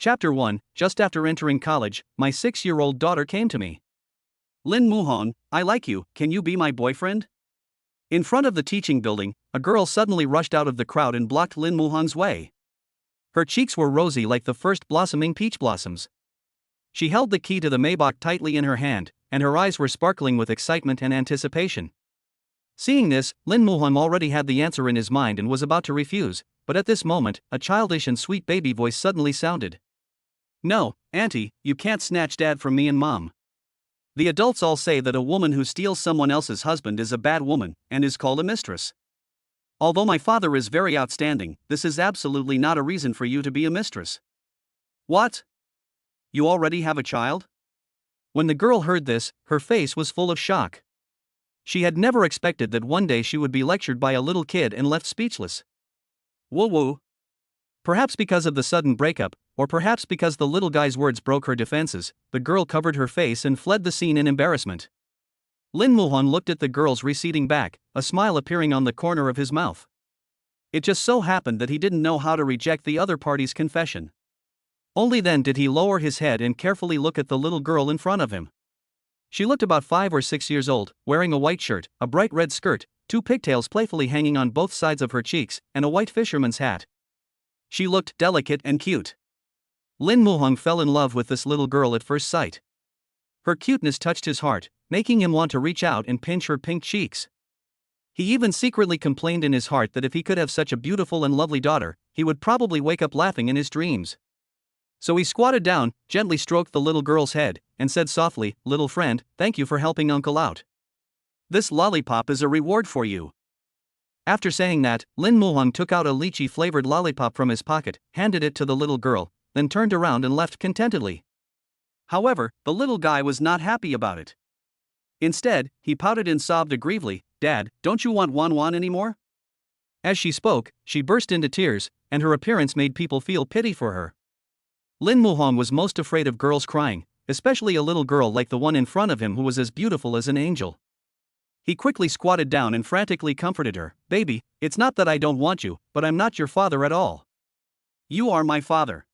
Chapter 1. Just after entering college, my 6-year-old daughter came to me. Lin Muhong, I like you, can you be my boyfriend? In front of the teaching building, a girl suddenly rushed out of the crowd and blocked Lin Muhong's way. Her cheeks were rosy like the first blossoming peach blossoms. She held the key to the Maybach tightly in her hand, and her eyes were sparkling with excitement and anticipation. Seeing this, Lin Muhong already had the answer in his mind and was about to refuse, but at this moment, a childish and sweet baby voice suddenly sounded. No, Auntie, you can't snatch Dad from me and Mom. The adults all say that a woman who steals someone else's husband is a bad woman, and is called a mistress. Although my father is very outstanding, this is absolutely not a reason for you to be a mistress. What? You already have a child? When the girl heard this, her face was full of shock. She had never expected that one day she would be lectured by a little kid and left speechless. Woo-woo. Perhaps because of the sudden breakup, or perhaps because the little guy's words broke her defenses, the girl covered her face and fled the scene in embarrassment. Lin Muhong looked at the girl's receding back, a smile appearing on the corner of his mouth. It just so happened that he didn't know how to reject the other party's confession. Only then did he lower his head and carefully look at the little girl in front of him. She looked about 5 or 6 years old, wearing a white shirt, a bright red skirt, 2 pigtails playfully hanging on both sides of her cheeks, and a white fisherman's hat. She looked delicate and cute. Lin Muhong fell in love with this little girl at first sight. Her cuteness touched his heart, making him want to reach out and pinch her pink cheeks. He even secretly complained in his heart that if he could have such a beautiful and lovely daughter, he would probably wake up laughing in his dreams. So he squatted down, gently stroked the little girl's head, and said softly, "Little friend, thank you for helping Uncle out. This lollipop is a reward for you." After saying that, Lin Muhong took out a lychee-flavored lollipop from his pocket, handed it to the little girl, then turned around and left contentedly. However, the little guy was not happy about it. Instead, he pouted and sobbed aggrievely, "Dad, don't you want Wan Wan anymore?" As she spoke, she burst into tears, and her appearance made people feel pity for her. Lin Muhong was most afraid of girls crying, especially a little girl like the one in front of him who was as beautiful as an angel. He quickly squatted down and frantically comforted her, "Baby, it's not that I don't want you, but I'm not your father at all. You are my father."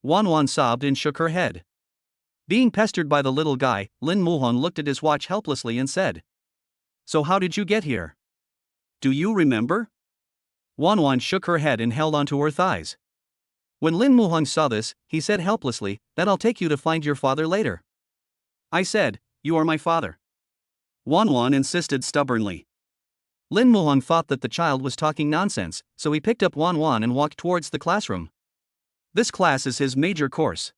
Wan Wan sobbed and shook her head. Being pestered by the little guy, Lin Muhong looked at his watch helplessly and said, "So how did you get here? Do you remember?" Wan Wan shook her head and held onto her thighs. When Lin Muhong saw this, he said helplessly, "Then I'll take you to find your father later." "I said, you are my father." Wan Wan insisted stubbornly. Lin Muhong thought that the child was talking nonsense, so he picked up Wan Wan and walked towards the classroom. This class is his major course.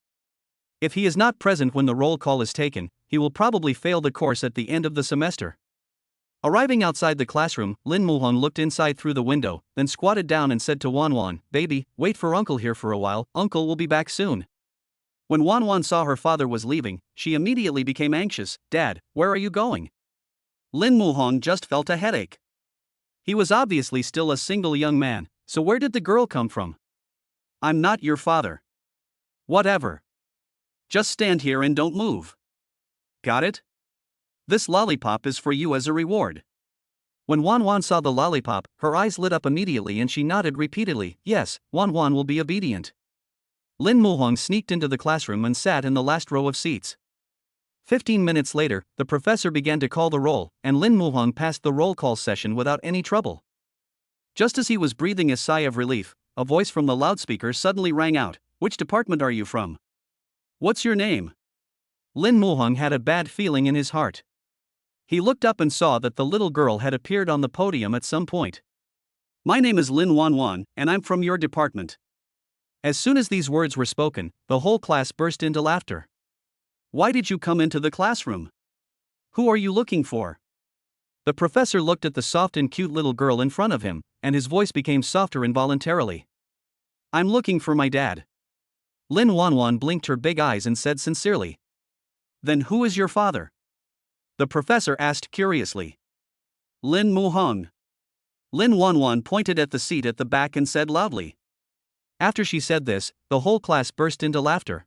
If he is not present when the roll call is taken, he will probably fail the course at the end of the semester. Arriving outside the classroom, Lin Muhong looked inside through the window, then squatted down and said to Wan Wan, "Baby, wait for Uncle here for a while, Uncle will be back soon." When Wan Wan saw her father was leaving, she immediately became anxious. "Dad, where are you going?" Lin Muhong just felt a headache. He was obviously still a single young man, so where did the girl come from? "I'm not your father." "Whatever. Just stand here and don't move. Got it? This lollipop is for you as a reward." When Wan Wan saw the lollipop, her eyes lit up immediately and she nodded repeatedly, "Yes, Wan Wan will be obedient." Lin Muhong sneaked into the classroom and sat in the last row of seats. 15 minutes later, the professor began to call the roll, and Lin Muhong passed the roll call session without any trouble. Just as he was breathing a sigh of relief, a voice from the loudspeaker suddenly rang out, "Which department are you from? What's your name?" Lin Muhong had a bad feeling in his heart. He looked up and saw that the little girl had appeared on the podium at some point. "My name is Lin Wan Wan, and I'm from your department." As soon as these words were spoken, the whole class burst into laughter. "Why did you come into the classroom? Who are you looking for?" The professor looked at the soft and cute little girl in front of him, and his voice became softer involuntarily. "I'm looking for my dad." Lin Wan Wan blinked her big eyes and said sincerely, "Then who is your father?" The professor asked curiously. "Lin Muhong." Lin Wan Wan pointed at the seat at the back and said loudly. After she said this, the whole class burst into laughter.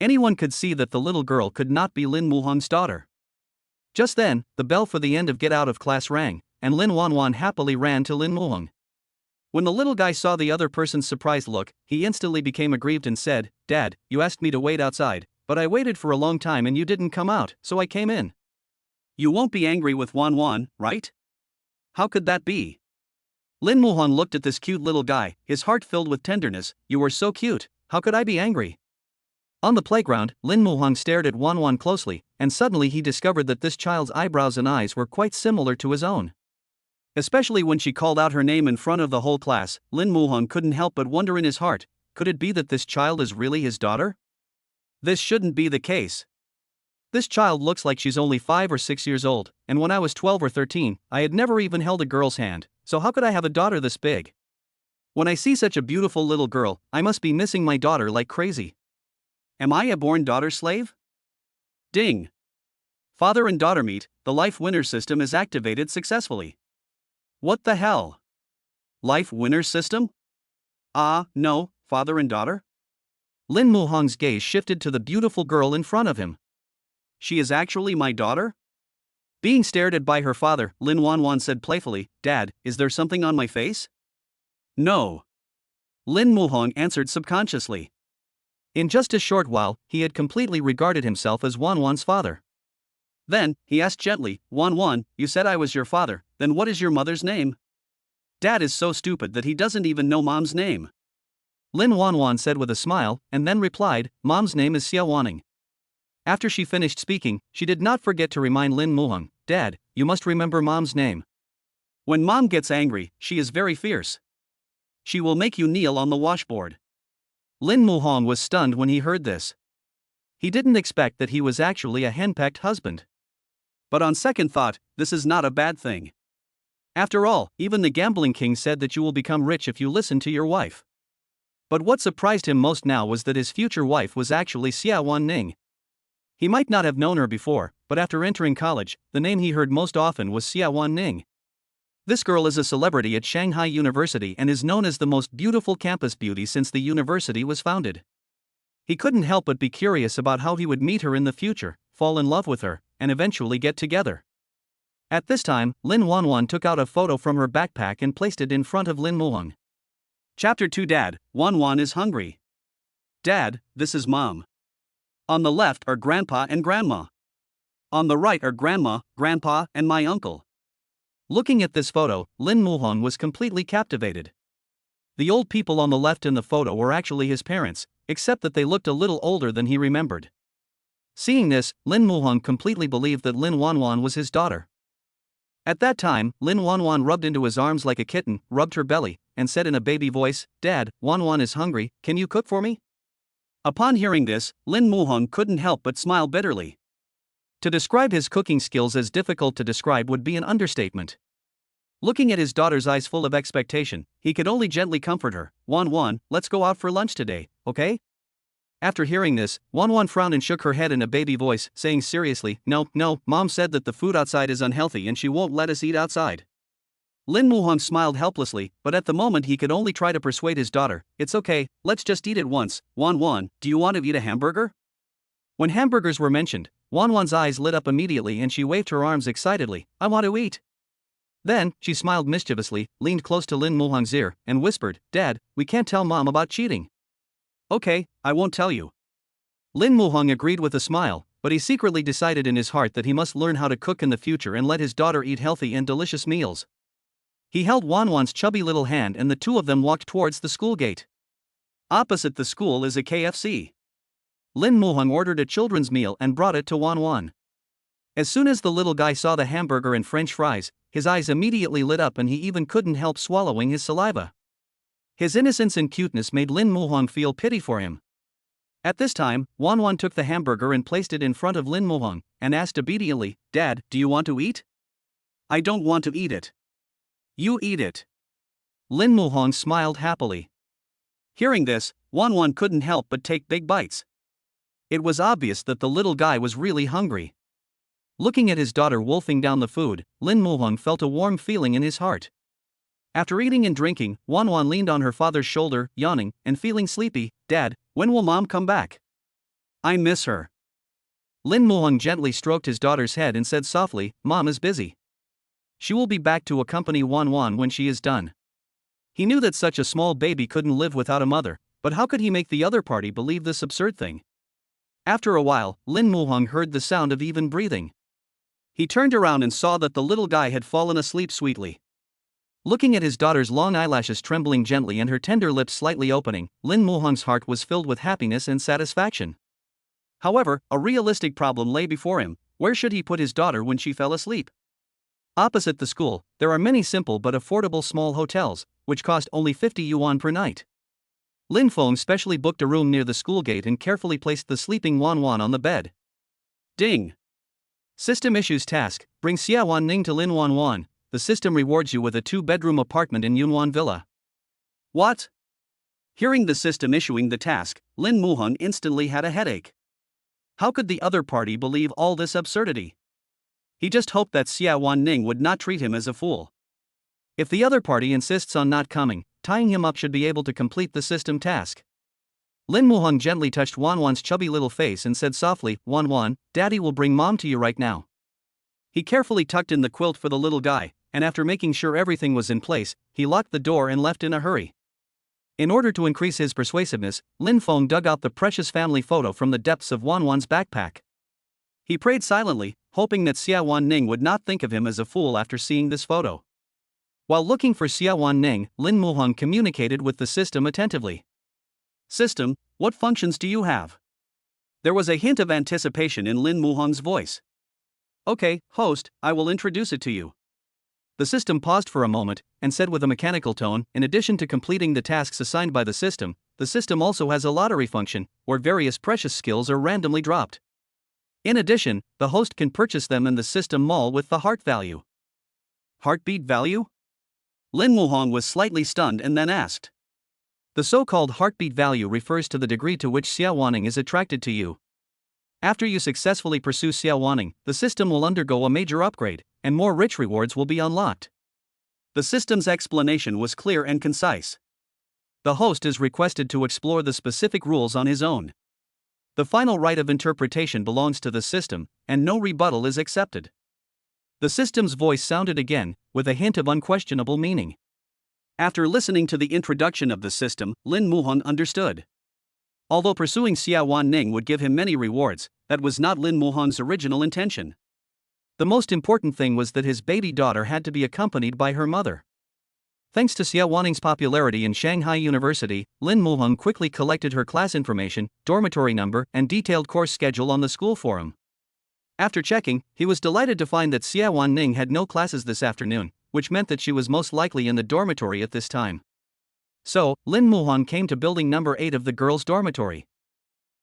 Anyone could see that the little girl could not be Lin Muhong's daughter. Just then, the bell for the end of get out of class rang, and Lin Wan Wan happily ran to Lin Muhong. When the little guy saw the other person's surprised look, he instantly became aggrieved and said, "Dad, you asked me to wait outside, but I waited for a long time and you didn't come out, so I came in." "You won't be angry with Wan Wan, right?" "How could that be?" Lin Muhong looked at this cute little guy, his heart filled with tenderness. "You were so cute, how could I be angry?" On the playground, Lin Muhong stared at Wan Wan closely, and suddenly he discovered that this child's eyebrows and eyes were quite similar to his own. Especially when she called out her name in front of the whole class, Lin Muhong couldn't help but wonder in his heart, could it be that this child is really his daughter? This shouldn't be the case. This child looks like she's only 5 or 6 years old, and when I was 12 or 13, I had never even held a girl's hand, so how could I have a daughter this big? When I see such a beautiful little girl, I must be missing my daughter like crazy. Am I a born daughter slave? Ding! Father and daughter meet, the life winner system is activated successfully. What the hell? Life winner system? No, father and daughter? Lin Muhong's gaze shifted to the beautiful girl in front of him. She is actually my daughter? Being stared at by her father, Lin Wan Wan said playfully, "Dad, is there something on my face?" "No." Lin Muhong answered subconsciously. In just a short while, he had completely regarded himself as Wan Wan's father. Then, he asked gently, "Wan Wan, you said I was your father, then what is your mother's name?" Dad is so stupid that he doesn't even know mom's name. Lin Wan Wan said with a smile, and then replied, "Mom's name is Xiawan." After she finished speaking, she did not forget to remind Lin Muhong, "Dad, you must remember mom's name. When mom gets angry, she is very fierce. She will make you kneel on the washboard." Lin Muhong was stunned when he heard this. He didn't expect that he was actually a henpecked husband. But on second thought, this is not a bad thing. After all, even the gambling king said that you will become rich if you listen to your wife. But what surprised him most now was that his future wife was actually Xiawan Ning. He might not have known her before, but after entering college, the name he heard most often was Xiawan Ning. This girl is a celebrity at Shanghai University and is known as the most beautiful campus beauty since the university was founded. He couldn't help but be curious about how he would meet her in the future, fall in love with her, and eventually get together. At this time, Lin Wan Wan took out a photo from her backpack and placed it in front of Lin Muhong. Chapter 2. Dad, Wan Wan is hungry. Dad, this is Mom. On the left are Grandpa and Grandma. On the right are Grandma, Grandpa, and my uncle. Looking at this photo, Lin Muhong was completely captivated. The old people on the left in the photo were actually his parents, except that they looked a little older than he remembered. Seeing this, Lin Muhong completely believed that Lin Wan Wan was his daughter. At that time, Lin Wan Wan rubbed into his arms like a kitten, rubbed her belly, and said in a baby voice, "Dad, Wan Wan is hungry, can you cook for me?" Upon hearing this, Lin Muhong couldn't help but smile bitterly. To describe his cooking skills as difficult to describe would be an understatement. Looking at his daughter's eyes full of expectation, he could only gently comfort her, "Wan Wan, let's go out for lunch today, okay?" After hearing this, Wan Wan frowned and shook her head in a baby voice, saying seriously, No, Mom said that the food outside is unhealthy and she won't let us eat outside." Lin Muhong smiled helplessly, but at the moment he could only try to persuade his daughter, "It's okay, let's just eat it once. Wan Wan, do you want to eat a hamburger?" When hamburgers were mentioned, Wan Wan's eyes lit up immediately and she waved her arms excitedly, "I want to eat." Then, she smiled mischievously, leaned close to Lin Muhong's ear, and whispered, "Dad, we can't tell Mom about cheating." "Okay, I won't tell you." Lin Muhong agreed with a smile, but he secretly decided in his heart that he must learn how to cook in the future and let his daughter eat healthy and delicious meals. He held Wan Wan's chubby little hand and the two of them walked towards the school gate. Opposite the school is a KFC. Lin Muhong ordered a children's meal and brought it to Wan Wan. As soon as the little guy saw the hamburger and French fries, his eyes immediately lit up and he even couldn't help swallowing his saliva. His innocence and cuteness made Lin Muhong feel pity for him. At this time, Wan Wan took the hamburger and placed it in front of Lin Muhong, and asked obediently, "Dad, do you want to eat?" "I don't want to eat it." "You eat it." Lin Muhong smiled happily. Hearing this, Wan Wan couldn't help but take big bites. It was obvious that the little guy was really hungry. Looking at his daughter wolfing down the food, Lin Muhong felt a warm feeling in his heart. After eating and drinking, Wan Wan leaned on her father's shoulder, yawning, and feeling sleepy. "Dad, when will Mom come back? I miss her." Lin Muhong gently stroked his daughter's head and said softly, "Mom is busy. She will be back to accompany Wan Wan when she is done." He knew that such a small baby couldn't live without a mother, but how could he make the other party believe this absurd thing? After a while, Lin Muhong heard the sound of even breathing. He turned around and saw that the little guy had fallen asleep sweetly. Looking at his daughter's long eyelashes trembling gently and her tender lips slightly opening, Lin Muhong's heart was filled with happiness and satisfaction. However, a realistic problem lay before him. Where should he put his daughter when she fell asleep? Opposite the school, there are many simple but affordable small hotels, which cost only 50 yuan per night. Lin Feng specially booked a room near the school gate and carefully placed the sleeping Wan Wan on the bed. Ding! System issues task: bring Xiawan Ning to Lin Wan Wan. The system rewards you with a 2-bedroom apartment in Yunwan Villa. What? Hearing the system issuing the task, Lin Muhong instantly had a headache. How could the other party believe all this absurdity? He just hoped that Xiawan Ning would not treat him as a fool. If the other party insists on not coming, tying him up should be able to complete the system task. Lin Muhong gently touched Wan Wan's chubby little face and said softly, "Wan Wan, Daddy will bring Mom to you right now." He carefully tucked in the quilt for the little guy, and after making sure everything was in place, he locked the door and left in a hurry. In order to increase his persuasiveness, Lin Feng dug out the precious family photo from the depths of Wan Wan's backpack. He prayed silently, hoping that Xiawan Ning would not think of him as a fool after seeing this photo. While looking for Xiawan Ning, Lin Muhong communicated with the system attentively. "System, what functions do you have?" There was a hint of anticipation in Lin Muhong's voice. "Okay, host, I will introduce it to you." The system paused for a moment, and said with a mechanical tone, "In addition to completing the tasks assigned by the system also has a lottery function, where various precious skills are randomly dropped. In addition, the host can purchase them in the system mall with the heart value." Heartbeat value? Lin Muhong was slightly stunned and then asked. The so-called heartbeat value refers to the degree to which Xiawaning is attracted to you. After you successfully pursue Xiawaning, the system will undergo a major upgrade, and more rich rewards will be unlocked. The system's explanation was clear and concise. The host is requested to explore the specific rules on his own. The final right of interpretation belongs to the system, and no rebuttal is accepted. The system's voice sounded again, with a hint of unquestionable meaning. After listening to the introduction of the system, Lin Muhong understood. Although pursuing Xiawan Ning would give him many rewards, that was not Lin Muhong's original intention. The most important thing was that his baby daughter had to be accompanied by her mother. Thanks to Xiawaning's popularity in Shanghai University, Lin Muhong quickly collected her class information, dormitory number, and detailed course schedule on the school forum. After checking, he was delighted to find that Xiawan Ning had no classes this afternoon, which meant that she was most likely in the dormitory at this time. So, Lin Muhong came to building number 8 of the girls' dormitory.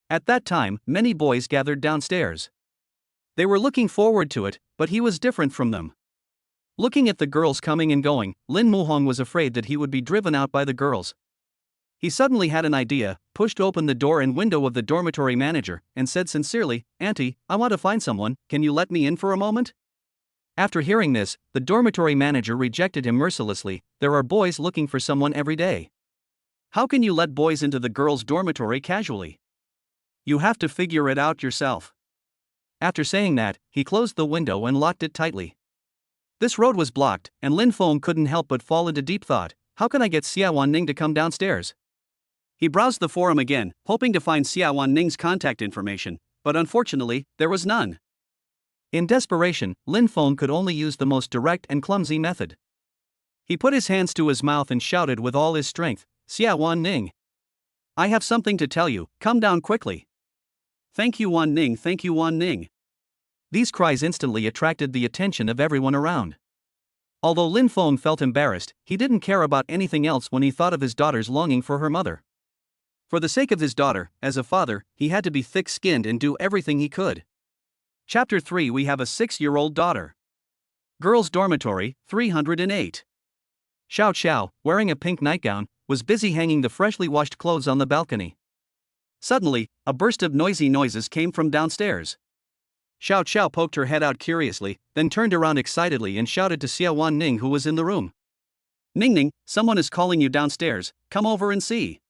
At that time, many boys gathered downstairs. They were looking forward to it, but he was different from them. Looking at the girls coming and going, Lin Muhong was afraid that he would be driven out by the girls. He suddenly had an idea, pushed open the door and window of the dormitory manager, and said sincerely, "Auntie, I want to find someone, can you let me in for a moment?" After hearing this, the dormitory manager rejected him mercilessly. "There are boys looking for someone every day. How can you let boys into the girls' dormitory casually? You have to figure it out yourself." After saying that, he closed the window and locked it tightly. This road was blocked, and Lin Feng couldn't help but fall into deep thought. How can I get Xiawan Ning to come downstairs? He browsed the forum again, hoping to find Xiawan Ning's contact information, but unfortunately, there was none. In desperation, Lin Feng could only use the most direct and clumsy method. He put his hands to his mouth and shouted with all his strength, "Xiawan Ning! I have something to tell you, come down quickly." "Thank you, Wan Ning, thank you, Wan Ning." These cries instantly attracted the attention of everyone around. Although Lin Feng felt embarrassed, he didn't care about anything else when he thought of his daughter's longing for her mother. For the sake of his daughter, as a father, he had to be thick-skinned and do everything he could. Chapter 3. We have a 6-year-old daughter. Girls' Dormitory, 308. Xiao, wearing a pink nightgown, was busy hanging the freshly washed clothes on the balcony. Suddenly, a burst of noisy noises came from downstairs. Xiao poked her head out curiously, then turned around excitedly and shouted to Xiawan Ning, who was in the room. Ning, someone is calling you downstairs, come over and see."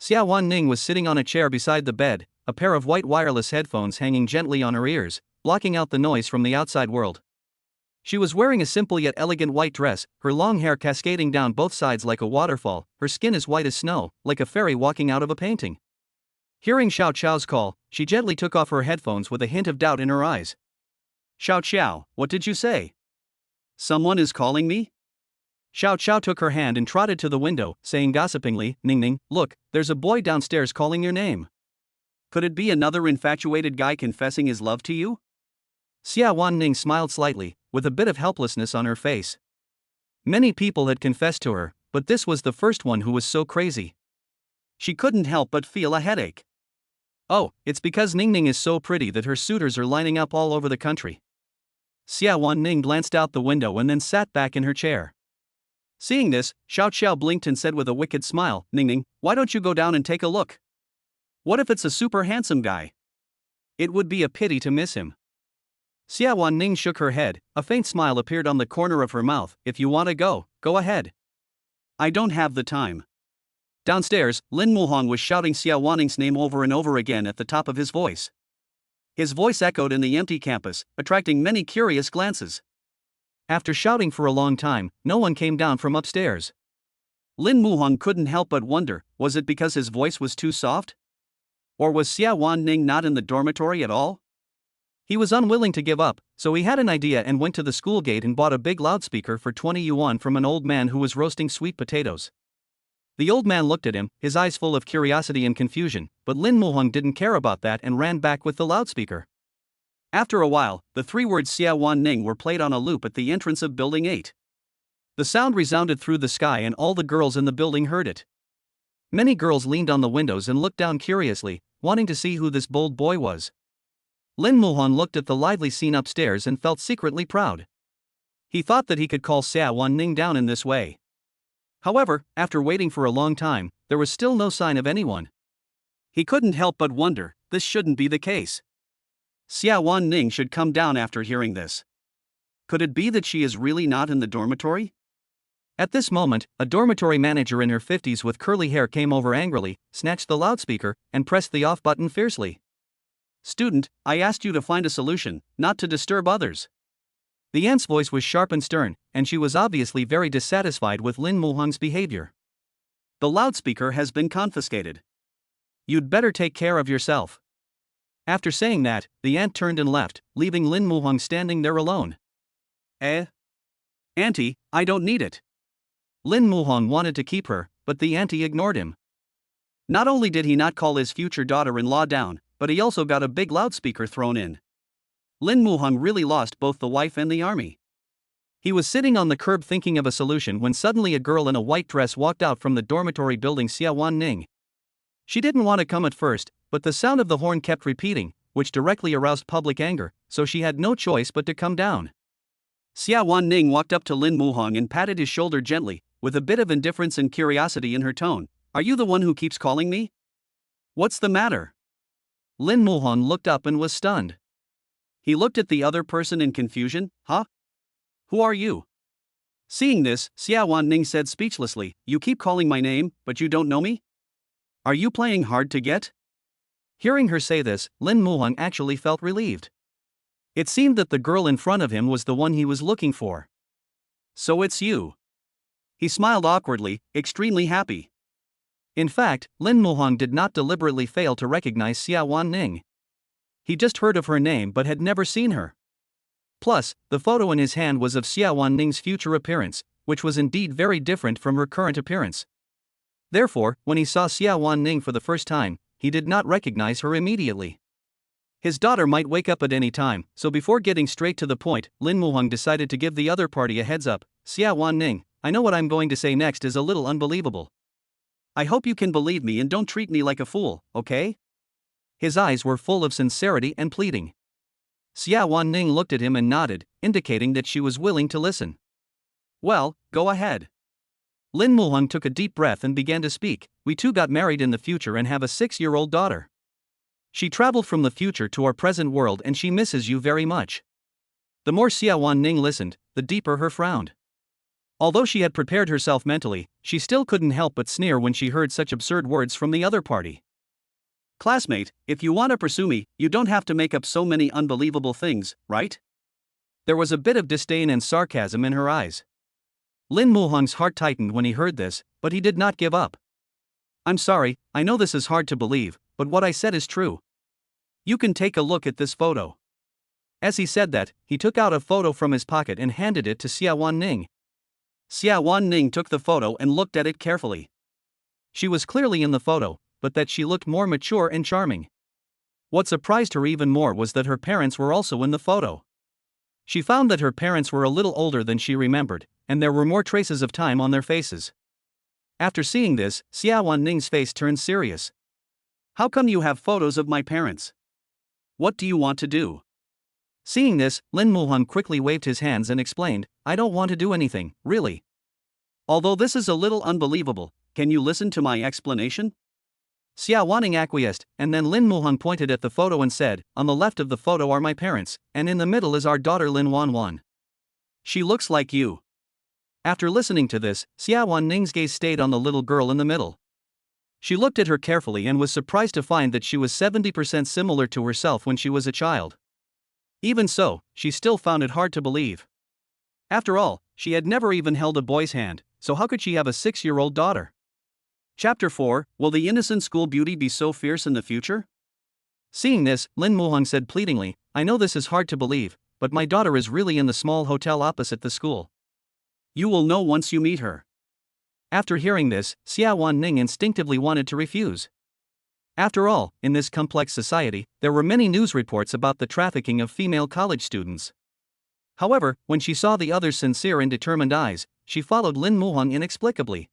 Xiawan Ning was sitting on a chair beside the bed, a pair of white wireless headphones hanging gently on her ears, blocking out the noise from the outside world. She was wearing a simple yet elegant white dress, her long hair cascading down both sides like a waterfall, her skin as white as snow, like a fairy walking out of a painting. Hearing Xiao Xiao's call, she gently took off her headphones with a hint of doubt in her eyes. Xiao Xiao, what did you say? Someone is calling me? Xiao Xiao took her hand and trotted to the window, saying gossipingly, Ning Ning, look, there's a boy downstairs calling your name. Could it be another infatuated guy confessing his love to you? Xiawan Ning smiled slightly, with a bit of helplessness on her face. Many people had confessed to her, but this was the first one who was so crazy. She couldn't help but feel a headache. Oh, it's because Ning Ning is so pretty that her suitors are lining up all over the country. Xiawan Ning glanced out the window and then sat back in her chair. Seeing this, Xiao Xiao blinked and said with a wicked smile, Ning Ning, why don't you go down and take a look? What if it's a super handsome guy? It would be a pity to miss him. Xiawan Ning shook her head, a faint smile appeared on the corner of her mouth. If you want to go, go ahead. I don't have the time. Downstairs, Lin Muhong was shouting Xiawan Ning's name over and over again at the top of his voice. His voice echoed in the empty campus, attracting many curious glances. After shouting for a long time, no one came down from upstairs. Lin Muhong couldn't help but wonder, was it because his voice was too soft? Or was Xiawan Ning not in the dormitory at all? He was unwilling to give up, so he had an idea and went to the school gate and bought a big loudspeaker for 20 yuan from an old man who was roasting sweet potatoes. The old man looked at him, his eyes full of curiosity and confusion, but Lin Muhong didn't care about that and ran back with the loudspeaker. After a while, the three words Xiawan Ning were played on a loop at the entrance of Building 8. The sound resounded through the sky and all the girls in the building heard it. Many girls leaned on the windows and looked down curiously, wanting to see who this bold boy was. Lin Muhong looked at the lively scene upstairs and felt secretly proud. He thought that he could call Xiawan Ning down in this way. However, after waiting for a long time, there was still no sign of anyone. He couldn't help but wonder, this shouldn't be the case. Xiawan Ning should come down after hearing this. Could it be that she is really not in the dormitory? At this moment, a dormitory manager in her 50s with curly hair came over angrily, snatched the loudspeaker, and pressed the off button fiercely. Student, I asked you to find a solution, not to disturb others. The aunt's voice was sharp and stern, and she was obviously very dissatisfied with Lin Muhong's behavior. The loudspeaker has been confiscated. You'd better take care of yourself. After saying that, the aunt turned and left, leaving Lin Muhong standing there alone. Auntie, I don't need it. Lin Muhong wanted to keep her, but the auntie ignored him. Not only did he not call his future daughter-in-law down, but he also got a big loudspeaker thrown in. Lin Muhong really lost both the wife and the army. He was sitting on the curb thinking of a solution when suddenly a girl in a white dress walked out from the dormitory building Xiawan Ning. She didn't want to come at first, but the sound of the horn kept repeating, which directly aroused public anger, so she had no choice but to come down. Xiawan Ning walked up to Lin Muhong and patted his shoulder gently, with a bit of indifference and curiosity in her tone. Are you the one who keeps calling me? What's the matter? Lin Muhong looked up and was stunned. He looked at the other person in confusion. Huh? Who are you? Seeing this, Xiawan Ning said speechlessly, You keep calling my name, but you don't know me? Are you playing hard to get? Hearing her say this, Lin Muhong actually felt relieved. It seemed that the girl in front of him was the one he was looking for. So it's you. He smiled awkwardly, extremely happy. In fact, Lin Muhong did not deliberately fail to recognize Xiawan Ning. He just heard of her name but had never seen her. Plus, the photo in his hand was of Xiawan Ning's future appearance, which was indeed very different from her current appearance. Therefore, when he saw Xiawan Ning for the first time, he did not recognize her immediately. His daughter might wake up at any time, so before getting straight to the point, Lin Muhong decided to give the other party a heads up. Xiawan Ning, I know what I'm going to say next is a little unbelievable. I hope you can believe me and don't treat me like a fool, okay? His eyes were full of sincerity and pleading. Xiawan Ning looked at him and nodded, indicating that she was willing to listen. Well, go ahead. Lin Muhong took a deep breath and began to speak. We two got married in the future and have a 6-year-old daughter. She traveled from the future to our present world and she misses you very much. The more Xiawan Ning listened, the deeper her frown. Although she had prepared herself mentally, she still couldn't help but sneer when she heard such absurd words from the other party. Classmate, if you want to pursue me, you don't have to make up so many unbelievable things, right? There was a bit of disdain and sarcasm in her eyes. Lin Muhong's heart tightened when he heard this, but he did not give up. I'm sorry, I know this is hard to believe, but what I said is true. You can take a look at this photo. As he said that, he took out a photo from his pocket and handed it to Xiawan Ning. Xiawan Ning took the photo and looked at it carefully. She was clearly in the photo, but that she looked more mature and charming. What surprised her even more was that her parents were also in the photo. She found that her parents were a little older than she remembered, and there were more traces of time on their faces. After seeing this, Xiawan Ning's face turned serious. How come you have photos of my parents? What do you want to do? Seeing this, Lin Muhong quickly waved his hands and explained, I don't want to do anything, really. Although this is a little unbelievable, can you listen to my explanation? Xiawan Ning acquiesced, and then Lin Muhong pointed at the photo and said, on the left of the photo are my parents, and in the middle is our daughter Wan Wan. She looks like you. After listening to this, Xiawan Ning's gaze stayed on the little girl in the middle. She looked at her carefully and was surprised to find that she was 70% similar to herself when she was a child. Even so, she still found it hard to believe. After all, she had never even held a boy's hand, so how could she have a 6-year-old daughter? Chapter 4, Will the innocent school beauty be so fierce in the future? Seeing this, Lin Muhong said pleadingly, I know this is hard to believe, but my daughter is really in the small hotel opposite the school. You will know once you meet her. After hearing this, Xiawan Ning instinctively wanted to refuse. After all, in this complex society, there were many news reports about the trafficking of female college students. However, when she saw the other's sincere and determined eyes, she followed Lin Muhong inexplicably.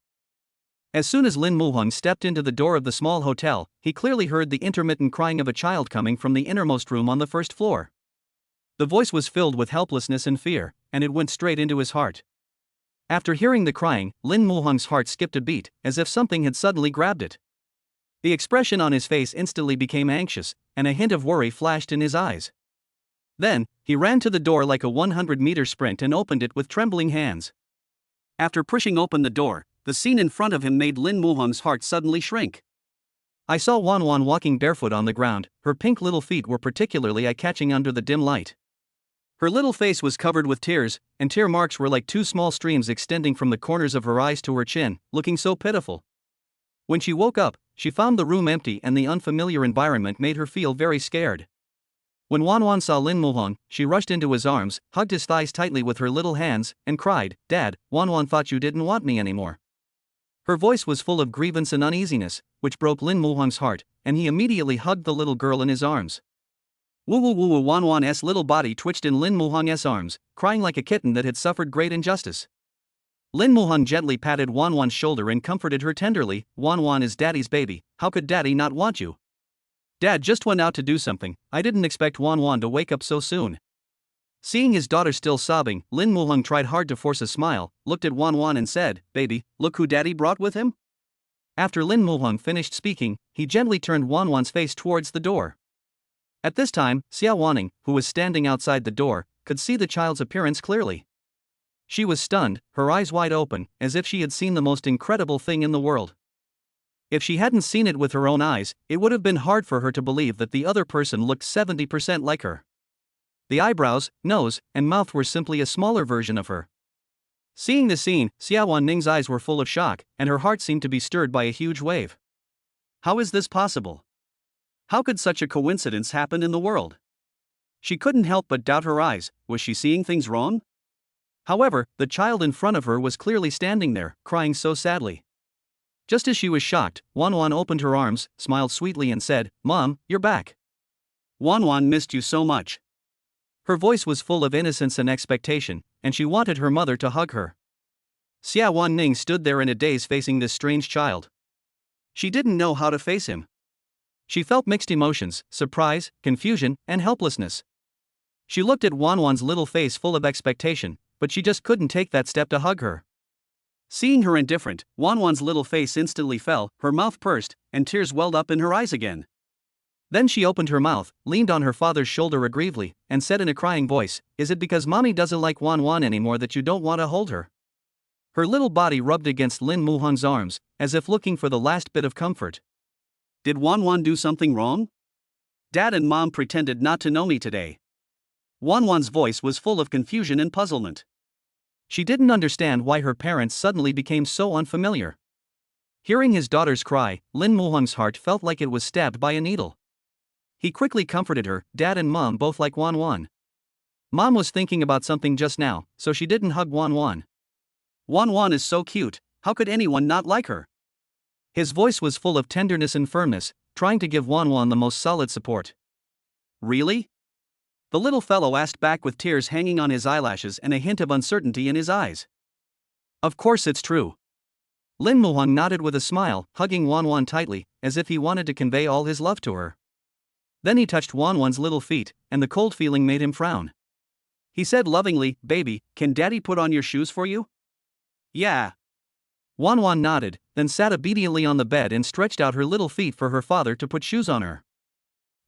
As soon as Lin Muhong stepped into the door of the small hotel, he clearly heard the intermittent crying of a child coming from the innermost room on the first floor. The voice was filled with helplessness and fear, and it went straight into his heart. After hearing the crying, Lin Muhong's heart skipped a beat, as if something had suddenly grabbed it. The expression on his face instantly became anxious, and a hint of worry flashed in his eyes. Then, he ran to the door like a 100-meter sprint and opened it with trembling hands. After pushing open the door, the scene in front of him made Lin Muhong's heart suddenly shrink. I saw Wan Wan walking barefoot on the ground, her pink little feet were particularly eye-catching under the dim light. Her little face was covered with tears, and tear marks were like two small streams extending from the corners of her eyes to her chin, looking so pitiful. When she woke up, she found the room empty and the unfamiliar environment made her feel very scared. When Wan Wan saw Lin Muhong, she rushed into his arms, hugged his thighs tightly with her little hands, and cried, Dad, Wan Wan thought you didn't want me anymore. Her voice was full of grievance and uneasiness, which broke Lin Muhong's heart, and he immediately hugged the little girl in his arms. Woo woo woo woo. Wan Wan's little body twitched in Lin Muhong's arms, crying like a kitten that had suffered great injustice. Lin Muhong gently patted Wan Wan's shoulder and comforted her tenderly, Wan Wan is Daddy's baby, how could Daddy not want you? Dad just went out to do something, I didn't expect Wan Wan to wake up so soon. Seeing his daughter still sobbing, Lin Muhong tried hard to force a smile, looked at Wan Wan and said, Baby, look who Daddy brought with him? After Lin Muhong finished speaking, he gently turned Wan Wan's face towards the door. At this time, Xiawan Ning, who was standing outside the door, could see the child's appearance clearly. She was stunned, her eyes wide open, as if she had seen the most incredible thing in the world. If she hadn't seen it with her own eyes, it would have been hard for her to believe that the other person looked 70% like her. The eyebrows, nose, and mouth were simply a smaller version of her. Seeing the scene, Xiawan Ning's eyes were full of shock, and her heart seemed to be stirred by a huge wave. How is this possible? How could such a coincidence happen in the world? She couldn't help but doubt her eyes, was she seeing things wrong? However, the child in front of her was clearly standing there, crying so sadly. Just as she was shocked, Wan Wan opened her arms, smiled sweetly and said, Mom, you're back. Wan Wan missed you so much. Her voice was full of innocence and expectation, and she wanted her mother to hug her. Xiawan Ning stood there in a daze facing this strange child. She didn't know how to face him. She felt mixed emotions, surprise, confusion, and helplessness. She looked at Wan Wan's little face full of expectation, but she just couldn't take that step to hug her. Seeing her indifferent, Wan Wan's little face instantly fell, her mouth pursed, and tears welled up in her eyes again. Then she opened her mouth, leaned on her father's shoulder aggrievely, and said in a crying voice, Is it because Mommy doesn't like Wan Wan anymore that you don't want to hold her? Her little body rubbed against Lin Muhong's arms, as if looking for the last bit of comfort. Did Wan Wan do something wrong? Dad and Mom pretended not to know me today. Wan Wan's voice was full of confusion and puzzlement. She didn't understand why her parents suddenly became so unfamiliar. Hearing his daughter's cry, Lin Muhong's heart felt like it was stabbed by a needle. He quickly comforted her. Dad and Mom both like Wan Wan. Mom was thinking about something just now, so she didn't hug Wan Wan. Wan Wan is so cute, how could anyone not like her? His voice was full of tenderness and firmness, trying to give Wan Wan the most solid support. Really? The little fellow asked back with tears hanging on his eyelashes and a hint of uncertainty in his eyes. Of course it's true. Lin Muhong nodded with a smile, hugging Wan Wan tightly, as if he wanted to convey all his love to her. Then he touched Wan Wan's little feet, and the cold feeling made him frown. He said lovingly, "Baby, can Daddy put on your shoes for you?" "Yeah." Wan Wan nodded, then sat obediently on the bed and stretched out her little feet for her father to put shoes on her.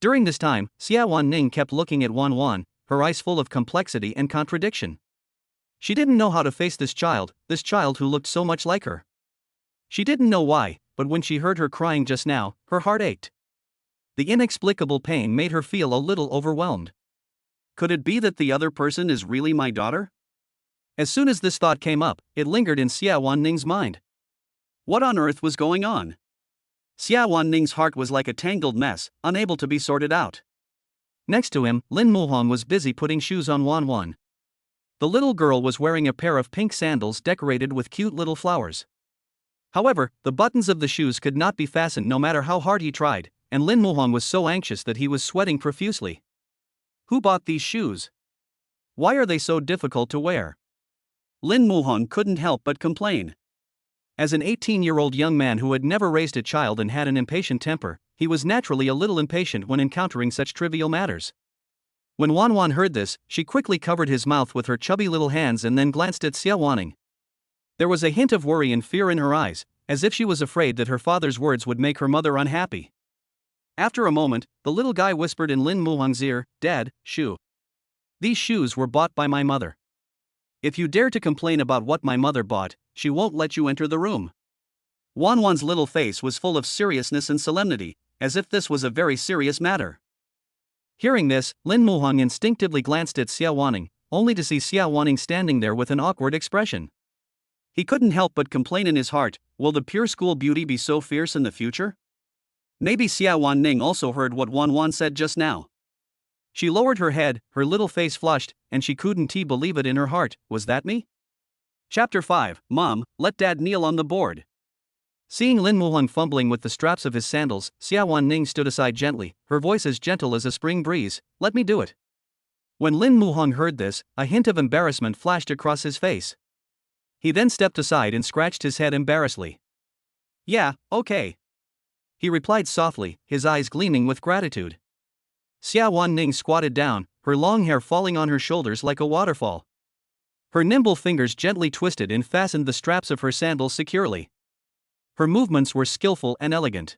During this time, Xiawan Ning kept looking at Wan Wan, her eyes full of complexity and contradiction. She didn't know how to face this child who looked so much like her. She didn't know why, but when she heard her crying just now, her heart ached. The inexplicable pain made her feel a little overwhelmed. Could it be that the other person is really my daughter? As soon as this thought came up, it lingered in Xiawan Ning's mind. What on earth was going on? Xiawan Ning's heart was like a tangled mess, unable to be sorted out. Next to him, Lin Muhong was busy putting shoes on Wan Wan. The little girl was wearing a pair of pink sandals decorated with cute little flowers. However, the buttons of the shoes could not be fastened no matter how hard he tried, and Lin Muhong was so anxious that he was sweating profusely. Who bought these shoes? Why are they so difficult to wear? Lin Muhong couldn't help but complain. As an 18-year-old young man who had never raised a child and had an impatient temper, he was naturally a little impatient when encountering such trivial matters. When Wan Wan heard this, she quickly covered his mouth with her chubby little hands and then glanced at Xiawan Ning. There was a hint of worry and fear in her eyes, as if she was afraid that her father's words would make her mother unhappy. After a moment, the little guy whispered in Lin Muhong's ear, "Dad, shoe. These shoes were bought by my mother. If you dare to complain about what my mother bought, she won't let you enter the room." Wan Wan's little face was full of seriousness and solemnity, as if this was a very serious matter. Hearing this, Lin Muhong instinctively glanced at Xiawan Ning, only to see Xiawan Ning standing there with an awkward expression. He couldn't help but complain in his heart, will the pure school beauty be so fierce in the future? Maybe Xiawan Ning also heard what Wan Wan said just now. She lowered her head, her little face flushed, and she couldn't believe it in her heart. Was that me? Chapter 5, Mom, let Dad kneel on the board. Seeing Lin Muhong fumbling with the straps of his sandals, Xiawan Ning stood aside gently, her voice as gentle as a spring breeze. Let me do it. When Lin Muhong heard this, a hint of embarrassment flashed across his face. He then stepped aside and scratched his head embarrassedly. Yeah, okay. He replied softly, his eyes gleaming with gratitude. Xiawan Ning squatted down, her long hair falling on her shoulders like a waterfall. Her nimble fingers gently twisted and fastened the straps of her sandals securely. Her movements were skillful and elegant.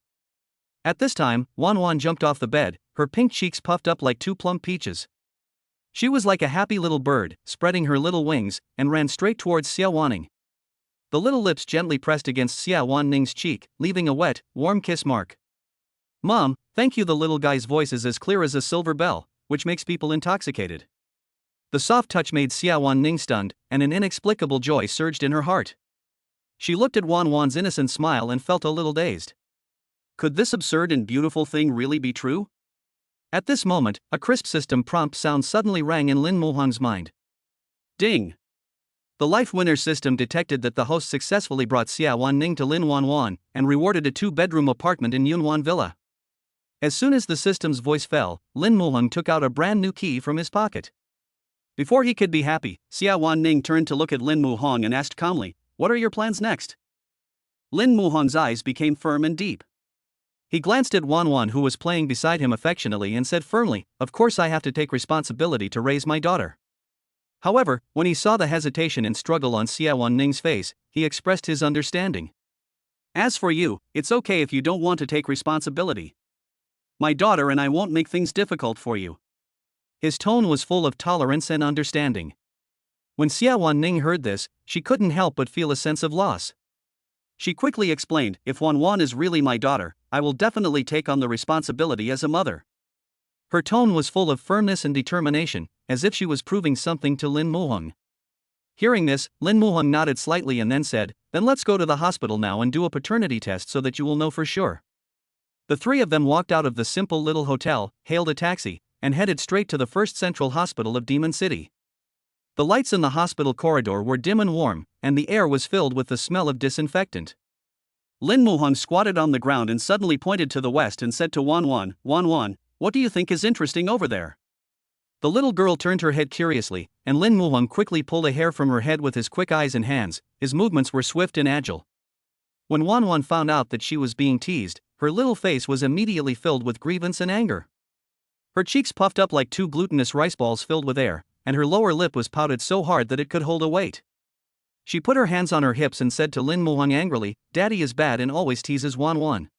At this time, Wan Wan jumped off the bed, her pink cheeks puffed up like two plump peaches. She was like a happy little bird, spreading her little wings, and ran straight towards Xiawan Ning. The little lips gently pressed against Xiawan Ning's cheek, leaving a wet, warm kiss mark. Mom, thank you. The little guy's voice is as clear as a silver bell, which makes people intoxicated. The soft touch made Xiawan Ning stunned, and an inexplicable joy surged in her heart. She looked at Wan Wan's innocent smile and felt a little dazed. Could this absurd and beautiful thing really be true? At this moment, a crisp system prompt sound suddenly rang in Lin Muhong's mind. Ding! The Life Winner system detected that the host successfully brought Xiawan Ning to Lin Wan Wan and rewarded a 2-bedroom apartment in Yunwan Villa. As soon as the system's voice fell, Lin Muhong took out a brand new key from his pocket. Before he could be happy, Xiawan Ning turned to look at Lin Muhong and asked calmly, "What are your plans next?" Lin Muhong's eyes became firm and deep. He glanced at Wan Wan, who was playing beside him affectionately, and said firmly, "Of course I have to take responsibility to raise my daughter." However, when he saw the hesitation and struggle on Xiawan Ning's face, he expressed his understanding. "As for you, it's okay if you don't want to take responsibility. My daughter and I won't make things difficult for you." His tone was full of tolerance and understanding. When Xiawan Ning heard this, she couldn't help but feel a sense of loss. She quickly explained, "If Wan Wan is really my daughter, I will definitely take on the responsibility as a mother." Her tone was full of firmness and determination, as if she was proving something to Lin Muhong. Hearing this, Lin Muhong nodded slightly and then said, "Then let's go to the hospital now and do a paternity test so that you will know for sure." The three of them walked out of the simple little hotel, hailed a taxi, and headed straight to the First Central Hospital of Demon City. The lights in the hospital corridor were dim and warm, and the air was filled with the smell of disinfectant. Lin Muhong squatted on the ground and suddenly pointed to the west and said to Wan Wan, "Wan Wan, what do you think is interesting over there?" The little girl turned her head curiously, and Lin Muhong quickly pulled a hair from her head with his quick eyes and hands. His movements were swift and agile. When Wan Wan found out that she was being teased, her little face was immediately filled with grievance and anger. Her cheeks puffed up like two glutinous rice balls filled with air, and her lower lip was pouted so hard that it could hold a weight. She put her hands on her hips and said to Lin Muhong angrily, "Daddy is bad and always teases Wan Wan.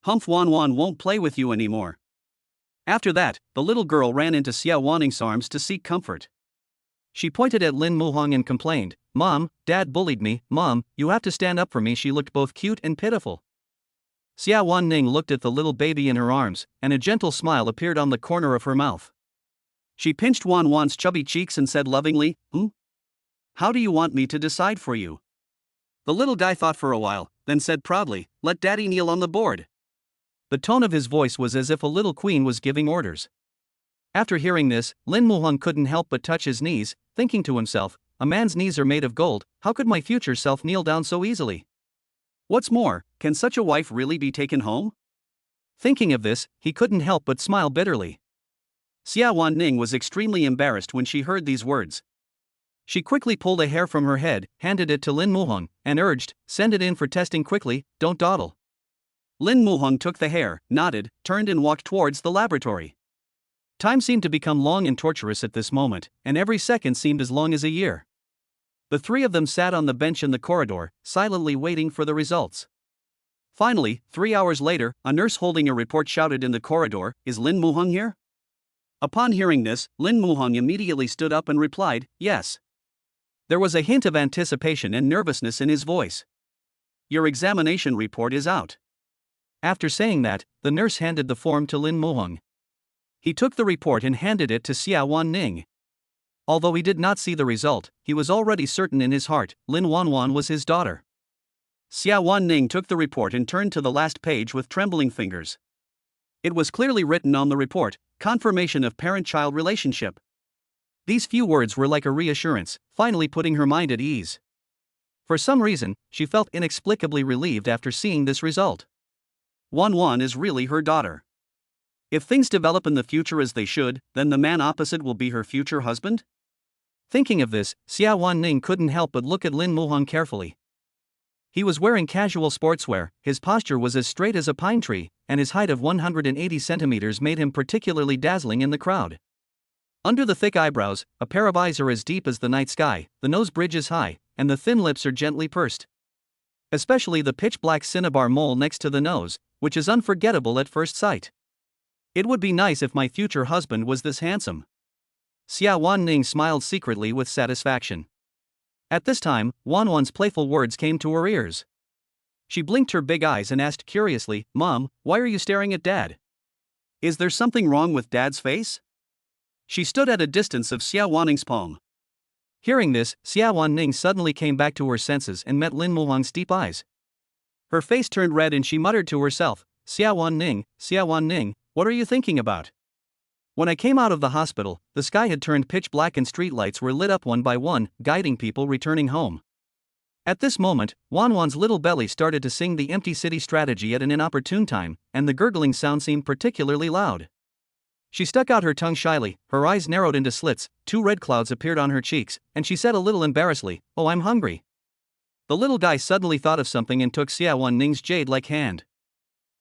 Humph, Wan Wan won't play with you anymore." After that, the little girl ran into Xiawaning's arms to seek comfort. She pointed at Lin Muhong and complained, "Mom, Dad bullied me. Mom, you have to stand up for me." She looked both cute and pitiful. Ning looked at the little baby in her arms, and a gentle smile appeared on the corner of her mouth. She pinched Wan Wan's chubby cheeks and said lovingly, "How do you want me to decide for you?" The little guy thought for a while, then said proudly, "Let Daddy kneel on the board." The tone of his voice was as if a little queen was giving orders. After hearing this, Lin Muhong couldn't help but touch his knees, thinking to himself, "A man's knees are made of gold, how could my future self kneel down so easily? What's more, can such a wife really be taken home?" Thinking of this, he couldn't help but smile bitterly. Ning was extremely embarrassed when she heard these words. She quickly pulled a hair from her head, handed it to Lin Muhong, and urged, "Send it in for testing quickly, don't dawdle." Lin Muhong took the hair, nodded, turned and walked towards the laboratory. Time seemed to become long and torturous at this moment, and every second seemed as long as a year. The three of them sat on the bench in the corridor, silently waiting for the results. Finally, 3 hours later, a nurse holding a report shouted in the corridor, "Is Lin Muhong here?" Upon hearing this, Lin Muhong immediately stood up and replied, "Yes." There was a hint of anticipation and nervousness in his voice. "Your examination report is out." After saying that, the nurse handed the form to Lin Muhong. He took the report and handed it to Ning. Although he did not see the result, he was already certain in his heart, Wan Wan was his daughter. Ning took the report and turned to the last page with trembling fingers. It was clearly written on the report, "Confirmation of parent-child relationship." These few words were like a reassurance, finally putting her mind at ease. For some reason, she felt inexplicably relieved after seeing this result. Wan Wan is really her daughter. If things develop in the future as they should, then the man opposite will be her future husband? Thinking of this, Ning couldn't help but look at Lin Muhong carefully. He was wearing casual sportswear, his posture was as straight as a pine tree, and his height of 180 centimeters made him particularly dazzling in the crowd. Under the thick eyebrows, a pair of eyes are as deep as the night sky, the nose bridge is high, and the thin lips are gently pursed. Especially the pitch-black cinnabar mole next to the nose, which is unforgettable at first sight. It would be nice if my future husband was this handsome. Ning smiled secretly with satisfaction. At this time, Wan Wan's playful words came to her ears. She blinked her big eyes and asked curiously, "Mom, why are you staring at Dad? Is there something wrong with Dad's face?" She stood at a distance of Xiawaning's palm. Hearing this, Ning suddenly came back to her senses and met Lin Muhong's deep eyes. Her face turned red and she muttered to herself, Ning, what are you thinking about?" When I came out of the hospital, the sky had turned pitch black and streetlights were lit up one by one, guiding people returning home. At this moment, Wan Wan's little belly started to sing the empty city strategy at an inopportune time, and the gurgling sound seemed particularly loud. She stuck out her tongue shyly, her eyes narrowed into slits, 2 red clouds appeared on her cheeks, and she said a little embarrassedly, "Oh, I'm hungry." The little guy suddenly thought of something and took Ning's jade-like hand.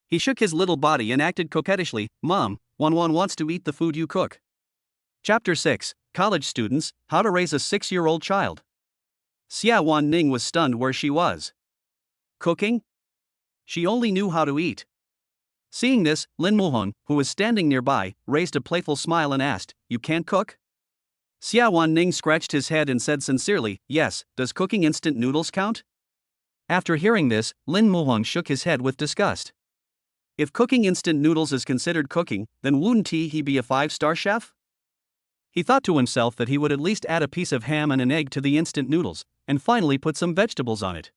He shook his little body and acted coquettishly, "Mom, Wan Wan wants to eat the food you cook." Chapter 6, College Students, How to Raise a 6-Year-Old Child. Ning was stunned where she was. Cooking? She only knew how to eat. Seeing this, Lin Muhong, who was standing nearby, raised a playful smile and asked, "You can't cook?" Ning scratched his head and said sincerely, "Yes, does cooking instant noodles count?" After hearing this, Lin Muhong shook his head with disgust. If cooking instant noodles is considered cooking, then wouldn't he be a 5-star chef? He thought to himself that he would at least add a piece of ham and an egg to the instant noodles, and finally put some vegetables on it.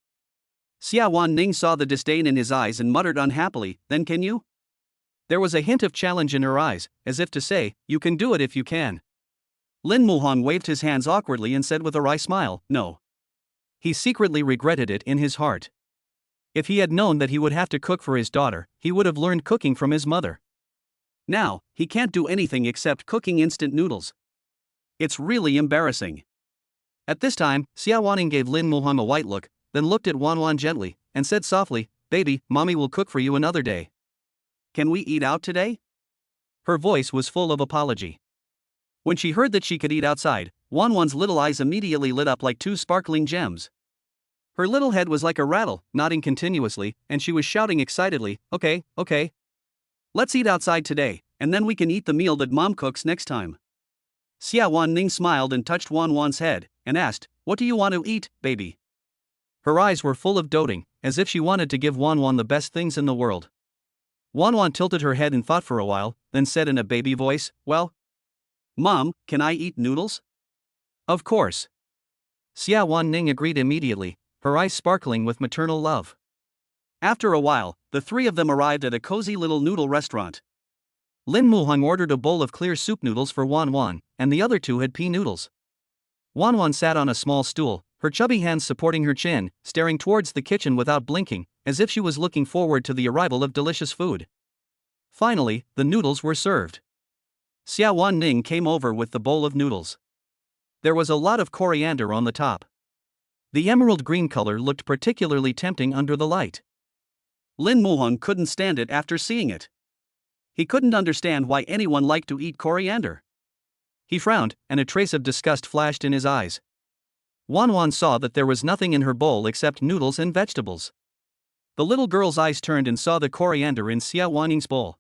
Xiawan Ning saw the disdain in his eyes and muttered unhappily, "Then can you?" There was a hint of challenge in her eyes, as if to say, "You can do it if you can." Lin Muhong waved his hands awkwardly and said with a wry smile, "No." He secretly regretted it in his heart. If he had known that he would have to cook for his daughter, he would have learned cooking from his mother. Now, he can't do anything except cooking instant noodles. It's really embarrassing. At this time, Xiawan gave Lin Muhong a white look, then looked at Wan Wan gently, and said softly, "Baby, mommy will cook for you another day. Can we eat out today?" Her voice was full of apology. When she heard that she could eat outside, Wan Wan's little eyes immediately lit up like two sparkling gems. Her little head was like a rattle, nodding continuously, and she was shouting excitedly, "Okay, okay. Let's eat outside today, and then we can eat the meal that mom cooks next time." Xiawan Ning smiled and touched Wan Wan's head, and asked, "What do you want to eat, baby?" Her eyes were full of doting, as if she wanted to give Wan Wan the best things in the world. Wan Wan tilted her head and thought for a while, then said in a baby voice, "Well, Mom, can I eat noodles?" "Of course." Xiawan Ning agreed immediately, her eyes sparkling with maternal love. After a while, the three of them arrived at a cozy little noodle restaurant. Lin Muhong ordered a bowl of clear soup noodles for Wan Wan, and the other two had pea noodles. Wan Wan sat on a small stool, her chubby hands supporting her chin, staring towards the kitchen without blinking, as if she was looking forward to the arrival of delicious food. Finally, the noodles were served. Xiawan Ning came over with the bowl of noodles. There was a lot of coriander on the top. The emerald green color looked particularly tempting under the light. Lin Muhong couldn't stand it after seeing it. He couldn't understand why anyone liked to eat coriander. He frowned, and a trace of disgust flashed in his eyes. Wan Wan saw that there was nothing in her bowl except noodles and vegetables. The little girl's eyes turned and saw the coriander in Xiawan Ning's bowl.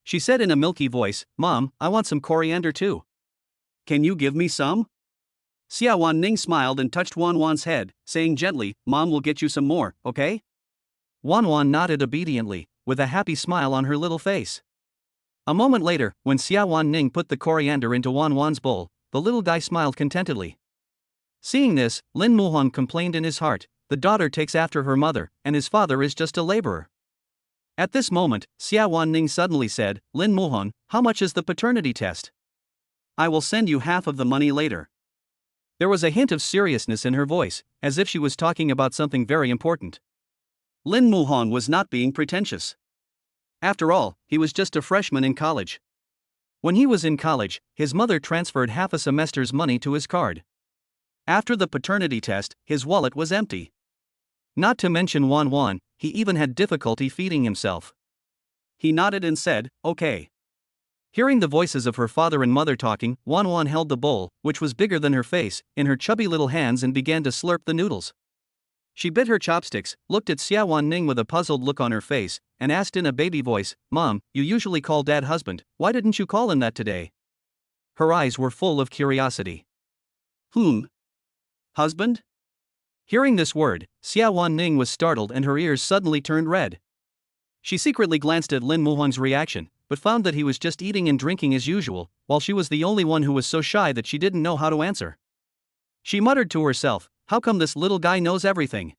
She said in a milky voice, "Mom, I want some coriander too. Can you give me some?" Xiawan Ning smiled and touched Wan Wan's head, saying gently, "Mom will get you some more, okay?" Wan Wan nodded obediently, with a happy smile on her little face. A moment later, when Xiawan Ning put the coriander into Wan Wan's bowl, the little guy smiled contentedly. Seeing this, Lin Muhong complained in his heart, "The daughter takes after her mother, and his father is just a laborer." At this moment, Xiawan Ning suddenly said, "Lin Muhong, how much is the paternity test? I will send you half of the money later." There was a hint of seriousness in her voice, as if she was talking about something very important. Lin Muhong was not being pretentious. After all, he was just a freshman in college. When he was in college, his mother transferred half a semester's money to his card. After the paternity test, his wallet was empty. Not to mention Wan Wan, he even had difficulty feeding himself. He nodded and said, "Okay." Hearing the voices of her father and mother talking, Wan Wan held the bowl, which was bigger than her face, in her chubby little hands and began to slurp the noodles. She bit her chopsticks, looked at Xiawan Ning with a puzzled look on her face, and asked in a baby voice, "Mom, you usually call Dad husband, why didn't you call him that today?" Her eyes were full of curiosity. Husband? Hearing this word, Xiawan Ning was startled and her ears suddenly turned red. She secretly glanced at Lin Muhong's reaction, but found that he was just eating and drinking as usual, while she was the only one who was so shy that she didn't know how to answer. She muttered to herself, "How come this little guy knows everything?"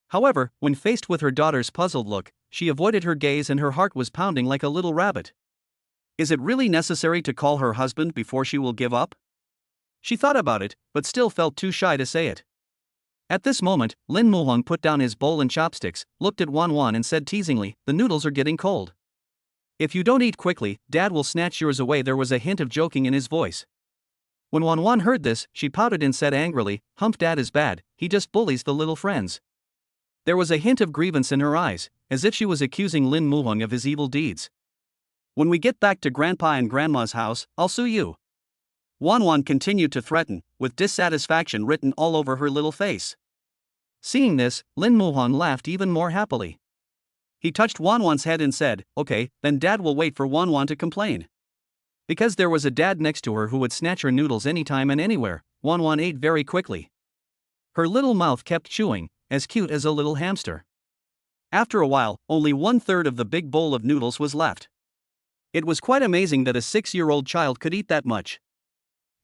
However, when faced with her daughter's puzzled look, she avoided her gaze and her heart was pounding like a little rabbit. Is it really necessary to call her husband before she will give up? She thought about it, but still felt too shy to say it. At this moment, Lin Muhong put down his bowl and chopsticks, looked at Wan Wan and said teasingly, "The noodles are getting cold. If you don't eat quickly, Dad will snatch yours away." There was a hint of joking in his voice. When Wan Wan heard this, she pouted and said angrily, "Humph, Dad is bad, he just bullies the little friends." There was a hint of grievance in her eyes, as if she was accusing Lin Muhong of his evil deeds. "When we get back to Grandpa and Grandma's house, I'll sue you." Wan Wan continued to threaten, with dissatisfaction written all over her little face. Seeing this, Lin Muhong laughed even more happily. He touched Wan Wan's head and said, "Okay, then Dad will wait for Wan Wan to complain." Because there was a dad next to her who would snatch her noodles anytime and anywhere, Wan Wan ate very quickly. Her little mouth kept chewing, as cute as a little hamster. After a while, only 1/3 of the big bowl of noodles was left. It was quite amazing that a 6-year-old child could eat that much.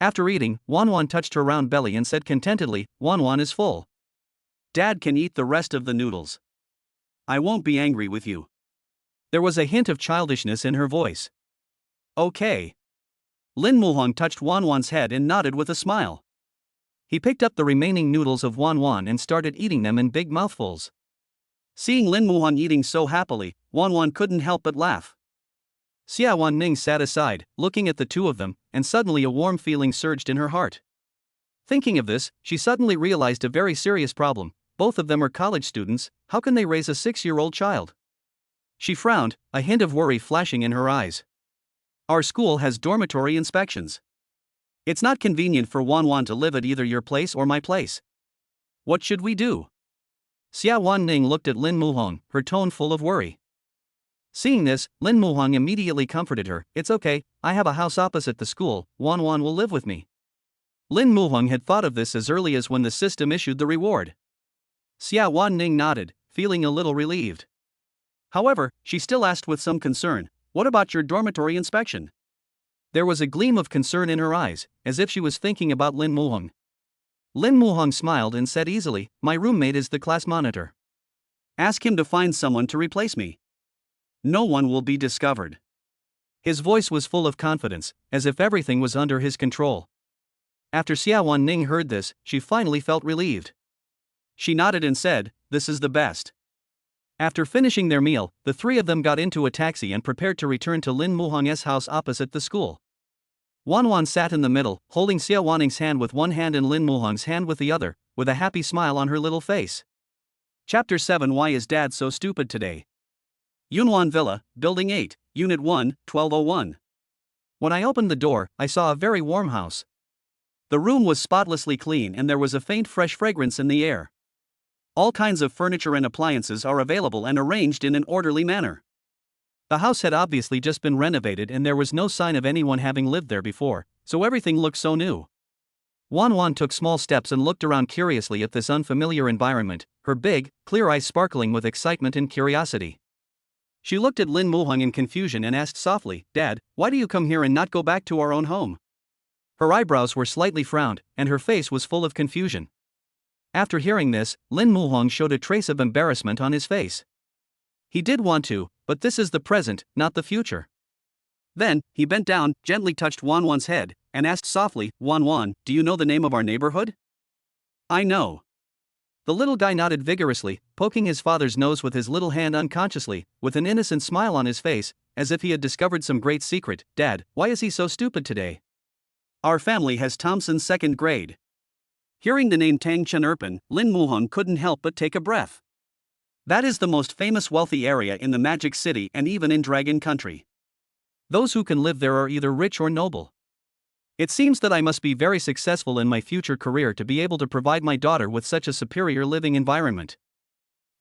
After eating, Wan Wan touched her round belly and said contentedly, "Wan Wan is full. Dad can eat the rest of the noodles. I won't be angry with you." There was a hint of childishness in her voice. "Okay." Lin Muhong touched Wan Wan's head and nodded with a smile. He picked up the remaining noodles of Wan Wan and started eating them in big mouthfuls. Seeing Lin Muhong eating so happily, Wan Wan couldn't help but laugh. Xiawan Ning sat aside, looking at the two of them, and suddenly a warm feeling surged in her heart. Thinking of this, she suddenly realized a very serious problem. Both of them are college students, how can they raise a 6-year-old child? She frowned, a hint of worry flashing in her eyes. Our school has dormitory inspections. It's not convenient for Wan Wan to live at either your place or my place. What should we do? Xiawan Ning looked at Lin Muhong, her tone full of worry. Seeing this, Lin Muhong immediately comforted her. "It's okay, I have a house opposite the school, Wan Wan will live with me." Lin Muhong had thought of this as early as when the system issued the reward. Xiawan Ning nodded, feeling a little relieved. However, she still asked with some concern, "What about your dormitory inspection?" There was a gleam of concern in her eyes, as if she was thinking about Lin Muhong. Lin Muhong smiled and said easily, "My roommate is the class monitor. Ask him to find someone to replace me. No one will be discovered." His voice was full of confidence, as if everything was under his control. After Xiawan Ning heard this, she finally felt relieved. She nodded and said, "This is the best." After finishing their meal, the three of them got into a taxi and prepared to return to Lin Muhong's house opposite the school. Wan Wan sat in the middle, holding Xiawan Ning's hand with one hand and Lin Muhong's hand with the other, with a happy smile on her little face. Chapter 7 Why is Dad so stupid today? Yunwan Villa, Building 8, Unit 1, 1201. When I opened the door, I saw a very warm house. The room was spotlessly clean and there was a faint fresh fragrance in the air. All kinds of furniture and appliances are available and arranged in an orderly manner. The house had obviously just been renovated and there was no sign of anyone having lived there before, so everything looked so new. Wan Wan took small steps and looked around curiously at this unfamiliar environment, her big, clear eyes sparkling with excitement and curiosity. She looked at Lin Muhong in confusion and asked softly, "Dad, why do you come here and not go back to our own home?" Her eyebrows were slightly frowned, and her face was full of confusion. After hearing this, Lin Muhong showed a trace of embarrassment on his face. He did want to, but this is the present, not the future. Then, he bent down, gently touched Wan Wan's head, and asked softly, "Wan Wan, do you know the name of our neighborhood?" "I know." The little guy nodded vigorously, poking his father's nose with his little hand unconsciously, with an innocent smile on his face, as if he had discovered some great secret. "Dad, why is he so stupid today?" "Our family has Thompson's 2nd grade." Hearing the name Tang Chen Erpin, Lin Muhong couldn't help but take a breath. That is the most famous wealthy area in the Magic City and even in Dragon Country. Those who can live there are either rich or noble. It seems that I must be very successful in my future career to be able to provide my daughter with such a superior living environment.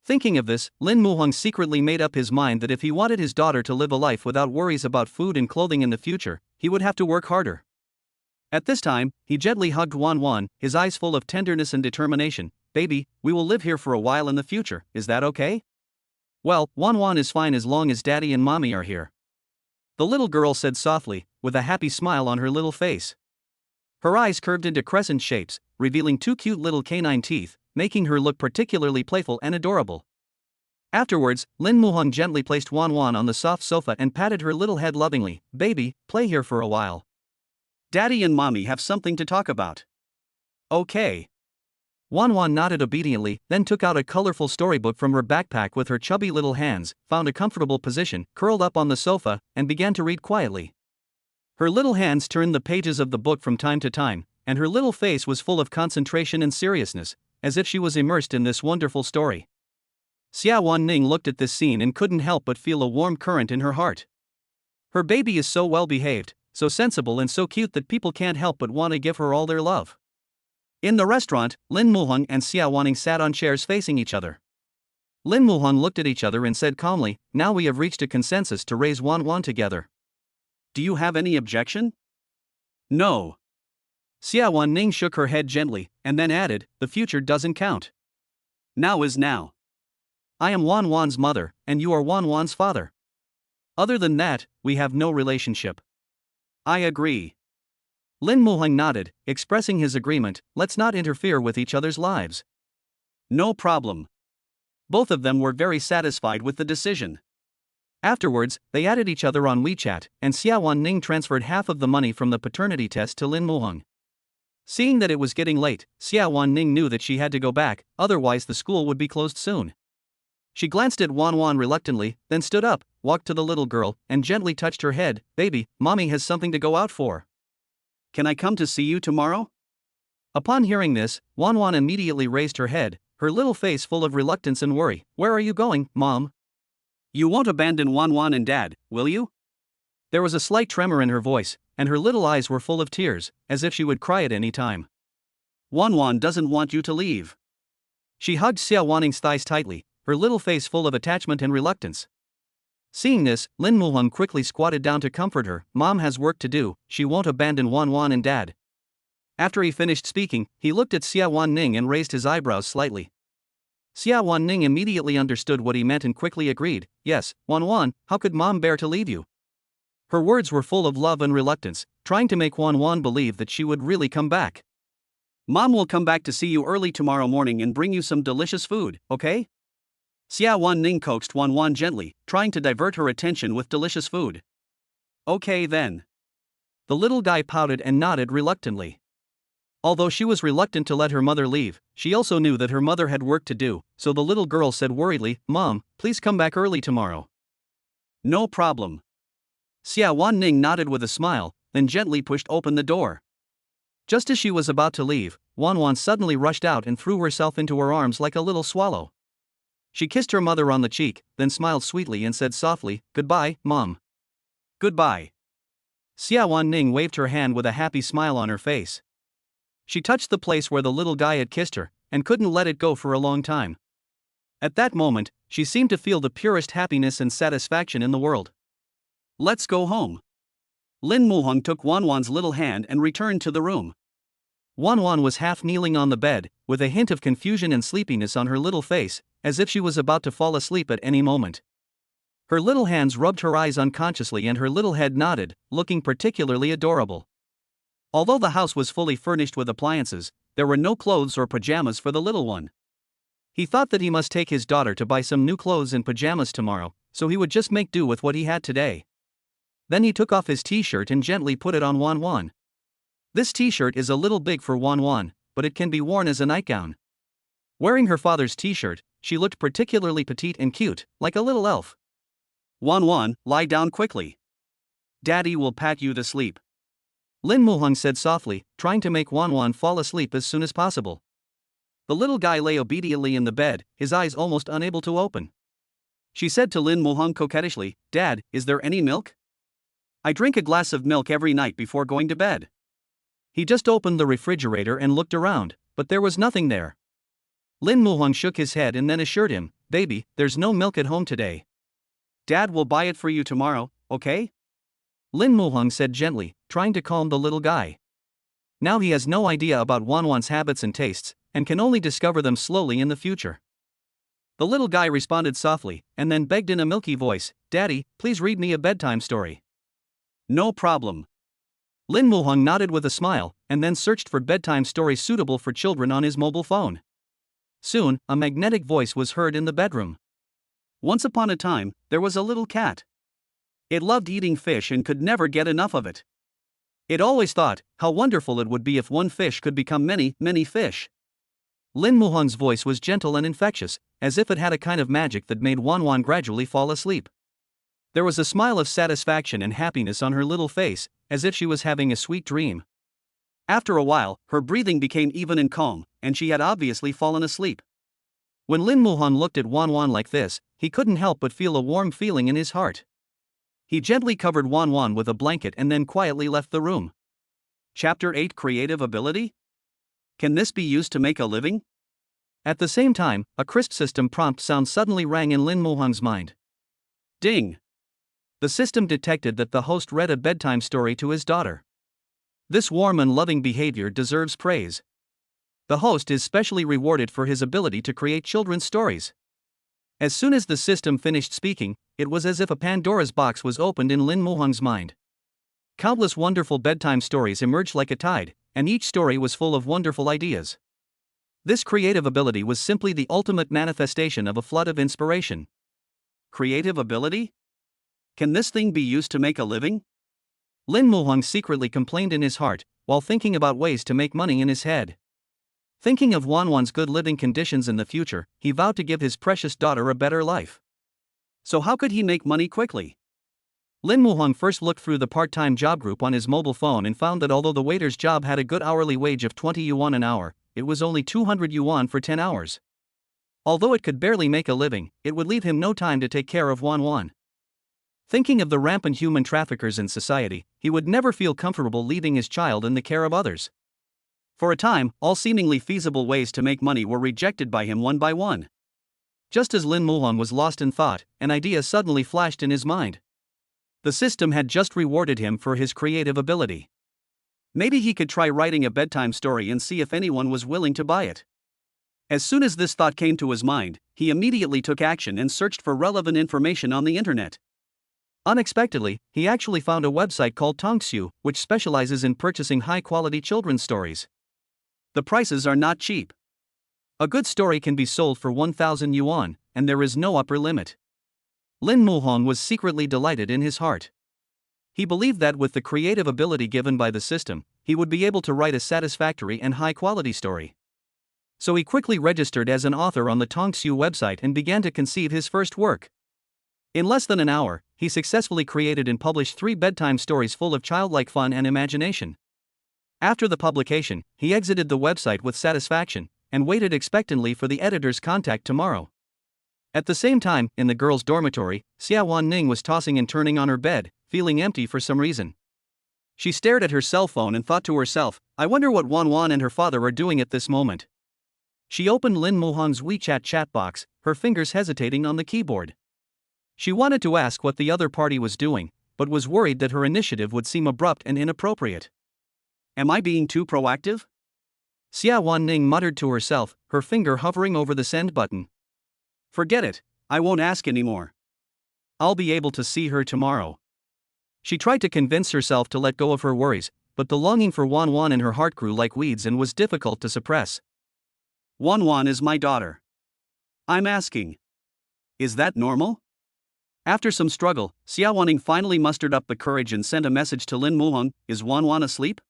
Thinking of this, Lin Muhong secretly made up his mind that if he wanted his daughter to live a life without worries about food and clothing in the future, he would have to work harder. At this time, he gently hugged Wan Wan, his eyes full of tenderness and determination. "Baby, we will live here for a while in the future, is that okay?" "Well, Wan Wan is fine as long as Daddy and Mommy are here," the little girl said softly, with a happy smile on her little face. Her eyes curved into crescent shapes, revealing 2 cute little canine teeth, making her look particularly playful and adorable. Afterwards, Lin Muhong gently placed Wan Wan on the soft sofa and patted her little head lovingly. "Baby, play here for a while. Daddy and Mommy have something to talk about." "Okay." Wan Wan nodded obediently, then took out a colorful storybook from her backpack with her chubby little hands, found a comfortable position, curled up on the sofa, and began to read quietly. Her little hands turned the pages of the book from time to time, and her little face was full of concentration and seriousness, as if she was immersed in this wonderful story. Xiawan Ning looked at this scene and couldn't help but feel a warm current in her heart. Her baby is so well behaved, so sensible and so cute that people can't help but want to give her all their love. In the restaurant, Lin Muhong and Xiawan Ning sat on chairs facing each other. Lin Muhong looked at each other and said calmly, "Now we have reached a consensus to raise Wan Wan together. Do you have any objection?" "No." Xiawan Ning shook her head gently, and then added, "The future doesn't count. Now is now." I am Wan Wan's mother, and you are Wan Wan's father. Other than that, we have no relationship. I agree. Lin Muhang nodded, expressing his agreement. Let's not interfere with each other's lives. No problem. Both of them were very satisfied with the decision. Afterwards, they added each other on WeChat, and Xiawan Ning transferred half of the money from the paternity test to Lin Muhang. Seeing that it was getting late, Xiawan Ning knew that she had to go back, otherwise the school would be closed soon. She glanced at Wan Wan reluctantly, then stood up, walked to the little girl, and gently touched her head. Baby, mommy has something to go out for. Can I come to see you tomorrow? Upon hearing this, Wan Wan immediately raised her head, her little face full of reluctance and worry. Where are you going, Mom? You won't abandon Wan Wan and Dad, will you? There was a slight tremor in her voice, and her little eyes were full of tears, as if she would cry at any time. Wan Wan doesn't want you to leave. She hugged Xiawan Ning's thighs tightly, her little face full of attachment and reluctance. Seeing this, Lin Muhang quickly squatted down to comfort her. Mom has work to do, she won't abandon Wan Wan and Dad. After he finished speaking, he looked at Xiawan Ning and raised his eyebrows slightly. Xiawan Ning immediately understood what he meant and quickly agreed. Yes, Wan Wan, how could Mom bear to leave you? Her words were full of love and reluctance, trying to make Wan Wan believe that she would really come back. Mom will come back to see you early tomorrow morning and bring you some delicious food, okay? Xiawan Ning coaxed Wan Wan gently, trying to divert her attention with delicious food. Okay then. The little guy pouted and nodded reluctantly. Although she was reluctant to let her mother leave, she also knew that her mother had work to do, so the little girl said worriedly, Mom, please come back early tomorrow. No problem. Xiawan Ning nodded with a smile, then gently pushed open the door. Just as she was about to leave, Wan Wan suddenly rushed out and threw herself into her arms like a little swallow. She kissed her mother on the cheek, then smiled sweetly and said softly, Goodbye, Mom. Goodbye. Xiawan Ning waved her hand with a happy smile on her face. She touched the place where the little guy had kissed her, and couldn't let it go for a long time. At that moment, she seemed to feel the purest happiness and satisfaction in the world. Let's go home. Lin Muhang took Wan Wan's little hand and returned to the room. Wan Wan was half kneeling on the bed, with a hint of confusion and sleepiness on her little face, as if she was about to fall asleep at any moment. Her little hands rubbed her eyes unconsciously and her little head nodded, looking particularly adorable. Although the house was fully furnished with appliances, there were no clothes or pajamas for the little one. He thought that he must take his daughter to buy some new clothes and pajamas tomorrow, so he would just make do with what he had today. Then he took off his t-shirt and gently put it on Wan Wan. This t-shirt is a little big for Wan Wan, but it can be worn as a nightgown. Wearing her father's t-shirt, she looked particularly petite and cute, like a little elf. Wan Wan, lie down quickly. Daddy will pat you to sleep. Lin Muhang said softly, trying to make Wan Wan fall asleep as soon as possible. The little guy lay obediently in the bed, his eyes almost unable to open. She said to Lin Muhang coquettishly, Dad, is there any milk? I drink a glass of milk every night before going to bed. He just opened the refrigerator and looked around, but there was nothing there. Lin Muhang shook his head and then assured him, Baby, there's no milk at home today. Dad will buy it for you tomorrow, okay? Lin Muhang said gently, trying to calm the little guy. Now he has no idea about Wan Wan's habits and tastes, and can only discover them slowly in the future. The little guy responded softly, and then begged in a milky voice, Daddy, please read me a bedtime story. No problem. Lin Muhang nodded with a smile, and then searched for bedtime stories suitable for children on his mobile phone. Soon, a magnetic voice was heard in the bedroom. Once upon a time, there was a little cat. It loved eating fish and could never get enough of it. It always thought how wonderful it would be if one fish could become many, many fish. Lin Muhang's voice was gentle and infectious, as if it had a kind of magic that made Wan Wan gradually fall asleep. There was a smile of satisfaction and happiness on her little face, as if she was having a sweet dream. After a while, her breathing became even and calm, and she had obviously fallen asleep. When Lin Muhang looked at Wan Wan like this, he couldn't help but feel a warm feeling in his heart. He gently covered Wan Wan with a blanket and then quietly left the room. Chapter 8 Creative Ability? Can this be used to make a living? At the same time, a crisp system prompt sound suddenly rang in Lin Muhang's mind. Ding! The system detected that the host read a bedtime story to his daughter. This warm and loving behavior deserves praise. The host is specially rewarded for his ability to create children's stories. As soon as the system finished speaking, it was as if a Pandora's box was opened in Lin Muhang's mind. Countless wonderful bedtime stories emerged like a tide, and each story was full of wonderful ideas. This creative ability was simply the ultimate manifestation of a flood of inspiration. Creative ability? Can this thing be used to make a living? Lin Muhang secretly complained in his heart, while thinking about ways to make money in his head. Thinking of Wan Wan's good living conditions in the future, he vowed to give his precious daughter a better life. So how could he make money quickly? Lin Muhang first looked through the part-time job group on his mobile phone and found that although the waiter's job had a good hourly wage of 20 yuan an hour, it was only 200 yuan for 10 hours. Although it could barely make a living, it would leave him no time to take care of Wan Wan. Thinking of the rampant human traffickers in society, he would never feel comfortable leaving his child in the care of others. For a time, all seemingly feasible ways to make money were rejected by him one by one. Just as Lin Muhang was lost in thought, an idea suddenly flashed in his mind. The system had just rewarded him for his creative ability. Maybe he could try writing a bedtime story and see if anyone was willing to buy it. As soon as this thought came to his mind, he immediately took action and searched for relevant information on the internet. Unexpectedly, he actually found a website called Tongxiu, which specializes in purchasing high-quality children's stories. The prices are not cheap. A good story can be sold for 1,000 yuan, and there is no upper limit. Lin Muhang was secretly delighted in his heart. He believed that with the creative ability given by the system, he would be able to write a satisfactory and high-quality story. So he quickly registered as an author on the Tongxiu website and began to conceive his first work. In less than an hour, he successfully created and published 3 bedtime stories full of childlike fun and imagination. After the publication, he exited the website with satisfaction and waited expectantly for the editor's contact tomorrow. At the same time, in the girls' dormitory, Xiawan Ning was tossing and turning on her bed, feeling empty for some reason. She stared at her cell phone and thought to herself, I wonder what Wan Wan and her father are doing at this moment. She opened Lin Muhang's WeChat chat box, her fingers hesitating on the keyboard. She wanted to ask what the other party was doing, but was worried that her initiative would seem abrupt and inappropriate. Am I being too proactive? Xiawan Ning muttered to herself, her finger hovering over the send button. Forget it, I won't ask anymore. I'll be able to see her tomorrow. She tried to convince herself to let go of her worries, but the longing for Wan Wan in her heart grew like weeds and was difficult to suppress. Wan Wan is my daughter. I'm asking. Is that normal? After some struggle, Xiawaning finally mustered up the courage and sent a message to Lin Muhang, is Wan Wan asleep?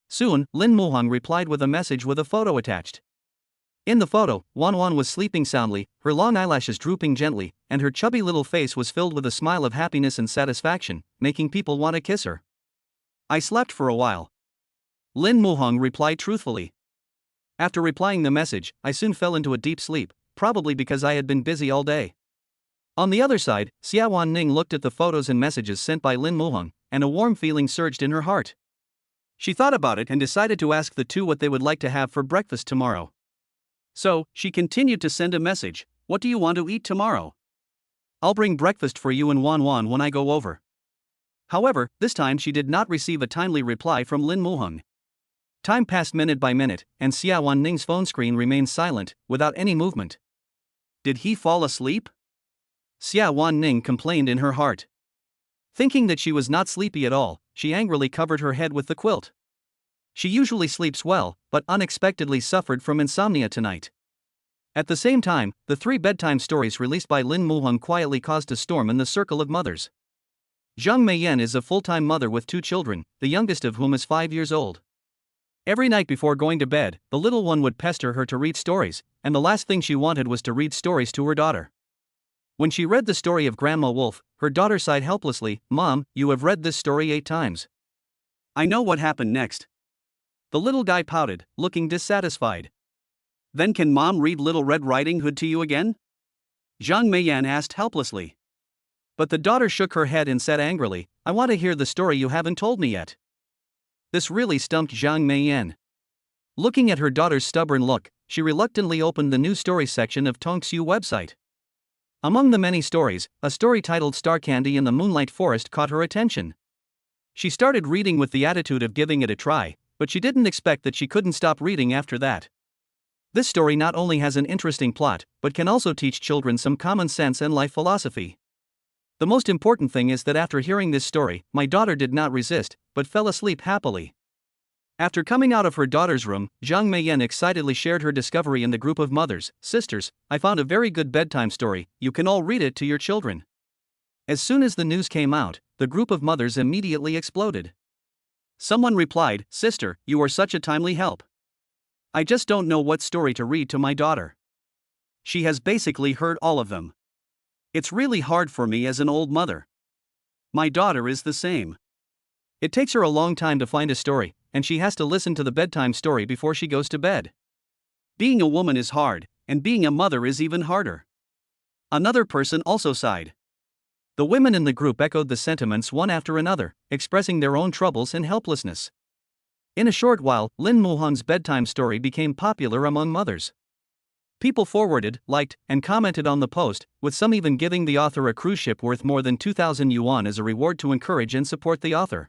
Soon, Lin Muhang replied with a message with a photo attached. In the photo, Wan Wan was sleeping soundly, her long eyelashes drooping gently, and her chubby little face was filled with a smile of happiness and satisfaction, making people want to kiss her. I slept for a while. Lin Muhang replied truthfully. After replying the message, I soon fell into a deep sleep, probably because I had been busy all day. On the other side, Xiawan Ning looked at the photos and messages sent by Lin Muhang, and a warm feeling surged in her heart. She thought about it and decided to ask the two what they would like to have for breakfast tomorrow. So, she continued to send a message, what do you want to eat tomorrow? I'll bring breakfast for you and Wan Wan when I go over. However, this time she did not receive a timely reply from Lin Muhang. Time passed minute by minute, and Xiawan Ning's phone screen remained silent, without any movement. Did he fall asleep? Xiawan Ning complained in her heart. Thinking that she was not sleepy at all, she angrily covered her head with the quilt. She usually sleeps well, but unexpectedly suffered from insomnia tonight. At the same time, the 3 bedtime stories released by Lin Muhang quietly caused a storm in the circle of mothers. Zhang Meiyan is a full-time mother with 2 children, the youngest of whom is 5 years old. Every night before going to bed, the little one would pester her to read stories, and the last thing she wanted was to read stories to her daughter. When she read the story of Grandma Wolf, her daughter sighed helplessly, Mom, you have read this story 8 times. I know what happened next. The little guy pouted, looking dissatisfied. Then can Mom read Little Red Riding Hood to you again? Zhang Meiyan asked helplessly. But the daughter shook her head and said angrily, I want to hear the story you haven't told me yet. This really stumped Zhang Meiyan. Looking at her daughter's stubborn look, she reluctantly opened the new stories section of Tongxiu website. Among the many stories, a story titled Star Candy in the Moonlight Forest caught her attention. She started reading with the attitude of giving it a try, but she didn't expect that she couldn't stop reading after that. This story not only has an interesting plot, but can also teach children some common sense and life philosophy. The most important thing is that after hearing this story, my daughter did not resist, but fell asleep happily. After coming out of her daughter's room, Zhang Meiyan excitedly shared her discovery in the group of mothers. Sisters, I found a very good bedtime story, you can all read it to your children. As soon as the news came out, the group of mothers immediately exploded. Someone replied, Sister, you are such a timely help. I just don't know what story to read to my daughter. She has basically heard all of them. It's really hard for me as an old mother. My daughter is the same. It takes her a long time to find a story, and she has to listen to the bedtime story before she goes to bed. Being a woman is hard, and being a mother is even harder. Another person also sighed. The women in the group echoed the sentiments one after another, expressing their own troubles and helplessness. In a short while, Lin Muhong's bedtime story became popular among mothers. People forwarded, liked, and commented on the post, with some even giving the author a cruise ship worth more than 2,000 yuan as a reward to encourage and support the author.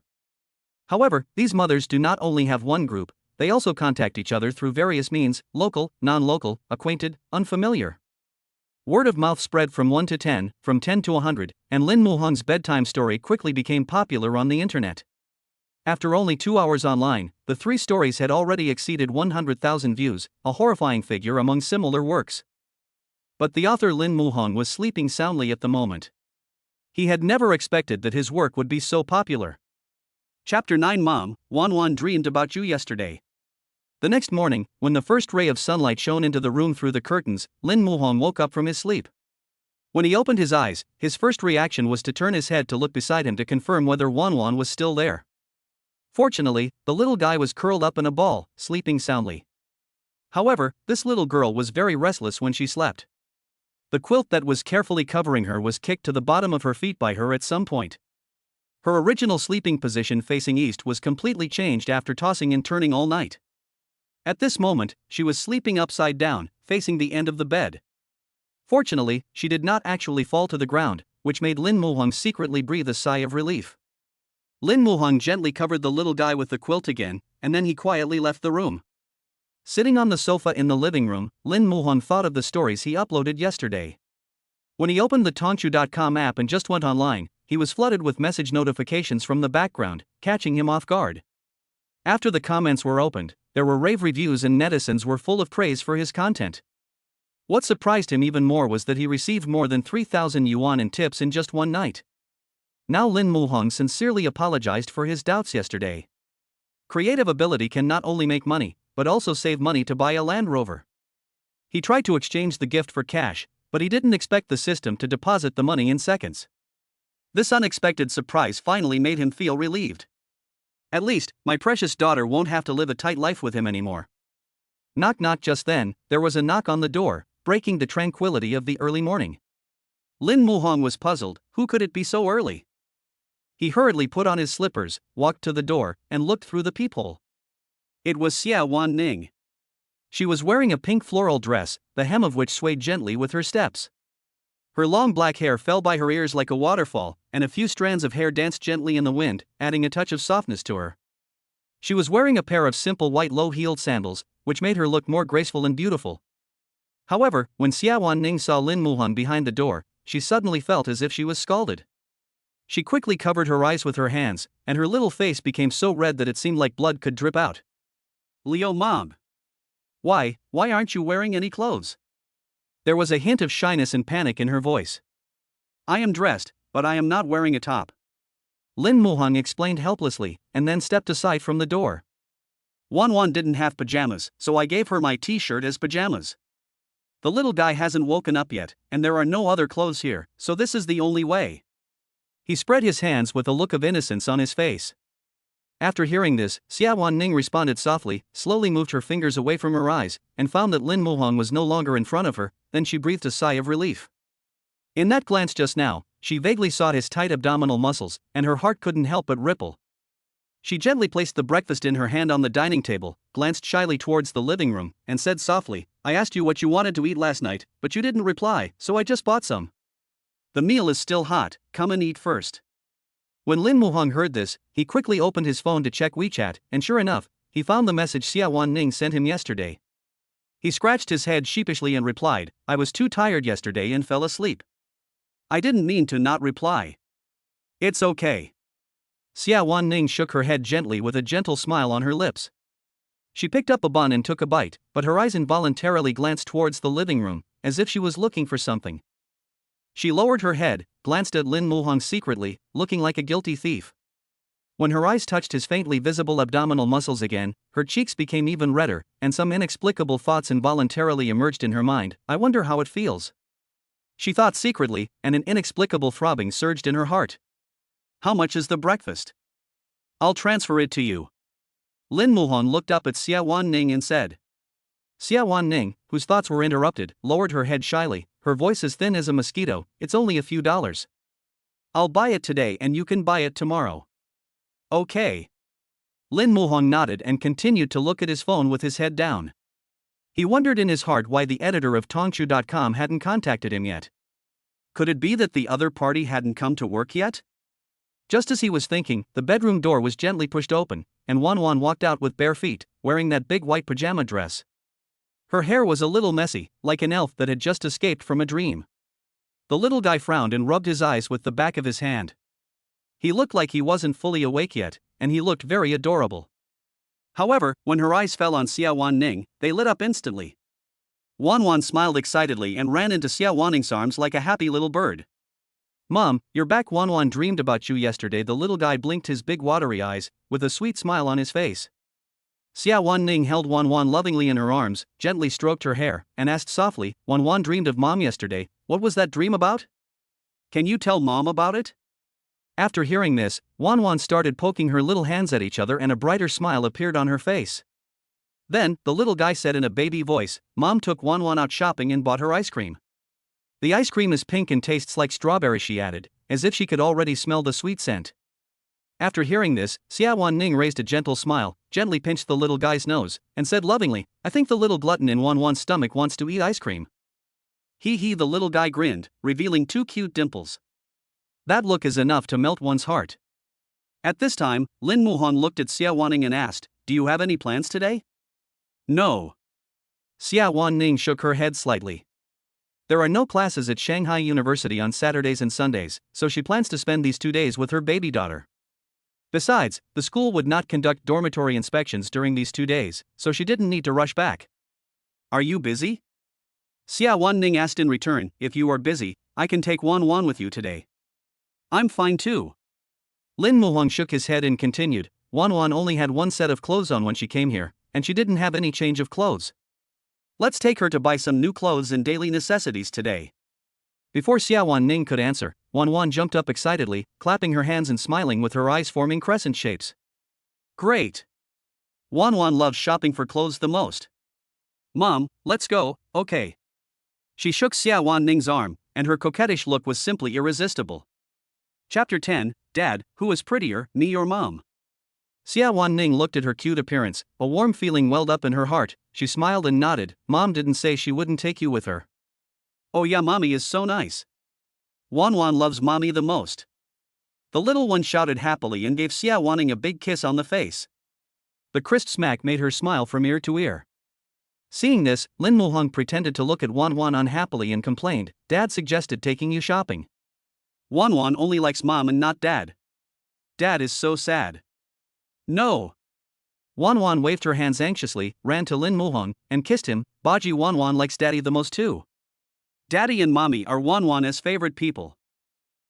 However, these mothers do not only have one group, they also contact each other through various means, local, non-local, acquainted, unfamiliar. Word of mouth spread from 1 to 10, from 10 to 100, and Lin Muhong's bedtime story quickly became popular on the internet. After only 2 hours online, the 3 stories had already exceeded 100,000 views, a horrifying figure among similar works. But the author Lin Muhong was sleeping soundly at the moment. He had never expected that his work would be so popular. Chapter 9 Mom, Wan Wan dreamed about you yesterday. The next morning, when the first ray of sunlight shone into the room through the curtains, Lin Muhong woke up from his sleep. When he opened his eyes, his first reaction was to turn his head to look beside him to confirm whether Wan Wan was still there. Fortunately, the little guy was curled up in a ball, sleeping soundly. However, this little girl was very restless when she slept. The quilt that was carefully covering her was kicked to the bottom of her feet by her at some point. Her original sleeping position facing east was completely changed after tossing and turning all night. At this moment, she was sleeping upside down, facing the end of the bed. Fortunately, she did not actually fall to the ground, which made Lin Muhong secretly breathe a sigh of relief. Lin Muhong gently covered the little guy with the quilt again, and then he quietly left the room. Sitting on the sofa in the living room, Lin Muhong thought of the stories he uploaded yesterday. When he opened the Tongchu.com app and just went online, he was flooded with message notifications from the background, catching him off guard. After the comments were opened, there were rave reviews and netizens were full of praise for his content. What surprised him even more was that he received more than 3,000 yuan in tips in just one night. Now Lin Muhong sincerely apologized for his doubts yesterday. Creative ability can not only make money, but also save money to buy a Land Rover. He tried to exchange the gift for cash, but he didn't expect the system to deposit the money in seconds. This unexpected surprise finally made him feel relieved. At least, my precious daughter won't have to live a tight life with him anymore. Knock knock. Just then, there was a knock on the door, breaking the tranquility of the early morning. Lin Muhong was puzzled, who could it be so early? He hurriedly put on his slippers, walked to the door, and looked through the peephole. It was Xiawan Ning. She was wearing a pink floral dress, the hem of which swayed gently with her steps. Her long black hair fell by her ears like a waterfall, and a few strands of hair danced gently in the wind, adding a touch of softness to her. She was wearing a pair of simple white low-heeled sandals, which made her look more graceful and beautiful. However, when Xiawan Ning saw Lin Muhong behind the door, she suddenly felt as if she was scalded. She quickly covered her eyes with her hands, and her little face became so red that it seemed like blood could drip out. Leo Mom. Why aren't you wearing any clothes? There was a hint of shyness and panic in her voice. I am dressed, but I am not wearing a top. Lin Muhong explained helplessly, and then stepped aside from the door. Wan Wan didn't have pajamas, so I gave her my t-shirt as pajamas. The little guy hasn't woken up yet, and there are no other clothes here, so this is the only way. He spread his hands with a look of innocence on his face. After hearing this, Xiawan Ning responded softly, slowly moved her fingers away from her eyes, and found that Lin Muhong was no longer in front of her. Then she breathed a sigh of relief. In that glance just now, she vaguely saw his tight abdominal muscles, and her heart couldn't help but ripple. She gently placed the breakfast in her hand on the dining table, glanced shyly towards the living room, and said softly, I asked you what you wanted to eat last night, but you didn't reply, so I just bought some. The meal is still hot, come and eat first. When Lin Muhong heard this, he quickly opened his phone to check WeChat, and sure enough, he found the message Xiawan Ning sent him yesterday. He scratched his head sheepishly and replied, I was too tired yesterday and fell asleep. I didn't mean to not reply. It's okay. Xiawan Ning shook her head gently with a gentle smile on her lips. She picked up a bun and took a bite, but her eyes involuntarily glanced towards the living room, as if she was looking for something. She lowered her head, glanced at Lin Muhong secretly, looking like a guilty thief. When her eyes touched his faintly visible abdominal muscles again, her cheeks became even redder, and some inexplicable thoughts involuntarily emerged in her mind. I wonder how it feels. She thought secretly, and an inexplicable throbbing surged in her heart. How much is the breakfast? I'll transfer it to you. Lin Muhong looked up at Xiawan Ning and said. Xiawan Ning, whose thoughts were interrupted, lowered her head shyly, her voice as thin as a mosquito. It's only a few dollars. I'll buy it today and you can buy it tomorrow. Okay. Lin Muhong nodded and continued to look at his phone with his head down. He wondered in his heart why the editor of Tongchu.com hadn't contacted him yet. Could it be that the other party hadn't come to work yet? Just as he was thinking, the bedroom door was gently pushed open, and Wan Wan walked out with bare feet, wearing that big white pajama dress. Her hair was a little messy, like an elf that had just escaped from a dream. The little guy frowned and rubbed his eyes with the back of his hand. He looked like he wasn't fully awake yet, and he looked very adorable. However, when her eyes fell on Xiawan Ning, they lit up instantly. Wan Wan smiled excitedly and ran into Xiawan Ning's arms like a happy little bird. Mom, you're back. Wan Wan dreamed about you yesterday. The little guy blinked his big watery eyes, with a sweet smile on his face. Xiawan Ning held Wan Wan lovingly in her arms, gently stroked her hair, and asked softly, Wan Wan dreamed of Mom yesterday. What was that dream about? Can you tell Mom about it? After hearing this, Wan Wan started poking her little hands at each other and a brighter smile appeared on her face. Then, the little guy said in a baby voice, Mom took Wan Wan out shopping and bought her ice cream. The ice cream is pink and tastes like strawberry, she added, as if she could already smell the sweet scent. After hearing this, Xiawan Ning raised a gentle smile, gently pinched the little guy's nose, and said lovingly, I think the little glutton in Wan Wan's stomach wants to eat ice cream. Hee, the little guy grinned, revealing 2 cute dimples. That look is enough to melt one's heart. At this time, Lin Muhong looked at Xiawan Ning and asked, Do you have any plans today? No. Xiawan Ning shook her head slightly. There are no classes at Shanghai University on Saturdays and Sundays, so she plans to spend these 2 days with her baby daughter. Besides, the school would not conduct dormitory inspections during these 2 days, so she didn't need to rush back. Are you busy? Xiawan Ning asked in return. If you are busy, I can take Wan Wan with you today. I'm fine too. Lin Muhong shook his head and continued, Wan Wan only had 1 set of clothes on when she came here, and she didn't have any change of clothes. Let's take her to buy some new clothes and daily necessities today. Before Xiawan Ning could answer, Wan Wan jumped up excitedly, clapping her hands and smiling with her eyes forming crescent shapes. Great! Wan Wan loves shopping for clothes the most. Mom, let's go, okay. She shook Xiawan Ning's arm, and her coquettish look was simply irresistible. Chapter 10, Dad, who is prettier, me or Mom? Xiawan Ning looked at her cute appearance, a warm feeling welled up in her heart. She smiled and nodded. Mom didn't say she wouldn't take you with her. Oh yeah, Mommy is so nice. Wan Wan loves Mommy the most. The little one shouted happily and gave Xiawan Ning a big kiss on the face. The crisp smack made her smile from ear to ear. Seeing this, Lin Muhong pretended to look at Wan Wan unhappily and complained, Dad suggested taking you shopping. Wan Wan only likes Mom and not Dad. Dad is so sad. No. Wan Wan waved her hands anxiously, ran to Lin Muhong, and kissed him. Baji, Wan Wan likes Daddy the most too. Daddy and Mommy are Wan Wan's favorite people.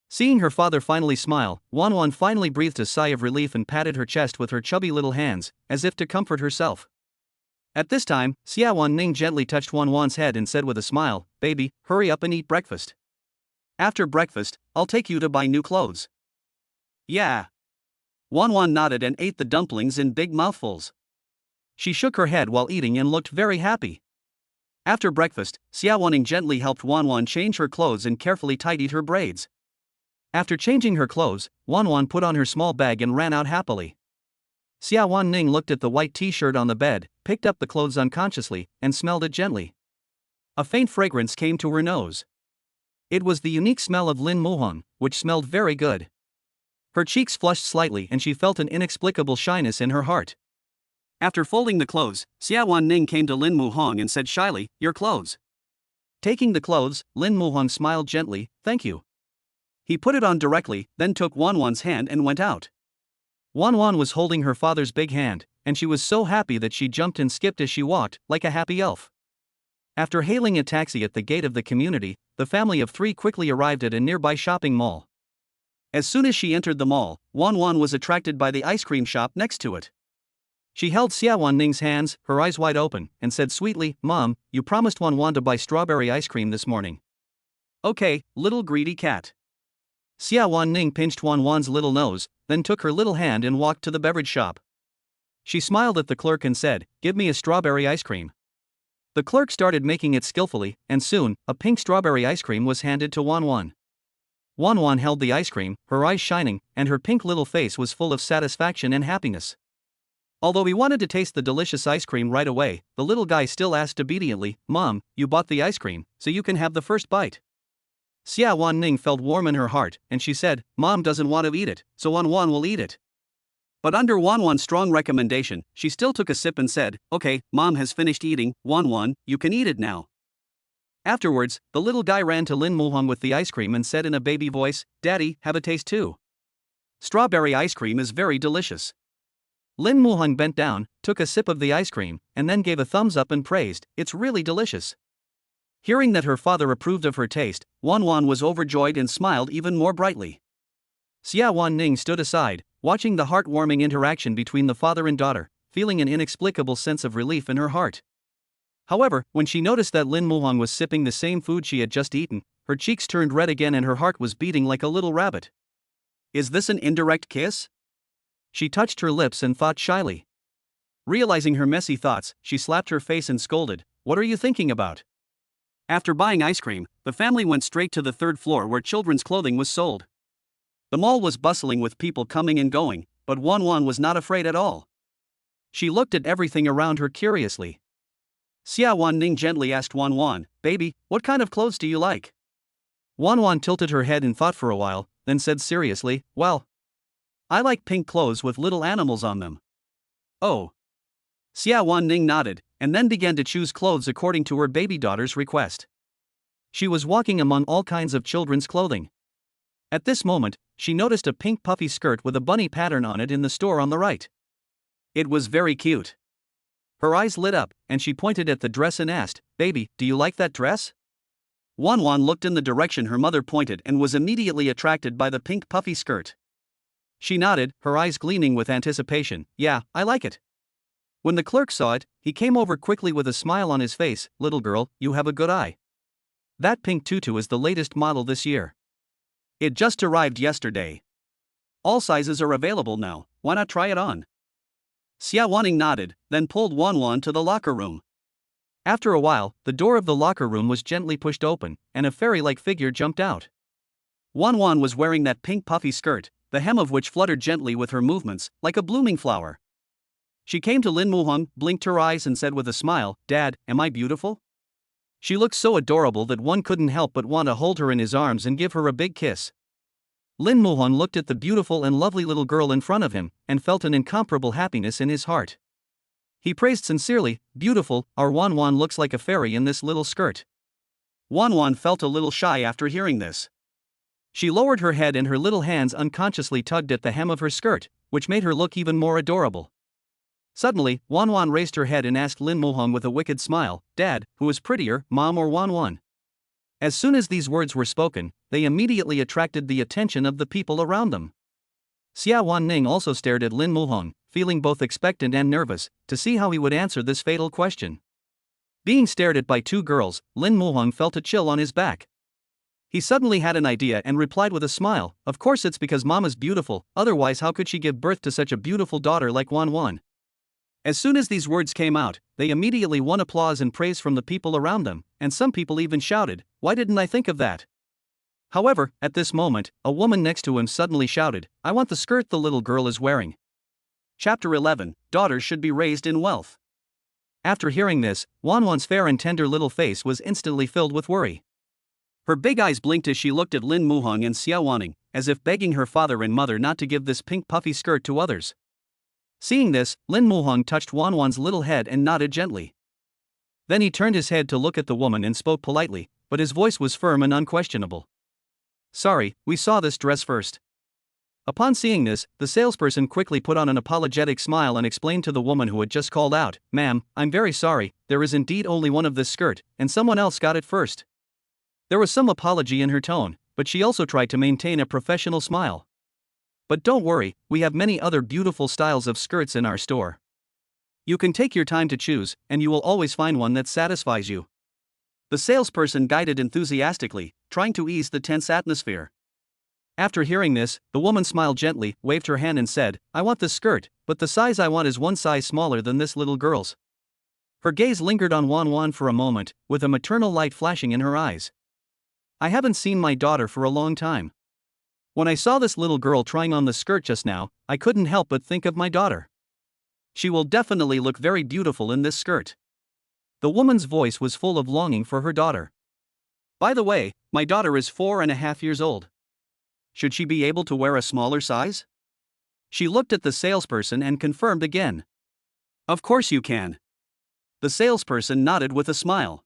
Seeing her father finally smile, Wan Wan finally breathed a sigh of relief and patted her chest with her chubby little hands, as if to comfort herself. At this time, Xiawan Ning gently touched Wan Wan's head and said with a smile, Baby, hurry up and eat breakfast. After breakfast, I'll take you to buy new clothes. Yeah. Wan Wan nodded and ate the dumplings in big mouthfuls. She shook her head while eating and looked very happy. After breakfast, Xiawan Ning gently helped Wan Wan change her clothes and carefully tidied her braids. After changing her clothes, Wan Wan put on her small bag and ran out happily. Xiawan Ning looked at the white t-shirt on the bed, picked up the clothes unconsciously, and smelled it gently. A faint fragrance came to her nose. It was the unique smell of Lin Muhong, which smelled very good. Her cheeks flushed slightly and she felt an inexplicable shyness in her heart. After folding the clothes, Xiawan Ning came to Lin Muhong and said shyly, "Your clothes." Taking the clothes, Lin Muhong smiled gently, "Thank you." He put it on directly, then took Wan Wan's hand and went out. Wan Wan was holding her father's big hand, and she was so happy that she jumped and skipped as she walked, like a happy elf. After hailing a taxi at the gate of the community, the family of three quickly arrived at a nearby shopping mall. As soon as she entered the mall, Wan Wan was attracted by the ice cream shop next to it. She held Xiawan Ning's hands, her eyes wide open, and said sweetly, "Mom, you promised Wan Wan to buy strawberry ice cream this morning." "Okay, little greedy cat." Xiawan Ning pinched Wan Wan's little nose, then took her little hand and walked to the beverage shop. She smiled at the clerk and said, "Give me a strawberry ice cream." The clerk started making it skillfully, and soon, a pink strawberry ice cream was handed to Wan Wan. Wan Wan held the ice cream, her eyes shining, and her pink little face was full of satisfaction and happiness. Although he wanted to taste the delicious ice cream right away, the little guy still asked obediently, "Mom, you bought the ice cream, so you can have the first bite." Xiawan Ning felt warm in her heart, and she said, "Mom doesn't want to eat it, so Wan Wan will eat it." But under Wan Wan's strong recommendation, she still took a sip and said, "Okay, Mom has finished eating, Wan Wan, you can eat it now." Afterwards, the little guy ran to Lin Muhong with the ice cream and said in a baby voice, "Daddy, have a taste too. Strawberry ice cream is very delicious." Lin Muhong bent down, took a sip of the ice cream, and then gave a thumbs up and praised, "It's really delicious." Hearing that her father approved of her taste, Wan Wan was overjoyed and smiled even more brightly. Xiawan Ning stood aside, watching the heartwarming interaction between the father and daughter, feeling an inexplicable sense of relief in her heart. However, when she noticed that Lin Muhong was sipping the same food she had just eaten, her cheeks turned red again and her heart was beating like a little rabbit. Is this an indirect kiss? She touched her lips and thought shyly. Realizing her messy thoughts, she slapped her face and scolded, "What are you thinking about?" After buying ice cream, the family went straight to the third floor where children's clothing was sold. The mall was bustling with people coming and going, but Wan Wan was not afraid at all. She looked at everything around her curiously. Xiawan Ning gently asked Wan Wan, "Baby, what kind of clothes do you like?" Wan Wan tilted her head and thought for a while, then said seriously, "Well, I like pink clothes with little animals on them." "Oh." Xiawan Ning nodded, and then began to choose clothes according to her baby daughter's request. She was walking among all kinds of children's clothing. At this moment, she noticed a pink puffy skirt with a bunny pattern on it in the store on the right. It was very cute. Her eyes lit up, and she pointed at the dress and asked, "Baby, do you like that dress?" Wan Wan looked in the direction her mother pointed and was immediately attracted by the pink puffy skirt. She nodded, her eyes gleaming with anticipation, "Yeah, I like it." When the clerk saw it, he came over quickly with a smile on his face, "Little girl, you have a good eye. That pink tutu is the latest model this year. It just arrived yesterday. All sizes are available now, why not try it on?" Xiawaning nodded, then pulled Wan Wan to the locker room. After a while, the door of the locker room was gently pushed open, and a fairy-like figure jumped out. Wan Wan was wearing that pink puffy skirt, the hem of which fluttered gently with her movements, like a blooming flower. She came to Lin Muhong, blinked her eyes and said with a smile, "Dad, am I beautiful?" She looked so adorable that one couldn't help but want to hold her in his arms and give her a big kiss. Lin Muhong looked at the beautiful and lovely little girl in front of him, and felt an incomparable happiness in his heart. He praised sincerely, "Beautiful, our Wan Wan looks like a fairy in this little skirt." Wan Wan felt a little shy after hearing this. She lowered her head and her little hands unconsciously tugged at the hem of her skirt, which made her look even more adorable. Suddenly, Wan Wan raised her head and asked Lin Muhong with a wicked smile, "Dad, who is prettier, Mom or Wan Wan?" As soon as these words were spoken, they immediately attracted the attention of the people around them. Xiawan Ning also stared at Lin Muhong, feeling both expectant and nervous, to see how he would answer this fatal question. Being stared at by two girls, Lin Muhong felt a chill on his back. He suddenly had an idea and replied with a smile, "Of course it's because Mama's beautiful, otherwise how could she give birth to such a beautiful daughter like Wan Wan?" As soon as these words came out, they immediately won applause and praise from the people around them, and some people even shouted, "Why didn't I think of that?" However, at this moment, a woman next to him suddenly shouted, "I want the skirt the little girl is wearing." Chapter 11, Daughters Should Be Raised in Wealth. After hearing this, Wan Wan's fair and tender little face was instantly filled with worry. Her big eyes blinked as she looked at Lin Muhong and Xiawaning, as if begging her father and mother not to give this pink puffy skirt to others. Seeing this, Lin Muhong touched Wan Wan's little head and nodded gently. Then he turned his head to look at the woman and spoke politely, but his voice was firm and unquestionable. Sorry, we saw this dress first. Upon seeing this, the salesperson quickly put on an apologetic smile and explained to the woman who had just called out, Ma'am, I'm very sorry, there is indeed only one of this skirt, and someone else got it first. There was some apology in her tone, but she also tried to maintain a professional smile. But don't worry, we have many other beautiful styles of skirts in our store. You can take your time to choose, and you will always find one that satisfies you. The salesperson guided enthusiastically, trying to ease the tense atmosphere. After hearing this, the woman smiled gently, waved her hand and said, I want this skirt, but the size I want is one size smaller than this little girl's. Her gaze lingered on Wan Wan for a moment, with a maternal light flashing in her eyes. I haven't seen my daughter for a long time. When I saw this little girl trying on the skirt just now, I couldn't help but think of my daughter. She will definitely look very beautiful in this skirt. The woman's voice was full of longing for her daughter. By the way, my daughter is 4.5 years old. Should she be able to wear a smaller size? She looked at the salesperson and confirmed again. Of course you can. The salesperson nodded with a smile.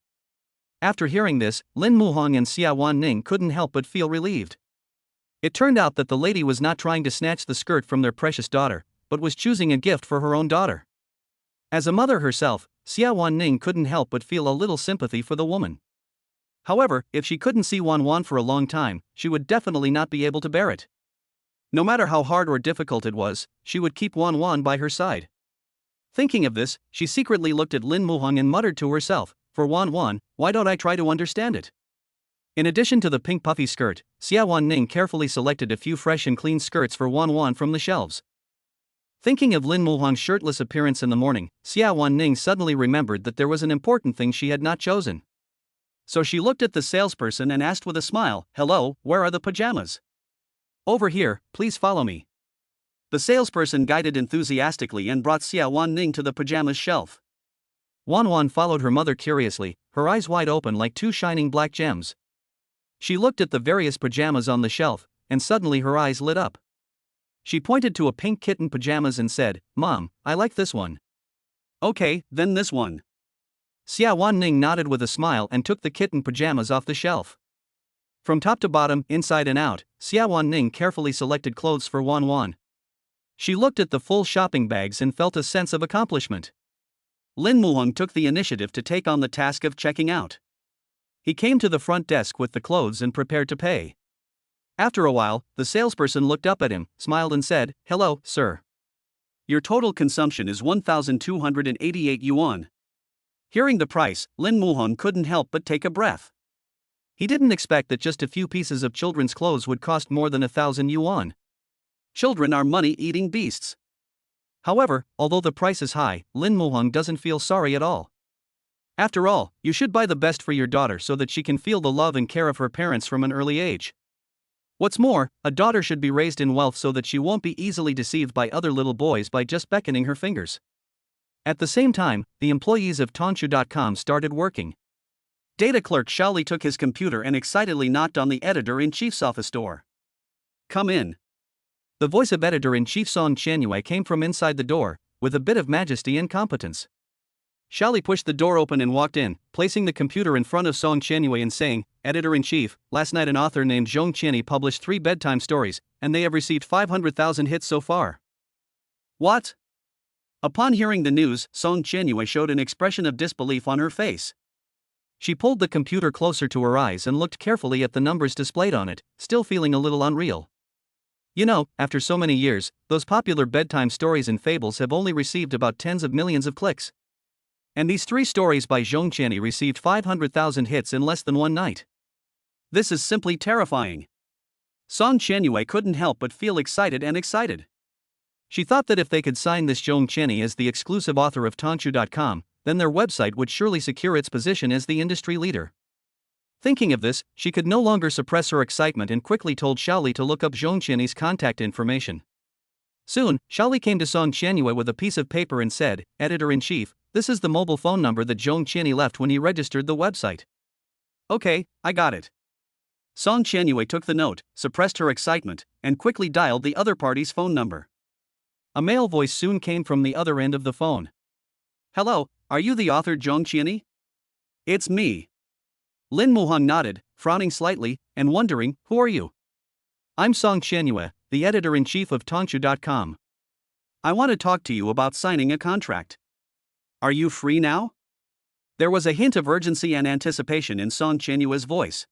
After hearing this, Lin Muhong and Xiawan Ning couldn't help but feel relieved. It turned out that the lady was not trying to snatch the skirt from their precious daughter, but was choosing a gift for her own daughter. As a mother herself, Xiawan Ning couldn't help but feel a little sympathy for the woman. However, if she couldn't see Wan Wan for a long time, she would definitely not be able to bear it. No matter how hard or difficult it was, she would keep Wan Wan by her side. Thinking of this, she secretly looked at Lin Muhong and muttered to herself, For Wan Wan, why don't I try to understand it? In addition to the pink puffy skirt, Xiawan Ning carefully selected a few fresh and clean skirts for Wan Wan from the shelves. Thinking of Lin Muhong's shirtless appearance in the morning, Xiawan Ning suddenly remembered that there was an important thing she had not chosen. So she looked at the salesperson and asked with a smile, Hello, where are the pajamas? Over here, please follow me. The salesperson guided enthusiastically and brought Xiawan Ning to the pajamas shelf. Wan Wan followed her mother curiously, her eyes wide open like two shining black gems. She looked at the various pajamas on the shelf, and suddenly her eyes lit up. She pointed to a pink kitten pajamas and said, Mom, I like this one. Okay, then this one. Xiawan Ning nodded with a smile and took the kitten pajamas off the shelf. From top to bottom, inside and out, Xiawan Ning carefully selected clothes for Wan Wan. She looked at the full shopping bags and felt a sense of accomplishment. Lin Muhong took the initiative to take on the task of checking out. He came to the front desk with the clothes and prepared to pay. After a while, the salesperson looked up at him, smiled and said, Hello, sir. Your total consumption is 1,288 yuan. Hearing the price, Lin Muhong couldn't help but take a breath. He didn't expect that just a few pieces of children's clothes would cost more than 1,000 yuan. Children are money-eating beasts. However, although the price is high, Lin Muhong doesn't feel sorry at all. After all, you should buy the best for your daughter so that she can feel the love and care of her parents from an early age. What's more, a daughter should be raised in wealth so that she won't be easily deceived by other little boys by just beckoning her fingers. At the same time, the employees of Tongshu.com started working. Data clerk Xiaoli took his computer and excitedly knocked on the editor-in-chief's office door. Come in. The voice of editor-in-chief Song Qianyue came from inside the door, with a bit of majesty and competence. Xiaoli pushed the door open and walked in, placing the computer in front of Song Qianyue and saying, Editor-in-chief, last night an author named Zhong Qianyi published 3 bedtime stories, and they have received 500,000 hits so far. What? Upon hearing the news, Song Qianyue showed an expression of disbelief on her face. She pulled the computer closer to her eyes and looked carefully at the numbers displayed on it, still feeling a little unreal. You know, after so many years, those popular bedtime stories and fables have only received about tens of millions of clicks. And these 3 stories by Zhong Qianyi received 500,000 hits in less than one night. This is simply terrifying. Song Qianyue couldn't help but feel excited. She thought that if they could sign this Zhong Qianyi as the exclusive author of Tongshu.com, then their website would surely secure its position as the industry leader. Thinking of this, she could no longer suppress her excitement and quickly told Xiaoli to look up Zhong Qianyi's contact information. Soon, Xiaoli came to Song Qianyue with a piece of paper and said, Editor-in-chief, this is the mobile phone number that Zhong Qianyi left when he registered the website. Okay, I got it. Song Qianyue took the note, suppressed her excitement, and quickly dialed the other party's phone number. A male voice soon came from the other end of the phone. Hello, are you the author Zhong Qianyi? It's me. Lin Muhang nodded, frowning slightly, and wondering, who are you? I'm Song Qianyue, the editor-in-chief of Tongshu.com. I want to talk to you about signing a contract. Are you free now? There was a hint of urgency and anticipation in Song Qianyue's voice.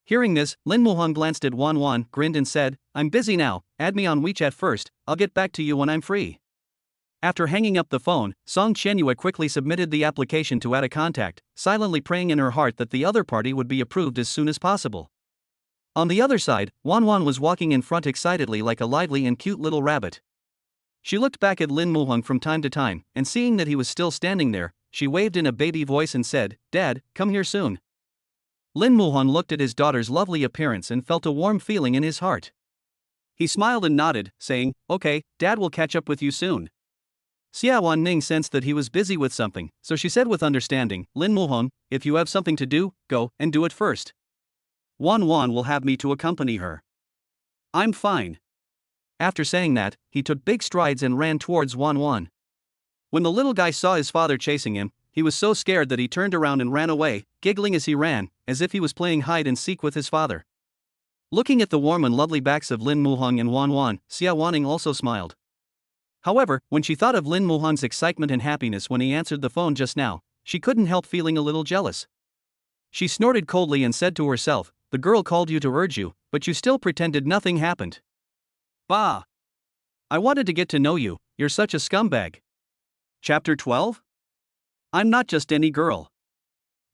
Hearing this, Lin Muhang glanced at Wan Wan, grinned and said, I'm busy now, add me on WeChat first, I'll get back to you when I'm free. After hanging up the phone, Song Qianyue quickly submitted the application to add a contact, silently praying in her heart that the other party would be approved as soon as possible. On the other side, Wan Wan was walking in front excitedly like a lively and cute little rabbit. She looked back at Lin Muhang from time to time, and seeing that he was still standing there, she waved in a baby voice and said, Dad, come here soon. Lin Muhang looked at his daughter's lovely appearance and felt a warm feeling in his heart. He smiled and nodded, saying, Okay, Dad will catch up with you soon. Xiawan Ning sensed that he was busy with something, so she said with understanding, Lin Muhang, if you have something to do, go and do it first. Wan Wan will have me to accompany her. I'm fine. After saying that, he took big strides and ran towards Wan Wan. When the little guy saw his father chasing him, he was so scared that he turned around and ran away, giggling as he ran, as if he was playing hide and seek with his father. Looking at the warm and lovely backs of Lin Muhang and Wan Wan, Xiawan Ning also smiled. However, when she thought of Lin Muhang's excitement and happiness when he answered the phone just now, she couldn't help feeling a little jealous. She snorted coldly and said to herself, the girl called you to urge you, but you still pretended nothing happened. Bah! I wanted to get to know you, you're such a scumbag. Chapter 12? I'm not just any girl.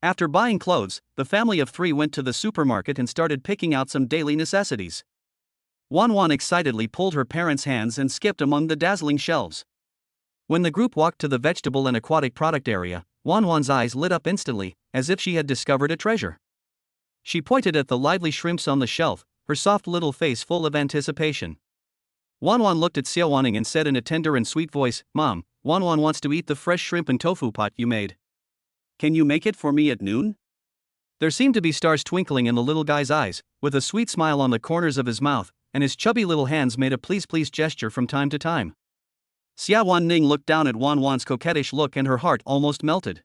After buying clothes, the family of 3 went to the supermarket and started picking out some daily necessities. Wan Wan excitedly pulled her parents' hands and skipped among the dazzling shelves. When the group walked to the vegetable and aquatic product area, Wan Wan's eyes lit up instantly, as if she had discovered a treasure. She pointed at the lively shrimps on the shelf, her soft little face full of anticipation. Wan Wan looked at Xiawan Ning and said in a tender and sweet voice, Mom, Wan Wan wants to eat the fresh shrimp and tofu pot you made. Can you make it for me at noon? There seemed to be stars twinkling in the little guy's eyes, with a sweet smile on the corners of his mouth, and his chubby little hands made a please gesture from time to time. Xiawan Ning looked down at Wan Wan's coquettish look and her heart almost melted.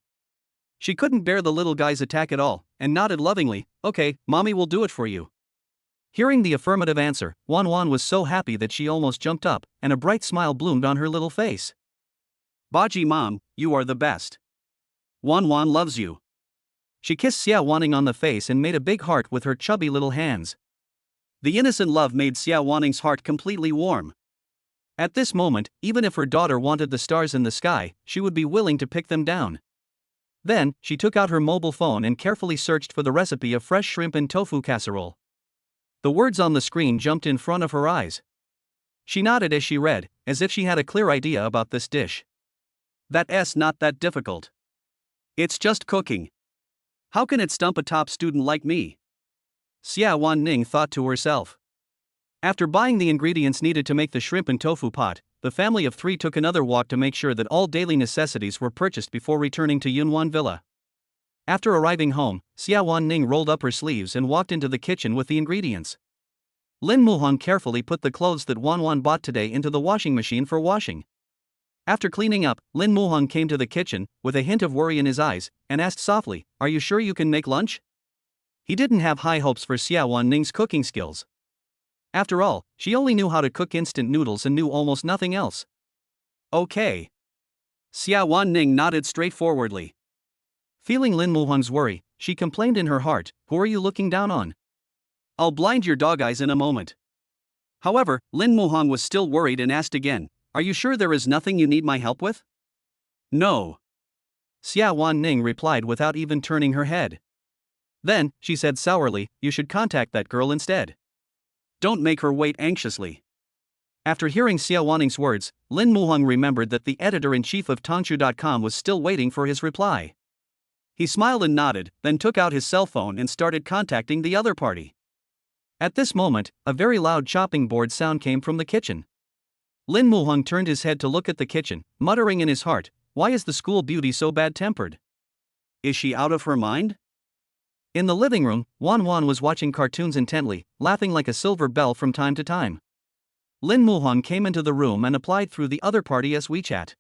She couldn't bear the little guy's attack at all, and nodded lovingly, Okay, Mommy will do it for you. Hearing the affirmative answer, Wan Wan was so happy that she almost jumped up, and a bright smile bloomed on her little face. Baji Mom, you are the best. Wan Wan loves you. She kissed Xiawan Ning on the face and made a big heart with her chubby little hands. The innocent love made Xiawan Ning's heart completely warm. At this moment, even if her daughter wanted the stars in the sky, she would be willing to pick them down. Then, she took out her mobile phone and carefully searched for the recipe of fresh shrimp and tofu casserole. The words on the screen jumped in front of her eyes. She nodded as she read, as if she had a clear idea about this dish. That's not that difficult. It's just cooking. How can it stump a top student like me? Xiawan Ning thought to herself. After buying the ingredients needed to make the shrimp and tofu pot, the family of 3 took another walk to make sure that all daily necessities were purchased before returning to Yunwan Villa. After arriving home, Xiawan Ning rolled up her sleeves and walked into the kitchen with the ingredients. Lin Muhang carefully put the clothes that Wan Wan bought today into the washing machine for washing. After cleaning up, Lin Muhang came to the kitchen, with a hint of worry in his eyes, and asked softly, Are you sure you can make lunch? He didn't have high hopes for Xiawan Ning's cooking skills. After all, she only knew how to cook instant noodles and knew almost nothing else. Okay. Xiawan Ning nodded straightforwardly. Feeling Lin Muhang's worry, she complained in her heart, Who are you looking down on? I'll blind your dog eyes in a moment. However, Lin Muhang was still worried and asked again, Are you sure there is nothing you need my help with? No. Xiawan Ning replied without even turning her head. Then, she said sourly, You should contact that girl instead. Don't make her wait anxiously. After hearing Xiawan Ning's words, Lin Muhang remembered that the editor-in-chief of Tongshu.com was still waiting for his reply. He smiled and nodded, then took out his cell phone and started contacting the other party. At this moment, a very loud chopping board sound came from the kitchen. Lin Muhang turned his head to look at the kitchen, muttering in his heart, Why is the school beauty so bad-tempered? Is she out of her mind? In the living room, Wan Wan was watching cartoons intently, laughing like a silver bell from time to time. Lin Muhong came into the room and applied through the other party's WeChat.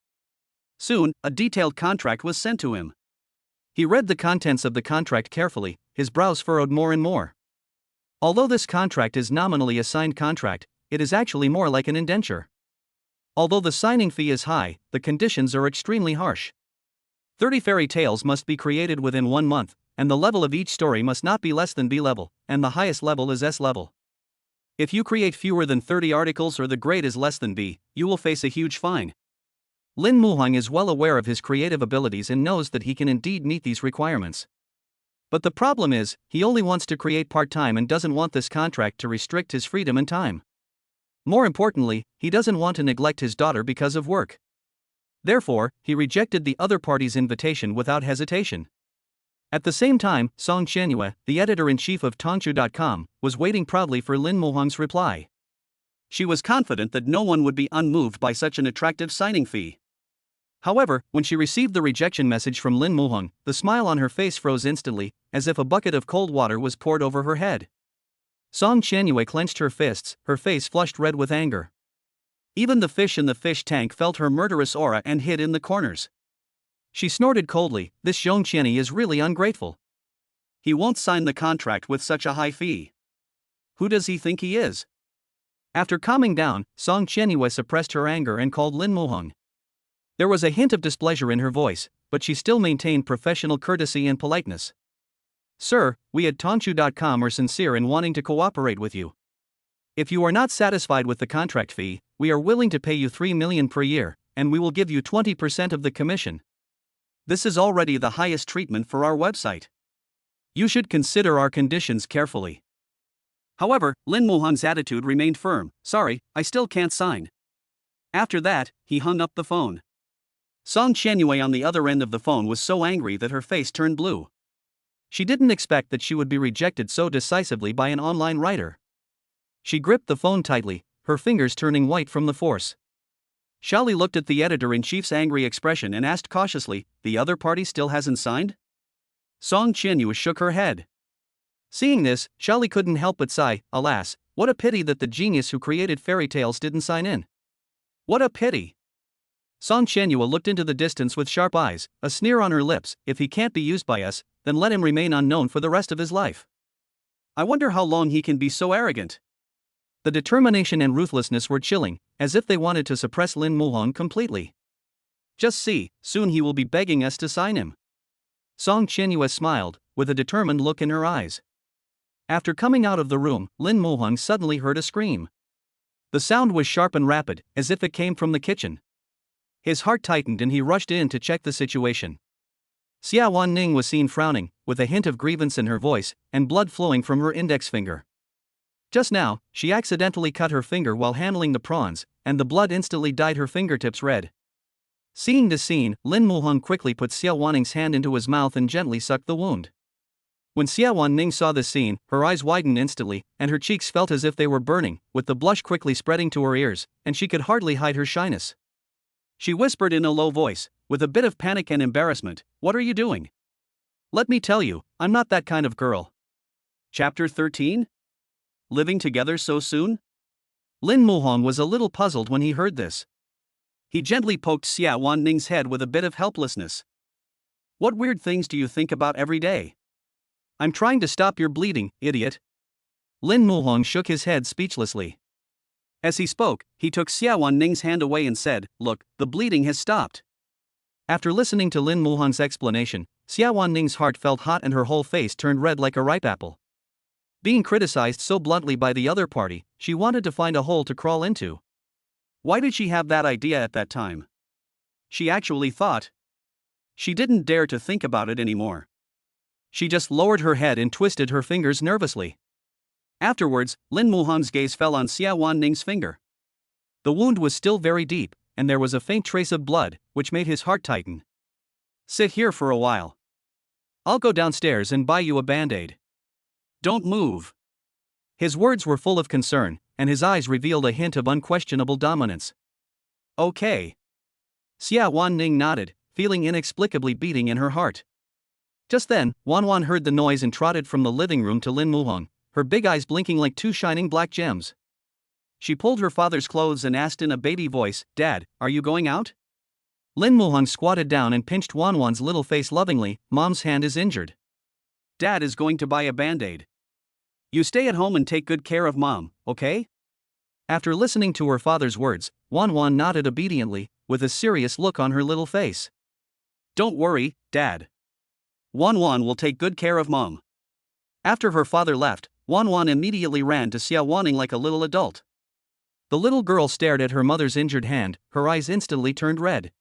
Soon, a detailed contract was sent to him. He read the contents of the contract carefully, his brows furrowed more and more. Although this contract is nominally a signed contract, it is actually more like an indenture. Although the signing fee is high, the conditions are extremely harsh. 30 fairy tales must be created within 1 month, and the level of each story must not be less than B level, and the highest level is S level. If you create fewer than 30 articles or the grade is less than B, you will face a huge fine. Lin Muhong is well aware of his creative abilities and knows that he can indeed meet these requirements. But the problem is, he only wants to create part-time and doesn't want this contract to restrict his freedom and time. More importantly, he doesn't want to neglect his daughter because of work. Therefore, he rejected the other party's invitation without hesitation. At the same time, Song Qianyue, the editor-in-chief of Tongchu.com, was waiting proudly for Lin Muhong's reply. She was confident that no one would be unmoved by such an attractive signing fee. However, when she received the rejection message from Lin Muhong, the smile on her face froze instantly, as if a bucket of cold water was poured over her head. Song Qianyue clenched her fists, her face flushed red with anger. Even the fish in the fish tank felt her murderous aura and hid in the corners. She snorted coldly, "This Zhong Qianyi is really ungrateful. He won't sign the contract with such a high fee. Who does he think he is?" After calming down, Song Qianyue suppressed her anger and called Lin Muhong. There was a hint of displeasure in her voice, but she still maintained professional courtesy and politeness. "Sir, we at Tongchu.com are sincere in wanting to cooperate with you. If you are not satisfied with the contract fee, we are willing to pay you 3 million per year, and we will give you 20% of the commission. This is already the highest treatment for our website. You should consider our conditions carefully." However, Lin Muhong's attitude remained firm. "Sorry, I still can't sign." After that, he hung up the phone. Song Qianyue on the other end of the phone was so angry that her face turned blue. She didn't expect that she would be rejected so decisively by an online writer. She gripped the phone tightly, her fingers turning white from the force. Xiaoli looked at the editor-in-chief's angry expression and asked cautiously, "The other party still hasn't signed?" Song Qianyue shook her head. Seeing this, Xiaoli couldn't help but sigh, "Alas, what a pity that the genius who created fairy tales didn't sign in. What a pity." Song Qianyue looked into the distance with sharp eyes, a sneer on her lips. "If he can't be used by us, then let him remain unknown for the rest of his life. I wonder how long he can be so arrogant." The determination and ruthlessness were chilling, as if they wanted to suppress Lin Muhong completely. "Just see, soon he will be begging us to sign him." Song Qianyue smiled, with a determined look in her eyes. After coming out of the room, Lin Muhong suddenly heard a scream. The sound was sharp and rapid, as if it came from the kitchen. His heart tightened and he rushed in to check the situation. Xiawan Ning was seen frowning, with a hint of grievance in her voice, and blood flowing from her index finger. Just now, she accidentally cut her finger while handling the prawns, and the blood instantly dyed her fingertips red. Seeing this scene, Lin Muhong quickly put Xiawan Ning's hand into his mouth and gently sucked the wound. When Xiawan Ning saw this scene, her eyes widened instantly, and her cheeks felt as if they were burning, with the blush quickly spreading to her ears, and she could hardly hide her shyness. She whispered in a low voice, with a bit of panic and embarrassment, "What are you doing? Let me tell you, I'm not that kind of girl." Chapter 13? Living together so soon? Lin Muhong was a little puzzled when he heard this. He gently poked Xiawan Ning's head with a bit of helplessness. "What weird things do you think about every day? I'm trying to stop your bleeding, idiot." Lin Muhong shook his head speechlessly. As he spoke, he took Xiawan Ning's hand away and said, "Look, the bleeding has stopped." After listening to Lin Muhong's explanation, Xiawan Ning's heart felt hot and her whole face turned red like a ripe apple. Being criticized so bluntly by the other party, she wanted to find a hole to crawl into. Why did she have that idea at that time? She actually thought. She didn't dare to think about it anymore. She just lowered her head and twisted her fingers nervously. Afterwards, Lin Muhong's gaze fell on Xiawan Ning's finger. The wound was still very deep, and there was a faint trace of blood, which made his heart tighten. "Sit here for a while. I'll go downstairs and buy you a band-aid. Don't move." His words were full of concern, and his eyes revealed a hint of unquestionable dominance. "Okay." Xiawan Ning nodded, feeling inexplicably beating in her heart. Just then, Wan Wan heard the noise and trotted from the living room to Lin Muhong, her big eyes blinking like two shining black gems. She pulled her father's clothes and asked in a baby voice, "Dad, are you going out?" Lin Muhang squatted down and pinched Wan Wan's little face lovingly. "Mom's hand is injured. Dad is going to buy a band-aid. You stay at home and take good care of Mom, okay?" After listening to her father's words, Wan Wan nodded obediently, with a serious look on her little face. "Don't worry, Dad. Wan Wan will take good care of Mom." After her father left, Wan Wan immediately ran to Xiawan like a little adult. The little girl stared at her mother's injured hand, her eyes instantly turned red.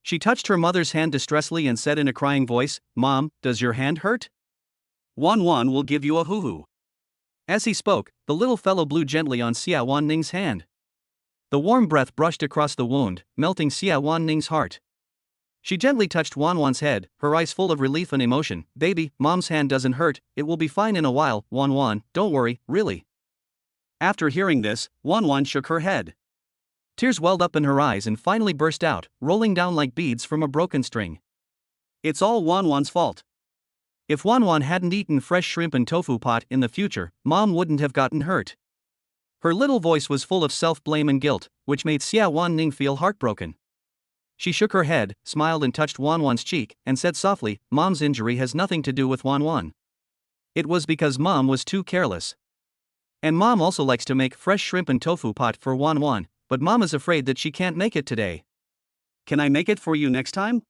She touched her mother's hand distressfully and said in a crying voice, "Mom, does your hand hurt? Wan Wan will give you a hoo-hoo." As he spoke, the little fellow blew gently on Xiawan Ning's hand. The warm breath brushed across the wound, melting Xiawan Ning's heart. She gently touched Wan Wan's head, her eyes full of relief and emotion. "Baby, Mom's hand doesn't hurt, it will be fine in a while, Wan Wan, don't worry, really." After hearing this, Wan Wan shook her head. Tears welled up in her eyes and finally burst out, rolling down like beads from a broken string. It's all Wan Wan's fault. If Wan Wan hadn't eaten fresh shrimp and tofu pot in the future, Mom wouldn't have gotten hurt. Her little voice was full of self-blame and guilt, which made Xiawan Ning feel heartbroken. She shook her head, smiled and touched Wan Wan's cheek, and said softly, "Mom's injury has nothing to do with Wan Wan. It was because Mom was too careless. And Mom also likes to make fresh shrimp and tofu pot for Wan Wan, but Mom is afraid that she can't make it today. Can I make it for you next time?"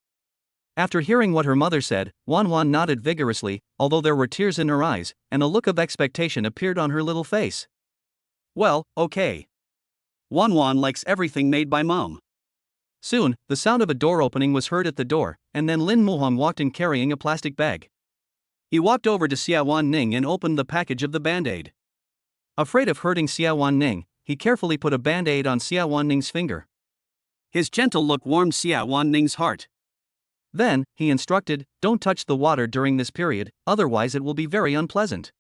After hearing what her mother said, Wan Wan nodded vigorously, although there were tears in her eyes, and a look of expectation appeared on her little face. "Well, okay. Wan Wan likes everything made by Mom." Soon, the sound of a door opening was heard at the door, and then Lin Muhang walked in carrying a plastic bag. He walked over to Xiawan Ning and opened the package of the band-aid. Afraid of hurting Xiawan Ning, he carefully put a band-aid on Xiawan Ning's finger. His gentle look warmed Xiawan Ning's heart. Then, he instructed, "Don't touch the water during this period, otherwise it will be very unpleasant.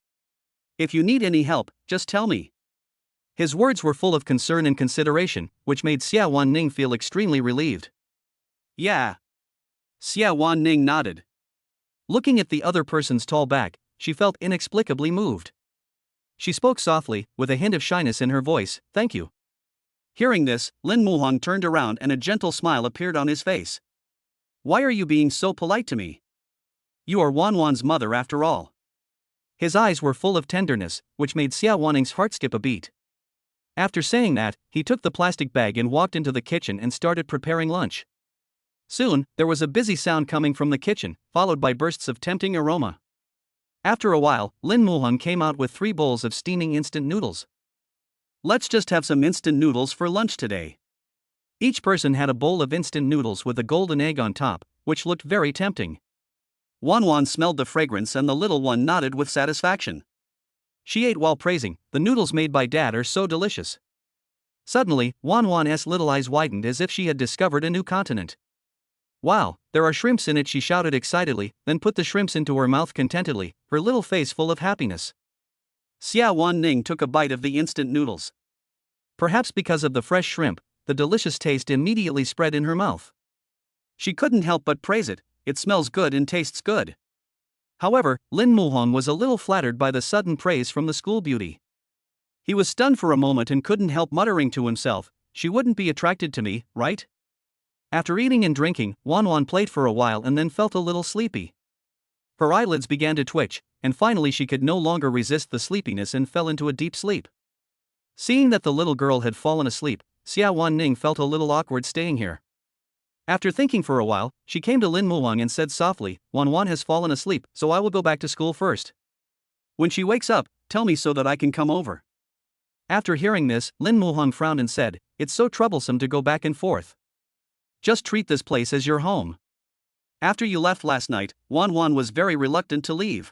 If you need any help, just tell me." His words were full of concern and consideration, which made Xiawan Ning feel extremely relieved. "Yeah." Xiawan Ning nodded. Looking at the other person's tall back, she felt inexplicably moved. She spoke softly, with a hint of shyness in her voice, "Thank you." Hearing this, Lin Muhang turned around and a gentle smile appeared on his face. "Why are you being so polite to me? You are Wan Wan's mother after all." His eyes were full of tenderness, which made Xiawan Ning's heart skip a beat. After saying that, he took the plastic bag and walked into the kitchen and started preparing lunch. Soon, there was a busy sound coming from the kitchen, followed by bursts of tempting aroma. After a while, Lin Muhang came out with 3 bowls of steaming instant noodles. "Let's just have some instant noodles for lunch today." Each person had a bowl of instant noodles with a golden egg on top, which looked very tempting. Wan Wan smelled the fragrance and the little one nodded with satisfaction. She ate while praising, "The noodles made by Dad are so delicious." Suddenly, Wan Wan's little eyes widened as if she had discovered a new continent. "Wow, there are shrimps in it," she shouted excitedly, then put the shrimps into her mouth contentedly, her little face full of happiness. Xiawan Ning took a bite of the instant noodles. Perhaps because of the fresh shrimp, the delicious taste immediately spread in her mouth. She couldn't help but praise it, "It smells good and tastes good." However, Lin Muhang was a little flattered by the sudden praise from the school beauty. He was stunned for a moment and couldn't help muttering to himself, "She wouldn't be attracted to me, right?" After eating and drinking, Wan Wan played for a while and then felt a little sleepy. Her eyelids began to twitch, and finally she could no longer resist the sleepiness and fell into a deep sleep. Seeing that the little girl had fallen asleep, Xiawan Ning felt a little awkward staying here. After thinking for a while, she came to Lin Muhang and said softly, "Wan Wan has fallen asleep, so I will go back to school first. When she wakes up, tell me so that I can come over." After hearing this, Lin Muhang frowned and said, "It's so troublesome to go back and forth. Just treat this place as your home. After you left last night, Wan Wan was very reluctant to leave."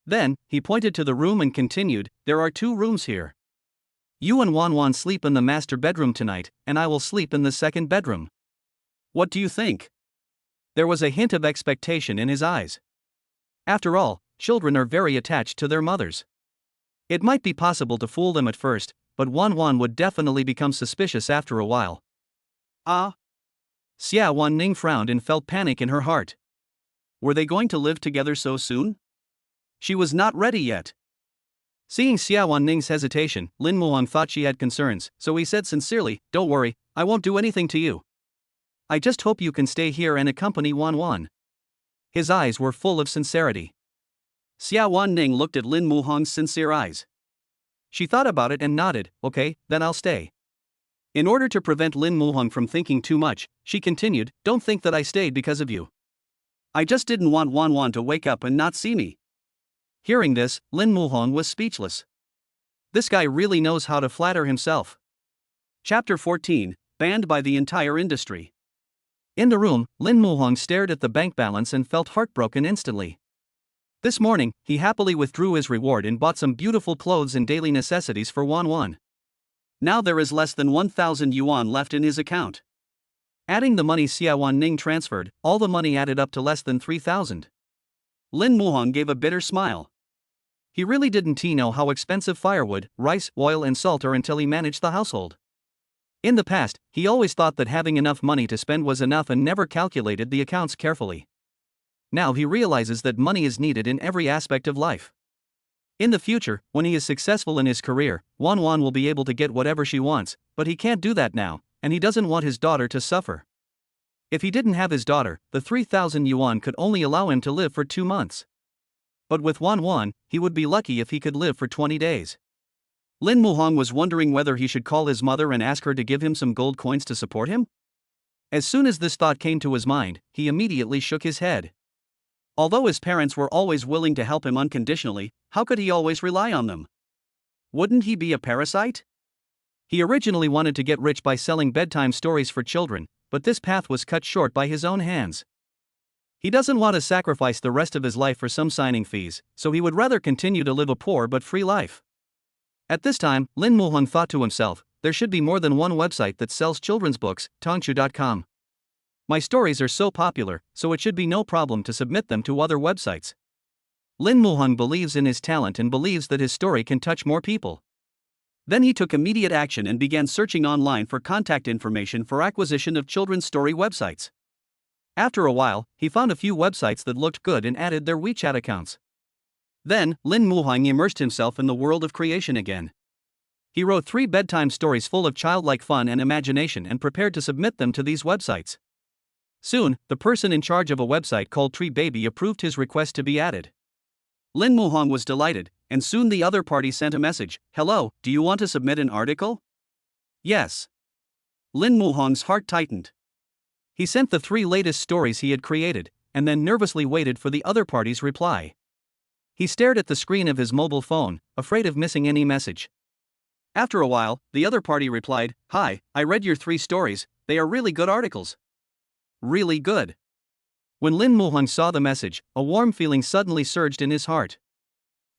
Then, he pointed to the room and continued, "There are 2 rooms here. You and Wan Wan sleep in the master bedroom tonight, and I will sleep in the second bedroom. What do you think?" There was a hint of expectation in his eyes. After all, children are very attached to their mothers. It might be possible to fool them at first, but Wan Wan would definitely become suspicious after a while. "Ah." Xiawan Ning frowned and felt panic in her heart. Were they going to live together so soon? She was not ready yet. Seeing Xiawan Ning's hesitation, Lin Muhang thought she had concerns, so he said sincerely, "Don't worry, I won't do anything to you. I just hope you can stay here and accompany Wan Wan." His eyes were full of sincerity. Xiawan Ning looked at Lin Muhang's sincere eyes. She thought about it and nodded, "Okay, then I'll stay." In order to prevent Lin Muhang from thinking too much, she continued, "Don't think that I stayed because of you. I just didn't want Wan Wan to wake up and not see me." Hearing this, Lin Muhang was speechless. This guy really knows how to flatter himself. Chapter 14, Banned by the Entire Industry. In the room, Lin Muhang stared at the bank balance and felt heartbroken instantly. This morning, he happily withdrew his reward and bought some beautiful clothes and daily necessities for Wan Wan. Now there is less than 1,000 yuan left in his account. Adding the money Xiawan Ning transferred, all the money added up to less than 3,000. Lin Muhang gave a bitter smile. He really didn't know how expensive firewood, rice, oil and salt are until he managed the household. In the past, he always thought that having enough money to spend was enough and never calculated the accounts carefully. Now he realizes that money is needed in every aspect of life. In the future, when he is successful in his career, Wan Wan will be able to get whatever she wants, but he can't do that now, and he doesn't want his daughter to suffer. If he didn't have his daughter, the 3,000 yuan could only allow him to live for 2 months. But with Wan Wan, he would be lucky if he could live for 20 days. Lin Muhang was wondering whether he should call his mother and ask her to give him some gold coins to support him. As soon as this thought came to his mind, he immediately shook his head. Although his parents were always willing to help him unconditionally, how could he always rely on them? Wouldn't he be a parasite? He originally wanted to get rich by selling bedtime stories for children, but this path was cut short by his own hands. He doesn't want to sacrifice the rest of his life for some signing fees, so he would rather continue to live a poor but free life. At this time, Lin Muhang thought to himself, there should be more than one website that sells children's books, tongchu.com. My stories are so popular, so it should be no problem to submit them to other websites. Lin Muhang believes in his talent and believes that his story can touch more people. Then he took immediate action and began searching online for contact information for acquisition of children's story websites. After a while, he found a few websites that looked good and added their WeChat accounts. Then, Lin Muhang immersed himself in the world of creation again. He wrote 3 bedtime stories full of childlike fun and imagination and prepared to submit them to these websites. Soon, the person in charge of a website called Tree Baby approved his request to be added. Lin Muhang was delighted, and soon the other party sent a message, "Hello, do you want to submit an article?" "Yes." Lin Muhang's heart tightened. He sent the 3 latest stories he had created, and then nervously waited for the other party's reply. He stared at the screen of his mobile phone, afraid of missing any message. After a while, the other party replied, "Hi, I read your 3 stories, they are really good articles." Really good. When Lin Muhang saw the message, a warm feeling suddenly surged in his heart.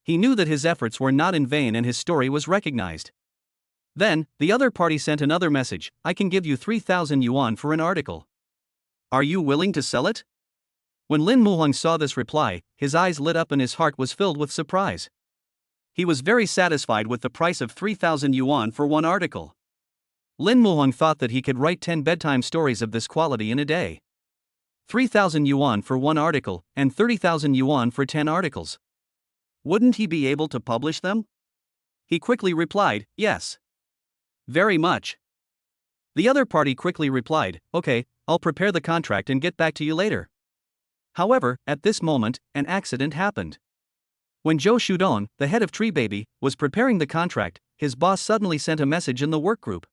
He knew that his efforts were not in vain and his story was recognized. Then, the other party sent another message, "I can give you 3,000 yuan for an article. Are you willing to sell it?" When Lin Muhang saw this reply, his eyes lit up and his heart was filled with surprise. He was very satisfied with the price of 3,000 yuan for one article. Lin Muhang thought that he could write 10 bedtime stories of this quality in a day. 3,000 yuan for one article, and 30,000 yuan for 10 articles. Wouldn't he be able to publish them? He quickly replied, "Yes. Very much." The other party quickly replied, "Okay, I'll prepare the contract and get back to you later." However, at this moment, an accident happened. When Zhou Shudong, the head of Tree Baby, was preparing the contract, his boss suddenly sent a message in the work group.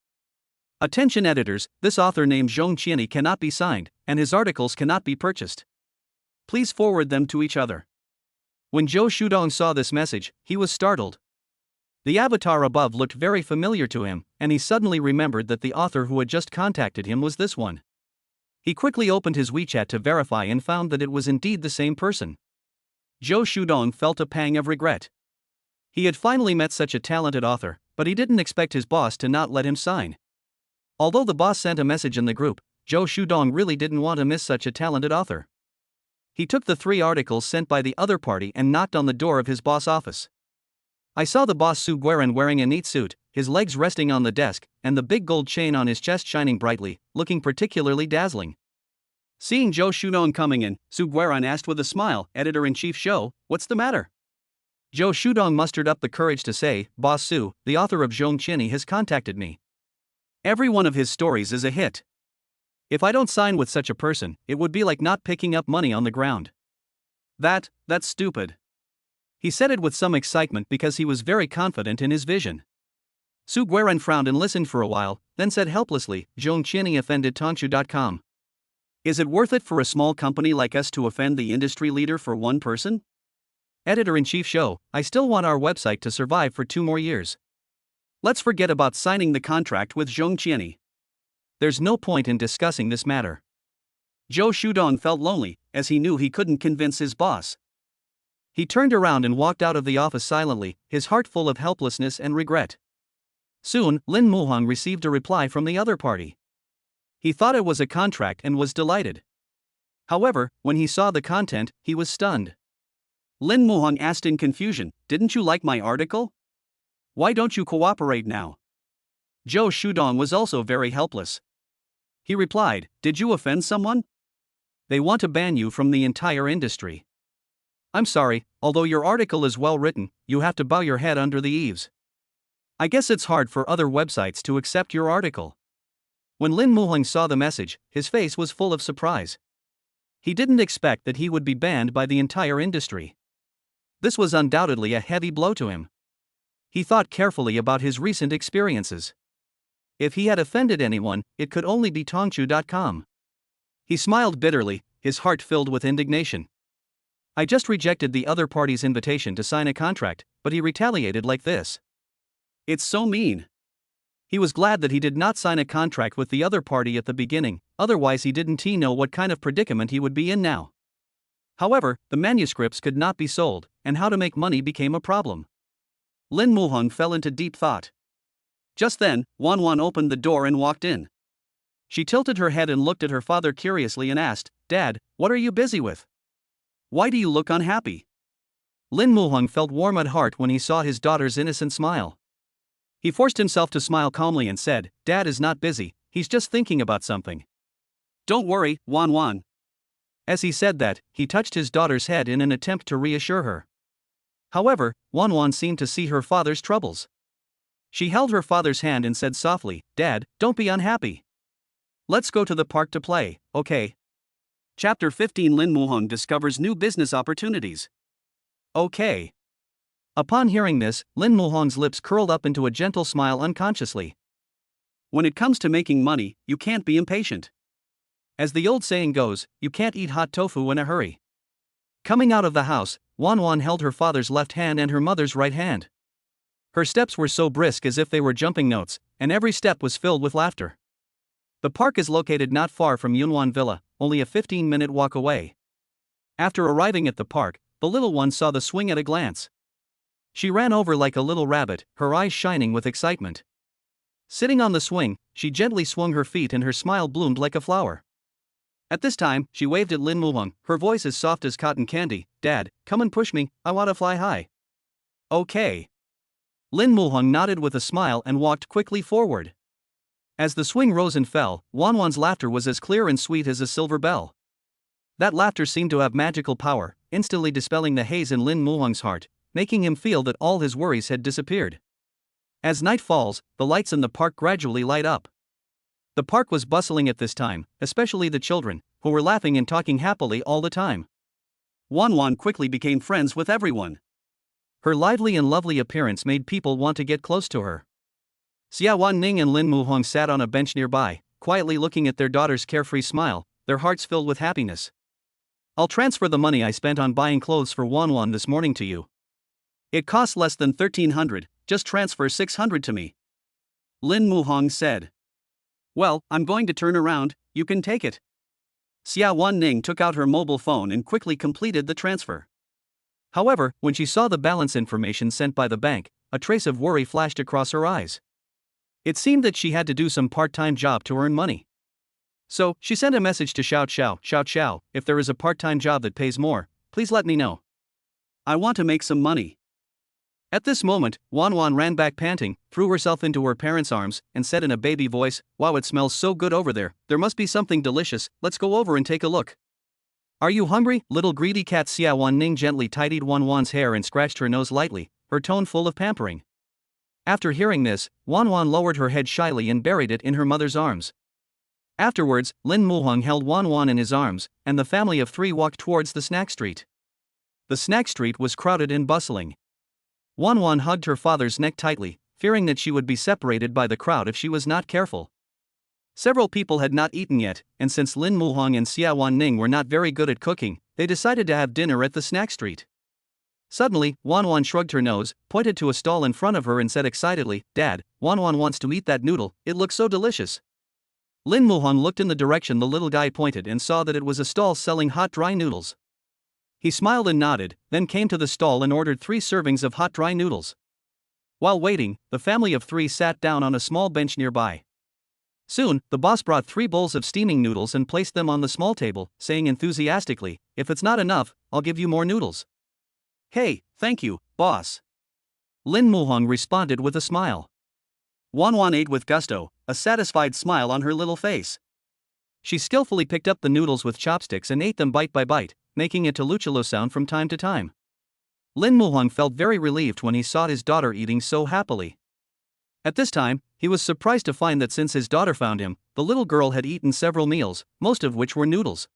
"Attention editors, this author named Zhong Qiani cannot be signed, and his articles cannot be purchased. Please forward them to each other." When Zhou Shudong saw this message, he was startled. The avatar above looked very familiar to him, and he suddenly remembered that the author who had just contacted him was this one. He quickly opened his WeChat to verify and found that it was indeed the same person. Zhou Shudong felt a pang of regret. He had finally met such a talented author, but he didn't expect his boss to not let him sign. Although the boss sent a message in the group, Zhou Shudong really didn't want to miss such a talented author. He took the 3 articles sent by the other party and knocked on the door of his boss' office. I saw the boss Su Guiran wearing a neat suit, his legs resting on the desk, and the big gold chain on his chest shining brightly, looking particularly dazzling. Seeing Zhou Shudong coming in, Su Guiran asked with a smile, "Editor-in-Chief Zhou, what's the matter?" Zhou Shudong mustered up the courage to say, Boss Su, the author of Zhong Qianyi has contacted me. Every one of his stories is a hit. If I don't sign with such a person, it would be like not picking up money on the ground. That's stupid. He said it with some excitement because he was very confident in his vision. Su Guiren frowned and listened for a while, then said helplessly, Zhong Qianyi offended Tongshu.com. Is it worth it for a small company like us to offend the industry leader for one person? Editor-in-Chief Shou, I still want our website to survive for 2 more years. Let's forget about signing the contract with Zhong Qianyi. There's no point in discussing this matter. Zhou Shudong felt lonely, as he knew he couldn't convince his boss. He turned around and walked out of the office silently, his heart full of helplessness and regret. Soon, Lin Muhong received a reply from the other party. He thought it was a contract and was delighted. However, when he saw the content, he was stunned. Lin Muhong asked in confusion, Didn't you like my article? Why don't you cooperate now? Zhou Shudong was also very helpless. He replied, Did you offend someone? They want to ban you from the entire industry. I'm sorry, although your article is well written, you have to bow your head under the eaves. I guess it's hard for other websites to accept your article. When Lin Muhong saw the message, his face was full of surprise. He didn't expect that he would be banned by the entire industry. This was undoubtedly a heavy blow to him. He thought carefully about his recent experiences. If he had offended anyone, it could only be Tongshu.com. He smiled bitterly, his heart filled with indignation. I just rejected the other party's invitation to sign a contract, but he retaliated like this. It's so mean. He was glad that he did not sign a contract with the other party at the beginning, otherwise he didn't know what kind of predicament he would be in now. However, the manuscripts could not be sold, and how to make money became a problem. Lin Muhong fell into deep thought. Just then, Wan Wan opened the door and walked in. She tilted her head and looked at her father curiously and asked, Dad, what are you busy with? Why do you look unhappy? Lin Muhong felt warm at heart when he saw his daughter's innocent smile. He forced himself to smile calmly and said, Dad is not busy, he's just thinking about something. Don't worry, Wan Wan. As he said that, he touched his daughter's head in an attempt to reassure her. However, Wan Wan seemed to see her father's troubles. She held her father's hand and said softly, Dad, don't be unhappy. Let's go to the park to play, okay? Chapter 15 Lin Muhong discovers new business opportunities. Okay. Upon hearing this, Lin Muhong's lips curled up into a gentle smile unconsciously. When it comes to making money, you can't be impatient. As the old saying goes, you can't eat hot tofu in a hurry. Coming out of the house, Wan Wan held her father's left hand and her mother's right hand. Her steps were so brisk as if they were jumping notes, and every step was filled with laughter. The park is located not far from Yunwan Villa, only a 15-minute walk away. After arriving at the park, the little one saw the swing at a glance. She ran over like a little rabbit, her eyes shining with excitement. Sitting on the swing, she gently swung her feet and her smile bloomed like a flower. At this time, she waved at Lin Muhong, her voice as soft as cotton candy, Dad, come and push me, I want to fly high. Okay. Lin Muhong nodded with a smile and walked quickly forward. As the swing rose and fell, Wan Wan's laughter was as clear and sweet as a silver bell. That laughter seemed to have magical power, instantly dispelling the haze in Lin Muhong's heart, making him feel that all his worries had disappeared. As night falls, the lights in the park gradually light up. The park was bustling at this time, especially the children, who were laughing and talking happily all the time. Wan Wan quickly became friends with everyone. Her lively and lovely appearance made people want to get close to her. Xiawan, Ning and Lin Muhong sat on a bench nearby, quietly looking at their daughter's carefree smile, their hearts filled with happiness. I'll transfer the money I spent on buying clothes for Wan Wan this morning to you. It costs less than 1,300, just transfer 600 to me. Lin Muhong said. Well, I'm going to turn around, you can take it. Xiawan Ning took out her mobile phone and quickly completed the transfer. However, when she saw the balance information sent by the bank, a trace of worry flashed across her eyes. It seemed that she had to do some part-time job to earn money. So, she sent a message to Xiao, if there is a part-time job that pays more, please let me know. I want to make some money. At this moment, Wan Wan ran back panting, threw herself into her parents' arms, and said in a baby voice, Wow, it smells so good over there, there must be something delicious, let's go over and take a look. Are you hungry, little greedy cat? Xiawan Ning gently tidied Wan Wan's hair and scratched her nose lightly, her tone full of pampering. After hearing this, Wan Wan lowered her head shyly and buried it in her mother's arms. Afterwards, Lin Muhong held Wan Wan in his arms, and the family of three walked towards the snack street. The snack street was crowded and bustling. Wan Wan hugged her father's neck tightly, fearing that she would be separated by the crowd if she was not careful. Several people had not eaten yet, and since Lin Muhong and Xiawan Ning were not very good at cooking, they decided to have dinner at the snack street. Suddenly, Wan Wan shrugged her nose, pointed to a stall in front of her and said excitedly, "Dad, Wan Wan wants to eat that noodle, it looks so delicious." Lin Muhong looked in the direction the little guy pointed and saw that it was a stall selling hot dry noodles. He smiled and nodded, then came to the stall and ordered 3 servings of hot dry noodles. While waiting, the family of 3 sat down on a small bench nearby. Soon, the boss brought 3 bowls of steaming noodles and placed them on the small table, saying enthusiastically, "If it's not enough, I'll give you more noodles." "Hey, thank you, boss." Lin Muhong responded with a smile. Wan Wan ate with gusto, a satisfied smile on her little face. She skillfully picked up the noodles with chopsticks and ate them bite by bite, making a toluchalo sound from time to time. Lin Muhong felt very relieved when he saw his daughter eating so happily. At this time, he was surprised to find that since his daughter found him, the little girl had eaten several meals, most of which were noodles.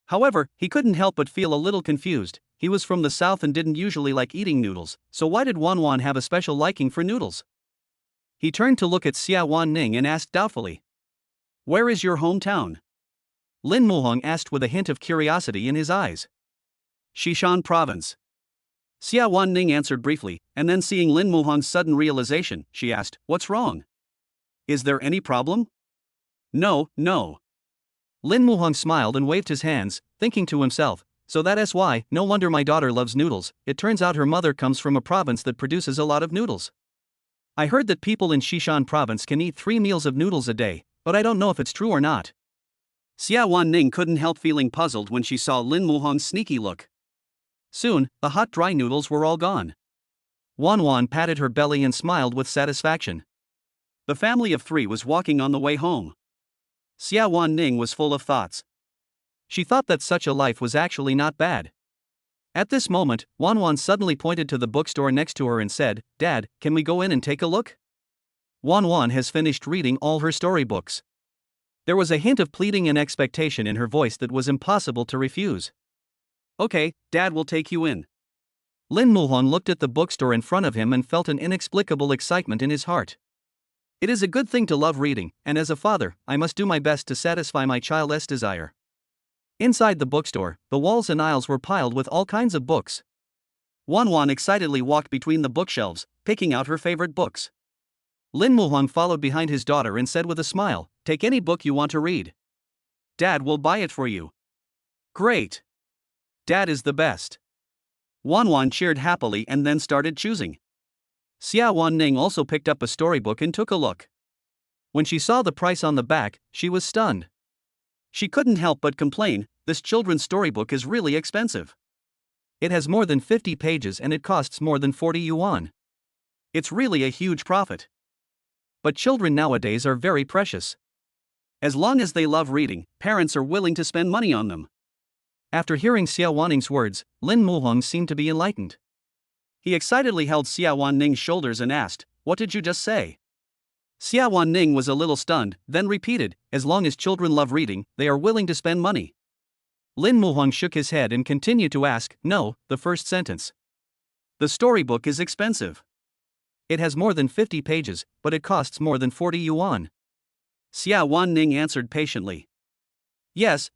However, he couldn't help but feel a little confused. He was from the south and didn't usually like eating noodles, so why did Wan Wan have a special liking for noodles? He turned to look at Xiawan Ning and asked doubtfully, "Where is your hometown?" Lin Muhong asked with a hint of curiosity in his eyes. "Xishan Province." Xiawan Ning answered briefly, and then seeing Lin Muhong's sudden realization, she asked, "What's wrong? Is there any problem?" No. Lin Muhong smiled and waved his hands, thinking to himself, "So that is why, no wonder my daughter loves noodles. It turns out her mother comes from a province that produces a lot of noodles. I heard that people in Xishan Province can eat 3 meals of noodles a day, but I don't know if it's true or not." Xiawan Ning couldn't help feeling puzzled when she saw Lin Muhong's sneaky look. Soon, the hot dry noodles were all gone. Wan Wan patted her belly and smiled with satisfaction. The family of 3 was walking on the way home. Xiawan Ning was full of thoughts. She thought that such a life was actually not bad. At this moment, Wan Wan suddenly pointed to the bookstore next to her and said, "Dad, can we go in and take a look?" Wan Wan has finished reading all her storybooks. There was a hint of pleading and expectation in her voice that was impossible to refuse. "Okay, Dad will take you in." Lin Muhong looked at the bookstore in front of him and felt an inexplicable excitement in his heart. It is a good thing to love reading, and as a father, I must do my best to satisfy my child's desire. Inside the bookstore, the walls and aisles were piled with all kinds of books. Wan Wan excitedly walked between the bookshelves, picking out her favorite books. Lin Muhong followed behind his daughter and said with a smile, "Take any book you want to read. Dad will buy it for you." "Great. Dad is the best." Wan Wan cheered happily and then started choosing. Xiawan Ning also picked up a storybook and took a look. When she saw the price on the back, she was stunned. She couldn't help but complain, "This children's storybook is really expensive. It has more than 50 pages and it costs more than 40 yuan. It's really a huge profit." But children nowadays are very precious. As long as they love reading, parents are willing to spend money on them. After hearing Xiawan Ning's words, Lin Muhong seemed to be enlightened. He excitedly held Xiawan Ning's shoulders and asked, "What did you just say?" Xiawan Ning was a little stunned, then repeated, "As long as children love reading, they are willing to spend money." Lin Muhong shook his head and continued to ask, "No, the first sentence. The storybook is expensive. It has more than 50 pages, but it costs more than 40 yuan. Xiawan Ning answered patiently. Yes.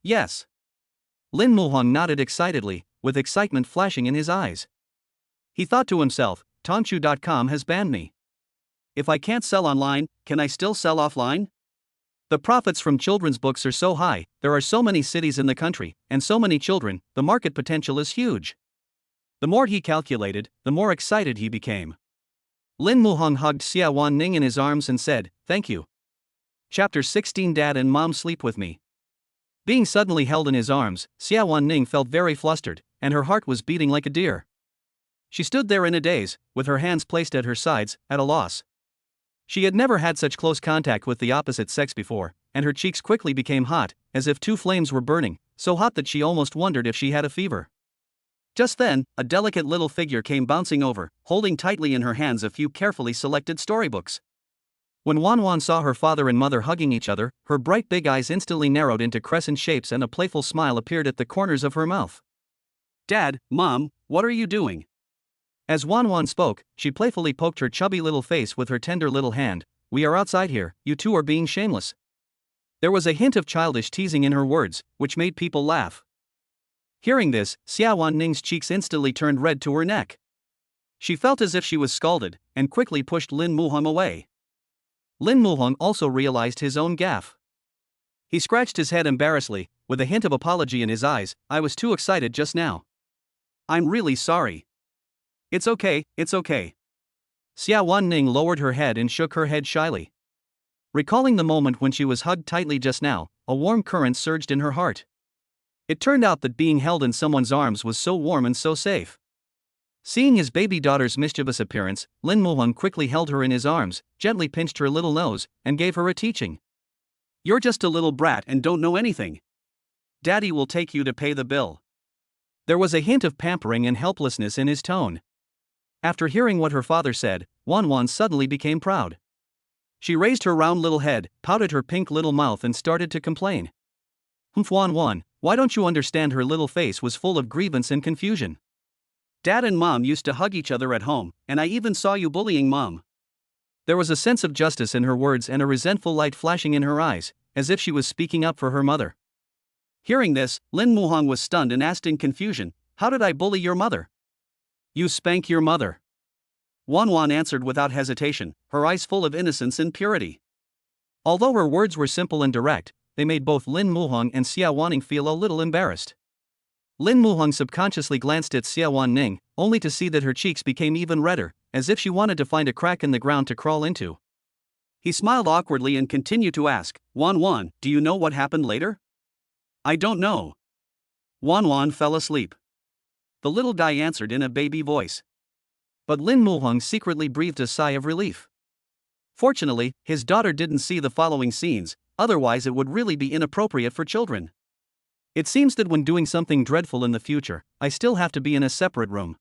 Lin Muhong nodded excitedly, with excitement flashing in his eyes. He thought to himself, Tongchu.com has banned me. If I can't sell online, can I still sell offline? The profits from children's books are so high, there are so many cities in the country, and so many children, the market potential is huge. The more he calculated, the more excited he became. Lin Muhong hugged Xiawan Ning in his arms and said, "Thank you." Chapter 16 Dad and Mom Sleep With Me. Being suddenly held in his arms, Xiawan Ning felt very flustered, and her heart was beating like a deer. She stood there in a daze, with her hands placed at her sides, at a loss. She had never had such close contact with the opposite sex before, and her cheeks quickly became hot, as if two flames were burning, so hot that she almost wondered if she had a fever. Just then, a delicate little figure came bouncing over, holding tightly in her hands a few carefully selected storybooks. When Wan Wan saw her father and mother hugging each other, her bright big eyes instantly narrowed into crescent shapes and a playful smile appeared at the corners of her mouth. "Dad, Mom, what are you doing?" As Wan Wan spoke, she playfully poked her chubby little face with her tender little hand. "We are outside here, you two are being shameless." There was a hint of childish teasing in her words, which made people laugh. Hearing this, Xiawan Ning's cheeks instantly turned red to her neck. She felt as if she was scalded, and quickly pushed Lin Muhong away. Lin Muhong also realized his own gaffe. He scratched his head embarrassedly, with a hint of apology in his eyes. "I was too excited just now. I'm really sorry." It's okay. Xiawan Ning lowered her head and shook her head shyly. Recalling the moment when she was hugged tightly just now, a warm current surged in her heart. It turned out that being held in someone's arms was so warm and so safe. Seeing his baby daughter's mischievous appearance, Lin Muhong quickly held her in his arms, gently pinched her little nose, and gave her a teaching. "You're just a little brat and don't know anything. Daddy will take you to pay the bill." There was a hint of pampering and helplessness in his tone. After hearing what her father said, Wan Wan suddenly became proud. She raised her round little head, pouted her pink little mouth and started to complain. Wan Wan, why don't you understand?" Her little face was full of grievance and confusion. "Dad and Mom used to hug each other at home, and I even saw you bullying Mom." There was a sense of justice in her words and a resentful light flashing in her eyes, as if she was speaking up for her mother. Hearing this, Lin Muhong was stunned and asked in confusion, "How did I bully your mother?" "You spank your mother." Wan Wan answered without hesitation, her eyes full of innocence and purity. Although her words were simple and direct, they made both Lin Muhong and Xiawan feel a little embarrassed. Lin Muhong subconsciously glanced at Xiawan Ning, only to see that her cheeks became even redder, as if she wanted to find a crack in the ground to crawl into. He smiled awkwardly and continued to ask, "Wan Wan, do you know what happened later?" "I don't know." Wan Wan fell asleep. The little guy answered in a baby voice. But Lin Muhong secretly breathed a sigh of relief. Fortunately, his daughter didn't see the following scenes, otherwise it would really be inappropriate for children. "It seems that when doing something dreadful in the future, I still have to be in a separate room."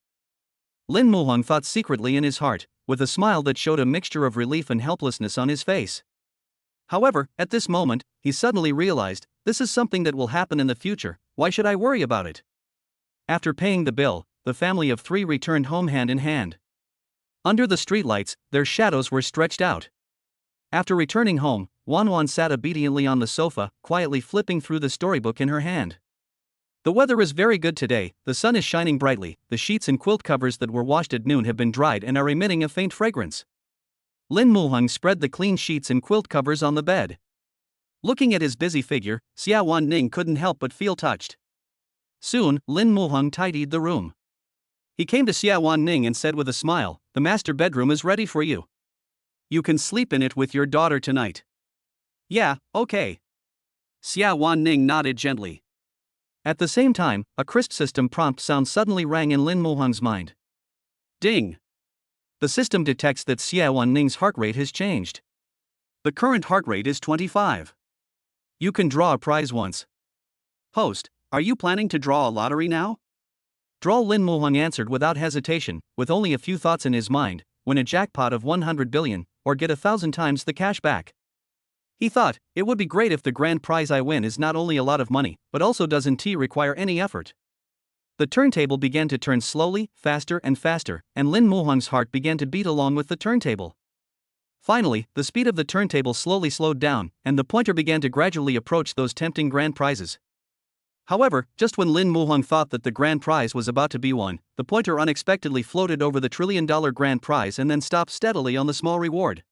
Lin Muhong thought secretly in his heart, with a smile that showed a mixture of relief and helplessness on his face. However, at this moment, he suddenly realized, this is something that will happen in the future, why should I worry about it? After paying the bill, the family of three returned home hand in hand. Under the streetlights, their shadows were stretched out. After returning home, Wan Wan sat obediently on the sofa, quietly flipping through the storybook in her hand. The weather is very good today, the sun is shining brightly, the sheets and quilt covers that were washed at noon have been dried and are emitting a faint fragrance. Lin Muhong spread the clean sheets and quilt covers on the bed. Looking at his busy figure, Xiawan Ning couldn't help but feel touched. Soon, Lin Muhong tidied the room. He came to Xiawan Ning and said with a smile, "The master bedroom is ready for you. You can sleep in it with your daughter tonight." "Yeah, okay." Xiawan Ning nodded gently. At the same time, a crisp system prompt sound suddenly rang in Lin Muhong's mind. Ding! The system detects that Xiawan Ning's heart rate has changed. The current heart rate is 25. You can draw a prize once. Host, are you planning to draw a lottery now? Lin Muhong answered without hesitation, with only a few thoughts in his mind: win a jackpot of 100 billion, or get 1,000 times the cash back. He thought, it would be great if the grand prize I win is not only a lot of money, but also doesn't require any effort. The turntable began to turn slowly, faster and faster, and Lin Muhong's heart began to beat along with the turntable. Finally, the speed of the turntable slowly slowed down, and the pointer began to gradually approach those tempting grand prizes. However, just when Lin Muhong thought that the grand prize was about to be won, the pointer unexpectedly floated over the $1 trillion grand prize and then stopped steadily on the small reward.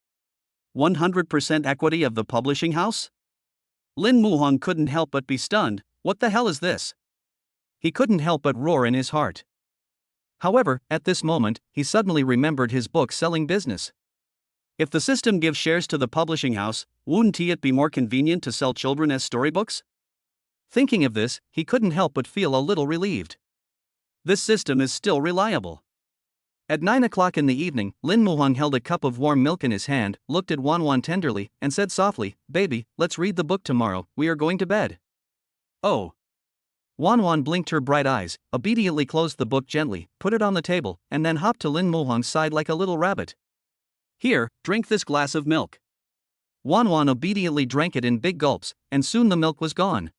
100% equity of the publishing house? Lin Muhong couldn't help but be stunned. What the hell is this? He couldn't help but roar in his heart. However, at this moment, he suddenly remembered his book-selling business. If the system gives shares to the publishing house, wouldn't it be more convenient to sell children as storybooks? Thinking of this, he couldn't help but feel a little relieved. This system is still reliable. At 9 o'clock in the evening, Lin Muhong held a cup of warm milk in his hand, looked at Wan Wan tenderly, and said softly, "Baby, let's read the book tomorrow, we are going to bed." "Oh. Wan Wan blinked her bright eyes, obediently closed the book gently, put it on the table, and then hopped to Lin Muhong's side like a little rabbit. Here, drink this glass of milk. Wan Wan obediently drank it in big gulps, and soon the milk was gone.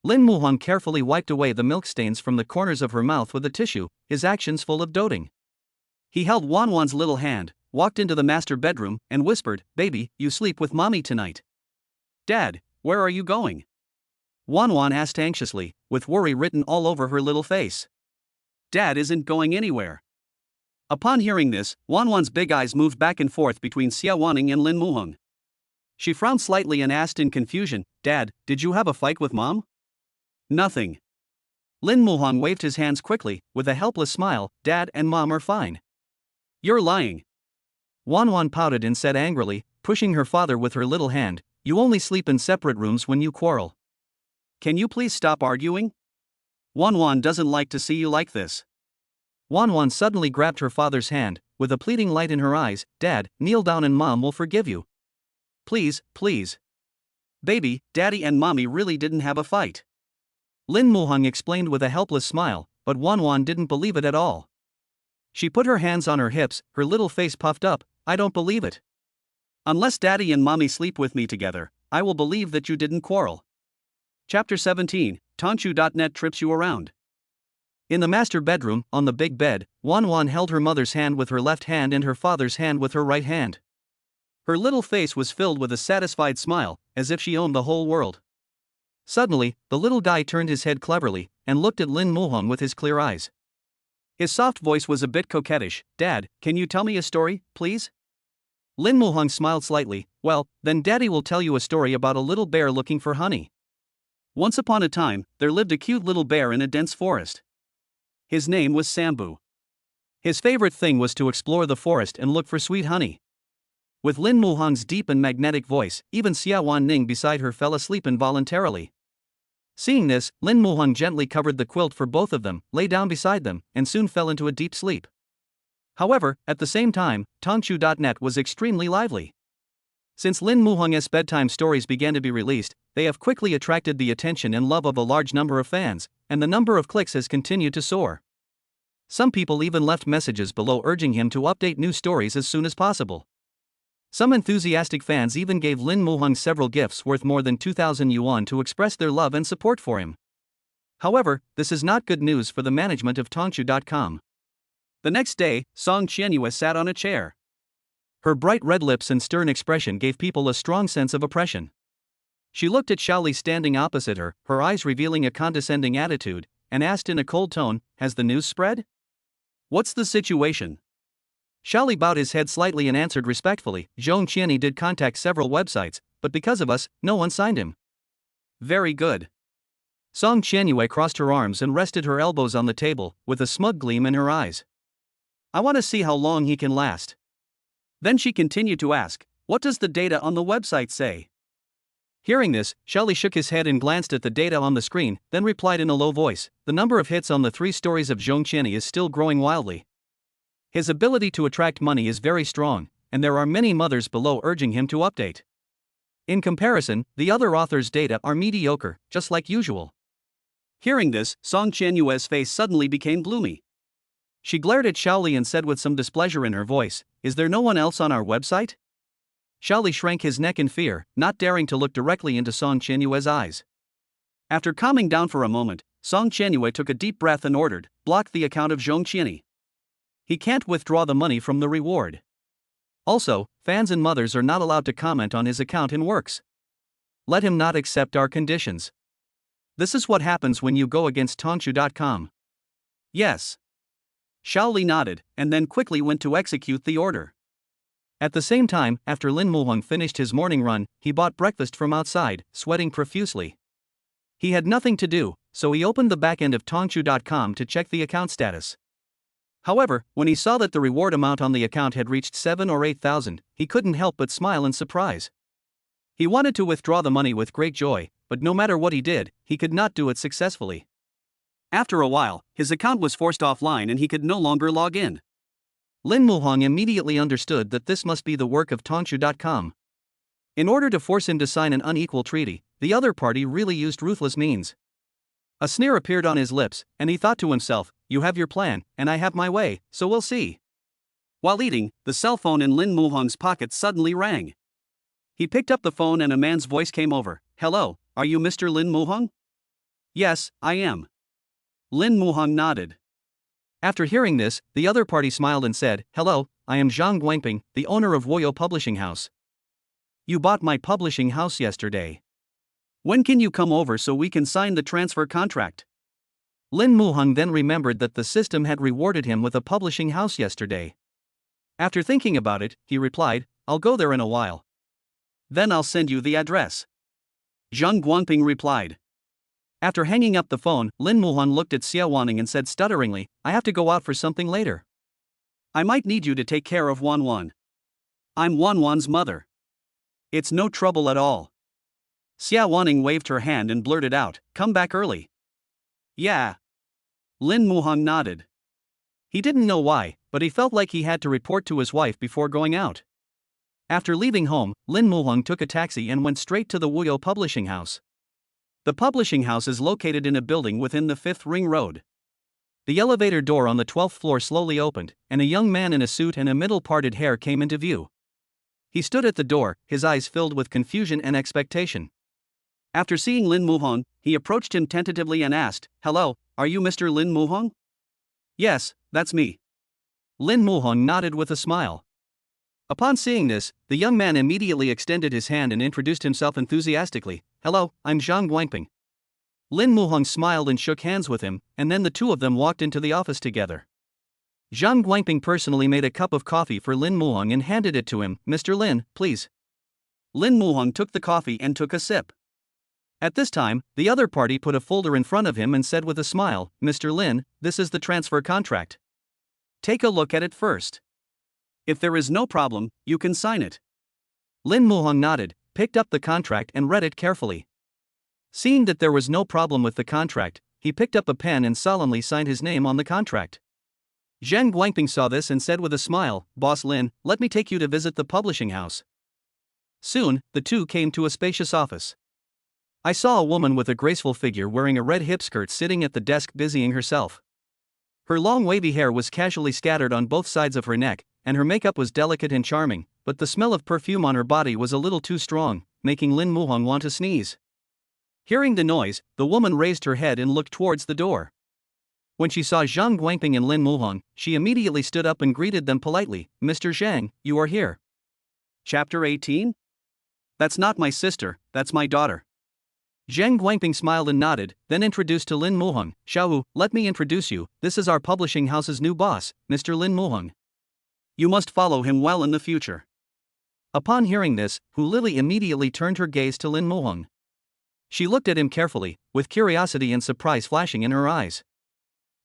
Lin Muhong carefully wiped away the milk stains from the corners of her mouth with a tissue, his actions full of doting. He held Wan Wan's little hand, walked into the master bedroom, and whispered, "Baby, you sleep with mommy tonight." "Dad, where are you going?" Wan Wan asked anxiously, with worry written all over her little face. "Dad isn't going anywhere." Upon hearing this, Wan Wan's big eyes moved back and forth between Xiawan and Lin Muhong. She frowned slightly and asked in confusion, "Dad, did you have a fight with Mom?" "Nothing." Lin Muhong waved his hands quickly, with a helpless smile, "Dad and Mom are fine." "You're lying." Wan Wan pouted and said angrily, pushing her father with her little hand, "You only sleep in separate rooms when you quarrel. Can you please stop arguing? Wan Wan doesn't like to see you like this." Wan Wan suddenly grabbed her father's hand, with a pleading light in her eyes, "Dad, kneel down and Mom will forgive you. Please, please. Baby, Daddy and Mommy really didn't have a fight." Lin Muhong explained with a helpless smile, but Wan Wan didn't believe it at all. She put her hands on her hips, her little face puffed up, "I don't believe it. Unless Daddy and Mommy sleep with me together, I will believe that you didn't quarrel." Chapter 17, Tongchu.net trips you around. In the master bedroom, on the big bed, Wan Wan held her mother's hand with her left hand and her father's hand with her right hand. Her little face was filled with a satisfied smile, as if she owned the whole world. Suddenly, the little guy turned his head cleverly, and looked at Lin Muhong with his clear eyes. His soft voice was a bit coquettish, "Dad, can you tell me a story, please?" Lin Muhong smiled slightly, "Well, then Daddy will tell you a story about a little bear looking for honey. Once upon a time, there lived a cute little bear in a dense forest. His name was Sambu. His favorite thing was to explore the forest and look for sweet honey." With Lin Muhong's deep and magnetic voice, even Xiawan Ning beside her fell asleep involuntarily. Seeing this, Lin Muhong gently covered the quilt for both of them, lay down beside them, and soon fell into a deep sleep. However, at the same time, Tongchu.net was extremely lively. Since Lin Muhong's bedtime stories began to be released, they have quickly attracted the attention and love of a large number of fans, and the number of clicks has continued to soar. Some people even left messages below urging him to update new stories as soon as possible. Some enthusiastic fans even gave Lin Muhong several gifts worth more than 2,000 yuan to express their love and support for him. However, this is not good news for the management of Tongchu.com. The next day, Song Qianyue sat on a chair. Her bright red lips and stern expression gave people a strong sense of oppression. She looked at Xiaoli standing opposite her, her eyes revealing a condescending attitude, and asked in a cold tone, "Has the news spread? What's the situation?" Xiaoli bowed his head slightly and answered respectfully, "Zhong Qiani did contact several websites, but because of us, no one signed him." "Very good." Song Qianyue crossed her arms and rested her elbows on the table, with a smug gleam in her eyes. "I want to see how long he can last." Then she continued to ask, "What does the data on the website say?" Hearing this, Xiaoli shook his head and glanced at the data on the screen, then replied in a low voice, "The number of hits on the 3 stories of Zhong Qiani is still growing wildly. His ability to attract money is very strong, and there are many mothers below urging him to update. In comparison, the other authors' data are mediocre, just like usual." Hearing this, Song Qianyue's face suddenly became gloomy. She glared at Xiaoli and said with some displeasure in her voice, "Is there no one else on our website?" Xiaoli shrank his neck in fear, not daring to look directly into Song Qianyue's eyes. After calming down for a moment, Song Qianyue took a deep breath and ordered, "Block the account of Zhong Qiani. He can't withdraw the money from the reward. Also, fans and mothers are not allowed to comment on his account and works. Let him not accept our conditions." This is what happens when you go against Tongchu.com. "Yes." Xiaoli nodded, and then quickly went to execute the order. At the same time, after Lin Muhong finished his morning run, he bought breakfast from outside, sweating profusely. He had nothing to do, so he opened the backend of Tongchu.com to check the account status. However, when he saw that the reward amount on the account had reached 7 or 8,000, he couldn't help but smile in surprise. He wanted to withdraw the money with great joy, but no matter what he did, he could not do it successfully. After a while, his account was forced offline and he could no longer log in. Lin Muhong immediately understood that this must be the work of Tongchu.com. In order to force him to sign an unequal treaty, the other party really used ruthless means. A sneer appeared on his lips, and he thought to himself, you have your plan, and I have my way, so we'll see. While eating, the cell phone in Lin Muhong's pocket suddenly rang. He picked up the phone and a man's voice came over. Hello, are you Mr. Lin Muhong? Yes, I am. Lin Muhong nodded. After hearing this, the other party smiled and said, hello, I am Zhang Guangping, the owner of Woyo Publishing House. You bought my publishing house yesterday. When can you come over so we can sign the transfer contract? Lin Muhong then remembered that the system had rewarded him with a publishing house yesterday. After thinking about it, he replied, I'll go there in a while. Then I'll send you the address. Zhang Guangping replied. After hanging up the phone, Lin Muhong looked at Xiawan and said stutteringly, I have to go out for something later. I might need you to take care of Wan Wan. I'm Wan Wan's mother. It's no trouble at all. Xiawan waved her hand and blurted out, come back early. Yeah. Lin Muhong nodded. He didn't know why, but he felt like he had to report to his wife before going out. After leaving home, Lin Muhong took a taxi and went straight to the Woyo Publishing House. The publishing house is located in a building within the 5th Ring Road. The elevator door on the 12th floor slowly opened, and a young man in a suit and a middle-parted hair came into view. He stood at the door, his eyes filled with confusion and expectation. After seeing Lin Muhong, he approached him tentatively and asked, hello, are you Mr. Lin Muhong? Yes, that's me. Lin Muhong nodded with a smile. Upon seeing this, the young man immediately extended his hand and introduced himself enthusiastically. Hello, I'm Zhang Guangping. Lin Muhong smiled and shook hands with him, and then the two of them walked into the office together. Zhang Guangping personally made a cup of coffee for Lin Muhong and handed it to him. Mr. Lin, please. Lin Muhong took the coffee and took a sip. At this time, the other party put a folder in front of him and said with a smile, Mr. Lin, this is the transfer contract. Take a look at it first. If there is no problem, you can sign it. Lin Muhong nodded, picked up the contract and read it carefully. Seeing that there was no problem with the contract, he picked up a pen and solemnly signed his name on the contract. Zhang Guangping saw this and said with a smile, Boss Lin, let me take you to visit the publishing house. Soon, the two came to a spacious office. I saw a woman with a graceful figure wearing a red hip skirt sitting at the desk busying herself. Her long wavy hair was casually scattered on both sides of her neck, and her makeup was delicate and charming, but the smell of perfume on her body was a little too strong, making Lin Muhong want to sneeze. Hearing the noise, the woman raised her head and looked towards the door. When she saw Zhang Guangping and Lin Muhong, she immediately stood up and greeted them politely. Mr. Zhang, you are here. Chapter 18? That's not my sister, that's my daughter. Zhang Guangping smiled and nodded, then introduced to Lin Muhong, Xiawu, let me introduce you, this is our publishing house's new boss, Mr. Lin Muhong. You must follow him well in the future. Upon hearing this, Hu Lili immediately turned her gaze to Lin Muhong. She looked at him carefully, with curiosity and surprise flashing in her eyes.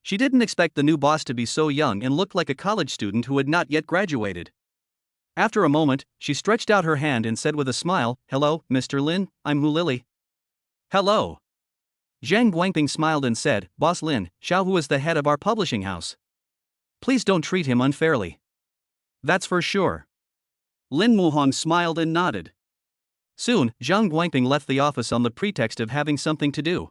She didn't expect the new boss to be so young and looked like a college student who had not yet graduated. After a moment, she stretched out her hand and said with a smile, Hello, Mr. Lin, I'm Hu Lili. Hello. Zhang Guangping smiled and said, Boss Lin, Xiaohu is the head of our publishing house. Please don't treat him unfairly. That's for sure. Lin Muhong smiled and nodded. Soon, Zhang Guangping left the office on the pretext of having something to do.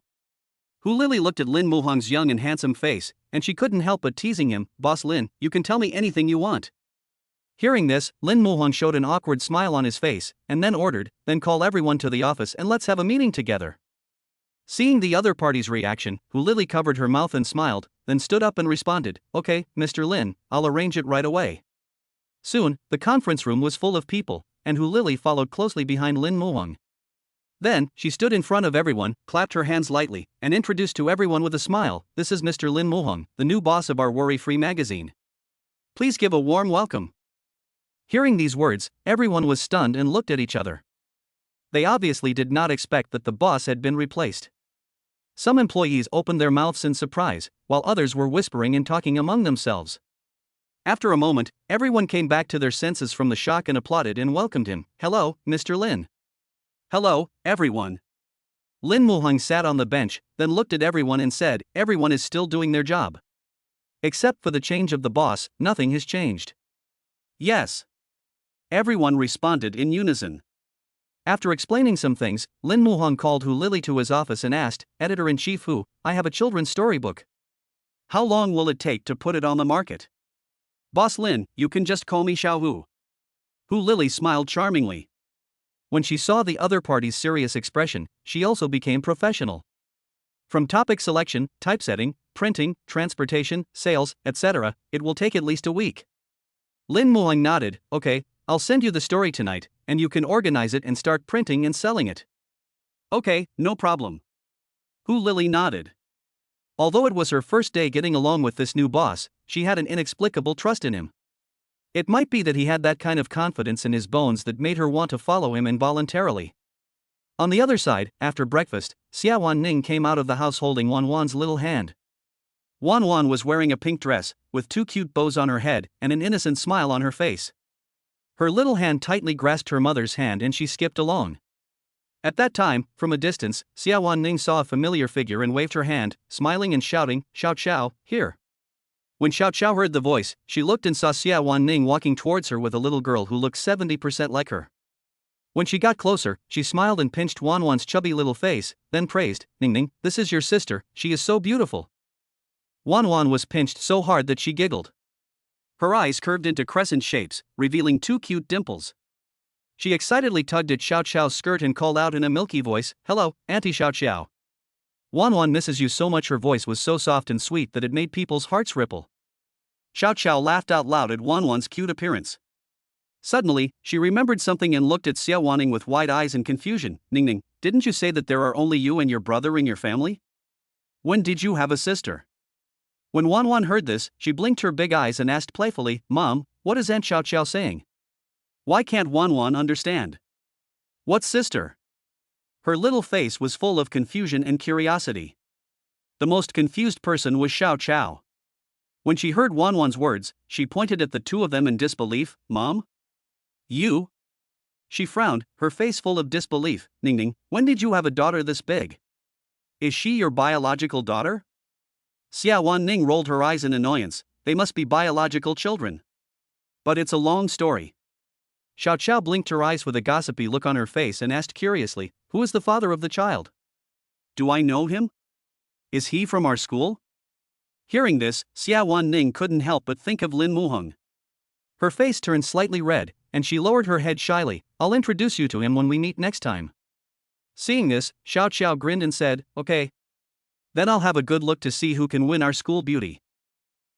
Hu Lili looked at Lin Muhong's young and handsome face, and she couldn't help but teasing him, Boss Lin, you can tell me anything you want. Hearing this, Lin Muhong showed an awkward smile on his face, and then ordered, then call everyone to the office and let's have a meeting together. Seeing the other party's reaction, Hu Lili covered her mouth and smiled, then stood up and responded, Okay, Mr. Lin, I'll arrange it right away. Soon, the conference room was full of people, and Hu Lili followed closely behind Lin Muhong. Then, she stood in front of everyone, clapped her hands lightly, and introduced to everyone with a smile, This is Mr. Lin Muhong, the new boss of our worry-free magazine. Please give a warm welcome. Hearing these words, everyone was stunned and looked at each other. They obviously did not expect that the boss had been replaced. Some employees opened their mouths in surprise, while others were whispering and talking among themselves. After a moment, everyone came back to their senses from the shock and applauded and welcomed him. Hello, Mr. Lin. Hello, everyone. Lin Muhong sat on the bench, then looked at everyone and said, Everyone is still doing their job. Except for the change of the boss, nothing has changed. Yes. Everyone responded in unison. After explaining some things, Lin Muhong called Hu Lily to his office and asked, Editor-in-Chief Hu, I have a children's storybook. How long will it take to put it on the market? Boss Lin, you can just call me Xiao Hu. Hu Lily smiled charmingly. When she saw the other party's serious expression, she also became professional. From topic selection, typesetting, printing, transportation, sales, etc., it will take at least a week. Lin Muhong nodded, okay, I'll send you the story tonight, and you can organize it and start printing and selling it. Okay, no problem. Hu Lily nodded. Although it was her first day getting along with this new boss, she had an inexplicable trust in him. It might be that he had that kind of confidence in his bones that made her want to follow him involuntarily. On the other side, after breakfast, Xiawan Ning came out of the house holding Wan Wan's little hand. Wan Wan was wearing a pink dress, with 2 cute bows on her head and an innocent smile on her face. Her little hand tightly grasped her mother's hand and she skipped along. At that time, from a distance, Xiawan Ning saw a familiar figure and waved her hand, smiling and shouting, Xiao Xiao, here. When Xiao Xiao heard the voice, she looked and saw Xiawan Ning walking towards her with a little girl who looked 70% like her. When she got closer, she smiled and pinched Wan Wan's chubby little face, then praised, Ning, this is your sister, she is so beautiful. Wan Wan was pinched so hard that she giggled. Her eyes curved into crescent shapes, revealing 2 cute dimples. She excitedly tugged at Xiao Xiao's skirt and called out in a milky voice, Hello, Auntie Xiao Xiao. Wan Wan misses you so much. Her voice was so soft and sweet that it made people's hearts ripple. Xiao Xiao laughed out loud at Wan Wan's cute appearance. Suddenly, she remembered something and looked at Xiawan Ning with wide eyes and confusion. Ning, didn't you say that there are only you and your brother in your family? When did you have a sister? When Wan Wan heard this, she blinked her big eyes and asked playfully, Mom, what is Aunt Xiao Xiao saying? Why can't Wan Wan understand? What sister? Her little face was full of confusion and curiosity. The most confused person was Xiao Xiao. When she heard Wan Wan's words, she pointed at the 2 of them in disbelief. Mom? You? She frowned, her face full of disbelief. Ning, when did you have a daughter this big? Is she your biological daughter? Xiawan Ning rolled her eyes in annoyance. They must be biological children. But it's a long story. Xiao Xiao blinked her eyes with a gossipy look on her face and asked curiously, Who is the father of the child? Do I know him? Is he from our school? Hearing this, Xiawan Ning couldn't help but think of Lin Muhong. Her face turned slightly red, and she lowered her head shyly. I'll introduce you to him when we meet next time. Seeing this, Xiao Xiao grinned and said, Okay. Then I'll have a good look to see who can win our school beauty.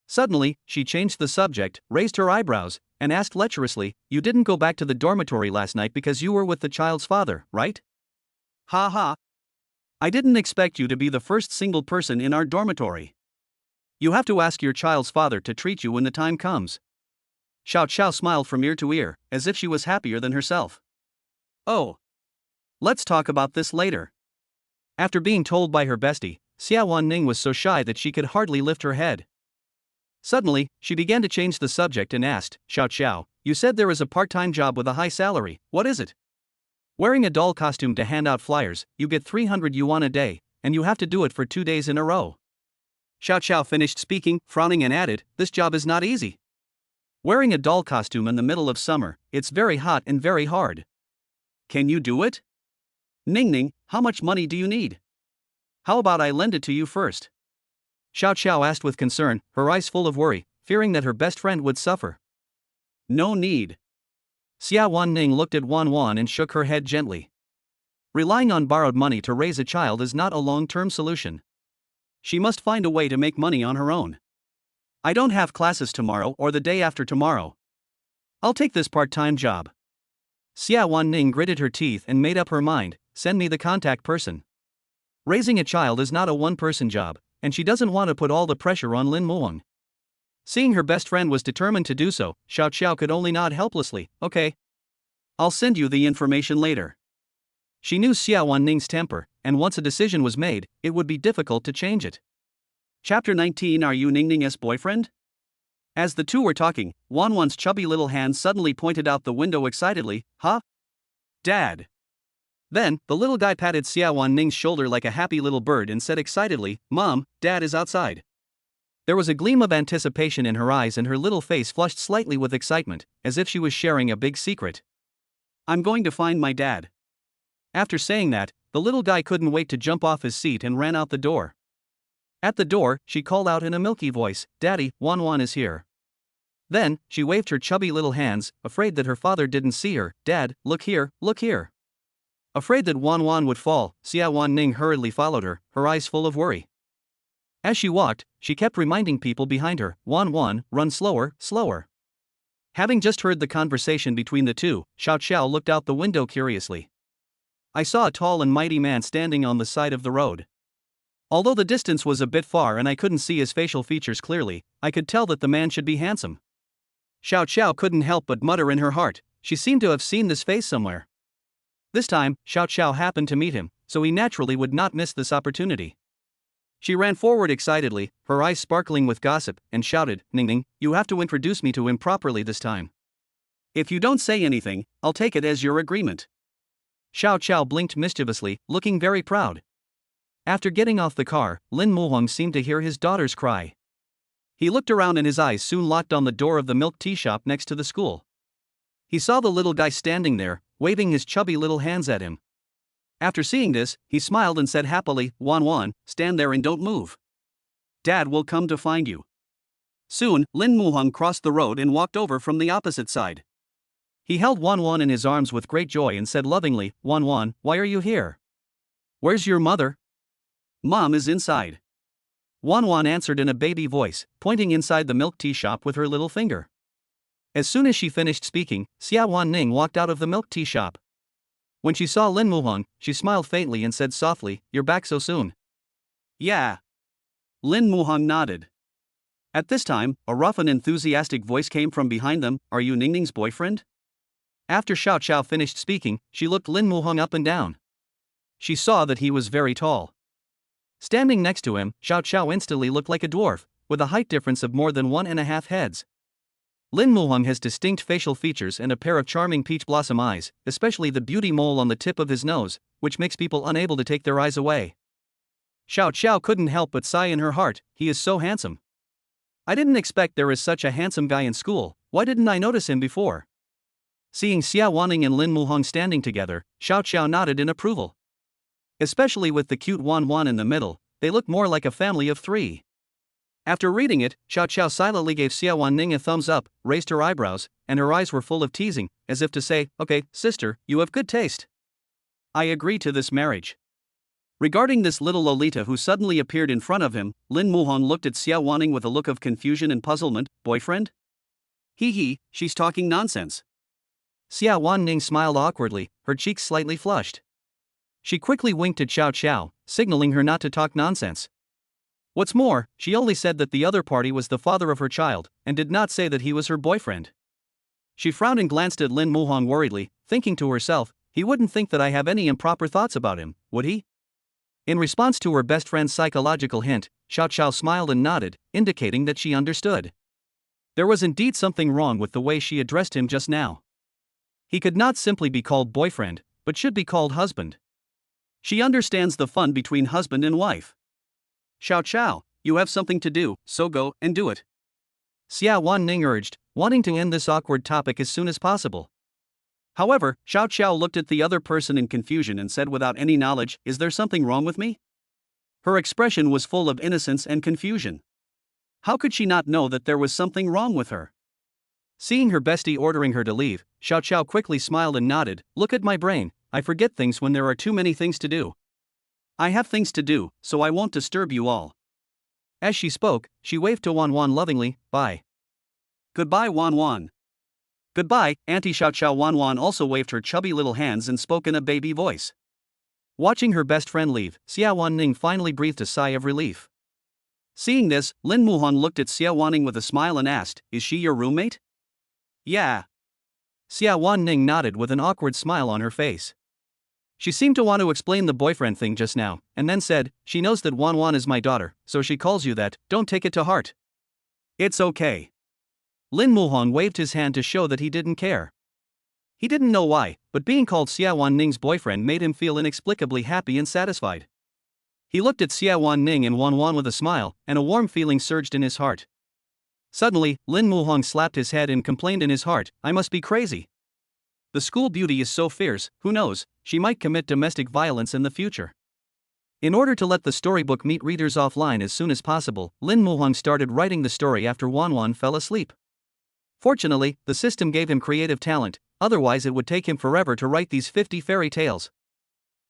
Suddenly, she changed the subject, raised her eyebrows, and asked lecherously, You didn't go back to the dormitory last night because you were with the child's father, right? Ha ha. I didn't expect you to be the first single person in our dormitory. You have to ask your child's father to treat you when the time comes. Xiao Xiao smiled from ear to ear, as if she was happier than herself. Oh. Let's talk about this later. After being told by her bestie, Xiawan Ning was so shy that she could hardly lift her head. Suddenly, she began to change the subject and asked, Xiao Xiao, you said there is a part-time job with a high salary, what is it? Wearing a doll costume to hand out flyers, you get 300 yuan a day, and you have to do it for 2 days in a row. Xiao Xiao finished speaking, frowning and added, This job is not easy. Wearing a doll costume in the middle of summer, it's very hot and very hard. Can you do it? Ning, how much money do you need? How about I lend it to you first? Xiao Xiao asked with concern, her eyes full of worry, fearing that her best friend would suffer. No need. Xiawan Ning looked at Wan Wan and shook her head gently. Relying on borrowed money to raise a child is not a long-term solution. She must find a way to make money on her own. I don't have classes tomorrow or the day after tomorrow. I'll take this part-time job. Xiawan Ning gritted her teeth and made up her mind, send me the contact person. Raising a child is not a one-person job, and she doesn't want to put all the pressure on Lin Muhong. Seeing her best friend was determined to do so, Xiao Xiao could only nod helplessly, Okay. I'll send you the information later. She knew Xiawan Ning's temper, and once a decision was made, it would be difficult to change it. Chapter 19 Are you Ning's boyfriend? As the two were talking, Wan Wan's chubby little hand suddenly pointed out the window excitedly, Huh? Dad. Then, the little guy patted Xiawan Ning's shoulder like a happy little bird and said excitedly, Mom, Dad is outside. There was a gleam of anticipation in her eyes and her little face flushed slightly with excitement, as if she was sharing a big secret. I'm going to find my dad. After saying that, the little guy couldn't wait to jump off his seat and ran out the door. At the door, she called out in a milky voice, "Daddy, Wan Wan is here." Then, she waved her chubby little hands, afraid that her father didn't see her. "Dad, look here, look here." Afraid that Wan Wan would fall, Xiawan Ning hurriedly followed her, her eyes full of worry. As she walked, she kept reminding people behind her, "Wan Wan, run slower, slower." Having just heard the conversation between the two, Xiao looked out the window curiously. "I saw a tall and mighty man standing on the side of the road. Although the distance was a bit far and I couldn't see his facial features clearly, I could tell that the man should be handsome." Xiao couldn't help but mutter in her heart, she seemed to have seen this face somewhere. This time, Xiao happened to meet him, so he naturally would not miss this opportunity. She ran forward excitedly, her eyes sparkling with gossip, and shouted, "Ning, you have to introduce me to him properly this time. If you don't say anything, I'll take it as your agreement." Xiao blinked mischievously, looking very proud. After getting off the car, Lin Muhong seemed to hear his daughter's cry. He looked around and his eyes soon locked on the door of the milk tea shop next to the school. He saw the little guy standing there, waving his chubby little hands at him. After seeing this, he smiled and said happily, "Wan Wan, stand there and don't move. Dad will come to find you." Soon, Lin Muhong crossed the road and walked over from the opposite side. He held Wan Wan in his arms with great joy and said lovingly, "Wan Wan, why are you here? Where's your mother?" "Mom is inside." Wan Wan answered in a baby voice, pointing inside the milk tea shop with her little finger. As soon as she finished speaking, Xiawan Ning walked out of the milk tea shop. When she saw Lin Muhong, she smiled faintly and said softly, "You're back so soon." "Yeah." Lin Muhong nodded. At this time, a rough and enthusiastic voice came from behind them, "Are you Ning's boyfriend?" After Xiao finished speaking, she looked Lin Muhong up and down. She saw that he was very tall. Standing next to him, Xiao instantly looked like a dwarf, with a height difference of more than 1.5 heads. Lin Muhong has distinct facial features and a pair of charming peach blossom eyes, especially the beauty mole on the tip of his nose, which makes people unable to take their eyes away. Xiao couldn't help but sigh in her heart, he is so handsome. I didn't expect there is such a handsome guy in school, why didn't I notice him before? Seeing Xiawan Ning and Lin Muhong standing together, Xiao nodded in approval. Especially with the cute Wan Wan in the middle, they look more like a family of 3. After reading it, Xiao silently gave Xiawan Ning a thumbs up, raised her eyebrows, and her eyes were full of teasing, as if to say, "Okay, sister, you have good taste. I agree to this marriage." Regarding this little Lolita who suddenly appeared in front of him, Lin Muhong looked at Xiawan Ning with a look of confusion and puzzlement. "Boyfriend? She's talking nonsense." Xiawan Ning smiled awkwardly, her cheeks slightly flushed. She quickly winked at Xiao, signaling her not to talk nonsense. What's more, she only said that the other party was the father of her child, and did not say that he was her boyfriend. She frowned and glanced at Lin Muhong worriedly, thinking to herself, he wouldn't think that I have any improper thoughts about him, would he? In response to her best friend's psychological hint, Xiao smiled and nodded, indicating that she understood. There was indeed something wrong with the way she addressed him just now. He could not simply be called boyfriend, but should be called husband. She understands the fun between husband and wife. "Xiao, you have something to do, so go and do it," Xiawan Ning urged, wanting to end this awkward topic as soon as possible. However, Xiao looked at the other person in confusion and said without any knowledge, "Is there something wrong with me?" Her expression was full of innocence and confusion. How could she not know that there was something wrong with her? Seeing her bestie ordering her to leave, Xiao quickly smiled and nodded, "Look at my brain, I forget things when there are too many things to do. I have things to do, so I won't disturb you all." As she spoke, she waved to Wan Wan lovingly, "Bye." "Goodbye, Wan Wan." "Goodbye, Auntie Xiao." Wan Wan also waved her chubby little hands and spoke in a baby voice. Watching her best friend leave, Xiawan Ning finally breathed a sigh of relief. Seeing this, Lin Muhong looked at Xiawan Ning with a smile and asked, "Is she your roommate?" "Yeah." Xiawan Ning nodded with an awkward smile on her face. She seemed to want to explain the boyfriend thing just now, and then said, "She knows that Wan Wan is my daughter, so she calls you that, don't take it to heart." "It's okay." Lin Muhong waved his hand to show that he didn't care. He didn't know why, but being called Xiawan Ning's boyfriend made him feel inexplicably happy and satisfied. He looked at Xiawan Ning and Wan Wan with a smile, and a warm feeling surged in his heart. Suddenly, Lin Muhong slapped his head and complained in his heart, "I must be crazy. The school beauty is so fierce, who knows, she might commit domestic violence in the future. In order to let the storybook meet readers offline as soon as possible, Lin Muhong started writing the story after Wan Wan fell asleep. Fortunately, the system gave him creative talent, otherwise it would take him forever to write these 50 fairy tales.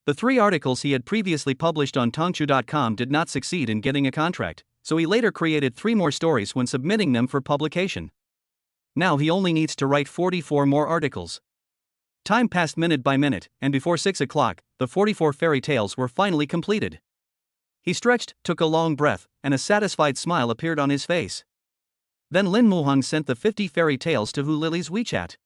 The 3 articles he had previously published on Tongchu.com did not succeed in getting a contract, so he later created 3 more stories when submitting them for publication. Now he only needs to write 44 more articles. Time passed minute by minute, and before 6 o'clock, the 44 fairy tales were finally completed. He stretched, took a long breath, and a satisfied smile appeared on his face. Then Lin Muhong sent the 50 fairy tales to Hu Lily's WeChat.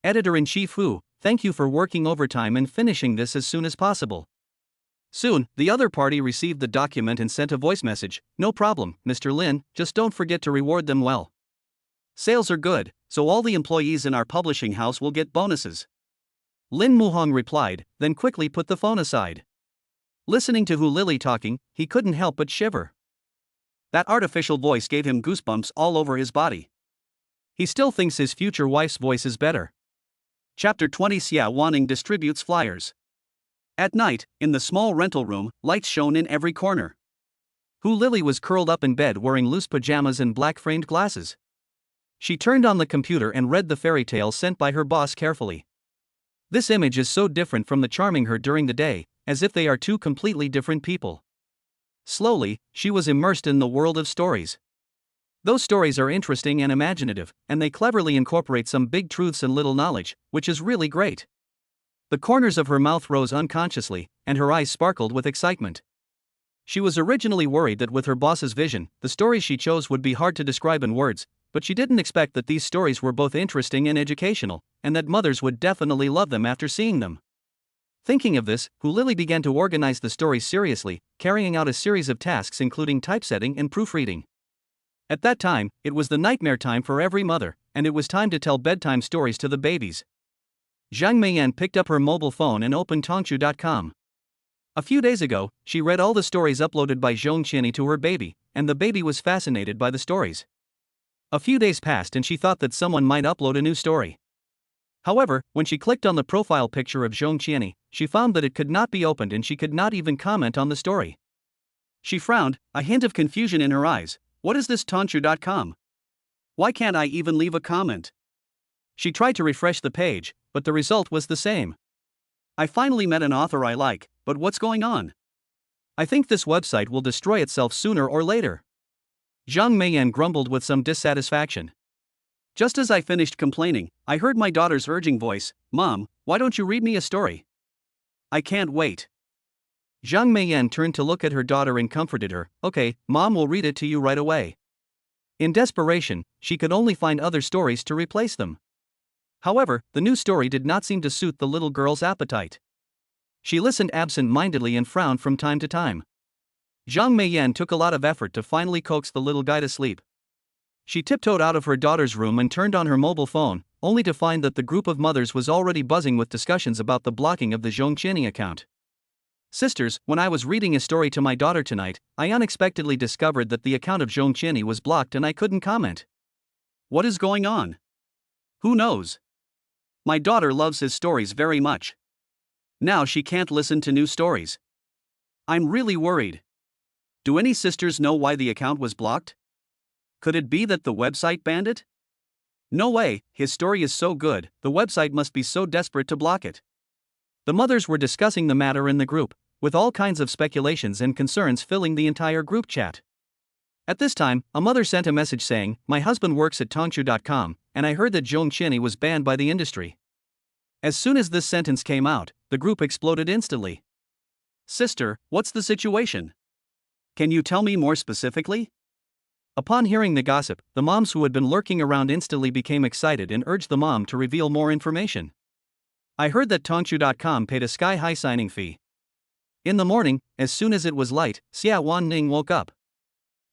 Editor-in-Chief Hu, thank you for working overtime and finishing this as soon as possible. Soon, the other party received the document and sent a voice message. No problem, Mr. Lin, just don't forget to reward them well. Sales are good, so all the employees in our publishing house will get bonuses. Lin Muhong replied, then quickly put the phone aside. Listening to Hu Lily talking, he couldn't help but shiver. That artificial voice gave him goosebumps all over his body. He still thinks his future wife's voice is better. Chapter 20 Xiawan distributes flyers. At night, in the small rental room, lights shone in every corner. Hu Lily was curled up in bed wearing loose pajamas and black framed glasses. She turned on the computer and read the fairy tale sent by her boss carefully. This image is so different from the charming her during the day, as if they are 2 completely different people. Slowly, she was immersed in the world of stories. Those stories are interesting and imaginative, and they cleverly incorporate some big truths and little knowledge, which is really great. The corners of her mouth rose unconsciously, and her eyes sparkled with excitement. She was originally worried that with her boss's vision, the stories she chose would be hard to describe in words, but she didn't expect that these stories were both interesting and educational, and that mothers would definitely love them after seeing them. Thinking of this, Hu Lily began to organize the stories seriously, carrying out a series of tasks including typesetting and proofreading. At that time, it was the nightmare time for every mother, and it was time to tell bedtime stories to the babies. Zhang Meiyan picked up her mobile phone and opened Tongchu.com. A few days ago, she read all the stories uploaded by Zhong Qianni to her baby, and the baby was fascinated by the stories. A few days passed and she thought that someone might upload a new story. However, when she clicked on the profile picture of Zhong Qianni, she found that it could not be opened and she could not even comment on the story. She frowned, a hint of confusion in her eyes. What is this Tongchu.com? Why can't I even leave a comment? She tried to refresh the page, but the result was the same. I finally met an author I like, but what's going on? I think this website will destroy itself sooner or later. Zhang Meiyan grumbled with some dissatisfaction. Just as I finished complaining, I heard my daughter's urging voice, Mom, why don't you read me a story? I can't wait. Zhang Meiyan turned to look at her daughter and comforted her. Okay, Mom will read it to you right away. In desperation, she could only find other stories to replace them. However, the new story did not seem to suit the little girl's appetite. She listened absent-mindedly and frowned from time to time. Zhang Meiyan took a lot of effort to finally coax the little guy to sleep. She tiptoed out of her daughter's room and turned on her mobile phone, only to find that the group of mothers was already buzzing with discussions about the blocking of the Zhong Qianni account. Sisters, when I was reading a story to my daughter tonight, I unexpectedly discovered that the account of Zhong Qianni was blocked and I couldn't comment. What is going on? Who knows? My daughter loves his stories very much. Now she can't listen to new stories. I'm really worried. Do any sisters know why the account was blocked? Could it be that the website banned it? No way, his story is so good, the website must be so desperate to block it. The mothers were discussing the matter in the group, with all kinds of speculations and concerns filling the entire group chat. At this time, a mother sent a message saying, My husband works at Tongchu.com, and I heard that Zhong Qianni was banned by the industry. As soon as this sentence came out, the group exploded instantly. Sister, what's the situation? Can you tell me more specifically? Upon hearing the gossip, the moms who had been lurking around instantly became excited and urged the mom to reveal more information. I heard that Tongchu.com paid a sky-high signing fee. In the morning, as soon as it was light, Xiawan Ning woke up.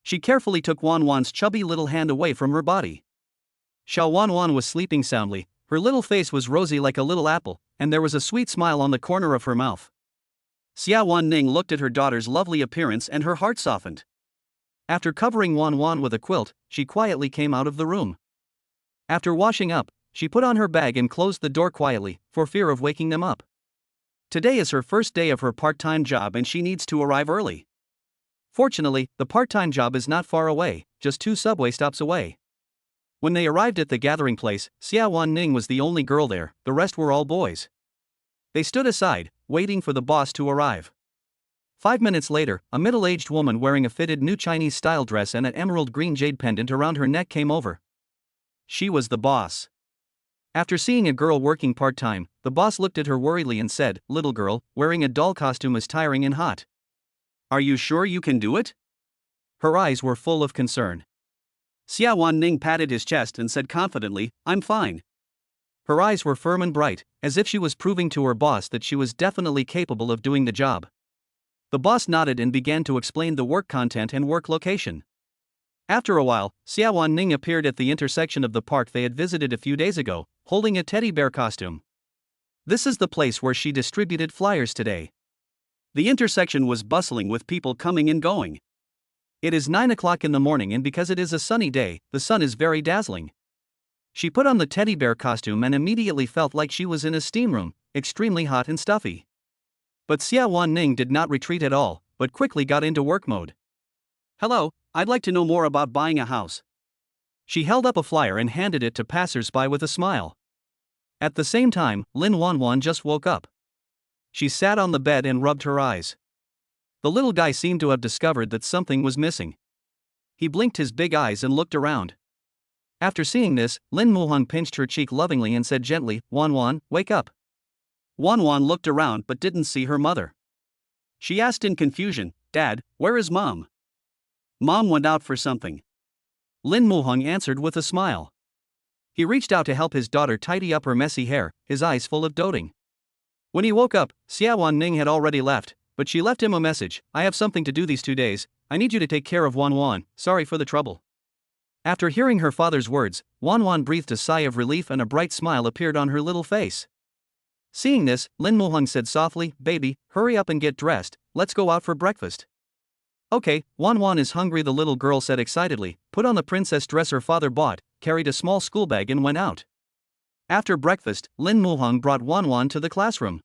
She carefully took Wan Wan's chubby little hand away from her body. Xiawan Wan was sleeping soundly, her little face was rosy like a little apple, and there was a sweet smile on the corner of her mouth. Xiawan Ning looked at her daughter's lovely appearance and her heart softened. After covering Wan Wan with a quilt, she quietly came out of the room. After washing up, she put on her bag and closed the door quietly, for fear of waking them up. Today is her first day of her part-time job and she needs to arrive early. Fortunately, the part-time job is not far away, just 2 subway stops away. When they arrived at the gathering place, Xiawan Ning was the only girl there, the rest were all boys. They stood aside, waiting for the boss to arrive. 5 minutes later, a middle-aged woman wearing a fitted new Chinese-style dress and an emerald green jade pendant around her neck came over. She was the boss. After seeing a girl working part-time, the boss looked at her worriedly and said, "Little girl, wearing a doll costume is tiring and hot. Are you sure you can do it?" Her eyes were full of concern. Xiawan Ning patted his chest and said confidently, "I'm fine." Her eyes were firm and bright, as if she was proving to her boss that she was definitely capable of doing the job. The boss nodded and began to explain the work content and work location. After a while, Xiawan Ning appeared at the intersection of the park they had visited a few days ago, holding a teddy bear costume. This is the place where she distributed flyers today. The intersection was bustling with people coming and going. It is 9 o'clock in the morning and because it is a sunny day, the sun is very dazzling. She put on the teddy bear costume and immediately felt like she was in a steam room, extremely hot and stuffy. But Xiawan Ning did not retreat at all, but quickly got into work mode. "Hello, I'd like to know more about buying a house." She held up a flyer and handed it to passers-by with a smile. At the same time, Wan Wan just woke up. She sat on the bed and rubbed her eyes. The little guy seemed to have discovered that something was missing. He blinked his big eyes and looked around. After seeing this, Wan Wan pinched her cheek lovingly and said gently, "Wan Wan, wake up." Wan Wan looked around but didn't see her mother. She asked in confusion, "Dad, where is Mom?" "Mom went out for something." Wan Wan answered with a smile. He reached out to help his daughter tidy up her messy hair, his eyes full of doting. When he woke up, Xiawan Ning had already left, but she left him a message, "I have something to do these 2 days, I need you to take care of Wan Wan, sorry for the trouble." After hearing her father's words, Wan Wan breathed a sigh of relief and a bright smile appeared on her little face. Seeing this, Wan Wan said softly, "Baby, hurry up and get dressed, let's go out for breakfast." "Okay, Wan Wan is hungry," the little girl said excitedly, put on the princess dress her father bought, carried a small school bag and went out. After breakfast, Wan Wan brought Wan Wan to the classroom.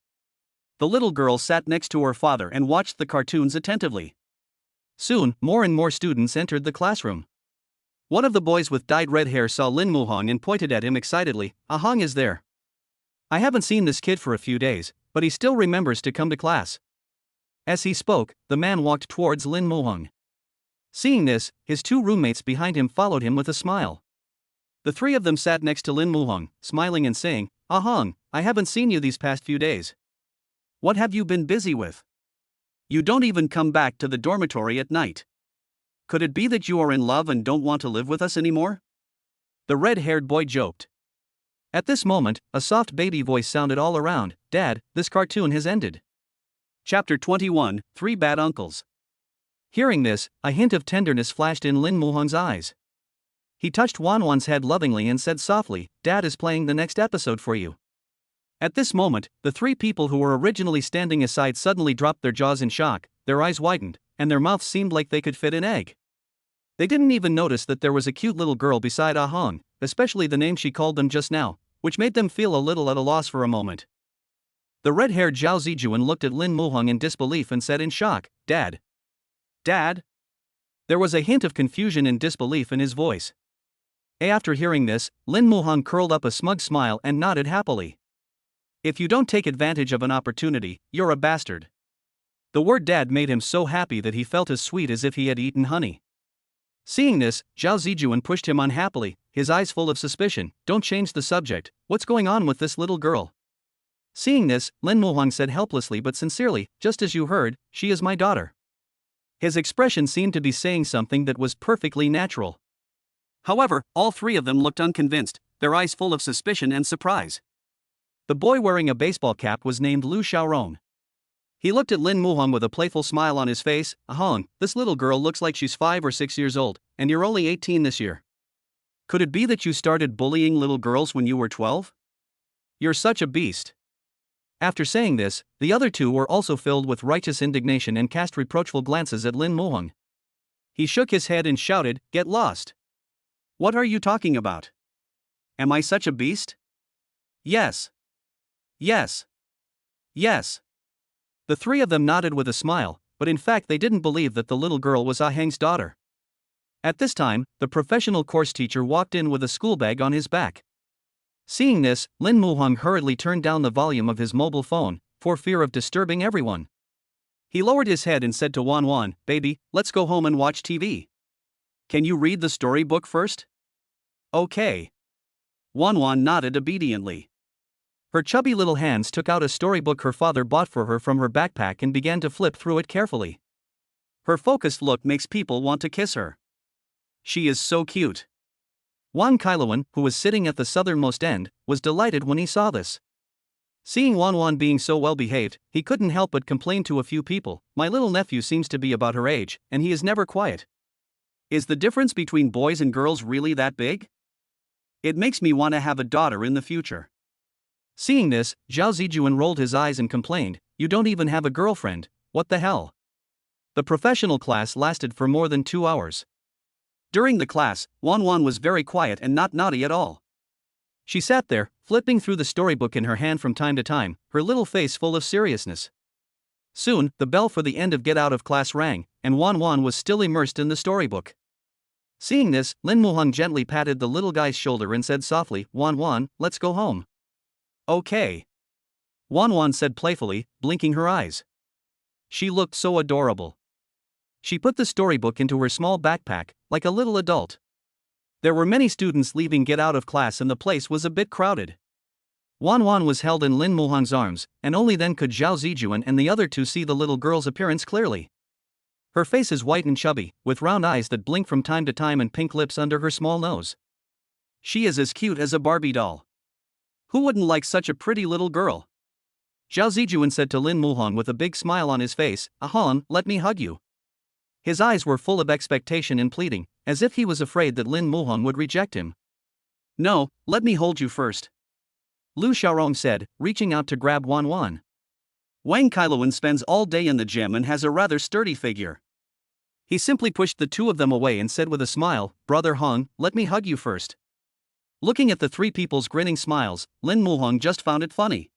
The little girl sat next to her father and watched the cartoons attentively. Soon, more and more students entered the classroom. One of the boys with dyed red hair saw Wan Wan and pointed at him excitedly, "Ahong is there. I haven't seen this kid for a few days, but he still remembers to come to class." As he spoke, the man walked towards Wan Wan. Seeing this, his 2 roommates behind him followed him with a smile. The 3 of them sat next to Wan Wan, smiling and saying, "Ahong, I haven't seen you these past few days. What have you been busy with? You don't even come back to the dormitory at night. Could it be that you are in love and don't want to live with us anymore?" The red-haired boy joked. At this moment, a soft baby voice sounded all around, "Dad, this cartoon has ended." Chapter 21, 3 Bad Uncles. Hearing this, a hint of tenderness flashed in Wan Wan's eyes. He touched Wan Wan's head lovingly and said softly, "Dad is playing the next episode for you." At this moment, the 3 people who were originally standing aside suddenly dropped their jaws in shock, their eyes widened, and their mouths seemed like they could fit an egg. They didn't even notice that there was a cute little girl beside Ahong, especially the name she called them just now, which made them feel a little at a loss for a moment. The red-haired Zhao Zijuan looked at Wan Wan in disbelief and said in shock, "Dad? Dad?" There was a hint of confusion and disbelief in his voice. After hearing this, Wan Wan curled up a smug smile and nodded happily. "If you don't take advantage of an opportunity, you're a bastard." The word dad made him so happy that he felt as sweet as if he had eaten honey. Seeing this, Zhao Zijuan pushed him unhappily, his eyes full of suspicion, "Don't change the subject, what's going on with this little girl?" Seeing this, Wan Wan said helplessly but sincerely, "Just as you heard, she is my daughter." His expression seemed to be saying something that was perfectly natural. However, all 3 of them looked unconvinced, their eyes full of suspicion and surprise. The boy wearing a baseball cap was named Lu Xiaorong. He looked at Wan Wan with a playful smile on his face, "Ahong, this little girl looks like she's 5 or 6 years old, and you're only 18 this year. Could it be that you started bullying little girls when you were 12? You're such a beast." After saying this, the other 2 were also filled with righteous indignation and cast reproachful glances at Wan Wan. He shook his head and shouted, "Get lost! What are you talking about? Am I such a beast?" Yes. Yes. Yes. The three of them nodded with a smile, but in fact they didn't believe that the little girl was Ah Heng's daughter. At this time, the professional course teacher walked in with a school bag on his back. Seeing this, Lin Muhang hurriedly turned down the volume of his mobile phone, for fear of disturbing everyone. He lowered his head and said to Wan Wan, "Baby, let's go home and watch TV. Can you read the storybook first?" "Okay." Wan Wan nodded obediently. Her chubby little hands took out a storybook her father bought for her from her backpack and began to flip through it carefully. Her focused look makes people want to kiss her. She is so cute. Wan Kailawan, who was sitting at the southernmost end, was delighted when he saw this. Seeing Wan Wan being so well behaved, he couldn't help but complain to a few people, "My little nephew seems to be about her age, and he is never quiet. Is the difference between boys and girls really that big? It makes me want to have a daughter in the future." Seeing this, Zhao Zijuan rolled his eyes and complained, "You don't even have a girlfriend, what the hell?" The professional class lasted for more than 2 hours. During the class, Wan Wan was very quiet and not naughty at all. She sat there, flipping through the storybook in her hand from time to time, her little face full of seriousness. Soon, the bell for the end of get out of class rang, and Wan Wan was still immersed in the storybook. Seeing this, Lin Muhang gently patted the little guy's shoulder and said softly, "Wan Wan, let's go home." "Okay." Wan Wan said playfully, blinking her eyes. She looked so adorable. She put the storybook into her small backpack, like a little adult. There were many students leaving get out of class and the place was a bit crowded. Wan Wan was held in Lin Muhang's arms, and only then could Zhao Zijuan and the other two see the little girl's appearance clearly. Her face is white and chubby, with round eyes that blink from time to time and pink lips under her small nose. She is as cute as a Barbie doll. Who wouldn't like such a pretty little girl? Zhao Zijuan said to Lin Muhang with a big smile on his face, "Ahan, let me hug you." His eyes were full of expectation and pleading, as if he was afraid that Lin Muhang would reject him. "No, let me hold you first," Lu Xiaorong said, reaching out to grab Wan Wan. Wang Kailawan spends all day in the gym and has a rather sturdy figure. He simply pushed the two of them away and said with a smile, "Brother Hong, let me hug you first." Looking at the three people's grinning smiles, Lin Muhang just found it funny.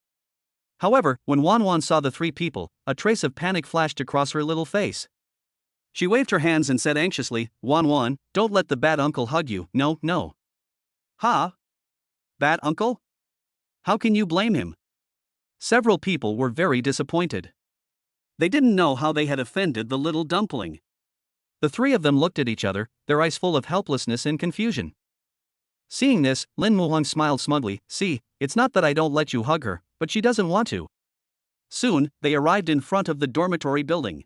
However, when Wan Wan saw the three people, a trace of panic flashed across her little face. She waved her hands and said anxiously, "Wan Wan, don't let the bad uncle hug you, no, no." "Huh? Bad uncle? How can you blame him?" Several people were very disappointed. They didn't know how they had offended the little dumpling. The three of them looked at each other, their eyes full of helplessness and confusion. Seeing this, Lin Muhang smiled smugly, "See, it's not that I don't let you hug her, but she doesn't want to." Soon, they arrived in front of the dormitory building.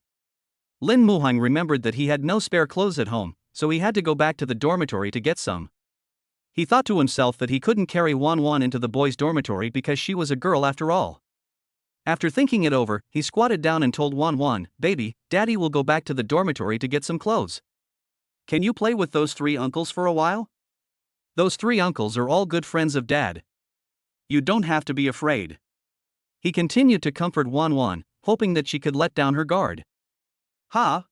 Lin Muhang remembered that he had no spare clothes at home, so he had to go back to the dormitory to get some. He thought to himself that he couldn't carry Wan Wan into the boys' dormitory because she was a girl after all. After thinking it over, he squatted down and told Wan Wan, "Baby, Daddy will go back to the dormitory to get some clothes. Can you play with those three uncles for a while? Those three uncles are all good friends of Dad. You don't have to be afraid." He continued to comfort Wan Wan, hoping that she could let down her guard. "Huh?"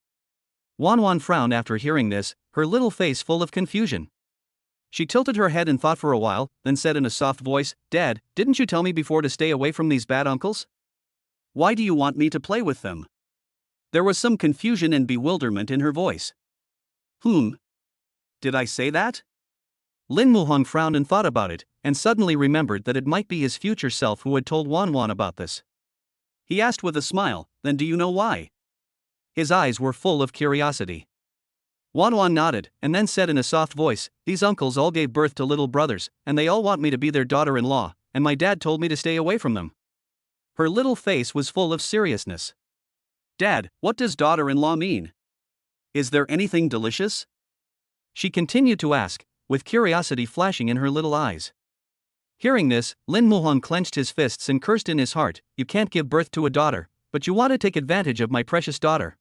Wan Wan frowned after hearing this, her little face full of confusion. She tilted her head and thought for a while, then said in a soft voice, "Dad, didn't you tell me before to stay away from these bad uncles? Why do you want me to play with them?" There was some confusion and bewilderment in her voice. Did I say that?" Lin Muhang frowned and thought about it, and suddenly remembered that it might be his future self who had told Wan Wan about this. He asked with a smile, "Then do you know why?" His eyes were full of curiosity. Wan Wan nodded, and then said in a soft voice, "These uncles all gave birth to little brothers, and they all want me to be their daughter-in-law, and my dad told me to stay away from them." Her little face was full of seriousness. "Dad, what does daughter-in-law mean? Is there anything delicious?" She continued to ask, with curiosity flashing in her little eyes. Hearing this, Lin Muhang clenched his fists and cursed in his heart, "You can't give birth to a daughter, but you want to take advantage of my precious daughter.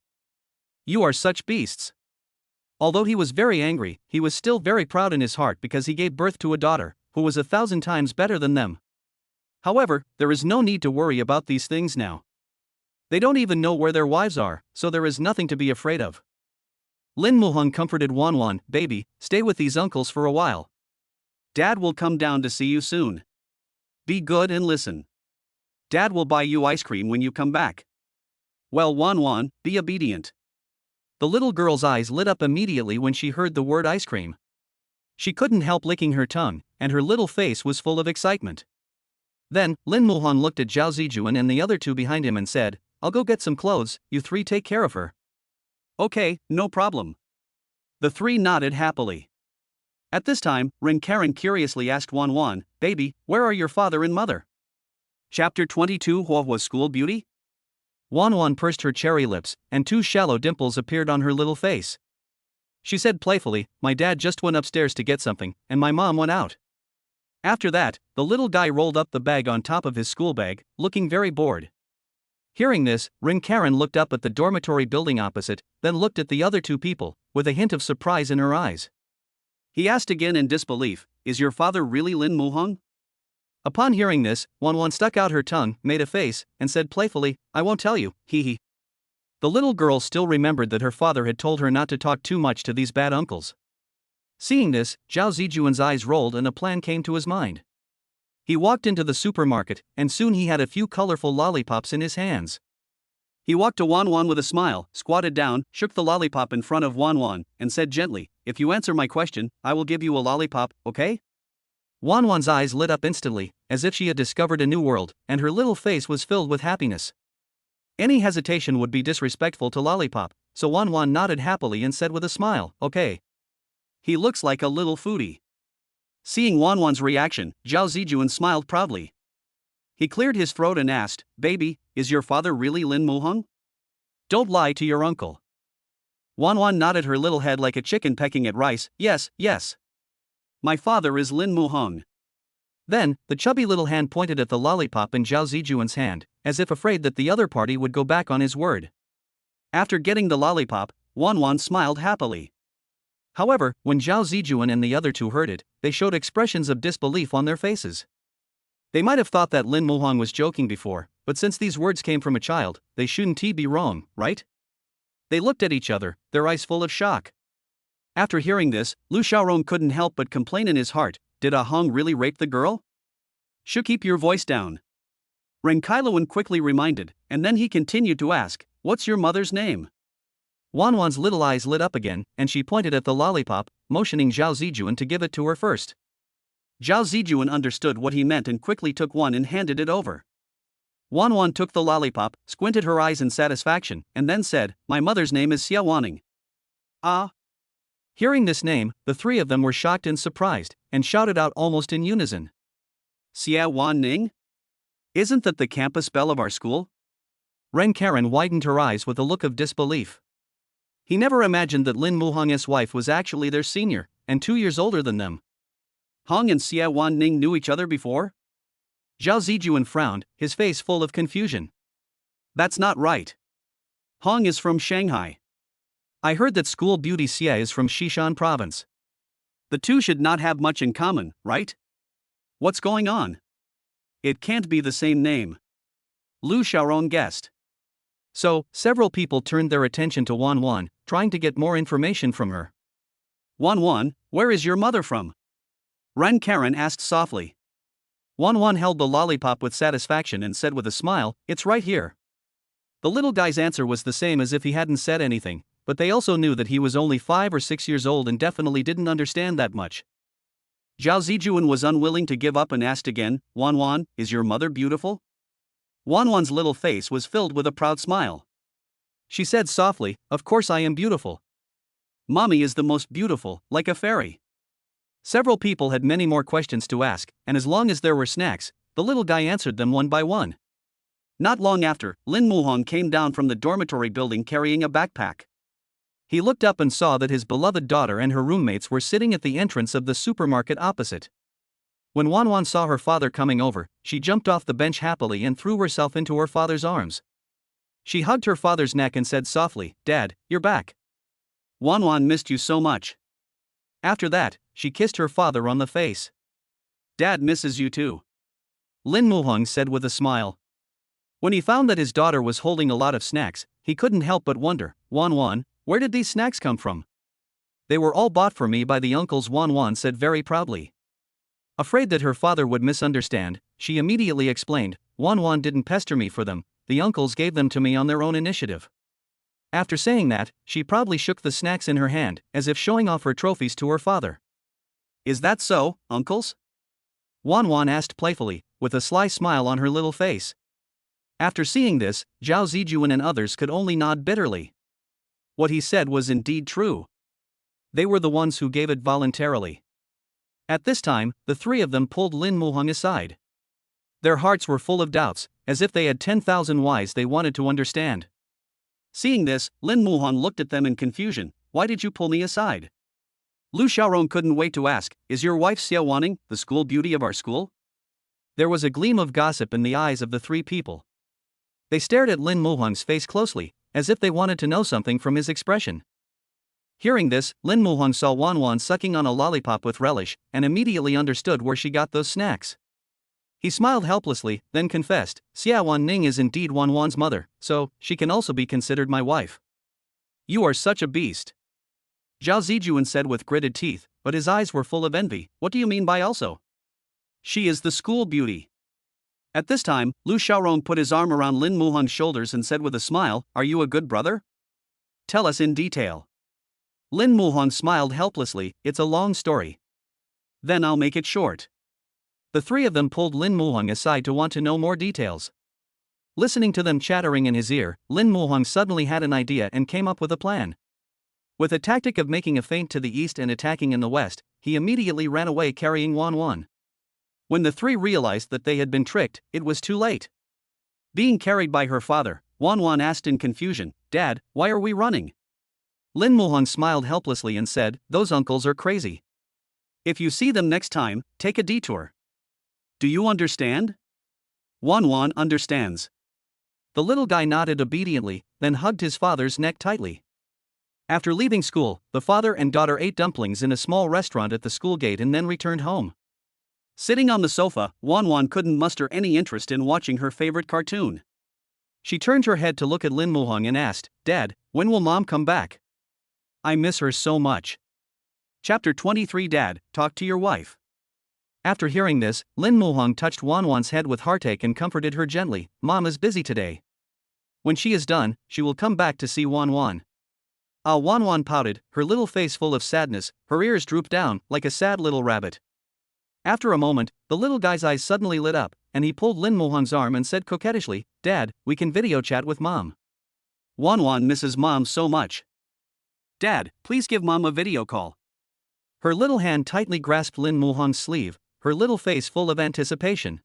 You are such beasts." Although he was very angry, he was still very proud in his heart because he gave birth to a daughter, who was 1,000 times better than them. However, there is no need to worry about these things now. They don't even know where their wives are, so there is nothing to be afraid of. Lin Muhang comforted Wan Wan, "Baby, stay with these uncles for a while. Dad will come down to see you soon." Be good and listen. Dad will buy you ice cream when you come back. Well, Wan Wan, be obedient. The little girl's eyes lit up immediately when she heard the word ice cream. She couldn't help licking her tongue, and her little face was full of excitement. Then, Lin Muhan looked at Zhao Zijuan and the other two behind him and said, I'll go get some clothes, you three take care of her. Okay, no problem. The three nodded happily. At this time, Ren Karen curiously asked Wan Wan, Baby, where are your father and mother? Chapter 22 Hua was School Beauty? Wan Wan pursed her cherry lips, and two shallow dimples appeared on her little face. She said playfully, My dad just went upstairs to get something, and my mom went out. After that, the little guy rolled up the bag on top of his school bag, looking very bored. Hearing this, Ren Karen looked up at the dormitory building opposite, then looked at the other two people, with a hint of surprise in her eyes. He asked again in disbelief, Is your father really Lin Muhong? Upon hearing this, Wan Wan stuck out her tongue, made a face, and said playfully, I won't tell you, hee hee. The little girl still remembered that her father had told her not to talk too much to these bad uncles. Seeing this, Zhao Zijuan's eyes rolled and a plan came to his mind. He walked into the supermarket, and soon he had a few colorful lollipops in his hands. He walked to Wan Wan with a smile, squatted down, shook the lollipop in front of Wan Wan, and said gently, If you answer my question, I will give you a lollipop, okay? Wan Wan's eyes lit up instantly, as if she had discovered a new world, and her little face was filled with happiness. Any hesitation would be disrespectful to Lollipop, so Wan Wan nodded happily and said with a smile, Okay. He looks like a little foodie. Seeing Wan Wan's reaction, Zhao Zijuan smiled proudly. He cleared his throat and asked, Baby, is your father really Lin Muhong? Don't lie to your uncle. Wan Wan nodded her little head like a chicken pecking at rice, Yes, yes. My father is Lin Muhong. Then, the chubby little hand pointed at the lollipop in Zhao Zijuan's hand, as if afraid that the other party would go back on his word. After getting the lollipop, Wan Wan smiled happily. However, when Zhao Zijuan and the other two heard it, they showed expressions of disbelief on their faces. They might have thought that Lin Muhong was joking before, but since these words came from a child, they shouldn't be wrong, right? They looked at each other, their eyes full of shock. After hearing this, Lu Xiaorong couldn't help but complain in his heart, Did Ah Hong really rape the girl? Should keep your voice down. Ren Kailuan quickly reminded, and then he continued to ask, What's your mother's name? Wan Wan's little eyes lit up again, and she pointed at the lollipop, motioning Zhao Zijuan to give it to her first. Zhao Zijuan understood what he meant and quickly took one and handed it over. Wan Wan took the lollipop, squinted her eyes in satisfaction, and then said, My mother's name is Xiawan. Ah. Hearing this name, the three of them were shocked and surprised, and shouted out almost in unison. Xiawan Ning? Isn't that the campus belle of our school? Ren Karen widened her eyes with a look of disbelief. He never imagined that Lin Muhong's wife was actually their senior, and 2 years older than them. Hong and Xiawan Ning knew each other before? Zhao Zijuan frowned, his face full of confusion. That's not right. Hong is from Shanghai. I heard that school beauty Xia is from Xishan province. The two should not have much in common, right? What's going on? It can't be the same name. Lu Xiaorong guessed. So, several people turned their attention to Wan Wan, trying to get more information from her. Wan Wan, where is your mother from? Ren Karen asked softly. Wan Wan held the lollipop with satisfaction and said with a smile, It's right here. The little guy's answer was the same as if he hadn't said anything, but they also knew that he was only 5 or 6 years old and definitely didn't understand that much. Zhao Zijuan was unwilling to give up and asked again, Wan Wan, is your mother beautiful? Wan Wan's little face was filled with a proud smile. She said softly, Of course I am beautiful. Mommy is the most beautiful, like a fairy. Several people had many more questions to ask, and as long as there were snacks, the little guy answered them one by one. Not long after, Lin Muhong came down from the dormitory building carrying a backpack. He looked up and saw that his beloved daughter and her roommates were sitting at the entrance of the supermarket opposite. When Wan Wan saw her father coming over, she jumped off the bench happily and threw herself into her father's arms. She hugged her father's neck and said softly, Dad, you're back. Wan Wan missed you so much. After that, she kissed her father on the face. Dad misses you too. Lin Muhong said with a smile. When he found that his daughter was holding a lot of snacks, he couldn't help but wonder, Wan Wan, where did these snacks come from? They were all bought for me by the uncles, Wan Wan said very proudly. Afraid that her father would misunderstand, she immediately explained, Wan Wan didn't pester me for them, the uncles gave them to me on their own initiative. After saying that, she proudly shook the snacks in her hand, as if showing off her trophies to her father. Is that so, uncles? Wan Wan asked playfully, with a sly smile on her little face. After seeing this, Zhao Zijuan and others could only nod bitterly. What he said was indeed true. They were the ones who gave it voluntarily. At this time, the three of them pulled Lin Muhang aside. Their hearts were full of doubts, as if they had 10,000 whys they wanted to understand. Seeing this, Lin Muhang looked at them in confusion. Why did you pull me aside? Lu Xiaorong couldn't wait to ask, is your wife Xiawaning, the school beauty of our school? There was a gleam of gossip in the eyes of the three people. They stared at Lin Muhang's face closely, as if they wanted to know something from his expression. Hearing this, Lin Muhang saw Wan Wan sucking on a lollipop with relish, and immediately understood where she got those snacks. He smiled helplessly, then confessed, Xiawan Ning is indeed Wan Wan's mother, so she can also be considered my wife. You are such a beast. Zhao Zijuan said with gritted teeth, but his eyes were full of envy. What do you mean by also? She is the school beauty. At this time, Lu Xiaorong put his arm around Lin Muhang's shoulders and said with a smile, are you a good brother? Tell us in detail. Lin Muhang smiled helplessly, it's a long story. Then I'll make it short. The three of them pulled Lin Muhang aside to want to know more details. Listening to them chattering in his ear, Lin Muhang suddenly had an idea and came up with a plan. With a tactic of making a feint to the east and attacking in the west, he immediately ran away carrying Wan Wan. When the three realized that they had been tricked, it was too late. Being carried by her father, Wan Wan asked in confusion, Dad, why are we running? Lin Muhang smiled helplessly and said, those uncles are crazy. If you see them next time, take a detour. Do you understand? Wan Wan understands. The little guy nodded obediently, then hugged his father's neck tightly. After leaving school, the father and daughter ate dumplings in a small restaurant at the school gate and then returned home. Sitting on the sofa, Wan Wan couldn't muster any interest in watching her favorite cartoon. She turned her head to look at Lin Muhang and asked, Dad, when will Mom come back? I miss her so much. Chapter 23 Dad, talk to your wife. After hearing this, Lin Muhang touched Wan Wan's head with heartache and comforted her gently, Mom is busy today. When she is done, she will come back to see Wan Wan. Wan Wan pouted, her little face full of sadness, her ears drooped down, like a sad little rabbit. After a moment, the little guy's eyes suddenly lit up, and he pulled Lin Muhang's arm and said coquettishly, Dad, we can video chat with Mom. Wan Wan misses Mom so much. Dad, please give Mom a video call. Her little hand tightly grasped Lin Muhang's sleeve, her little face full of anticipation.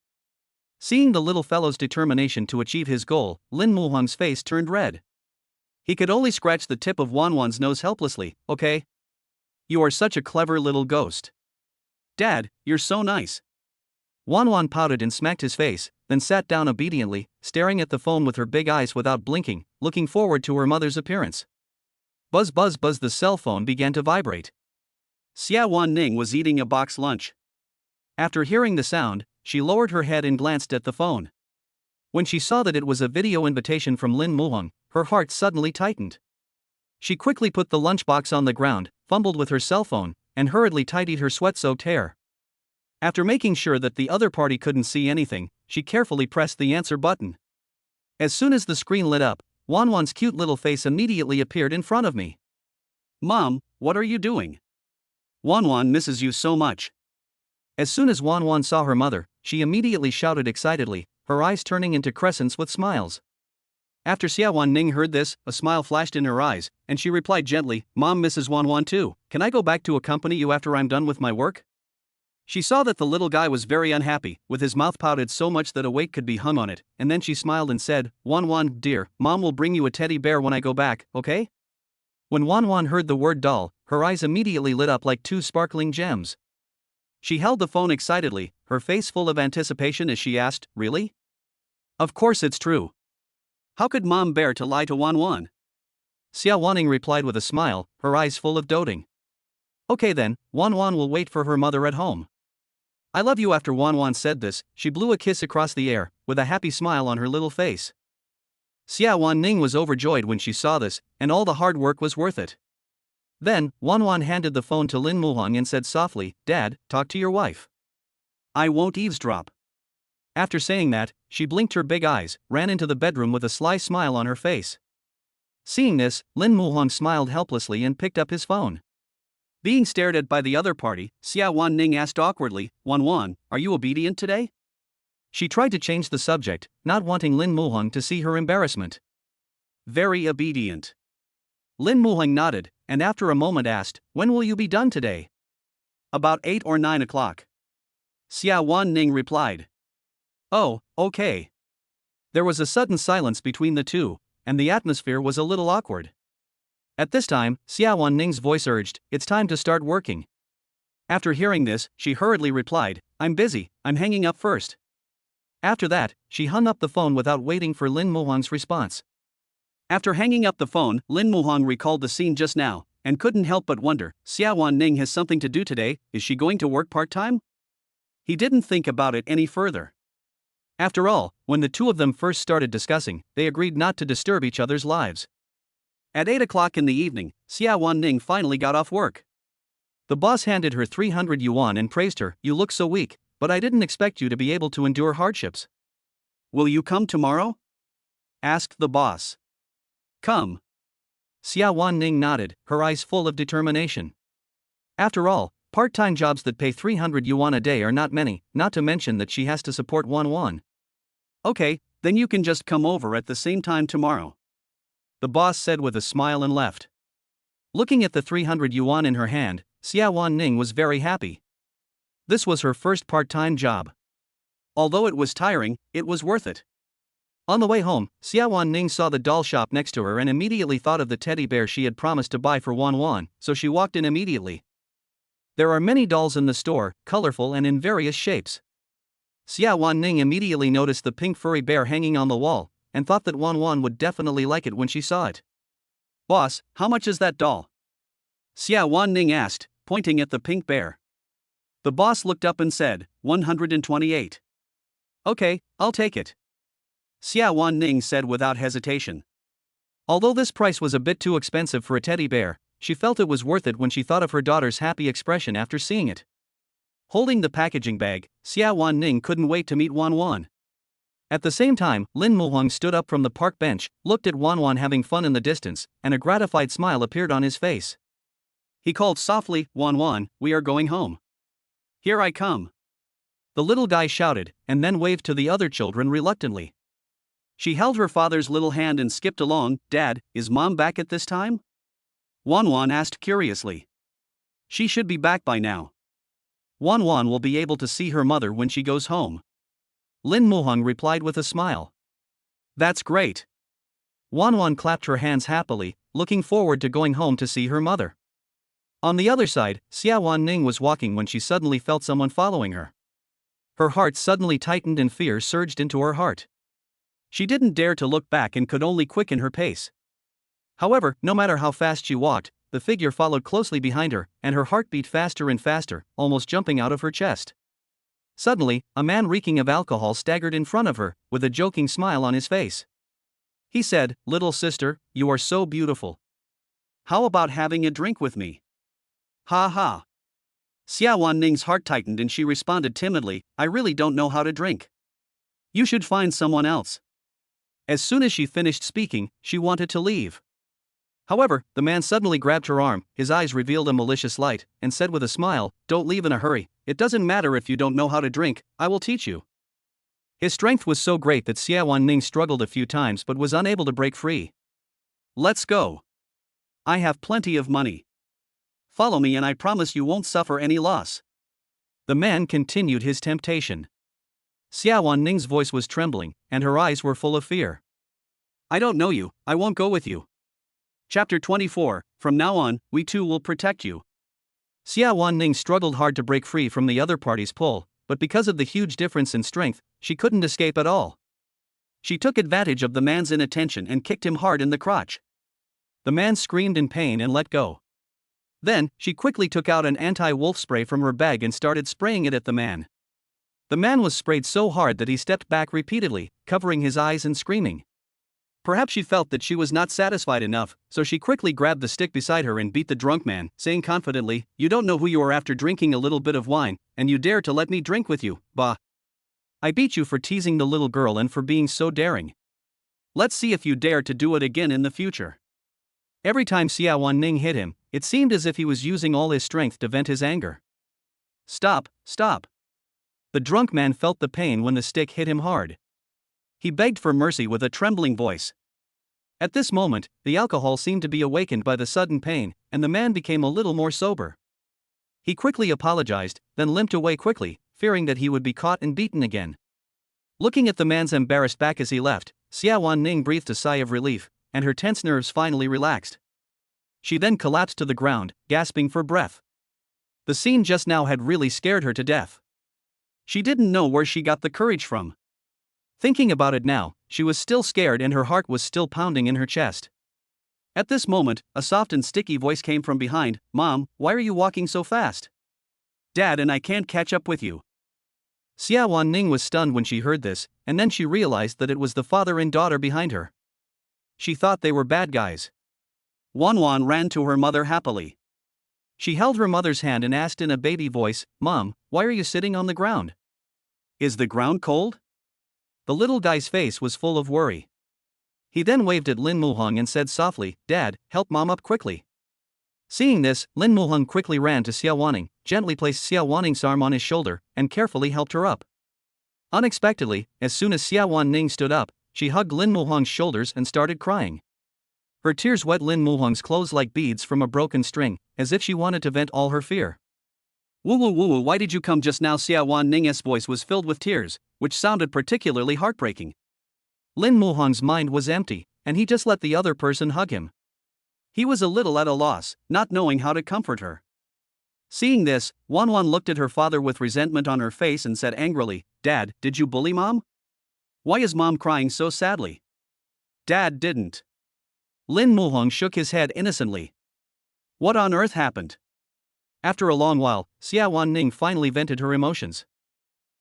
Seeing the little fellow's determination to achieve his goal, Lin Muhang's face turned red. He could only scratch the tip of Wan Wan's nose helplessly, okay? You are such a clever little ghost. Dad, you're so nice. Wan Wan pouted and smacked his face, then sat down obediently, staring at the phone with her big eyes without blinking, looking forward to her mother's appearance. Buzz buzz buzz, the cell phone began to vibrate. Xiawan Ning was eating a box lunch. After hearing the sound, she lowered her head and glanced at the phone. When she saw that it was a video invitation from Lin Muhang, her heart suddenly tightened. She quickly put the lunchbox on the ground, fumbled with her cell phone, and hurriedly tidied her sweat-soaked hair. After making sure that the other party couldn't see anything, she carefully pressed the answer button. As soon as the screen lit up, Wan Wan's cute little face immediately appeared in front of me. Mom, what are you doing? Wan Wan misses you so much. As soon as Wan Wan saw her mother, she immediately shouted excitedly, her eyes turning into crescents with smiles. After Xiawan Ning heard this, a smile flashed in her eyes, and she replied gently, Mom misses Wan Wan too, can I go back to accompany you after I'm done with my work? She saw that the little guy was very unhappy, with his mouth pouted so much that a weight could be hung on it, and then she smiled and said, Wan Wan, dear, Mom will bring you a teddy bear when I go back, okay? When Wan Wan heard the word doll, her eyes immediately lit up like two sparkling gems. She held the phone excitedly, her face full of anticipation as she asked, really? Of course it's true. How could Mom bear to lie to Wan Wan? Xiawaning replied with a smile, her eyes full of doting. Okay then, Wan Wan will wait for her mother at home. I love you. After Wan Wan said this, she blew a kiss across the air, with a happy smile on her little face. Xiawan Ning was overjoyed when she saw this, and all the hard work was worth it. Then, Wan Wan handed the phone to Lin Muhang and said softly, Dad, talk to your wife. I won't eavesdrop. After saying that, she blinked her big eyes, ran into the bedroom with a sly smile on her face. Seeing this, Lin Muhong smiled helplessly and picked up his phone. Being stared at by the other party, Xiawan Ning asked awkwardly, Wan Wan, are you obedient today? She tried to change the subject, not wanting Lin Muhong to see her embarrassment. Very obedient. Lin Muhong nodded, and after a moment asked, when will you be done today? About 8 or 9 o'clock. Xiawan Ning replied. Oh, okay. There was a sudden silence between the two, and the atmosphere was a little awkward. At this time, Xiawan Ning's voice urged, it's time to start working. After hearing this, she hurriedly replied, I'm busy, I'm hanging up first. After that, she hung up the phone without waiting for Lin Muhong's response. After hanging up the phone, Lin Muhong recalled the scene just now, and couldn't help but wonder, Xiawan Ning has something to do today, is she going to work part-time? He didn't think about it any further. After all, when the two of them first started discussing, they agreed not to disturb each other's lives. At 8 o'clock in the evening, Xiawan Ning finally got off work. The boss handed her 300 yuan and praised her, you look so weak, but I didn't expect you to be able to endure hardships. Will you come tomorrow? Asked the boss. Come. Xiawan Ning nodded, her eyes full of determination. After all, part-time jobs that pay 300 yuan a day are not many, not to mention that she has to support Wan Wan. Okay, then you can just come over at the same time tomorrow. The boss said with a smile and left. Looking at the 300 yuan in her hand, Xiawan Ning was very happy. This was her first part-time job. Although it was tiring, it was worth it. On the way home, Xiawan Ning saw the doll shop next to her and immediately thought of the teddy bear she had promised to buy for Wan Wan, so she walked in immediately. There are many dolls in the store, colorful and in various shapes. Xiawan Ning immediately noticed the pink furry bear hanging on the wall, and thought that Wan Wan would definitely like it when she saw it. Boss, how much is that doll? Xiawan Ning asked, pointing at the pink bear. The boss looked up and said, 128. Okay, I'll take it. Xiawan Ning said without hesitation. Although this price was a bit too expensive for a teddy bear, she felt it was worth it when she thought of her daughter's happy expression after seeing it. Holding the packaging bag, Xiawan Ning couldn't wait to meet Wan Wan. At the same time, Lin Muhong stood up from the park bench, looked at Wan Wan having fun in the distance, and a gratified smile appeared on his face. He called softly, Wan Wan, we are going home. Here I come. The little guy shouted, and then waved to the other children reluctantly. She held her father's little hand and skipped along. Dad, is Mom back at this time? Wan Wan asked curiously. She should be back by now. Wan Wan will be able to see her mother when she goes home. Lin Muhong replied with a smile. That's great. Wan Wan clapped her hands happily, looking forward to going home to see her mother. On the other side, Xiawan Ning was walking when she suddenly felt someone following her. Her heart suddenly tightened and fear surged into her heart. She didn't dare to look back and could only quicken her pace. However, no matter how fast she walked, the figure followed closely behind her, and her heart beat faster and faster, almost jumping out of her chest. Suddenly, a man reeking of alcohol staggered in front of her, with a joking smile on his face. He said, Little sister, you are so beautiful. How about having a drink with me? Ha ha. Xiawan Ning's heart tightened and she responded timidly, I really don't know how to drink. You should find someone else. As soon as she finished speaking, she wanted to leave. However, the man suddenly grabbed her arm, his eyes revealed a malicious light, and said with a smile, Don't leave in a hurry, it doesn't matter if you don't know how to drink, I will teach you. His strength was so great that Xiawan Ning struggled a few times but was unable to break free. Let's go. I have plenty of money. Follow me and I promise you won't suffer any loss. The man continued his temptation. Xiawan Ning's voice was trembling, and her eyes were full of fear. I don't know you, I won't go with you. Chapter 24, From now on, we too will protect you. Xiawan Ning struggled hard to break free from the other party's pull, but because of the huge difference in strength, she couldn't escape at all. She took advantage of the man's inattention and kicked him hard in the crotch. The man screamed in pain and let go. Then, she quickly took out an anti-wolf spray from her bag and started spraying it at the man. The man was sprayed so hard that he stepped back repeatedly, covering his eyes and screaming. Perhaps she felt that she was not satisfied enough, so she quickly grabbed the stick beside her and beat the drunk man, saying confidently, "You don't know who you are after drinking a little bit of wine, and you dare to let me drink with you, bah. I beat you for teasing the little girl and for being so daring. Let's see if you dare to do it again in the future." Every time Xiawan Ning hit him, it seemed as if he was using all his strength to vent his anger. "Stop, stop." The drunk man felt the pain when the stick hit him hard. He begged for mercy with a trembling voice. At this moment, the alcohol seemed to be awakened by the sudden pain, and the man became a little more sober. He quickly apologized, then limped away quickly, fearing that he would be caught and beaten again. Looking at the man's embarrassed back as he left, Xiawan Ning breathed a sigh of relief, and her tense nerves finally relaxed. She then collapsed to the ground, gasping for breath. The scene just now had really scared her to death. She didn't know where she got the courage from. Thinking about it now, she was still scared and her heart was still pounding in her chest. At this moment, a soft and sticky voice came from behind. "Mom, why are you walking so fast? Dad and I can't catch up with you." Xiawan Ning was stunned when she heard this, and then she realized that it was the father and daughter behind her. She thought they were bad guys. Wan Wan ran to her mother happily. She held her mother's hand and asked in a baby voice, "Mom, why are you sitting on the ground? Is the ground cold?" The little guy's face was full of worry. He then waved at Lin Muhong and said softly, "Dad, help Mom up quickly." Seeing this, Lin Muhong quickly ran to Xiawaning, gently placed Xiawaning's arm on his shoulder, and carefully helped her up. Unexpectedly, as soon as Xiawan Ning stood up, she hugged Lin Muhong's shoulders and started crying. Her tears wet Lin Muhong's clothes like beads from a broken string, as if she wanted to vent all her fear. "Woo woo, why did you come just now?" Xiawan Ning's voice was filled with tears, which sounded particularly heartbreaking. Lin Muhong's mind was empty, and he just let the other person hug him. He was a little at a loss, not knowing how to comfort her. Seeing this, Wan Wan looked at her father with resentment on her face and said angrily, "Dad, did you bully Mom? Why is Mom crying so sadly?" "Dad didn't." Lin Muhong shook his head innocently. "What on earth happened?" After a long while, Xiawan Ning finally vented her emotions.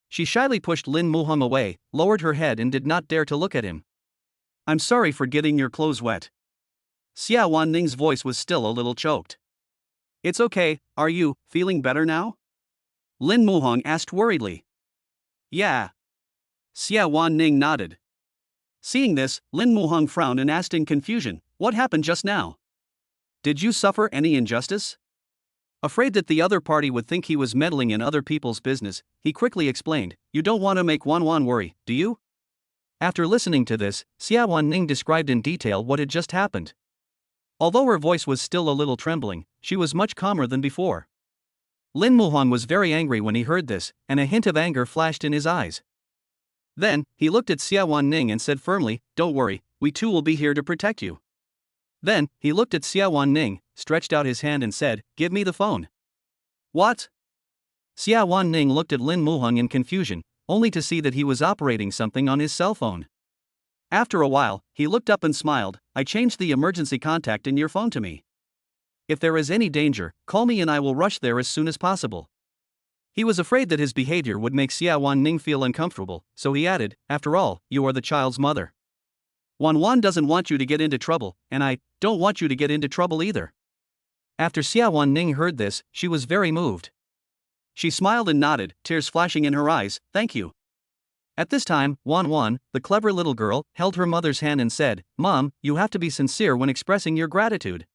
She shyly pushed Lin Muhong away, lowered her head and did not dare to look at him. "I'm sorry for getting your clothes wet." Xiawan Ning's voice was still a little choked. "It's okay, are you feeling better now?" Lin Muhong asked worriedly. "Yeah." Xiawan Ning nodded. Seeing this, Lin Muhong frowned and asked in confusion, "What happened just now? Did you suffer any injustice?" Afraid that the other party would think he was meddling in other people's business, he quickly explained, "You don't want to make Wan Wan worry, do you?" After listening to this, Xiawan Ning described in detail what had just happened. Although her voice was still a little trembling, she was much calmer than before. Lin Muhong was very angry when he heard this, and a hint of anger flashed in his eyes. Then, he looked at Xiawan Ning and said firmly, "Don't worry, we two will be here to protect you." Then, he looked at Xiawan Ning, stretched out his hand and said, "Give me the phone." "What?" Xiawan Ning looked at Lin Muhong in confusion, only to see that he was operating something on his cell phone. After a while, he looked up and smiled, "I changed the emergency contact in your phone to me. If there is any danger, call me and I will rush there as soon as possible." He was afraid that his behavior would make Xiawan Ning feel uncomfortable, so he added, "After all, you are the child's mother. Wan Wan doesn't want you to get into trouble, and I don't want you to get into trouble either." After Xiawan Ning heard this, she was very moved. She smiled and nodded, tears flashing in her eyes, "Thank you." At this time, Wan Wan, the clever little girl, held her mother's hand and said, "Mom, you have to be sincere when expressing your gratitude."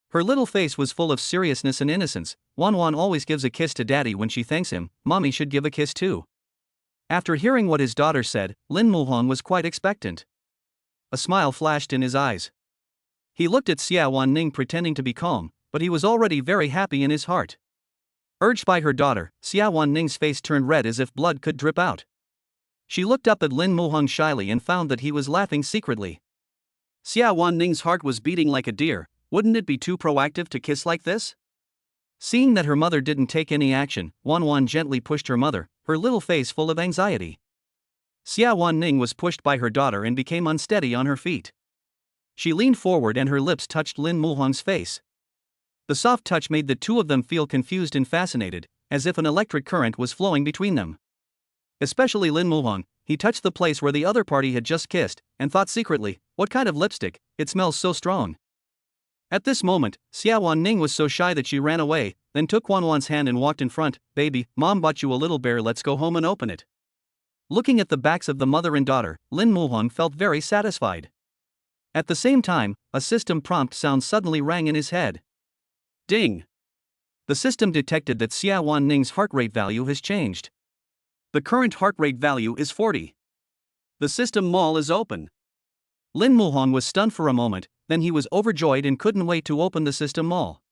Her little face was full of seriousness and innocence. Wan Wan always gives a kiss to Daddy when she thanks him, Mommy should give a kiss too. After hearing what his daughter said, Lin Muhong was quite expectant. A smile flashed in his eyes. He looked at Xiawan Ning pretending to be calm, but he was already very happy in his heart. Urged by her daughter, Xiawan Ning's face turned red as if blood could drip out. She looked up at Lin Muhong shyly and found that he was laughing secretly. Xiawan Ning's heart was beating like a deer. Wouldn't it be too proactive to kiss like this? Seeing that her mother didn't take any action, Wan Wan gently pushed her mother, her little face full of anxiety. Xiawan Ning was pushed by her daughter and became unsteady on her feet. She leaned forward and her lips touched Lin Muhong's face. The soft touch made the two of them feel confused and fascinated, as if an electric current was flowing between them. Especially Lin Muhong, he touched the place where the other party had just kissed, and thought secretly, what kind of lipstick, it smells so strong. At this moment, Xiawan Ning was so shy that she ran away, then took Wan Wan's hand and walked in front. Baby, mom bought you a little bear, let's go home and open it. Looking at the backs of the mother and daughter, Lin Muhong felt very satisfied. At the same time, a system prompt sound suddenly rang in his head. Ding! The system detected that Xiawan Ning's heart rate value has changed. The current heart rate value is 40. The system mall is open. Lin Muhong was stunned for a moment, then he was overjoyed and couldn't wait to open the system mall.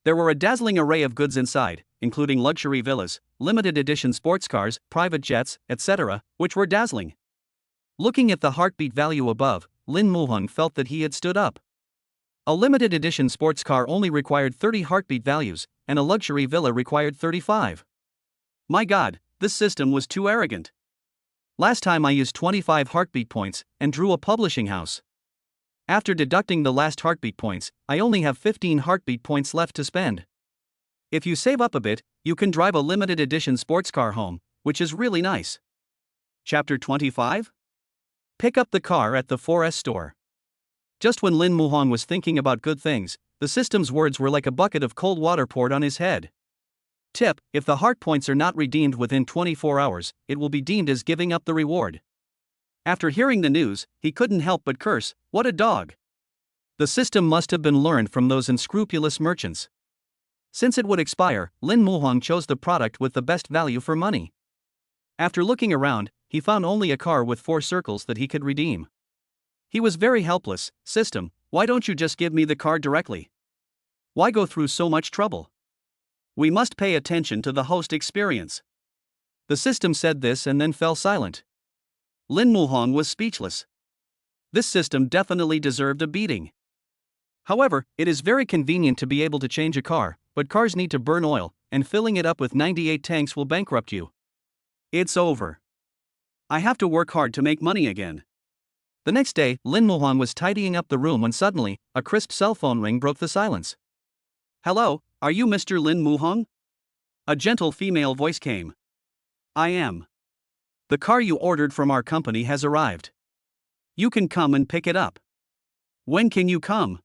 There were a dazzling array of goods inside, including luxury villas, limited edition sports cars, private jets, etc., which were dazzling. Looking at the heartbeat value above, Lin Muhong felt that he had stood up. A limited edition sports car only required 30 heartbeat values, and a luxury villa required 35. My god, this system was too arrogant. Last time I used 25 heartbeat points and drew a publishing house. After deducting the last heartbeat points, I only have 15 heartbeat points left to spend. If you save up a bit, you can drive a limited edition sports car home, which is really nice. Chapter 25? Pick up the car at the 4S store. Just when Lin Muhong was thinking about good things, the system's words were like a bucket of cold water poured on his head. Tip: if the heart points are not redeemed within 24 hours, it will be deemed as giving up the reward. After hearing the news, he couldn't help but curse, what a dog. The system must have been learned from those unscrupulous merchants. Since it would expire, Lin Muhong chose the product with the best value for money. After looking around, he found only a car with 4 circles that he could redeem. He was very helpless. System, why don't you just give me the car directly? Why go through so much trouble? We must pay attention to the host experience. The system said this and then fell silent. Lin Muhong was speechless. This system definitely deserved a beating. However, it is very convenient to be able to change a car, but cars need to burn oil, and filling it up with 98 tanks will bankrupt you. It's over. I have to work hard to make money again. The next day, Lin Muhong was tidying up the room when suddenly, a crisp cell phone ring broke the silence. Hello, are you Mr. Lin Muhong? A gentle female voice came. I am. The car you ordered from our company has arrived. You can come and pick it up. When can you come?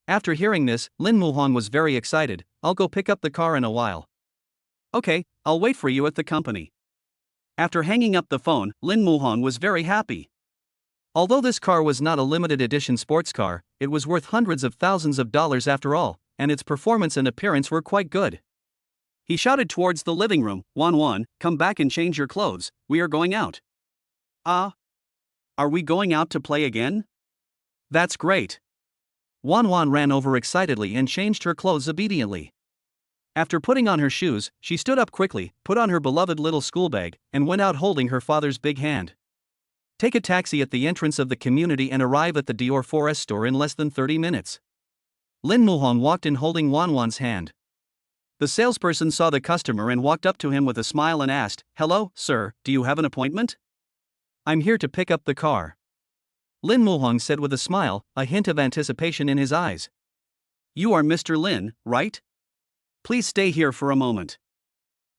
After hearing this, Lin Muhong was very excited. I'll go pick up the car in a while. Okay, I'll wait for you at the company. After hanging up the phone, Lin Muhong was very happy. Although this car was not a limited edition sports car, it was worth hundreds of thousands of dollars after all, and its performance and appearance were quite good. He shouted towards the living room, Wan Wan, come back and change your clothes, we are going out. Are we going out to play again? That's great. Wan Wan ran over excitedly and changed her clothes obediently. After putting on her shoes, she stood up quickly, put on her beloved little school bag, and went out holding her father's big hand. Take a taxi at the entrance of the community and arrive at the Dior 4S store in less than 30 minutes. Lin Muhong walked in holding Wan Wan's hand. The salesperson saw the customer and walked up to him with a smile and asked, hello, sir, do you have an appointment? I'm here to pick up the car. Lin Muhong said with a smile, a hint of anticipation in his eyes. You are Mr. Lin, right? Please stay here for a moment.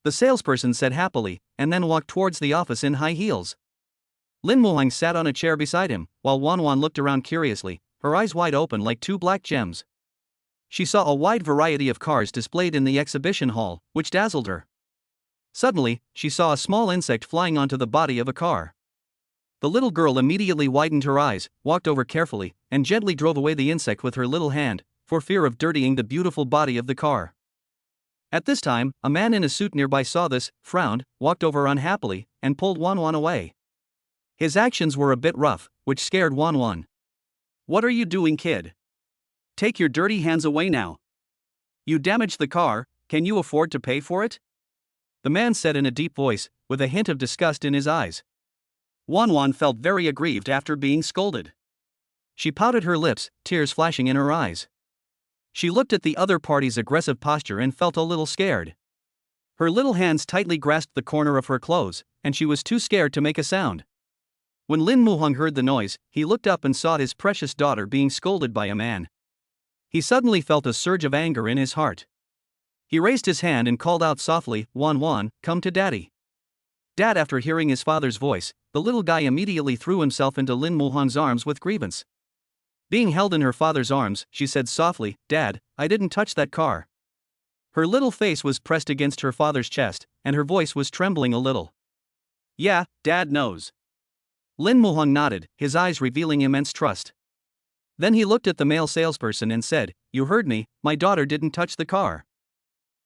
The salesperson said happily, and then walked towards the office in high heels. Lin Muhong sat on a chair beside him, while Wan Wan looked around curiously, her eyes wide open like 2 black gems. She saw a wide variety of cars displayed in the exhibition hall, which dazzled her. Suddenly, she saw a small insect flying onto the body of a car. The little girl immediately widened her eyes, walked over carefully, and gently drove away the insect with her little hand, for fear of dirtying the beautiful body of the car. At this time, a man in a suit nearby saw this, frowned, walked over unhappily, and pulled Wan Wan away. His actions were a bit rough, which scared Wan Wan. What are you doing, kid? Take your dirty hands away now. You damaged the car, can you afford to pay for it? The man said in a deep voice, with a hint of disgust in his eyes. Wan Wan felt very aggrieved after being scolded. She pouted her lips, tears flashing in her eyes. She looked at the other party's aggressive posture and felt a little scared. Her little hands tightly grasped the corner of her clothes, and she was too scared to make a sound. When Lin Muhong heard the noise, he looked up and saw his precious daughter being scolded by a man. He suddenly felt a surge of anger in his heart. He raised his hand and called out softly, Wan Wan, come to daddy. Dad. After hearing his father's voice, the little guy immediately threw himself into Lin Muhan's arms with grievance. Being held in her father's arms, she said softly, Dad, I didn't touch that car. Her little face was pressed against her father's chest, and her voice was trembling a little. Yeah, Dad knows. Lin Muhan nodded, his eyes revealing immense trust. Then he looked at the male salesperson and said, You heard me, my daughter didn't touch the car.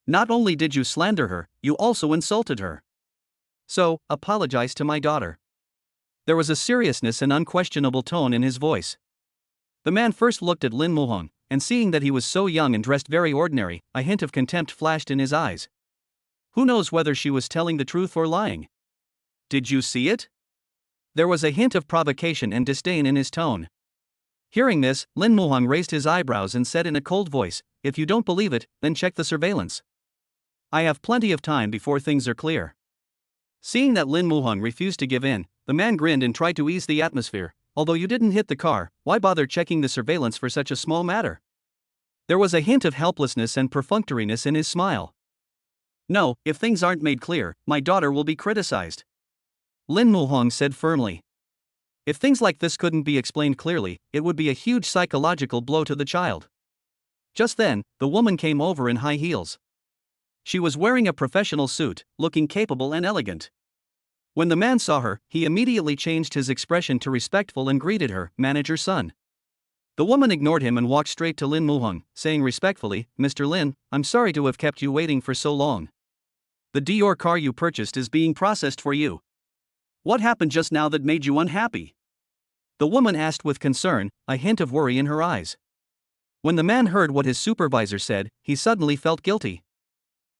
Not only did you slander her, you also insulted her. So, apologize to my daughter. There was a seriousness and unquestionable tone in his voice. The man first looked at Lin Muhan, and seeing that he was so young and dressed very ordinary, a hint of contempt flashed in his eyes. Who knows whether she was telling the truth or lying? Did you see it? There was a hint of provocation and disdain in his tone. Hearing this, Lin Muhan raised his eyebrows and said in a cold voice, If you don't believe it, then check the surveillance. I have plenty of time before things are clear. Seeing that Lin Muhan refused to give in, the man grinned and tried to ease the atmosphere. Although you didn't hit the car, why bother checking the surveillance for such a small matter? There was a hint of helplessness and perfunctoriness in his smile. No, if things aren't made clear, my daughter will be criticized. Lin Muhan said firmly. If things like this couldn't be explained clearly, it would be a huge psychological blow to the child. Just then, the woman came over in high heels. She was wearing a professional suit, looking capable and elegant. When the man saw her, he immediately changed his expression to respectful and greeted her, Manager's son. The woman ignored him and walked straight to Lin Muhan, saying respectfully, Mr. Lin, I'm sorry to have kept you waiting for so long. The Dior car you purchased is being processed for you. What happened just now that made you unhappy? The woman asked with concern, a hint of worry in her eyes. When the man heard what his supervisor said, he suddenly felt guilty.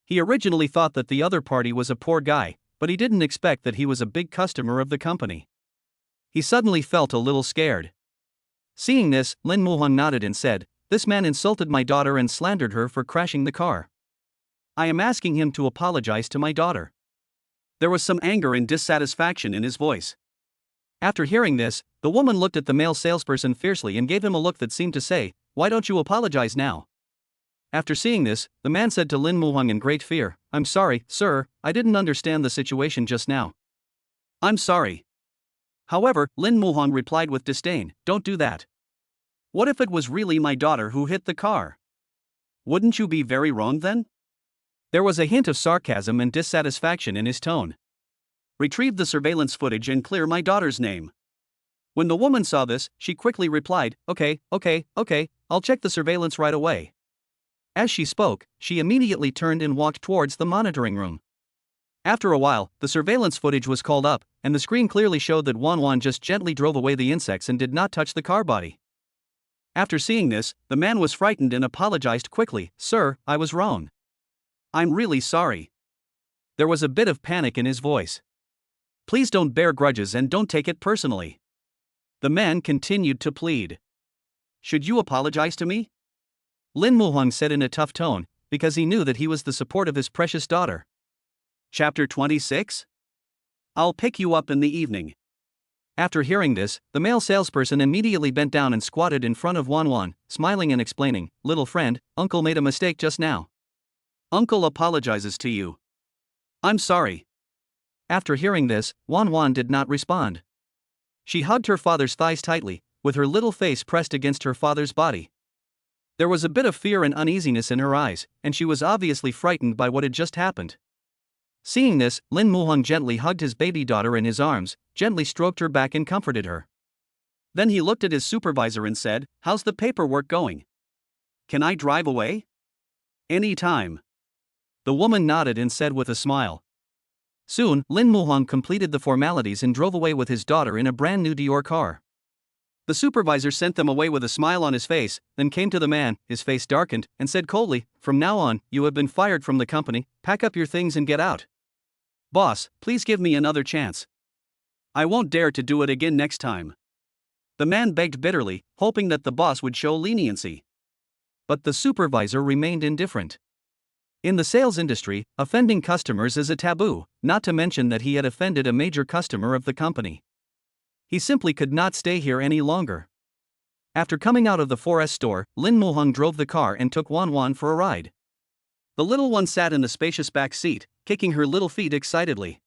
He originally thought that the other party was a poor guy, but he didn't expect that he was a big customer of the company. He suddenly felt a little scared. Seeing this, Lin Muhan nodded and said, This man insulted my daughter and slandered her for crashing the car. I am asking him to apologize to my daughter. There was some anger and dissatisfaction in his voice. After hearing this, the woman looked at the male salesperson fiercely and gave him a look that seemed to say, Why don't you apologize now? After seeing this, the man said to Lin Muhan in great fear, I'm sorry, sir, I didn't understand the situation just now. I'm sorry. However, Lin Muhan replied with disdain, Don't do that. What if it was really my daughter who hit the car? Wouldn't you be very wrong then? There was a hint of sarcasm and dissatisfaction in his tone. Retrieve the surveillance footage and clear my daughter's name. When the woman saw this, she quickly replied, Okay, I'll check the surveillance right away. As she spoke, she immediately turned and walked towards the monitoring room. After a while, the surveillance footage was called up, and the screen clearly showed that Wan Wan just gently drove away the insects and did not touch the car body. After seeing this, the man was frightened and apologized quickly, Sir, I was wrong. I'm really sorry. There was a bit of panic in his voice. Please don't bear grudges and don't take it personally. The man continued to plead. Should you apologize to me? Lin Muhan said in a tough tone, because he knew that he was the support of his precious daughter. Chapter 26? I'll pick you up in the evening. After hearing this, the male salesperson immediately bent down and squatted in front of Wan Wan, smiling and explaining, Little friend, Uncle made a mistake just now. Uncle apologizes to you. I'm sorry. After hearing this, Wan Wan did not respond. She hugged her father's thighs tightly, with her little face pressed against her father's body. There was a bit of fear and uneasiness in her eyes, and she was obviously frightened by what had just happened. Seeing this, Lin Muhan gently hugged his baby daughter in his arms, gently stroked her back and comforted her. Then he looked at his supervisor and said, How's the paperwork going? Can I drive away? Any time. The woman nodded and said with a smile. Soon, Lin Muhan completed the formalities and drove away with his daughter in a brand new Dior car. The supervisor sent them away with a smile on his face, then came to the man, his face darkened, and said coldly, From now on, you have been fired from the company, pack up your things and get out. Boss, please give me another chance. I won't dare to do it again next time. The man begged bitterly, hoping that the boss would show leniency. But the supervisor remained indifferent. In the sales industry, offending customers is a taboo, not to mention that he had offended a major customer of the company. He simply could not stay here any longer. After coming out of the 4S store, Lin Muhan drove the car and took Wan Wan for a ride. The little one sat in the spacious back seat, kicking her little feet excitedly.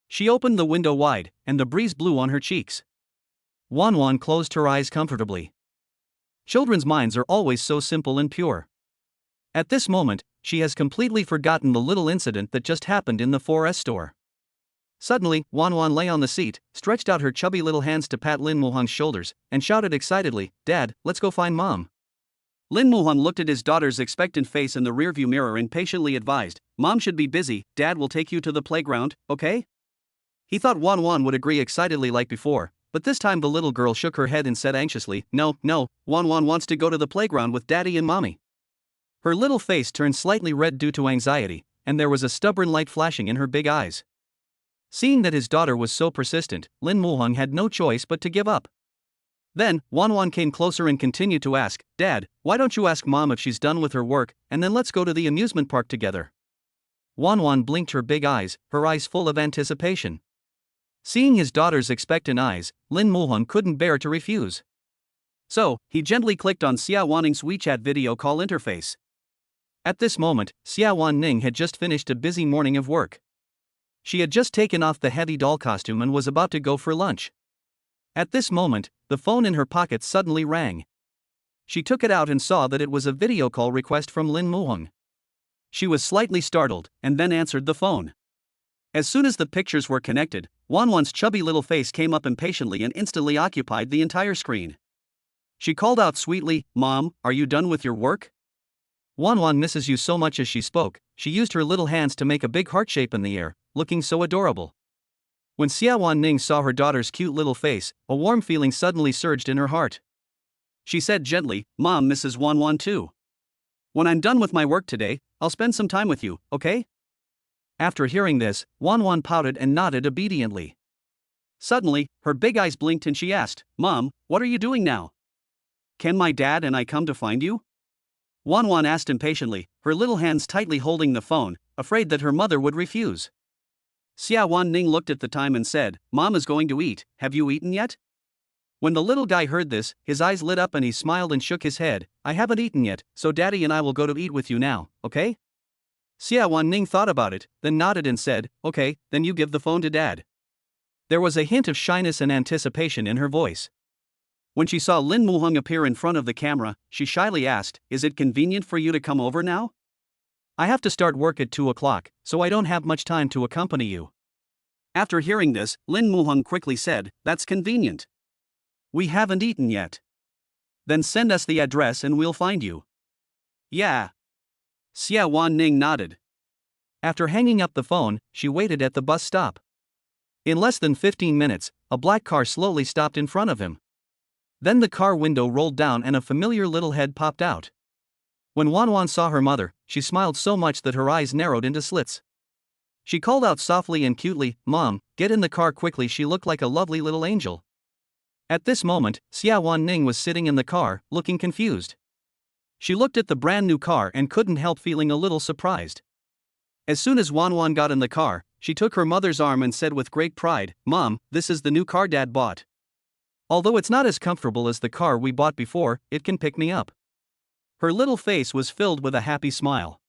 She opened the window wide, and the breeze blew on her cheeks. Wan Wan closed her eyes comfortably. Children's minds are always so simple and pure. At this moment, she has completely forgotten the little incident that just happened in the 4S store. Suddenly, Wan Wan lay on the seat, stretched out her chubby little hands to pat Lin Muhang's shoulders, and shouted excitedly, "Dad, let's go find Mom." Lin Muhang looked at his daughter's expectant face in the rearview mirror and patiently advised, "Mom should be busy, Dad will take you to the playground, okay?" He thought Wan Wan would agree excitedly like before, but this time the little girl shook her head and said anxiously, "No, Wan Wan wants to go to the playground with Daddy and Mommy." Her little face turned slightly red due to anxiety, and there was a stubborn light flashing in her big eyes. Seeing that his daughter was so persistent, Lin Muhang had no choice but to give up. Then, Wan Wan came closer and continued to ask, "Dad, why don't you ask Mom if she's done with her work, and then let's go to the amusement park together?" Wan Wan blinked her big eyes, her eyes full of anticipation. Seeing his daughter's expectant eyes, Lin Muhang couldn't bear to refuse. So, he gently clicked on Xiawan's WeChat video call interface. At this moment, Xiawan Ning had just finished a busy morning of work. She had just taken off the heavy doll costume and was about to go for lunch. At this moment, the phone in her pocket suddenly rang. She took it out and saw that it was a video call request from Lin Muhang. She was slightly startled, and then answered the phone. As soon as the pictures were connected, Wan Wan's chubby little face came up impatiently and instantly occupied the entire screen. She called out sweetly, "Mom, are you done with your work?" Wan Wan misses you so much. As she spoke, she used her little hands to make a big heart shape in the air, looking so adorable. When Xiawan Ning saw her daughter's cute little face, a warm feeling suddenly surged in her heart. She said gently, "Mom misses Wan Wan too. When I'm done with my work today, I'll spend some time with you, okay?" After hearing this, Wan Wan pouted and nodded obediently. Suddenly, her big eyes blinked and she asked, "Mom, what are you doing now? Can my dad and I come to find you?" Wan Wan asked impatiently, her little hands tightly holding the phone, afraid that her mother would refuse. Xiawan Ning looked at the time and said, "Mom is going to eat, have you eaten yet?" When the little guy heard this, his eyes lit up and he smiled and shook his head, "I haven't eaten yet, so Daddy and I will go to eat with you now, okay?" Xiawan Ning thought about it, then nodded and said, "Okay, then you give the phone to Dad." There was a hint of shyness and anticipation in her voice. When she saw Lin Muhang appear in front of the camera, she shyly asked, "Is it convenient for you to come over now? I have to start work at 2 o'clock, so I don't have much time to accompany you." After hearing this, Lin Muhang quickly said, "That's convenient. We haven't eaten yet. Then send us the address and we'll find you." "Yeah." Xiawan Ning nodded. After hanging up the phone, she waited at the bus stop. In less than 15 minutes, a black car slowly stopped in front of him. Then the car window rolled down and a familiar little head popped out. When Wan Wan saw her mother, she smiled so much that her eyes narrowed into slits. She called out softly and cutely, "Mom, get in the car quickly." She looked like a lovely little angel. At this moment, Xiawan Ning was sitting in the car, looking confused. She looked at the brand new car and couldn't help feeling a little surprised. As soon as Wan Wan got in the car, she took her mother's arm and said with great pride, "Mom, this is the new car Dad bought. Although it's not as comfortable as the car we bought before, it can pick me up." Her little face was filled with a happy smile.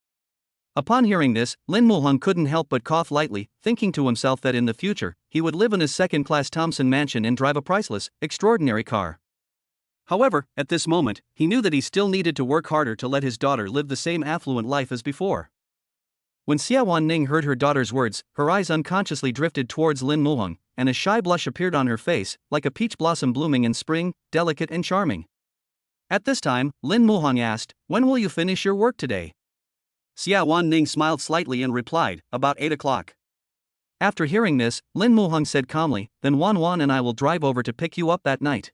Upon hearing this, Lin Muhang couldn't help but cough lightly, thinking to himself that in the future, he would live in a second-class Thompson mansion and drive a priceless, extraordinary car. However, at this moment, he knew that he still needed to work harder to let his daughter live the same affluent life as before. When Xiawan Ning heard her daughter's words, her eyes unconsciously drifted towards Lin Muhang, and a shy blush appeared on her face, like a peach blossom blooming in spring, delicate and charming. At this time, Lin Muhang asked, "When will you finish your work today?" Xiawan Ning smiled slightly and replied, "About 8 o'clock. After hearing this, Lin Muhang said calmly, "Then Wan Wan and I will drive over to pick you up that night."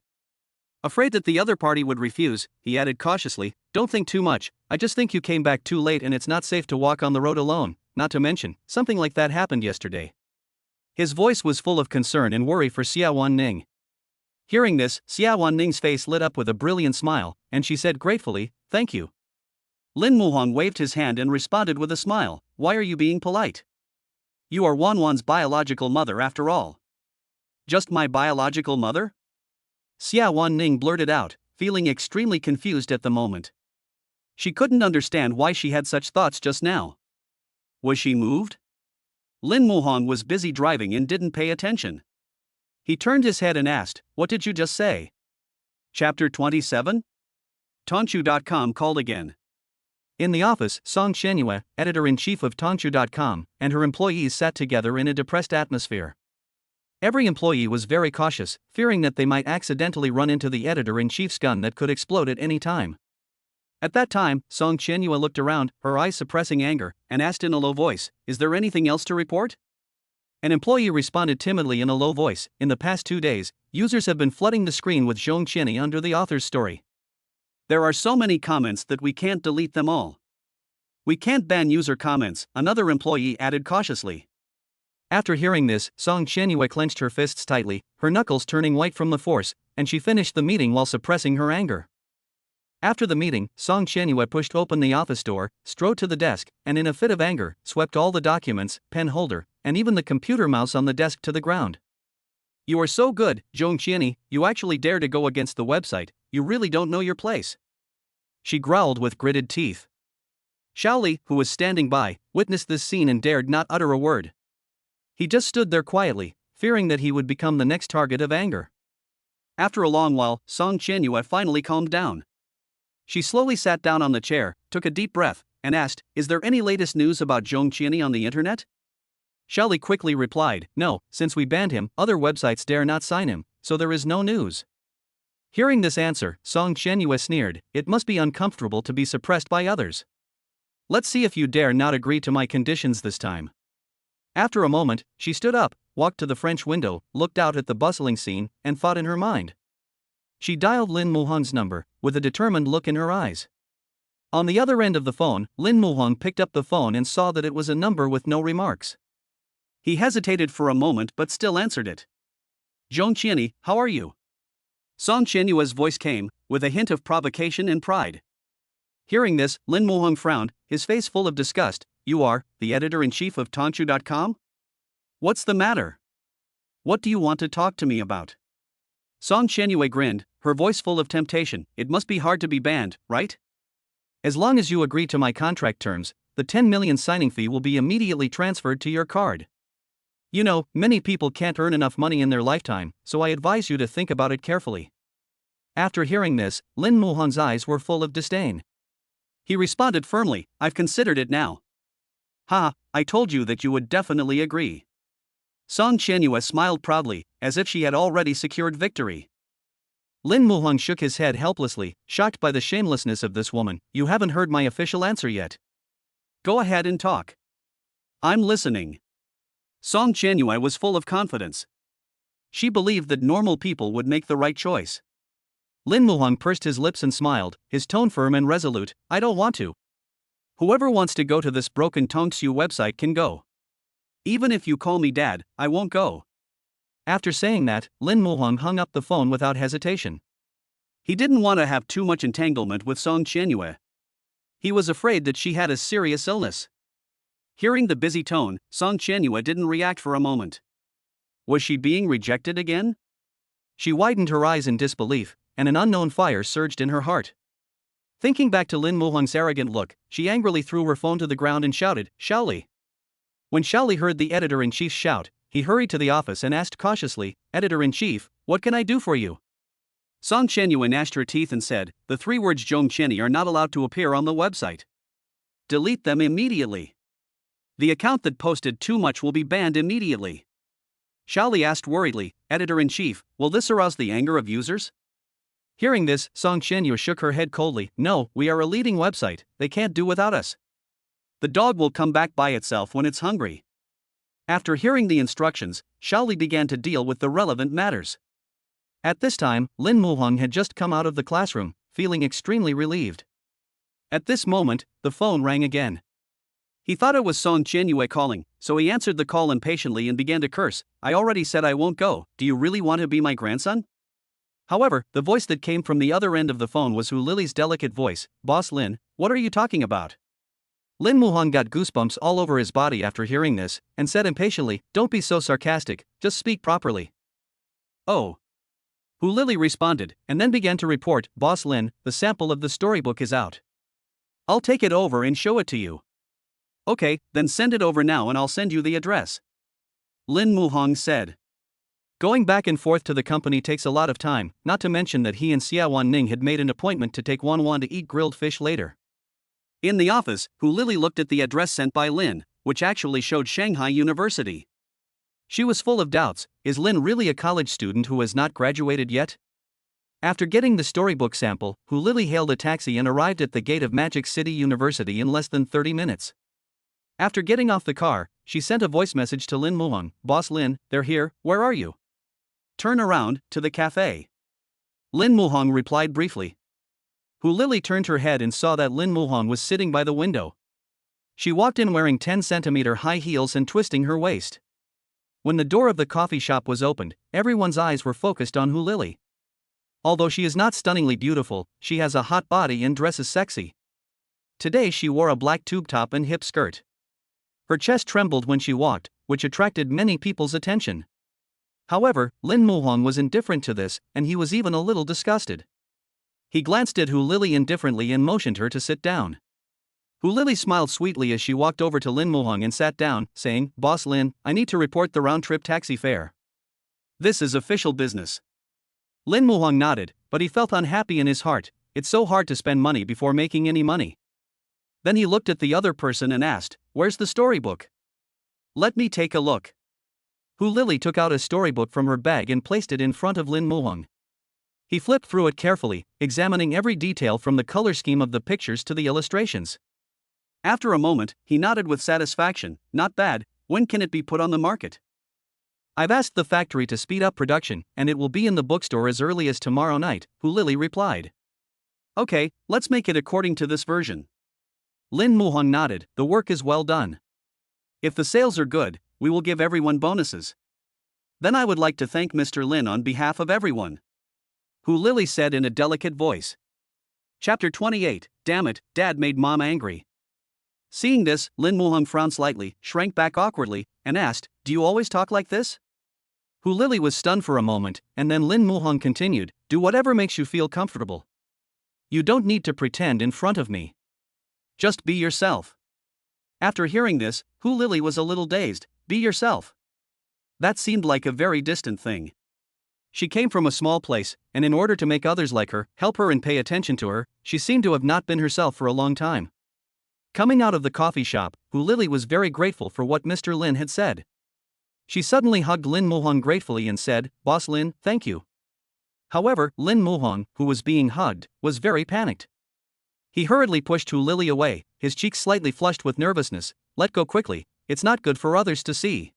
Afraid that the other party would refuse, he added cautiously, "Don't think too much, I just think you came back too late and it's not safe to walk on the road alone, not to mention, something like that happened yesterday." His voice was full of concern and worry for Xiawan Ning. Hearing this, Xiawan Ning's face lit up with a brilliant smile, and she said gratefully, "Thank you." Lin Muhang waved his hand and responded with a smile, "Why are you being polite? You are Wan Wan's biological mother after all." "Just my biological mother?" Xiawan Ning blurted out, feeling extremely confused at the moment. She couldn't understand why she had such thoughts just now. Was she moved? Lin Muhong was busy driving and didn't pay attention. He turned his head and asked, "What did you just say?" Chapter 27? Tongchu.com called again. In the office, Song Xianyue, editor-in-chief of Tongchu.com, and her employees sat together in a depressed atmosphere. Every employee was very cautious, fearing that they might accidentally run into the editor-in-chief's gun that could explode at any time. At that time, Song Xianyue looked around, her eyes suppressing anger, and asked in a low voice, "Is there anything else to report?" An employee responded timidly in a low voice, "In the past 2 days, users have been flooding the screen with Zhongqiani under the author's story. There are so many comments that we can't delete them all." "We can't ban user comments," another employee added cautiously. After hearing this, Song Xianyue clenched her fists tightly, her knuckles turning white from the force, and she finished the meeting while suppressing her anger. After the meeting, Song Xianyue pushed open the office door, strode to the desk, and in a fit of anger, swept all the documents, pen holder, and even the computer mouse on the desk to the ground. "You are so good, Zhongqiani, you actually dare to go against the website, you really don't know your place," she growled with gritted teeth. Xiaoli, who was standing by, witnessed this scene and dared not utter a word. He just stood there quietly, fearing that he would become the next target of anger. After a long while, Song Xianyue finally calmed down. She slowly sat down on the chair, took a deep breath, and asked, "Is there any latest news about Zhongqiani on the internet?" Xiaoli quickly replied, "No, since we banned him, other websites dare not sign him, so there is no news." Hearing this answer, Song Xianyue sneered, "It must be uncomfortable to be suppressed by others. Let's see if you dare not agree to my conditions this time." After a moment, she stood up, walked to the French window, looked out at the bustling scene, and thought in her mind. She dialed Lin Muhong's number, with a determined look in her eyes. On the other end of the phone, Lin Muhong picked up the phone and saw that it was a number with no remarks. He hesitated for a moment but still answered it. "Zhongqiani, how are you?" Song Xianyue's voice came, with a hint of provocation and pride. Hearing this, Lin Muhong frowned, his face full of disgust. "You are the editor-in-chief of Tongchu.com? What's the matter? What do you want to talk to me about?" Song Xianyue grinned, her voice full of temptation. "It must be hard to be banned, right? As long as you agree to my contract terms, the 10 million signing fee will be immediately transferred to your card. You know, many people can't earn enough money in their lifetime, so I advise you to think about it carefully." After hearing this, Lin Muhong's eyes were full of disdain. He responded firmly, "I've considered it now." "Ha, I told you that you would definitely agree." Song Xianyue smiled proudly, as if she had already secured victory. Lin Muhong shook his head helplessly, shocked by the shamelessness of this woman. "You haven't heard my official answer yet. Go ahead and talk. I'm listening." Song Xianyue was full of confidence. She believed that normal people would make the right choice. Lin Muhong pursed his lips and smiled, his tone firm and resolute. "I don't want to. Whoever wants to go to this broken Tongsu website can go. Even if you call me dad, I won't go." After saying that, Lin Muhong hung up the phone without hesitation. He didn't want to have too much entanglement with Song Xianyue. He was afraid that she had a serious illness. Hearing the busy tone, Song Xianyue didn't react for a moment. Was she being rejected again? She widened her eyes in disbelief, and an unknown fire surged in her heart. Thinking back to Lin Muhong's arrogant look, she angrily threw her phone to the ground and shouted, "Xiaoli!" When Xiaoli heard the editor-in-chief's shout, he hurried to the office and asked cautiously, "Editor-in-chief, what can I do for you?" Song Xianyue gnashed her teeth and said, "The 3 words Zhongqiani are not allowed to appear on the website. Delete them immediately. The account that posted too much will be banned immediately." Xiaoli asked worriedly, "Editor-in-chief, will this arouse the anger of users?" Hearing this, Song Xianyue shook her head coldly. "No, we are a leading website, they can't do without us. The dog will come back by itself when it's hungry." After hearing the instructions, Xiaoli began to deal with the relevant matters. At this time, Lin Muhong had just come out of the classroom, feeling extremely relieved. At this moment, the phone rang again. He thought it was Song Xianyue calling, so he answered the call impatiently and began to curse. "I already said I won't go. Do you really want to be my grandson?" However, the voice that came from the other end of the phone was Hu Lily's delicate voice. "Boss Lin, what are you talking about?" Lin Muhong got goosebumps all over his body after hearing this, and said impatiently, "Don't be so sarcastic, just speak properly." "Oh." Hu Lily responded, and then began to report, "Boss Lin, the sample of the storybook is out. I'll take it over and show it to you." Okay, then send it over now and I'll send you the address, Lin Muhong said. Going back and forth to the company takes a lot of time, not to mention that he and Xiawan Ning had made an appointment to take Wan Wan to eat grilled fish later. In the office, Hu Lily looked at the address sent by Lin, which actually showed Shanghai University. She was full of doubts. Is Lin really a college student who has not graduated yet? After getting the storybook sample, Hu Lily hailed a taxi and arrived at the gate of Magic City University in less than 30 minutes. After getting off the car, she sent a voice message to Lin Muhong. Boss Lin, they're here, where are you? Turn around, to the cafe. Lin Muhong replied briefly. Hu Lily turned her head and saw that Lin Muhong was sitting by the window. She walked in wearing 10-centimeter high heels and twisting her waist. When the door of the coffee shop was opened, everyone's eyes were focused on Hu Lily. Although she is not stunningly beautiful, she has a hot body and dresses sexy. Today she wore a black tube top and hip skirt. Her chest trembled when she walked, which attracted many people's attention. However, Lin Muhong was indifferent to this, and he was even a little disgusted. He glanced at Hu Lily indifferently and motioned her to sit down. Hu Lily smiled sweetly as she walked over to Lin Muhong and sat down, saying, Boss Lin, I need to report the round-trip taxi fare. This is official business. Lin Muhong nodded, but he felt unhappy in his heart. It's so hard to spend money before making any money. Then he looked at the other person and asked, Where's the storybook? Let me take a look. Hu Lily took out a storybook from her bag and placed it in front of Lin Muhong. He flipped through it carefully, examining every detail from the color scheme of the pictures to the illustrations. After a moment, he nodded with satisfaction. Not bad, when can it be put on the market? I've asked the factory to speed up production, and it will be in the bookstore as early as tomorrow night, Hu Lily replied. Okay, let's make it according to this version. Lin Muhong nodded. The work is well done. If the sales are good, we will give everyone bonuses. Then I would like to thank Mr. Lin on behalf of everyone, Hu Lily said in a delicate voice. Chapter 28. Damn it, Dad made Mom angry. Seeing this, Lin Muhong frowned slightly, shrank back awkwardly, and asked, Do you always talk like this? Hu Lily was stunned for a moment, and then Lin Muhong continued, Do whatever makes you feel comfortable. You don't need to pretend in front of me. Just be yourself. After hearing this, Hu Lily was a little dazed. Be yourself. That seemed like a very distant thing. She came from a small place, and in order to make others like her, help her and pay attention to her, she seemed to have not been herself for a long time. Coming out of the coffee shop, Hu Lily was very grateful for what Mr. Lin had said. She suddenly hugged Lin Muhong gratefully and said, Boss Lin, thank you. However, Lin Muhong, who was being hugged, was very panicked. He hurriedly pushed Hu Lily away, his cheeks slightly flushed with nervousness. Let go quickly, it's not good for others to see.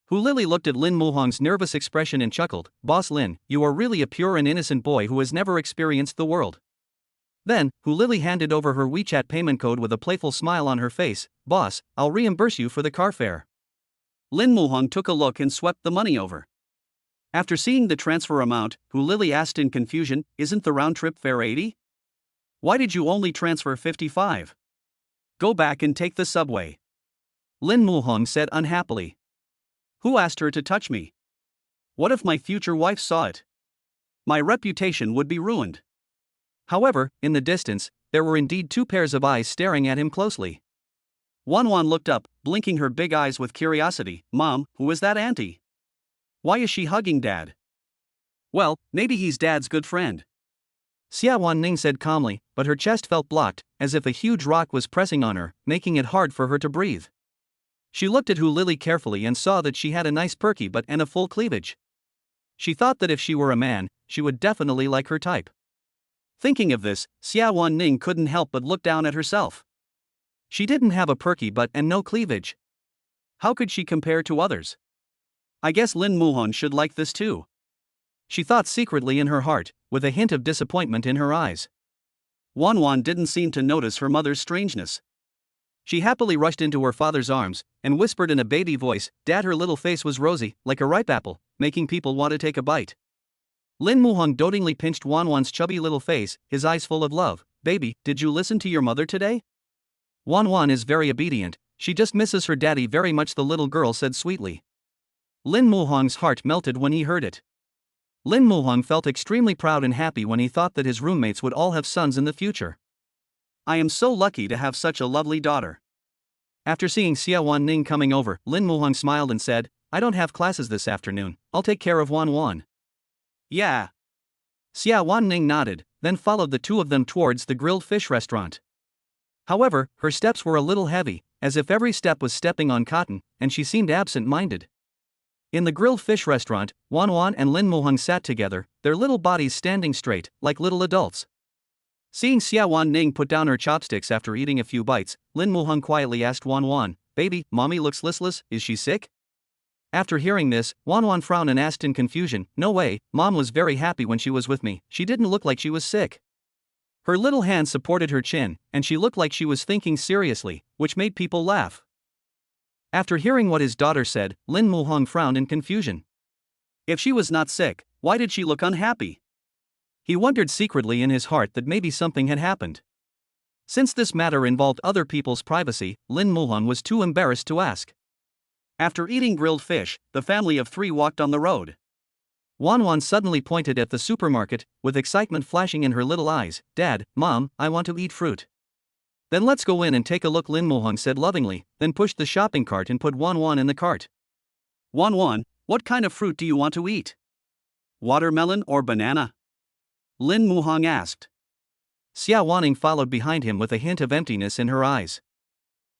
Hu Lily looked at Lin Muhong's nervous expression and chuckled, Boss Lin, you are really a pure and innocent boy who has never experienced the world. Then, Hu Lily handed over her WeChat payment code with a playful smile on her face. Boss, I'll reimburse you for the car fare. Lin Muhong took a look and swept the money over. After seeing the transfer amount, Hu Lily asked in confusion, Isn't the round-trip fare 80? Why did you only transfer 55? Go back and take the subway. Lin Muhong said unhappily. Who asked her to touch me? What if my future wife saw it? My reputation would be ruined. However, in the distance, there were indeed two pairs of eyes staring at him closely. Wan Wan looked up, blinking her big eyes with curiosity. Mom, who is that auntie? Why is she hugging Dad? Well, maybe he's Dad's good friend. Xiawan Ning said calmly, but her chest felt blocked, as if a huge rock was pressing on her, making it hard for her to breathe. She looked at Hu Lily carefully and saw that she had a nice perky butt and a full cleavage. She thought that if she were a man, she would definitely like her type. Thinking of this, Xiawan Ning couldn't help but look down at herself. She didn't have a perky butt and no cleavage. How could she compare to others? I guess Lin Muhong should like this too. She thought secretly in her heart, with a hint of disappointment in her eyes. Wan Wan didn't seem to notice her mother's strangeness. She happily rushed into her father's arms, and whispered in a baby voice, Dad, her little face was rosy, like a ripe apple, making people want to take a bite. Lin Muhong dotingly pinched Wan Wan's chubby little face, his eyes full of love. Baby, did you listen to your mother today? Wan Wan is very obedient, she just misses her daddy very much, the little girl said sweetly. Lin Muhong's heart melted when he heard it. Lin Muhong felt extremely proud and happy when he thought that his roommates would all have sons in the future. I am so lucky to have such a lovely daughter. After seeing Xiawan Ning coming over, Lin Muhang smiled and said, I don't have classes this afternoon, I'll take care of Wan Wan. Yeah. Xiawan Ning nodded, then followed the two of them towards the grilled fish restaurant. However, her steps were a little heavy, as if every step was stepping on cotton, and she seemed absent-minded. In the grilled fish restaurant, Wan Wan and Lin Muhang sat together, their little bodies standing straight, like little adults. Seeing Xiawan Ning put down her chopsticks after eating a few bites, Lin Muhang quietly asked Wan Wan, Baby, mommy looks listless, is she sick? After hearing this, Wan Wan frowned and asked in confusion, No way, mom was very happy when she was with me, she didn't look like she was sick. Her little hand supported her chin, and she looked like she was thinking seriously, which made people laugh. After hearing what his daughter said, Lin Muhang frowned in confusion. If she was not sick, why did she look unhappy? He wondered secretly in his heart that maybe something had happened. Since this matter involved other people's privacy, Lin Muhang was too embarrassed to ask. After eating grilled fish, the family of three walked on the road. Wan Wan suddenly pointed at the supermarket, with excitement flashing in her little eyes. Dad, Mom, I want to eat fruit. Then let's go in and take a look, Lin Muhang said lovingly, then pushed the shopping cart and put Wan Wan in the cart. Wan Wan, what kind of fruit do you want to eat? Watermelon or banana? Lin Muhang asked. Xiawan Ning followed behind him with a hint of emptiness in her eyes.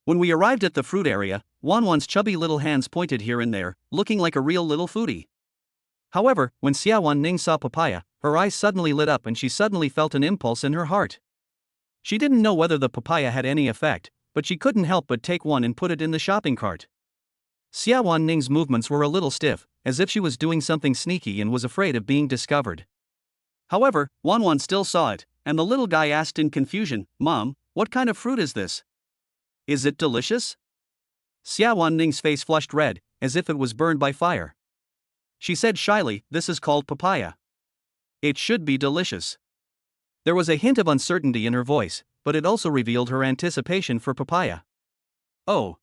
When we arrived at the fruit area, Wan Wan's chubby little hands pointed here and there, looking like a real little foodie. However, when Xiawan Ning saw papaya, her eyes suddenly lit up and she suddenly felt an impulse in her heart. She didn't know whether the papaya had any effect, but she couldn't help but take one and put it in the shopping cart. Xiawan Ning's movements were a little stiff, as if she was doing something sneaky and was afraid of being discovered. However, Wan Wan still saw it, and the little guy asked in confusion, Mom, what kind of fruit is this? Is it delicious? Xiawan Ning's face flushed red, as if it was burned by fire. She said shyly, This is called papaya. It should be delicious. There was a hint of uncertainty in her voice, but it also revealed her anticipation for papaya. Oh.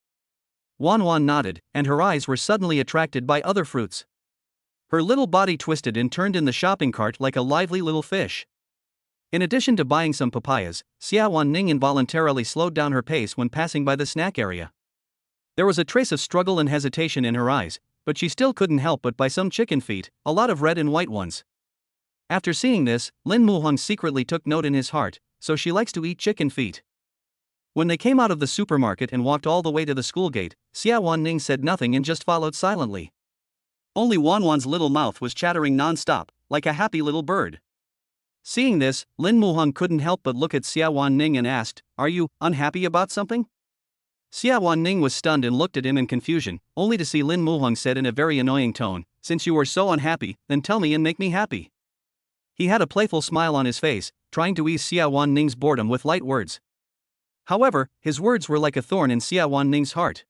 Wan Wan nodded, and her eyes were suddenly attracted by other fruits. Her little body twisted and turned in the shopping cart like a lively little fish. In addition to buying some papayas, Xiawan Ning involuntarily slowed down her pace when passing by the snack area. There was a trace of struggle and hesitation in her eyes, but she still couldn't help but buy some chicken feet, a lot of red and white ones. After seeing this, Lin Muhang secretly took note in his heart, so she likes to eat chicken feet. When they came out of the supermarket and walked all the way to the school gate, Xiawan Ning said nothing and just followed silently. Only Wan Wan's little mouth was chattering non-stop, like a happy little bird. Seeing this, Lin Muhang couldn't help but look at Xiawan Ning and asked, Are you unhappy about something? Xiawan Ning was stunned and looked at him in confusion, only to see Lin Muhang said in a very annoying tone, Since you are so unhappy, then tell me and make me happy. He had a playful smile on his face, trying to ease Xiawan Ning's boredom with light words. However, his words were like a thorn in Xiawan Ning's heart.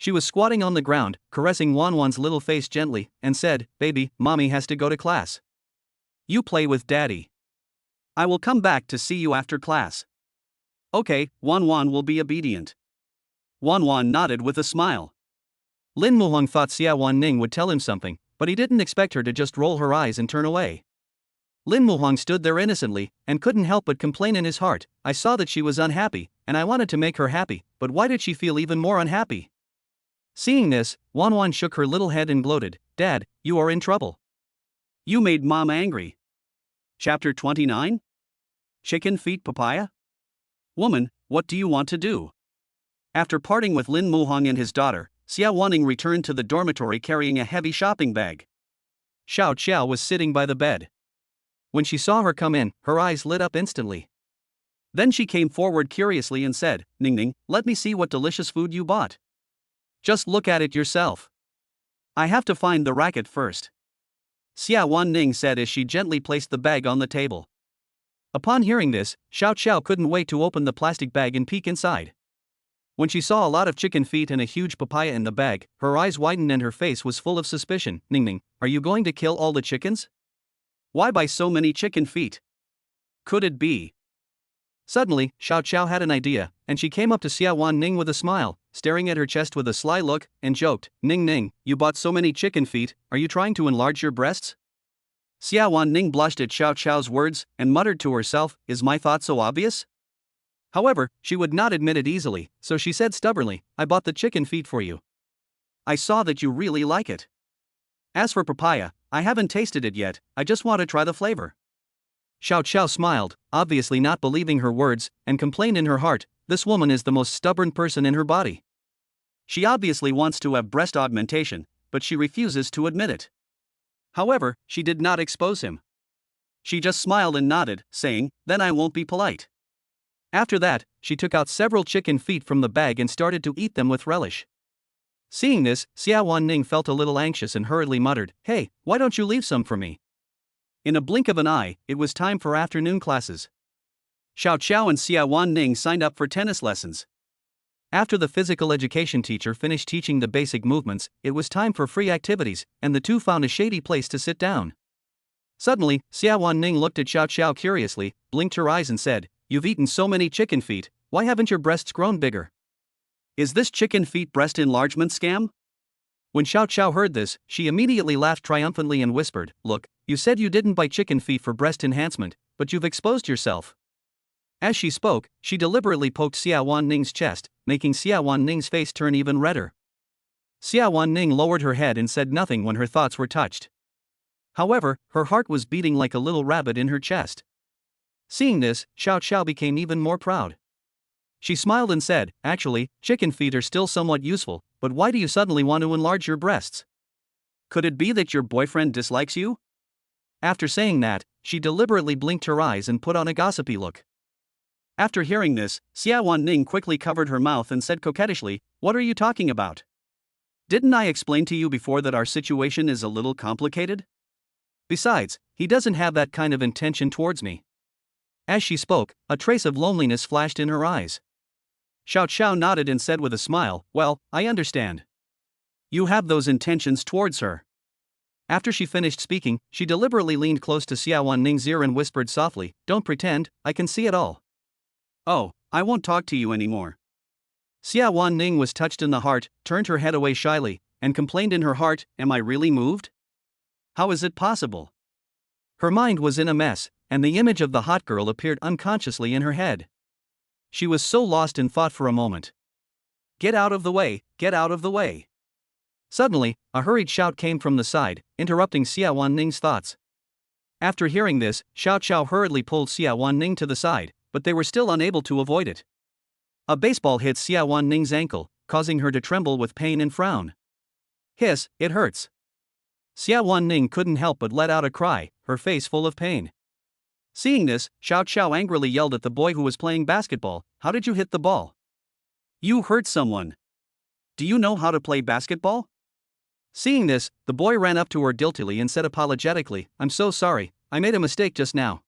She was squatting on the ground, caressing Wan Wan's little face gently, and said, Baby, mommy has to go to class. You play with daddy. I will come back to see you after class. Okay, Wan Wan will be obedient. Wan Wan nodded with a smile. Lin Muhang thought Xiawan Ning would tell him something, but he didn't expect her to just roll her eyes and turn away. Lin Muhang stood there innocently, and couldn't help but complain in his heart, I saw that she was unhappy, and I wanted to make her happy, but why did she feel even more unhappy? Seeing this, Wan Wan shook her little head and gloated, Dad, you are in trouble. You made Mom angry. Chapter 29? Chicken feet papaya? Woman, what do you want to do? After parting with Lin Muhang and his daughter, Xiawan Ning returned to the dormitory carrying a heavy shopping bag. Xiao Xiao was sitting by the bed. When she saw her come in, her eyes lit up instantly. Then she came forward curiously and said, Ning Ning, let me see what delicious food you bought. Just look at it yourself. I have to find the racket first. Xiawan Ning said as she gently placed the bag on the table. Upon hearing this, Xiao Xiao couldn't wait to open the plastic bag and peek inside. When she saw a lot of chicken feet and a huge papaya in the bag, her eyes widened and her face was full of suspicion. Ning Ning, are you going to kill all the chickens? Why buy so many chicken feet? Could it be? Suddenly, Xiao Xiao had an idea, and she came up to Xiawan Ning with a smile, staring at her chest with a sly look, and joked, Ning Ning, you bought so many chicken feet, are you trying to enlarge your breasts? Xiawan Ning blushed at Xiao Xiao's words, and muttered to herself, Is my thought so obvious? However, she would not admit it easily, so she said stubbornly, I bought the chicken feet for you. I saw that you really like it. As for papaya, I haven't tasted it yet, I just want to try the flavor. Xiao smiled, obviously not believing her words, and complained in her heart, this woman is the most stubborn person in her body. She obviously wants to have breast augmentation, but she refuses to admit it. However, she did not expose him. She just smiled and nodded, saying, then I won't be polite. After that, she took out several chicken feet from the bag and started to eat them with relish. Seeing this, Ning felt a little anxious and hurriedly muttered, hey, why don't you leave some for me? In a blink of an eye, it was time for afternoon classes. Xiao and Ning signed up for tennis lessons. After the physical education teacher finished teaching the basic movements, it was time for free activities, and the two found a shady place to sit down. Suddenly, Ning looked at Xiao curiously, blinked her eyes and said, you've eaten so many chicken feet, why haven't your breasts grown bigger? Is this chicken feet breast enlargement scam? When Xiao heard this, she immediately laughed triumphantly and whispered, look, you said you didn't buy chicken feet for breast enhancement, but you've exposed yourself. As she spoke, she deliberately poked Ning's chest, making Ning's face turn even redder. Ning lowered her head and said nothing when her thoughts were touched. However, her heart was beating like a little rabbit in her chest. Seeing this, Xiao became even more proud. She smiled and said, actually, chicken feet are still somewhat useful, but why do you suddenly want to enlarge your breasts? Could it be that your boyfriend dislikes you? After saying that, she deliberately blinked her eyes and put on a gossipy look. After hearing this, Ning quickly covered her mouth and said coquettishly, what are you talking about? Didn't I explain to you before that our situation is a little complicated? Besides, he doesn't have that kind of intention towards me. As she spoke, a trace of loneliness flashed in her eyes. Xiao nodded and said with a smile, well, I understand. You have those intentions towards her. After she finished speaking, she deliberately leaned close to Ning's ear and whispered softly, don't pretend, I can see it all. Oh, I won't talk to you anymore. Ning was touched in the heart, turned her head away shyly, and complained in her heart, am I really moved? How is it possible? Her mind was in a mess, and the image of the hot girl appeared unconsciously in her head. She was so lost in thought for a moment. Get out of the way, get out of the way. Suddenly, a hurried shout came from the side, interrupting Ning's thoughts. After hearing this, Xiao hurriedly pulled Ning to the side, but they were still unable to avoid it. A baseball hit Ning's ankle, causing her to tremble with pain and frown. Hiss, it hurts. Ning couldn't help but let out a cry, her face full of pain. Seeing this, Xiao angrily yelled at the boy who was playing basketball, how did you hit the ball? You hurt someone. Do you know how to play basketball? Seeing this, the boy ran up to her guiltily and said apologetically, I'm so sorry, I made a mistake just now.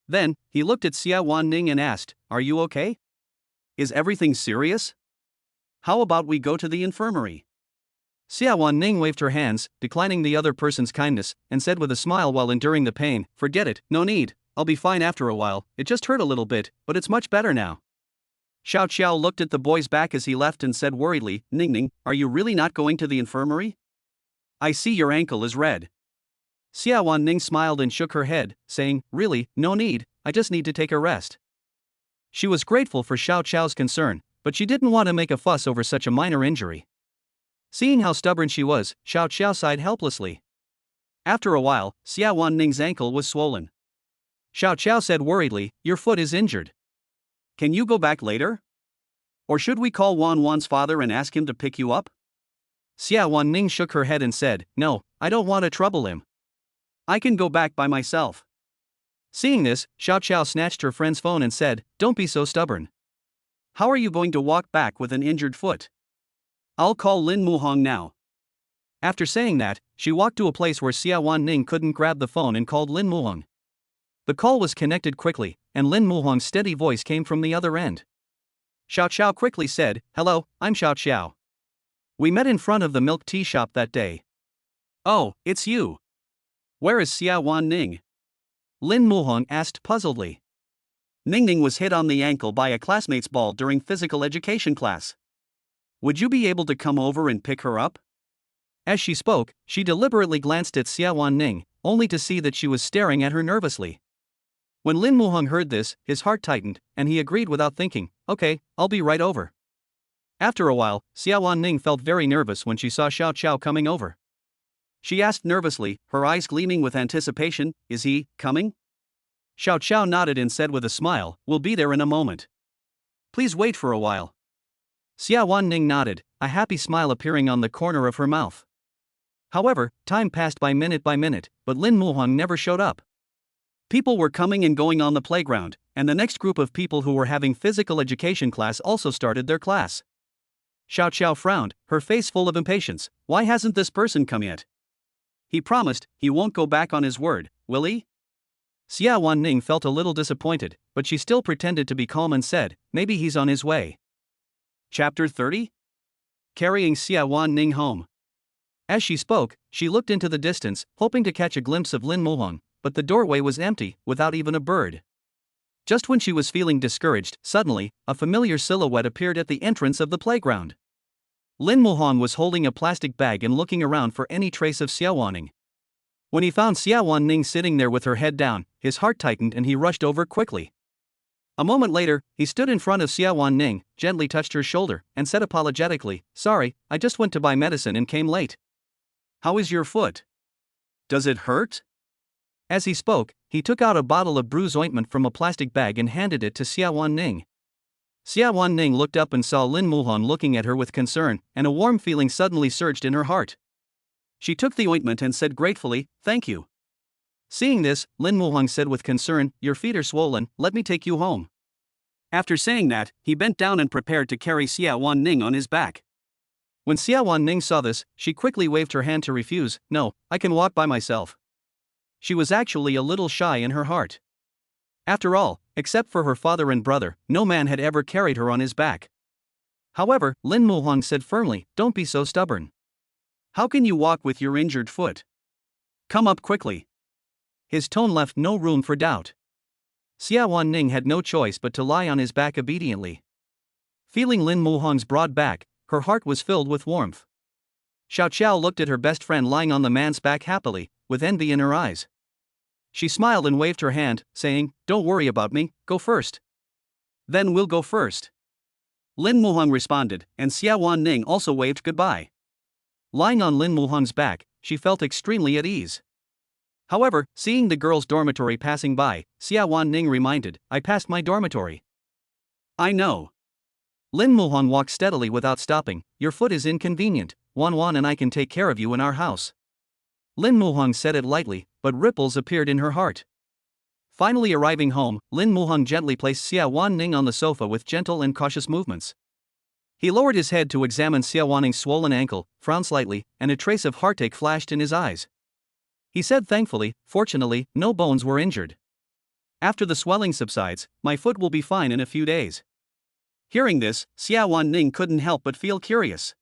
Then, he looked at Ning and asked, are you okay? Is everything serious? How about we go to the infirmary? Ning waved her hands, declining the other person's kindness, and said with a smile while enduring the pain, forget it, no need, I'll be fine after a while, it just hurt a little bit, but it's much better now. Xiao looked at the boy's back as he left and said worriedly, Ning, are you really not going to the infirmary? I see your ankle is red. Ning smiled and shook her head, saying, really, no need, I just need to take a rest. She was grateful for Xiao's concern, but she didn't want to make a fuss over such a minor injury. Seeing how stubborn she was, Xiao sighed helplessly. After a while, Ning's ankle was swollen. Xiao said worriedly, your foot is injured. Can you go back later? Or should we call Wan Wan's father and ask him to pick you up? Ning shook her head and said, no, I don't want to trouble him. I can go back by myself. Seeing this, Xiao snatched her friend's phone and said, don't be so stubborn. How are you going to walk back with an injured foot? I'll call Lin Muhong now. After saying that, she walked to a place where Ning couldn't grab the phone and called Lin Muhong. The call was connected quickly, and Lin Muhong's steady voice came from the other end. Xiao quickly said, hello, I'm Xiao. We met in front of the milk tea shop that day. Oh, it's you. Where is Ning? Lin Muhong asked puzzledly. Ning was hit on the ankle by a classmate's ball during physical education class. Would you be able to come over and pick her up? As she spoke, she deliberately glanced at Ning, only to see that she was staring at her nervously. When Lin Muhong heard this, his heart tightened, and he agreed without thinking, okay, I'll be right over. After a while, Xiawan Ning felt very nervous when she saw Xiao Qiao coming over. She asked nervously, her eyes gleaming with anticipation, is he coming? Xiao Qiao nodded and said with a smile, we'll be there in a moment. Please wait for a while. Xiawan Ning nodded, a happy smile appearing on the corner of her mouth. However, time passed by minute, but Lin Muhong never showed up. People were coming and going on the playground, and the next group of people who were having physical education class also started their class. Xiao Qiao frowned, her face full of impatience. Why hasn't this person come yet? He promised he won't go back on his word, will he? Xiawan Ning felt a little disappointed, but she still pretended to be calm and said, maybe he's on his way. Chapter 30? Carrying Xiawan Ning home. As she spoke, she looked into the distance, hoping to catch a glimpse of Lin Muhong, but the doorway was empty, without even a bird. Just when she was feeling discouraged, suddenly, a familiar silhouette appeared at the entrance of the playground. Lin Muhong was holding a plastic bag and looking around for any trace of Xiawan Ning. When he found Xiawan Ning sitting there with her head down, his heart tightened and he rushed over quickly. A moment later, he stood in front of Xiawan Ning, gently touched her shoulder, and said apologetically, sorry, I just went to buy medicine and came late. How is your foot? Does it hurt? As he spoke, he took out a bottle of bruise ointment from a plastic bag and handed it to Xiawan Ning. Xiawan Ning looked up and saw Lin Muhong looking at her with concern, and a warm feeling suddenly surged in her heart. She took the ointment and said gratefully, thank you. Seeing this, Lin Muhong said with concern, your feet are swollen, let me take you home. After saying that, he bent down and prepared to carry Xiawan Ning on his back. When Xiawan Ning saw this, she quickly waved her hand to refuse, no, I can walk by myself. She was actually a little shy in her heart. After all, except for her father and brother, no man had ever carried her on his back. However, Lin Muhong said firmly, don't be so stubborn. How can you walk with your injured foot? Come up quickly. His tone left no room for doubt. Xiawan Ning had no choice but to lie on his back obediently. Feeling Lin Muhong's broad back, her heart was filled with warmth. Xiao Qiao looked at her best friend lying on the man's back happily, with envy in her eyes. She smiled and waved her hand, saying, don't worry about me, go first. Then we'll go first. Lin Muhong responded, and Xiawan Ning also waved goodbye. Lying on Lin Muhong's back, she felt extremely at ease. However, seeing the girls' dormitory passing by, Xiawan Ning reminded, I passed my dormitory. I know. Lin Muhong walked steadily without stopping, your foot is inconvenient, Wan Wan and I can take care of you in our house. Lin Muhong said it lightly, but ripples appeared in her heart. Finally arriving home, Lin Muhong gently placed Xiawan Ning on the sofa with gentle and cautious movements. He lowered his head to examine Xiawan Ning's swollen ankle, frowned slightly, and a trace of heartache flashed in his eyes. He said thankfully, fortunately, no bones were injured. After the swelling subsides, my foot will be fine in a few days. Hearing this, Xiawan Ning couldn't help but feel curious.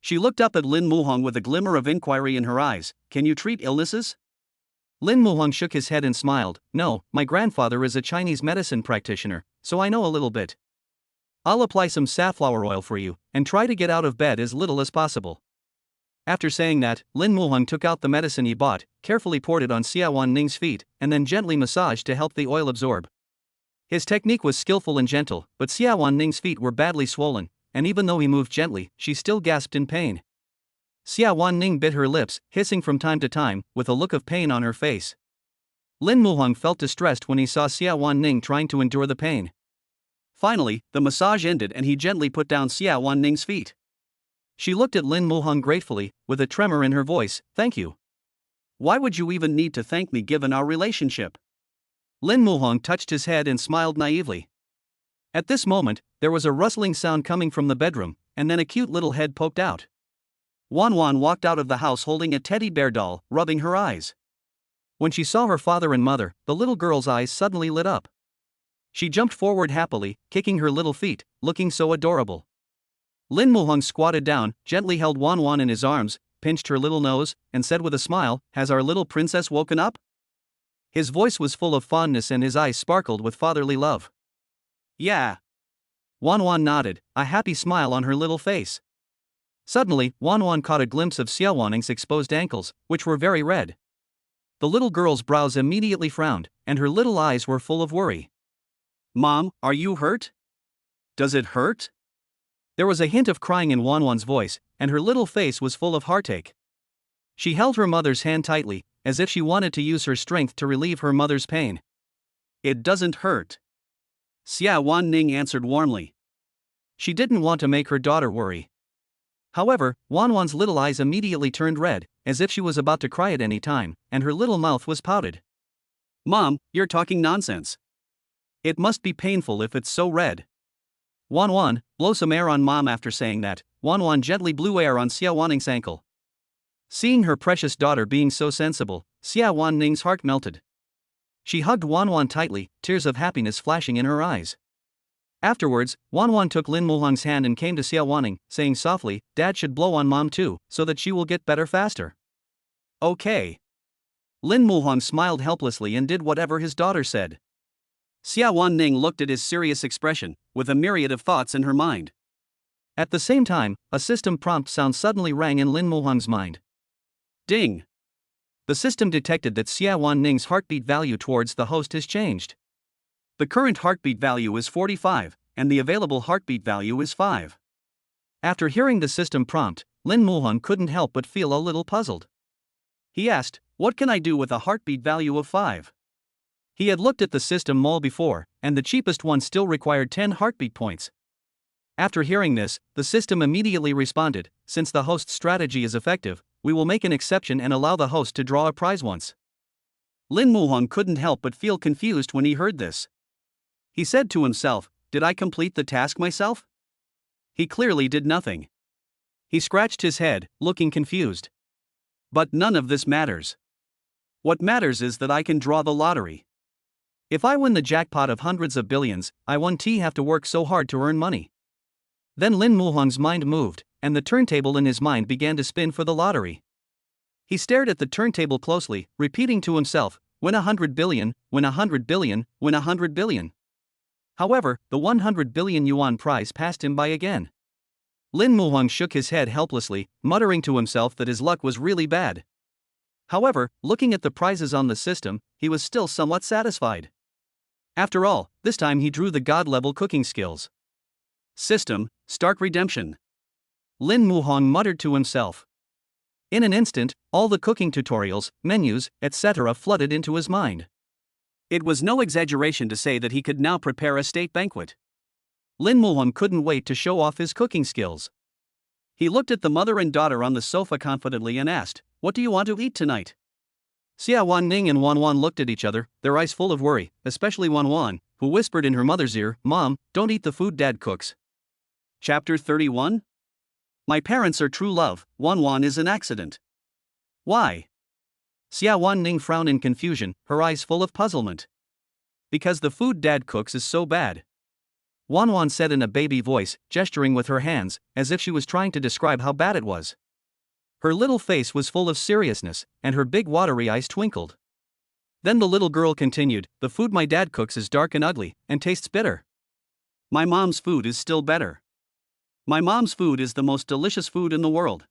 She looked up at Lin Muhong with a glimmer of inquiry in her eyes, can you treat illnesses? Lin Muhong shook his head and smiled, no, my grandfather is a Chinese medicine practitioner, so I know a little bit. I'll apply some safflower oil for you, and try to get out of bed as little as possible. After saying that, Lin Muhong took out the medicine he bought, carefully poured it on Xiawan Ning's feet, and then gently massaged to help the oil absorb. His technique was skillful and gentle, but Xiawan Ning's feet were badly swollen, and even though he moved gently, she still gasped in pain. Xiawan Ning bit her lips, hissing from time to time, with a look of pain on her face. Lin Muhong felt distressed when he saw Xiawan Ning trying to endure the pain. Finally, the massage ended and he gently put down Xiawan Ning's feet. She looked at Lin Muhong gratefully, with a tremor in her voice, thank you. Why would you even need to thank me given our relationship? Lin Muhong touched his head and smiled naively. At this moment, there was a rustling sound coming from the bedroom, and then a cute little head poked out. Wan Wan walked out of the house holding a teddy bear doll, rubbing her eyes. When she saw her father and mother, the little girl's eyes suddenly lit up. She jumped forward happily, kicking her little feet, looking so adorable. Lin Muhong squatted down, gently held Wan Wan in his arms, pinched her little nose, and said with a smile, has our little princess woken up? His voice was full of fondness and his eyes sparkled with fatherly love. Yeah. Wan Wan nodded, a happy smile on her little face. Suddenly, Wan Wan caught a glimpse of Xiawan Ning's exposed ankles, which were very red. The little girl's brows immediately frowned, and her little eyes were full of worry. "Mom, are you hurt? Does it hurt?" There was a hint of crying in Wan Wan's voice, and her little face was full of heartache. She held her mother's hand tightly, as if she wanted to use her strength to relieve her mother's pain. "It doesn't hurt," Xiawan Ning answered warmly. She didn't want to make her daughter worry. However, Wan Wan's little eyes immediately turned red, as if she was about to cry at any time, and her little mouth was pouted. "Mom, you're talking nonsense. It must be painful if it's so red." "Wan Wan, blow some air on Mom." After saying that, Wan Wan gently blew air on Xiawan Ning's ankle. Seeing her precious daughter being so sensible, Xiawan Ning's heart melted. She hugged Wan Wan tightly, tears of happiness flashing in her eyes. Afterwards, Wan Wan took Lin Muhang's hand and came to Xiawan Ning, saying softly, "Dad should blow on Mom too, so that she will get better faster." "Okay." Lin Muhang smiled helplessly and did whatever his daughter said. Xiawan Ning looked at his serious expression, with a myriad of thoughts in her mind. At the same time, a system prompt sound suddenly rang in Lin Muhang's mind. Ding! The system detected that Xiawan Ning's heartbeat value towards the host has changed. The current heartbeat value is 45, and the available heartbeat value is 5. After hearing the system prompt, Lin Muhang couldn't help but feel a little puzzled. He asked, "What can I do with a heartbeat value of 5? He had looked at the system mall before, and the cheapest one still required 10 heartbeat points. After hearing this, the system immediately responded, "Since the host's strategy is effective, we will make an exception and allow the host to draw a prize once." Lin Muhang couldn't help but feel confused when he heard this. He said to himself, "Did I complete the task myself?" He clearly did nothing. He scratched his head, looking confused. But none of this matters. What matters is that I can draw the lottery. If I win the jackpot of hundreds of billions, I won't have to work so hard to earn money. Then Lin Muhang's mind moved, and the turntable in his mind began to spin for the lottery. He stared at the turntable closely, repeating to himself, "Win 100 billion, win 100 billion, win 100 billion." However, the 100 billion yuan prize passed him by again. Lin Muhang shook his head helplessly, muttering to himself that his luck was really bad. However, looking at the prizes on the system, he was still somewhat satisfied. After all, this time he drew the god-level cooking skills. System, start redemption. Lin Muhang muttered to himself. In an instant, all the cooking tutorials, menus, etc. flooded into his mind. It was no exaggeration to say that he could now prepare a state banquet. Lin Muhang couldn't wait to show off his cooking skills. He looked at the mother and daughter on the sofa confidently and asked, "What do you want to eat tonight?" Xiawan Ning and Wan Wan looked at each other, their eyes full of worry, especially Wan Wan, who whispered in her mother's ear, "Mom, don't eat the food Dad cooks." Chapter 31? My parents are true love, Wan Wan is an accident. Why? Xiawan Ning frowned in confusion, her eyes full of puzzlement. Because the food Dad cooks is so bad. Wan Wan said in a baby voice, gesturing with her hands, as if she was trying to describe how bad it was. Her little face was full of seriousness, and her big watery eyes twinkled. Then the little girl continued, "The food my dad cooks is dark and ugly, and tastes bitter. My mom's food is still better. My mom's food is the most delicious food in the world."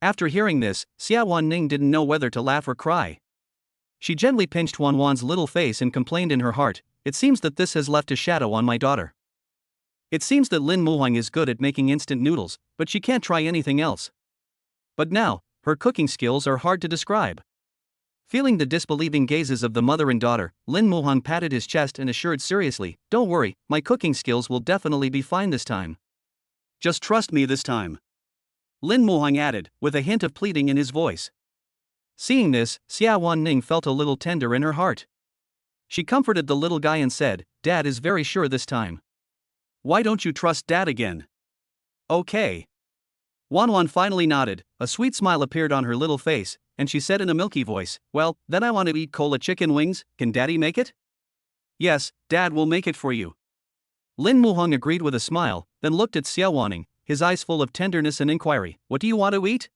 After hearing this, Xiawan Ning didn't know whether to laugh or cry. She gently pinched Wan Wan's little face and complained in her heart, "It seems that this has left a shadow on my daughter. It seems that Lin Muhang is good at making instant noodles, but she can't try anything else. But now, her cooking skills are hard to describe." Feeling the disbelieving gazes of the mother and daughter, Lin Muhang patted his chest and assured seriously, "Don't worry, my cooking skills will definitely be fine this time. Just trust me this time." Lin Muhang added, with a hint of pleading in his voice. Seeing this, Xiawan Ning felt a little tender in her heart. She comforted the little guy and said, "Dad is very sure this time. Why don't you trust Dad again?" "Okay." Wan Wan finally nodded, a sweet smile appeared on her little face, and she said in a milky voice, "Well, then I want to eat cola chicken wings, can Daddy make it?" "Yes, Dad will make it for you." Lin Muhang agreed with a smile, then looked at Xiawan Ning, his eyes full of tenderness and inquiry, "What do you want to eat?"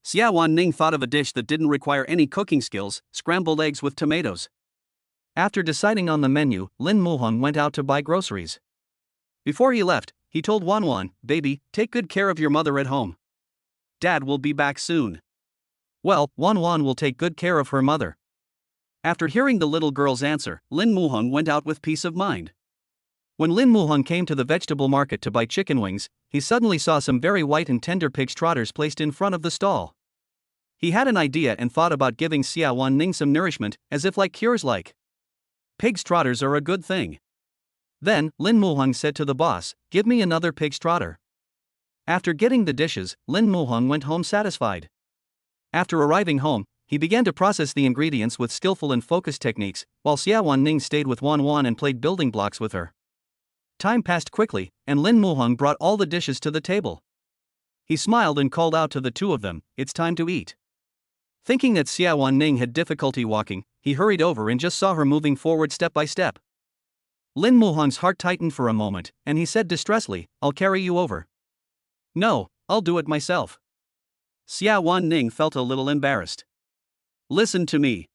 Xiawan Ning thought of a dish that didn't require any cooking skills, scrambled eggs with tomatoes. After deciding on the menu, Lin Muhang went out to buy groceries. Before he left, he told Wan Wan, "Baby, take good care of your mother at home. Dad will be back soon." Well, Wan Wan will take good care of her mother. After hearing the little girl's answer, Lin Muhong went out with peace of mind. When Lin Muhong came to the vegetable market to buy chicken wings, he suddenly saw some very white and tender pig's trotters placed in front of the stall. He had an idea and thought about giving Xiawan Ning some nourishment, as if like cures like. Pig's trotters are a good thing. Then, Lin Muhong said to the boss, "Give me another pig's trotter." After getting the dishes, Lin Muhong went home satisfied. After arriving home, he began to process the ingredients with skillful and focused techniques, while Xiawan Ning stayed with Wan Wan and played building blocks with her. Time passed quickly, and Lin Muhong brought all the dishes to the table. He smiled and called out to the two of them, "It's time to eat." Thinking that Xiawan Ning had difficulty walking, he hurried over and just saw her moving forward step by step. Lin Muhong's heart tightened for a moment, and he said distressfully, "I'll carry you over." "No, I'll do it myself." Xiawan Ning felt a little embarrassed. "Listen to me,"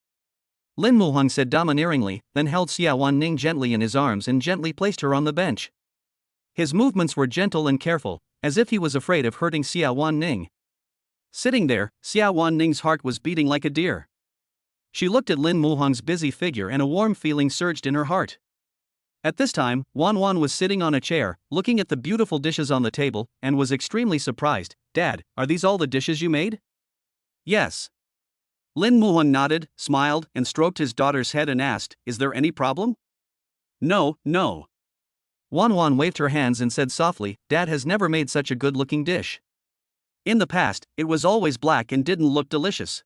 Lin Muhong said domineeringly, then held Xiawan Ning gently in his arms and gently placed her on the bench. His movements were gentle and careful, as if he was afraid of hurting Xiawan Ning. Sitting there, Xiawan Ning's heart was beating like a deer. She looked at Lin Muhong's busy figure and a warm feeling surged in her heart. At this time, Wan Wan was sitting on a chair, looking at the beautiful dishes on the table, and was extremely surprised. "Dad, are these all the dishes you made?" "Yes." Lin Muhong nodded, smiled, and stroked his daughter's head and asked, "Is there any problem?" "No, no." Wan Wan waved her hands and said softly, "Dad has never made such a good-looking dish. In the past, it was always black and didn't look delicious."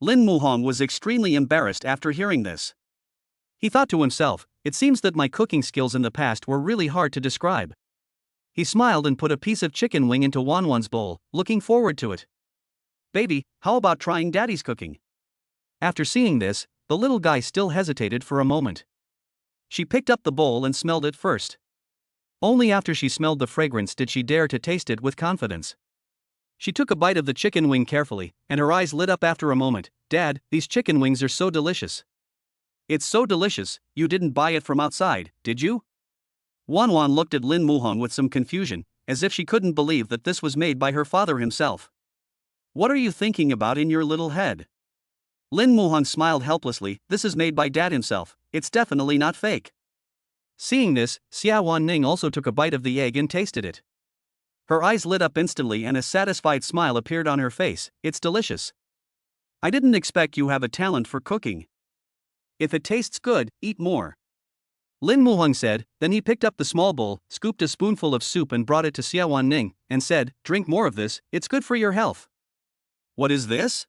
Lin Muhong was extremely embarrassed after hearing this. He thought to himself, "It seems that my cooking skills in the past were really hard to describe." He smiled and put a piece of chicken wing into Wan Wan's bowl, looking forward to it. "Baby, how about trying Daddy's cooking?" After seeing this, the little guy still hesitated for a moment. She picked up the bowl and smelled it first. Only after she smelled the fragrance did she dare to taste it with confidence. She took a bite of the chicken wing carefully, and her eyes lit up after a moment. "Dad, these chicken wings are so delicious." "It's so delicious, you didn't buy it from outside, did you?" Wan Wan looked at Lin Muhong with some confusion, as if she couldn't believe that this was made by her father himself. "What are you thinking about in your little head?" Lin Muhong smiled helplessly. "This is made by Dad himself, it's definitely not fake." Seeing this, Xiawan Ning also took a bite of the egg and tasted it. Her eyes lit up instantly and a satisfied smile appeared on her face. "It's delicious. I didn't expect you have a talent for cooking. If it tastes good, eat more," Lin Muhong said. Then he picked up the small bowl, scooped a spoonful of soup and brought it to Xiawan Ning, and said, "Drink more of this, it's good for your health." "What is this?"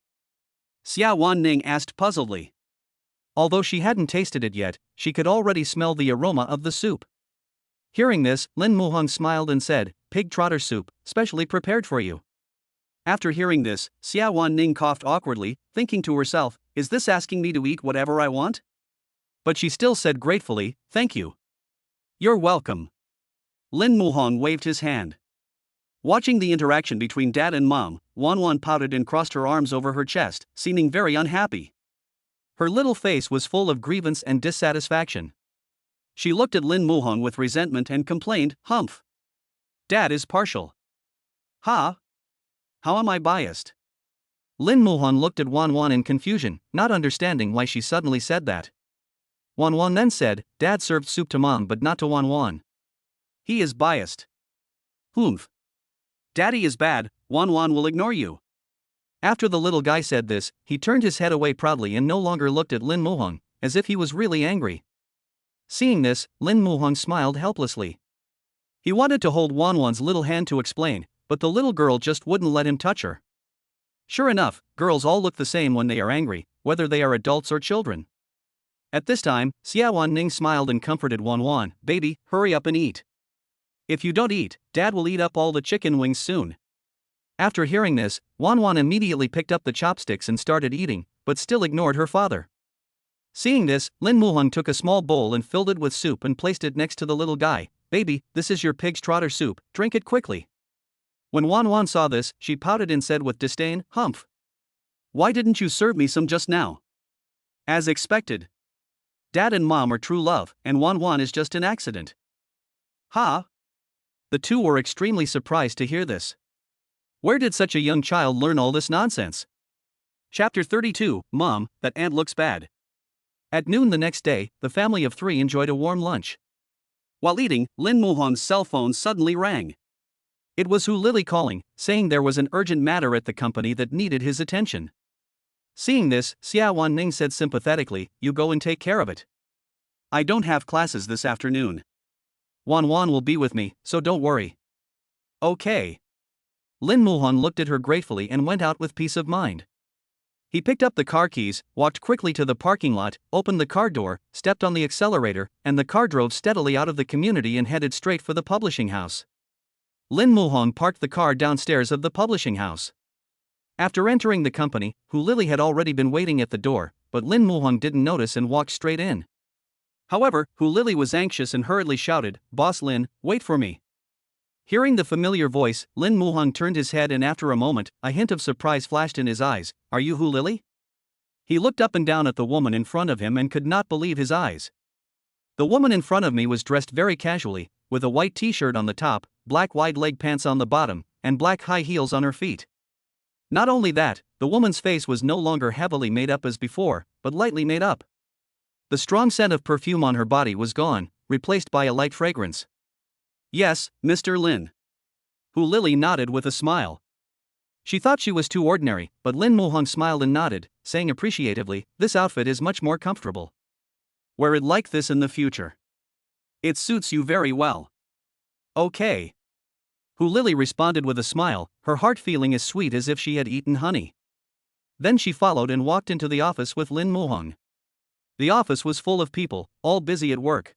Xiawan Ning asked puzzledly. Although she hadn't tasted it yet, she could already smell the aroma of the soup. Hearing this, Lin Muhong smiled and said, "Pig trotter soup, specially prepared for you." After hearing this, Xiawan Ning coughed awkwardly, thinking to herself, "Is this asking me to eat whatever I want?" But she still said gratefully, "Thank you." "You're welcome." Lin Muhong waved his hand. Watching the interaction between Dad and Mom, Wan Wan pouted and crossed her arms over her chest, seeming very unhappy. Her little face was full of grievance and dissatisfaction. She looked at Lin Muhong with resentment and complained, "Humph. Dad is partial. Ha? How am I biased?" Lin Muhong looked at Wan Wan in confusion, not understanding why she suddenly said that. Wan Wan then said, "Dad served soup to Mom but not to Wan Wan. He is biased." "Humph. Daddy is bad, Wan Wan will ignore you." After the little guy said this, he turned his head away proudly and no longer looked at Lin Muhong, as if he was really angry. Seeing this, Lin Muhong smiled helplessly. He wanted to hold Wan Wan's little hand to explain, but the little girl just wouldn't let him touch her. Sure enough, girls all look the same when they are angry, whether they are adults or children. At this time, Xiawan Ning smiled and comforted Wan Wan, "Baby, hurry up and eat. If you don't eat, Dad will eat up all the chicken wings soon." After hearing this, Wan Wan immediately picked up the chopsticks and started eating, but still ignored her father. Seeing this, Lin Muhong took a small bowl and filled it with soup and placed it next to the little guy. "Baby, this is your pig's trotter soup, drink it quickly." When Wan Wan saw this, she pouted and said with disdain, "Humph. Why didn't you serve me some just now?" As expected. Dad and Mom are true love, and Wan Wan is just an accident. Ha! The two were extremely surprised to hear this. Where did such a young child learn all this nonsense? Chapter 32, Mom, that aunt looks bad. At noon the next day, the family of 3 enjoyed a warm lunch. While eating, Lin Muhong's cell phone suddenly rang. It was Hu Lily calling, saying there was an urgent matter at the company that needed his attention. Seeing this, Xiawan Ning said sympathetically, "You go and take care of it. I don't have classes this afternoon. Wan Wan will be with me, so don't worry." Okay. Lin Muhong looked at her gratefully and went out with peace of mind. He picked up the car keys, walked quickly to the parking lot, opened the car door, stepped on the accelerator, and the car drove steadily out of the community and headed straight for the publishing house. Lin Muhong parked the car downstairs of the publishing house. After entering the company, Hu Lily had already been waiting at the door, but Lin Muhong didn't notice and walked straight in. However, Hu Lily was anxious and hurriedly shouted, "Boss Lin, wait for me." Hearing the familiar voice, Lin Muhong turned his head and after a moment, a hint of surprise flashed in his eyes. "Are you Hu Lily?" He looked up and down at the woman in front of him and could not believe his eyes. The woman in front of me was dressed very casually, with a white t-shirt on the top, black wide-leg pants on the bottom, and black high heels on her feet. Not only that, the woman's face was no longer heavily made up as before, but lightly made up. The strong scent of perfume on her body was gone, replaced by a light fragrance. "Yes, Mr. Lin." Hu Lily nodded with a smile. She thought she was too ordinary, but Lin Muhong smiled and nodded, saying appreciatively, "This outfit is much more comfortable. Wear it like this in the future. It suits you very well." Okay. Hu Lily responded with a smile, her heart feeling as sweet as if she had eaten honey. Then she followed and walked into the office with Lin Muhong. The office was full of people, all busy at work.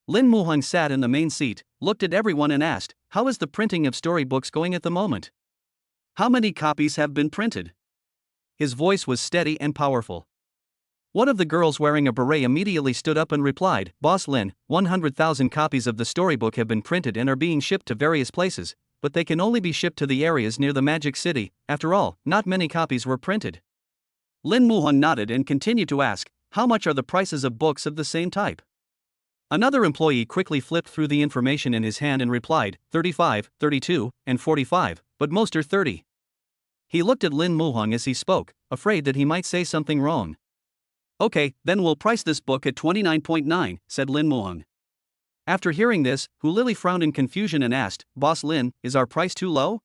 Lin Muhong sat in the main seat, looked at everyone and asked, "How is the printing of storybooks going at the moment? How many copies have been printed?" His voice was steady and powerful. One of the girls wearing a beret immediately stood up and replied, "Boss Lin, 100,000 copies of the storybook have been printed and are being shipped to various places, but they can only be shipped to the areas near the Magic City. After all, not many copies were printed." Lin Muhong nodded and continued to ask, "How much are the prices of books of the same type?" Another employee quickly flipped through the information in his hand and replied, 35, 32, and 45, but most are 30. He looked at Lin Muhong as he spoke, afraid that he might say something wrong. "Okay, then we'll price this book at 29.9, said Lin Muhong. After hearing this, Hu Lily frowned in confusion and asked, "Boss Lin, is our price too low?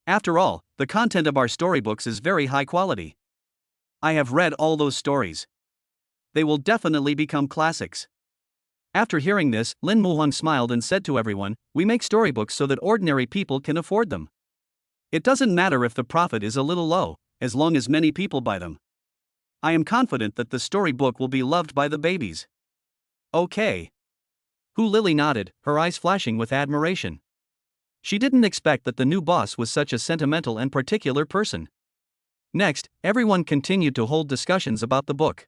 After all, the content of our storybooks is very high quality. I have read all those stories. They will definitely become classics." After hearing this, Lin Muhong smiled and said to everyone, "We make storybooks so that ordinary people can afford them. It doesn't matter if the profit is a little low, as long as many people buy them. I am confident that the storybook will be loved by the babies." Okay. Hu Lily nodded, her eyes flashing with admiration. She didn't expect that the new boss was such a sentimental and particular person. Next, everyone continued to hold discussions about the book.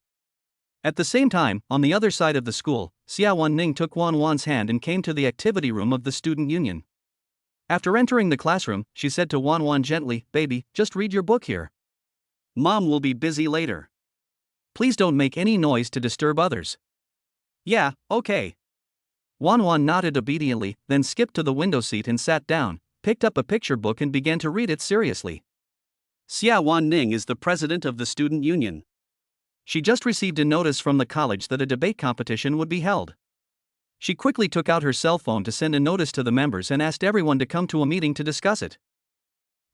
At the same time, on the other side of the school, Xiawan Ning took Wan Wan's hand and came to the activity room of the student union. After entering the classroom, she said to Wan Wan gently, "Baby, just read your book here. Mom will be busy later. Please don't make any noise to disturb others." "Yeah, okay." Wan Wan nodded obediently, then skipped to the window seat and sat down, picked up a picture book and began to read it seriously. Xiawan Ning is the president of the student union. She just received a notice from the college that a debate competition would be held. She quickly took out her cell phone to send a notice to the members and asked everyone to come to a meeting to discuss it.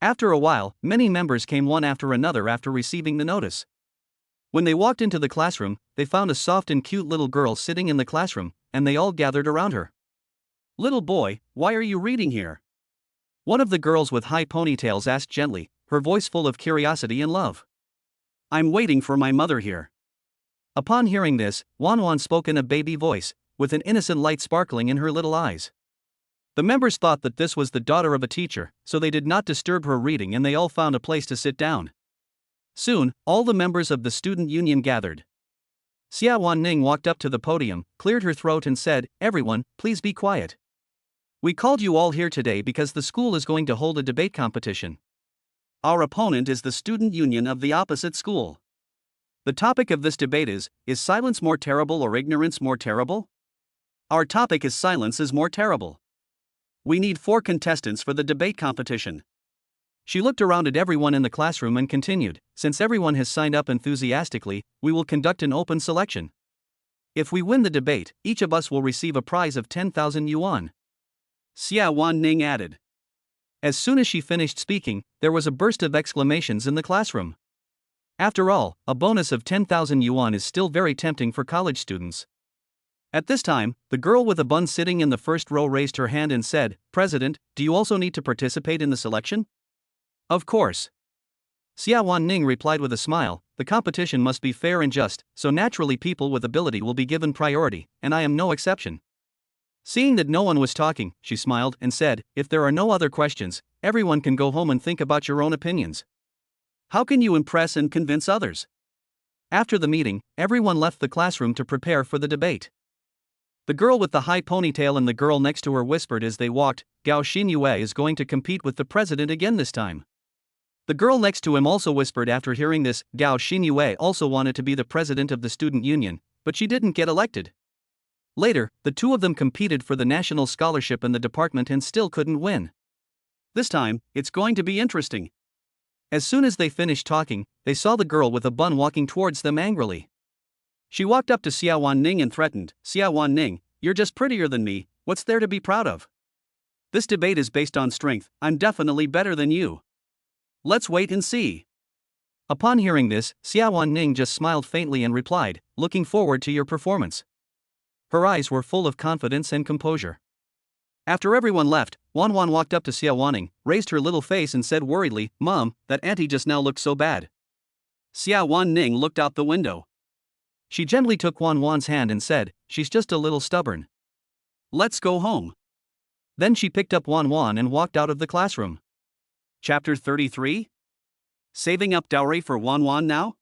After a while, many members came one after another after receiving the notice. When they walked into the classroom, they found a soft and cute little girl sitting in the classroom, and they all gathered around her. "Little boy, why are you reading here?" One of the girls with high ponytails asked gently, her voice full of curiosity and love. "I'm waiting for my mother here." Upon hearing this, Wan Wan spoke in a baby voice, with an innocent light sparkling in her little eyes. The members thought that this was the daughter of a teacher, so they did not disturb her reading and they all found a place to sit down. Soon, all the members of the student union gathered. Xiawan Ning walked up to the podium, cleared her throat and said, "Everyone, please be quiet. We called you all here today because the school is going to hold a debate competition. Our opponent is the student union of the opposite school. The topic of this debate is silence more terrible or ignorance more terrible? Our topic is silence is more terrible. We need 4 contestants for the debate competition." She looked around at everyone in the classroom and continued, "Since everyone has signed up enthusiastically, we will conduct an open selection. If we win the debate, each of us will receive a prize of 10,000 yuan. Xiawan Ning added. As soon as she finished speaking, there was a burst of exclamations in the classroom. After all, a bonus of 10,000 yuan is still very tempting for college students. At this time, the girl with a bun sitting in the first row raised her hand and said, "President, do you also need to participate in the selection?" "Of course." Xiawan Ning replied with a smile, "The competition must be fair and just, so naturally people with ability will be given priority, and I am no exception." Seeing that no one was talking, she smiled and said, "If there are no other questions, everyone can go home and think about your own opinions. How can you impress and convince others?" After the meeting, everyone left the classroom to prepare for the debate. The girl with the high ponytail and the girl next to her whispered as they walked, "Gao Xinyue is going to compete with the president again this time." The girl next to him also whispered after hearing this. Gao Xinyue also wanted to be the president of the student union, but she didn't get elected. Later, the two of them competed for the national scholarship in the department and still couldn't win. This time, it's going to be interesting. As soon as they finished talking, they saw the girl with a bun walking towards them angrily. She walked up to Xiawan Ning and threatened, "Xiawan Ning, you're just prettier than me, what's there to be proud of? This debate is based on strength, I'm definitely better than you. Let's wait and see." Upon hearing this, Xiawan Ning just smiled faintly and replied, "Looking forward to your performance." Her eyes were full of confidence and composure. After everyone left, Wan Wan walked up to Xiawan Ning, raised her little face and said worriedly, "Mom, that auntie just now looked so bad." Xiawan Ning looked out the window. She gently took Wan Wan's hand and said, "She's just a little stubborn. Let's go home." Then she picked up Wan Wan and walked out of the classroom. Chapter 33? Saving up dowry for Wan Wan now?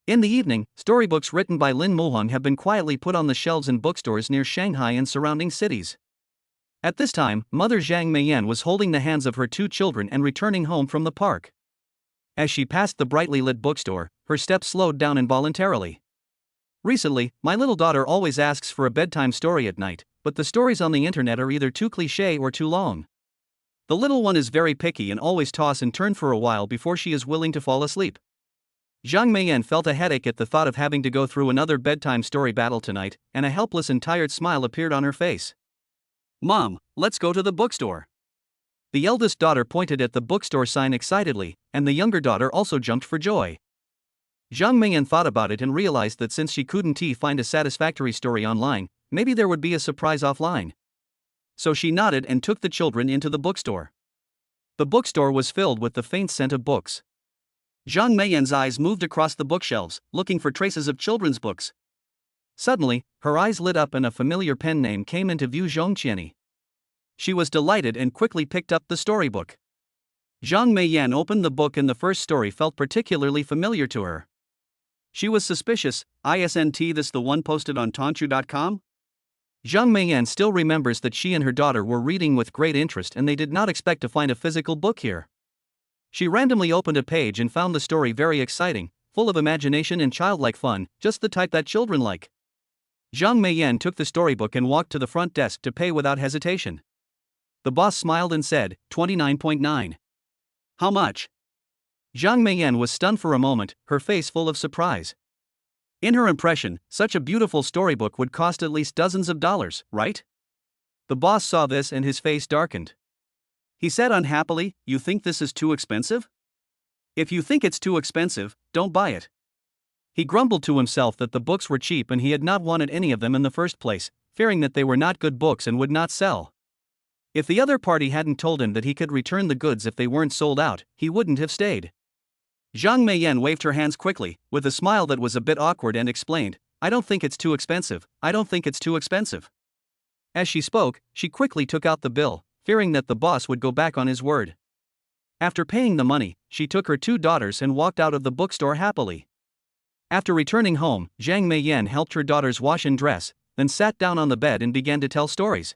In the evening, storybooks written by Lin Muhong have been quietly put on the shelves in bookstores near Shanghai and surrounding cities. At this time, Mother Zhang Meiyan was holding the hands of her two children and returning home from the park. As she passed the brightly lit bookstore, her steps slowed down involuntarily. "Recently, my little daughter always asks for a bedtime story at night, but the stories on the internet are either too cliché or too long. The little one is very picky and always toss and turn for a while before she is willing to fall asleep." Zhang Meiyan felt a headache at the thought of having to go through another bedtime story battle tonight, and a helpless and tired smile appeared on her face. "Mom, let's go to the bookstore." The eldest daughter pointed at the bookstore sign excitedly, and the younger daughter also jumped for joy. Zhang Meiyan thought about it and realized that since she couldn't find a satisfactory story online, maybe there would be a surprise offline. So she nodded and took the children into the bookstore. The bookstore was filled with the faint scent of books. Zhang Meiyan's eyes moved across the bookshelves, looking for traces of children's books. Suddenly, her eyes lit up and a familiar pen name came into view: Zhongqiani. She was delighted and quickly picked up the storybook. Zhang Meiyan opened the book and the first story felt particularly familiar to her. She was suspicious. "Isn't this the one posted on Tonchu.com?" Zhang Meiyan still remembers that she and her daughter were reading with great interest and they did not expect to find a physical book here. She randomly opened a page and found the story very exciting, full of imagination and childlike fun, just the type that children like. Zhang Meiyan took the storybook and walked to the front desk to pay without hesitation. The boss smiled and said, 29.9. "How much?" Zhang Meiyan was stunned for a moment, her face full of surprise. In her impression, such a beautiful storybook would cost at least dozens of dollars, right? The boss saw this and his face darkened. He said unhappily, "You think this is too expensive? If you think it's too expensive, don't buy it." He grumbled to himself that the books were cheap and he had not wanted any of them in the first place, fearing that they were not good books and would not sell. If the other party hadn't told him that he could return the goods if they weren't sold out, he wouldn't have stayed. Zhang Meiyan waved her hands quickly, with a smile that was a bit awkward, and explained, "I don't think it's too expensive, I don't think it's too expensive." As she spoke, she quickly took out the bill, fearing that the boss would go back on his word. After paying the money, she took her two daughters and walked out of the bookstore happily. After returning home, Zhang Meiyan helped her daughters wash and dress, then sat down on the bed and began to tell stories.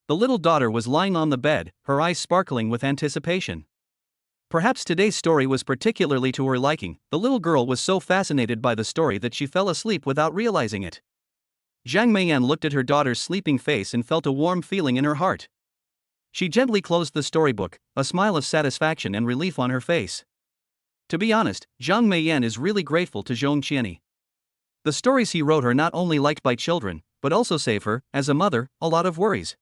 The little daughter was lying on the bed, her eyes sparkling with anticipation. Perhaps today's story was particularly to her liking. The little girl was so fascinated by the story that she fell asleep without realizing it. Zhang Meiyan looked at her daughter's sleeping face and felt a warm feeling in her heart. She gently closed the storybook, a smile of satisfaction and relief on her face. To be honest, Zhang Meiyan is really grateful to Zhong Qianni. The stories he wrote are not only liked by children, but also save her, as a mother, a lot of worries.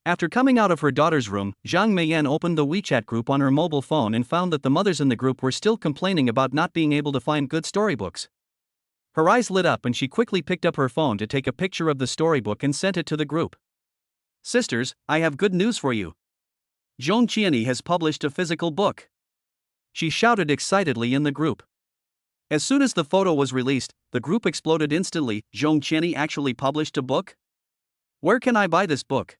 After coming out of her daughter's room, Zhang Meiyan opened the WeChat group on her mobile phone and found that the mothers in the group were still complaining about not being able to find good storybooks. Her eyes lit up and she quickly picked up her phone to take a picture of the storybook and sent it to the group. Sisters, I have good news for you. Zhong Qianni has published a physical book. She shouted excitedly in the group. As soon as the photo was released, the group exploded instantly. Zhong Qianni actually published a book? Where can I buy this book?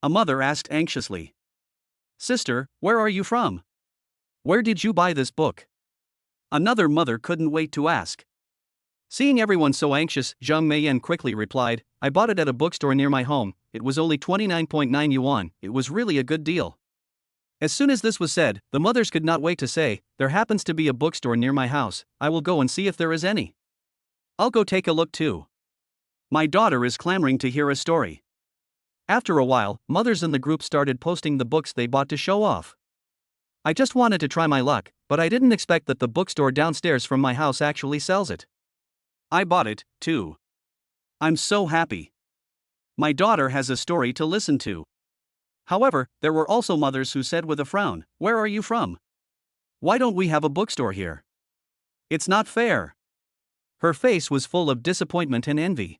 A mother asked anxiously. Sister, where are you from? Where did you buy this book? Another mother couldn't wait to ask. Seeing everyone so anxious, Zhang Meiyan quickly replied, I bought it at a bookstore near my home. It was only 29.9 yuan, it was really a good deal. As soon as this was said, the mothers could not wait to say, there happens to be a bookstore near my house, I will go and see if there is any. I'll go take a look too. My daughter is clamoring to hear a story. After a while, mothers in the group started posting the books they bought to show off. I just wanted to try my luck, but I didn't expect that the bookstore downstairs from my house actually sells it. I bought it, too. I'm so happy. My daughter has a story to listen to. However, there were also mothers who said with a frown, where are you from? Why don't we have a bookstore here? It's not fair. Her face was full of disappointment and envy.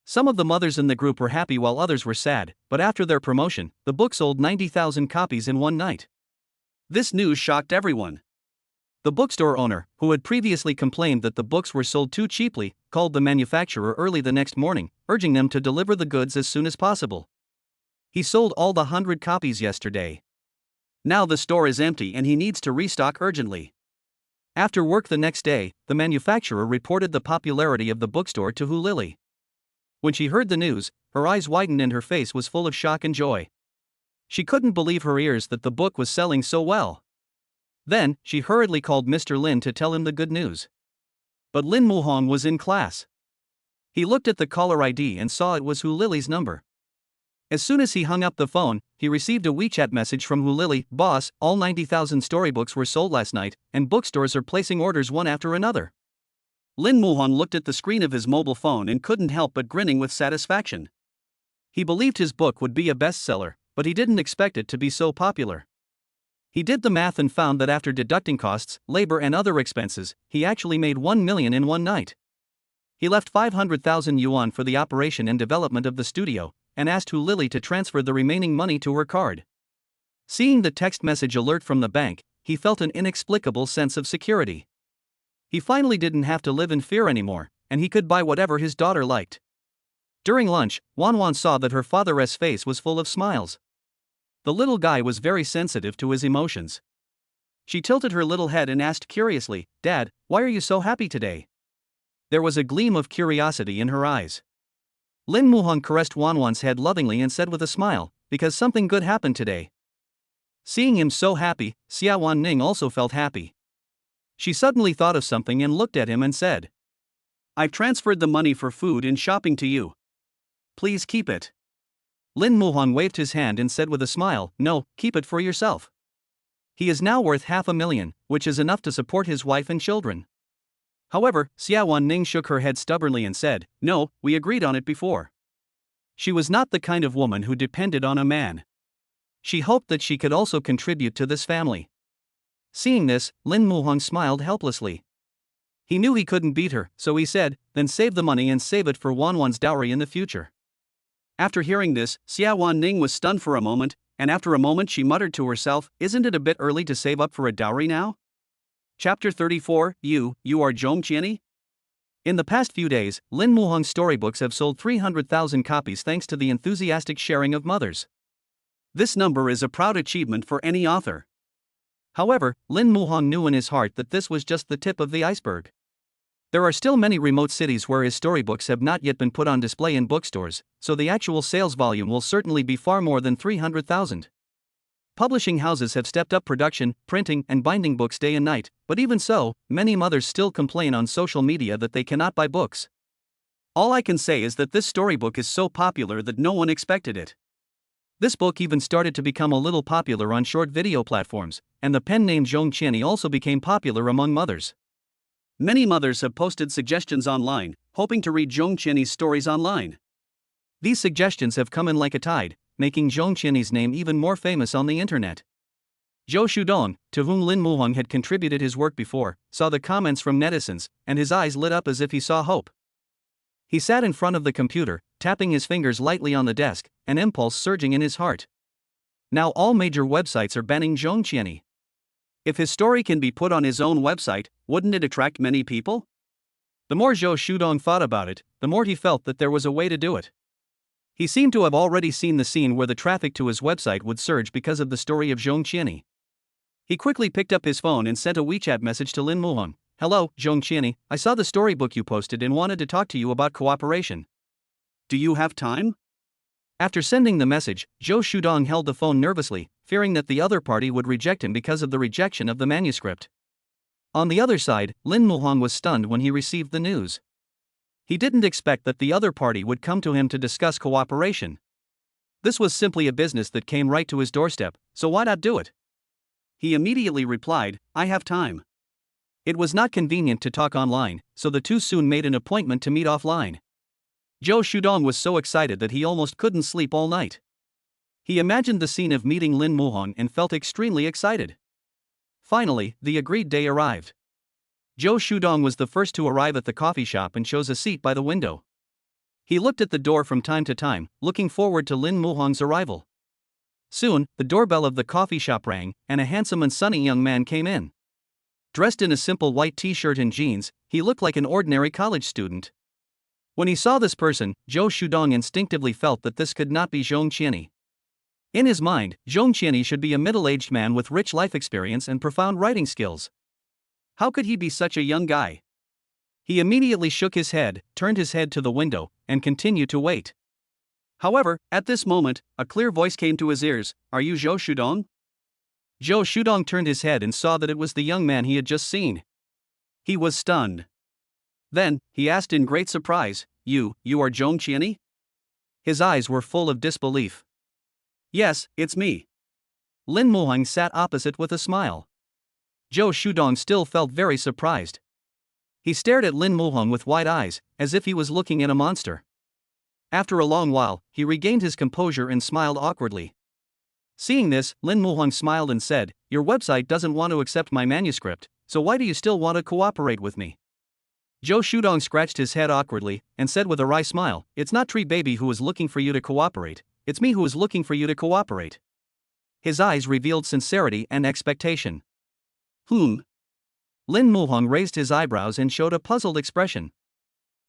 Some of the mothers in the group were happy while others were sad, but after their promotion, the book sold 90,000 copies in one night. This news shocked everyone. The bookstore owner, who had previously complained that the books were sold too cheaply, called the manufacturer early the next morning, urging them to deliver the goods as soon as possible. He sold all the 100 copies yesterday. Now the store is empty and he needs to restock urgently. After work the next day, the manufacturer reported the popularity of the bookstore to Hu Lili. When she heard the news, her eyes widened and her face was full of shock and joy. She couldn't believe her ears that the book was selling so well. Then, she hurriedly called Mr. Lin to tell him the good news. But Lin Muhong was in class. He looked at the caller ID and saw it was Hu Lili's number. As soon as he hung up the phone, he received a WeChat message from Hu Lili, Boss, all 90,000 storybooks were sold last night, and bookstores are placing orders one after another. Lin Muhong looked at the screen of his mobile phone and couldn't help but grinning with satisfaction. He believed his book would be a bestseller, but he didn't expect it to be so popular. He did the math and found that after deducting costs, labor and other expenses, he actually made 1 million in one night. He left 500,000 yuan for the operation and development of the studio, and asked Hu Lili to transfer the remaining money to her card. Seeing the text message alert from the bank, he felt an inexplicable sense of security. He finally didn't have to live in fear anymore, and he could buy whatever his daughter liked. During lunch, Wan Wan saw that her father's face was full of smiles. The little guy was very sensitive to his emotions. She tilted her little head and asked curiously, Dad, why are you so happy today? There was a gleam of curiosity in her eyes. Lin Muhong caressed Wan Wan's head lovingly and said with a smile, because something good happened today. Seeing him so happy, Xiawan Ning also felt happy. She suddenly thought of something and looked at him and said, I've transferred the money for food and shopping to you. Please keep it. Lin Muhong waved his hand and said with a smile, No, keep it for yourself. He is now worth 500,000, which is enough to support his wife and children. However, Xiawan Ning shook her head stubbornly and said, No, we agreed on it before. She was not the kind of woman who depended on a man. She hoped that she could also contribute to this family. Seeing this, Lin Muhong smiled helplessly. He knew he couldn't beat her, so he said, Then save the money and save it for Wan Wan's dowry in the future. After hearing this, Xiawan Ning was stunned for a moment, and after a moment she muttered to herself, Isn't it a bit early to save up for a dowry now? Chapter 34, You are Zhong Qianni? In the past few days, Lin Muhong's storybooks have sold 300,000 copies thanks to the enthusiastic sharing of mothers. This number is a proud achievement for any author. However, Lin Muhong knew in his heart that this was just the tip of the iceberg. There are still many remote cities where his storybooks have not yet been put on display in bookstores, so the actual sales volume will certainly be far more than 300,000. Publishing houses have stepped up production, printing, and binding books day and night, but even so, many mothers still complain on social media that they cannot buy books. All I can say is that this storybook is so popular that no one expected it. This book even started to become a little popular on short video platforms, and the pen name Zhong Qianni also became popular among mothers. Many mothers have posted suggestions online, hoping to read Zhong Qianni's stories online. These suggestions have come in like a tide, making Zhong Qianni's name even more famous on the internet. Zhou Shudong, to whom Lin Muhong had contributed his work before, saw the comments from netizens, and his eyes lit up as if he saw hope. He sat in front of the computer, tapping his fingers lightly on the desk, an impulse surging in his heart. Now all major websites are banning Zhong Qianni. If his story can be put on his own website, wouldn't it attract many people? The more Zhou Shudong thought about it, the more he felt that there was a way to do it. He seemed to have already seen the scene where the traffic to his website would surge because of the story of Zhong Qianni. He quickly picked up his phone and sent a WeChat message to Lin Muhong. Hello, Zhong Qianni, I saw the storybook you posted and wanted to talk to you about cooperation. Do you have time? After sending the message, Zhou Shudong held the phone nervously, fearing that the other party would reject him because of the rejection of the manuscript. On the other side, Lin Muhong was stunned when he received the news. He didn't expect that the other party would come to him to discuss cooperation. This was simply a business that came right to his doorstep, so why not do it? He immediately replied, I have time. It was not convenient to talk online, so the two soon made an appointment to meet offline. Zhou Shudong was so excited that he almost couldn't sleep all night. He imagined the scene of meeting Lin Muhong and felt extremely excited. Finally, the agreed day arrived. Zhou Shudong was the first to arrive at the coffee shop and chose a seat by the window. He looked at the door from time to time, looking forward to Lin Muhong's arrival. Soon, the doorbell of the coffee shop rang, and a handsome and sunny young man came in. Dressed in a simple white t-shirt and jeans, he looked like an ordinary college student. When he saw this person, Zhou Shudong instinctively felt that this could not be Zhong Qianni. In his mind, Zhong Qianni should be a middle-aged man with rich life experience and profound writing skills. How could he be such a young guy? He immediately shook his head, turned his head to the window, and continued to wait. However, at this moment, a clear voice came to his ears, Are you Zhou Shudong? Zhou Shudong turned his head and saw that it was the young man he had just seen. He was stunned. Then, he asked in great surprise, You are Zhong Qianni? His eyes were full of disbelief. Yes, it's me. Lin Muhong sat opposite with a smile. Zhou Shudong still felt very surprised. He stared at Lin Muhong with wide eyes, as if he was looking at a monster. After a long while, he regained his composure and smiled awkwardly. Seeing this, Lin Muhong smiled and said, Your website doesn't want to accept my manuscript, so why do you still want to cooperate with me? Zhou Shudong scratched his head awkwardly, and said with a wry smile, It's not Tree Baby who is looking for you to cooperate, it's me who is looking for you to cooperate. His eyes revealed sincerity and expectation. Lin Muhong raised his eyebrows and showed a puzzled expression.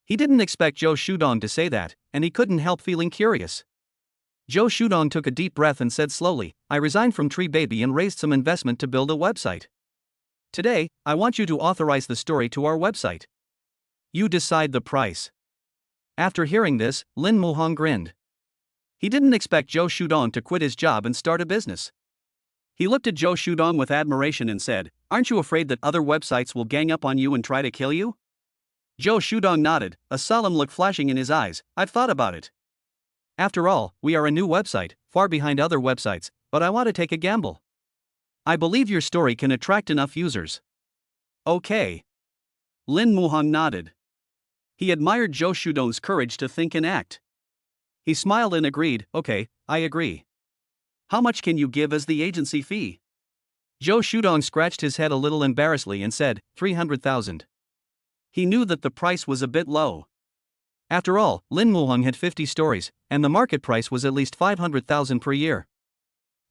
He didn't expect Zhou Shudong to say that, and he couldn't help feeling curious. Zhou Shudong took a deep breath and said slowly, I resigned from Tree Baby and raised some investment to build a website. Today, I want you to authorize the story to our website. You decide the price. After hearing this, Lin Muhong grinned. He didn't expect Zhou Shudong to quit his job and start a business. He looked at Zhou Shudong with admiration and said, Aren't you afraid that other websites will gang up on you and try to kill you? Zhou Shudong nodded, a solemn look flashing in his eyes, I've thought about it. After all, we are a new website, far behind other websites, but I want to take a gamble. I believe your story can attract enough users. Okay. Lin Muhong nodded. He admired Zhou Shudong's courage to think and act. He smiled and agreed, Okay, I agree. How much can you give as the agency fee? Zhou Shudong scratched his head a little embarrassedly and said, 300,000. He knew that the price was a bit low. After all, Lin Muhong had 50 stories, and the market price was at least 500,000 per year.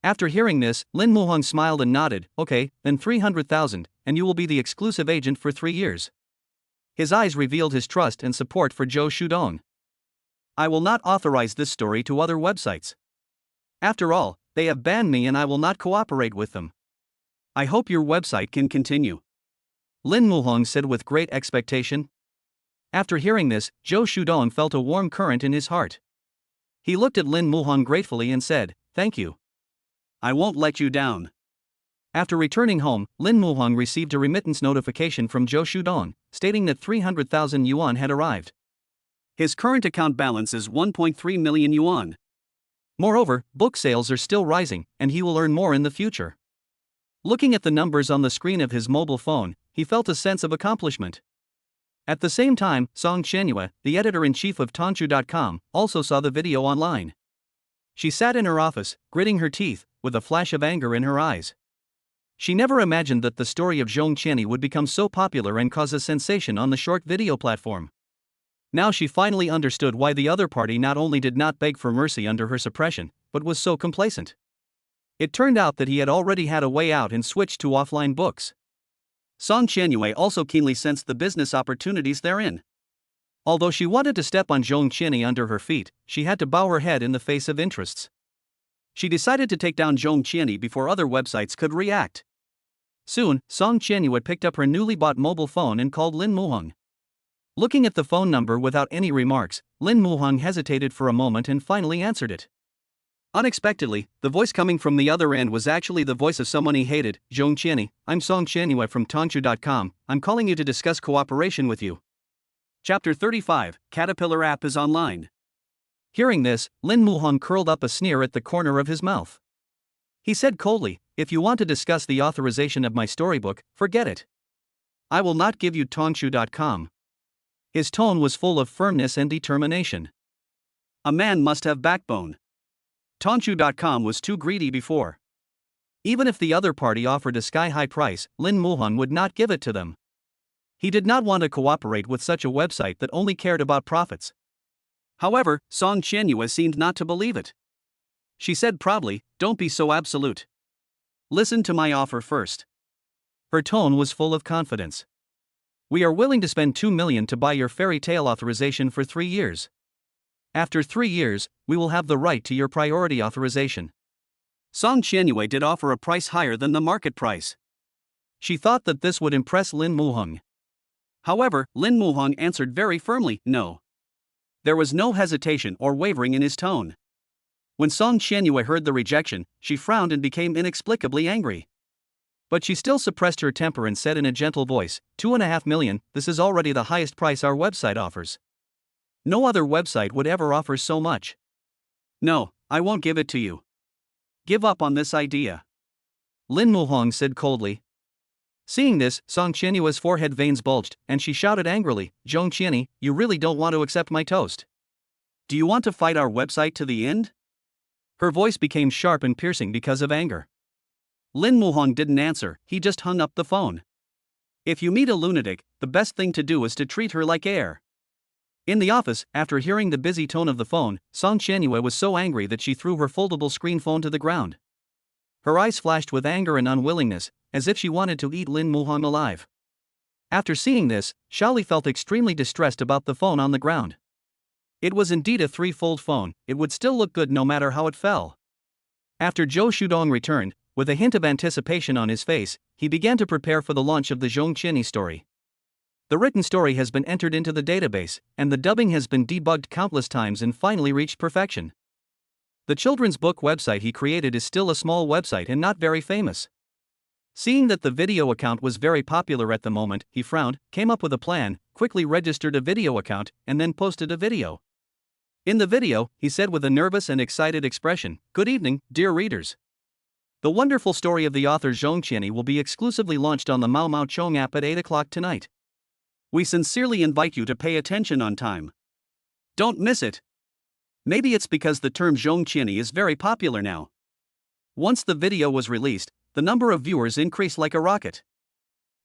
After hearing this, Lin Muhong smiled and nodded, Okay, then 300,000, and you will be the exclusive agent for 3 years. His eyes revealed his trust and support for Zhou Shudong. I will not authorize this story to other websites. After all, they have banned me and I will not cooperate with them. I hope your website can continue. Lin Muhong said with great expectation. After hearing this, Zhou Shudong felt a warm current in his heart. He looked at Lin Muhong gratefully and said, Thank you. I won't let you down. After returning home, Lin Muhong received a remittance notification from Zhou Shudong, stating that 300,000 yuan had arrived. His current account balance is 1.3 million yuan. Moreover, book sales are still rising, and he will earn more in the future. Looking at the numbers on the screen of his mobile phone, he felt a sense of accomplishment. At the same time, Song Qianyue, the editor-in-chief of Tongchu.com, also saw the video online. She sat in her office, gritting her teeth, with a flash of anger in her eyes. She never imagined that the story of Zhong Qianyi would become so popular and cause a sensation on the short video platform. Now she finally understood why the other party not only did not beg for mercy under her suppression, but was so complacent. It turned out that he had already had a way out and switched to offline books. Song Qianyue also keenly sensed the business opportunities therein. Although she wanted to step on Zhong Qianyi under her feet, she had to bow her head in the face of interests. She decided to take down Zhong Qianyi before other websites could react. Soon, Song Qianyue picked up her newly bought mobile phone and called Lin Muhong. Looking at the phone number without any remarks, Lin Muhong hesitated for a moment and finally answered it. Unexpectedly, the voice coming from the other end was actually the voice of someone he hated. Zhong Qianyi, I'm Song Qianyue from Tongchu.com, I'm calling you to discuss cooperation with you. Chapter 35, Caterpillar app is online. Hearing this, Lin Muhong curled up a sneer at the corner of his mouth. He said coldly, if you want to discuss the authorization of my storybook, forget it. I will not give you Tongchu.com. His tone was full of firmness and determination. A man must have backbone. Tongchu.com was too greedy before. Even if the other party offered a sky-high price, Lin Muhong would not give it to them. He did not want to cooperate with such a website that only cared about profits. However, Song Qianyue seemed not to believe it. She said proudly, don't be so absolute. Listen to my offer first. Her tone was full of confidence. We are willing to spend 2 million to buy your fairy tale authorization for 3 years. After 3 years, we will have the right to your priority authorization. Song Qianyue did offer a price higher than the market price. She thought that this would impress Lin Muhong. However, Lin Muhong answered very firmly, no. There was no hesitation or wavering in his tone. When Song Qianyue heard the rejection, she frowned and became inexplicably angry. But she still suppressed her temper and said in a gentle voice, 2.5 million, this is already the highest price our website offers. No other website would ever offer so much. No, I won't give it to you. Give up on this idea. Lin Muhong said coldly. Seeing this, Song Qianyue's forehead veins bulged, and she shouted angrily, Zhong Qianyi, you really don't want to accept my toast? Do you want to fight our website to the end? Her voice became sharp and piercing because of anger. Lin Muhong didn't answer, he just hung up the phone. If you meet a lunatic, the best thing to do is to treat her like air. In the office, after hearing the busy tone of the phone, Song Qianyue was so angry that she threw her foldable screen phone to the ground. Her eyes flashed with anger and unwillingness, as if she wanted to eat Lin Muhong alive. After seeing this, Xiaoli felt extremely distressed about the phone on the ground. It was indeed a 3-fold phone, it would still look good no matter how it fell. After Zhou Shudong returned, with a hint of anticipation on his face, he began to prepare for the launch of the Zhong Qianyi story. The written story has been entered into the database, and the dubbing has been debugged countless times and finally reached perfection. The children's book website he created is still a small website and not very famous. Seeing that the video account was very popular at the moment, he frowned, came up with a plan, quickly registered a video account, and then posted a video. In the video, he said with a nervous and excited expression, Good evening, dear readers. The wonderful story of the author Zhong Qianyi will be exclusively launched on the Mao Mao Chong app at 8 o'clock tonight. We sincerely invite you to pay attention on time. Don't miss it. Maybe it's because the term Zhong Qianyi is very popular now. Once the video was released, the number of viewers increased like a rocket.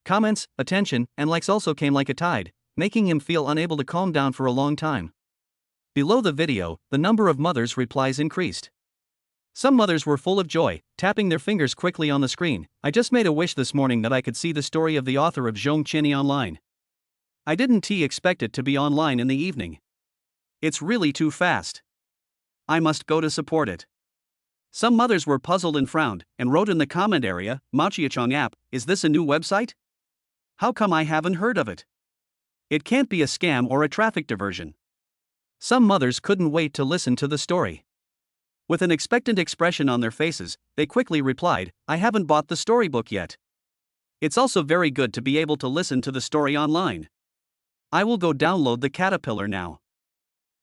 Comments, attention, and likes also came like a tide, making him feel unable to calm down for a long time. Below the video, the number of mothers' replies increased. Some mothers were full of joy, tapping their fingers quickly on the screen. I just made a wish this morning that I could see the story of the author of Zhong Qianyi online. I didn't expect it to be online in the evening. It's really too fast. I must go to support it. Some mothers were puzzled and frowned, and wrote in the comment area, Maochiachong app, is this a new website? How come I haven't heard of it? It can't be a scam or a traffic diversion. Some mothers couldn't wait to listen to the story. With an expectant expression on their faces, they quickly replied, I haven't bought the storybook yet. It's also very good to be able to listen to the story online. I will go download the Caterpillar now.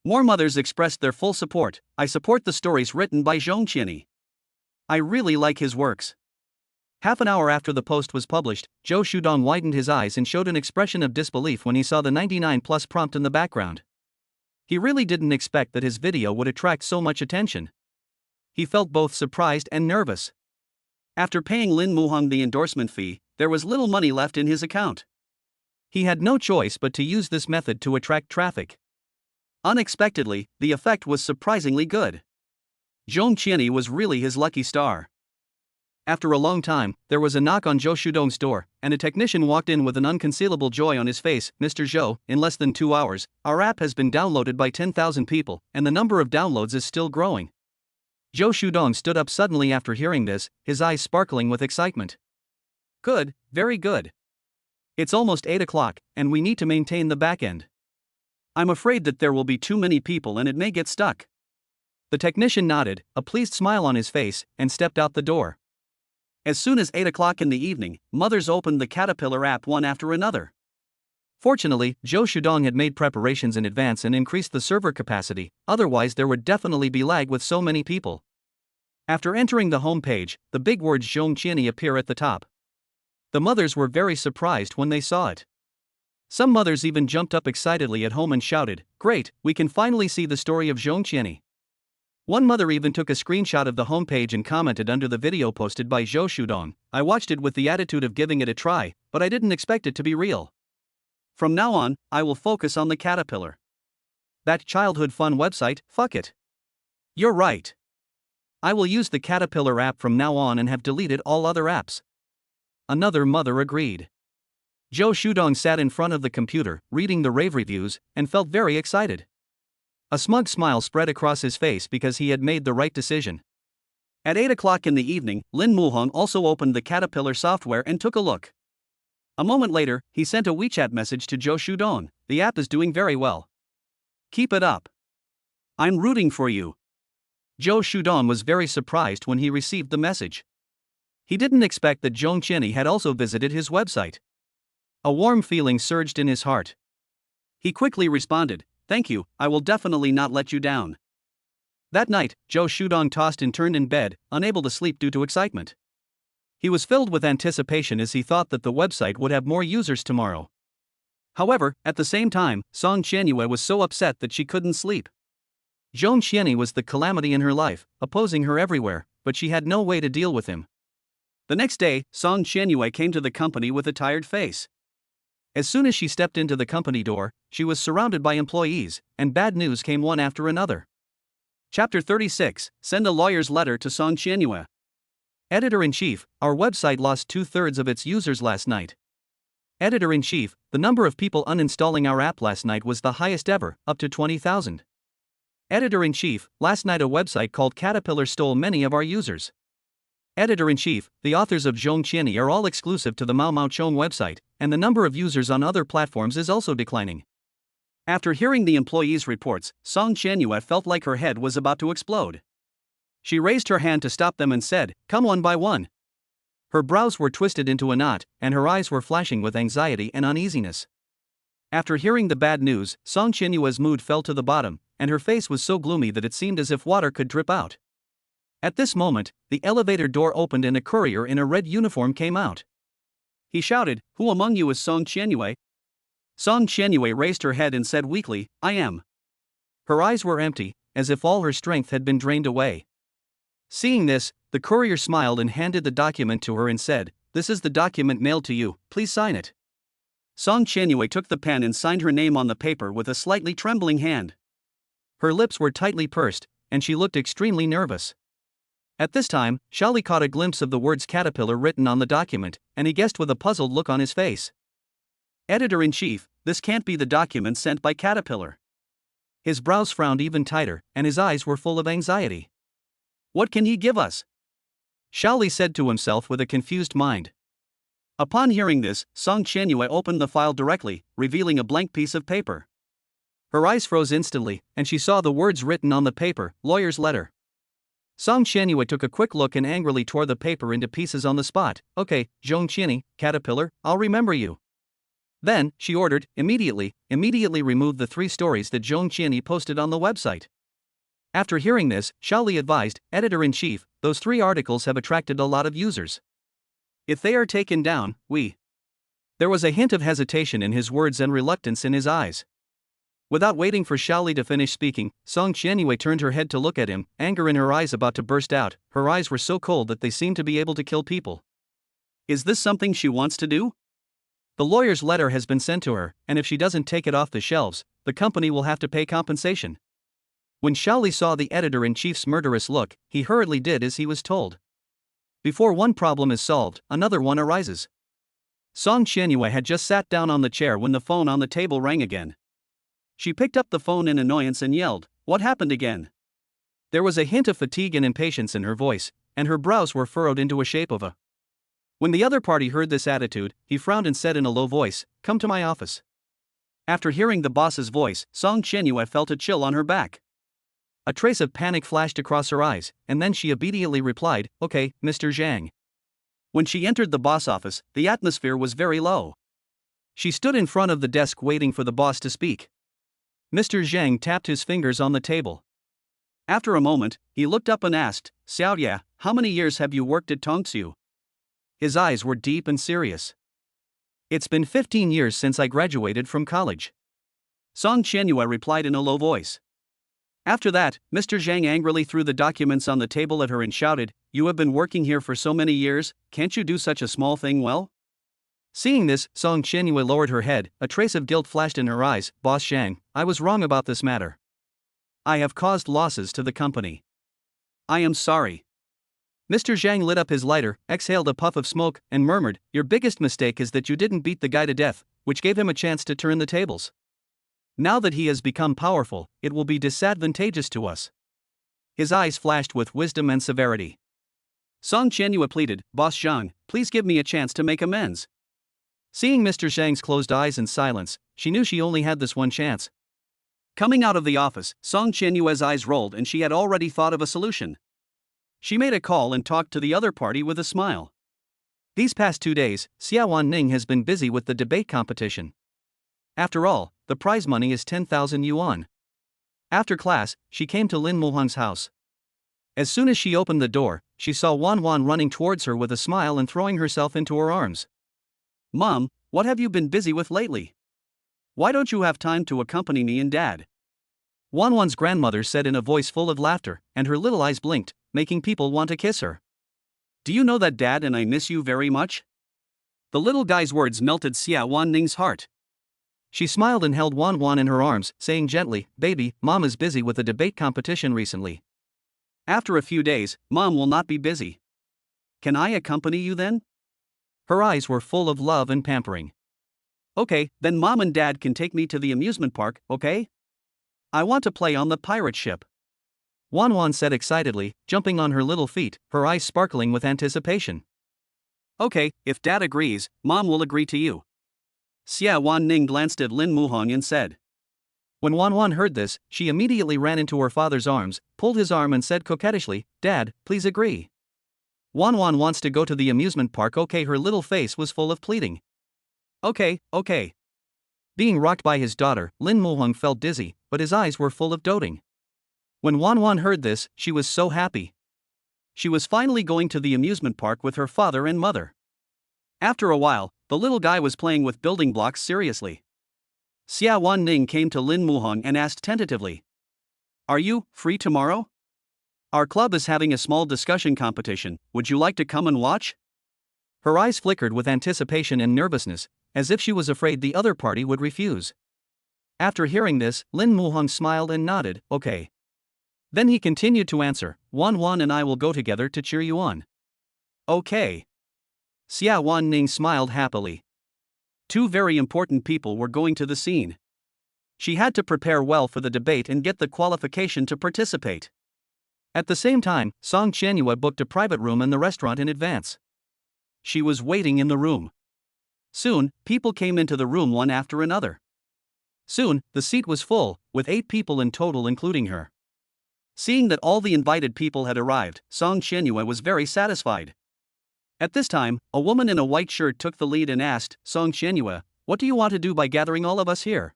More mothers expressed their full support. I support the stories written by Zhong Qianyi. I really like his works. Half an hour after the post was published, Zhou Shudong widened his eyes and showed an expression of disbelief when he saw the 99+ prompt in the background. He really didn't expect that his video would attract so much attention. He felt both surprised and nervous. After paying Lin Muhong the endorsement fee, there was little money left in his account. He had no choice but to use this method to attract traffic. Unexpectedly, the effect was surprisingly good. Zhong Qianyi was really his lucky star. After a long time, there was a knock on Zhou Shudong's door, and a technician walked in with an unconcealable joy on his face. Mr. Zhou, in less than 2 hours, our app has been downloaded by 10,000 people, and the number of downloads is still growing. Zhou Shudong stood up suddenly after hearing this, his eyes sparkling with excitement. Good, very good. It's almost 8 o'clock, and we need to maintain the backend. I'm afraid that there will be too many people and it may get stuck. The technician nodded, a pleased smile on his face, and stepped out the door. As soon as 8 o'clock in the evening, mothers opened the Caterpillar app one after another. Fortunately, Zhou Shudong had made preparations in advance and increased the server capacity, otherwise there would definitely be lag with so many people. After entering the home page, the big words Zhong Qianyi appear at the top. The mothers were very surprised when they saw it. Some mothers even jumped up excitedly at home and shouted, "Great, we can finally see the story of Zhong Qianyi." One mother even took a screenshot of the homepage and commented under the video posted by Zhou Shudong, "I watched it with the attitude of giving it a try, but I didn't expect it to be real. From now on, I will focus on the Caterpillar. That childhood fun website, fuck it. You're right. I will use the Caterpillar app from now on and have deleted all other apps." Another mother agreed. Zhou Shudong sat in front of the computer, reading the rave reviews, and felt very excited. A smug smile spread across his face because he had made the right decision. At 8 o'clock in the evening, Lin Muhong also opened the Caterpillar software and took a look. A moment later, he sent a WeChat message to Zhou Shudong. "The app is doing very well. Keep it up. I'm rooting for you." Zhou Shudong was very surprised when he received the message. He didn't expect that Zhong Qianyi had also visited his website. A warm feeling surged in his heart. He quickly responded, "Thank you, I will definitely not let you down." That night, Zhou Shudong tossed and turned in bed, unable to sleep due to excitement. He was filled with anticipation as he thought that the website would have more users tomorrow. However, at the same time, Zhong Qianyi was so upset that she couldn't sleep. Zhong Qianyi was the calamity in her life, opposing her everywhere, but she had no way to deal with him. The next day, Zhong Qianyi came to the company with a tired face. As soon as she stepped into the company door, she was surrounded by employees, and bad news came one after another. Chapter 36, Send a Lawyer's Letter to Zhong Qianyi. Editor-in-Chief, our website lost 2/3 of its users last night. Editor-in-Chief, the number of people uninstalling our app last night was the highest ever, up to 20,000. Editor-in-Chief, last night a website called Caterpillar stole many of our users. Editor-in-Chief, the authors of Zhong Qianyi are all exclusive to the Mao Mao Chong website, and the number of users on other platforms is also declining. After hearing the employees' reports, Zhong Qianyi felt like her head was about to explode. She raised her hand to stop them and said, "Come one by one." Her brows were twisted into a knot, and her eyes were flashing with anxiety and uneasiness. After hearing the bad news, Zhong Qianyi's mood fell to the bottom, and her face was so gloomy that it seemed as if water could drip out. At this moment, the elevator door opened and a courier in a red uniform came out. He shouted, "Who among you is Zhong Qianyi?" Zhong Qianyi raised her head and said weakly, "I am." Her eyes were empty, as if all her strength had been drained away. Seeing this, the courier smiled and handed the document to her and said, "This is the document mailed to you, please sign it." Zhong Qianyi took the pen and signed her name on the paper with a slightly trembling hand. Her lips were tightly pursed, and she looked extremely nervous. At this time, Xiaoli caught a glimpse of the words Caterpillar written on the document, and he guessed with a puzzled look on his face. Editor-in-Chief, this can't be the document sent by Caterpillar. His brows frowned even tighter, and his eyes were full of anxiety. What can he give us? Xiaoli said to himself with a confused mind. Upon hearing this, Zhong Qianyi opened the file directly, revealing a blank piece of paper. Her eyes froze instantly, and she saw the words written on the paper, "Lawyer's Letter." Zhong Qianyi took a quick look and angrily tore the paper into pieces on the spot. "Okay, Zhong Qianyi, Caterpillar, I'll remember you. Then, she ordered, immediately remove the 3 stories that Zhong Qianyi posted on the website. After hearing this, Xiaoli advised, Editor-in-Chief, those 3 articles have attracted a lot of users. If they are taken down, we. There was a hint of hesitation in his words and reluctance in his eyes. Without waiting for Xiaoli to finish speaking, Song Qianyue turned her head to look at him, anger in her eyes about to burst out. Her eyes were so cold that they seemed to be able to kill people. Is this something she wants to do? The lawyer's letter has been sent to her, and if she doesn't take it off the shelves, the company will have to pay compensation. When Xiaoli saw the editor-in-chief's murderous look, he hurriedly did as he was told. Before one problem is solved, another one arises. Song Qianyue had just sat down on the chair when the phone on the table rang again. She picked up the phone in annoyance and yelled, "What happened again?" There was a hint of fatigue and impatience in her voice, and her brows were furrowed into a shape of a. When the other party heard this attitude, he frowned and said in a low voice, "Come to my office." After hearing the boss's voice, Song Qianyue felt a chill on her back. A trace of panic flashed across her eyes, and then she obediently replied, "Okay, Mr. Zhang." When she entered the boss office, the atmosphere was very low. She stood in front of the desk waiting for the boss to speak. Mr. Zhang tapped his fingers on the table. After a moment, he looked up and asked, "Xiaoya, how many years have you worked at Tongsu?" His eyes were deep and serious. "It's been 15 years since I graduated from college." Song Qianyue replied in a low voice. After that, Mr. Zhang angrily threw the documents on the table at her and shouted, "You have been working here for so many years, can't you do such a small thing well?" Seeing this, Song Qianyue lowered her head, a trace of guilt flashed in her eyes. "Boss Zhang, I was wrong about this matter. I have caused losses to the company. I am sorry." Mr. Zhang lit up his lighter, exhaled a puff of smoke, and murmured, "Your biggest mistake is that you didn't beat the guy to death, which gave him a chance to turn the tables. Now that he has become powerful, it will be disadvantageous to us." His eyes flashed with wisdom and severity. Song Qianyue pleaded, "Boss Zhang, please give me a chance to make amends." Seeing Mr. Zhang's closed eyes and silence, she knew she only had this one chance. Coming out of the office, Song Qianyue's eyes rolled and she had already thought of a solution. She made a call and talked to the other party with a smile. These past 2 days, Xiawan Ning has been busy with the debate competition. After all, the prize money is 10,000 yuan. After class, she came to Lin Muhang's house. As soon as she opened the door, she saw Wan Wan running towards her with a smile and throwing herself into her arms. "Mom, what have you been busy with lately? Why don't you have time to accompany me and Dad?" Wan Wan's grandmother said in a voice full of laughter, and her little eyes blinked, making people want to kiss her. "Do you know that Dad and I miss you very much?" The little guy's words melted Xiawan Ning's heart. She smiled and held Wan Wan in her arms, saying gently, "Baby, Mom is busy with a debate competition recently. After a few days, Mom will not be busy. Can I accompany you then?" Her eyes were full of love and pampering. "Okay, then Mom and Dad can take me to the amusement park, okay? I want to play on the pirate ship." Wan Wan said excitedly, jumping on her little feet, her eyes sparkling with anticipation. "Okay, if Dad agrees, Mom will agree to you." Xiawan Ning glanced at Lin Muhang and said. When Wan Wan heard this, she immediately ran into her father's arms, pulled his arm and said coquettishly, "Dad, please agree. Wan Wan wants to go to the amusement park." Okay, her little face was full of pleading. Okay. Being rocked by his daughter, Lin Muhang felt dizzy, but his eyes were full of doting. When Wan Wan heard this, she was so happy. She was finally going to the amusement park with her father and mother. After a while, the little guy was playing with building blocks seriously. Xiawan Ning came to Lin Muhang and asked tentatively, "Are you free tomorrow? Our club is having a small discussion competition, would you like to come and watch?" Her eyes flickered with anticipation and nervousness, as if she was afraid the other party would refuse. After hearing this, Lin Muhang smiled and nodded, "Okay." Then he continued to answer, "Wan Wan and I will go together to cheer you on." "Okay." Xiawan Ning smiled happily. 2 very important people were going to the scene. She had to prepare well for the debate and get the qualification to participate. At the same time, Song Qianyue booked a private room in the restaurant in advance. She was waiting in the room. Soon, people came into the room one after another. Soon, the seat was full, with 8 people in total including her. Seeing that all the invited people had arrived, Song Qianyue was very satisfied. At this time, a woman in a white shirt took the lead and asked, "Song Qianyue, what do you want to do by gathering all of us here?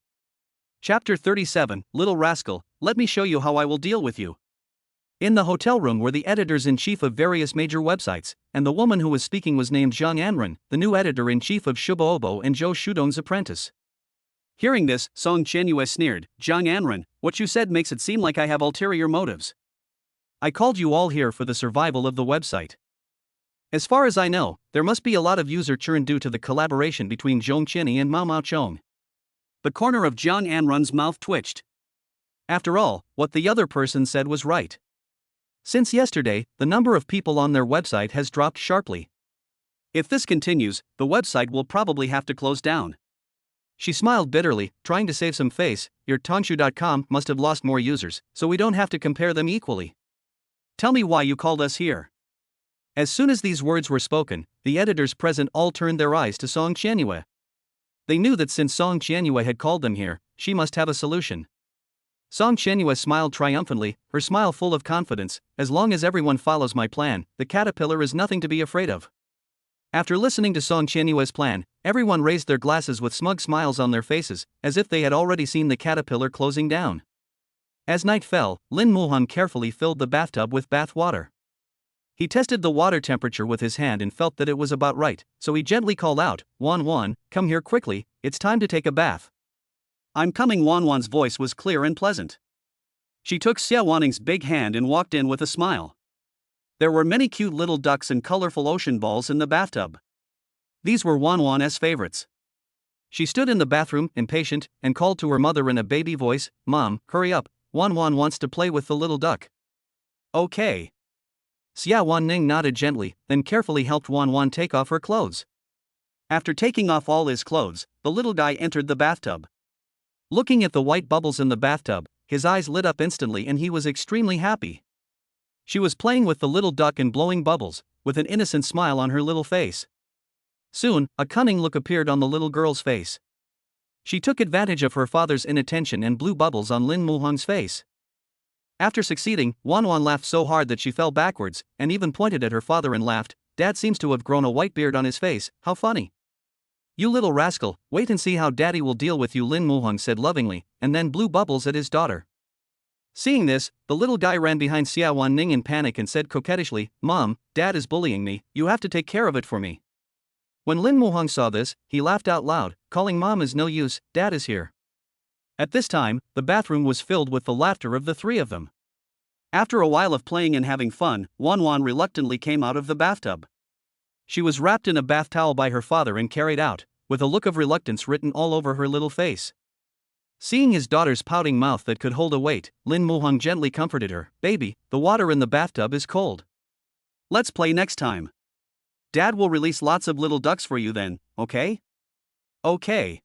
Chapter 37, Little Rascal, let me show you how I will deal with you. In the hotel room were the editors-in-chief of various major websites, and the woman who was speaking was named Zhang Anren, the new editor-in-chief of Shuboobo and Zhou Shudong's apprentice. Hearing this, Song Qianyue sneered, Zhang Anren, what you said makes it seem like I have ulterior motives. I called you all here for the survival of the website. As far as I know, there must be a lot of user churn due to the collaboration between Zhong Qianyi and Mao Mao Chong. The corner of Zhang Anren's mouth twitched. After all, what the other person said was right. Since yesterday, the number of people on their website has dropped sharply. If this continues, the website will probably have to close down. She smiled bitterly, trying to save some face. Your Tonshu.com must have lost more users, so we don't have to compare them equally. Tell me why you called us here. As soon as these words were spoken, the editors present all turned their eyes to Song Qianyue. They knew that since Song Qianyue had called them here, she must have a solution. Song Qianyue smiled triumphantly, her smile full of confidence. As long as everyone follows my plan, the caterpillar is nothing to be afraid of. After listening to Song Qianyue's plan, everyone raised their glasses with smug smiles on their faces, as if they had already seen the caterpillar closing down. As night fell, Lin Muhan carefully filled the bathtub with bath water. He tested the water temperature with his hand and felt that it was about right, so he gently called out, Wan Wan, come here quickly, it's time to take a bath. I'm coming. Wan Wan's voice was clear and pleasant. She took Xiawaning's big hand and walked in with a smile. There were many cute little ducks and colorful ocean balls in the bathtub. These were Wan Wan's favorites. She stood in the bathroom, impatient, and called to her mother in a baby voice, Mom, hurry up, Wan Wan wants to play with the little duck. Okay. Xiawan Ning nodded gently, then carefully helped Wan Wan take off her clothes. After taking off all his clothes, the little guy entered the bathtub. Looking at the white bubbles in the bathtub, his eyes lit up instantly and he was extremely happy. She was playing with the little duck and blowing bubbles, with an innocent smile on her little face. Soon, a cunning look appeared on the little girl's face. She took advantage of her father's inattention and blew bubbles on Lin Muhang's face. After succeeding, Wan Wan laughed so hard that she fell backwards, and even pointed at her father and laughed, Dad seems to have grown a white beard on his face, how funny. You little rascal, wait and see how Daddy will deal with you, Lin Muhang said lovingly, and then blew bubbles at his daughter. Seeing this, the little guy ran behind Xiawan Ning in panic and said coquettishly, Mom, Dad is bullying me, you have to take care of it for me. When Lin Muhang saw this, he laughed out loud, calling Mom is no use, Dad is here. At this time, the bathroom was filled with the laughter of the three of them. After a while of playing and having fun, Wan Wan reluctantly came out of the bathtub. She was wrapped in a bath towel by her father and carried out, with a look of reluctance written all over her little face. Seeing his daughter's pouting mouth that could hold a weight, Lin Muhang gently comforted her, Baby, the water in the bathtub is cold. Let's play next time. Dad will release lots of little ducks for you then, okay? Okay.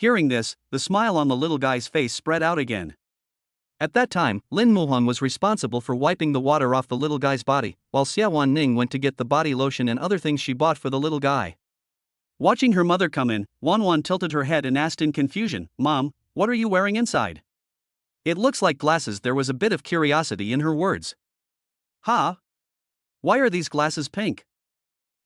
Hearing this, the smile on the little guy's face spread out again. At that time, Lin Muhang was responsible for wiping the water off the little guy's body, while Xiawan Ning went to get the body lotion and other things she bought for the little guy. Watching her mother come in, Wan Wan tilted her head and asked in confusion, Mom, what are you wearing inside? It looks like glasses. There was a bit of curiosity in her words. Huh? Why are these glasses pink?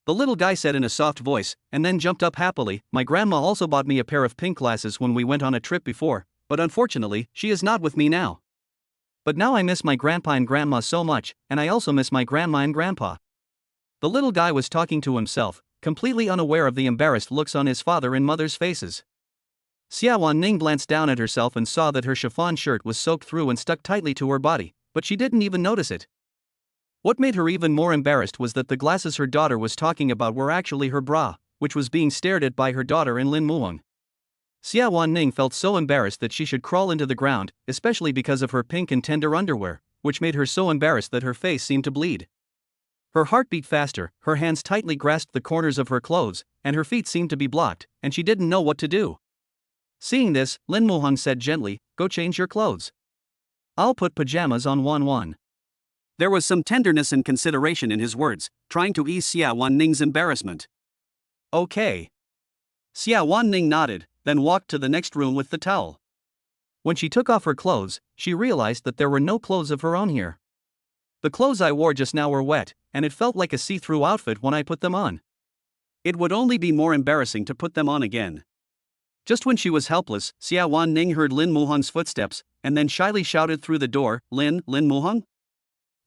The little guy said in a soft voice, and then jumped up happily, My grandma also bought me a pair of pink glasses when we went on a trip before, but unfortunately, she is not with me now. But now I miss my grandpa and grandma so much, and I also miss my grandma and grandpa. The little guy was talking to himself, completely unaware of the embarrassed looks on his father and mother's faces. Xiawan Ning glanced down at herself and saw that her chiffon shirt was soaked through and stuck tightly to her body, but she didn't even notice it. What made her even more embarrassed was that the glasses her daughter was talking about were actually her bra, which was being stared at by her daughter and Lin Muhang. Xiawan Ning felt so embarrassed that she should crawl into the ground, especially because of her pink and tender underwear, which made her so embarrassed that her face seemed to bleed. Her heart beat faster, her hands tightly grasped the corners of her clothes, and her feet seemed to be blocked, and she didn't know what to do. Seeing this, Lin Muhang said gently, Go change your clothes. I'll put pajamas on Wan Wan. There was some tenderness and consideration in his words, trying to ease Xiawan Ning's embarrassment. Okay. Xiawan Ning nodded, then walked to the next room with the towel. When she took off her clothes, she realized that there were no clothes of her own here. The clothes I wore just now were wet, and it felt like a see-through outfit when I put them on. It would only be more embarrassing to put them on again. Just when she was helpless, Xiawan Ning heard Lin Muhong's footsteps, and then shyly shouted through the door, Lin Muhong?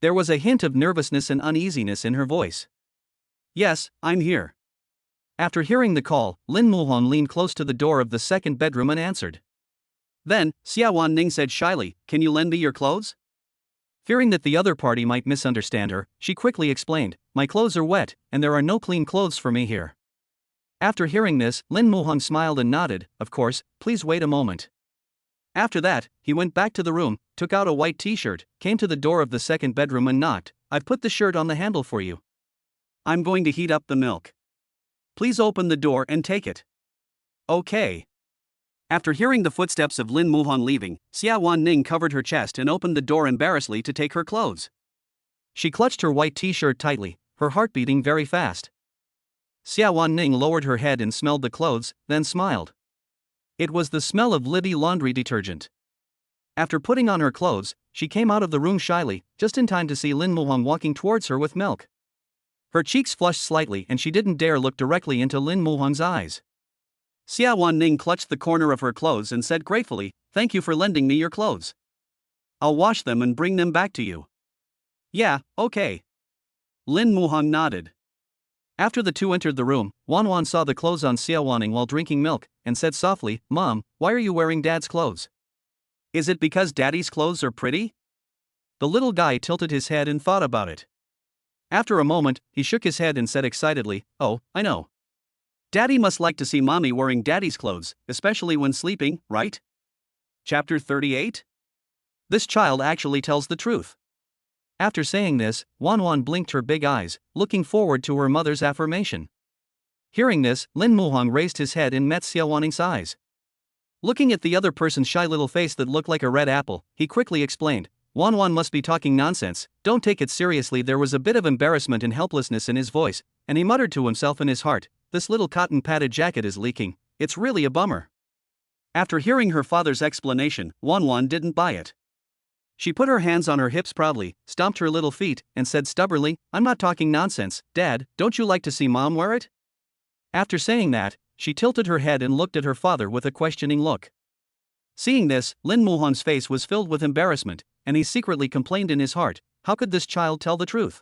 There was a hint of nervousness and uneasiness in her voice. Yes, I'm here. After hearing the call, Lin Muhong leaned close to the door of the second bedroom and answered. Then, Xiawan Ning said shyly, Can you lend me your clothes? Fearing that the other party might misunderstand her, she quickly explained, My clothes are wet, and there are no clean clothes for me here. After hearing this, Lin Muhong smiled and nodded, Of course, please wait a moment. After that, he went back to the room, took out a white t-shirt, came to the door of the second bedroom and knocked. I've put the shirt on the handle for you. I'm going to heat up the milk. Please open the door and take it. Okay. After hearing the footsteps of Lin Muhong leaving, Xiawan Ning covered her chest and opened the door embarrassedly to take her clothes. She clutched her white t-shirt tightly, her heart beating very fast. Xiawan Ning lowered her head and smelled the clothes, then smiled. It was the smell of Liddy laundry detergent. After putting on her clothes, she came out of the room shyly, just in time to see Lin Muhong walking towards her with milk. Her cheeks flushed slightly and she didn't dare look directly into Lin Muhong's eyes. Xiawan Ning clutched the corner of her clothes and said gratefully, Thank you for lending me your clothes. I'll wash them and bring them back to you. Yeah, okay. Lin Muhong nodded. After the two entered the room, Wan Wan saw the clothes on Xiawan Ning while drinking milk, and said softly, Mom, why are you wearing Dad's clothes? Is it because Daddy's clothes are pretty? The little guy tilted his head and thought about it. After a moment, he shook his head and said excitedly, Oh, I know. Daddy must like to see Mommy wearing Daddy's clothes, especially when sleeping, right? Chapter 38? This child actually tells the truth. After saying this, Wan Wan blinked her big eyes, looking forward to her mother's affirmation. Hearing this, Lin Muhong raised his head and met Xiawan Ning's eyes. Looking at the other person's shy little face that looked like a red apple, he quickly explained, Wan Wan must be talking nonsense, don't take it seriously. There was a bit of embarrassment and helplessness in his voice, and he muttered to himself in his heart, This little cotton padded jacket is leaking, it's really a bummer. After hearing her father's explanation, Wan Wan didn't buy it. She put her hands on her hips proudly, stomped her little feet, and said stubbornly, I'm not talking nonsense, Dad, don't you like to see Mom wear it? After saying that, she tilted her head and looked at her father with a questioning look. Seeing this, Lin Muhong's face was filled with embarrassment, and he secretly complained in his heart, how could this child tell the truth?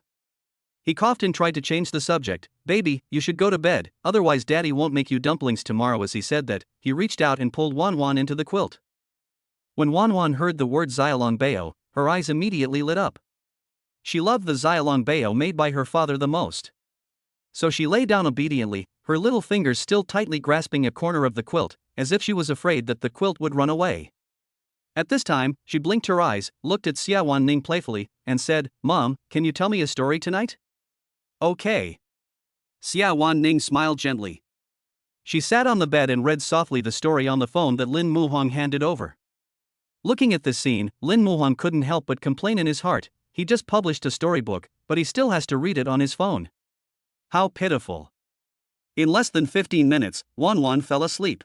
He coughed and tried to change the subject, Baby, you should go to bed, otherwise Daddy won't make you dumplings tomorrow. As he said that, he reached out and pulled Wan Wan into the quilt. When Wan Wan heard the word Xiaolong Bao, her eyes immediately lit up. She loved the Xiaolong Bao made by her father the most. So she lay down obediently, her little fingers still tightly grasping a corner of the quilt, as if she was afraid that the quilt would run away. At this time, she blinked her eyes, looked at Xiawan Ning playfully, and said, Mom, can you tell me a story tonight? Okay. Xiawan Ning smiled gently. She sat on the bed and read softly the story on the phone that Lin Muhong handed over. Looking at this scene, Lin Muhong couldn't help but complain in his heart, he just published a storybook, but he still has to read it on his phone. How pitiful. In less than 15 minutes, Wan Wan fell asleep.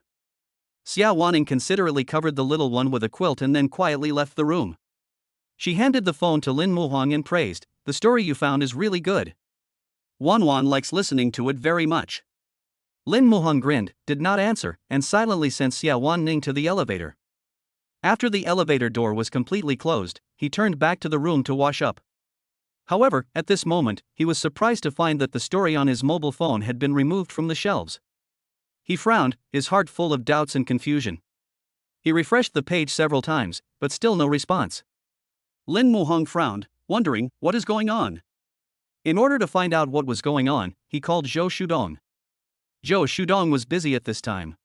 Xiawan Ning considerately covered the little one with a quilt and then quietly left the room. She handed the phone to Lin Muhong and praised, The story you found is really good. Wan Wan likes listening to it very much. Lin Muhong grinned, did not answer, and silently sent Xiawan Ning to the elevator. After the elevator door was completely closed, he turned back to the room to wash up. However, at this moment, he was surprised to find that the story on his mobile phone had been removed from the shelves. He frowned, his heart full of doubts and confusion. He refreshed the page several times, but still no response. Lin Muhong frowned, wondering, what is going on? In order to find out what was going on, he called Zhou Shudong. Zhou Shudong was busy at this time.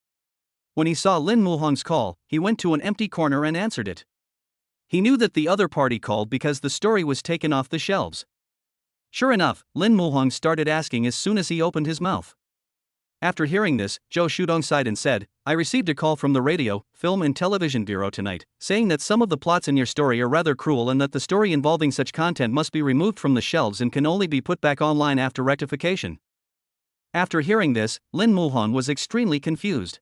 When he saw Lin Muhong's call, he went to an empty corner and answered it. He knew that the other party called because the story was taken off the shelves. Sure enough, Lin Muhong started asking as soon as he opened his mouth. After hearing this, Zhou Shudong sighed and said, I received a call from the Radio, Film and Television Bureau tonight, saying that some of the plots in your story are rather cruel and that the story involving such content must be removed from the shelves and can only be put back online after rectification. After hearing this, Lin Muhong was extremely confused.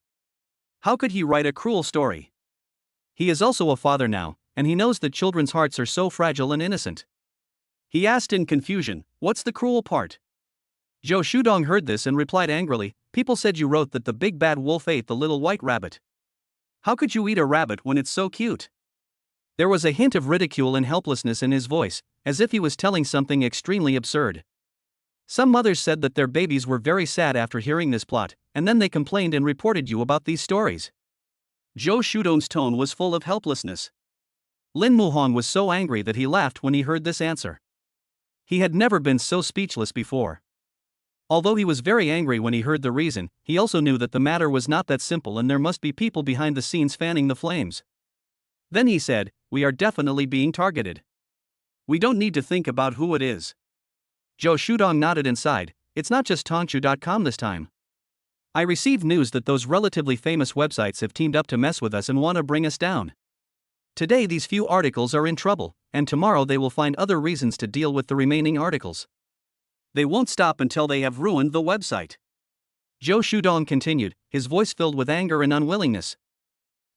How could he write a cruel story? He is also a father now, and he knows that children's hearts are so fragile and innocent. He asked in confusion, what's the cruel part? Zhou Shudong heard this and replied angrily, People said you wrote that the big bad wolf ate the little white rabbit. How could you eat a rabbit when it's so cute? There was a hint of ridicule and helplessness in his voice, as if he was telling something extremely absurd. Some mothers said that their babies were very sad after hearing this plot, and then they complained and reported you about these stories. Zhou Shudong's tone was full of helplessness. Lin Muhong was so angry that he laughed when he heard this answer. He had never been so speechless before. Although he was very angry when he heard the reason, he also knew that the matter was not that simple and there must be people behind the scenes fanning the flames. Then he said, "We are definitely being targeted. We don't need to think about who it is." Zhou Shudong nodded and sighed. "It's not just Tongchu.com this time. I received news that those relatively famous websites have teamed up to mess with us and want to bring us down. Today these few articles are in trouble, and tomorrow they will find other reasons to deal with the remaining articles. They won't stop until they have ruined the website." Zhou Shudong continued, his voice filled with anger and unwillingness.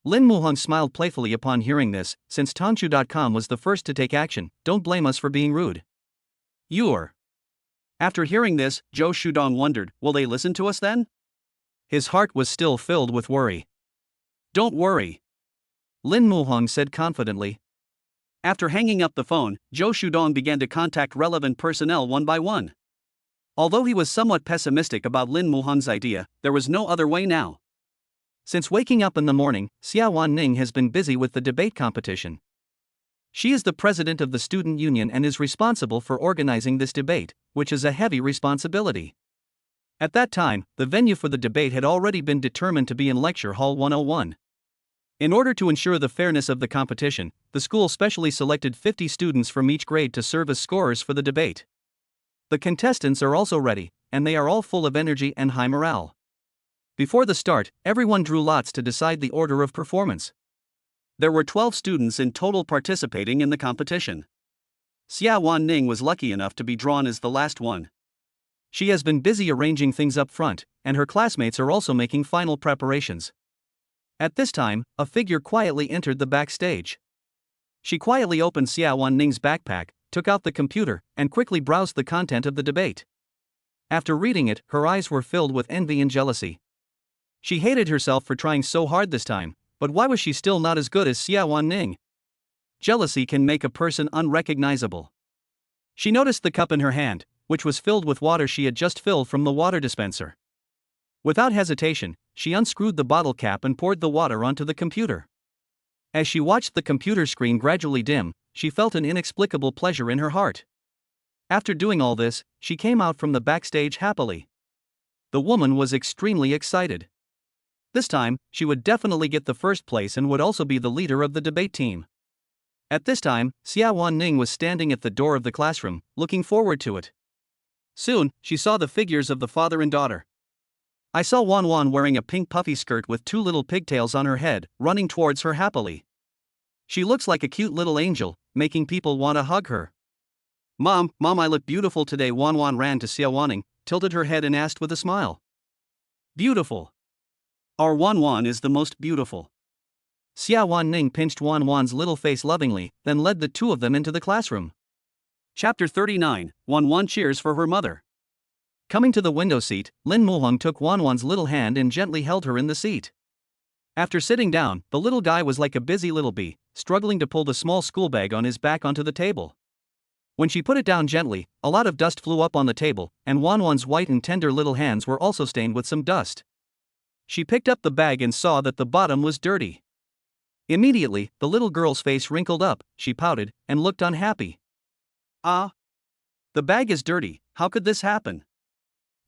Lin Muhong smiled playfully upon hearing this. "Since Tongchu.com was the first to take action, don't blame us for being rude. You're..." After hearing this, Zhou Shudong wondered, will they listen to us then? His heart was still filled with worry. "Don't worry," Lin Muhong said confidently. After hanging up the phone, Zhou Shudong began to contact relevant personnel one by one. Although he was somewhat pessimistic about Lin Muhong's idea, there was no other way now. Since waking up in the morning, Xiawan Ning has been busy with the debate competition. She is the president of the student union and is responsible for organizing this debate, which is a heavy responsibility. At that time, the venue for the debate had already been determined to be in Lecture Hall 101. In order to ensure the fairness of the competition, the school specially selected 50 students from each grade to serve as scorers for the debate. The contestants are also ready, and they are all full of energy and high morale. Before the start, everyone drew lots to decide the order of performance. There were 12 students in total participating in the competition. Xiawan Ning was lucky enough to be drawn as the last one. She has been busy arranging things up front, and her classmates are also making final preparations. At this time, a figure quietly entered the backstage. She quietly opened Xiawan Ning's backpack, took out the computer, and quickly browsed the content of the debate. After reading it, her eyes were filled with envy and jealousy. She hated herself for trying so hard this time, but why was she still not as good as Xiawan Ning? Jealousy can make a person unrecognizable. She noticed the cup in her hand, which was filled with water she had just filled from the water dispenser. Without hesitation, she unscrewed the bottle cap and poured the water onto the computer. As she watched the computer screen gradually dim, she felt an inexplicable pleasure in her heart. After doing all this, she came out from the backstage happily. The woman was extremely excited. This time, she would definitely get the first place and would also be the leader of the debate team. At this time, Xiawan Ning was standing at the door of the classroom, looking forward to it. Soon, she saw the figures of the father and daughter. I saw Wan Wan wearing a pink puffy skirt with 2 little pigtails on her head, running towards her happily. She looks like a cute little angel, making people want to hug her. Mom, I look beautiful today." Wan Wan ran to Xiawan Ning, tilted her head and asked with a smile. "Beautiful. Our Wan Wan is the most beautiful." Xiawan Ning pinched Wan Wan's little face lovingly, then led the two of them into the classroom. Chapter 39, Wan Wan cheers for her mother. Coming to the window seat, Lin Muhong took Wan Wan's little hand and gently held her in the seat. After sitting down, the little guy was like a busy little bee, struggling to pull the small school bag on his back onto the table. When she put it down gently, a lot of dust flew up on the table, and Wan Wan's white and tender little hands were also stained with some dust. She picked up the bag and saw that the bottom was dirty. Immediately, the little girl's face wrinkled up, she pouted, and looked unhappy. "Ah! The bag is dirty, how could this happen?"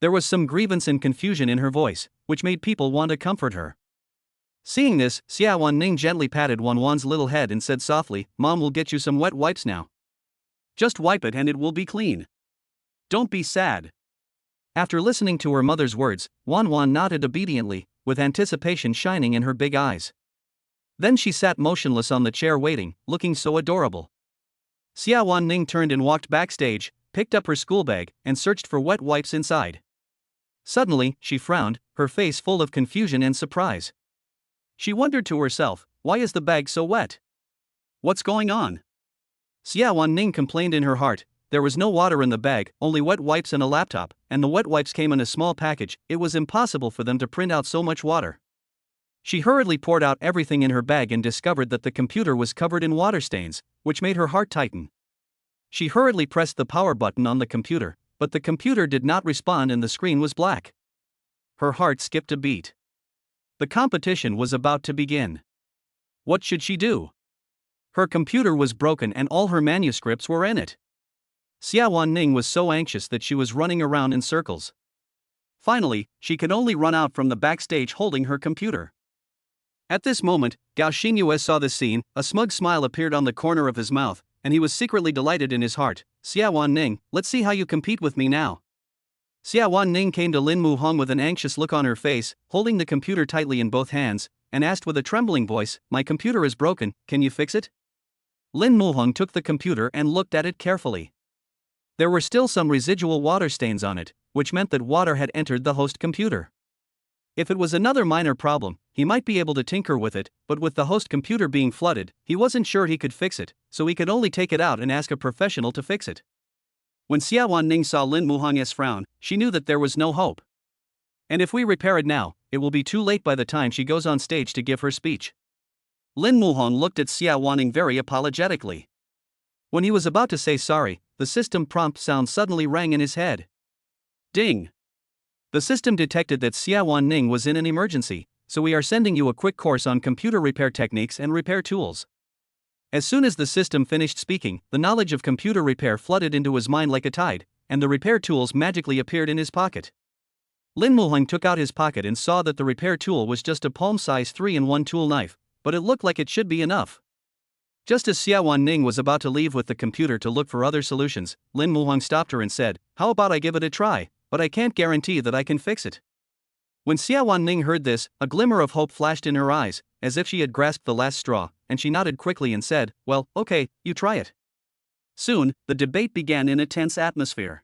There was some grievance and confusion in her voice, which made people want to comfort her. Seeing this, Xiawan Ning gently patted Wan Wan's little head and said softly, "Mom will get you some wet wipes now. Just wipe it and it will be clean. Don't be sad." After listening to her mother's words, Wan Wan nodded obediently, with anticipation shining in her big eyes. Then she sat motionless on the chair waiting, looking so adorable. Xiawan Ning turned and walked backstage, picked up her school bag, and searched for wet wipes inside. Suddenly, she frowned, her face full of confusion and surprise. She wondered to herself, why is the bag so wet? What's going on? Xiawan Ning complained in her heart, there was no water in the bag, only wet wipes and a laptop, and the wet wipes came in a small package. It was impossible for them to print out so much water. She hurriedly poured out everything in her bag and discovered that the computer was covered in water stains, which made her heart tighten. She hurriedly pressed the power button on the computer, but the computer did not respond and the screen was black. Her heart skipped a beat. The competition was about to begin. What should she do? Her computer was broken and all her manuscripts were in it. Xiawan Ning was so anxious that she was running around in circles. Finally, she could only run out from the backstage holding her computer. At this moment, Gao Xingyue saw the scene. A smug smile appeared on the corner of his mouth, and he was secretly delighted in his heart. Xiawan Ning, let's see how you compete with me now. Xiawan Ning came to Lin Muhong with an anxious look on her face, holding the computer tightly in both hands, and asked with a trembling voice, "My computer is broken, can you fix it?" Lin Muhong took the computer and looked at it carefully. There were still some residual water stains on it, which meant that water had entered the host computer. If it was another minor problem, he might be able to tinker with it, but with the host computer being flooded, he wasn't sure he could fix it, so he could only take it out and ask a professional to fix it. When Xiawan Ning saw Lin Muhong's frown, she knew that there was no hope. And if we repair it now, it will be too late by the time she goes on stage to give her speech. Lin Muhong looked at Xiawan Ning very apologetically. When he was about to say sorry, the system prompt sound suddenly rang in his head. Ding! The system detected that Xiawan Ning was in an emergency, so we are sending you a quick course on computer repair techniques and repair tools. As soon as the system finished speaking, the knowledge of computer repair flooded into his mind like a tide, and the repair tools magically appeared in his pocket. Lin Muhong took out his pocket and saw that the repair tool was just a palm-size 3-in-1 tool knife, but it looked like it should be enough. Just as Xiawan Ning was about to leave with the computer to look for other solutions, Lin Muhong stopped her and said, "How about I give it a try, but I can't guarantee that I can fix it." When Xiawan Ning heard this, a glimmer of hope flashed in her eyes, as if she had grasped the last straw, and she nodded quickly and said, "Well, okay, you try it." Soon, the debate began in a tense atmosphere.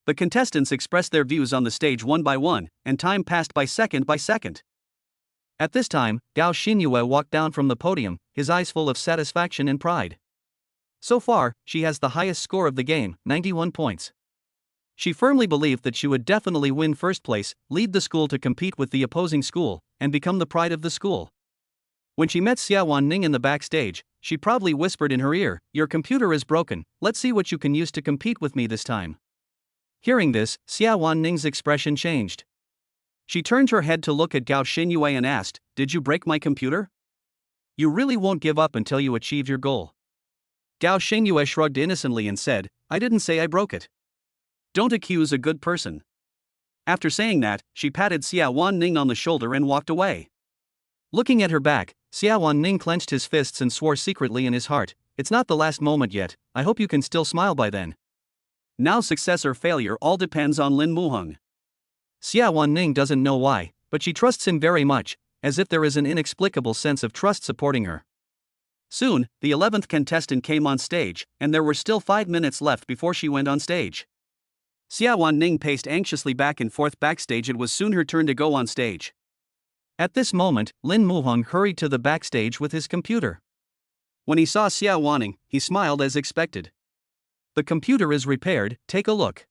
The contestants expressed their views on the stage one by one, and time passed by second by second. At this time, Gao Xingyue walked down from the podium, his eyes full of satisfaction and pride. So far, she has the highest score of the game, 91 points. She firmly believed that she would definitely win first place, lead the school to compete with the opposing school, and become the pride of the school. When she met Xiawan Ning in the backstage, she proudly whispered in her ear, "Your computer is broken, let's see what you can use to compete with me this time." Hearing this, Xiawan Ning's expression changed. She turned her head to look at Gao Xingyue and asked, "Did you break my computer? You really won't give up until you achieve your goal." Gao Xingyue shrugged innocently and said, "I didn't say I broke it. Don't accuse a good person." After saying that, she patted Xiawan Ning on the shoulder and walked away. Looking at her back, Xiawan Ning clenched his fists and swore secretly in his heart, "It's not the last moment yet, I hope you can still smile by then." Now success or failure all depends on Lin Muhong. Xiawan Ning doesn't know why, but she trusts him very much, as if there is an inexplicable sense of trust supporting her. Soon, the 11th contestant came on stage, and there were still 5 minutes left before she went on stage. Xiawan Ning paced anxiously back and forth backstage. It was soon her turn to go on stage. At this moment, Lin Muhong hurried to the backstage with his computer. When he saw Xiawan Ning, he smiled as expected. "The computer is repaired, take a look."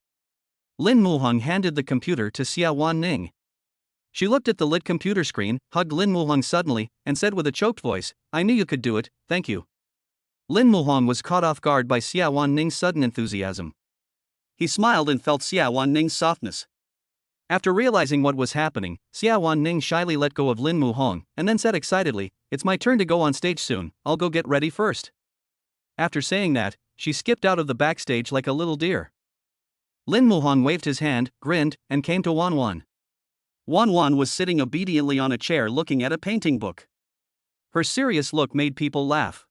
Lin Muhong handed the computer to Xiawan Ning. She looked at the lit computer screen, hugged Lin Muhong suddenly, and said with a choked voice, "I knew you could do it, thank you." Lin Muhong was caught off guard by Xiawan Ning's sudden enthusiasm. He smiled and felt Xiawan Ning's softness. After realizing what was happening, Xiawan Ning shyly let go of Lin Muhong, and then said excitedly, "It's my turn to go on stage soon, I'll go get ready first." After saying that, she skipped out of the backstage like a little deer. Lin Muhong waved his hand, grinned, and came to Wan Wan. Wan Wan was sitting obediently on a chair looking at a painting book. Her serious look made people laugh.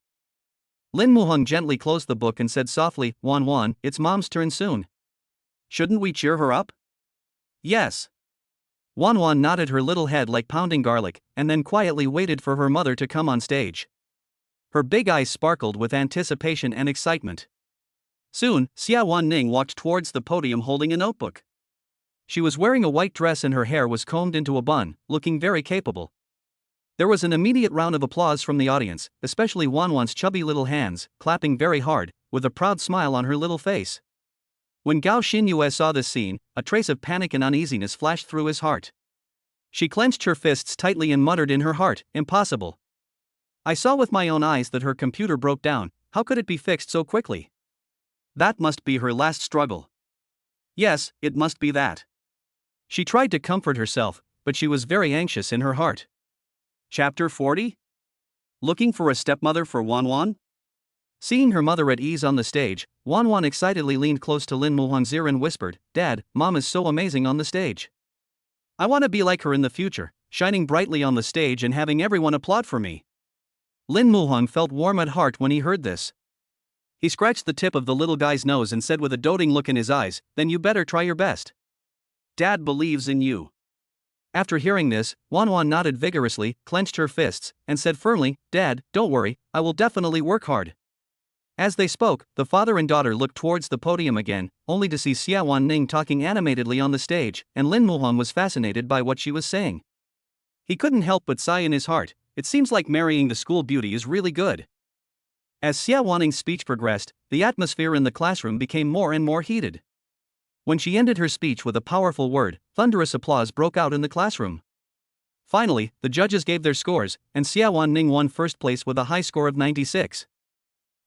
Lin Muhong gently closed the book and said softly, "Wan Wan, it's Mom's turn soon. Shouldn't we cheer her up?" "Yes." Wan Wan nodded her little head like pounding garlic, and then quietly waited for her mother to come on stage. Her big eyes sparkled with anticipation and excitement. Soon, Xiawan Ning walked towards the podium holding a notebook. She was wearing a white dress and her hair was combed into a bun, looking very capable. There was an immediate round of applause from the audience, especially Wan Wan's chubby little hands, clapping very hard, with a proud smile on her little face. When Gao Xinyue saw this scene, a trace of panic and uneasiness flashed through his heart. She clenched her fists tightly and muttered in her heart, "Impossible. I saw with my own eyes that her computer broke down, how could it be fixed so quickly? That must be her last struggle. Yes, it must be that." She tried to comfort herself, but she was very anxious in her heart. Chapter 40? Looking for a stepmother for Wan Wan? Seeing her mother at ease on the stage, Wan Wan excitedly leaned close to Lin Muhan's ear and whispered, "Dad, Mom is so amazing on the stage. I want to be like her in the future, shining brightly on the stage and having everyone applaud for me." Lin Muhan felt warm at heart when he heard this. He scratched the tip of the little guy's nose and said with a doting look in his eyes, "Then you better try your best. Dad believes in you." After hearing this, Wan Wan nodded vigorously, clenched her fists, and said firmly, "Dad, don't worry, I will definitely work hard." As they spoke, the father and daughter looked towards the podium again, only to see Xiawan Ning talking animatedly on the stage, and Lin Muhan was fascinated by what she was saying. He couldn't help but sigh in his heart. It seems like marrying the school beauty is really good. As Xiawan Ning's speech progressed, the atmosphere in the classroom became more and more heated. When she ended her speech with a powerful word, thunderous applause broke out in the classroom. Finally, the judges gave their scores, and Xiawan Ning won first place with a high score of 96.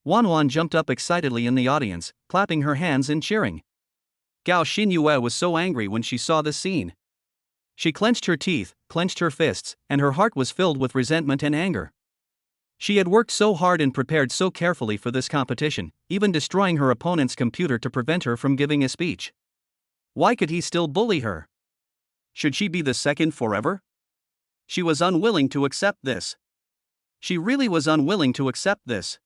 Wan Wan jumped up excitedly in the audience, clapping her hands and cheering. Gao Xinyue was so angry when she saw this scene. She clenched her teeth, clenched her fists, and her heart was filled with resentment and anger. She had worked so hard and prepared so carefully for this competition, even destroying her opponent's computer to prevent her from giving a speech. Why could he still bully her? Should she be the second forever? She was unwilling to accept this. She really was unwilling to accept this.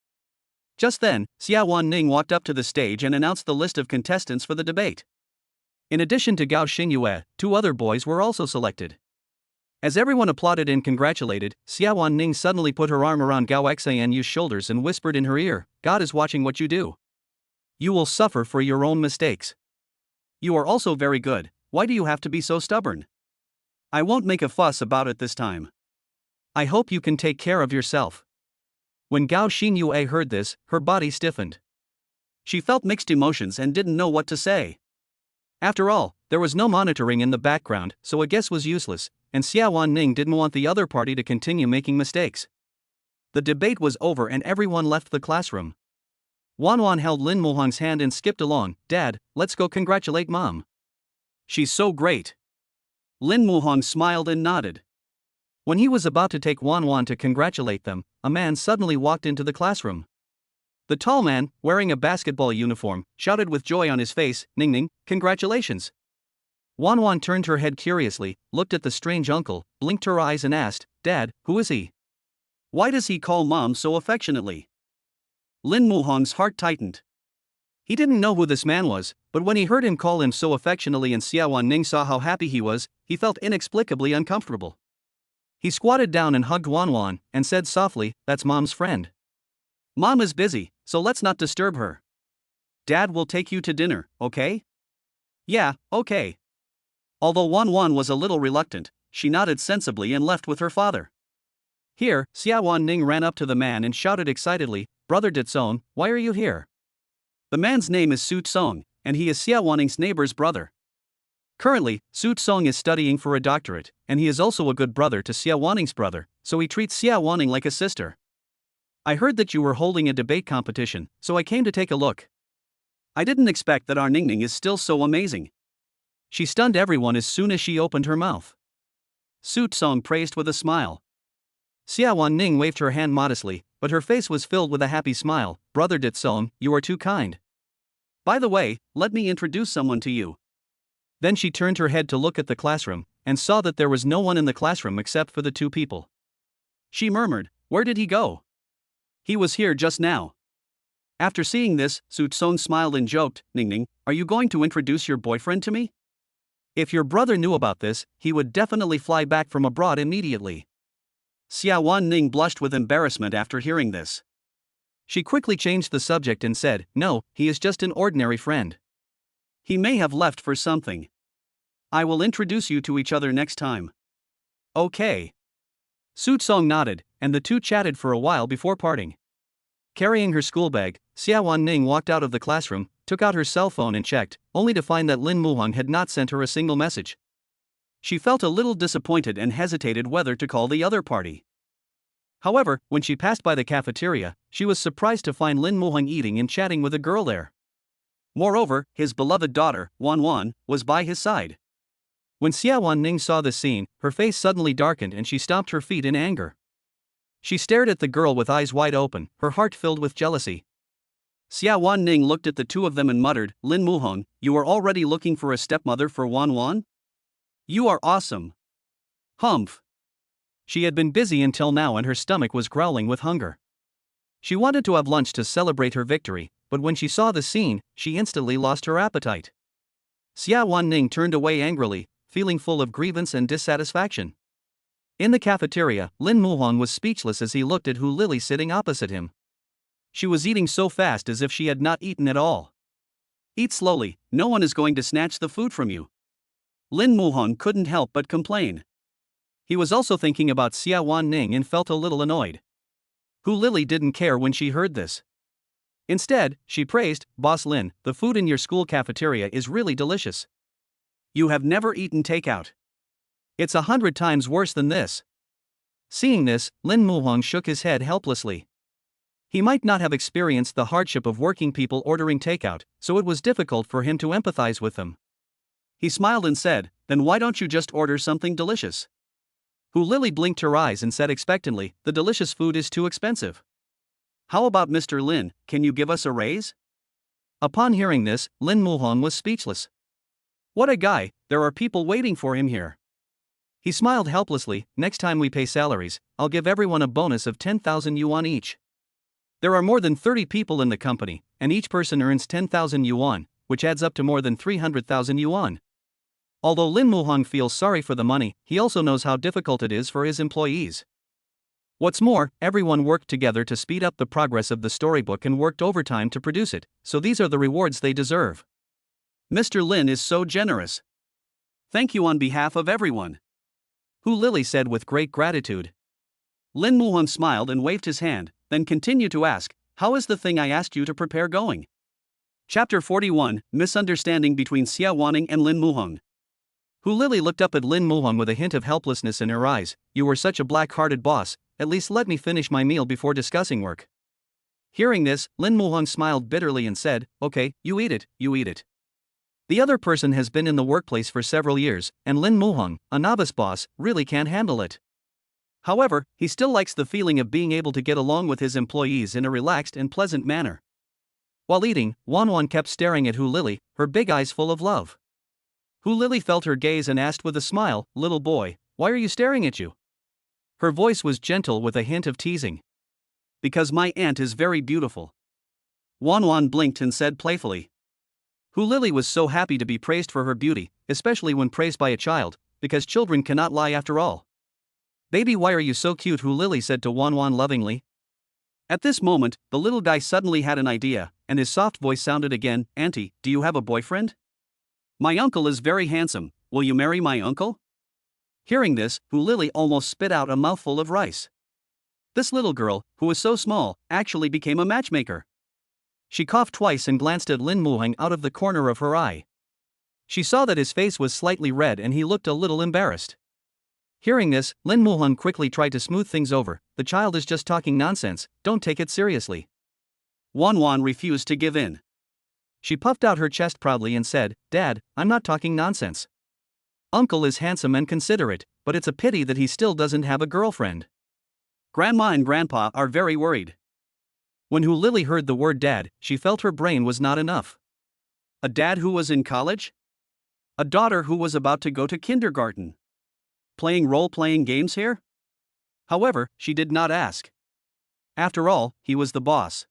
Just then, Xiawan Ning walked up to the stage and announced the list of contestants for the debate. In addition to Gao Xinyue, 2 other boys were also selected. As everyone applauded and congratulated, Xiawan Ning suddenly put her arm around Gao Xianyu's shoulders and whispered in her ear, "God is watching what you do. You will suffer for your own mistakes. You are also very good, why do you have to be so stubborn? I won't make a fuss about it this time. I hope you can take care of yourself." When Gao Xinyue heard this, her body stiffened. She felt mixed emotions and didn't know what to say. After all, there was no monitoring in the background, so a guess was useless, and Xiawan Ning didn't want the other party to continue making mistakes. The debate was over and everyone left the classroom. Wan Wan held Lin Muhan's hand and skipped along, "Dad, let's go congratulate Mom. She's so great." Lin Muhan smiled and nodded. When he was about to take Wan Wan to congratulate them, a man suddenly walked into the classroom. The tall man, wearing a basketball uniform, shouted with joy on his face, "Ning, congratulations." Wan Wan turned her head curiously, looked at the strange uncle, blinked her eyes and asked, "Dad, who is he? Why does he call Mom so affectionately?" Lin Muhan's heart tightened. He didn't know who this man was, but when he heard him call him so affectionately and Xiawan Ning saw how happy he was, he felt inexplicably uncomfortable. He squatted down and hugged Wan Wan, and said softly, "That's Mom's friend. Mom is busy, so let's not disturb her. Dad will take you to dinner, okay?" "Yeah, okay." Although Wan Wan was a little reluctant, she nodded sensibly and left with her father. Here, Xiawan Ning ran up to the man and shouted excitedly, "Brother Ditsong, why are you here?" The man's name is Su Tsong, and he is Xiawan Ning's neighbor's brother. Currently, Su Tsong is studying for a doctorate, and he is also a good brother to Xiawan Ning's brother, so he treats Xiawan Ning like a sister. "I heard that you were holding a debate competition, so I came to take a look. I didn't expect that our Ning is still so amazing." She stunned everyone as soon as she opened her mouth. Su Tsong praised with a smile. Xiawan Ning waved her hand modestly, but her face was filled with a happy smile. "Brother Ditsong, you are too kind. By the way, let me introduce someone to you." Then she turned her head to look at the classroom, and saw that there was no one in the classroom except for the 2 people. She murmured, "Where did he go? He was here just now." After seeing this, Su Tsong smiled and joked, "Ning, are you going to introduce your boyfriend to me? If your brother knew about this, he would definitely fly back from abroad immediately." Xiawan Ning blushed with embarrassment after hearing this. She quickly changed the subject and said, "No, he is just an ordinary friend. He may have left for something. I will introduce you to each other next time." "Okay." Su Tsong nodded, and the 2 chatted for a while before parting. Carrying her school bag, Xiawan Ning walked out of the classroom, took out her cell phone and checked, only to find that Lin Muhang had not sent her a single message. She felt a little disappointed and hesitated whether to call the other party. However, when she passed by the cafeteria, she was surprised to find Lin Muhang eating and chatting with a girl there. Moreover, his beloved daughter, Wan Wan, was by his side. When Xiawan Ning saw the scene, her face suddenly darkened and she stomped her feet in anger. She stared at the girl with eyes wide open, her heart filled with jealousy. Xiawan Ning looked at the two of them and muttered, "Lin Muhang, you are already looking for a stepmother for Wan Wan? You are awesome." Humph. She had been busy until now and her stomach was growling with hunger. She wanted to have lunch to celebrate her victory, but when she saw the scene, she instantly lost her appetite. Xiawan Ning turned away angrily, feeling full of grievance and dissatisfaction. In the cafeteria, Lin Muhang was speechless as he looked at Hu Lily sitting opposite him. She was eating so fast as if she had not eaten at all. "Eat slowly, no one is going to snatch the food from you." Lin Muhang couldn't help but complain. He was also thinking about Xiawan Ning and felt a little annoyed. Hu Lily didn't care when she heard this. Instead, she praised, "Boss Lin, the food in your school cafeteria is really delicious. You have never eaten takeout. It's 100 times worse than this." Seeing this, Lin Muhang shook his head helplessly. He might not have experienced the hardship of working people ordering takeout, so it was difficult for him to empathize with them. He smiled and said, "Then why don't you just order something delicious?" Hu Lily blinked her eyes and said expectantly, "The delicious food is too expensive. How about Mr. Lin, can you give us a raise?" Upon hearing this, Lin Muhang was speechless. What a guy, there are people waiting for him here. He smiled helplessly, "Next time we pay salaries, I'll give everyone a bonus of 10,000 yuan each. There are more than 30 people in the company, and each person earns 10,000 yuan, which adds up to more than 300,000 yuan. Although Lin Muhang feels sorry for the money, he also knows how difficult it is for his employees. What's more, everyone worked together to speed up the progress of the storybook and worked overtime to produce it, so these are the rewards they deserve. Mr. Lin is so generous. Thank you on behalf of everyone," Hu Lily said with great gratitude. Lin Muhang smiled and waved his hand, then continued to ask, "How is the thing I asked you to prepare going?" Chapter 41, Misunderstanding between Xiawan and Lin Muhang. Hu Lily looked up at Lin Muhang with a hint of helplessness in her eyes. "You were such a black-hearted boss, at least let me finish my meal before discussing work." Hearing this, Lin Muhang smiled bitterly and said, "Okay, you eat it, you eat it." The other person has been in the workplace for several years, and Lin Muhang, a novice boss, really can't handle it. However, he still likes the feeling of being able to get along with his employees in a relaxed and pleasant manner. While eating, Wan Wan kept staring at Hu Lily, her big eyes full of love. Hu Lily felt her gaze and asked with a smile, "Little boy, why are you staring at you?" Her voice was gentle with a hint of teasing. "Because my aunt is very beautiful." Wan Wan blinked and said playfully. Hu Lily was so happy to be praised for her beauty, especially when praised by a child, because children cannot lie after all. "Baby, why are you so cute?" Hu Lily said to Wan Wan lovingly. At this moment, the little guy suddenly had an idea, and his soft voice sounded again, "Auntie, do you have a boyfriend? My uncle is very handsome, will you marry my uncle?" Hearing this, Hu Lily almost spit out a mouthful of rice. This little girl, who was so small, actually became a matchmaker. She coughed twice and glanced at Lin Muhang out of the corner of her eye. She saw that his face was slightly red and he looked a little embarrassed. Hearing this, Lin Muhang quickly tried to smooth things over. "The child is just talking nonsense, don't take it seriously." Wan Wan refused to give in. She puffed out her chest proudly and said, "Dad, I'm not talking nonsense. Uncle is handsome and considerate, but it's a pity that he still doesn't have a girlfriend. Grandma and Grandpa are very worried." When Hu Lily heard the word dad, she felt her brain was not enough. A dad who was in college? A daughter who was about to go to kindergarten? Playing role-playing games here? However, she did not ask. After all, he was the boss.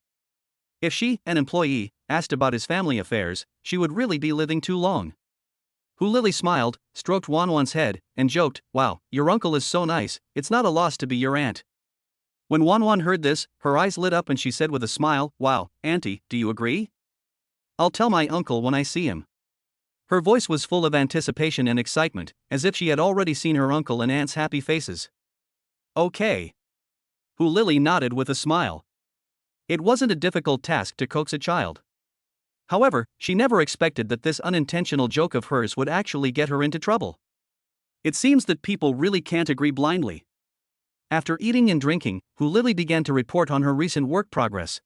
If she, an employee, asked about his family affairs, she would really be living too long. Hu Lily smiled, stroked Wan Wan's head, and joked, "Wow, your uncle is so nice, it's not a loss to be your aunt." When Wan Wan heard this, her eyes lit up and she said with a smile, "Wow, Auntie, do you agree? I'll tell my uncle when I see him." Her voice was full of anticipation and excitement, as if she had already seen her uncle and aunt's happy faces. "Okay." Hu Lily nodded with a smile. It wasn't a difficult task to coax a child. However, she never expected that this unintentional joke of hers would actually get her into trouble. It seems that people really can't agree blindly. After eating and drinking, Lily began to report on her recent work progress.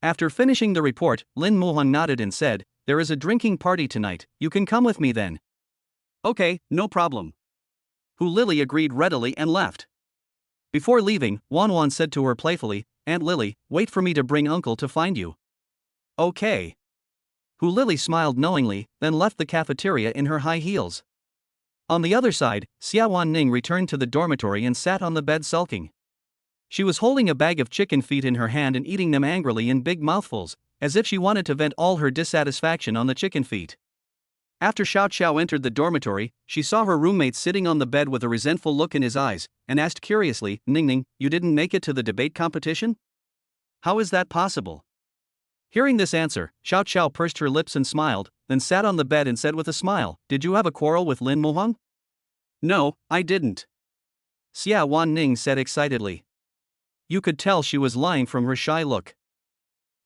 After finishing the report, Lin Muhang nodded and said, "There is a drinking party tonight, you can come with me then." "Okay, no problem." Lily agreed readily and left. Before leaving, Wan Wan said to her playfully, "Aunt Lily, wait for me to bring Uncle to find you." "Okay." Lily smiled knowingly, then left the cafeteria in her high heels. On the other side, Xiawan Ning returned to the dormitory and sat on the bed sulking. She was holding a bag of chicken feet in her hand and eating them angrily in big mouthfuls, as if she wanted to vent all her dissatisfaction on the chicken feet. After Xiao Xiao entered the dormitory, she saw her roommate sitting on the bed with a resentful look in his eyes, and asked curiously, "Ning, you didn't make it to the debate competition? How is that possible?" Hearing this answer, Xiao Xiao pursed her lips and smiled, then sat on the bed and said with a smile, "Did you have a quarrel with Lin Muhang?" "No, I didn't," Xiawan Ning said excitedly. You could tell she was lying from her shy look.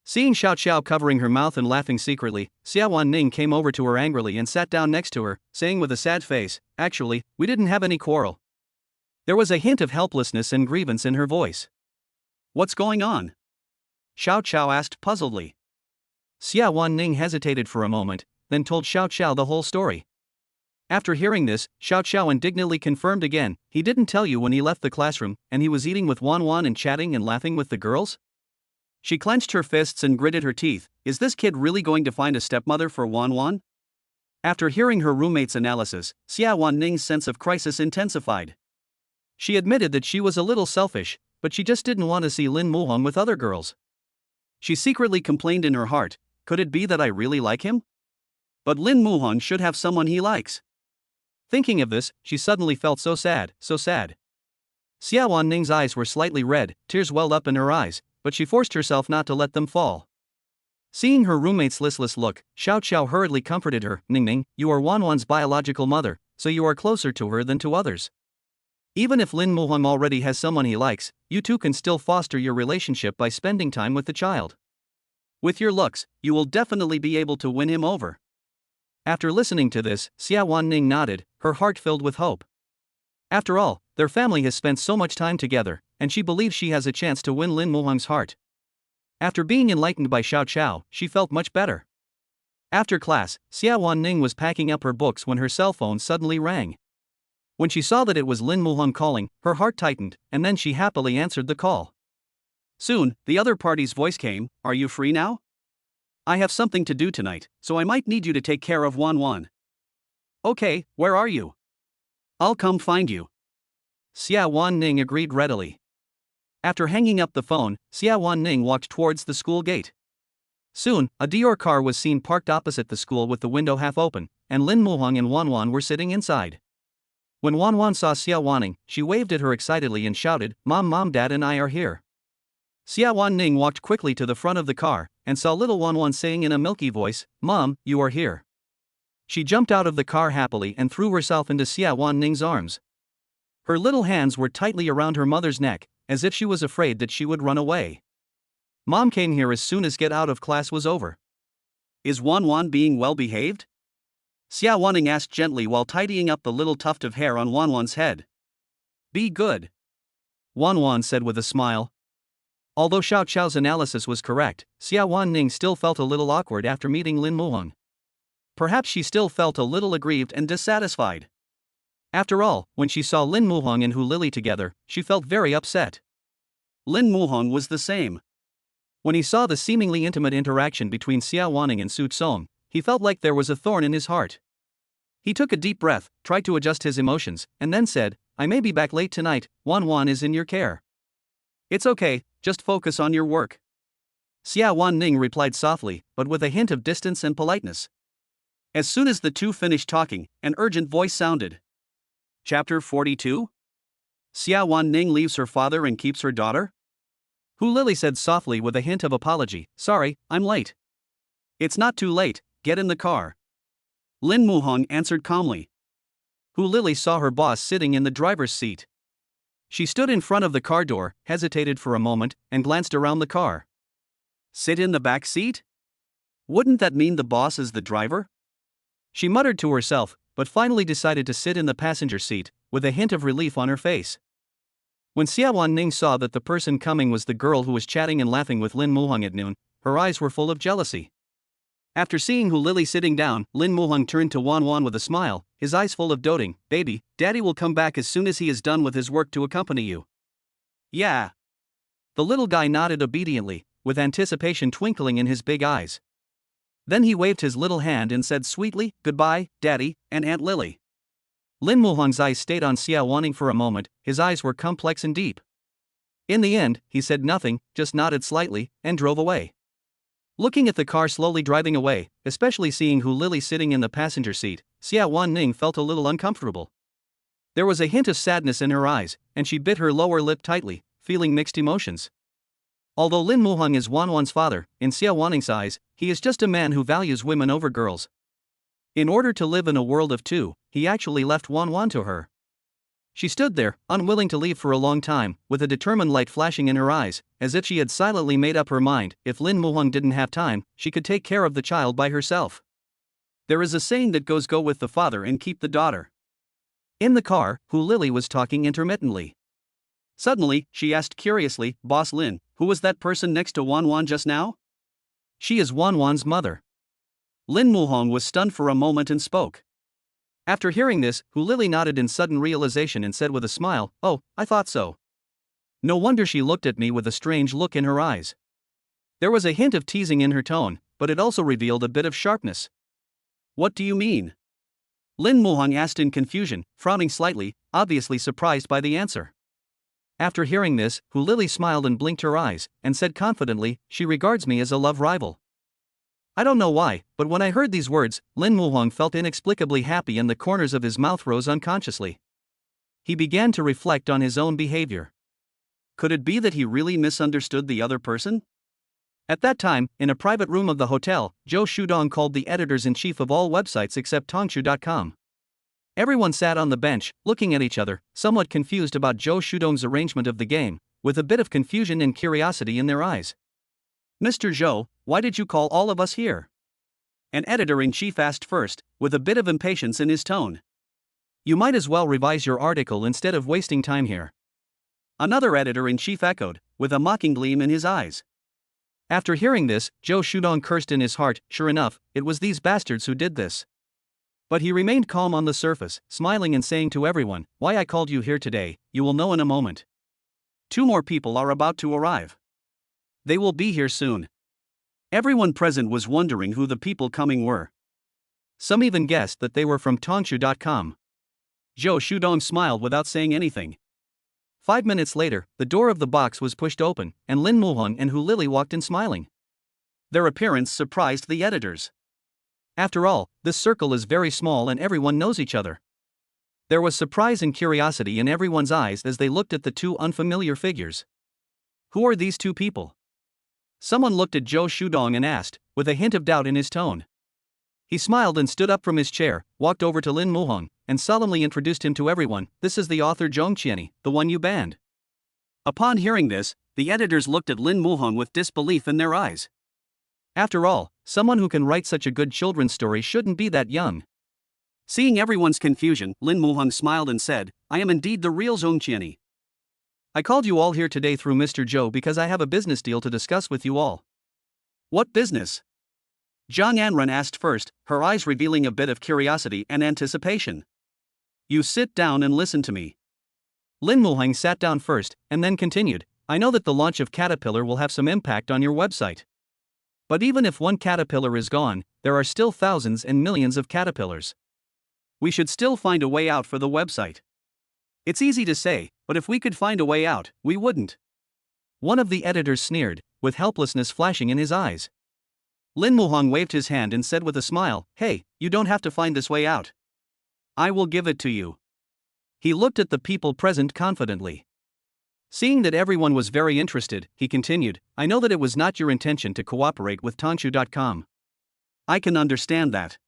Seeing Xiao Xiao covering her mouth and laughing secretly, Xiawan Ning came over to her angrily and sat down next to her, saying with a sad face, "Actually, we didn't have any quarrel." There was a hint of helplessness and grievance in her voice. "What's going on?" Xiao Xiao asked puzzledly. Xiawan Ning hesitated for a moment, then told Xiao Xiao the whole story. After hearing this, Xiao Xiao indignantly confirmed again, "He didn't tell you when he left the classroom, and he was eating with Wan Wan and chatting and laughing with the girls?" She clenched her fists and gritted her teeth. Is this kid really going to find a stepmother for Wan Wan? After hearing her roommate's analysis, Xiawan Ning's sense of crisis intensified. She admitted that she was a little selfish, but she just didn't want to see Lin Muhang with other girls. She secretly complained in her heart, "Could it be that I really like him? But Lin Muhang should have someone he likes." Thinking of this, she suddenly felt so sad, so sad. Xiawan Ning's eyes were slightly red, tears welled up in her eyes, but she forced herself not to let them fall. Seeing her roommate's listless look, Xiao Xiao hurriedly comforted her, "Ning, you are Wan Wan's biological mother, so you are closer to her than to others. Even if Lin Muhang already has someone he likes, you two can still foster your relationship by spending time with the child. With your looks, you will definitely be able to win him over." After listening to this, Xiawan Ning nodded, her heart filled with hope. After all, their family has spent so much time together, and she believes she has a chance to win Lin Muhang's heart. After being enlightened by Xiao Xiao, she felt much better. After class, Xiawan Ning was packing up her books when her cell phone suddenly rang. When she saw that it was Lin Muhang calling, her heart tightened, and then she happily answered the call. Soon, the other party's voice came, "Are you free now? I have something to do tonight, so I might need you to take care of Wan Wan." "Okay, where are you?" "I'll come find you." Xiawan Ning agreed readily. After hanging up the phone, Xiawan Ning walked towards the school gate. Soon, a Dior car was seen parked opposite the school with the window half open, and Lin Muhang and Wan Wan were sitting inside. When Wan Wan saw Xiawan Ning, she waved at her excitedly and shouted, Mom, Dad and I are here." Xiawan Ning walked quickly to the front of the car, and saw little Wan Wan saying in a milky voice, "Mom, you are here." She jumped out of the car happily and threw herself into Xiawan Ning's arms. Her little hands were tightly around her mother's neck, as if she was afraid that she would run away. "Mom came here as soon as get out of class was over." "Is Wan Wan being well behaved?" Xiawan Ning asked gently while tidying up the little tuft of hair on Wan Wan's head. "Be good," Wan Wan said with a smile. Although Xiao Xiao's analysis was correct, Xiawan Ning still felt a little awkward after meeting Lin Muhang. Perhaps she still felt a little aggrieved and dissatisfied. After all, when she saw Lin Muhang and Lily together, she felt very upset. Lin Muhang was the same. When he saw the seemingly intimate interaction between Xiawan Ning and Su Song, he felt like there was a thorn in his heart. He took a deep breath, tried to adjust his emotions, and then said, "I may be back late tonight, Wan Wan is in your care." "It's okay, just focus on your work." Xiawan Ning replied softly, but with a hint of distance and politeness. As soon as the two finished talking, an urgent voice sounded. Chapter 42? Xiawan Ning leaves her father and keeps her daughter? Lily said softly with a hint of apology, "Sorry, I'm late." "It's not too late, get in the car." Lin Muhang answered calmly. Lily saw her boss sitting in the driver's seat. She stood in front of the car door, hesitated for a moment, and glanced around the car. Sit in the back seat? Wouldn't that mean the boss is the driver? She muttered to herself, but finally decided to sit in the passenger seat, with a hint of relief on her face. When Xiawan Ning saw that the person coming was the girl who was chatting and laughing with Lin Muhang at noon, her eyes were full of jealousy. After seeing Hu Lily sitting down, Lin Muhang turned to Wan Wan with a smile, his eyes full of doting. Baby, Daddy will come back as soon as he is done with his work to accompany you. Yeah. The little guy nodded obediently, with anticipation twinkling in his big eyes. Then he waved his little hand and said sweetly, Goodbye, Daddy, and Aunt Lily. Lin Muhang's eyes stayed on Xiawan Ning for a moment, his eyes were complex and deep. In the end, he said nothing, just nodded slightly, and drove away. Looking at the car slowly driving away, especially seeing Hu Lily sitting in the passenger seat, Xiawan Ning felt a little uncomfortable. There was a hint of sadness in her eyes, and she bit her lower lip tightly, feeling mixed emotions. Although Lin Muhang is Wan Wan's father, in Xiawan Ning's eyes, he is just a man who values women over girls. In order to live in a world of two, he actually left Wan Wan to her. She stood there, unwilling to leave for a long time, with a determined light flashing in her eyes, as if she had silently made up her mind, if Lin Muhang didn't have time, she could take care of the child by herself. There is a saying that goes go with the father and keep the daughter. In the car, Hu Lily was talking intermittently. Suddenly, she asked curiously, Boss Lin, who was that person next to Wan Wan just now? She is Wan Wan's mother. Lin Muhang was stunned for a moment and spoke. After hearing this, Hu Lily nodded in sudden realization and said with a smile, Oh, I thought so. No wonder she looked at me with a strange look in her eyes. There was a hint of teasing in her tone, but it also revealed a bit of sharpness. What do you mean? Lin Muhang asked in confusion, frowning slightly, obviously surprised by the answer. After hearing this, Hu Lily smiled and blinked her eyes, and said confidently, She regards me as a love rival. I don't know why, but when I heard these words, Lin Muhang felt inexplicably happy and the corners of his mouth rose unconsciously. He began to reflect on his own behavior. Could it be that he really misunderstood the other person? At that time, in a private room of the hotel, Zhou Shudong called the editors-in-chief of all websites except Tongshu.com. Everyone sat on the bench, looking at each other, somewhat confused about Zhou Shudong's arrangement of the game, with a bit of confusion and curiosity in their eyes. Mr. Zhou, why did you call all of us here? An editor-in-chief asked first, with a bit of impatience in his tone. You might as well revise your article instead of wasting time here. Another editor-in-chief echoed, with a mocking gleam in his eyes. After hearing this, Zhou Shudong cursed in his heart. Sure enough, it was these bastards who did this. But he remained calm on the surface, smiling and saying to everyone, Why I called you here today, you will know in a moment. 2 more people are about to arrive. They will be here soon. Everyone present was wondering who the people coming were. Some even guessed that they were from Tongshu.com. Zhou Shudong smiled without saying anything. 5 minutes later, the door of the box was pushed open, and Lin Muhang and Hu Lily walked in smiling. Their appearance surprised the editors. After all, this circle is very small and everyone knows each other. There was surprise and curiosity in everyone's eyes as they looked at the 2 unfamiliar figures. Who are these 2 people? Someone looked at Zhou Shudong and asked, with a hint of doubt in his tone. He smiled and stood up from his chair, walked over to Lin Muhang, and solemnly introduced him to everyone. This is the author Zhong Qianni, the one you banned. Upon hearing this, the editors looked at Lin Muhang with disbelief in their eyes. After all, someone who can write such a good children's story shouldn't be that young. Seeing everyone's confusion, Lin Muhang smiled and said, I am indeed the real Zhong Qianni. I called you all here today through Mr. Zhou because I have a business deal to discuss with you all. What business? Zhang Anren asked first, her eyes revealing a bit of curiosity and anticipation. You sit down and listen to me. Lin Muhang sat down first, and then continued, I know that the launch of Caterpillar will have some impact on your website. But even if one caterpillar is gone, there are still thousands and millions of caterpillars. We should still find a way out for the website. It's easy to say, but if we could find a way out, we wouldn't. One of the editors sneered, with helplessness flashing in his eyes. Lin Muhang waved his hand and said with a smile, Hey, you don't have to find this way out. I will give it to you. He looked at the people present confidently. Seeing that everyone was very interested, he continued, I know that it was not your intention to cooperate with Tongshu.com. I can understand that.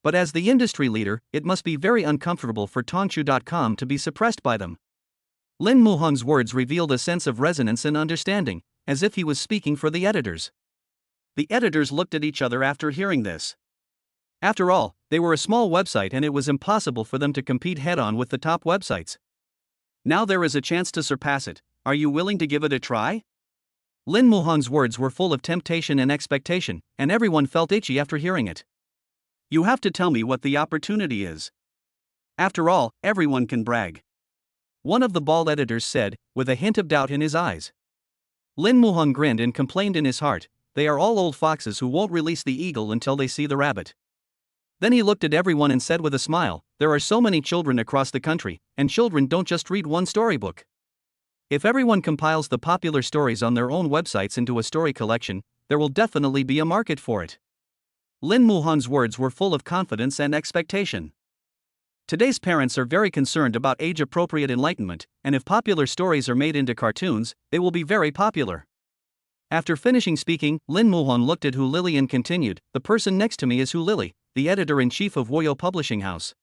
But as the industry leader, it must be very uncomfortable for Tongshu.com to be suppressed by them. Lin Muhang's words revealed a sense of resonance and understanding, as if he was speaking for the editors. The editors looked at each other after hearing this. After all, they were a small website and it was impossible for them to compete head-on with the top websites. Now there is a chance to surpass it. Are you willing to give it a try? Lin Muhong's words were full of temptation and expectation, and everyone felt itchy after hearing it. You have to tell me what the opportunity is. After all, everyone can brag. One of the bald editors said, with a hint of doubt in his eyes. Lin Muhong grinned and complained in his heart, they are all old foxes who won't release the eagle until they see the rabbit. Then he looked at everyone and said with a smile, there are so many children across the country, and children don't just read one storybook. If everyone compiles the popular stories on their own websites into a story collection, there will definitely be a market for it. Lin Muhong's words were full of confidence and expectation. Today's parents are very concerned about age-appropriate enlightenment, and if popular stories are made into cartoons, they will be very popular. After finishing speaking, Lin Muhong looked at Hu Lili and continued, the person next to me is Hu Lili, the editor-in-chief of Woyo Publishing House.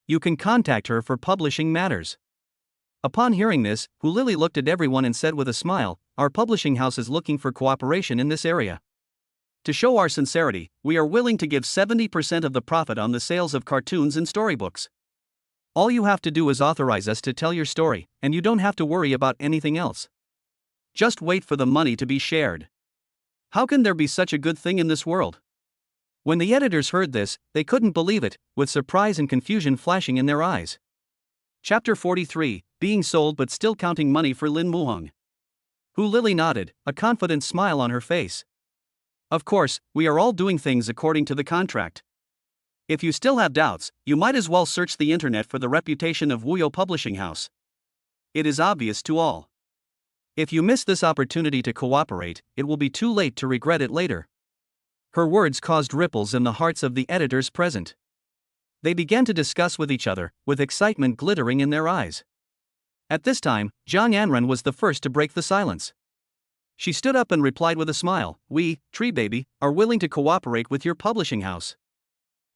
You can contact her for publishing matters. Upon hearing this, Hu Lili looked at everyone and said with a smile, our publishing house is looking for cooperation in this area. To show our sincerity, we are willing to give 70% of the profit on the sales of cartoons and storybooks. All you have to do is authorize us to tell your story, and you don't have to worry about anything else. Just wait for the money to be shared. How can there be such a good thing in this world? When the editors heard this, they couldn't believe it, with surprise and confusion flashing in their eyes. Chapter 43, Being Sold but Still Counting Money for Lin Muhong. Hu Lili nodded, a confident smile on her face. Of course, we are all doing things according to the contract. If you still have doubts, you might as well search the internet for the reputation of Woyo Publishing House. It is obvious to all. If you miss this opportunity to cooperate, it will be too late to regret it later. Her words caused ripples in the hearts of the editors present. They began to discuss with each other, with excitement glittering in their eyes. At this time, Zhang Yanren was the first to break the silence. She stood up and replied with a smile, we, Tree Baby, are willing to cooperate with your publishing house.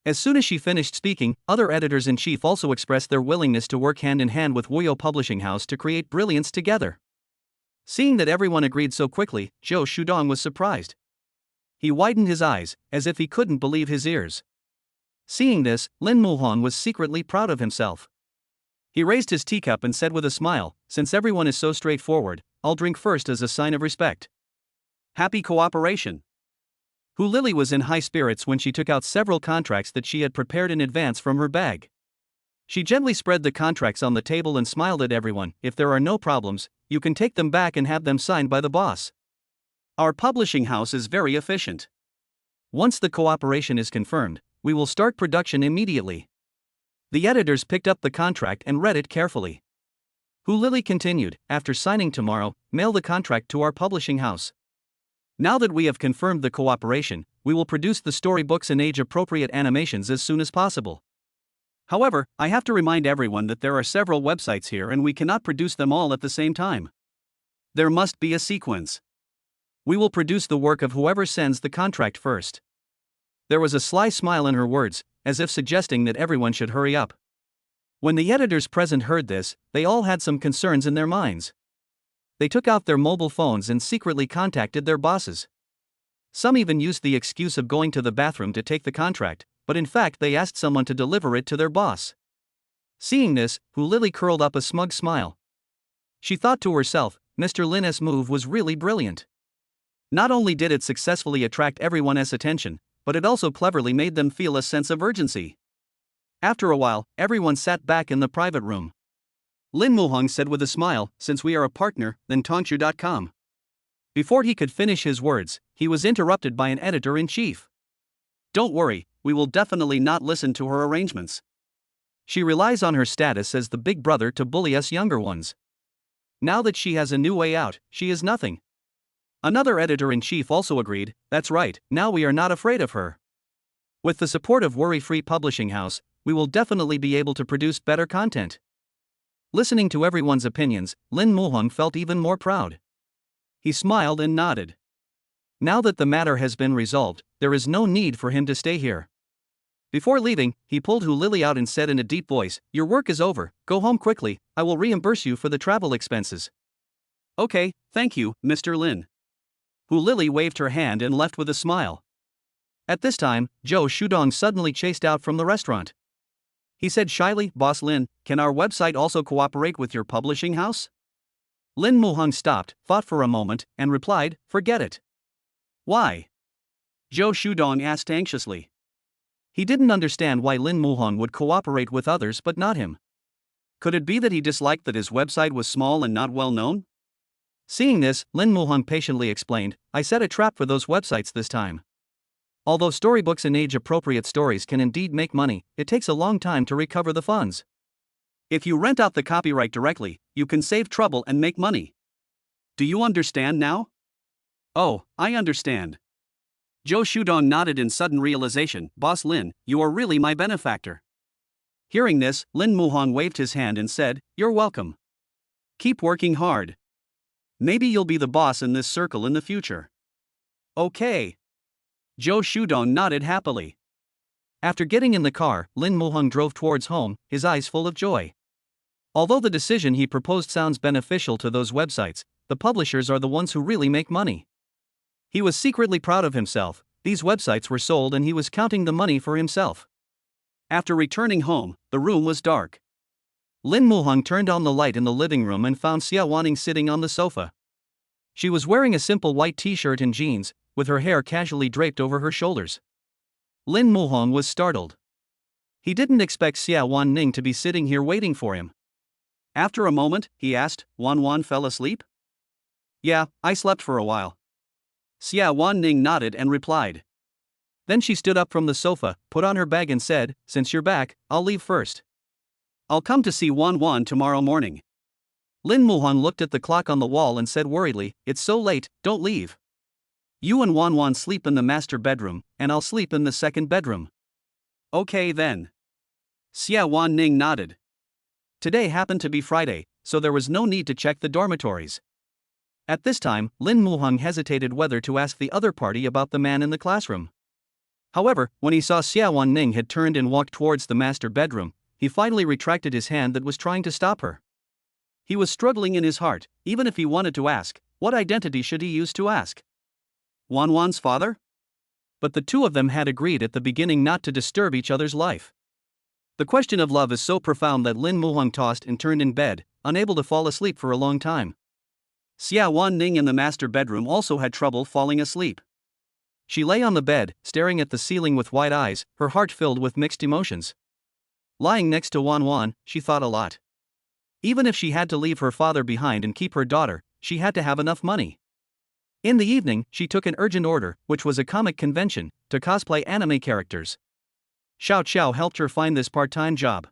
As soon as she finished speaking, other editors-in-chief also expressed their willingness to work hand-in-hand with Woyo Publishing House to create brilliance together. Seeing that everyone agreed so quickly, Zhou Shudong was surprised. He widened his eyes, as if he couldn't believe his ears. Seeing this, Lin Muhong was secretly proud of himself. He raised his teacup and said with a smile, since everyone is so straightforward, I'll drink first as a sign of respect. Happy cooperation. Hu Lili was in high spirits when she took out several contracts that she had prepared in advance from her bag. She gently spread the contracts on the table and smiled at everyone, if there are no problems, you can take them back and have them signed by the boss. Our publishing house is very efficient. Once the cooperation is confirmed, we will start production immediately. The editors picked up the contract and read it carefully. Hu Lili continued, after signing tomorrow, mail the contract to our publishing house. Now that we have confirmed the cooperation, we will produce the storybooks and age-appropriate animations as soon as possible. However, I have to remind everyone that there are several websites here and we cannot produce them all at the same time. There must be a sequence. We will produce the work of whoever sends the contract first. There was a sly smile in her words, as if suggesting that everyone should hurry up. When the editors present heard this, they all had some concerns in their minds. They took out their mobile phones and secretly contacted their bosses. Some even used the excuse of going to the bathroom to take the contract, but in fact they asked someone to deliver it to their boss. Seeing this, Hu Lili curled up a smug smile. She thought to herself, Mr. Lin's move was really brilliant. Not only did it successfully attract everyone's attention, but it also cleverly made them feel a sense of urgency. After a while, everyone sat back in the private room. Lin Muhong said with a smile, since we are a partner, then Tongshu.com. Before he could finish his words, he was interrupted by an editor-in-chief. Don't worry, we will definitely not listen to her arrangements. She relies on her status as the big brother to bully us younger ones. Now that she has a new way out, she is nothing. Another editor-in-chief also agreed, that's right, now we are not afraid of her. With the support of Worry-Free Publishing House, we will definitely be able to produce better content. Listening to everyone's opinions, Lin Muhong felt even more proud. He smiled and nodded. Now that the matter has been resolved, there is no need for him to stay here. Before leaving, he pulled Hu Lili out and said in a deep voice, your work is over, go home quickly, I will reimburse you for the travel expenses. Okay, thank you, Mr. Lin. who Lily waved her hand and left with a smile. At this time, Zhou Shudong suddenly chased out from the restaurant. He said shyly, "Boss Lin, can our website also cooperate with your publishing house?" Lin Muhang stopped, thought for a moment, and replied, "Forget it." "Why?" Zhou Shudong asked anxiously. He didn't understand why Lin Muhang would cooperate with others but not him. Could it be that he disliked that his website was small and not well known? Seeing this, Lin Muhang patiently explained, "I set a trap for those websites this time. Although storybooks and age-appropriate stories can indeed make money, it takes a long time to recover the funds. If you rent out the copyright directly, you can save trouble and make money. Do you understand now?" "Oh, I understand." Zhou Shudong nodded in sudden realization. "Boss Lin, you are really my benefactor." Hearing this, Lin Muhang waved his hand and said, "You're welcome. Keep working hard. Maybe you'll be the boss in this circle in the future." "Okay." Zhou Shudong nodded happily. After getting in the car, Lin Muhang drove towards home, his eyes full of joy. Although the decision he proposed sounds beneficial to those websites, the publishers are the ones who really make money. He was secretly proud of himself. These websites were sold and he was counting the money for himself. After returning home, the room was dark. Lin Muhang turned on the light in the living room and found Xiawan sitting on the sofa. She was wearing a simple white t-shirt and jeans, with her hair casually draped over her shoulders. Lin Muhang was startled. He didn't expect Xiawan Ning to be sitting here waiting for him. After a moment, he asked, "Wan Wan fell asleep?" "Yeah, I slept for a while." Xiawan Ning nodded and replied. Then she stood up from the sofa, put on her bag and said, "Since you're back, I'll leave first. I'll come to see Wan Wan tomorrow morning." Lin Muhang looked at the clock on the wall and said worriedly, "It's so late, don't leave. You and Wan Wan sleep in the master bedroom, and I'll sleep in the second bedroom." "Okay then." Xiawan Ning nodded. Today happened to be Friday, so there was no need to check the dormitories. At this time, Lin Muhang hesitated whether to ask the other party about the man in the classroom. However, when he saw Xiawan Ning had turned and walked towards the master bedroom, he finally retracted his hand that was trying to stop her. He was struggling in his heart. Even if he wanted to ask, what identity should he use to ask? Wan Wan's father? But the two of them had agreed at the beginning not to disturb each other's life. The question of love is so profound that Lin Muhang tossed and turned in bed, unable to fall asleep for a long time. Xiawan Ning in the master bedroom also had trouble falling asleep. She lay on the bed, staring at the ceiling with wide eyes, her heart filled with mixed emotions. Lying next to Wan Wan, she thought a lot. Even if she had to leave her father behind and keep her daughter, she had to have enough money. In the evening, she took an urgent order, which was a comic convention, to cosplay anime characters. Xiao Xiao helped her find this part-time job.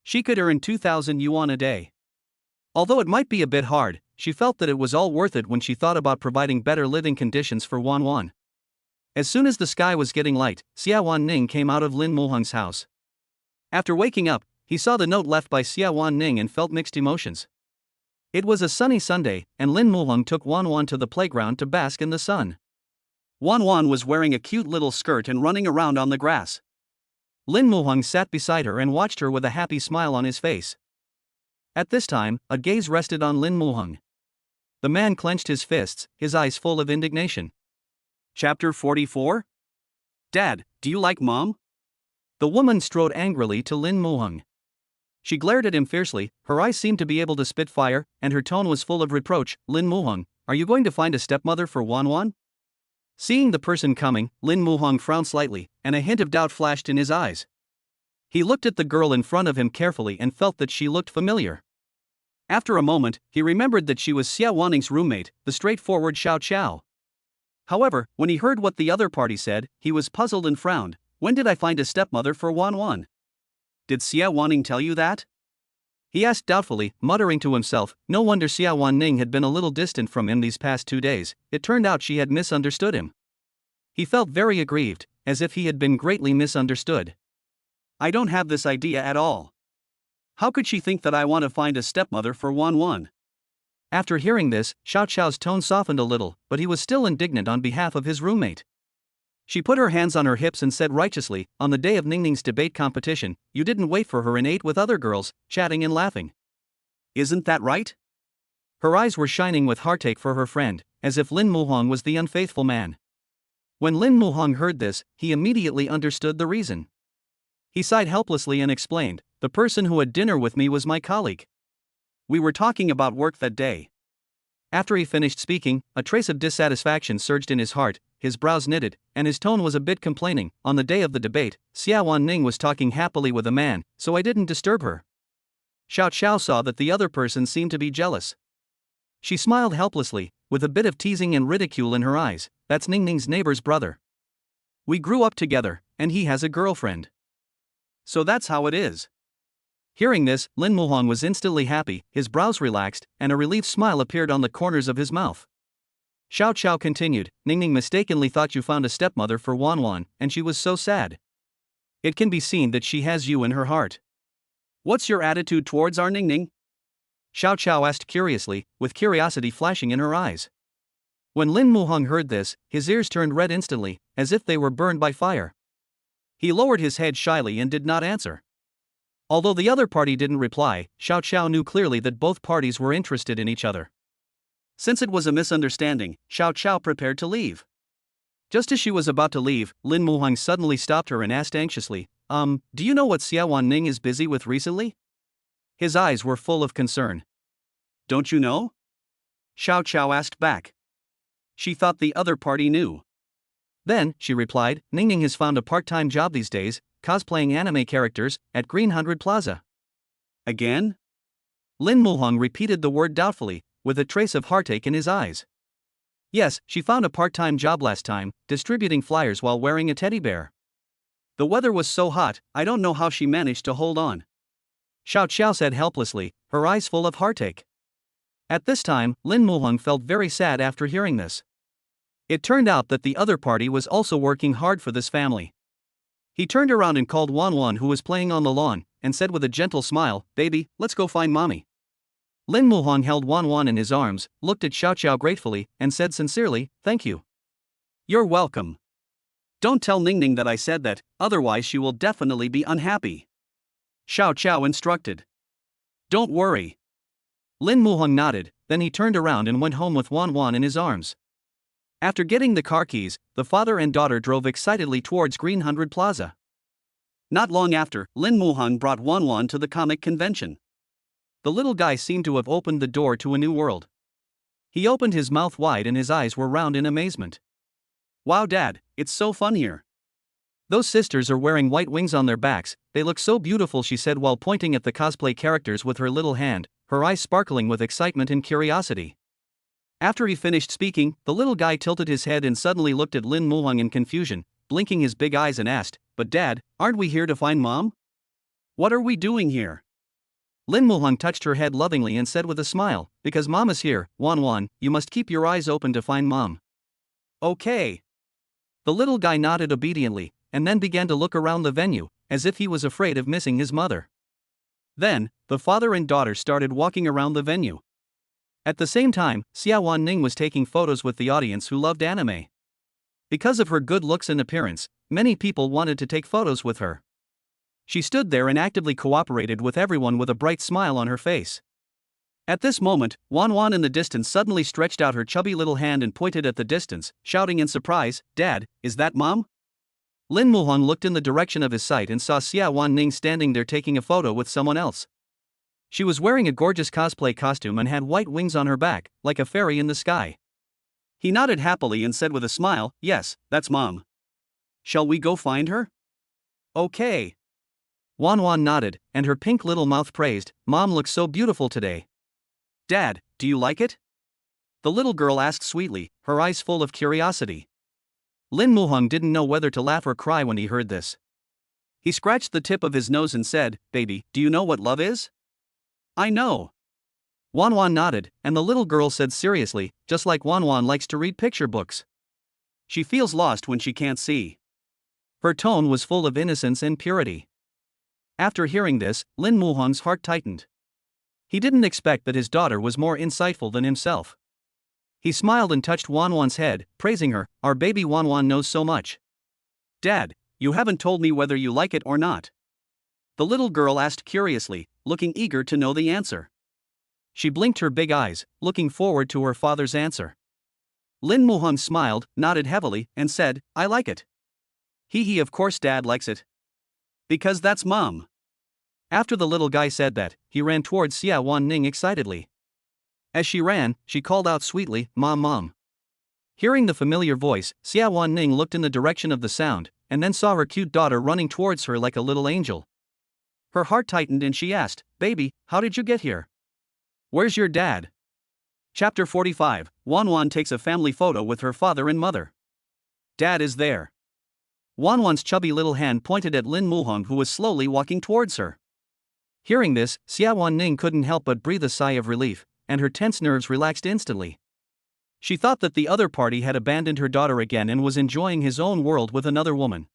She could earn 2,000 yuan a day. Although it might be a bit hard, she felt that it was all worth it when she thought about providing better living conditions for Wan Wan. As soon as the sky was getting light, Xiawan Ning came out of Lin Muhang's house. After waking up, he saw the note left by Xiawan Ning and felt mixed emotions. It was a sunny Sunday, and Lin Muhang took Wan Wan to the playground to bask in the sun. Wan Wan was wearing a cute little skirt and running around on the grass. Lin Muhang sat beside her and watched her with a happy smile on his face. At this time, a gaze rested on Lin Muhang. The man clenched his fists, his eyes full of indignation. Chapter 44? Dad, do you like Mom? The woman strode angrily to Lin Muhang. She glared at him fiercely, her eyes seemed to be able to spit fire, and her tone was full of reproach. "Lin Muhang, are you going to find a stepmother for Wan Wan?" Seeing the person coming, Lin Muhang frowned slightly, and a hint of doubt flashed in his eyes. He looked at the girl in front of him carefully and felt that she looked familiar. After a moment, he remembered that she was Xiawaning's roommate, the straightforward Xiao Xiao. However, when he heard what the other party said, he was puzzled and frowned. "When did I find a stepmother for Wan Wan? Did Xiawaning tell you that?" He asked doubtfully, muttering to himself. No wonder Xiawan Ning had been a little distant from him these past 2 days. It turned out she had misunderstood him. He felt very aggrieved, as if he had been greatly misunderstood. "I don't have this idea at all. How could she think that I want to find a stepmother for Wan Wan?" After hearing this, Xiao Xiao's tone softened a little, but he was still indignant on behalf of his roommate. She put her hands on her hips and said righteously, "On the day of Ning's debate competition, you didn't wait for her and ate with other girls, chatting and laughing. Isn't that right?" Her eyes were shining with heartache for her friend, as if Lin Muhong was the unfaithful man. When Lin Muhong heard this, he immediately understood the reason. He sighed helplessly and explained, "The person who had dinner with me was my colleague. We were talking about work that day." After he finished speaking, a trace of dissatisfaction surged in his heart, his brows knitted, and his tone was a bit complaining. "On the day of the debate, Xiawan Ning was talking happily with a man, so I didn't disturb her." Xiao saw that the other person seemed to be jealous. She smiled helplessly, with a bit of teasing and ridicule in her eyes. "That's Ning's neighbor's brother. We grew up together, and he has a girlfriend. So that's how it is." Hearing this, Lin Muhong was instantly happy, his brows relaxed, and a relieved smile appeared on the corners of his mouth. Xiao continued, "Ning mistakenly thought you found a stepmother for Wan Wan, and she was so sad. It can be seen that she has you in her heart. What's your attitude towards our Ning?" Xiao asked curiously, with curiosity flashing in her eyes. When Lin Muhong heard this, his ears turned red instantly, as if they were burned by fire. He lowered his head shyly and did not answer. Although the other party didn't reply, Xiao knew clearly that both parties were interested in each other. Since it was a misunderstanding, Xiao prepared to leave. Just as she was about to leave, Lin Muhong suddenly stopped her and asked anxiously, "Do you know what Xiawan Ning is busy with recently?" His eyes were full of concern. "Don't you know?" Xiao asked back. She thought the other party knew. Then, she replied, "Ning has found a part-time job these days, cosplaying anime characters, at Green 100 Plaza." Again? Lin Muhong repeated the word doubtfully, with a trace of heartache in his eyes. "Yes, she found a part-time job last time, distributing flyers while wearing a teddy bear. The weather was so hot, I don't know how she managed to hold on." Xiao said helplessly, her eyes full of heartache. At this time, Lin Muhong felt very sad after hearing this. It turned out that the other party was also working hard for this family. He turned around and called Wan Wan, who was playing on the lawn, and said with a gentle smile, "Baby, let's go find mommy." Lin Muhong held Wan Wan in his arms, looked at Xiao gratefully, and said sincerely, "Thank you." "You're welcome. Don't tell Ning that I said that, otherwise she will definitely be unhappy," Xiao instructed. "Don't worry." Lin Muhong nodded, then he turned around and went home with Wan Wan in his arms. After getting the car keys, the father and daughter drove excitedly towards Green 100 Plaza. Not long after, Lin Muhong brought Wan Wan to the comic convention. The little guy seemed to have opened the door to a new world. He opened his mouth wide and his eyes were round in amazement. "Wow, Dad, it's so fun here. Those sisters are wearing white wings on their backs, they look so beautiful," she said while pointing at the cosplay characters with her little hand, her eyes sparkling with excitement and curiosity. After he finished speaking, the little guy tilted his head and suddenly looked at Lin Muhong in confusion, blinking his big eyes and asked, "But Dad, aren't we here to find Mom? What are we doing here?" Lin Muhong touched her head lovingly and said with a smile, "Because Mom is here, Wan Wan, you must keep your eyes open to find Mom." "Okay." The little guy nodded obediently, and then began to look around the venue, as if he was afraid of missing his mother. Then, the father and daughter started walking around the venue. At the same time, Xiawan Ning was taking photos with the audience who loved anime. Because of her good looks and appearance, many people wanted to take photos with her. She stood there and actively cooperated with everyone with a bright smile on her face. At this moment, Wan Wan in the distance suddenly stretched out her chubby little hand and pointed at the distance, shouting in surprise, "Dad, is that Mom?" Lin Muhong looked in the direction of his sight and saw Xiawan Ning standing there taking a photo with someone else. She was wearing a gorgeous cosplay costume and had white wings on her back, like a fairy in the sky. He nodded happily and said with a smile, "Yes, that's Mom. Shall we go find her?" "Okay." Wan Wan nodded, and her pink little mouth praised, "Mom looks so beautiful today." "Dad, do you like it?" the little girl asked sweetly, her eyes full of curiosity. Lin Muhong didn't know whether to laugh or cry when he heard this. He scratched the tip of his nose and said, "Baby, do you know what love is?" "I know." Wan Wan nodded, and the little girl said seriously, "Just like Wan Wan likes to read picture books. She feels lost when she can't see." Her tone was full of innocence and purity. After hearing this, Lin Muhong's heart tightened. He didn't expect that his daughter was more insightful than himself. He smiled and touched Wan Wan's head, praising her, "Our baby Wan Wan knows so much." "Dad, you haven't told me whether you like it or not," the little girl asked curiously, looking eager to know the answer. She blinked her big eyes, looking forward to her father's answer. Lin Muhong smiled, nodded heavily, and said, I like it. Hee, of course Dad likes it. Because that's Mom. After the little guy said that, he ran towards Xiawan Ning excitedly. As she ran, she called out sweetly, Mom, Mom. Hearing the familiar voice, Xiawan Ning looked in the direction of the sound, and then saw her cute daughter running towards her like a little angel. Her heart tightened and she asked, Baby, how did you get here? Where's your dad? Chapter 45, Wan Wan takes a family photo with her father and mother. Dad is there. Wan Wan's chubby little hand pointed at Lin Muhong, who was slowly walking towards her. Hearing this, Xiawan Ning couldn't help but breathe a sigh of relief, and her tense nerves relaxed instantly. She thought that the other party had abandoned her daughter again and was enjoying his own world with another woman.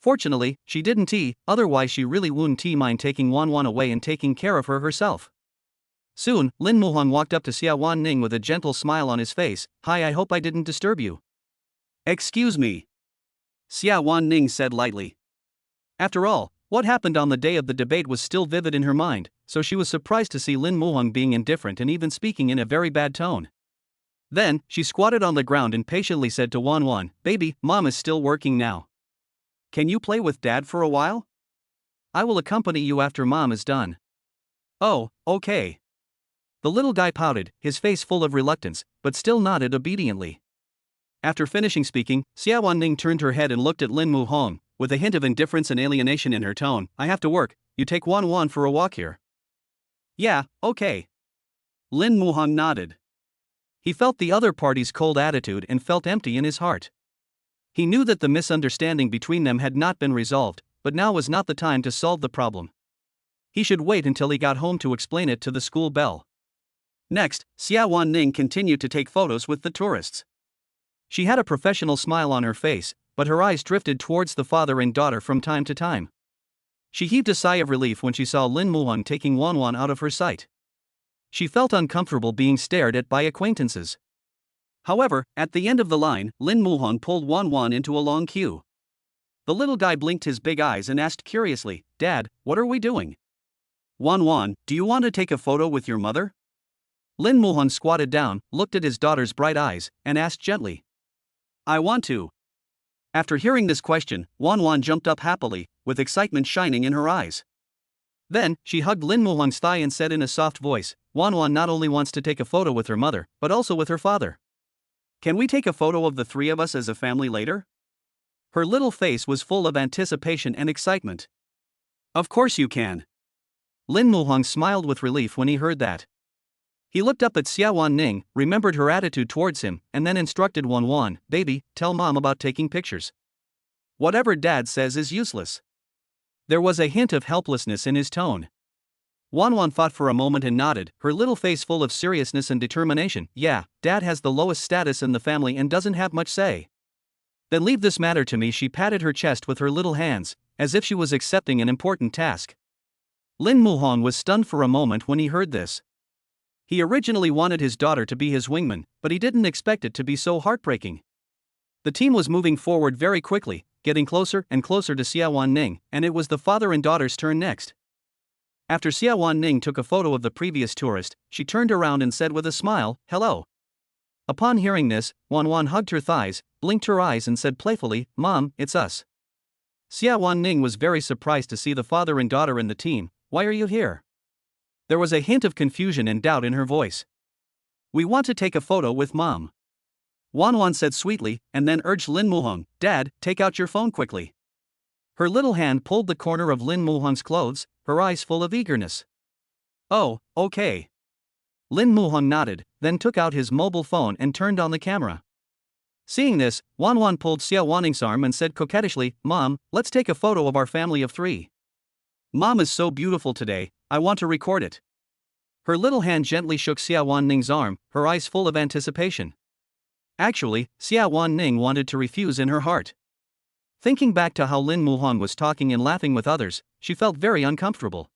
Fortunately, she didn't, otherwise she really wouldn't mind taking Wan Wan away and taking care of her herself. Soon, Lin Muhong walked up to Xiawan Ning with a gentle smile on his face. Hi, I hope I didn't disturb you. Excuse me. Xiawan Ning said lightly. After all, what happened on the day of the debate was still vivid in her mind, so she was surprised to see Lin Muhong being indifferent and even speaking in a very bad tone. Then, she squatted on the ground and patiently said to Wan Wan, Baby, Mom is still working now. Can you play with Dad for a while? I will accompany you after Mom is done. Oh, okay. The little guy pouted, his face full of reluctance, but still nodded obediently. After finishing speaking, Xiawan Ning turned her head and looked at Lin Muhong, with a hint of indifference and alienation in her tone. I have to work, you take Wan Wan for a walk here. Yeah, okay. Lin Muhong nodded. He felt the other party's cold attitude and felt empty in his heart. He knew that the misunderstanding between them had not been resolved, but now was not the time to solve the problem. He should wait until he got home to explain it to the school bell. Next, Xiawan Ning continued to take photos with the tourists. She had a professional smile on her face, but her eyes drifted towards the father and daughter from time to time. She heaved a sigh of relief when she saw Lin Muhong taking Wan Wan out of her sight. She felt uncomfortable being stared at by acquaintances. However, at the end of the line, Lin Muhong pulled Wan Wan into a long queue. The little guy blinked his big eyes and asked curiously, Dad, what are we doing? Wan Wan, do you want to take a photo with your mother? Lin Muhong squatted down, looked at his daughter's bright eyes, and asked gently. I want to. After hearing this question, Wan Wan jumped up happily, with excitement shining in her eyes. Then, she hugged Lin Muhong's thigh and said in a soft voice, Wan Wan not only wants to take a photo with her mother, but also with her father. Can we take a photo of the three of us as a family later? Her little face was full of anticipation and excitement. Of course you can. Lin Muhong smiled with relief when he heard that. He looked up at Xiawan Ning, remembered her attitude towards him, and then instructed Wan Wan, Baby, tell Mom about taking pictures. Whatever Dad says is useless. There was a hint of helplessness in his tone. Wan Wan thought for a moment and nodded, her little face full of seriousness and determination. Yeah, Dad has the lowest status in the family and doesn't have much say. Then leave this matter to me. She patted her chest with her little hands, as if she was accepting an important task. Lin Muhong was stunned for a moment when he heard this. He originally wanted his daughter to be his wingman, but he didn't expect it to be so heartbreaking. The team was moving forward very quickly, getting closer and closer to Xiawan Ning, and it was the father and daughter's turn next. After Xiawan Ning took a photo of the previous tourist, she turned around and said with a smile, Hello. Upon hearing this, Wan Wan hugged her thighs, blinked her eyes and said playfully, Mom, it's us. Xiawan Ning was very surprised to see the father and daughter in the team. Why are you here? There was a hint of confusion and doubt in her voice. We want to take a photo with Mom. Wan Wan said sweetly, and then urged Lin Muhong, Dad, take out your phone quickly. Her little hand pulled the corner of Lin Muhong's clothes, her eyes full of eagerness. Oh, okay. Lin Muhong nodded, then took out his mobile phone and turned on the camera. Seeing this, Wan Wan pulled Xiawan Ning's arm and said coquettishly, Mom, let's take a photo of our family of three. Mom is so beautiful today, I want to record it. Her little hand gently shook Xiawan Ning's arm, her eyes full of anticipation. Actually, Xiawan Ning wanted to refuse in her heart. Thinking back to how Lin Muhong was talking and laughing with others, she felt very uncomfortable.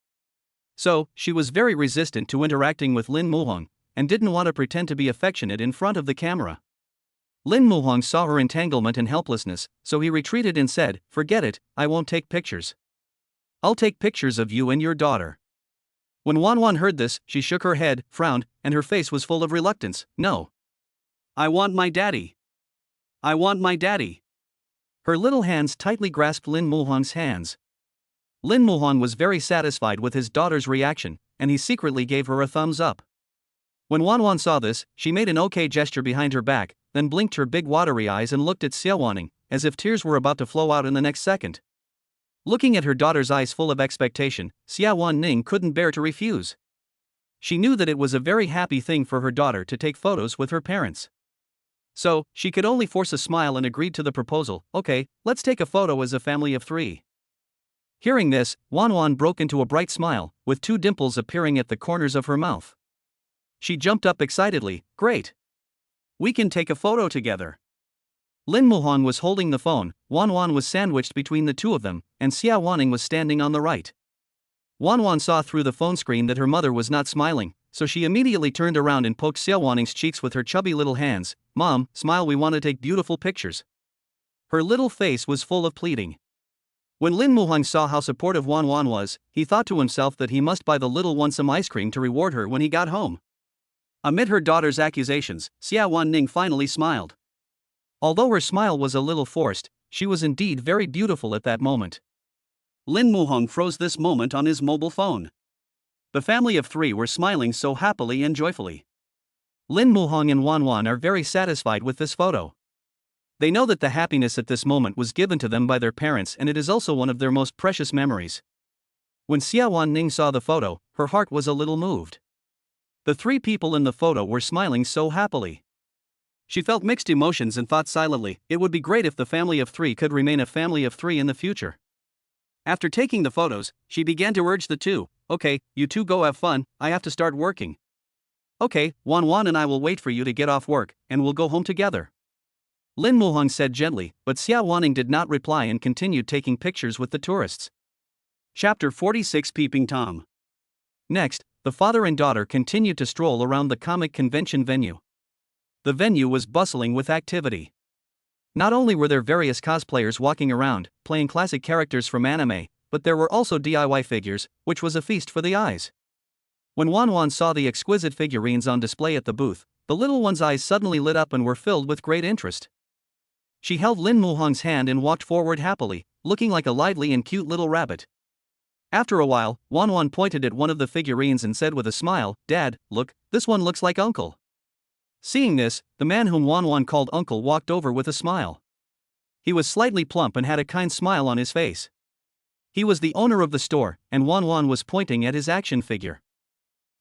So, she was very resistant to interacting with Lin Muhong, and didn't want to pretend to be affectionate in front of the camera. Lin Muhong saw her entanglement and helplessness, so he retreated and said, Forget it, I won't take pictures. I'll take pictures of you and your daughter. When Wan Wan heard this, she shook her head, frowned, and her face was full of reluctance. No. I want my daddy. I want my daddy. Her little hands tightly grasped Lin Muhong's hands. Lin Muhong was very satisfied with his daughter's reaction, and he secretly gave her a thumbs up. When Wan Wan saw this, she made an okay gesture behind her back, then blinked her big watery eyes and looked at Xiawan, as if tears were about to flow out in the next second. Looking at her daughter's eyes full of expectation, Xiawan Ning couldn't bear to refuse. She knew that it was a very happy thing for her daughter to take photos with her parents. So, she could only force a smile and agreed to the proposal. Okay, let's take a photo as a family of 3. Hearing this, Wan Wan broke into a bright smile, with 2 dimples appearing at the corners of her mouth. She jumped up excitedly. Great! We can take a photo together. Lin Muhong was holding the phone, Wan Wan was sandwiched between the two of them, and Xiawan was standing on the right. Wan Wan saw through the phone screen that her mother was not smiling, so she immediately turned around and poked Xiawan's cheeks with her chubby little hands. Mom, smile, we want to take beautiful pictures. Her little face was full of pleading. When Lin Muhong saw how supportive Wan Wan was, he thought to himself that he must buy the little one some ice cream to reward her when he got home. Amid her daughter's accusations, Xiawan Ning finally smiled. Although her smile was a little forced, she was indeed very beautiful at that moment. Lin Muhong froze this moment on his mobile phone. The family of 3 were smiling so happily and joyfully. Lin Muhong and Wan Wan are very satisfied with this photo. They know that the happiness at this moment was given to them by their parents, and it is also one of their most precious memories. When Xiawan Ning saw the photo, her heart was a little moved. The 3 people in the photo were smiling so happily. She felt mixed emotions and thought silently, it would be great if the family of 3 could remain a family of 3 in the future. After taking the photos, she began to urge the 2, okay, you 2 go have fun, I have to start working. Okay, Wan Wan and I will wait for you to get off work, and we'll go home together. Lin Muhong said gently, but Xiawan did not reply and continued taking pictures with the tourists. Chapter 46 Peeping Tom. Next, the father and daughter continued to stroll around the comic convention venue. The venue was bustling with activity. Not only were there various cosplayers walking around, playing classic characters from anime, but there were also DIY figures, which was a feast for the eyes. When Wan Wan saw the exquisite figurines on display at the booth, the little one's eyes suddenly lit up and were filled with great interest. She held Lin Muhong's hand and walked forward happily, looking like a lively and cute little rabbit. After a while, Wan Wan pointed at one of the figurines and said with a smile, Dad, look, this one looks like Uncle. Seeing this, the man whom Wan Wan called Uncle walked over with a smile. He was slightly plump and had a kind smile on his face. He was the owner of the store, and Wan Wan was pointing at his action figure.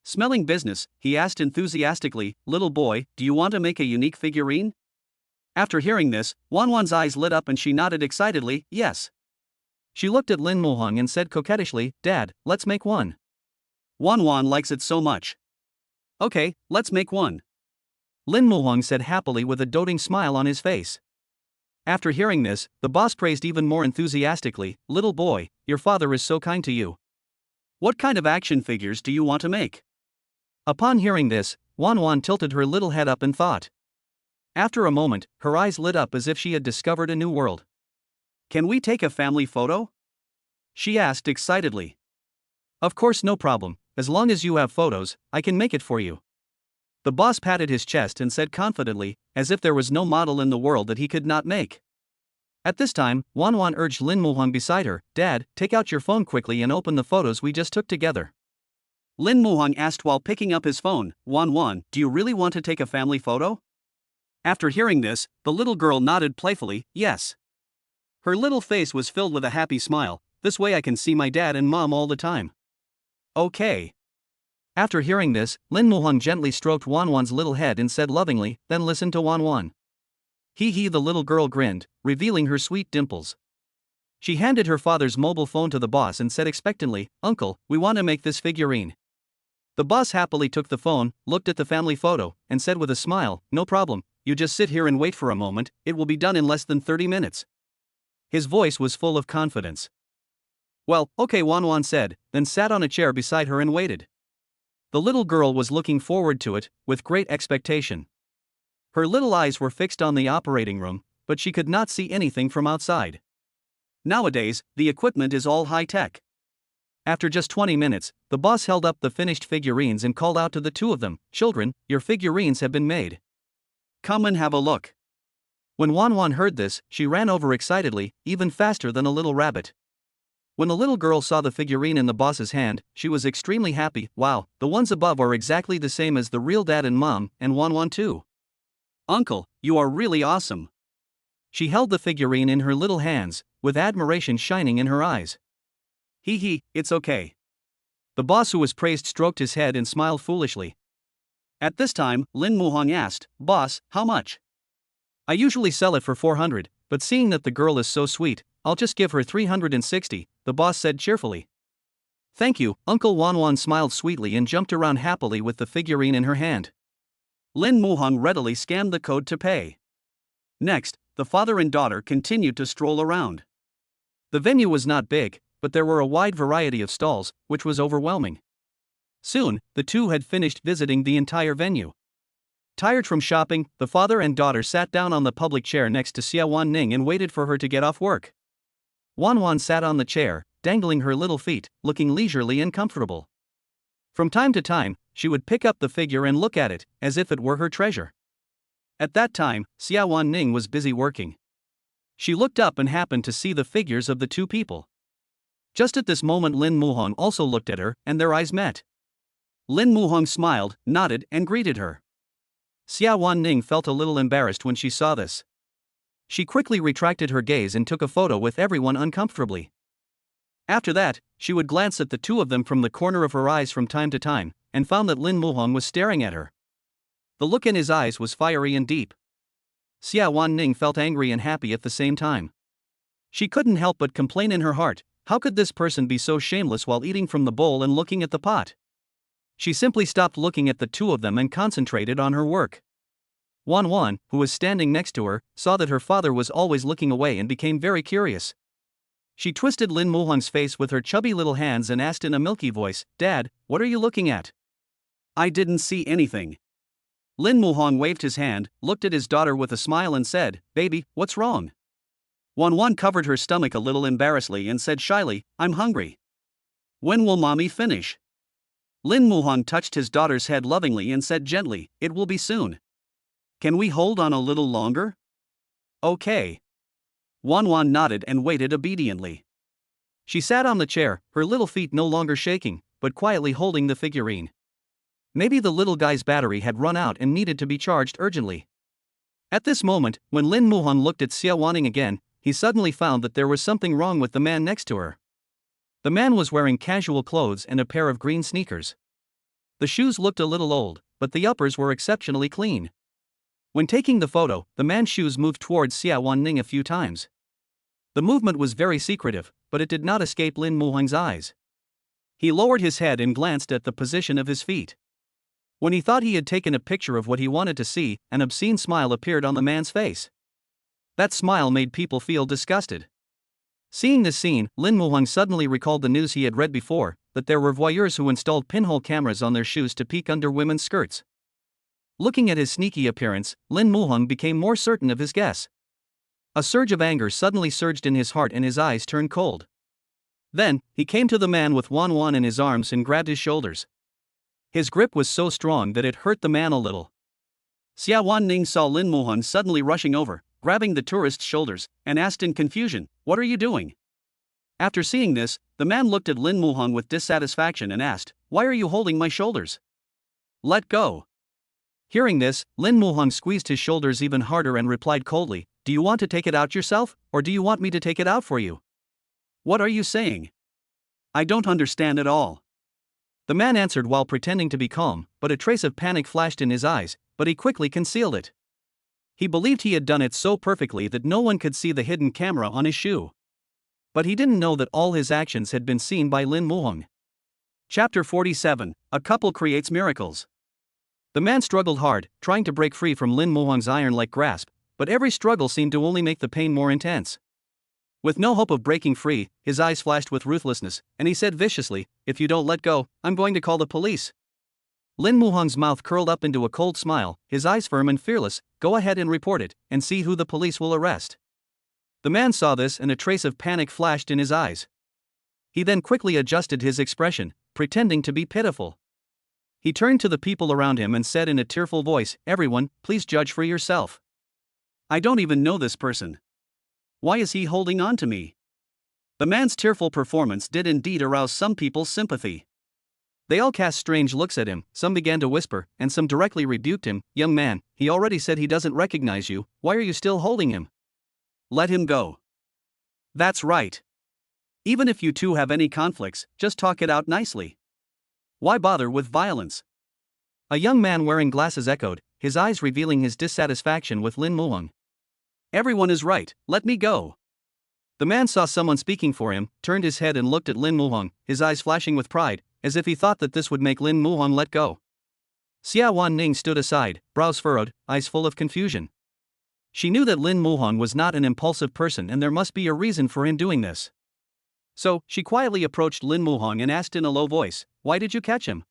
Smelling business, he asked enthusiastically, little boy, do you want to make a unique figurine? After hearing this, Wan Wan's eyes lit up and she nodded excitedly, yes. She looked at Lin Muhong and said coquettishly, Dad, let's make one. Wan Wan likes it so much. Okay, let's make one. Lin Muhong said happily with a doting smile on his face. After hearing this, the boss praised even more enthusiastically, little boy, your father is so kind to you. What kind of action figures do you want to make? Upon hearing this, Wan Wan tilted her little head up and thought. After a moment, her eyes lit up as if she had discovered a new world. Can we take a family photo? She asked excitedly. Of course, no problem, as long as you have photos, I can make it for you. The boss patted his chest and said confidently, as if there was no model in the world that he could not make. At this time, Wan Wan urged Lin Muhong beside her, Dad, take out your phone quickly and open the photos we just took together. Lin Muhong asked while picking up his phone, Wan Wan, do you really want to take a family photo? After hearing this, the little girl nodded playfully, yes. Her little face was filled with a happy smile, this way I can see my dad and mom all the time. Okay. After hearing this, Lin Muhong gently stroked Wan Wan's little head and said lovingly, then listen to Wan Wan. Hee, the little girl grinned, revealing her sweet dimples. She handed her father's mobile phone to the boss and said expectantly, Uncle, we want to make this figurine. The boss happily took the phone, looked at the family photo, and said with a smile, no problem, you just sit here and wait for a moment, it will be done in less than 30 minutes. His voice was full of confidence. Well, okay, Wan Wan said, then sat on a chair beside her and waited. The little girl was looking forward to it, with great expectation. Her little eyes were fixed on the operating room, but she could not see anything from outside. Nowadays, the equipment is all high-tech. After just 20 minutes, the boss held up the finished figurines and called out to the two of them, children, your figurines have been made. Come and have a look. When Wan Wan heard this, she ran over excitedly, even faster than a little rabbit. When the little girl saw the figurine in the boss's hand, she was extremely happy. Wow, the ones above are exactly the same as the real dad and mom, and Wan Wan too. Uncle, you are really awesome. She held the figurine in her little hands, with admiration shining in her eyes. Hee, it's okay. The boss who was praised stroked his head and smiled foolishly. At this time, Lin Muhong asked, Boss, how much? I usually sell it for 400, but seeing that the girl is so sweet, I'll just give her 360, the boss said cheerfully. Thank you, Uncle Wan Wan smiled sweetly and jumped around happily with the figurine in her hand. Lin Muhong readily scanned the code to pay. Next, the father and daughter continued to stroll around. The venue was not big, but there were a wide variety of stalls, which was overwhelming. Soon, the two had finished visiting the entire venue. Tired from shopping, the father and daughter sat down on the public chair next to Xiawan Ning and waited for her to get off work. Wan Wan sat on the chair, dangling her little feet, looking leisurely and comfortable. From time to time, she would pick up the figure and look at it, as if it were her treasure. At that time, Xiawan Ning was busy working. She looked up and happened to see the figures of the two people. Just at this moment Lin Muhong also looked at her, and their eyes met. Lin Muhong smiled, nodded, and greeted her. Xiawan Ning felt a little embarrassed when she saw this. She quickly retracted her gaze and took a photo with everyone uncomfortably. After that, she would glance at the two of them from the corner of her eyes from time to time, and found that Lin Muhong was staring at her. The look in his eyes was fiery and deep. Xiawan Ning felt angry and happy at the same time. She couldn't help but complain in her heart, how could this person be so shameless while eating from the bowl and looking at the pot? She simply stopped looking at the two of them and concentrated on her work. Wan Wan, who was standing next to her, saw that her father was always looking away and became very curious. She twisted Lin Muhong's face with her chubby little hands and asked in a milky voice, Dad, what are you looking at? I didn't see anything. Lin Muhong waved his hand, looked at his daughter with a smile and said, Baby, what's wrong? Wan Wan covered her stomach a little embarrassedly and said shyly, I'm hungry. When will mommy finish? Lin Muhong touched his daughter's head lovingly and said gently, It will be soon. Can we hold on a little longer? Okay. Wan Wan nodded and waited obediently. She sat on the chair, her little feet no longer shaking, but quietly holding the figurine. Maybe the little guy's battery had run out and needed to be charged urgently. At this moment, when Lin Muhong looked at Xiawan Ning again, he suddenly found that there was something wrong with the man next to her. The man was wearing casual clothes and a pair of green sneakers. The shoes looked a little old, but the uppers were exceptionally clean. When taking the photo, the man's shoes moved towards Xiawan Ning a few times. The movement was very secretive, but it did not escape Lin Muhong's eyes. He lowered his head and glanced at the position of his feet. When he thought he had taken a picture of what he wanted to see, an obscene smile appeared on the man's face. That smile made people feel disgusted. Seeing this scene, Lin Muhong suddenly recalled the news he had read before, that there were voyeurs who installed pinhole cameras on their shoes to peek under women's skirts. Looking at his sneaky appearance, Lin Muhong became more certain of his guess. A surge of anger suddenly surged in his heart and his eyes turned cold. Then, he came to the man with Wan Wan in his arms and grabbed his shoulders. His grip was so strong that it hurt the man a little. Xiawan Ning saw Lin Muhong suddenly rushing over, grabbing the tourist's shoulders, and asked in confusion, What are you doing? After seeing this, the man looked at Lin Muhong with dissatisfaction and asked, Why are you holding my shoulders? Let go. Hearing this, Lin Muhong squeezed his shoulders even harder and replied coldly, Do you want to take it out yourself, or do you want me to take it out for you? What are you saying? I don't understand at all. The man answered while pretending to be calm, but a trace of panic flashed in his eyes, but he quickly concealed it. He believed he had done it so perfectly that no one could see the hidden camera on his shoe. But he didn't know that all his actions had been seen by Lin Muhong. Chapter 47, A Couple Creates Miracles. The man struggled hard, trying to break free from Lin Muhong's iron-like grasp, but every struggle seemed to only make the pain more intense. With no hope of breaking free, his eyes flashed with ruthlessness, and he said viciously, If you don't let go, I'm going to call the police. Lin Muhong's mouth curled up into a cold smile, his eyes firm and fearless. Go ahead and report it, and see who the police will arrest. The man saw this and a trace of panic flashed in his eyes. He then quickly adjusted his expression, pretending to be pitiful. He turned to the people around him and said in a tearful voice, "Everyone, please judge for yourself. I don't even know this person. Why is he holding on to me?" The man's tearful performance did indeed arouse some people's sympathy. They all cast strange looks at him, some began to whisper, and some directly rebuked him. "Young man, he already said he doesn't recognize you, why are you still holding him? Let him go." "That's right. Even if you two have any conflicts, just talk it out nicely. Why bother with violence?" A young man wearing glasses echoed, his eyes revealing his dissatisfaction with Lin Muhong. "Everyone is right, let me go." The man saw someone speaking for him, turned his head and looked at Lin Muhong, his eyes flashing with pride, as if he thought that this would make Lin Muhong let go. Xiawan Ning stood aside, brows furrowed, eyes full of confusion. She knew that Lin Muhong was not an impulsive person and there must be a reason for him doing this. So, she quietly approached Lin Muhong and asked in a low voice, "Why did you catch him?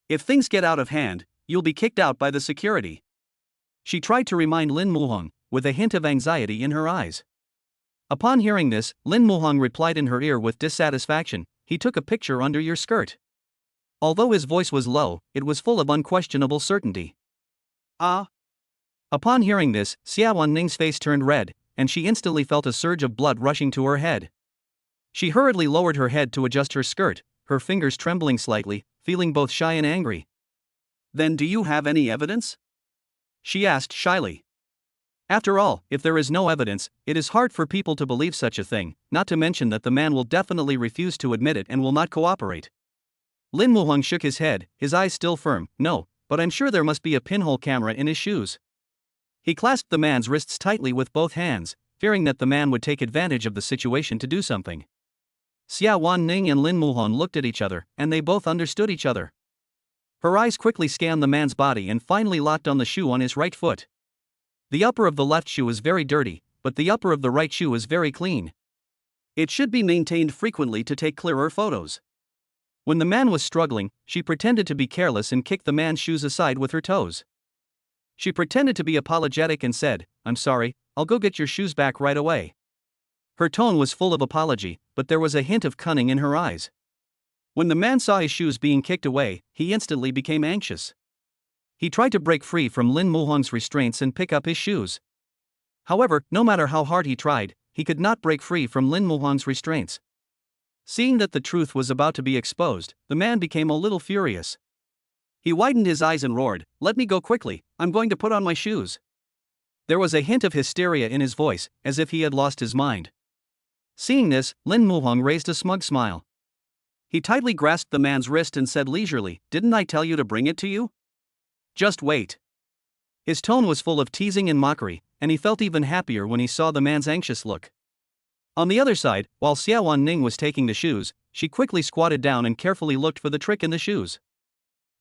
If things get out of hand, you'll be kicked out by the security." She tried to remind Lin Muhong, with a hint of anxiety in her eyes. Upon hearing this, Lin Muhong replied in her ear with dissatisfaction, "He took a picture under your skirt." Although his voice was low, it was full of unquestionable certainty. "Ah." Upon hearing this, Xiawan Ning's face turned red, and she instantly felt a surge of blood rushing to her head. She hurriedly lowered her head to adjust her skirt, her fingers trembling slightly, feeling both shy and angry. "Then do you have any evidence?" she asked shyly. After all, if there is no evidence, it is hard for people to believe such a thing, not to mention that the man will definitely refuse to admit it and will not cooperate. Lin Muhong shook his head, his eyes still firm. "No, but I'm sure there must be a pinhole camera in his shoes." He clasped the man's wrists tightly with both hands, fearing that the man would take advantage of the situation to do something. Xiawan Ning and Lin Muhong looked at each other, and they both understood each other. Her eyes quickly scanned the man's body and finally locked on the shoe on his right foot. The upper of the left shoe is very dirty, but the upper of the right shoe is very clean. It should be maintained frequently to take clearer photos. When the man was struggling, she pretended to be careless and kicked the man's shoes aside with her toes. She pretended to be apologetic and said, "I'm sorry, I'll go get your shoes back right away." Her tone was full of apology, but there was a hint of cunning in her eyes. When the man saw his shoes being kicked away, he instantly became anxious. He tried to break free from Lin Muhong's restraints and pick up his shoes. However, no matter how hard he tried, he could not break free from Lin Muhong's restraints. Seeing that the truth was about to be exposed, the man became a little furious. He widened his eyes and roared, "Let me go quickly, I'm going to put on my shoes." There was a hint of hysteria in his voice, as if he had lost his mind. Seeing this, Lin Muhong raised a smug smile. He tightly grasped the man's wrist and said leisurely, "Didn't I tell you to bring it to you? Just wait." His tone was full of teasing and mockery, and he felt even happier when he saw the man's anxious look. On the other side, while Xiawan Ning was taking the shoes, she quickly squatted down and carefully looked for the trick in the shoes.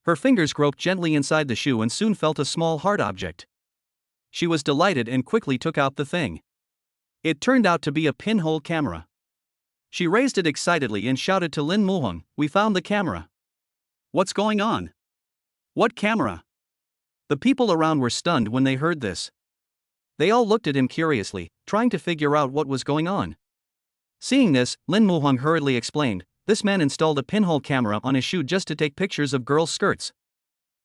Her fingers groped gently inside the shoe and soon felt a small hard object. She was delighted and quickly took out the thing. It turned out to be a pinhole camera. She raised it excitedly and shouted to Lin Muhong, "We found the camera." "What's going on? What camera?" The people around were stunned when they heard this. They all looked at him curiously, trying to figure out what was going on. Seeing this, Lin Muhong hurriedly explained, "This man installed a pinhole camera on his shoe just to take pictures of girls' skirts.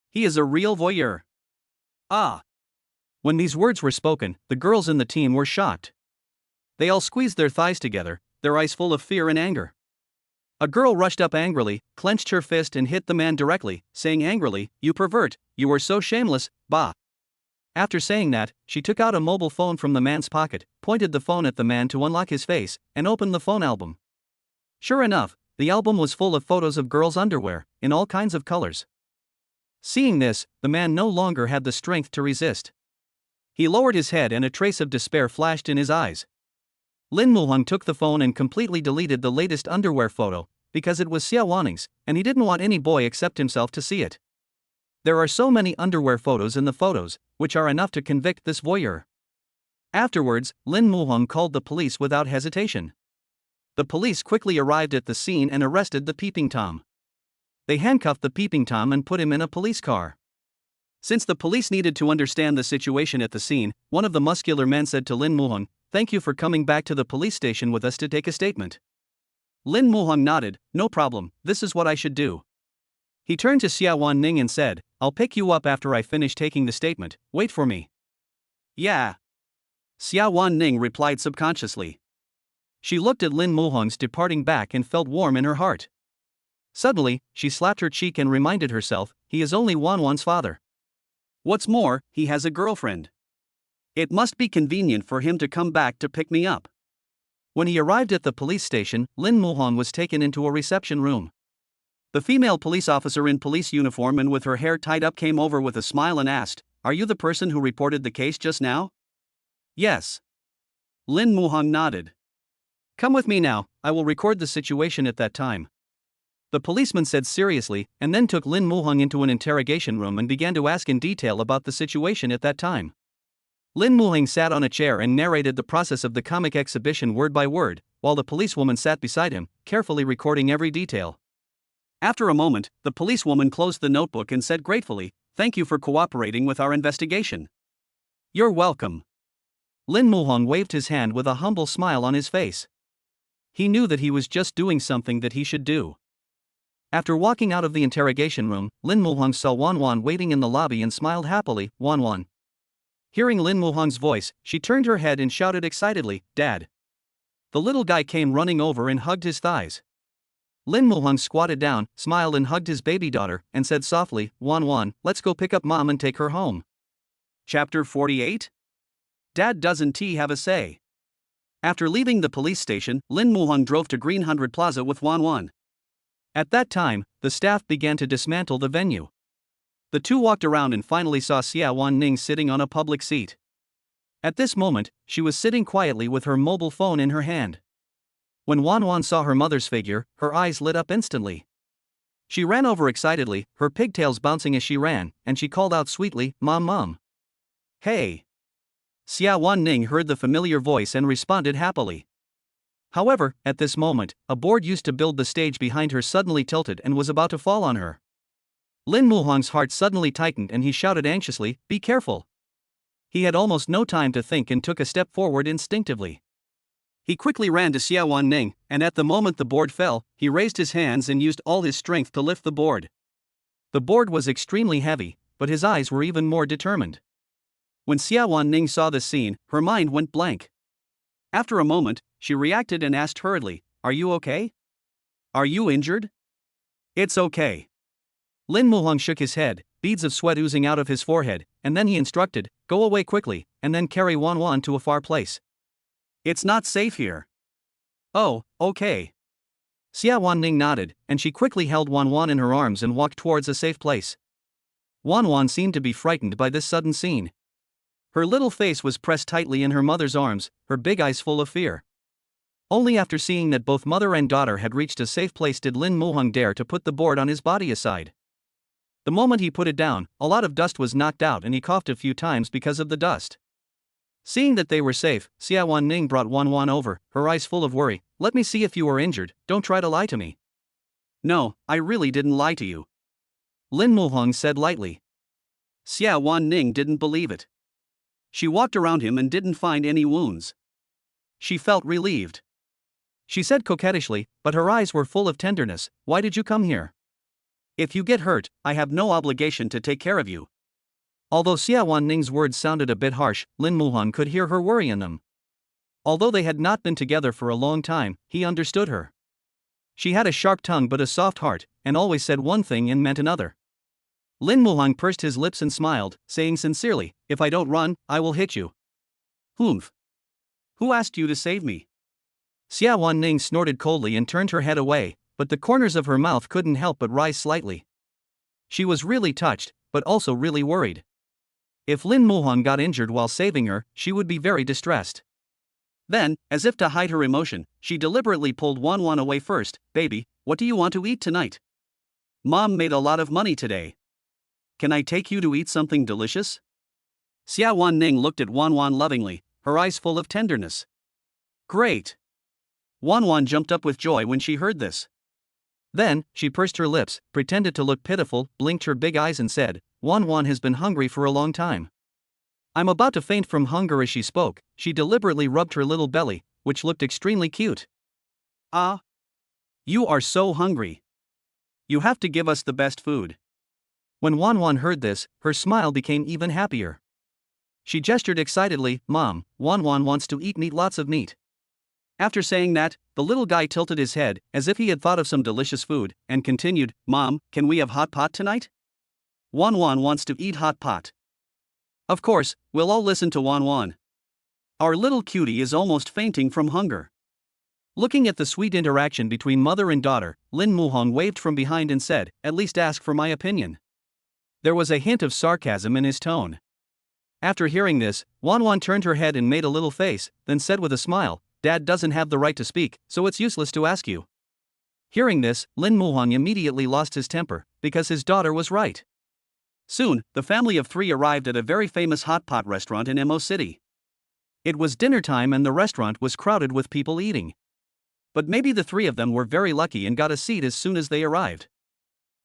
He is a real voyeur." "Ah." When these words were spoken, the girls in the team were shocked. They all squeezed their thighs together, their eyes full of fear and anger. A girl rushed up angrily, clenched her fist and hit the man directly, saying angrily, "You pervert, you are so shameless, bah." After saying that, she took out a mobile phone from the man's pocket, pointed the phone at the man to unlock his face, and opened the phone album. Sure enough, the album was full of photos of girls' underwear, in all kinds of colors. Seeing this, the man no longer had the strength to resist. He lowered his head and a trace of despair flashed in his eyes. Lin Muhong took the phone and completely deleted the latest underwear photo, because it was Xiawaning's, and he didn't want any boy except himself to see it. There are so many underwear photos in the photos, which are enough to convict this voyeur. Afterwards, Lin Muhong called the police without hesitation. The police quickly arrived at the scene and arrested the peeping Tom. They handcuffed the peeping Tom and put him in a police car. Since the police needed to understand the situation at the scene, one of the muscular men said to Lin Muhong, "Thank you for coming back to the police station with us to take a statement." Lin Muhong nodded, "No problem, this is what I should do." He turned to Xiawan Ning and said, I'll pick you up after I finish taking the statement, wait for me. Yeah. Xiawan Ning replied subconsciously. She looked at Lin Muhong's departing back and felt warm in her heart. Suddenly, she slapped her cheek and reminded herself, he is only Wan Wan's father. What's more, he has a girlfriend. It must be convenient for him to come back to pick me up. When he arrived at the police station, Lin Muhong was taken into a reception room. The female police officer in police uniform and with her hair tied up came over with a smile and asked, Are you the person who reported the case just now? Yes. Lin Muhong nodded. Come with me now, I will record the situation at that time. The policeman said seriously, and then took Lin Muhong into an interrogation room and began to ask in detail about the situation at that time. Lin Muhong sat on a chair and narrated the process of the comic exhibition word by word, while the policewoman sat beside him, carefully recording every detail. After a moment, the policewoman closed the notebook and said gratefully, Thank you for cooperating with our investigation. You're welcome. Lin Muhong waved his hand with a humble smile on his face. He knew that he was just doing something that he should do. After walking out of the interrogation room, Lin Muhong saw Wan Wan waiting in the lobby and smiled happily, Wan Wan. Hearing Lin Muhong's voice, she turned her head and shouted excitedly, Dad. The little guy came running over and hugged his thighs. Lin Muhong squatted down, smiled and hugged his baby daughter, and said softly, Wan Wan, let's go pick up Mom and take her home. Chapter 48? Dad doesn't he have a say? After leaving the police station, Lin Muhong drove to Green 100 Plaza with Wan Wan. At that time, the staff began to dismantle the venue. The two walked around and finally saw Xiawan Ning sitting on a public seat. At this moment, she was sitting quietly with her mobile phone in her hand. When Wan Wan saw her mother's figure, her eyes lit up instantly. She ran over excitedly, her pigtails bouncing as she ran, and she called out sweetly, Mom, Mom. Hey! Xiawan Ning heard the familiar voice and responded happily. However, at this moment, a board used to build the stage behind her suddenly tilted and was about to fall on her. Lin Muhong's heart suddenly tightened and he shouted anxiously, Be careful! He had almost no time to think and took a step forward instinctively. He quickly ran to Xiawan Ning, and at the moment the board fell, he raised his hands and used all his strength to lift the board. The board was extremely heavy, but his eyes were even more determined. When Xiawan Ning saw this scene, her mind went blank. After a moment, she reacted and asked hurriedly, Are you okay? Are you injured? It's okay. Lin Muhong shook his head, beads of sweat oozing out of his forehead, and then he instructed, Go away quickly, and then carry Wan Wan to a far place. It's not safe here. Oh, okay. Xiawan Ning nodded, and she quickly held Wan Wan in her arms and walked towards a safe place. Wan Wan seemed to be frightened by this sudden scene. Her little face was pressed tightly in her mother's arms, her big eyes full of fear. Only after seeing that both mother and daughter had reached a safe place did Lin Muhong dare to put the board on his body aside. The moment he put it down, a lot of dust was knocked out and he coughed a few times because of the dust. Seeing that they were safe, Xiawan Ning brought Wan Wan over, her eyes full of worry. Let me see if you are injured, don't try to lie to me. No, I really didn't lie to you. Lin Muhong said lightly. Xiawan Ning didn't believe it. She walked around him and didn't find any wounds. She felt relieved. She said coquettishly, but her eyes were full of tenderness, Why did you come here? If you get hurt, I have no obligation to take care of you. Although Xiawan Ning's words sounded a bit harsh, Lin Muhong could hear her worry in them. Although they had not been together for a long time, he understood her. She had a sharp tongue but a soft heart, and always said one thing and meant another. Lin Muhong pursed his lips and smiled, saying sincerely, If I don't run, I will hit you. Humph. Who asked you to save me? Xiawan Ning snorted coldly and turned her head away, but the corners of her mouth couldn't help but rise slightly. She was really touched, but also really worried. If Lin Muhong got injured while saving her, she would be very distressed. Then, as if to hide her emotion, she deliberately pulled Wan Wan away first. Baby, what do you want to eat tonight? Mom made a lot of money today. Can I take you to eat something delicious? Xiawan Ning looked at Wan Wan lovingly, her eyes full of tenderness. Great! Wan Wan jumped up with joy when she heard this. Then, she pursed her lips, pretended to look pitiful, blinked her big eyes and said, Wan Wan has been hungry for a long time. I'm about to faint from hunger. As she spoke, she deliberately rubbed her little belly, which looked extremely cute. Ah! You are so hungry. you have to give us the best food. When Wan Wan heard this, her smile became even happier. She gestured excitedly, Mom, Wan Wan wants to eat lots of meat. After saying that, the little guy tilted his head, as if he had thought of some delicious food, and continued, Mom, can we have hot pot tonight? Wan Wan wants to eat hot pot. Of course, we'll all listen to Wan Wan. Our little cutie is almost fainting from hunger. Looking at the sweet interaction between mother and daughter, Lin Muhong waved from behind and said, At least ask for my opinion. There was a hint of sarcasm in his tone. After hearing this, Wan Wan turned her head and made a little face, then said with a smile, Dad doesn't have the right to speak, so it's useless to ask you. Hearing this, Lin Muhong immediately lost his temper, because his daughter was right. Soon, the family of 3 arrived at a very famous hot pot restaurant in Mo City. It was dinner time and the restaurant was crowded with people eating. But maybe the 3 of them were very lucky and got a seat as soon as they arrived.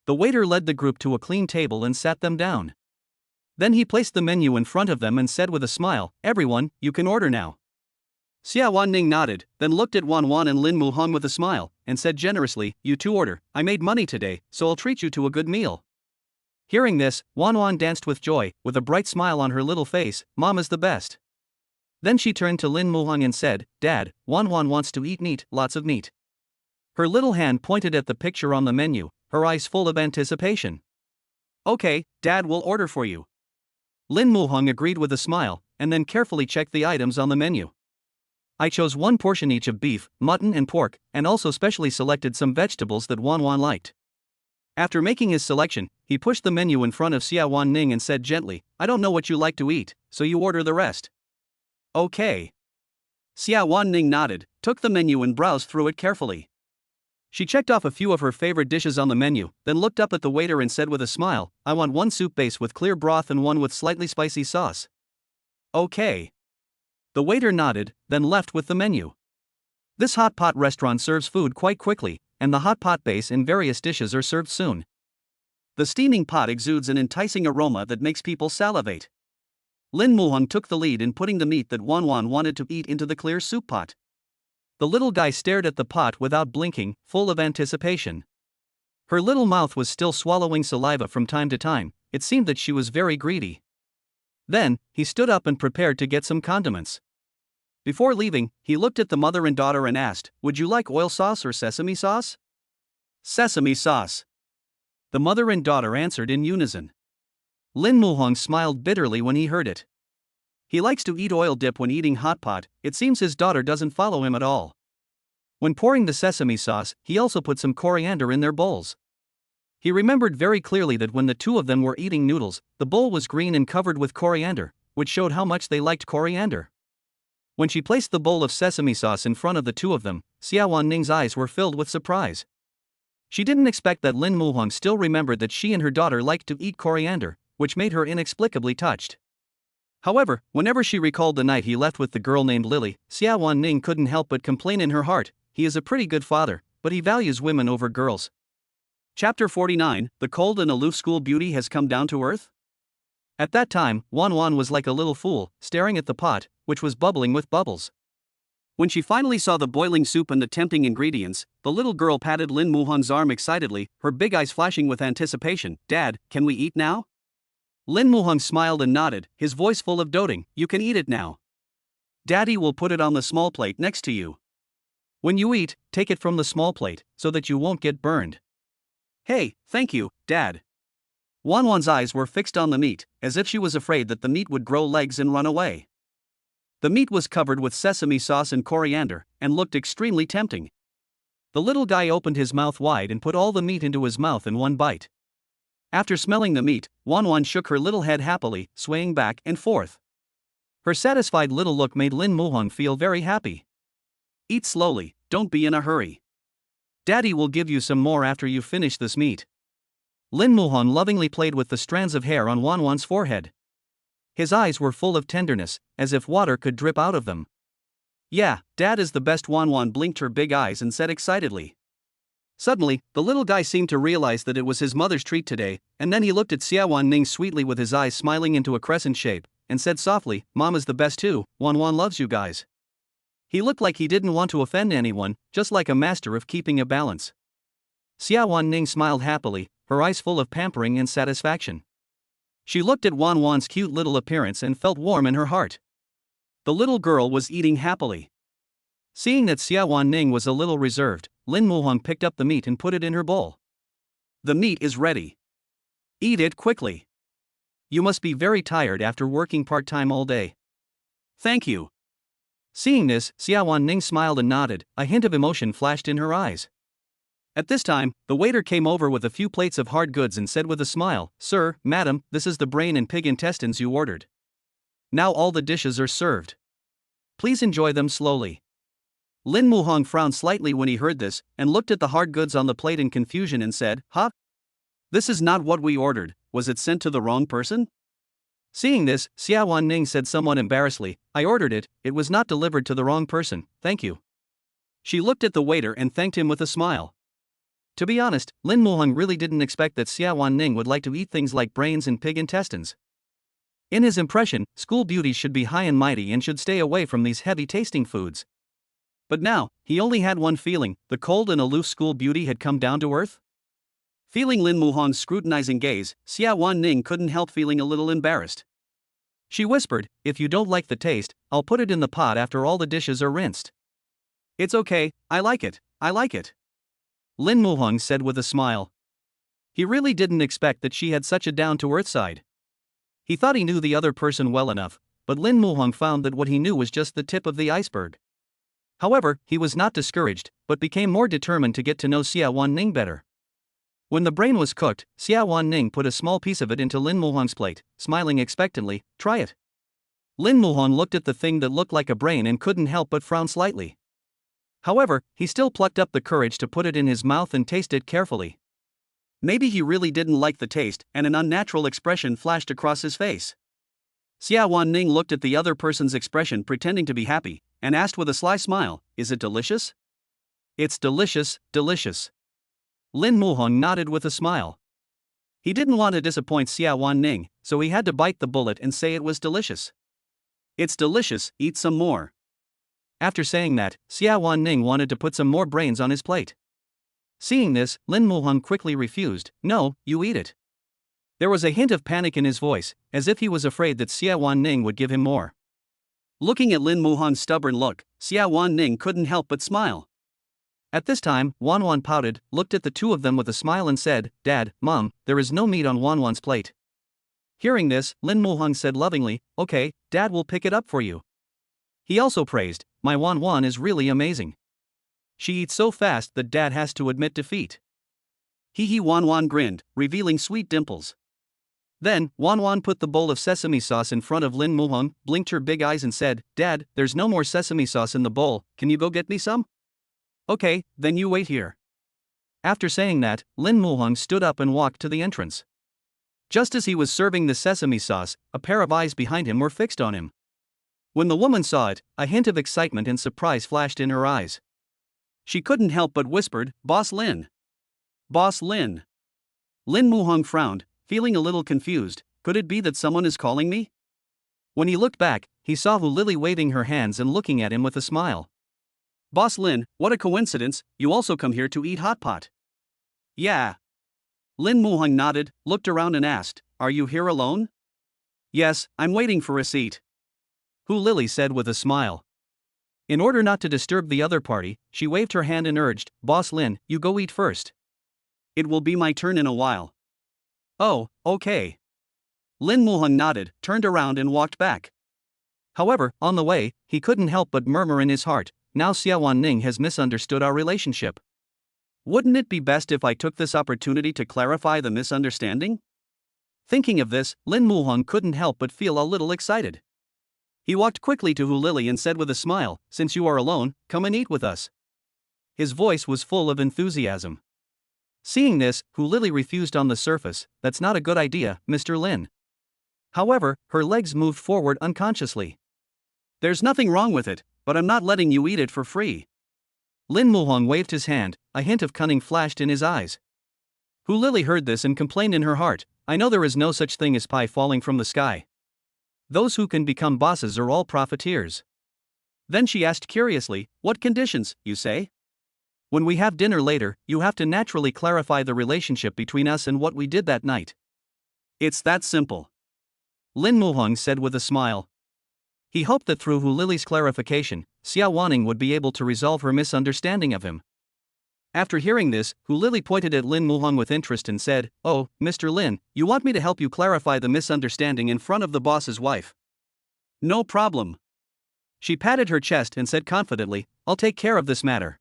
The waiter led the group to a clean table and sat them down. Then he placed the menu in front of them and said with a smile, Everyone, you can order now. Xiawan Ning nodded, then looked at Wan Wan and Lin Muhong with a smile, and said generously, You 2 order, I made money today, so I'll treat you to a good meal. Hearing this, Wan Wan danced with joy, with a bright smile on her little face, Mom is the best. Then she turned to Lin Muhong and said, Dad, Wan Wan wants to eat meat, lots of meat. Her little hand pointed at the picture on the menu, her eyes full of anticipation. Okay, Dad will order for you. Lin Muhong agreed with a smile, and then carefully checked the items on the menu. I chose 1 portion each of beef, mutton and pork, and also specially selected some vegetables that Wan Wan liked. After making his selection, he pushed the menu in front of Xiawan Ning and said gently, I don't know what you like to eat, so you order the rest. Okay. Xiawan Ning nodded, took the menu and browsed through it carefully. She checked off a few of her favorite dishes on the menu, then looked up at the waiter and said with a smile, I want 1 soup base with clear broth and 1 with slightly spicy sauce. Okay. The waiter nodded, then left with the menu. This hot pot restaurant serves food quite quickly, and the hot pot base in various dishes are served soon. The steaming pot exudes an enticing aroma that makes people salivate. Lin Muhong took the lead in putting the meat that Wan Wan wanted to eat into the clear soup pot. The little guy stared at the pot without blinking, full of anticipation. Her little mouth was still swallowing saliva from time to time, it seemed that she was very greedy. Then, he stood up and prepared to get some condiments. Before leaving, he looked at the mother and daughter and asked, Would you like oil sauce or sesame sauce? Sesame sauce. The mother and daughter answered in unison. Lin Muhong smiled bitterly when he heard it. He likes to eat oil dip when eating hot pot, it seems his daughter doesn't follow him at all. When pouring the sesame sauce, he also put some coriander in their bowls. He remembered very clearly that when the 2 of them were eating noodles, the bowl was green and covered with coriander, which showed how much they liked coriander. When she placed the bowl of sesame sauce in front of the 2 of them, Xiawan Ning's eyes were filled with surprise. She didn't expect that Lin Muhong still remembered that she and her daughter liked to eat coriander, which made her inexplicably touched. However, whenever she recalled the night he left with the girl named Lily, Xiawan Ning couldn't help but complain in her heart, he is a pretty good father, but he values women over girls. Chapter 49, The cold and aloof school beauty has come down to earth? At that time, Wan Wan was like a little fool, staring at the pot, which was bubbling with bubbles. When she finally saw the boiling soup and the tempting ingredients, the little girl patted Lin Muhong's arm excitedly, her big eyes flashing with anticipation. Dad, can we eat now? Lin Muhong smiled and nodded, his voice full of doting, You can eat it now. Daddy will put it on the small plate next to you. When you eat, take it from the small plate, so that you won't get burned. Hey, thank you, Dad. Wan Wan's eyes were fixed on the meat, as if she was afraid that the meat would grow legs and run away. The meat was covered with sesame sauce and coriander, and looked extremely tempting. The little guy opened his mouth wide and put all the meat into his mouth in one bite. After smelling the meat, Wan Wan shook her little head happily, swaying back and forth. Her satisfied little look made Lin Muhong feel very happy. Eat slowly, don't be in a hurry. Daddy will give you some more after you finish this meat. Lin Muhong lovingly played with the strands of hair on Wan Wan's forehead. His eyes were full of tenderness, as if water could drip out of them. Yeah, Dad is the best. Wan Wan blinked her big eyes and said excitedly. Suddenly, the little guy seemed to realize that it was his mother's treat today, and then he looked at Xiawan Ning sweetly with his eyes smiling into a crescent shape, and said softly, Mom is the best too, Wan Wan loves you guys. He looked like he didn't want to offend anyone, just like a master of keeping a balance. Xiawan Ning smiled happily, her eyes full of pampering and satisfaction. She looked at Wan Wan's cute little appearance and felt warm in her heart. The little girl was eating happily. Seeing that Xiawan Ning was a little reserved, Lin Muhong picked up the meat and put it in her bowl. The meat is ready. Eat it quickly. You must be very tired after working part-time all day. Thank you. Seeing this, Xiawan Ning smiled and nodded, a hint of emotion flashed in her eyes. At this time, the waiter came over with a few plates of hard goods and said with a smile, "Sir, madam, this is the brain and pig intestines you ordered. Now all the dishes are served. Please enjoy them slowly." Lin Muhong frowned slightly when he heard this, and looked at the hard goods on the plate in confusion and said, "Huh? This is not what we ordered, was it sent to the wrong person?" Seeing this, Xiawan Ning said somewhat embarrassedly, "I ordered it, it was not delivered to the wrong person, thank you." She looked at the waiter and thanked him with a smile. To be honest, Lin Muhong really didn't expect that Xiawan Ning would like to eat things like brains and pig intestines. In his impression, school beauties should be high and mighty and should stay away from these heavy-tasting foods. But now, he only had one feeling: the cold and aloof school beauty had come down to earth. Feeling Lin Muhong's scrutinizing gaze, Xiawan Ning couldn't help feeling a little embarrassed. She whispered, "If you don't like the taste, I'll put it in the pot after all the dishes are rinsed." "It's okay, I like it, I like it," Lin Muhong said with a smile. He really didn't expect that she had such a down-to-earth side. He thought he knew the other person well enough, but Lin Muhong found that what he knew was just the tip of the iceberg. However, he was not discouraged, but became more determined to get to know Xiawan Ning better. When the brain was cooked, Xiawan Ning put a small piece of it into Lin Muhong's plate, smiling expectantly, "Try it." Lin Muhong looked at the thing that looked like a brain and couldn't help but frown slightly. However, he still plucked up the courage to put it in his mouth and taste it carefully. Maybe he really didn't like the taste, and an unnatural expression flashed across his face. Xiawan Ning looked at the other person's expression pretending to be happy, and asked with a sly smile, "Is it delicious?" "It's delicious, delicious." Lin Muhong nodded with a smile. He didn't want to disappoint Xiawan Ning, so he had to bite the bullet and say it was delicious. "It's delicious, eat some more." After saying that, Xiawan Ning wanted to put some more brains on his plate. Seeing this, Lin Muhong quickly refused, "No, you eat it." There was a hint of panic in his voice, as if he was afraid that Xiawan Ning would give him more. Looking at Lin Muhong's stubborn look, Xiawan Ning couldn't help but smile. At this time, Wan Wan pouted, looked at the two of them with a smile and said, "Dad, Mom, there is no meat on Wan Wan's plate." Hearing this, Lin Muhong said lovingly, "Okay, Dad will pick it up for you." He also praised, "My Wan Wan is really amazing. She eats so fast that Dad has to admit defeat." Hee Wan Wan grinned, revealing sweet dimples. Then, Wan Wan put the bowl of sesame sauce in front of Lin Muhong, blinked her big eyes and said, "Dad, there's no more sesame sauce in the bowl, can you go get me some?" "Okay, then you wait here." After saying that, Lin Muhong stood up and walked to the entrance. Just as he was serving the sesame sauce, a pair of eyes behind him were fixed on him. When the woman saw it, a hint of excitement and surprise flashed in her eyes. She couldn't help but whispered, "Boss Lin." "Boss Lin." Lin Muhong frowned, feeling a little confused. Could it be that someone is calling me? When he looked back, he saw Hu Lily waving her hands and looking at him with a smile. "Boss Lin, what a coincidence, you also come here to eat hot pot." "Yeah." Lin Muhong nodded, looked around and asked, "Are you here alone?" "Yes, I'm waiting for a seat," Hu Lily said with a smile. In order not to disturb the other party, she waved her hand and urged, "Boss Lin, you go eat first. It will be my turn in a while." "Oh, okay." Lin Muhong nodded, turned around and walked back. However, on the way, he couldn't help but murmur in his heart, "Now Xiawan Ning has misunderstood our relationship. Wouldn't it be best if I took this opportunity to clarify the misunderstanding?" Thinking of this, Lin Muhong couldn't help but feel a little excited. He walked quickly to Hu Lily and said with a smile, "Since you are alone, come and eat with us." His voice was full of enthusiasm. Seeing this, Hu Lily refused on the surface, "That's not a good idea, Mr. Lin." However, her legs moved forward unconsciously. "There's nothing wrong with it, but I'm not letting you eat it for free." Lin Muhong waved his hand, a hint of cunning flashed in his eyes. Hu Lily heard this and complained in her heart, "I know there is no such thing as pie falling from the sky. Those who can become bosses are all profiteers." Then she asked curiously, "What conditions, you say?" When we have dinner later, you have to naturally clarify the relationship between us and what we did that night. It's that simple. Lin Muhong said with a smile. He hoped that through Hu Lily's clarification, Xiawan would be able to resolve her misunderstanding of him. After hearing this, Hu Lily pointed at Lin Muhong with interest and said, "Oh, Mr. Lin, you want me to help you clarify the misunderstanding in front of the boss's wife?" "No problem." She patted her chest and said confidently, "I'll take care of this matter."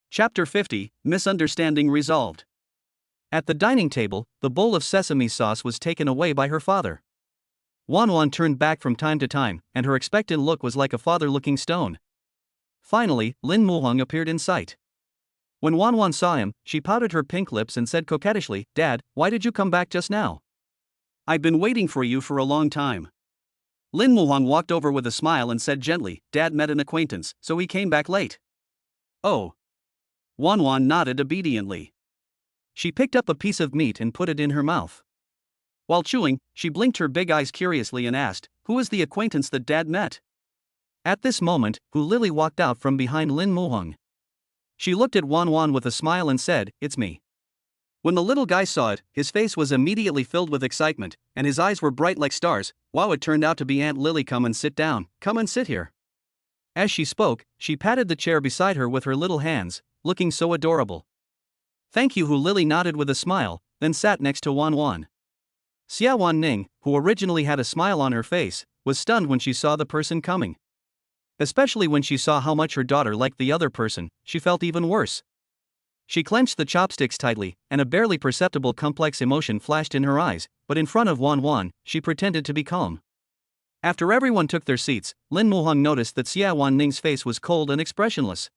Chapter 50, Misunderstanding Resolved. At the dining table, the bowl of sesame sauce was taken away by her father. Wan Wan turned back from time to time, and her expectant look was like a father-looking stone. Finally, Lin Muhong appeared in sight. When Wan Wan saw him, she pouted her pink lips and said coquettishly, "Dad, why did you come back just now?" "I've been waiting for you for a long time." Lin Muhong walked over with a smile and said gently, "Dad met an acquaintance, so he came back late." "Oh." Wan Wan nodded obediently. She picked up a piece of meat and put it in her mouth. While chewing, she blinked her big eyes curiously and asked, "Who is the acquaintance that Dad met?" At this moment, Hu Lily walked out from behind Lin Muhong. She looked at Wan Wan with a smile and said, "It's me." When the little guy saw it, his face was immediately filled with excitement, and his eyes were bright like stars. "Wow, it turned out to be Aunt Lily. Come and sit down, come and sit here." As she spoke, she patted the chair beside her with her little hands, looking so adorable. "Thank you." Hu Lily nodded with a smile, then sat next to Wan Wan. Xiawan Ning, who originally had a smile on her face, was stunned when she saw the person coming. Especially when she saw how much her daughter liked the other person, she felt even worse. She clenched the chopsticks tightly, and a barely perceptible complex emotion flashed in her eyes, but in front of Wan Wan, she pretended to be calm. After everyone took their seats, Lin Muhong noticed that Xiawan Ning's face was cold and expressionless.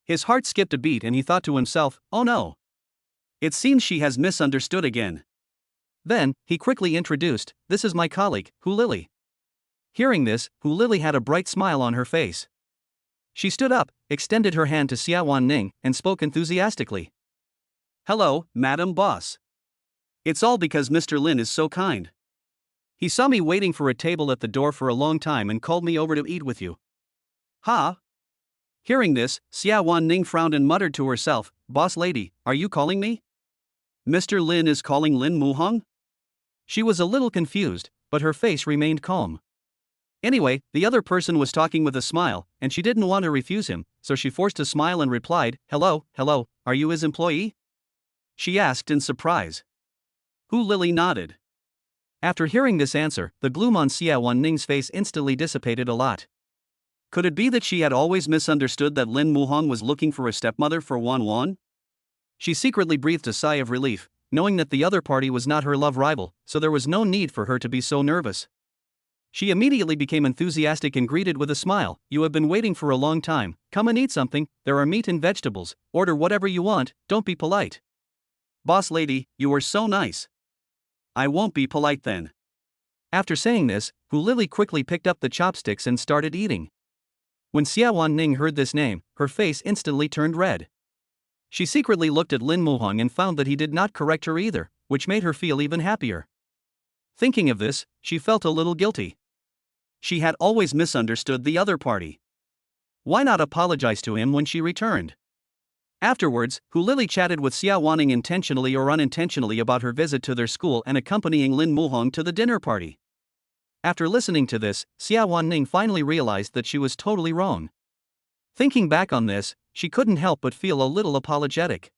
His heart skipped a beat and he thought to himself, "Oh no. It seems she has misunderstood again." Then, he quickly introduced, "This is my colleague, Hu Lily." Hearing this, Hu Lily had a bright smile on her face. She stood up, extended her hand to Xiawan Ning, and spoke enthusiastically. "Hello, Madam Boss. It's all because Mr. Lin is so kind. He saw me waiting for a table at the door for a long time and called me over to eat with you." "Ha?" Hearing this, Xiawan Ning frowned and muttered to herself, "Boss lady, are you calling me? Mr. Lin is calling Lin Muhong?" She was a little confused, but her face remained calm. Anyway, the other person was talking with a smile, and she didn't want to refuse him, so she forced a smile and replied, "Hello, are you his employee?" she asked in surprise. Hu Lily nodded. After hearing this answer, the gloom on Xiawan Ning's face instantly dissipated a lot. Could it be that she had always misunderstood that Lin Muhong was looking for a stepmother for Wan Wan? She secretly breathed a sigh of relief, knowing that the other party was not her love rival, so there was no need for her to be so nervous. She immediately became enthusiastic and greeted with a smile, "You have been waiting for a long time, come and eat something, there are meat and vegetables, order whatever you want, don't be polite." "Boss lady, you are so nice." "I won't be polite then." After saying this, Hu Lily quickly picked up the chopsticks and started eating. When Xiawan Ning heard this name, her face instantly turned red. She secretly looked at Lin Muhong and found that he did not correct her either, which made her feel even happier. Thinking of this, she felt a little guilty. She had always misunderstood the other party. Why not apologize to him when she returned? Afterwards, Hu Lily chatted with Xiawan Ning intentionally or unintentionally about her visit to their school and accompanying Lin Muhong to the dinner party. After listening to this, Xiawan Ning finally realized that she was totally wrong. Thinking back on this, she couldn't help but feel a little apologetic.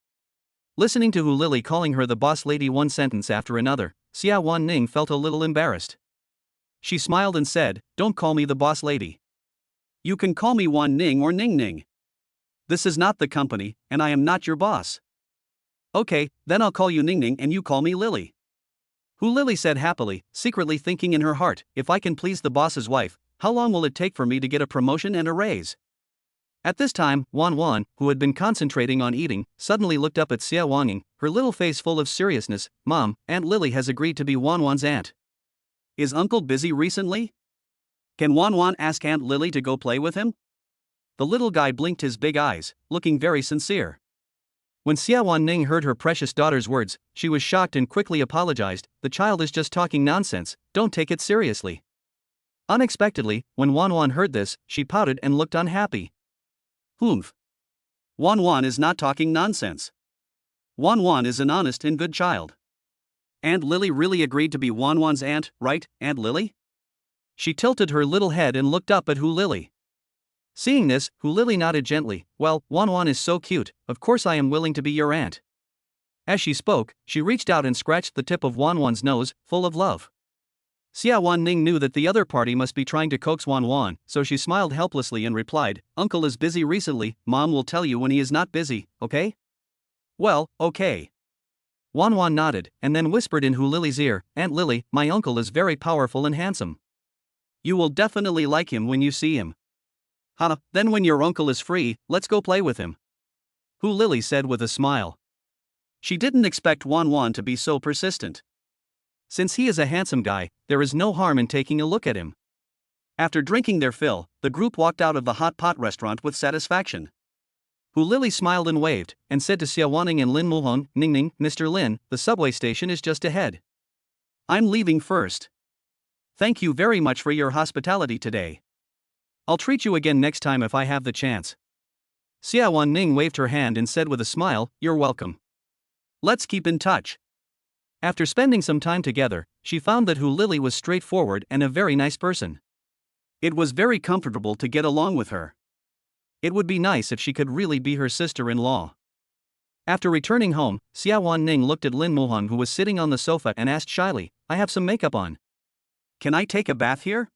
Listening to Hu Lily calling her the boss lady one sentence after another, Xiawan Ning felt a little embarrassed. She smiled and said, "Don't call me the boss lady. You can call me Wan Ning or Ning Ning. This is not the company, and I am not your boss." "Okay, then I'll call you Ning Ning and you call me Lily." Hu Lily said happily, secretly thinking in her heart, "If I can please the boss's wife, how long will it take for me to get a promotion and a raise?" At this time, Wan Wan, who had been concentrating on eating, suddenly looked up at Xiawan Ning, her little face full of seriousness. "Mom, Aunt Lily has agreed to be Wan Wan's aunt. Is Uncle busy recently? Can Wan Wan ask Aunt Lily to go play with him?" The little guy blinked his big eyes, looking very sincere. When Xiawan Ning heard her precious daughter's words, she was shocked and quickly apologized, "The child is just talking nonsense, don't take it seriously." Unexpectedly, when Wan Wan heard this, she pouted and looked unhappy. "Humph. Wan Wan is not talking nonsense. Wan Wan is an honest and good child. Aunt Lily really agreed to be Wan Wan's aunt, right, Aunt Lily? She tilted her little head and looked up at Hu Lily. Seeing this, Hu Lily nodded gently. Well, Wan Wan is so cute, of course I am willing to be your aunt. As she spoke, she reached out and scratched the tip of Wan Wan's nose, full of love. Xiawan Ning knew that the other party must be trying to coax Wan Wan, so she smiled helplessly and replied, Uncle is busy recently, Mom will tell you when he is not busy, okay? Well, okay. Wan Wan nodded, and then whispered in Hu Lily's ear, Aunt Lily, my uncle is very powerful and handsome. You will definitely like him when you see him. Then when your uncle is free, let's go play with him. Hu Lily said with a smile. She didn't expect Wan Wan to be so persistent. Since he is a handsome guy, there is no harm in taking a look at him. After drinking their fill, the group walked out of the hot pot restaurant with satisfaction. Hu Lily smiled and waved, and said to Xiawan and Lin Muhong, Ning, Mr. Lin, the subway station is just ahead. I'm leaving first. Thank you very much for your hospitality today. I'll treat you again next time if I have the chance. Xiawan Ning waved her hand and said with a smile, You're welcome. Let's keep in touch. After spending some time together, she found that Hu Lily was straightforward and a very nice person. It was very comfortable to get along with her. It would be nice if she could really be her sister-in-law. After returning home, Xiawan Ning looked at Lin Muhong who was sitting on the sofa and asked shyly, I have some makeup on. Can I take a bath here?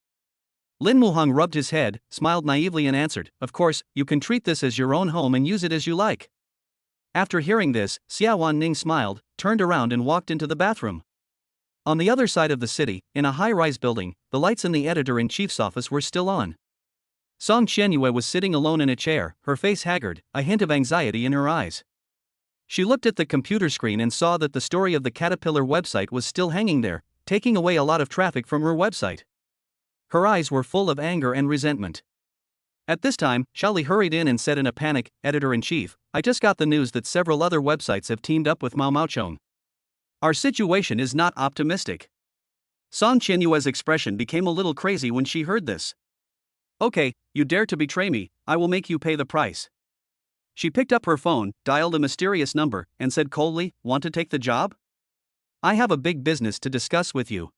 Lin Muhong rubbed his head, smiled naively and answered, Of course, you can treat this as your own home and use it as you like. After hearing this, Xiawan Ning smiled, turned around and walked into the bathroom. On the other side of the city, in a high-rise building, the lights in the editor-in-chief's office were still on. Song Qianyue was sitting alone in a chair, her face haggard, a hint of anxiety in her eyes. She looked at the computer screen and saw that the story of the Caterpillar website was still hanging there, taking away a lot of traffic from her website. Her eyes were full of anger and resentment. At this time, Xiaoli hurried in and said in a panic, Editor-in-Chief, I just got the news that several other websites have teamed up with Mao Maochong. Our situation is not optimistic. Song Qianyue's expression became a little crazy when she heard this. Okay, you dare to betray me, I will make you pay the price. She picked up her phone, dialed a mysterious number, and said coldly, Want to take the job? I have a big business to discuss with you.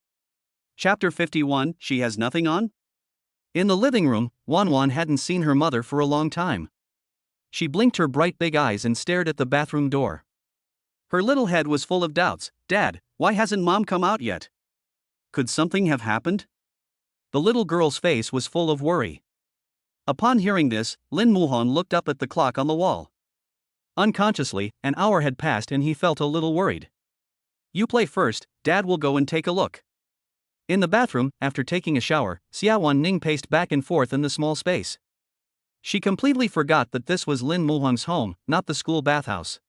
Chapter 51, She Has Nothing On? In the living room, Wan Wan hadn't seen her mother for a long time. She blinked her bright big eyes and stared at the bathroom door. Her little head was full of doubts. Dad, why hasn't Mom come out yet? Could something have happened? The little girl's face was full of worry. Upon hearing this, Lin Muhong looked up at the clock on the wall. Unconsciously, an hour had passed and he felt a little worried. You play first, Dad will go and take a look. In the bathroom, after taking a shower, Xiawan Ning paced back and forth in the small space. She completely forgot that this was Lin Muhong's home, not the school bathhouse.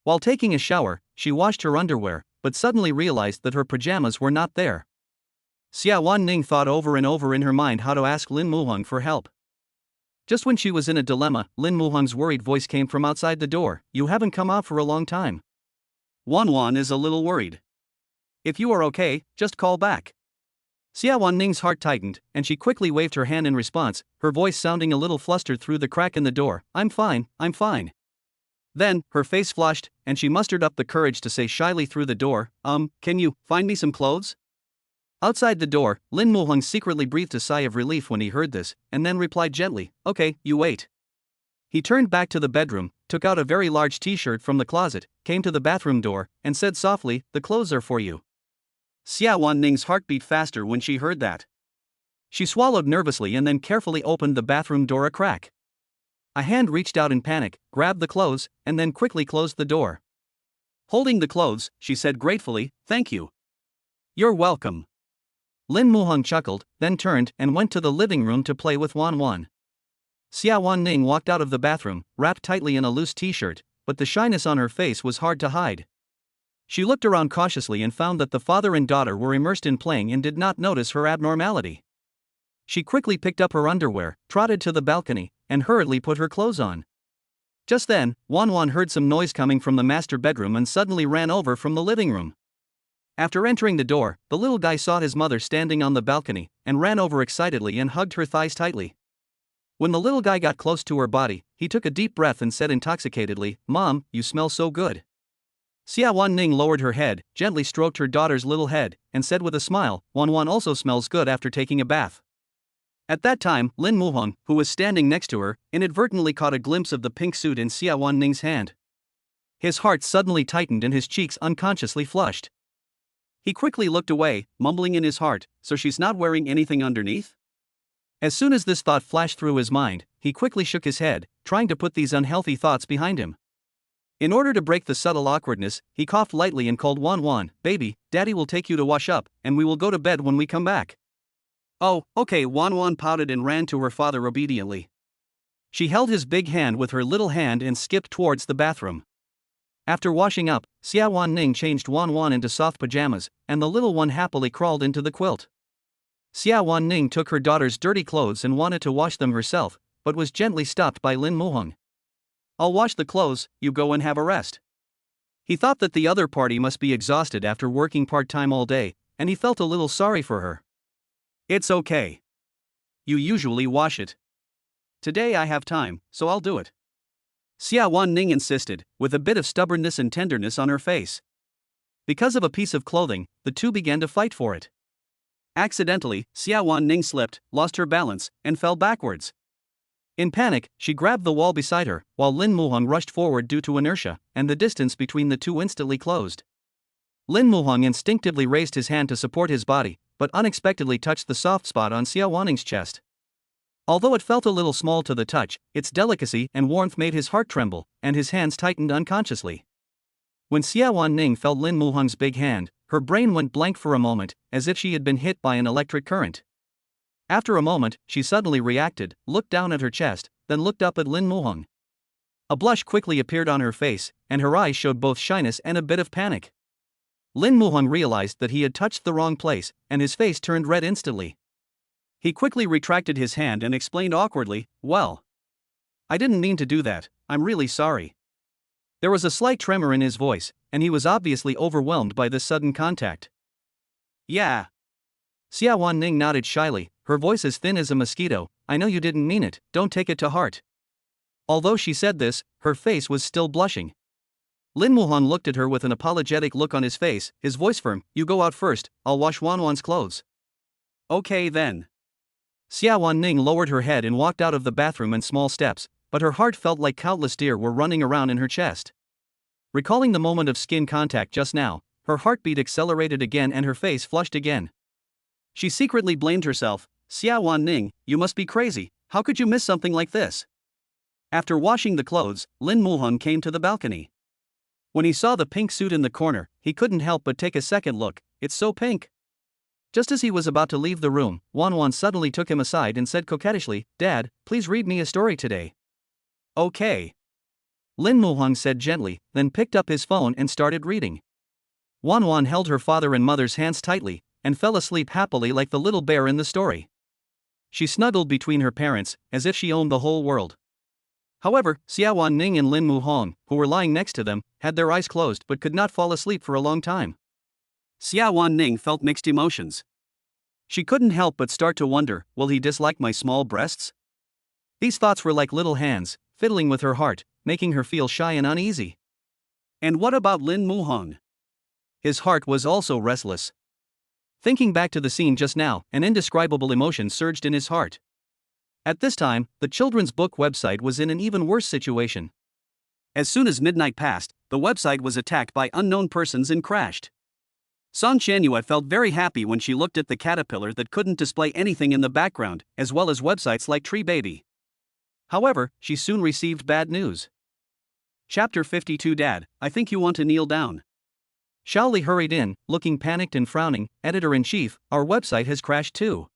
While taking a shower, she washed her underwear, but suddenly realized that her pajamas were not there. Xiawan Ning thought over and over in her mind how to ask Lin Muhong for help. Just when she was in a dilemma, Lin Muhong's worried voice came from outside the door, You haven't come out for a long time. Wan Wan is a little worried. If you are okay, just call back. Xiawan Ning's heart tightened, and she quickly waved her hand in response, her voice sounding a little flustered through the crack in the door, I'm fine. Then, her face flushed, and she mustered up the courage to say shyly through the door, Can you find me some clothes? Outside the door, Lin Muhong secretly breathed a sigh of relief when he heard this, and then replied gently, Okay, you wait. He turned back to the bedroom, took out a very large t-shirt from the closet, came to the bathroom door, and said softly, The clothes are for you. Xiawan Ning's heart beat faster when she heard that. She swallowed nervously and then carefully opened the bathroom door a crack. A hand reached out in panic, grabbed the clothes, and then quickly closed the door. Holding the clothes, she said gratefully, Thank you. You're welcome. Lin Muhong chuckled, then turned and went to the living room to play with Wan Wan. Xiawan Ning walked out of the bathroom, wrapped tightly in a loose t-shirt, but the shyness on her face was hard to hide. She looked around cautiously and found that the father and daughter were immersed in playing and did not notice her abnormality. She quickly picked up her underwear, trotted to the balcony, and hurriedly put her clothes on. Just then, Wan Wan heard some noise coming from the master bedroom and suddenly ran over from the living room. After entering the door, the little guy saw his mother standing on the balcony, and ran over excitedly and hugged her thighs tightly. When the little guy got close to her body, he took a deep breath and said intoxicatedly, "Mom, you smell so good." Xiawan Ning lowered her head, gently stroked her daughter's little head, and said with a smile, "Wan Wan also smells good after taking a bath." At that time, Lin Muhong, who was standing next to her, inadvertently caught a glimpse of the pink suit in Xiawan Ning's hand. His heart suddenly tightened and his cheeks unconsciously flushed. He quickly looked away, mumbling in his heart, "So she's not wearing anything underneath?" As soon as this thought flashed through his mind, he quickly shook his head, trying to put these unhealthy thoughts behind him. In order to break the subtle awkwardness, he coughed lightly and called Wan Wan, "Baby, Daddy will take you to wash up, and we will go to bed when we come back." "Oh, okay." Wan Wan pouted and ran to her father obediently. She held his big hand with her little hand and skipped towards the bathroom. After washing up, Xiawan Ning changed Wan Wan into soft pajamas, and the little one happily crawled into the quilt. Xiawan Ning took her daughter's dirty clothes and wanted to wash them herself, but was gently stopped by Lin Muhong. "I'll wash the clothes, you go and have a rest." He thought that the other party must be exhausted after working part-time all day, and he felt a little sorry for her. "It's okay. You usually wash it. Today I have time, so I'll do it." Xiawan Ning insisted, with a bit of stubbornness and tenderness on her face. Because of a piece of clothing, the two began to fight for it. Accidentally, Xiawan Ning slipped, lost her balance, and fell backwards. In panic, she grabbed the wall beside her, while Lin Muhong rushed forward due to inertia, and the distance between the two instantly closed. Lin Muhong instinctively raised his hand to support his body, but unexpectedly touched the soft spot on Xiawan Ning's chest. Although it felt a little small to the touch, its delicacy and warmth made his heart tremble, and his hands tightened unconsciously. When Xiawan Ning felt Lin Muhong's big hand, her brain went blank for a moment, as if she had been hit by an electric current. After a moment, she suddenly reacted, looked down at her chest, then looked up at Lin Muhong. A blush quickly appeared on her face, and her eyes showed both shyness and a bit of panic. Lin Muhong realized that he had touched the wrong place, and his face turned red instantly. He quickly retracted his hand and explained awkwardly, "Well, I didn't mean to do that, I'm really sorry." There was a slight tremor in his voice, and he was obviously overwhelmed by this sudden contact. "Yeah." Xiawan Ning nodded shyly, her voice as thin as a mosquito, "I know you didn't mean it, don't take it to heart." Although she said this, her face was still blushing. Lin Muhong looked at her with an apologetic look on his face, his voice firm, "You go out first, I'll wash Wan Wan's clothes." "Okay then." Xiawan Ning lowered her head and walked out of the bathroom in small steps, but her heart felt like countless deer were running around in her chest. Recalling the moment of skin contact just now, her heartbeat accelerated again and her face flushed again. She secretly blamed herself. "Xiawan Ning, you must be crazy, how could you miss something like this?" After washing the clothes, Lin Muhong came to the balcony. When he saw the pink suit in the corner, he couldn't help but take a second look, "It's so pink." Just as he was about to leave the room, Wan Wan suddenly took him aside and said coquettishly, "Dad, please read me a story today." "Okay." Lin Muhong said gently, then picked up his phone and started reading. Wan Wan held her father and mother's hands tightly, and fell asleep happily like the little bear in the story. She snuggled between her parents, as if she owned the whole world. However, Xiawan Ning and Lin Muhong, who were lying next to them, had their eyes closed but could not fall asleep for a long time. Xiawan Ning felt mixed emotions. She couldn't help but start to wonder, will he dislike my small breasts? These thoughts were like little hands, fiddling with her heart, making her feel shy and uneasy. And what about Lin Muhong? His heart was also restless. Thinking back to the scene just now, an indescribable emotion surged in his heart. At this time, the children's book website was in an even worse situation. As soon as midnight passed, the website was attacked by unknown persons and crashed. Song Qianyue felt very happy when she looked at the caterpillar that couldn't display anything in the background, as well as websites like Tree Baby. However, she soon received bad news. Chapter 52. Dad, I think you want to kneel down. Xiaoli hurried in, looking panicked and frowning. Editor-in-chief, our website has crashed too.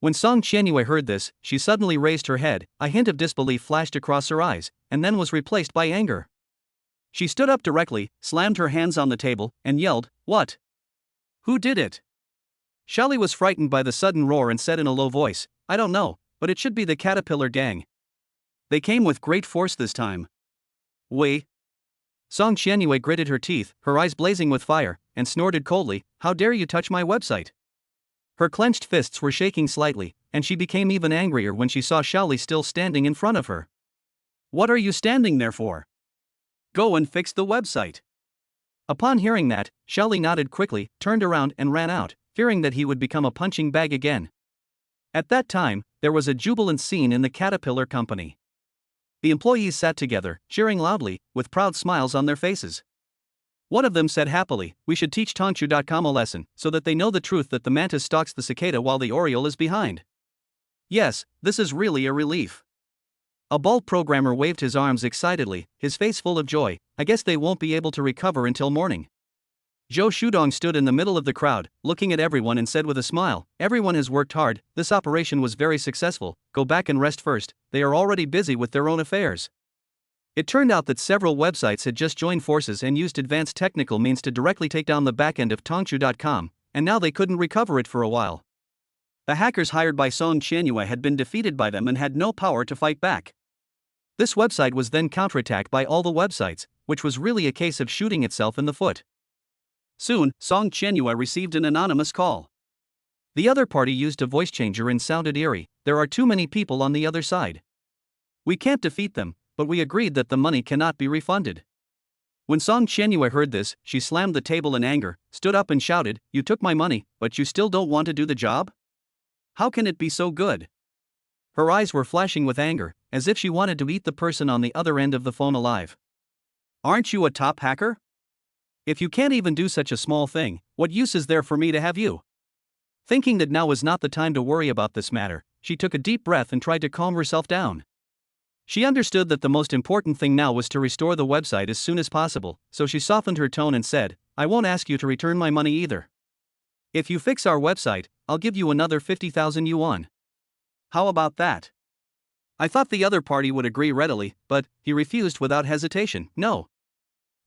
When Song Qianyue heard this, she suddenly raised her head, a hint of disbelief flashed across her eyes, and then was replaced by anger. She stood up directly, slammed her hands on the table, and yelled, "What? Who did it?" Xiaoli was frightened by the sudden roar and said in a low voice, "I don't know, but it should be the caterpillar gang. They came with great force this time." "Wei." Song Qianyue gritted her teeth, her eyes blazing with fire, and snorted coldly, "How dare you touch my website?" Her clenched fists were shaking slightly, and she became even angrier when she saw Xiaoli still standing in front of her. What are you standing there for? Go and fix the website. Upon hearing that, Xiaoli nodded quickly, turned around and ran out, fearing that he would become a punching bag again. At that time, there was a jubilant scene in the Caterpillar company. The employees sat together, cheering loudly, with proud smiles on their faces. One of them said happily, "We should teach Tongchu.com a lesson, so that they know the truth that the mantis stalks the cicada while the oriole is behind." Yes, this is really a relief. A bald programmer waved his arms excitedly, his face full of joy. "I guess they won't be able to recover until morning." Zhou Shudong stood in the middle of the crowd, looking at everyone and said with a smile, "Everyone has worked hard, this operation was very successful, go back and rest first, they are already busy with their own affairs." It turned out that several websites had just joined forces and used advanced technical means to directly take down the backend of Tongchu.com, and now they couldn't recover it for a while. The hackers hired by Song Qianyue had been defeated by them and had no power to fight back. This website was then counterattacked by all the websites, which was really a case of shooting itself in the foot. Soon, Song Qianyue received an anonymous call. The other party used a voice changer and sounded eerie. "There are too many people on the other side. We can't defeat them, but we agreed that the money cannot be refunded." When Song Qianyue heard this, she slammed the table in anger, stood up and shouted, "You took my money, but you still don't want to do the job? How can it be so good?" Her eyes were flashing with anger, as if she wanted to eat the person on the other end of the phone alive. "Aren't you a top hacker? If you can't even do such a small thing, what use is there for me to have you?" Thinking that now was not the time to worry about this matter, she took a deep breath and tried to calm herself down. She understood that the most important thing now was to restore the website as soon as possible, so she softened her tone and said, "I won't ask you to return my money either. If you fix our website, I'll give you another 50,000 yuan. How about that?" I thought the other party would agree readily, but he refused without hesitation. "No.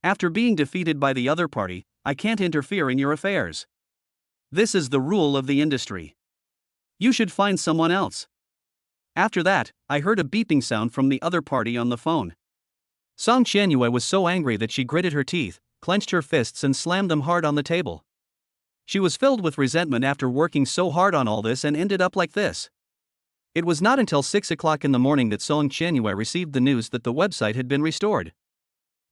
After being defeated by the other party, I can't interfere in your affairs. This is the rule of the industry. You should find someone else." After that, I heard a beeping sound from the other party on the phone. Song Qianyue was so angry that she gritted her teeth, clenched her fists and slammed them hard on the table. She was filled with resentment after working so hard on all this and ended up like this. It was not until 6 o'clock in the morning that Song Qianyue received the news that the website had been restored.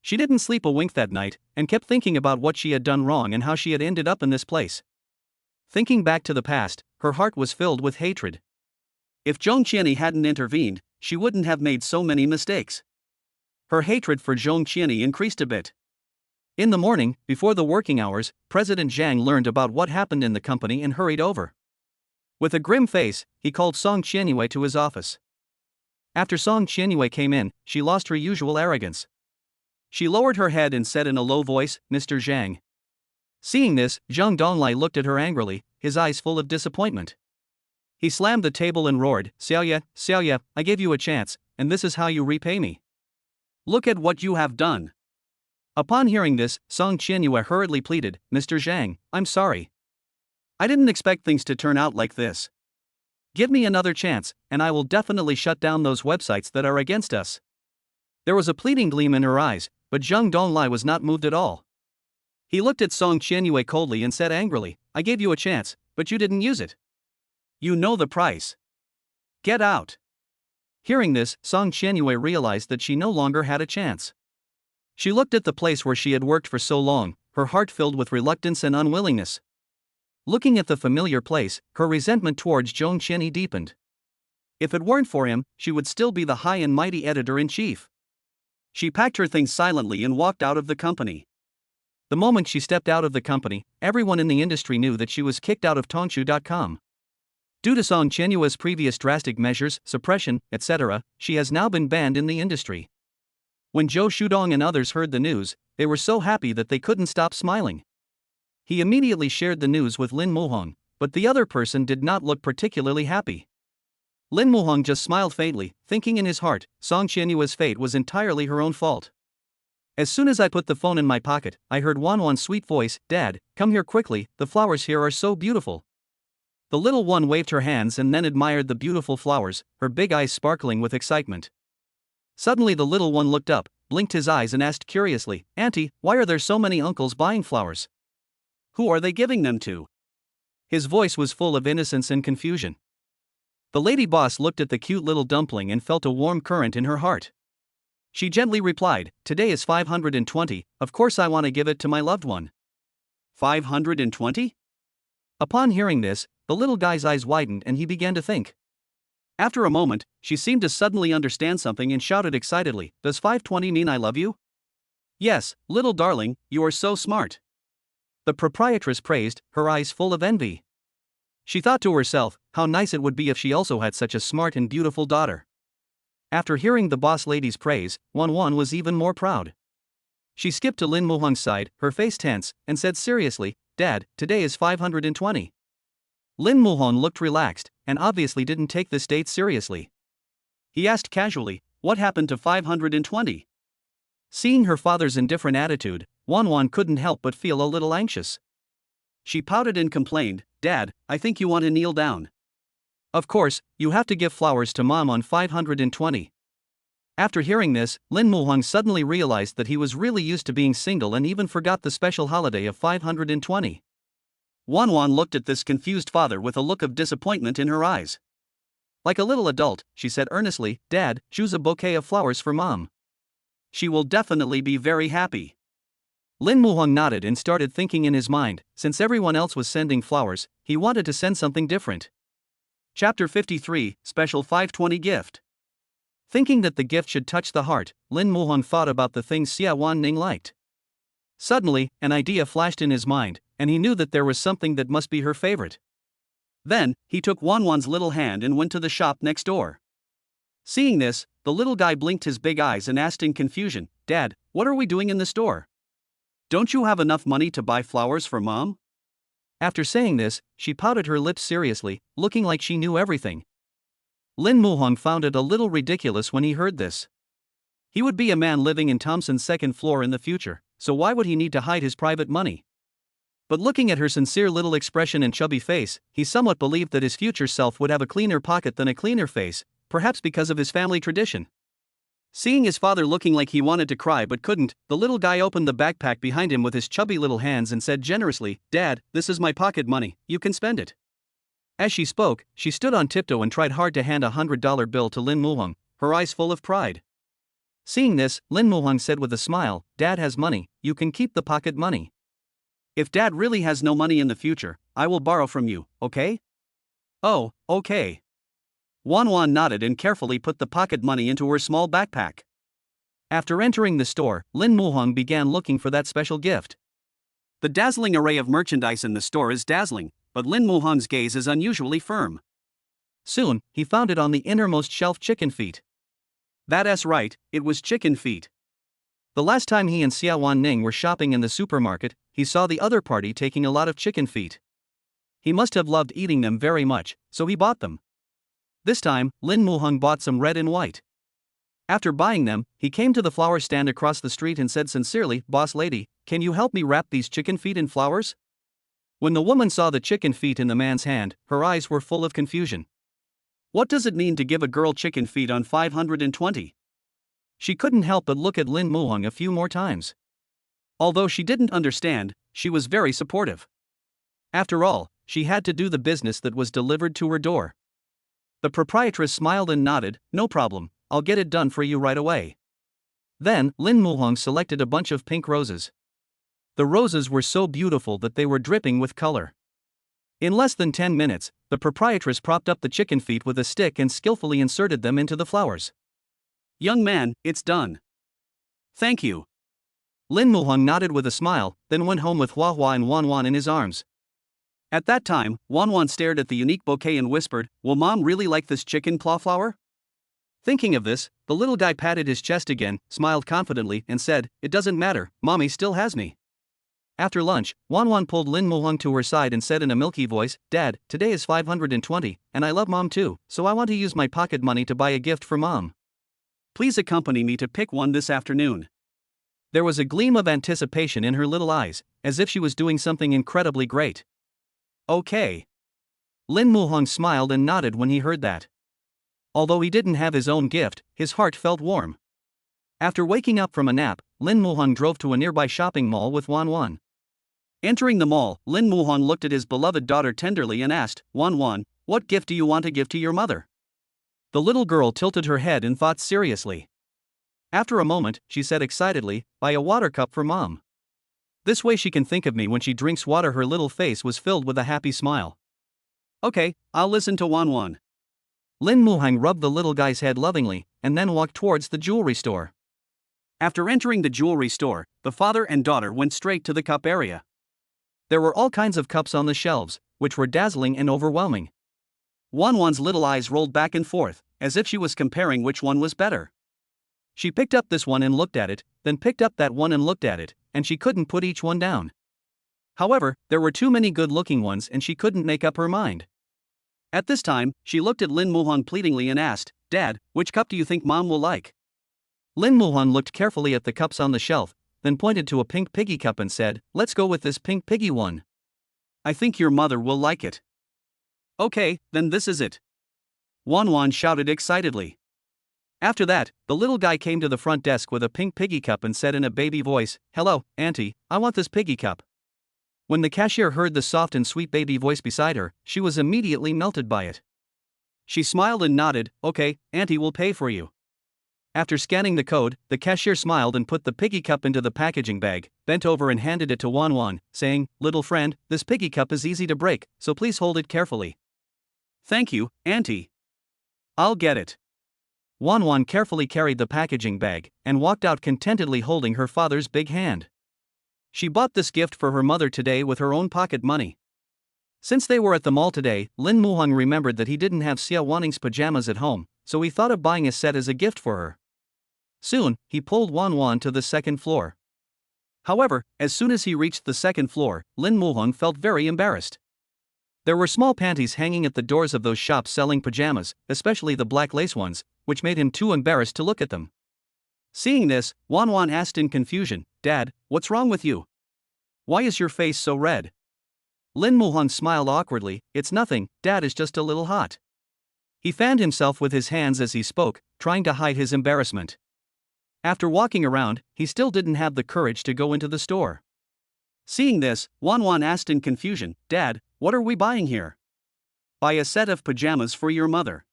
She didn't sleep a wink that night, and kept thinking about what she had done wrong and how she had ended up in this place. Thinking back to the past, her heart was filled with hatred. If Zhong Qianyi hadn't intervened, she wouldn't have made so many mistakes. Her hatred for Zhong Qianyi increased a bit. In the morning, before the working hours, President Zhang learned about what happened in the company and hurried over. With a grim face, he called Song Qianyue to his office. After Song Qianyue came in, she lost her usual arrogance. She lowered her head and said in a low voice, "Mr. Zhang." Seeing this, Zhang Donglai looked at her angrily, his eyes full of disappointment. He slammed the table and roared, Xiaoya, I gave you a chance, and this is how you repay me. Look at what you have done." Upon hearing this, Song Qianyue hurriedly pleaded, "Mr. Zhang, I'm sorry. I didn't expect things to turn out like this. Give me another chance, and I will definitely shut down those websites that are against us." There was a pleading gleam in her eyes, but Zhang Donglai was not moved at all. He looked at Song Qianyue coldly and said angrily, "I gave you a chance, but you didn't use it. You know the price. Get out." Hearing this, Song Qianyue realized that she no longer had a chance. She looked at the place where she had worked for so long, her heart filled with reluctance and unwillingness. Looking at the familiar place, her resentment towards Zhong Qianyi deepened. If it weren't for him, she would still be the high and mighty editor-in-chief. She packed her things silently and walked out of the company. The moment she stepped out of the company, everyone in the industry knew that she was kicked out of Tongchu.com. Due to Song Qianyue's previous drastic measures, suppression, etc., she has now been banned in the industry. When Zhou Shudong and others heard the news, they were so happy that they couldn't stop smiling. He immediately shared the news with Lin Muhong, but the other person did not look particularly happy. Lin Muhong just smiled faintly, thinking in his heart, Song Qianyue's fate was entirely her own fault. As soon as I put the phone in my pocket, I heard Wan Wan's sweet voice, "Dad, come here quickly, the flowers here are so beautiful." The little one waved her hands and then admired the beautiful flowers, her big eyes sparkling with excitement. Suddenly the little one looked up, blinked his eyes and asked curiously, "Auntie, why are there so many uncles buying flowers? Who are they giving them to?" His voice was full of innocence and confusion. The lady boss looked at the cute little dumpling and felt a warm current in her heart. She gently replied, "Today is 520, of course I want to give it to my loved one." 520? Upon hearing this, the little guy's eyes widened and he began to think. After a moment, she seemed to suddenly understand something and shouted excitedly, "Does 520 mean I love you?" "Yes, little darling, you are so smart." The proprietress praised, her eyes full of envy. She thought to herself, how nice it would be if she also had such a smart and beautiful daughter. After hearing the boss lady's praise, Wan Wan was even more proud. She skipped to Lin Muhong's side, her face tense, and said seriously, "Dad, today is 520. Lin Muhong looked relaxed, and obviously didn't take this date seriously. He asked casually, "What happened to 520? Seeing her father's indifferent attitude, Wan Wan couldn't help but feel a little anxious. She pouted and complained, "Dad, I think you want to kneel down. Of course, you have to give flowers to Mom on 520. After hearing this, Lin Muhong suddenly realized that he was really used to being single and even forgot the special holiday of 520. Wan Wan looked at this confused father with a look of disappointment in her eyes. Like a little adult, she said earnestly, "Dad, choose a bouquet of flowers for Mom. She will definitely be very happy." Lin Muhong nodded and started thinking in his mind, since everyone else was sending flowers, he wanted to send something different. Chapter 53, Special 520 Gift. Thinking that the gift should touch the heart, Lin Muhong thought about the things Xiawan Ning liked. Suddenly, an idea flashed in his mind, and he knew that there was something that must be her favorite. Then, he took Wan Wan's little hand and went to the shop next door. Seeing this, the little guy blinked his big eyes and asked in confusion, "Dad, what are we doing in the store? Don't you have enough money to buy flowers for Mom?" After saying this, she pouted her lips seriously, looking like she knew everything. Lin Muhong found it a little ridiculous when he heard this. He would be a man living in Thompson's second floor in the future, so why would he need to hide his private money? But looking at her sincere little expression and chubby face, he somewhat believed that his future self would have a cleaner pocket than a cleaner face, perhaps because of his family tradition. Seeing his father looking like he wanted to cry but couldn't, the little guy opened the backpack behind him with his chubby little hands and said generously, "Dad, this is my pocket money, you can spend it." As she spoke, she stood on tiptoe and tried hard to hand a $100 bill to Lin Muhong, her eyes full of pride. Seeing this, Lin Muhong said with a smile, "Dad has money, you can keep the pocket money. If Dad really has no money in the future, I will borrow from you, okay?" "Oh, okay." Wan Wan nodded and carefully put the pocket money into her small backpack. After entering the store, Lin Muhong began looking for that special gift. The dazzling array of merchandise in the store is dazzling, but Lin Muhong's gaze is unusually firm. Soon, he found it on the innermost shelf: chicken feet. That's right, it was chicken feet. The last time he and Xiawan Ning were shopping in the supermarket, he saw the other party taking a lot of chicken feet. He must have loved eating them very much, so he bought them. This time, Lin Muhong bought some red and white. After buying them, he came to the flower stand across the street and said sincerely, "Boss lady, can you help me wrap these chicken feet in flowers?" When the woman saw the chicken feet in the man's hand, her eyes were full of confusion. What does it mean to give a girl chicken feet on 520? She couldn't help but look at Lin Muhong a few more times. Although she didn't understand, she was very supportive. After all, she had to do the business that was delivered to her door. The proprietress smiled and nodded, "No problem, I'll get it done for you right away." Then, Lin Muhong selected a bunch of pink roses. The roses were so beautiful that they were dripping with color. In less than 10 minutes, the proprietress propped up the chicken feet with a stick and skillfully inserted them into the flowers. "Young man, it's done." "Thank you." Lin Muhong nodded with a smile, then went home with Hua Hua and Wan Wan in his arms. At that time, Wan Wan stared at the unique bouquet and whispered, "Will Mom really like this chicken claw flower?" Thinking of this, the little guy patted his chest again, smiled confidently, and said, "It doesn't matter, Mommy still has me." After lunch, Wan Wan pulled Lin Muhong to her side and said in a milky voice, "Dad, today is 520, and I love Mom too, so I want to use my pocket money to buy a gift for Mom. Please accompany me to pick one this afternoon." There was a gleam of anticipation in her little eyes, as if she was doing something incredibly great. "Okay." Lin Muhong smiled and nodded when he heard that. Although he didn't have his own gift, his heart felt warm. After waking up from a nap, Lin Muhong drove to a nearby shopping mall with Wan Wan. Entering the mall, Lin Muhong looked at his beloved daughter tenderly and asked, "Wan Wan, what gift do you want to give to your mother?" The little girl tilted her head and thought seriously. After a moment, she said excitedly, "Buy a water cup for Mom. This way she can think of me when she drinks water." Her little face was filled with a happy smile. "Okay, I'll listen to Wan Wan." Lin Muhang rubbed the little guy's head lovingly, and then walked towards the jewelry store. After entering the jewelry store, the father and daughter went straight to the cup area. There were all kinds of cups on the shelves, which were dazzling and overwhelming. Wan Wan's little eyes rolled back and forth, as if she was comparing which one was better. She picked up this one and looked at it, then picked up that one and looked at it, and she couldn't put each one down. However, there were too many good-looking ones and she couldn't make up her mind. At this time, she looked at Lin Muhan pleadingly and asked, "Dad, which cup do you think Mom will like?" Lin Muhan looked carefully at the cups on the shelf, then pointed to a pink piggy cup and said, "Let's go with this pink piggy one. I think your mother will like it." "Okay, then this is it." Wan Wan shouted excitedly. After that, the little guy came to the front desk with a pink piggy cup and said in a baby voice, "Hello, Auntie, I want this piggy cup." When the cashier heard the soft and sweet baby voice beside her, she was immediately melted by it. She smiled and nodded, "Okay, Auntie will pay for you." After scanning the code, the cashier smiled and put the piggy cup into the packaging bag, bent over and handed it to Wan Wan, saying, "Little friend, this piggy cup is easy to break, so please hold it carefully." "Thank you, Auntie. I'll get it." Wan Wan carefully carried the packaging bag, and walked out contentedly holding her father's big hand. She bought this gift for her mother today with her own pocket money. Since they were at the mall today, Lin Muhang remembered that he didn't have Xiawaning's pajamas at home, so he thought of buying a set as a gift for her. Soon, he pulled Wan Wan to the second floor. However, as soon as he reached the second floor, Lin Muhang felt very embarrassed. There were small panties hanging at the doors of those shops selling pajamas, especially the black lace ones, which made him too embarrassed to look at them. Seeing this, Wan Wan asked in confusion, "Dad, what's wrong with you? Why is your face so red?" Lin Muhang smiled awkwardly, "It's nothing, Dad is just a little hot." He fanned himself with his hands as he spoke, trying to hide his embarrassment. After walking around, he still didn't have the courage to go into the store. Seeing this, Wan Wan asked in confusion, "Dad, what are we buying here?" "Buy a set of pajamas for your mother."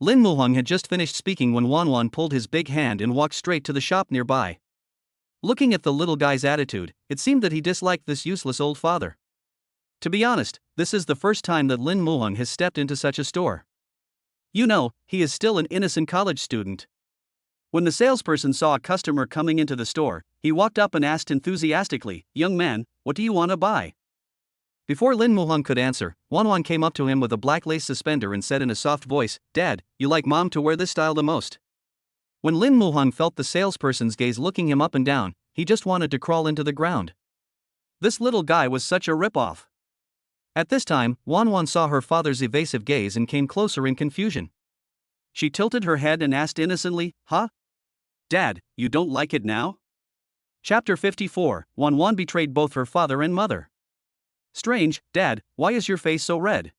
Lin Muhang had just finished speaking when Wan Wan pulled his big hand and walked straight to the shop nearby. Looking at the little guy's attitude, it seemed that he disliked this useless old father. To be honest, this is the first time that Lin Muhang has stepped into such a store. You know, he is still an innocent college student. When the salesperson saw a customer coming into the store, he walked up and asked enthusiastically, "Young man, what do you want to buy?" Before Lin Muhang could answer, Wan Wan came up to him with a black lace suspender and said in a soft voice, "Dad, you like Mom to wear this style the most?" When Lin Muhang felt the salesperson's gaze looking him up and down, he just wanted to crawl into the ground. This little guy was such a rip-off. At this time, Wan Wan saw her father's evasive gaze and came closer in confusion. She tilted her head and asked innocently, "Huh? Dad, you don't like it now?" Chapter 54, Wan Wan betrayed both her father and mother. "Strange, Dad, why is your face so red?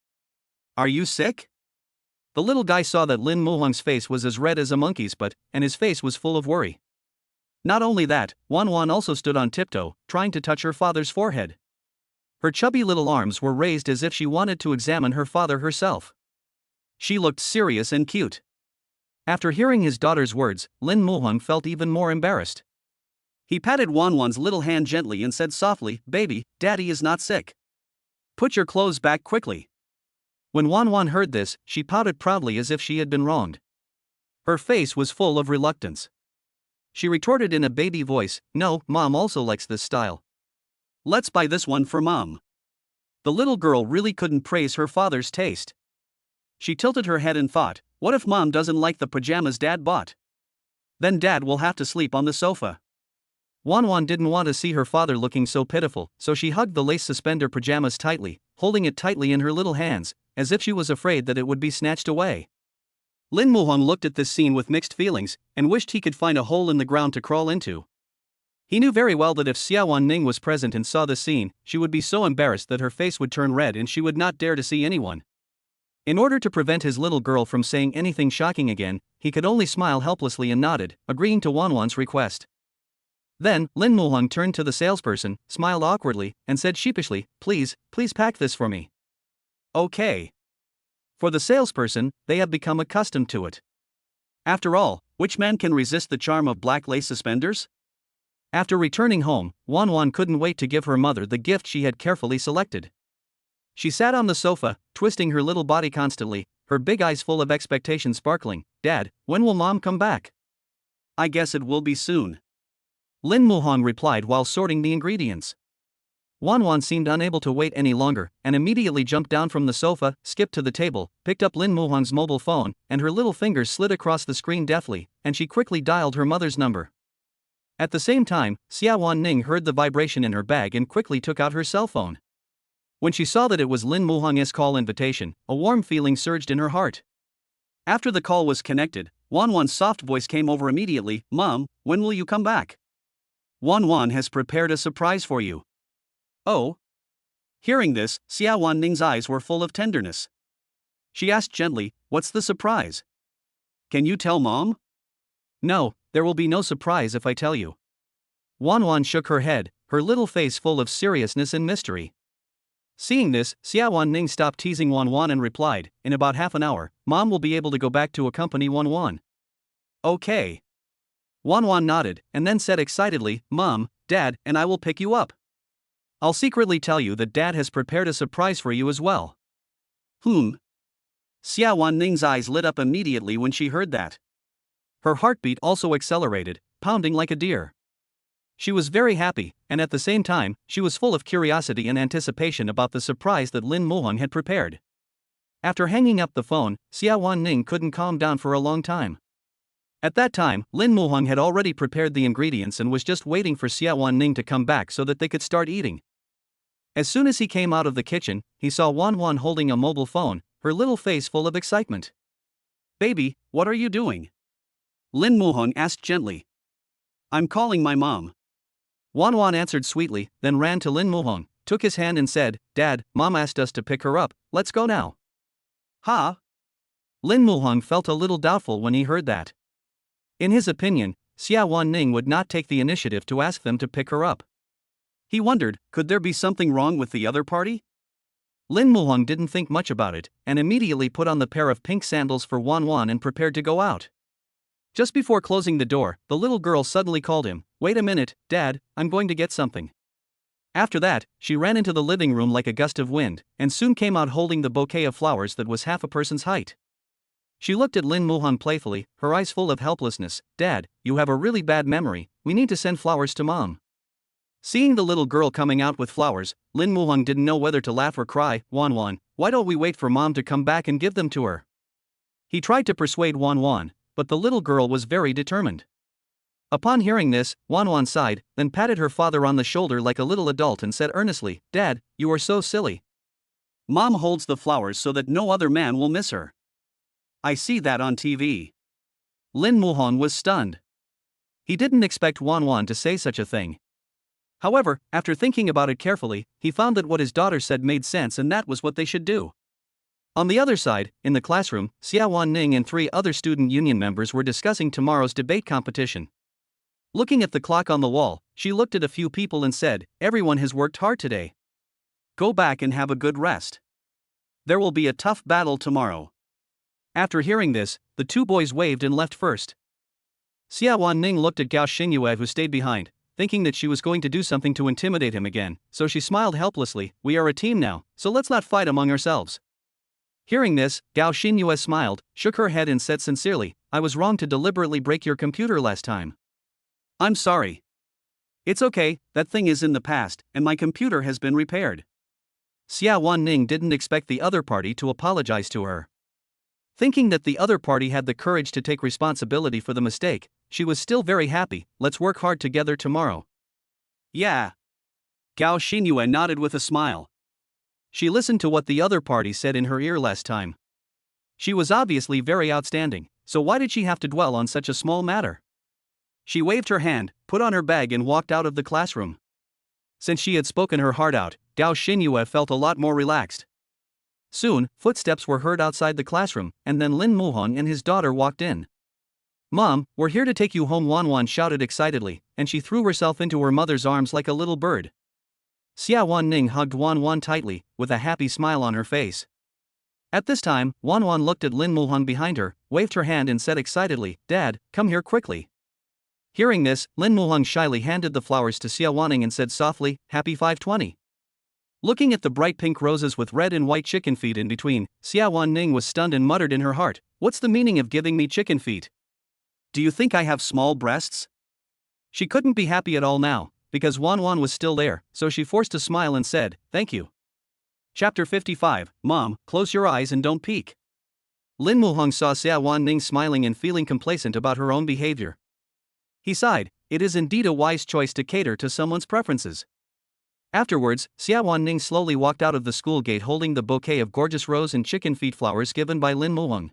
Are you sick?" The little guy saw that Lin Muhang's face was as red as a monkey's butt, and his face was full of worry. Not only that, Wan Wan also stood on tiptoe, trying to touch her father's forehead. Her chubby little arms were raised as if she wanted to examine her father herself. She looked serious and cute. After hearing his daughter's words, Lin Muhang felt even more embarrassed. He patted Wan Wan's little hand gently and said softly, "Baby, Daddy is not sick. Put your clothes back quickly." When Wan Wan heard this, she pouted proudly as if she had been wronged. Her face was full of reluctance. She retorted in a baby voice, "No, Mom also likes this style. Let's buy this one for Mom." The little girl really couldn't praise her father's taste. She tilted her head and thought, what if Mom doesn't like the pajamas Dad bought? Then Dad will have to sleep on the sofa. Wan Wan didn't want to see her father looking so pitiful, so she hugged the lace suspender pajamas tightly, holding it tightly in her little hands, as if she was afraid that it would be snatched away. Lin Muhang looked at this scene with mixed feelings, and wished he could find a hole in the ground to crawl into. He knew very well that if Xiawan Ning was present and saw the scene, she would be so embarrassed that her face would turn red and she would not dare to see anyone. In order to prevent his little girl from saying anything shocking again, he could only smile helplessly and nodded, agreeing to Wan Wan's request. Then, Lin Muhang turned to the salesperson, smiled awkwardly, and said sheepishly, please pack this for me." Okay. For the salesperson, they have become accustomed to it. After all, Which man can resist the charm of black lace suspenders? After returning home, Wan Wan couldn't wait to give her mother the gift she had carefully selected. She sat on the sofa, twisting her little body constantly, her big eyes full of expectation sparkling. Dad, when will Mom come back? I guess it will be soon. Lin Muhong replied while sorting the ingredients. Wan Wan seemed unable to wait any longer, and immediately jumped down from the sofa, skipped to the table, picked up Lin Muhong's mobile phone, and her little fingers slid across the screen deftly, and she quickly dialed her mother's number. At the same time, Xiawan Ning heard the vibration in her bag and quickly took out her cell phone. When she saw that it was Lin Muhong's call invitation, a warm feeling surged in her heart. After the call was connected, Wan Wan's soft voice came over immediately. Mom, when will you come back? Wan Wan has prepared a surprise for you. Oh? Hearing this, Xiawan Ning's eyes were full of tenderness. She asked gently, what's the surprise? Can you tell Mom? No, there will be no surprise if I tell you. Wan Wan shook her head, her little face full of seriousness and mystery. Seeing this, Xiawan Ning stopped teasing Wan Wan and replied, in about half an hour, Mom will be able to go back to accompany Wan Wan. Okay. Wan Wan nodded, and then said excitedly, Mom, Dad, and I will pick you up. I'll secretly tell you that Dad has prepared a surprise for you as well. Xiawan Ning's eyes lit up immediately when she heard that. Her heartbeat also accelerated, pounding like a deer. She was very happy, and at the same time, she was full of curiosity and anticipation about the surprise that Lin Muhong had prepared. After hanging up the phone, Xiawan Ning couldn't calm down for a long time. At that time, Lin Muhong had already prepared the ingredients and was just waiting for Xiawan Ning to come back so that they could start eating. As soon as he came out of the kitchen, he saw Wan Wan holding a mobile phone, her little face full of excitement. Baby, what are you doing? Lin Muhong asked gently. I'm calling my mom. Wan Wan answered sweetly, then ran to Lin Muhong, took his hand and said, Dad, Mom asked us to pick her up, let's go now. Huh? Lin Muhong felt a little doubtful when he heard that. In his opinion, Xiawan Ning would not take the initiative to ask them to pick her up. He wondered, could there be something wrong with the other party? Lin Muhong didn't think much about it, and immediately put on the pair of pink sandals for Wan Wan and prepared to go out. Just before closing the door, the little girl suddenly called him, Wait a minute, Dad, I'm going to get something. After that, she ran into the living room like a gust of wind, and soon came out holding the bouquet of flowers that was half a person's height. She looked at Lin Muhong playfully, her eyes full of helplessness. Dad, you have a really bad memory, we need to send flowers to Mom. Seeing the little girl coming out with flowers, Lin Muhong didn't know whether to laugh or cry. Wan Wan, why don't we wait for Mom to come back and give them to her? He tried to persuade Wan Wan, but the little girl was very determined. Upon hearing this, Wan Wan sighed, then patted her father on the shoulder like a little adult and said earnestly, Dad, you are so silly. Mom holds the flowers so that no other man will miss her. I see that on TV. Lin Muhong was stunned. He didn't expect Wan Wan to say such a thing. However, after thinking about it carefully, he found that what his daughter said made sense and that was what they should do. On the other side, in the classroom, Xiawan Ning and 3 other student union members were discussing tomorrow's debate competition. Looking at the clock on the wall, she looked at a few people and said, Everyone has worked hard today. Go back and have a good rest. There will be a tough battle tomorrow. After hearing this, the 2 boys waved and left first. Xiawan Ning looked at Gao Xinyue who stayed behind, thinking that she was going to do something to intimidate him again, so she smiled helplessly. We are a team now, so let's not fight among ourselves. Hearing this, Gao Xinyue smiled, shook her head and said sincerely, I was wrong to deliberately break your computer last time. I'm sorry. It's okay, that thing is in the past, and my computer has been repaired. Xiawan Ning didn't expect the other party to apologize to her. Thinking that the other party had the courage to take responsibility for the mistake, she was still very happy. Let's work hard together tomorrow. Yeah. Gao Xinyue nodded with a smile. She listened to what the other party said in her ear last time. She was obviously very outstanding, so why did she have to dwell on such a small matter? She waved her hand, put on her bag and walked out of the classroom. Since she had spoken her heart out, Gao Xinyue felt a lot more relaxed. Soon, footsteps were heard outside the classroom, and then Lin Muhong and his daughter walked in. Mom, we're here to take you home, Wan Wan shouted excitedly, and she threw herself into her mother's arms like a little bird. Xiawan Ning hugged Wan Wan tightly, with a happy smile on her face. At this time, Wan Wan looked at Lin Muhang behind her, waved her hand and said excitedly, "Dad, come here quickly." Hearing this, Lin Muhang shyly handed the flowers to Xiawan and said softly, "Happy 520." Looking at the bright pink roses with red and white chicken feet in between, Ning was stunned and muttered in her heart, "What's the meaning of giving me chicken feet? Do you think I have small breasts?" She couldn't be happy at all now, because Wan Wan was still there, so she forced a smile and said, "Thank you." Chapter 55, Mom, close your eyes and don't peek. Lin Muhang saw Ning smiling and feeling complacent about her own behavior. He sighed, it is indeed a wise choice to cater to someone's preferences. Afterwards, Ning slowly walked out of the school gate holding the bouquet of gorgeous rose and chicken feet flowers given by Lin Muhang.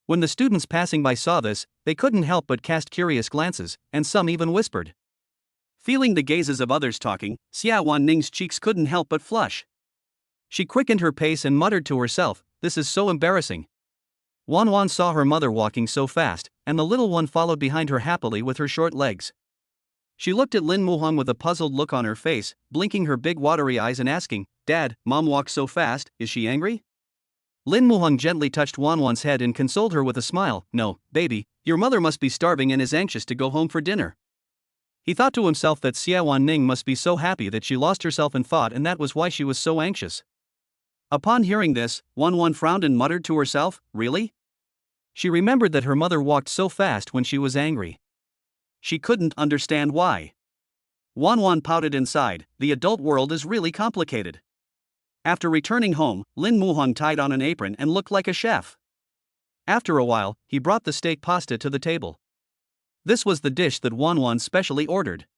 When the students passing by saw this, they couldn't help but cast curious glances, and some even whispered. Feeling the gazes of others talking, Ning's cheeks couldn't help but flush. She quickened her pace and muttered to herself, "This is so embarrassing." Wan Wan saw her mother walking so fast, and the little one followed behind her happily with her short legs. She looked at Lin Muhang with a puzzled look on her face, blinking her big watery eyes and asking, "Dad, Mom walks so fast, is she angry?" Lin Muhang gently touched Wan Wan's head and consoled her with a smile, "No, baby, your mother must be starving and is anxious to go home for dinner." He thought to himself that Ning must be so happy that she lost herself in thought and that was why she was so anxious. Upon hearing this, Wan Wan frowned and muttered to herself, "Really?" She remembered that her mother walked so fast when she was angry. She couldn't understand why. Wan Wan pouted inside, the adult world is really complicated. After returning home, Lin Muhang tied on an apron and looked like a chef. After a while, he brought the steak pasta to the table. This was the dish that Wan Wan specially ordered.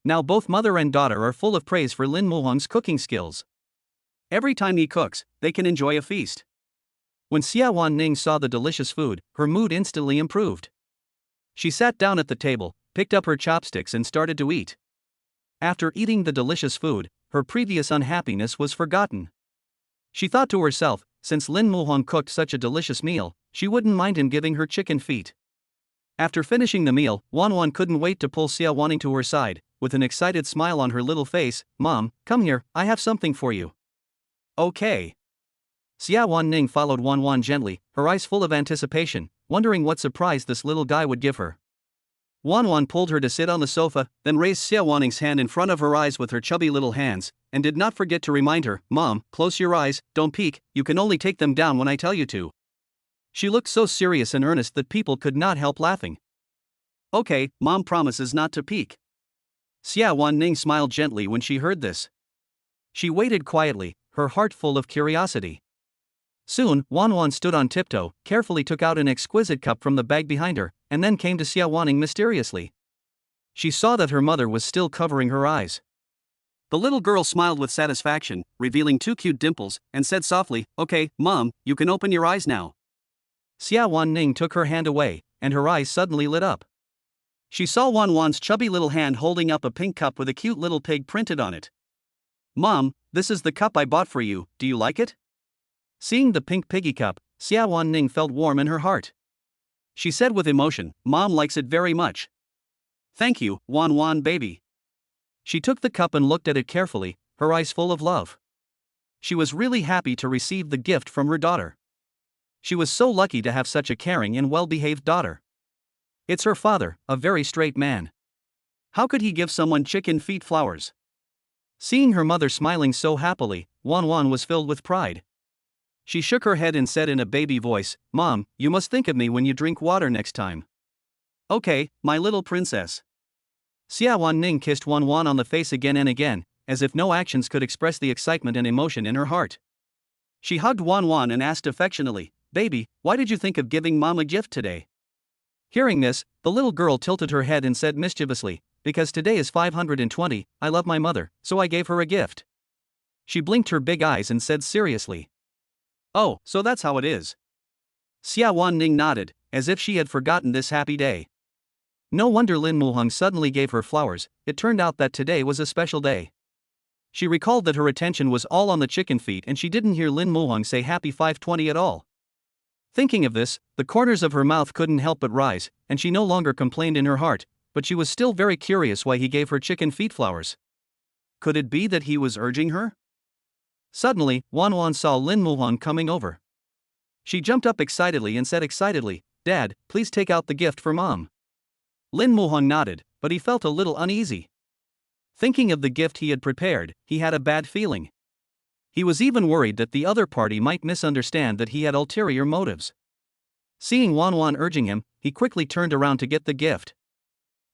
Now both mother and daughter are full of praise for Lin Muhang's cooking skills. Every time he cooks, they can enjoy a feast. When Ning saw the delicious food, her mood instantly improved. She sat down at the table, picked up her chopsticks and started to eat. After eating the delicious food, her previous unhappiness was forgotten. She thought to herself, since Lin Muhang cooked such a delicious meal, she wouldn't mind him giving her chicken feet. After finishing the meal, Wan Wan couldn't wait to pull Xiawan to her side, with an excited smile on her little face, "Mom, come here, I have something for you." "Okay." Ning followed Wan Wan gently, her eyes full of anticipation, wondering what surprise this little guy would give her. Wan Wan pulled her to sit on the sofa, then raised Ning's hand in front of her eyes with her chubby little hands, and did not forget to remind her, "Mom, close your eyes, don't peek, you can only take them down when I tell you to." She looked so serious and earnest that people could not help laughing. "Okay, Mom promises not to peek." Ning smiled gently when she heard this. She waited quietly, her heart full of curiosity. Soon, Wan Wan stood on tiptoe, carefully took out an exquisite cup from the bag behind her, and then came to Xiawan mysteriously. She saw that her mother was still covering her eyes. The little girl smiled with satisfaction, revealing two cute dimples, and said softly, "Okay, Mom, you can open your eyes now." Ning took her hand away, and her eyes suddenly lit up. She saw Wan Wan's chubby little hand holding up a pink cup with a cute little pig printed on it. "Mom, this is the cup I bought for you, do you like it?" Seeing the pink piggy cup, Ning felt warm in her heart. She said with emotion, "Mom likes it very much." "Thank you, Wan Wan baby." She took the cup and looked at it carefully, her eyes full of love. She was really happy to receive the gift from her daughter. She was so lucky to have such a caring and well-behaved daughter. It's her father, a very straight man. How could he give someone chicken feet flowers? Seeing her mother smiling so happily, Wan Wan was filled with pride. She shook her head and said in a baby voice, "Mom, you must think of me when you drink water next time." "Okay, my little princess." Ning kissed Wan Wan on the face again and again, as if no actions could express the excitement and emotion in her heart. She hugged Wan Wan and asked affectionately, "Baby, why did you think of giving Mom a gift today?" Hearing this, the little girl tilted her head and said mischievously, "Because today is 520, I love my mother, so I gave her a gift." She blinked her big eyes and said seriously, "Oh, so that's how it is." Ning nodded, as if she had forgotten this happy day. No wonder Lin Muhang suddenly gave her flowers, it turned out that today was a special day. She recalled that her attention was all on the chicken feet and she didn't hear Lin Muhang say happy 520 at all. Thinking of this, the corners of her mouth couldn't help but rise, and she no longer complained in her heart, but she was still very curious why he gave her chicken feet flowers. Could it be that he was urging her? Suddenly, Wan Wan saw Lin Muhang coming over. She jumped up excitedly and said excitedly, "Dad, please take out the gift for Mom." Lin Muhong nodded, but he felt a little uneasy. Thinking of the gift he had prepared, he had a bad feeling. He was even worried that the other party might misunderstand that he had ulterior motives. Seeing Wan Wan urging him, he quickly turned around to get the gift.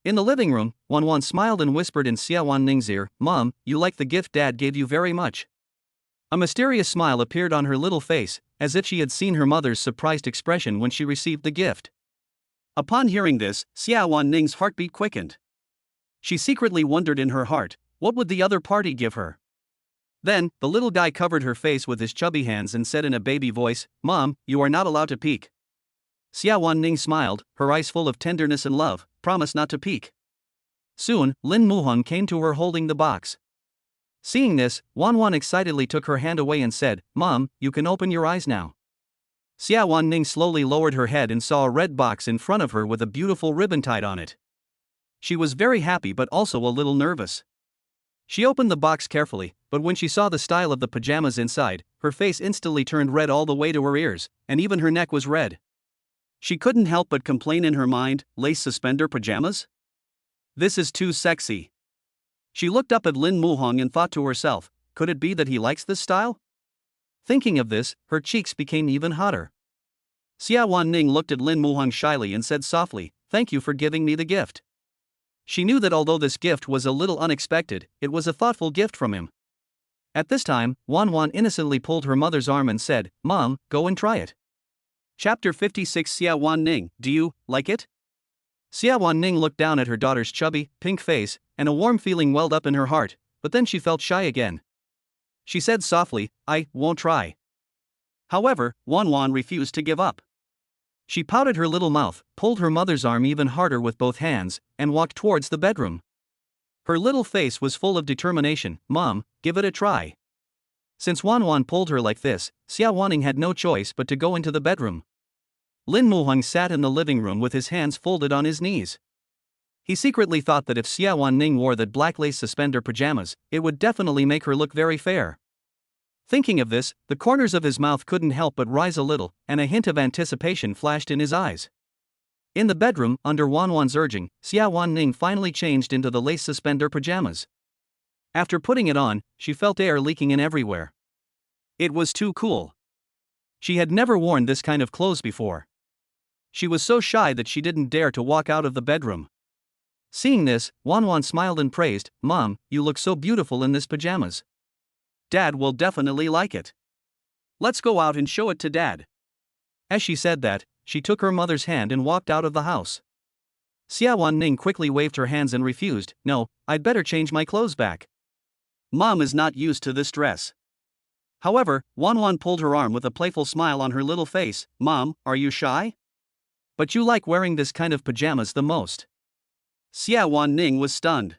In the living room, Wan Wan smiled and whispered in Xiawan Ning's ear, "Mom, you like the gift Dad gave you very much." A mysterious smile appeared on her little face, as if she had seen her mother's surprised expression when she received the gift. Upon hearing this, Xiawan Ning's heartbeat quickened. She secretly wondered in her heart, what would the other party give her? Then, the little guy covered her face with his chubby hands and said in a baby voice, "Mom, you are not allowed to peek." Xiawan Ning smiled, her eyes full of tenderness and love, "Promise not to peek." Soon, Lin Muhong came to her holding the box. Seeing this, Wan Wan excitedly took her hand away and said, "Mom, you can open your eyes now." Xiawan Ning slowly lowered her head and saw a red box in front of her with a beautiful ribbon tied on it. She was very happy but also a little nervous. She opened the box carefully, but when she saw the style of the pajamas inside, her face instantly turned red all the way to her ears, and even her neck was red. She couldn't help but complain in her mind, lace suspender pajamas? This is too sexy. She looked up at Lin Muhong and thought to herself, could it be that he likes this style? Thinking of this, her cheeks became even hotter. Xiawan Ning looked at Lin Muhong shyly and said softly, "Thank you for giving me the gift." She knew that although this gift was a little unexpected, it was a thoughtful gift from him. At this time, Wan Wan innocently pulled her mother's arm and said, "Mom, go and try it." Chapter 56 Xiawan Ning, do you like it? Xiawan Ning looked down at her daughter's chubby, pink face, and a warm feeling welled up in her heart, but then she felt shy again. She said softly, "I won't try." However, Wan Wan refused to give up. She pouted her little mouth, pulled her mother's arm even harder with both hands, and walked towards the bedroom. Her little face was full of determination. "Mom, give it a try." Since Wan Wan pulled her like this, Xiawan Ning had no choice but to go into the bedroom. Lin Muhong sat in the living room with his hands folded on his knees. He secretly thought that if Xiawan Ning wore the black lace suspender pajamas, it would definitely make her look very fair. Thinking of this, the corners of his mouth couldn't help but rise a little, and a hint of anticipation flashed in his eyes. In the bedroom, under Wan Wan's urging, Xiawan Ning finally changed into the lace suspender pajamas. After putting it on, she felt air leaking in everywhere. It was too cool. She had never worn this kind of clothes before. She was so shy that she didn't dare to walk out of the bedroom. Seeing this, Wan Wan smiled and praised, "Mom, you look so beautiful in this pajamas. Dad will definitely like it. Let's go out and show it to Dad." As she said that, she took her mother's hand and walked out of the house. Xiawan Ning quickly waved her hands and refused, "No, I'd better change my clothes back. Mom is not used to this dress." However, Wan Wan pulled her arm with a playful smile on her little face. "Mom, are you shy? But you like wearing this kind of pajamas the most." Xiawan Ning was stunned.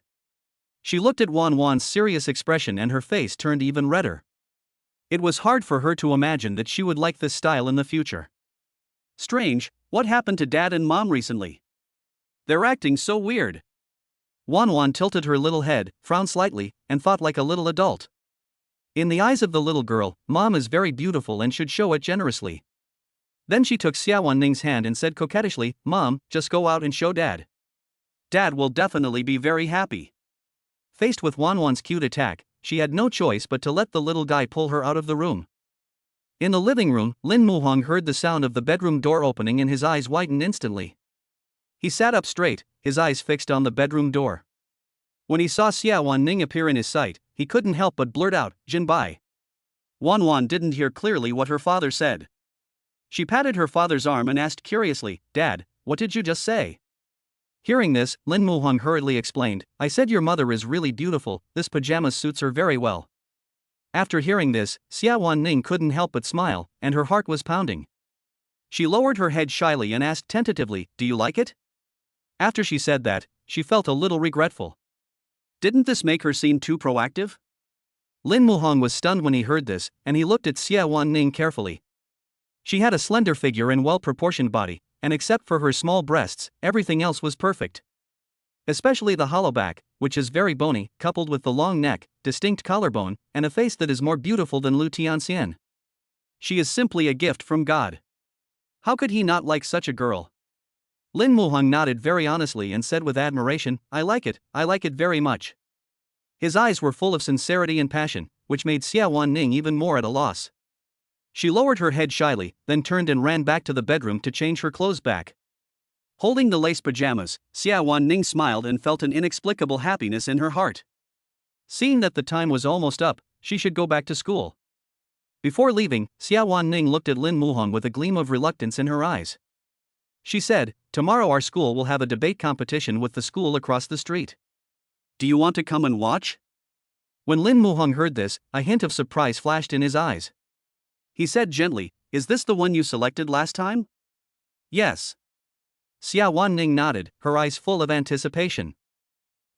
She looked at Wan Wan's serious expression and her face turned even redder. It was hard for her to imagine that she would like this style in the future. Strange, what happened to Dad and Mom recently? They're acting so weird. Wan Wan tilted her little head, frowned slightly, and thought like a little adult. In the eyes of the little girl, Mom is very beautiful and should show it generously. Then she took Xiawan Ning's hand and said coquettishly, "Mom, just go out and show Dad. Dad will definitely be very happy." Faced with Wan Wan's cute attack, she had no choice but to let the little guy pull her out of the room. In the living room, Lin Muhong heard the sound of the bedroom door opening and his eyes widened instantly. He sat up straight, his eyes fixed on the bedroom door. When he saw Xiawan Ning appear in his sight, he couldn't help but blurt out, "Jinbai." Wan Wan didn't hear clearly what her father said. She patted her father's arm and asked curiously, "Dad, what did you just say?" Hearing this, Lin Muhong hurriedly explained, "I said your mother is really beautiful, this pajama suits her very well." After hearing this, Xiawan Ning couldn't help but smile, and her heart was pounding. She lowered her head shyly and asked tentatively, "Do you like it?" After she said that, she felt a little regretful. Didn't this make her seem too proactive? Lin Muhong was stunned when he heard this, and he looked at Xiawan Ning carefully. She had a slender figure and well-proportioned body, and except for her small breasts, everything else was perfect. Especially the hollow back, which is very bony, coupled with the long neck, distinct collarbone, and a face that is more beautiful than Lu Tianxian. She is simply a gift from God. How could he not like such a girl? Lin Muhang nodded very honestly and said with admiration, I like it very much. His eyes were full of sincerity and passion, which made Xiawan Ning even more at a loss. She lowered her head shyly, then turned and ran back to the bedroom to change her clothes back. Holding the lace pajamas, Xiawan Ning smiled and felt an inexplicable happiness in her heart. Seeing that the time was almost up, she should go back to school. Before leaving, Xiawan Ning looked at Lin Muhang with a gleam of reluctance in her eyes. She said, tomorrow our school will have a debate competition with the school across the street. Do you want to come and watch? When Lin Muhang heard this, a hint of surprise flashed in his eyes. He said gently, is this the one you selected last time? Yes. Xiawan Ning nodded, her eyes full of anticipation.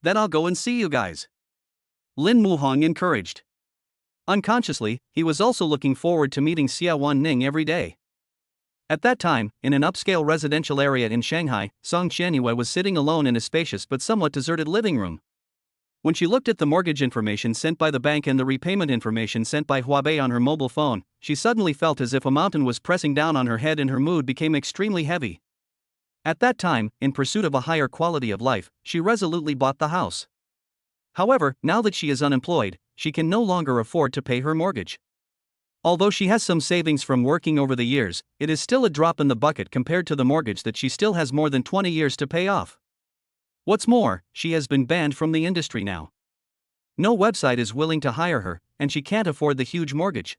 Then I'll go and see you guys. Lin Muhang encouraged. Unconsciously, he was also looking forward to meeting Xiawan Ning every day. At that time, in an upscale residential area in Shanghai, Song Qianyue was sitting alone in a spacious but somewhat deserted living room. When she looked at the mortgage information sent by the bank and the repayment information sent by Huabei on her mobile phone, she suddenly felt as if a mountain was pressing down on her head and her mood became extremely heavy. At that time, in pursuit of a higher quality of life, she resolutely bought the house. However, now that she is unemployed, she can no longer afford to pay her mortgage. Although she has some savings from working over the years, it is still a drop in the bucket compared to the mortgage that she still has more than 20 years to pay off. What's more, she has been banned from the industry now. No website is willing to hire her, and she can't afford the huge mortgage.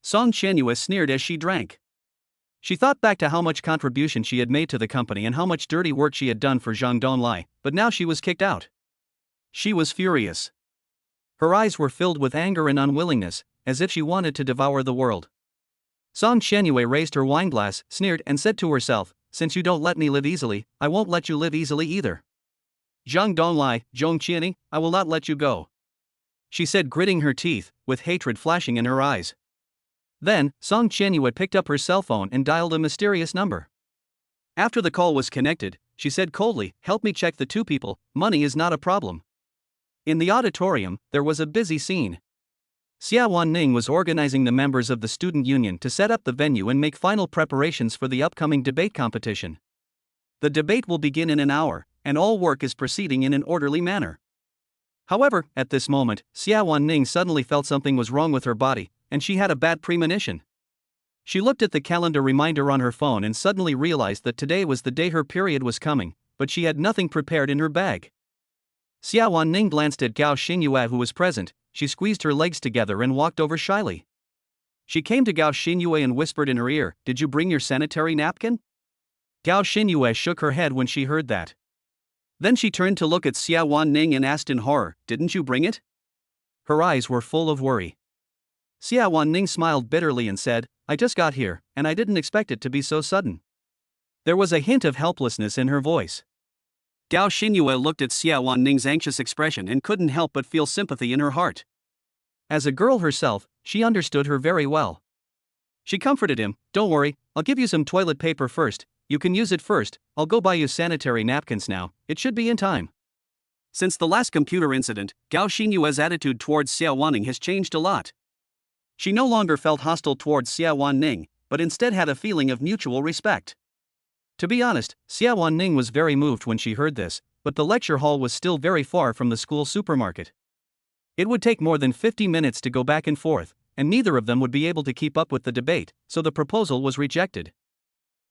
Song Qianyue sneered as she drank. She thought back to how much contribution she had made to the company and how much dirty work she had done for Zhang Donlai, but now she was kicked out. She was furious. Her eyes were filled with anger and unwillingness, as if she wanted to devour the world. Song Qianyue raised her wineglass, sneered, and said to herself, since you don't let me live easily, I won't let you live easily either. Zhang Donlai, Zhong Qiani, I will not let you go. She said, gritting her teeth, with hatred flashing in her eyes. Then, Song Qianyue picked up her cell phone and dialed a mysterious number. After the call was connected, she said coldly, help me check the two people, money is not a problem. In the auditorium, there was a busy scene. Xiawan Ning was organizing the members of the student union to set up the venue and make final preparations for the upcoming debate competition. The debate will begin in an hour, and all work is proceeding in an orderly manner. However, at this moment, Xiawan Ning suddenly felt something was wrong with her body, and she had a bad premonition. She looked at the calendar reminder on her phone and suddenly realized that today was the day her period was coming, but she had nothing prepared in her bag. Xiawan Ning glanced at Gao Xinyue who was present. She squeezed her legs together and walked over shyly. She came to Gao Xinyue and whispered in her ear, did you bring your sanitary napkin? Gao Xinyue shook her head when she heard that. Then she turned to look at Xiawan Ning and asked in horror, didn't you bring it? Her eyes were full of worry. Xiawan Ning smiled bitterly and said, I just got here, and I didn't expect it to be so sudden. There was a hint of helplessness in her voice. Gao Xinyue looked at Xiawan Ning's anxious expression and couldn't help but feel sympathy in her heart. As a girl herself, she understood her very well. She comforted him, don't worry, I'll give you some toilet paper first, you can use it first, I'll go buy you sanitary napkins now, it should be in time. Since the last computer incident, Gao Xinyue's attitude towards Xiawan Ning has changed a lot. She no longer felt hostile towards Xiawan Ning, but instead had a feeling of mutual respect. To be honest, Xiawan Ning was very moved when she heard this, but the lecture hall was still very far from the school supermarket. It would take more than 50 minutes to go back and forth, and neither of them would be able to keep up with the debate, so the proposal was rejected.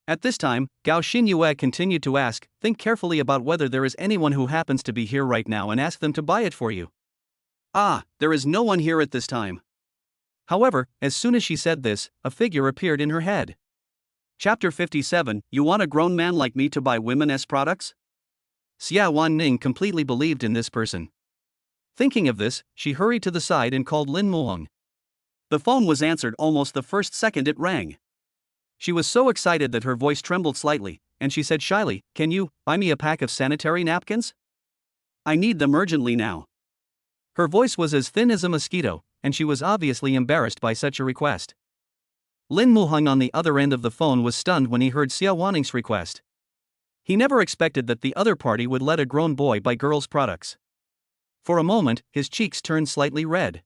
At this time, Gao Xinyue continued to ask, think carefully about whether there is anyone who happens to be here right now and ask them to buy it for you. Ah, there is no one here at this time. However, as soon as she said this, a figure appeared in her head. Chapter 57, You want a grown man like me to buy women's products? Xiawan Ning completely believed in this person. Thinking of this, she hurried to the side and called Lin Muhang. The phone was answered almost the first second it rang. She was so excited that her voice trembled slightly, and she said shyly, can you buy me a pack of sanitary napkins? I need them urgently now. Her voice was as thin as a mosquito, and she was obviously embarrassed by such a request. Lin Muhang on the other end of the phone was stunned when he heard Xiawan Ning's request. He never expected that the other party would let a grown boy buy girls' products. For a moment, his cheeks turned slightly red.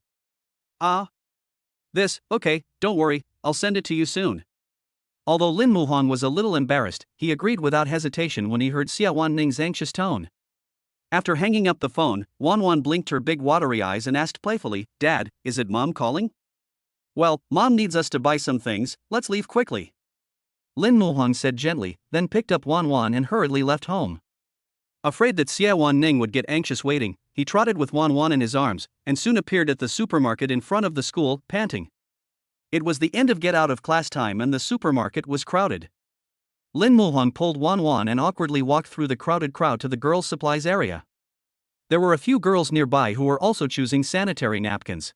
Okay, don't worry, I'll send it to you soon. Although Lin Muhong was a little embarrassed, he agreed without hesitation when he heard Xiawan Ning's anxious tone. After hanging up the phone, Wan Wan blinked her big watery eyes and asked playfully, "Dad, is it Mom calling?" "Well, Mom needs us to buy some things, let's leave quickly," Lin Muhong said gently, then picked up Wan Wan and hurriedly left home. Afraid that Xiawan Ning would get anxious waiting, he trotted with Wan Wan in his arms, and soon appeared at the supermarket in front of the school, panting. It was the end of get-out-of-class time and the supermarket was crowded. Lin Muhong pulled Wan Wan and awkwardly walked through the crowded crowd to the girls' supplies area. There were a few girls nearby who were also choosing sanitary napkins.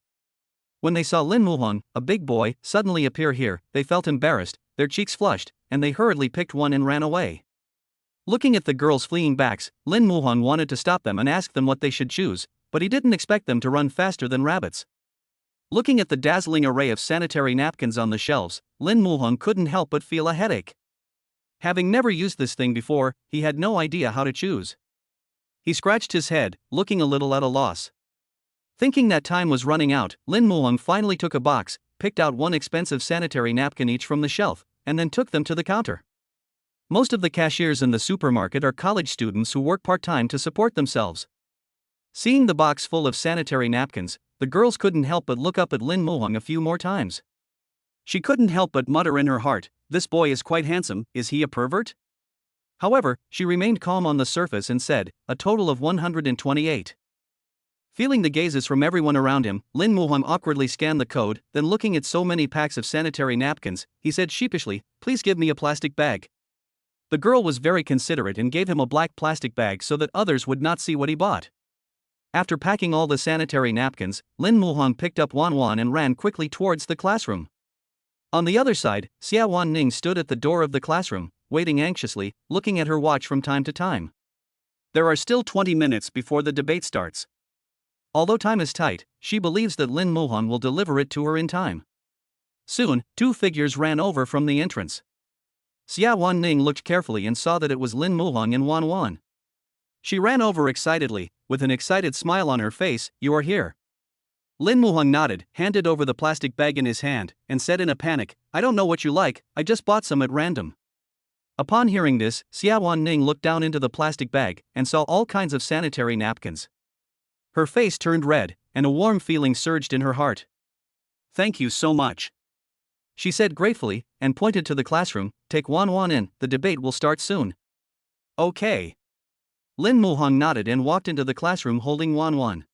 When they saw Lin Muhong, a big boy, suddenly appear here, they felt embarrassed, their cheeks flushed, and they hurriedly picked one and ran away. Looking at the girls' fleeing backs, Lin Muhong wanted to stop them and ask them what they should choose, but he didn't expect them to run faster than rabbits. Looking at the dazzling array of sanitary napkins on the shelves, Lin Muhong couldn't help but feel a headache. Having never used this thing before, he had no idea how to choose. He scratched his head, looking a little at a loss. Thinking that time was running out, Lin Muhong finally took a box, picked out one expensive sanitary napkin each from the shelf, and then took them to the counter. Most of the cashiers in the supermarket are college students who work part-time to support themselves. Seeing the box full of sanitary napkins, the girls couldn't help but look up at Lin Muhong a few more times. She couldn't help but mutter in her heart, "This boy is quite handsome, is he a pervert?" However, she remained calm on the surface and said, "A total of 128. Feeling the gazes from everyone around him, Lin Muhong awkwardly scanned the code, then looking at so many packs of sanitary napkins, he said sheepishly, "Please give me a plastic bag." The girl was very considerate and gave him a black plastic bag so that others would not see what he bought. After packing all the sanitary napkins, Lin Muhong picked up Wan Wan and ran quickly towards the classroom. On the other side, Xiawan Ning stood at the door of the classroom, waiting anxiously, looking at her watch from time to time. There are still 20 minutes before the debate starts. Although time is tight, she believes that Lin Muhong will deliver it to her in time. Soon, two figures ran over from the entrance. Xiawan Ning looked carefully and saw that it was Lin Muhong and Wan Wan. She ran over excitedly, with an excited smile on her face, "You are here." Lin Muhong nodded, handed over the plastic bag in his hand, and said in a panic, "I don't know what you like, I just bought some at random." Upon hearing this, Xiawan Ning looked down into the plastic bag and saw all kinds of sanitary napkins. Her face turned red, and a warm feeling surged in her heart. "Thank you so much," she said gratefully, and pointed to the classroom, "Take Wan Wan in, the debate will start soon." "Okay." Lin Muhong nodded and walked into the classroom holding Wan Wan.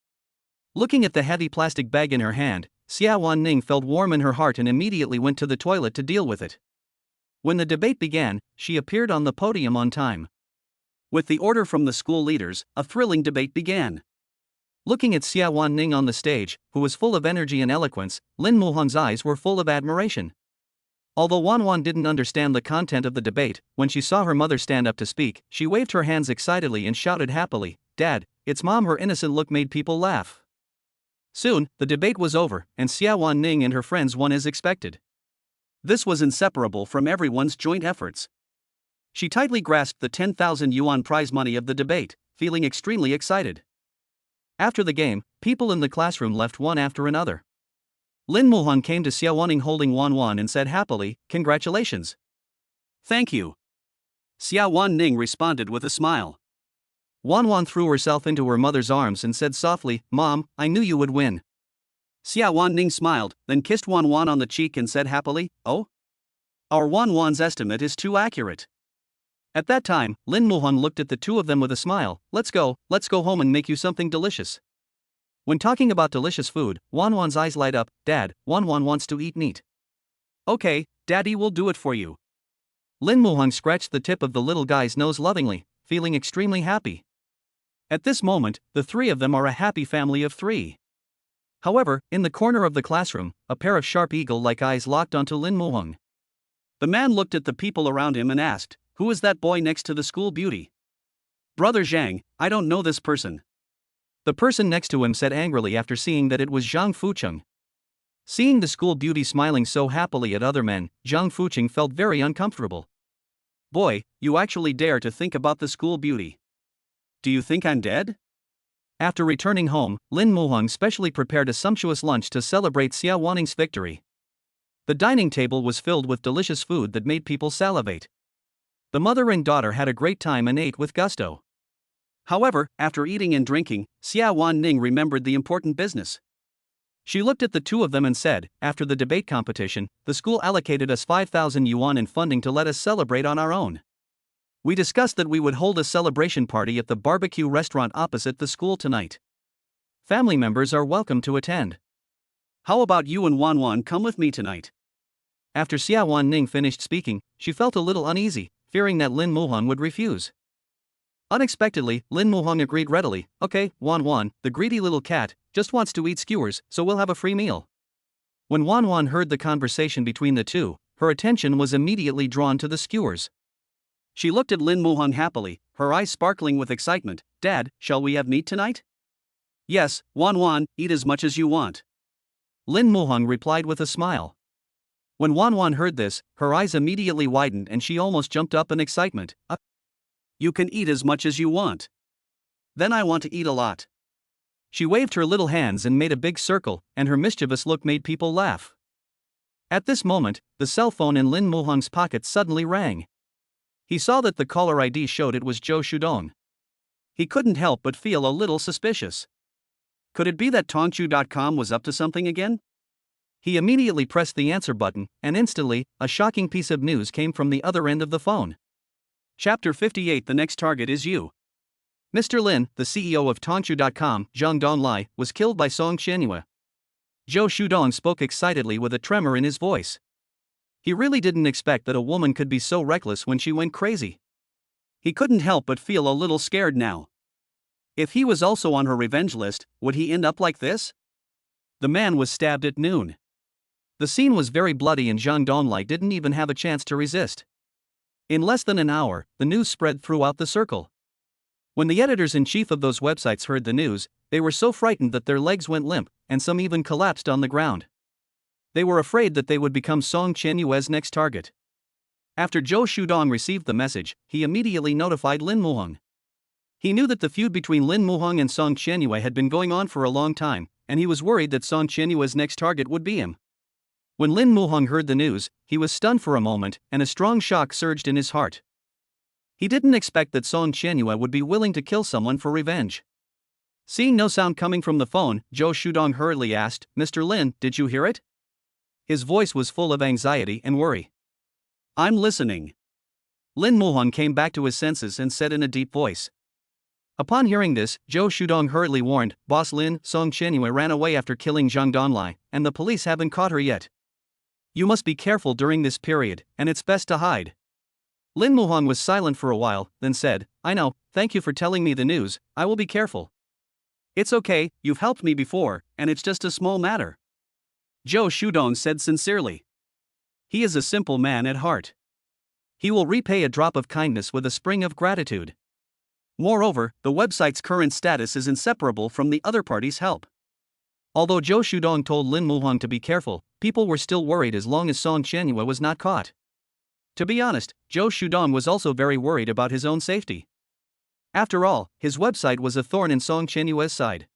Looking at the heavy plastic bag in her hand, Xiawan Ning felt warm in her heart and immediately went to the toilet to deal with it. When the debate began, she appeared on the podium on time. With the order from the school leaders, a thrilling debate began. Looking at Xiawan Ning on the stage, who was full of energy and eloquence, Lin Muhong's eyes were full of admiration. Although Wan Wan didn't understand the content of the debate, when she saw her mother stand up to speak, she waved her hands excitedly and shouted happily, "Dad, it's Mom." Her innocent look made people laugh. Soon, the debate was over, and Xiawan Ning and her friends won as expected. This was inseparable from everyone's joint efforts. She tightly grasped the 10,000 yuan prize money of the debate, feeling extremely excited. After the game, people in the classroom left one after another. Lin Muhong came to Xiawan Ning holding Wan Wan and said happily, "Congratulations." "Thank you," Xiawan Ning responded with a smile. Wan Wan threw herself into her mother's arms and said softly, "Mom, I knew you would win." Xiawan Ning smiled, then kissed Wan Wan on the cheek and said happily, "Oh? Our Wan Wan's estimate is too accurate." At that time, Lin Muhong looked at the two of them with a smile, let's go home and make you something delicious." When talking about delicious food, Wan Wan's eyes light up, "Dad, Wan Wan wants to eat meat." "Okay, Daddy will do it for you." Lin Muhong scratched the tip of the little guy's nose lovingly, feeling extremely happy. At this moment, the three of them are a happy family of three. However, in the corner of the classroom, a pair of sharp eagle-like eyes locked onto Lin Muhong. The man looked at the people around him and asked, "Who is that boy next to the school beauty?" "Brother Zhang, I don't know this person." The person next to him said angrily after seeing that it was Zhang Fucheng. Seeing the school beauty smiling so happily at other men, Zhang Fucheng felt very uncomfortable. "Boy, you actually dare to think about the school beauty. Do you think I'm dead?" After returning home, Lin Muhong specially prepared a sumptuous lunch to celebrate Xiawan Ning's victory. The dining table was filled with delicious food that made people salivate. The mother and daughter had a great time and ate with gusto. However, after eating and drinking, Xiawan Ning remembered the important business. She looked at the two of them and said, after the debate competition, the school allocated us 5,000 yuan in funding to let us celebrate on our own. We discussed that we would hold a celebration party at the barbecue restaurant opposite the school tonight. Family members are welcome to attend. How about you and Wan Wan come with me tonight? After Xiawan Ning finished speaking, she felt a little uneasy, fearing that Lin Muhong would refuse. Unexpectedly, Lin Muhong agreed readily. Okay, Wan Wan, the greedy little cat, just wants to eat skewers, so we'll have a free meal. When Wan Wan heard the conversation between the two, her attention was immediately drawn to the skewers. She looked at Lin Muhong happily, her eyes sparkling with excitement. Dad, shall we have meat tonight? Yes, Wan Wan, eat as much as you want. Lin Muhong replied with a smile. When Wan Wan heard this, her eyes immediately widened and she almost jumped up in excitement. You can eat as much as you want. Then I want to eat a lot. She waved her little hands and made a big circle, and her mischievous look made people laugh. At this moment, the cell phone in Lin Muhong's pocket suddenly rang. He saw that the caller ID showed it was Zhou Shudong. He couldn't help but feel a little suspicious. Could it be that Tongchu.com was up to something again? He immediately pressed the answer button, and instantly, a shocking piece of news came from the other end of the phone. Chapter 58. The next target is you. Mr. Lin, the CEO of Tongchu.com, Zhang Donglai, was killed by Song Qianyue. Zhou Shudong spoke excitedly with a tremor in his voice. He really didn't expect that a woman could be so reckless when she went crazy. He couldn't help but feel a little scared now. If he was also on her revenge list, would he end up like this? The man was stabbed at noon. The scene was very bloody and Zhang Donglai didn't even have a chance to resist. In less than an hour, the news spread throughout the circle. When the editors-in-chief of those websites heard the news, they were so frightened that their legs went limp, and some even collapsed on the ground. They were afraid that they would become Song Qianyue's next target. After Zhou Shudong received the message, he immediately notified Lin Muhong. He knew that the feud between Lin Muhong and Song Qianyue had been going on for a long time, and he was worried that Song Qianyue's next target would be him. When Lin Muhong heard the news, he was stunned for a moment, and a strong shock surged in his heart. He didn't expect that Song Qianyue would be willing to kill someone for revenge. Seeing no sound coming from the phone, Zhou Shudong hurriedly asked, Mr. Lin, did you hear it? His voice was full of anxiety and worry. I'm listening. Lin Muhong came back to his senses and said in a deep voice. Upon hearing this, Zhou Shudong hurriedly warned, Boss Lin, Song Qianyue ran away after killing Zhang Donglai, and the police haven't caught her yet. You must be careful during this period, and it's best to hide. Lin Muhong was silent for a while, then said, I know, thank you for telling me the news, I will be careful. It's okay, you've helped me before, and it's just a small matter. Zhou Shudong said sincerely. He is a simple man at heart. He will repay a drop of kindness with a spring of gratitude. Moreover, the website's current status is inseparable from the other party's help. Although Zhou Shudong told Lin Muhong to be careful, people were still worried as long as Song Qianyue was not caught. To be honest, Zhou Shudong was also very worried about his own safety. After all, his website was a thorn in Song Qianyue's side.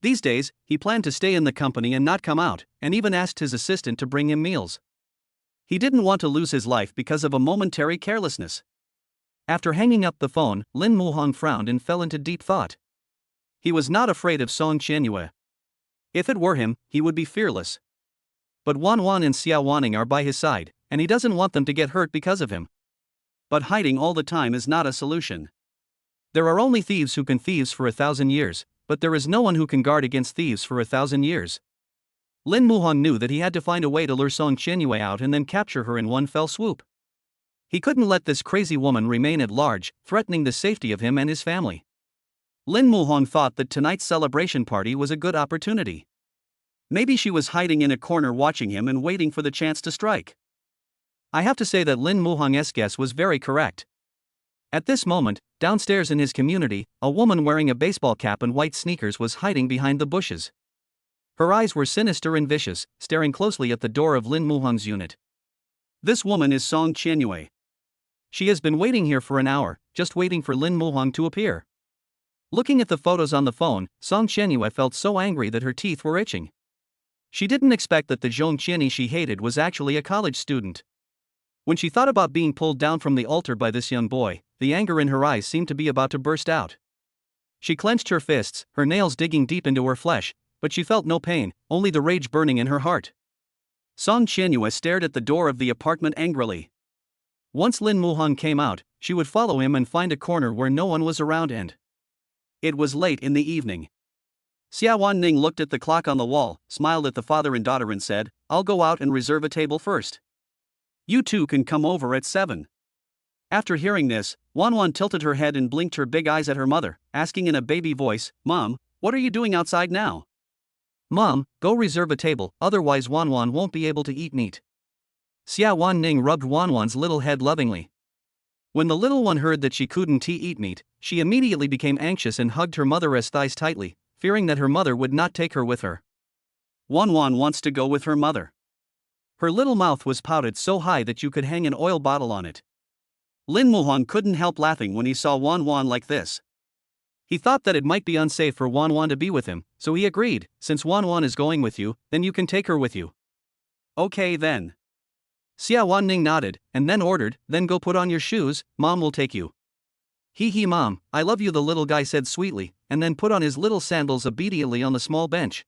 These days, he planned to stay in the company and not come out, and even asked his assistant to bring him meals. He didn't want to lose his life because of a momentary carelessness. After hanging up the phone, Lin Muhong frowned and fell into deep thought. He was not afraid of Song Qianyue. If it were him, he would be fearless. But Wan Wan and Xiawan are by his side, and he doesn't want them to get hurt because of him. But hiding all the time is not a solution. There are only thieves who can thieves for 1,000 years, but there is no one who can guard against thieves for 1,000 years. Lin Muhong knew that he had to find a way to lure Song Qianyue out and then capture her in one fell swoop. He couldn't let this crazy woman remain at large, threatening the safety of him and his family. Lin Muhong thought that tonight's celebration party was a good opportunity. Maybe she was hiding in a corner watching him and waiting for the chance to strike. I have to say that Lin Muhong's guess was very correct. At this moment, downstairs in his community, a woman wearing a baseball cap and white sneakers was hiding behind the bushes. Her eyes were sinister and vicious, staring closely at the door of Lin Muhong's unit. This woman is Song Qianyue. She has been waiting here for an hour, just waiting for Lin Muhong to appear. Looking at the photos on the phone, Song Qianyue felt so angry that her teeth were itching. She didn't expect that the Zhong Qianni she hated was actually a college student. When she thought about being pulled down from the altar by this young boy, the anger in her eyes seemed to be about to burst out. She clenched her fists, her nails digging deep into her flesh, but she felt no pain, only the rage burning in her heart. Song Qianyue stared at the door of the apartment angrily. Once Lin Muhan came out, she would follow him and find a corner where no one was around and. It was late in the evening. Xiawan Ning looked at the clock on the wall, smiled at the father and daughter and said, "I'll go out and reserve a table first. You two can come over at 7. After hearing this, Wan Wan tilted her head and blinked her big eyes at her mother, asking in a baby voice, "Mom, what are you doing outside now?" "Mom, go reserve a table, otherwise Wan Wan won't be able to eat meat." Xiawan Ning rubbed Wan Wan's little head lovingly. When the little one heard that she couldn't eat meat, she immediately became anxious and hugged her mother's thighs tightly, fearing that her mother would not take her with her. Wan Wan wants to go with her mother. Her little mouth was pouted so high that you could hang an oil bottle on it. Lin Muhan couldn't help laughing when he saw Wan Wan like this. He thought that it might be unsafe for Wan Wan to be with him, so he agreed, "Since Wan Wan is going with you, then you can take her with you." "Okay then." Xiawan Ning nodded, and then ordered, "Then go put on your shoes, Mom will take you." "Hee Mom, I love you," the little guy said sweetly, and then put on his little sandals obediently on the small bench.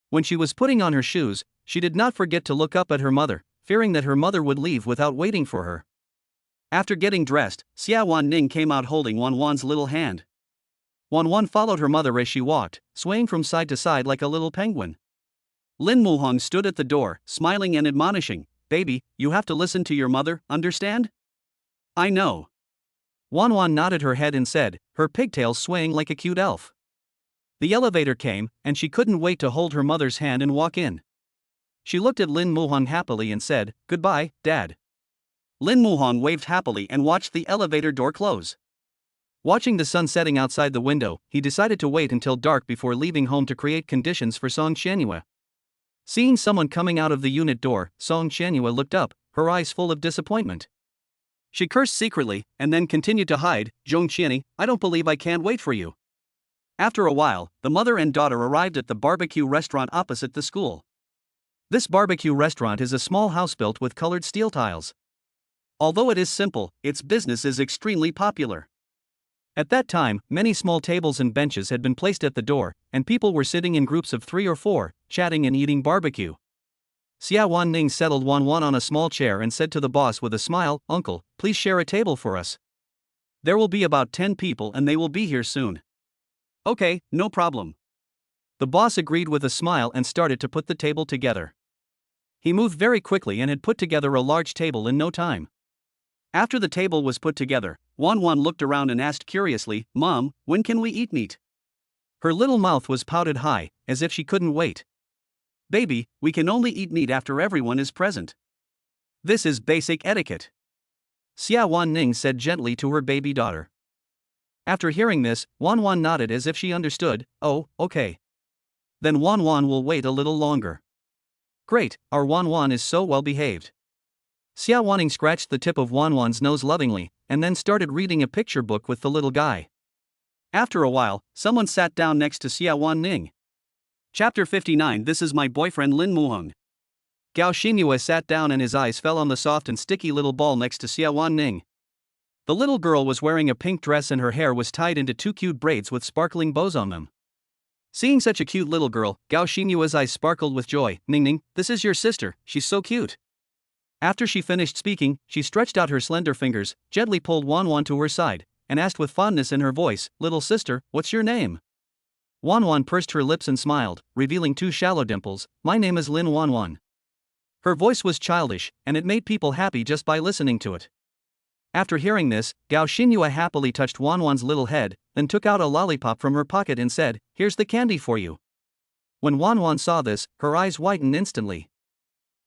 When she was putting on her shoes, she did not forget to look up at her mother, fearing that her mother would leave without waiting for her. After getting dressed, Xiawan Ning came out holding Wan Wan's little hand. Wan Wan followed her mother as she walked, swaying from side to side like a little penguin. Lin Muhong stood at the door, smiling and admonishing, "Baby, you have to listen to your mother, understand?" "I know." Wan Wan nodded her head and said, her pigtails swaying like a cute elf. The elevator came, and she couldn't wait to hold her mother's hand and walk in. She looked at Lin Muhong happily and said, "Goodbye, Dad." Lin Muhong waved happily and watched the elevator door close. Watching the sun setting outside the window, he decided to wait until dark before leaving home to create conditions for Song Qianyue. Seeing someone coming out of the unit door, Song Qianyue looked up, her eyes full of disappointment. She cursed secretly, and then continued to hide, "Zhong Qianni, I don't believe I can't wait for you." After a while, the mother and daughter arrived at the barbecue restaurant opposite the school. This barbecue restaurant is a small house built with colored steel tiles. Although it is simple, its business is extremely popular. At that time, many small tables and benches had been placed at the door, and people were sitting in groups of 3 or 4, chatting and eating barbecue. Xiawan Ning settled Wan Wan on a small chair and said to the boss with a smile, "Uncle, please share a table for us. There will be about 10 people and they will be here soon." "Okay, no problem." The boss agreed with a smile and started to put the table together. He moved very quickly and had put together a large table in no time. After the table was put together, Wan Wan looked around and asked curiously, "Mom, when can we eat meat?" Her little mouth was pouted high, as if she couldn't wait. "Baby, we can only eat meat after everyone is present. This is basic etiquette," Xiawan Ning said gently to her baby daughter. After hearing this, Wan Wan nodded as if she understood. "Oh, okay. Then Wan Wan will wait a little longer." "Great, our Wan Wan is so well behaved." Xiawan Ning scratched the tip of Wan Wan's nose lovingly, and then started reading a picture book with the little guy. After a while, someone sat down next to Xiawan Ning. Chapter 59. This is my boyfriend Lin Muhong. Gao Xingyue sat down and his eyes fell on the soft and sticky little ball next to Xiawan Ning. The little girl was wearing a pink dress and her hair was tied into 2 cute braids with sparkling bows on them. Seeing such a cute little girl, Gao Xingyue's eyes sparkled with joy. Ning, this is your sister, she's so cute." After she finished speaking, she stretched out her slender fingers, gently pulled Wan Wan to her side, and asked with fondness in her voice, "Little sister, what's your name?" Wan Wan pursed her lips and smiled, revealing 2 shallow dimples. "My name is Lin Wan Wan." Her voice was childish, and it made people happy just by listening to it. After hearing this, Gao Xingyue happily touched Wan Wan's little head, then took out a lollipop from her pocket and said, "Here's the candy for you." When Wan Wan saw this, her eyes widened instantly.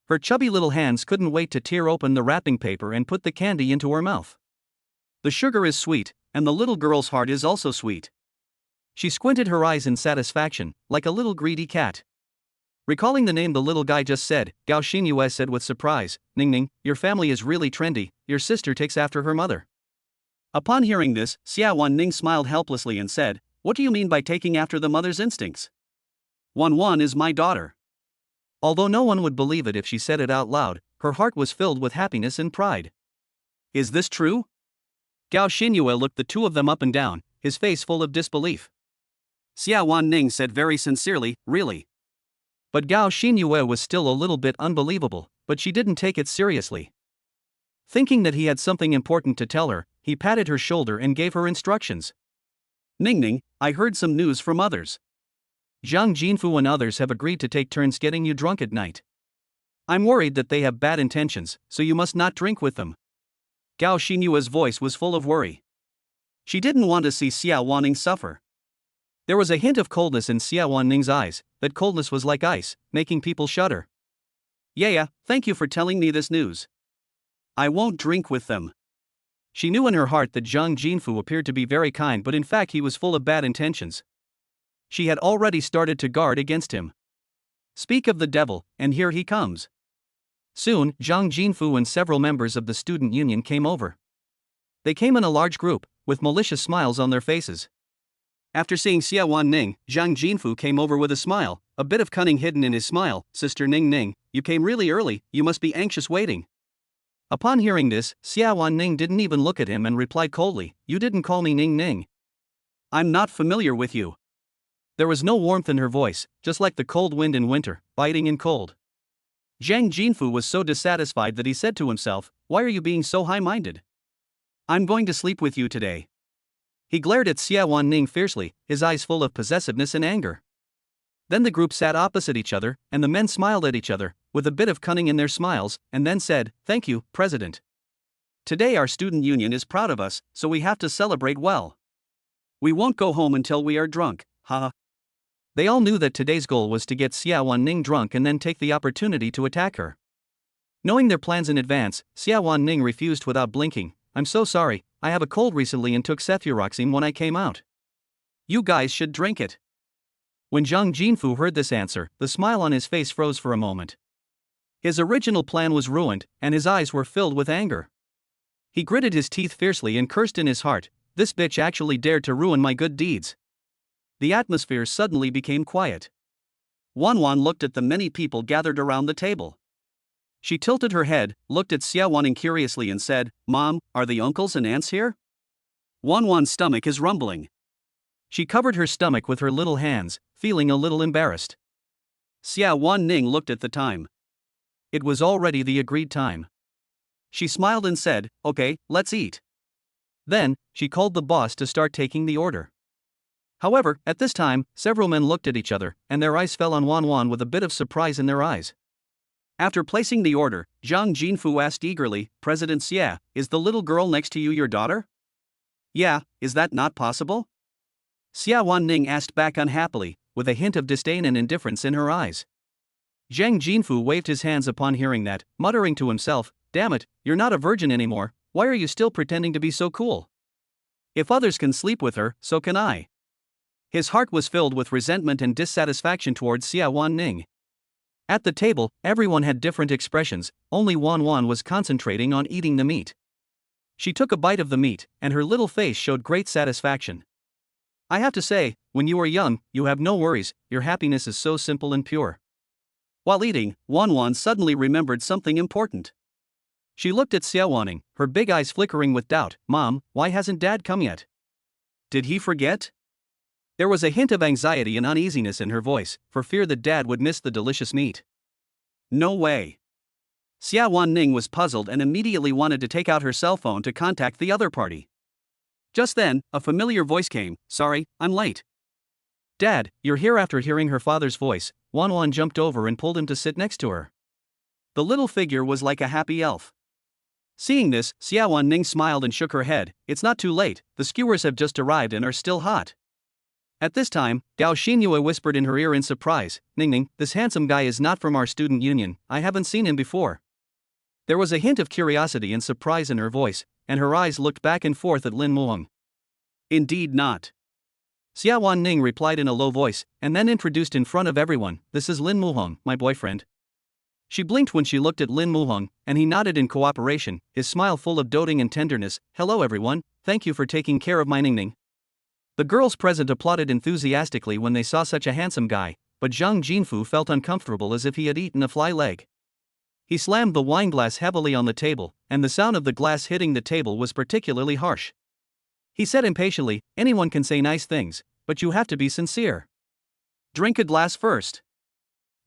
Her chubby little hands couldn't wait to tear open the wrapping paper and put the candy into her mouth. The sugar is sweet, and the little girl's heart is also sweet. She squinted her eyes in satisfaction, like a little greedy cat. Recalling the name the little guy just said, Gao Xingyue said with surprise, Ning, your family is really trendy, your sister takes after her mother." Upon hearing this, Xiawan Ning smiled helplessly and said, "What do you mean by taking after the mother's instincts? Wan Wan is my daughter. Although no one would believe it if she said it out loud, her heart was filled with happiness and pride. Is this true? Gao Xinyue looked the two of them up and down, his face full of disbelief. Xiawan Ning said very sincerely, really. But Gao Xinyue was still a little bit unbelievable, but she didn't take it seriously. Thinking that he had something important to tell her, he patted her shoulder and gave her instructions. Ning, I heard some news from others. Zhang Jinfu and others have agreed to take turns getting you drunk at night. I'm worried that they have bad intentions, so you must not drink with them. Gao Xinyue's voice was full of worry. She didn't want to see Xiawan Ning suffer. There was a hint of coldness in Xiawan Ning's eyes, that coldness was like ice, making people shudder. Yeah, thank you for telling me this news. I won't drink with them. She knew in her heart that Zhang Jinfu appeared to be very kind, but in fact he was full of bad intentions. She had already started to guard against him. Speak of the devil, and here he comes. Soon, Zhang Jinfu and several members of the student union came over. They came in a large group, with malicious smiles on their faces. After seeing Xiawan Ning, Zhang Jinfu came over with a smile, a bit of cunning hidden in his smile. Sister Ning, you came really early, you must be anxious waiting. Upon hearing this, Xiawan Ning didn't even look at him and replied coldly, You didn't call me Ning. I'm not familiar with you. There was no warmth in her voice, just like the cold wind in winter, biting and cold. Zhang Jinfu was so dissatisfied that he said to himself, Why are you being so high-minded? I'm going to sleep with you today. He glared at Xiawan Ning fiercely, his eyes full of possessiveness and anger. Then the group sat opposite each other, and the men smiled at each other, with a bit of cunning in their smiles, and then said, Thank you, President. Today our student union is proud of us, so we have to celebrate well. We won't go home until we are drunk, haha. They all knew that today's goal was to get Xiawan Ning drunk and then take the opportunity to attack her. Knowing their plans in advance, Xiawan Ning refused without blinking. I'm so sorry, I have a cold recently and took cefuroxime when I came out. You guys should drink it. When Zhang Jinfu heard this answer, the smile on his face froze for a moment. His original plan was ruined, and his eyes were filled with anger. He gritted his teeth fiercely and cursed in his heart, This bitch actually dared to ruin my good deeds. The atmosphere suddenly became quiet. Wan Wan looked at the many people gathered around the table. She tilted her head, looked at Xiawan Ning curiously and said, Mom, are the uncles and aunts here? Wan Wan's stomach is rumbling. She covered her stomach with her little hands, feeling a little embarrassed. Xiawan Ning looked at the time. It was already the agreed time. She smiled and said, Okay, let's eat. Then, she called the boss to start taking the order. However, at this time, several men looked at each other, and their eyes fell on Wan Wan with a bit of surprise in their eyes. After placing the order, Zhang Jinfu asked eagerly, President Xia, is the little girl next to you your daughter? Yeah, is that not possible? Xiawan Ning asked back unhappily, with a hint of disdain and indifference in her eyes. Zhang Jinfu waved his hands upon hearing that, muttering to himself, Damn it, you're not a virgin anymore, why are you still pretending to be so cool? If others can sleep with her, so can I. His heart was filled with resentment and dissatisfaction towards Xiawan Ning. At the table, everyone had different expressions, only Wan Wan was concentrating on eating the meat. She took a bite of the meat, and her little face showed great satisfaction. I have to say, when you are young, you have no worries, your happiness is so simple and pure. While eating, Wan Wan suddenly remembered something important. She looked at Xiawan Ning, her big eyes flickering with doubt. Mom, why hasn't Dad come yet? Did he forget? There was a hint of anxiety and uneasiness in her voice, for fear that Dad would miss the delicious meat. No way. Xiawan Ning was puzzled and immediately wanted to take out her cell phone to contact the other party. Just then, a familiar voice came, Sorry, I'm late. Dad, you're here. After hearing her father's voice, Wan Wan jumped over and pulled him to sit next to her. The little figure was like a happy elf. Seeing this, Xiawan Ning smiled and shook her head. It's not too late, the skewers have just arrived and are still hot. At this time, Gao Xinyue whispered in her ear in surprise, Ning, this handsome guy is not from our student union, I haven't seen him before. There was a hint of curiosity and surprise in her voice, and her eyes looked back and forth at Lin Muhong. Indeed not. Xiawan Ning replied in a low voice, and then introduced in front of everyone, This is Lin Muhong, my boyfriend. She blinked when she looked at Lin Muhong, and he nodded in cooperation, his smile full of doting and tenderness. Hello everyone, thank you for taking care of my Ning. The girls present applauded enthusiastically when they saw such a handsome guy, but Zhang Jinfu felt uncomfortable as if he had eaten a fly leg. He slammed the wine glass heavily on the table, and the sound of the glass hitting the table was particularly harsh. He said impatiently, "Anyone can say nice things, but you have to be sincere. Drink a glass first."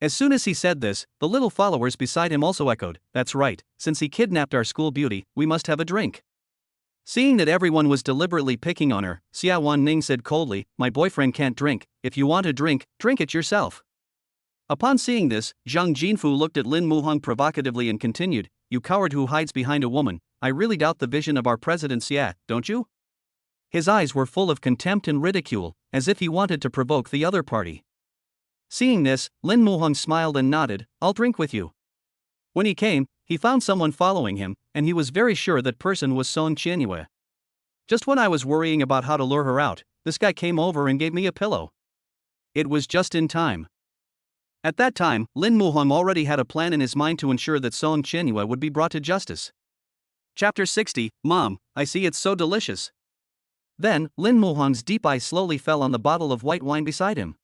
As soon as he said this, the little followers beside him also echoed, "That's right, since he kidnapped our school beauty, we must have a drink." Seeing that everyone was deliberately picking on her, Xiawan Ning said coldly, "My boyfriend can't drink. If you want a drink, drink it yourself." Upon seeing this, Zhang Jinfu looked at Lin Muhong provocatively and continued, "You coward who hides behind a woman, I really doubt the vision of our president Xia, don't you?" His eyes were full of contempt and ridicule, as if he wanted to provoke the other party. Seeing this, Lin Muhong smiled and nodded, "I'll drink with you." When he came, he found someone following him, and he was very sure that person was Song Qianyue. "Just when I was worrying about how to lure her out, this guy came over and gave me a pillow." It was just in time. At that time, Lin Muhong already had a plan in his mind to ensure that Song Qianyue would be brought to justice. Chapter 60, Mom, I see it's so delicious. Then, Lin Muhong's deep eyes slowly fell on the bottle of white wine beside him.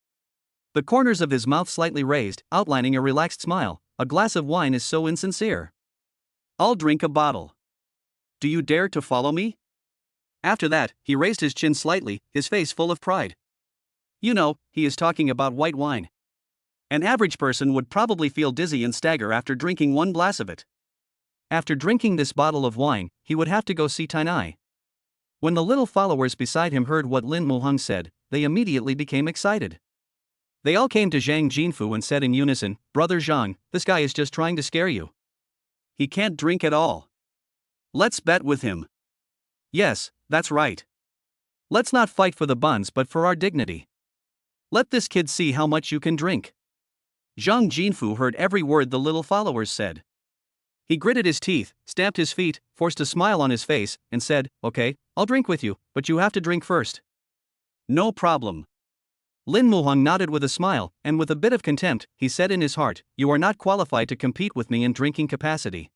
The corners of his mouth slightly raised, outlining a relaxed smile. A glass of wine is so insincere. I'll drink a bottle. Do you dare to follow me? After that, he raised his chin slightly, his face full of pride. You know, he is talking about white wine. An average person would probably feel dizzy and stagger after drinking one glass of it. After drinking this bottle of wine, he would have to go see Tainai. When the little followers beside him heard what Lin Muhong said, they immediately became excited. They all came to Zhang Jinfu and said in unison, "Brother Zhang, this guy is just trying to scare you. He can't drink at all. Let's bet with him." "Yes, that's right. Let's not fight for the buns but for our dignity. Let this kid see how much you can drink." Zhang Jinfu heard every word the little followers said. He gritted his teeth, stamped his feet, forced a smile on his face, and said, "Okay, I'll drink with you, but you have to drink first." "No problem." Lin Muhong nodded with a smile, and with a bit of contempt, he said in his heart, "You are not qualified to compete with me in drinking capacity."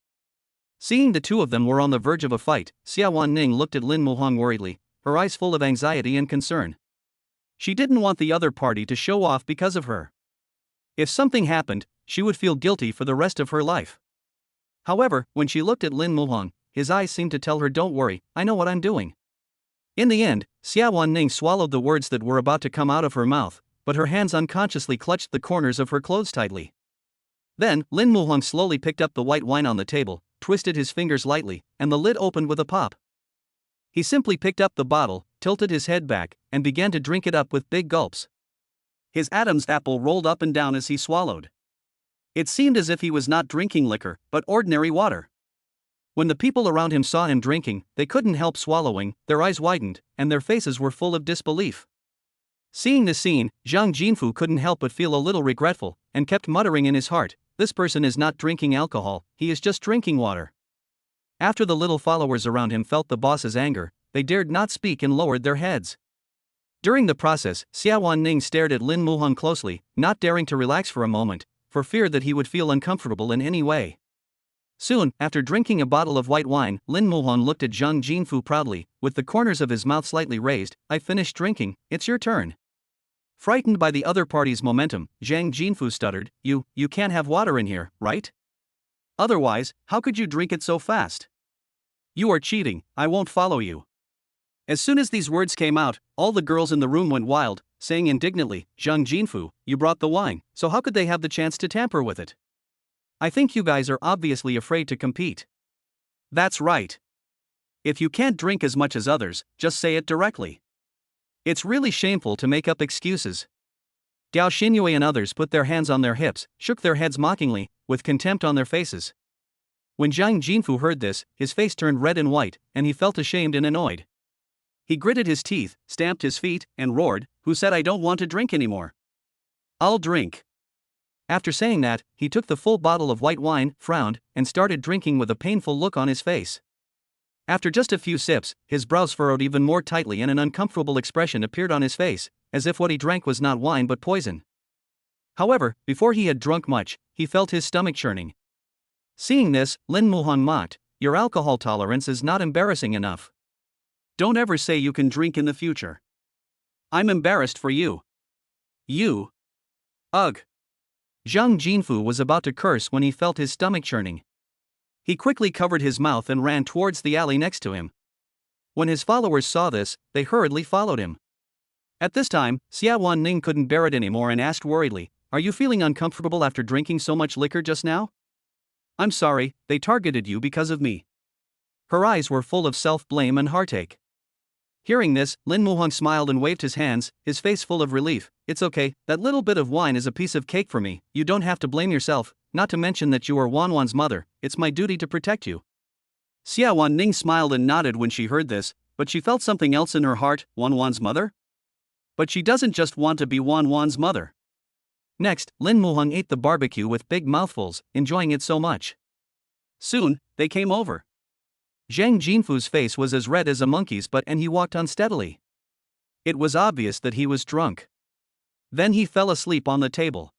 Seeing the two of them were on the verge of a fight, Xiawan Ning looked at Lin Muhong worriedly, her eyes full of anxiety and concern. She didn't want the other party to show off because of her. If something happened, she would feel guilty for the rest of her life. However, when she looked at Lin Muhong, his eyes seemed to tell her, "Don't worry, I know what I'm doing." In the end, Xiawan Ning swallowed the words that were about to come out of her mouth, but her hands unconsciously clutched the corners of her clothes tightly. Then, Lin Muhong slowly picked up the white wine on the table, twisted his fingers lightly, and the lid opened with a pop. He simply picked up the bottle, tilted his head back, and began to drink it up with big gulps. His Adam's apple rolled up and down as he swallowed. It seemed as if he was not drinking liquor, but ordinary water. When the people around him saw him drinking, they couldn't help swallowing, their eyes widened, and their faces were full of disbelief. Seeing the scene, Zhang Jinfu couldn't help but feel a little regretful, and kept muttering in his heart, "This person is not drinking alcohol, he is just drinking water." After the little followers around him felt the boss's anger, they dared not speak and lowered their heads. During the process, Xiawan Ning stared at Lin Muhong closely, not daring to relax for a moment, for fear that he would feel uncomfortable in any way. Soon, after drinking a bottle of white wine, Lin Muhong looked at Zhang Jinfu proudly, with the corners of his mouth slightly raised. "I finished drinking, it's your turn." Frightened by the other party's momentum, Zhang Jinfu stuttered, You can't have water in here, right? Otherwise, how could you drink it so fast? You are cheating, I won't follow you." As soon as these words came out, all the girls in the room went wild, saying indignantly, "Zhang Jinfu, you brought the wine, so how could they have the chance to tamper with it? I think you guys are obviously afraid to compete." "That's right. If you can't drink as much as others, just say it directly. It's really shameful to make up excuses." Gao Xinyue and others put their hands on their hips, shook their heads mockingly, with contempt on their faces. When Zhang Jinfu heard this, his face turned red and white, and he felt ashamed and annoyed. He gritted his teeth, stamped his feet, and roared, "Who said I don't want to drink anymore? I'll drink." After saying that, he took the full bottle of white wine, frowned, and started drinking with a painful look on his face. After just a few sips, his brows furrowed even more tightly and an uncomfortable expression appeared on his face, as if what he drank was not wine but poison. However, before he had drunk much, he felt his stomach churning. Seeing this, Lin Muhong mocked, "Your alcohol tolerance is not embarrassing enough. Don't ever say you can drink in the future. I'm embarrassed for you. You." Ugh! Zhang Jinfu was about to curse when he felt his stomach churning. He quickly covered his mouth and ran towards the alley next to him. When his followers saw this, they hurriedly followed him. At this time, Xiawan Ning couldn't bear it anymore and asked worriedly, "Are you feeling uncomfortable after drinking so much liquor just now?" "I'm sorry, they targeted you because of me." Her eyes were full of self-blame and heartache. Hearing this, Lin Muhong smiled and waved his hands, his face full of relief. "It's okay, that little bit of wine is a piece of cake for me, you don't have to blame yourself, not to mention that you are Wan Wan's mother, it's my duty to protect you." Xiawan Ning smiled and nodded when she heard this, but she felt something else in her heart. Wan Wan's mother? But she doesn't just want to be Wan Wan's mother. Next, Lin Muhong ate the barbecue with big mouthfuls, enjoying it so much. Soon, they came over. Zhang Jinfu's face was as red as a monkey's butt and he walked unsteadily. It was obvious that he was drunk. Then he fell asleep on the table.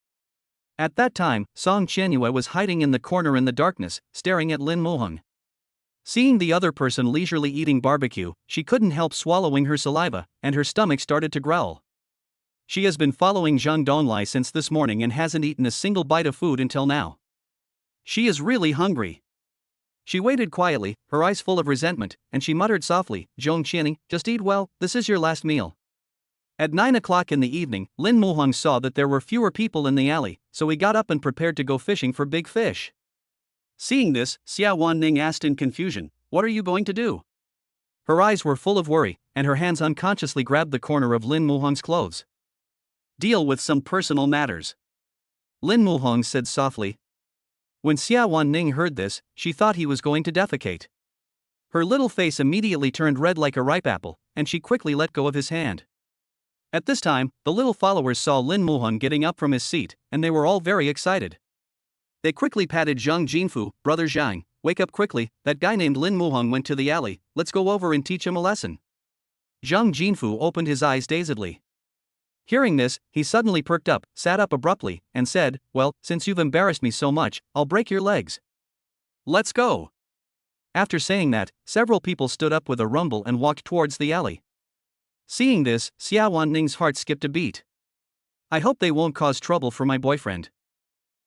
At that time, Song Qianyue was hiding in the corner in the darkness, staring at Lin Muhong. Seeing the other person leisurely eating barbecue, she couldn't help swallowing her saliva, and her stomach started to growl. She has been following Zhang Donglai since this morning and hasn't eaten a single bite of food until now. She is really hungry. She waited quietly, her eyes full of resentment, and she muttered softly, "Zhong Qianyue, just eat well, this is your last meal." At 9 o'clock in the evening, Lin Muhong saw that there were fewer people in the alley, so he got up and prepared to go fishing for big fish. Seeing this, Xiawan Ning asked in confusion, "What are you going to do?" Her eyes were full of worry, and her hands unconsciously grabbed the corner of Lin Muhong's clothes. "Deal with some personal matters," Lin Muhong said softly. When Xiawan Ning heard this, she thought he was going to defecate. Her little face immediately turned red like a ripe apple, and she quickly let go of his hand. At this time, the little followers saw Lin Muhong getting up from his seat, and they were all very excited. They quickly patted Zhang Jinfu, "Brother Zhang, wake up quickly, that guy named Lin Muhong went to the alley, let's go over and teach him a lesson." Zhang Jinfu opened his eyes dazedly. Hearing this, he suddenly perked up, sat up abruptly, and said, "Well, since you've embarrassed me so much, I'll break your legs. Let's go." After saying that, several people stood up with a rumble and walked towards the alley. Seeing this, Xiawan Ning's heart skipped a beat. "I hope they won't cause trouble for my boyfriend."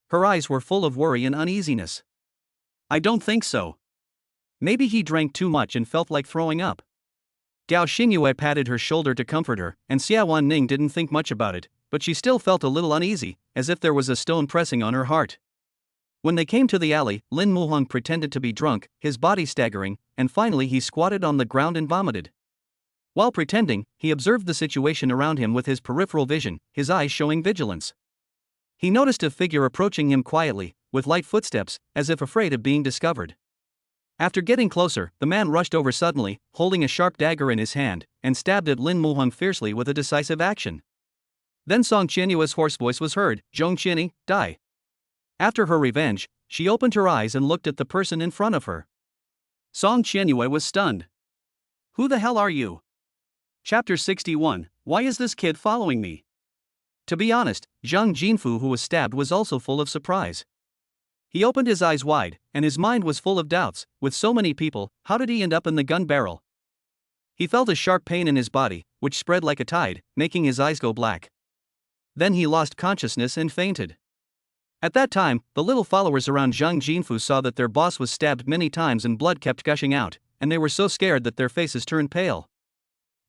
Her eyes were full of worry and uneasiness. "I don't think so. Maybe he drank too much and felt like throwing up." Gao Xingyue patted her shoulder to comfort her, and Xiawan Ning didn't think much about it, but she still felt a little uneasy, as if there was a stone pressing on her heart. When they came to the alley, Lin Muhong pretended to be drunk, his body staggering, and finally he squatted on the ground and vomited. While pretending, he observed the situation around him with his peripheral vision, his eyes showing vigilance. He noticed a figure approaching him quietly, with light footsteps, as if afraid of being discovered. After getting closer, the man rushed over suddenly, holding a sharp dagger in his hand, and stabbed at Lin Muhong fiercely with a decisive action. Then Song Qianyue's hoarse voice was heard, "Zhong Qianyue, die." After her revenge, she opened her eyes and looked at the person in front of her. Song Qianyue was stunned. "Who the hell are you?" Chapter 61, Why is this kid following me? To be honest, Zhang Jinfu who was stabbed was also full of surprise. He opened his eyes wide, and his mind was full of doubts. With so many people, how did he end up in the gun barrel? He felt a sharp pain in his body, which spread like a tide, making his eyes go black. Then he lost consciousness and fainted. At that time, the little followers around Zhang Jinfu saw that their boss was stabbed many times and blood kept gushing out, and they were so scared that their faces turned pale.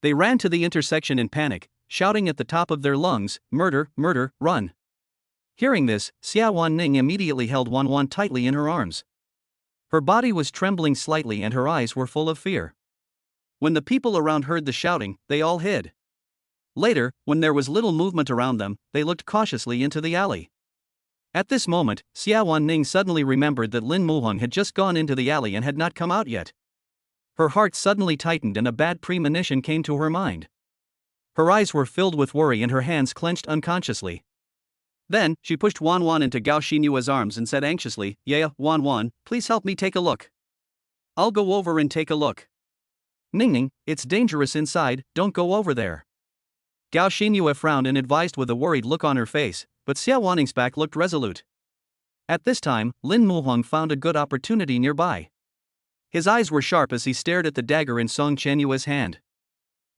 They ran to the intersection in panic, shouting at the top of their lungs, "Murder, murder, run." Hearing this, Xiawan Ning immediately held Wan Wan tightly in her arms. Her body was trembling slightly and her eyes were full of fear. When the people around heard the shouting, they all hid. Later, when there was little movement around them, they looked cautiously into the alley. At this moment, Xiawan Ning suddenly remembered that Lin Muhong had just gone into the alley and had not come out yet. Her heart suddenly tightened and a bad premonition came to her mind. Her eyes were filled with worry and her hands clenched unconsciously. Then, she pushed Wan Wan into Gao Xinyue's arms and said anxiously, "Yeah, Wan Wan, please help me take a look." "I'll go over and take a look." "Ning, it's dangerous inside, don't go over there." Gao Xinyue frowned and advised with a worried look on her face, but Xiawan Ning's back looked resolute. At this time, Lin Muhong found a good opportunity nearby. His eyes were sharp as he stared at the dagger in Song Qianyue's hand.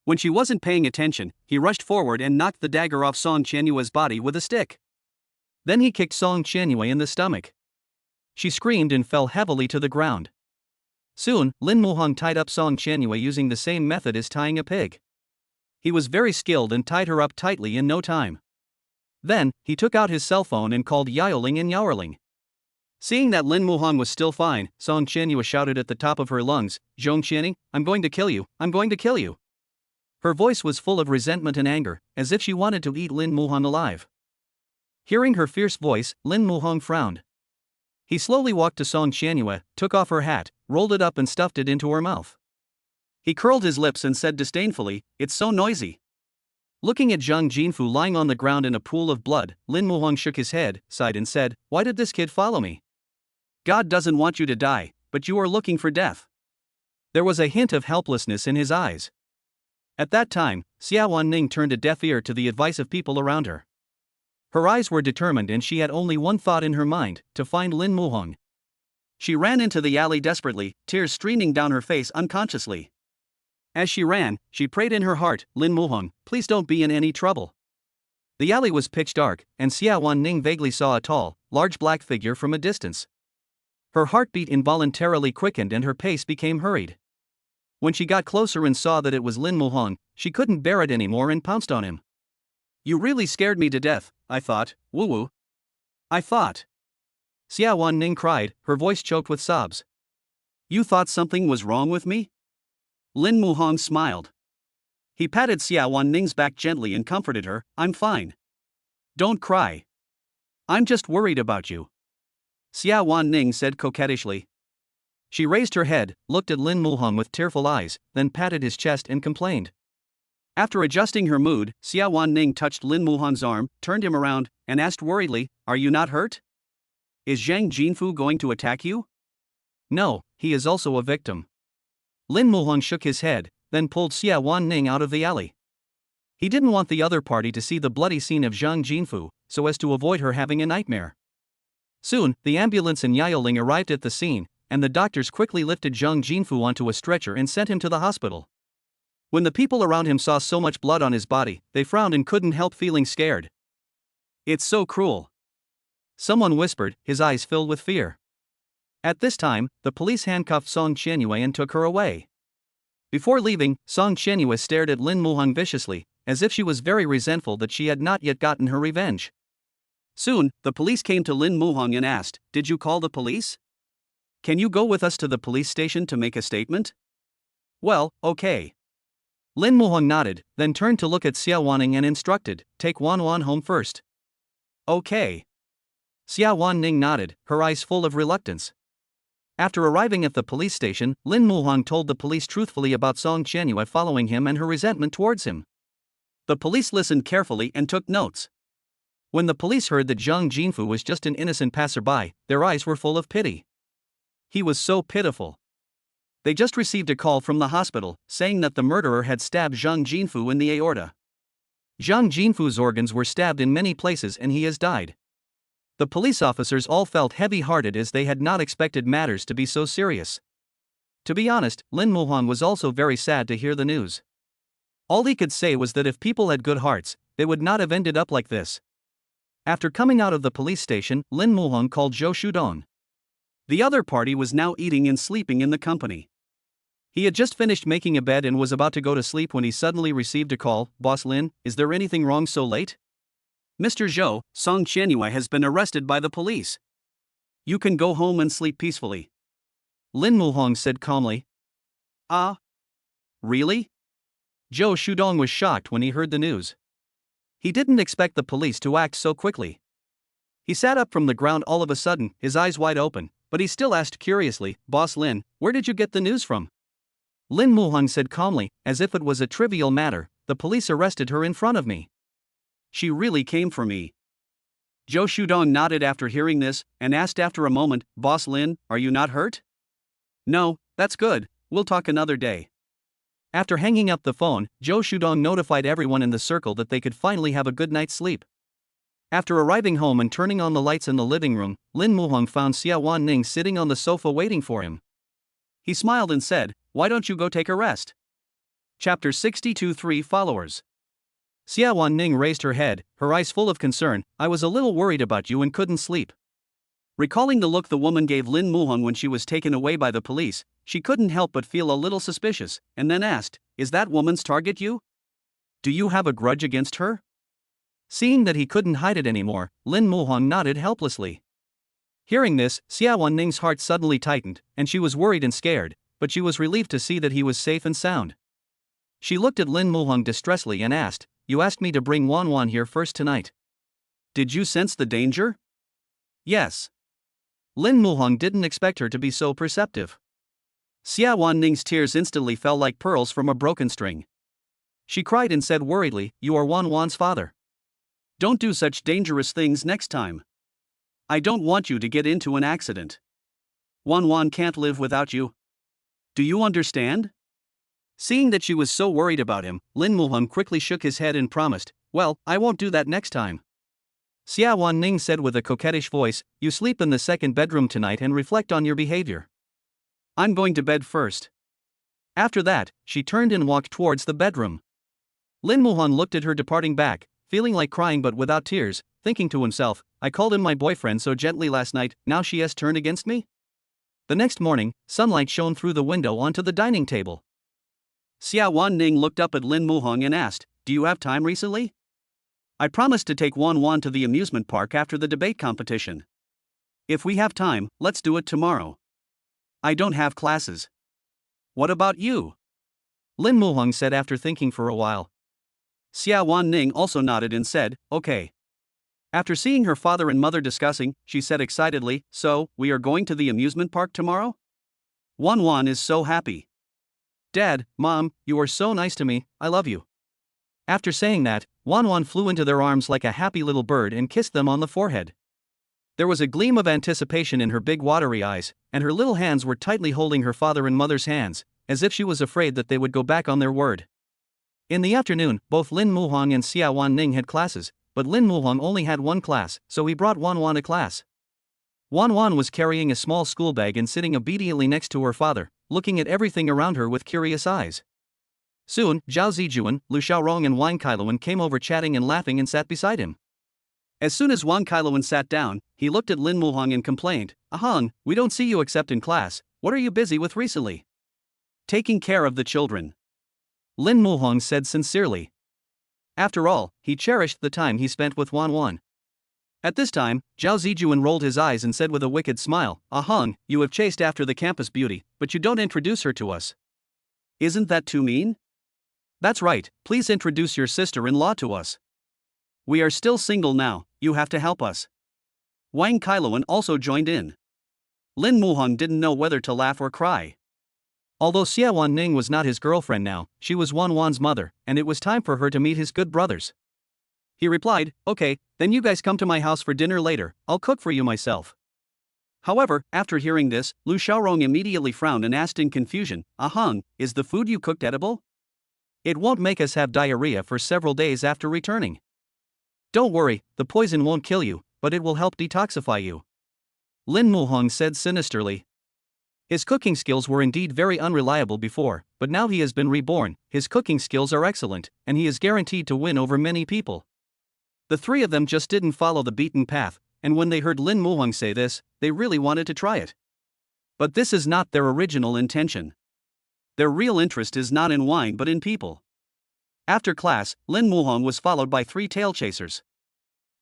When she wasn't paying attention, he rushed forward and knocked the dagger off Song Qianyue's body with a stick. Then he kicked Song Qianyue in the stomach. She screamed and fell heavily to the ground. Soon, Lin Muhong tied up Song Qianyue using the same method as tying a pig. He was very skilled and tied her up tightly in no time. Then, he took out his cell phone and called Yaoling and Yaoling. Seeing that Lin Muhong was still fine, Song Qianyue shouted at the top of her lungs, "Zhong Qianing, I'm going to kill you, I'm going to kill you." Her voice was full of resentment and anger, as if she wanted to eat Lin Muhong alive. Hearing her fierce voice, Lin Muhong frowned. He slowly walked to Song Qianyue, took off her hat, rolled it up and stuffed it into her mouth. He curled his lips and said disdainfully, "It's so noisy." Looking at Zhang Jinfu lying on the ground in a pool of blood, Lin Muhong shook his head, sighed and said, "Why did this kid follow me? God doesn't want you to die, but you are looking for death." There was a hint of helplessness in his eyes. At that time, Xiawan Ning turned a deaf ear to the advice of people around her. Her eyes were determined and she had only one thought in her mind, to find Lin Muhong. She ran into the alley desperately, tears streaming down her face unconsciously. As she ran, she prayed in her heart, "Lin Muhong, please don't be in any trouble." The alley was pitch dark, and Xiawan Ning vaguely saw a tall, large black figure from a distance. Her heartbeat involuntarily quickened and her pace became hurried. When she got closer and saw that it was Lin Muhong, she couldn't bear it anymore and pounced on him. "You really scared me to death, I thought, woo-woo. I thought." Xiawan Ning cried, her voice choked with sobs. "You thought something was wrong with me?" Lin Muhong smiled. He patted Xiawan Ning's back gently and comforted her, "I'm fine. Don't cry. I'm just worried about you," Xiawan Ning said coquettishly. She raised her head, looked at Lin Muhong with tearful eyes, then patted his chest and complained. After adjusting her mood, Xiawan Ning touched Lin Muhong's arm, turned him around, and asked worriedly, "Are you not hurt? Is Zhang Jinfu going to attack you?" "No, he is also a victim." Lin Muhong shook his head, then pulled Xiawan Ning out of the alley. He didn't want the other party to see the bloody scene of Zhang Jinfu, so as to avoid her having a nightmare. Soon, the ambulance and Yaoling arrived at the scene, and the doctors quickly lifted Zhang Jinfu onto a stretcher and sent him to the hospital. When the people around him saw so much blood on his body, they frowned and couldn't help feeling scared. "It's so cruel," someone whispered, his eyes filled with fear. At this time, the police handcuffed Song Qianyue and took her away. Before leaving, Song Qianyue stared at Lin Muhong viciously, as if she was very resentful that she had not yet gotten her revenge. Soon, the police came to Lin Muhong and asked, "Did you call the police? Can you go with us to the police station to make a statement?" "Well, okay." Lin Muhong nodded, then turned to look at Xiawan Ning and instructed, "Take Wan Wan home first." "Okay." Xiawan Ning nodded, her eyes full of reluctance. After arriving at the police station, Lin Muhong told the police truthfully about Song Qianyue following him and her resentment towards him. The police listened carefully and took notes. When the police heard that Zhang Jinfu was just an innocent passerby, their eyes were full of pity. He was so pitiful. They just received a call from the hospital, saying that the murderer had stabbed Zhang Jinfu in the aorta. Zhang Jinfu's organs were stabbed in many places and he has died. The police officers all felt heavy-hearted as they had not expected matters to be so serious. To be honest, Lin Muhong was also very sad to hear the news. All he could say was that if people had good hearts, they would not have ended up like this. After coming out of the police station, Lin Muhong called Zhou Shudong. The other party was now eating and sleeping in the company. He had just finished making a bed and was about to go to sleep when he suddenly received a call. "Boss Lin, is there anything wrong so late?" "Mr. Zhou, Song Qianyue has been arrested by the police. You can go home and sleep peacefully," Lin Muhong said calmly. "Ah? Really?" Zhou Shudong was shocked when he heard the news. He didn't expect the police to act so quickly. He sat up from the ground all of a sudden, his eyes wide open, but he still asked curiously, "Boss Lin, where did you get the news from?" Lin Muhong said calmly, as if it was a trivial matter, "The police arrested her in front of me. She really came for me." Zhou Shudong nodded after hearing this, and asked after a moment, "Boss Lin, are you not hurt?" "No, that's good, we'll talk another day." After hanging up the phone, Zhou Shudong notified everyone in the circle that they could finally have a good night's sleep. After arriving home and turning on the lights in the living room, Lin Muhong found Xiawan Ning sitting on the sofa waiting for him. He smiled and said, "Why don't you go take a rest?" Chapter 62. 3 Followers. Xiawan Ning raised her head, her eyes full of concern. I was a little worried about you and couldn't sleep. Recalling the look the woman gave Lin Muhong when she was taken away by the police, she couldn't help but feel a little suspicious, and then asked, Is that woman's target you? Do you have a grudge against her? Seeing that he couldn't hide it anymore, Lin Muhong nodded helplessly. Hearing this, Xiawan Ning's heart suddenly tightened, and she was worried and scared, but she was relieved to see that he was safe and sound. She looked at Lin Muhong distressfully and asked, You asked me to bring Wan Wan here first tonight. Did you sense the danger? Yes. Lin Muhong didn't expect her to be so perceptive. Xiawan Ning's tears instantly fell like pearls from a broken string. She cried and said worriedly, You are Wan Wan's father. Don't do such dangerous things next time. I don't want you to get into an accident. Wan Wan can't live without you. Do you understand? Seeing that she was so worried about him, Lin Muhong quickly shook his head and promised, Well, I won't do that next time. Xiawan Ning said with a coquettish voice, You sleep in the second bedroom tonight and reflect on your behavior. I'm going to bed first. After that, she turned and walked towards the bedroom. Lin Muhong looked at her departing back, feeling like crying but without tears, thinking to himself, I called him my boyfriend so gently last night, now she has turned against me? The next morning, sunlight shone through the window onto the dining table. Xiawan Ning looked up at Lin Muhong and asked, Do you have time recently? I promised to take Wan Wan to the amusement park after the debate competition. If we have time, let's do it tomorrow. I don't have classes. What about you? Lin Muhong said after thinking for a while. Xiawan Ning also nodded and said, Okay. After seeing her father and mother discussing, she said excitedly, So, we are going to the amusement park tomorrow? Wan Wan is so happy. Dad, Mom, you are so nice to me, I love you. After saying that, Wan Wan flew into their arms like a happy little bird and kissed them on the forehead. There was a gleam of anticipation in her big watery eyes, and her little hands were tightly holding her father and mother's hands, as if she was afraid that they would go back on their word. In the afternoon, both Lin Muhong and Xiawan Ning had classes, but Lin Muhong only had one class, so he brought Wan Wan a class. Wan Wan was carrying a small school bag and sitting obediently next to her father, looking at everything around her with curious eyes. Soon, Zhao Zijuan, Lu Xiaorong and Wan Kailuan came over chatting and laughing and sat beside him. As soon as Wan Kailuan sat down, he looked at Lin Muhong and complained, Ahang, we don't see you except in class, what are you busy with recently? Taking care of the children. Lin Muhong said sincerely. After all, he cherished the time he spent with Wan Wan. At this time, Zhao Zijuan rolled his eyes and said with a wicked smile, Ahang, you have chased after the campus beauty, but you don't introduce her to us. Isn't that too mean? That's right, please introduce your sister-in-law to us. We are still single now, you have to help us. Wang Kailuan also joined in. Lin Muhong didn't know whether to laugh or cry. Although Xiawan Ning was not his girlfriend now, she was Wan Wan's mother, and it was time for her to meet his good brothers. He replied, Okay, then you guys come to my house for dinner later, I'll cook for you myself. However, after hearing this, Lu Xiaorong immediately frowned and asked in confusion, Ahang, is the food you cooked edible? It won't make us have diarrhea for several days after returning. Don't worry, the poison won't kill you, but it will help detoxify you. Lin Muhong said sinisterly. His cooking skills were indeed very unreliable before, but now he has been reborn, his cooking skills are excellent, and he is guaranteed to win over many people. The three of them just didn't follow the beaten path, and when they heard Lin Muhong say this, they really wanted to try it. But this is not their original intention. Their real interest is not in wine but in people. After class, Lin Muhong was followed by 3 tail chasers.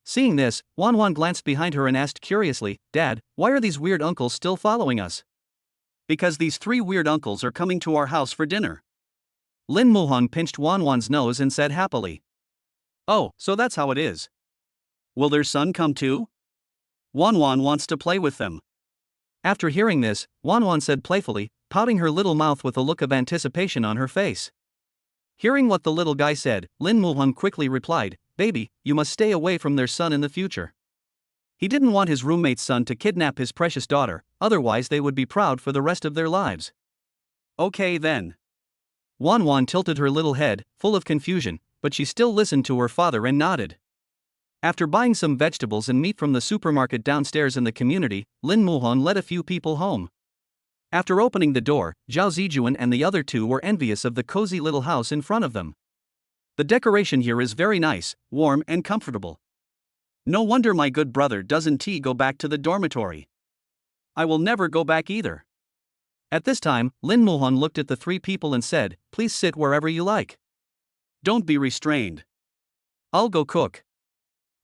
Seeing this, Wan Wan glanced behind her and asked curiously, Dad, why are these weird uncles still following us? Because these 3 weird uncles are coming to our house for dinner. Lin Muhong pinched Wan Wan's nose and said happily. Oh, so that's how it is. Will their son come too? Wan Wan wants to play with them. After hearing this, Wan Wan said playfully, pouting her little mouth with a look of anticipation on her face. Hearing what the little guy said, Lin Muhong quickly replied, Baby, you must stay away from their son in the future. He didn't want his roommate's son to kidnap his precious daughter, otherwise they would be proud for the rest of their lives. Okay then. Wan Wan tilted her little head, full of confusion, but she still listened to her father and nodded. After buying some vegetables and meat from the supermarket downstairs in the community, Lin Muhong led a few people home. After opening the door, Zhao Zijuan and the other 2 were envious of the cozy little house in front of them. The decoration here is very nice, warm and comfortable. No wonder my good brother doesn't go back to the dormitory. I will never go back either. At this time, Lin Muhan looked at the three people and said, please sit wherever you like. Don't be restrained. I'll go cook.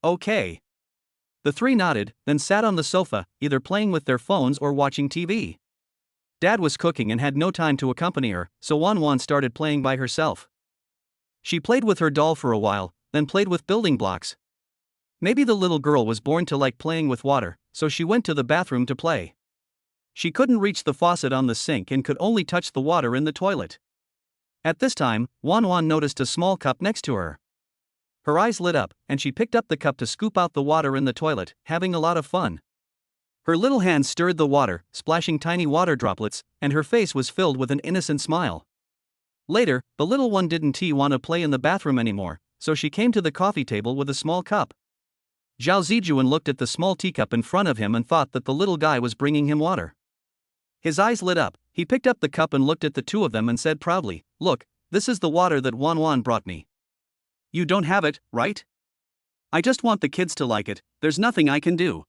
Okay. The three nodded, then sat on the sofa, either playing with their phones or watching TV. Dad was cooking and had no time to accompany her, so Wan Wan started playing by herself. She played with her doll for a while, then played with building blocks. Maybe the little girl was born to like playing with water, so she went to the bathroom to play. She couldn't reach the faucet on the sink and could only touch the water in the toilet. At this time, Wan Wan noticed a small cup next to her. Her eyes lit up, and she picked up the cup to scoop out the water in the toilet, having a lot of fun. Her little hands stirred the water, splashing tiny water droplets, and her face was filled with an innocent smile. Later, the little one didn't want to play in the bathroom anymore, so she came to the coffee table with a small cup. Zhao Zijuan looked at the small teacup in front of him and thought that the little guy was bringing him water. His eyes lit up, he picked up the cup and looked at the two of them and said proudly, look, this is the water that Wan Wan brought me. You don't have it, right? I just want the kids to like it, there's nothing I can do.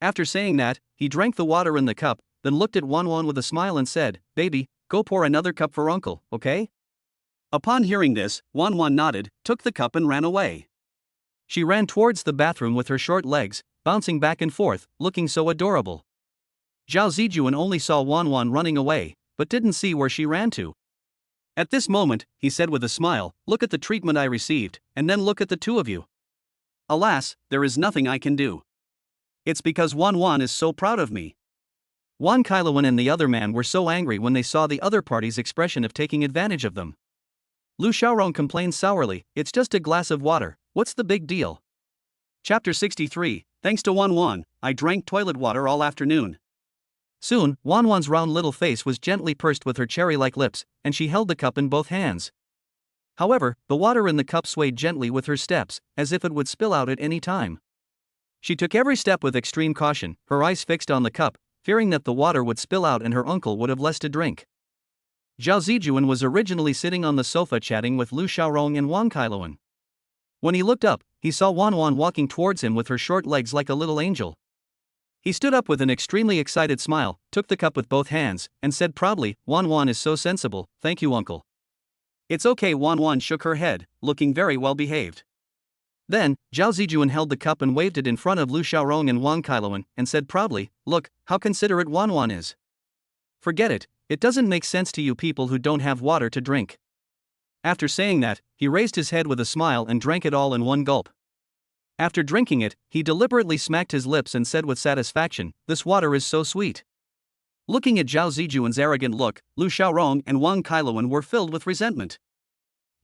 After saying that, he drank the water in the cup, then looked at Wan Wan with a smile and said, baby, go pour another cup for uncle, okay? Upon hearing this, Wan Wan nodded, took the cup and ran away. She ran towards the bathroom with her short legs, bouncing back and forth, looking so adorable. Zhao Zijuan only saw Wan Wan running away, but didn't see where she ran to. At this moment, he said with a smile, look at the treatment I received, and then look at the two of you. Alas, there is nothing I can do. It's because Wan Wan is so proud of me. Wan Kailawan and the other man were so angry when they saw the other party's expression of taking advantage of them. Lu Xiaorong complained sourly, it's just a glass of water, what's the big deal? Chapter 63, thanks to Wan Wan, I drank toilet water all afternoon. Soon, Wan Wan's round little face was gently pursed with her cherry-like lips, and she held the cup in both hands. However, the water in the cup swayed gently with her steps, as if it would spill out at any time. She took every step with extreme caution, her eyes fixed on the cup, fearing that the water would spill out and her uncle would have less to drink. Zhao Zijuan was originally sitting on the sofa chatting with Lu Xiaorong and Wan Kailawan. When he looked up, he saw Wan Wan walking towards him with her short legs like a little angel. He stood up with an extremely excited smile, took the cup with both hands, and said proudly, Wan Wan is so sensible, thank you uncle. It's okay. Wan Wan shook her head, looking very well behaved. Then, Zhao Zijuan held the cup and waved it in front of Lu Xiaorong and Wan Kailawan, and said proudly, look, how considerate Wan Wan is. Forget it, it doesn't make sense to you people who don't have water to drink. After saying that, he raised his head with a smile and drank it all in one gulp. After drinking it, he deliberately smacked his lips and said with satisfaction, this water is so sweet. Looking at Zhao Zijuan's arrogant look, Lu Xiaorong and Wan Kailawan were filled with resentment.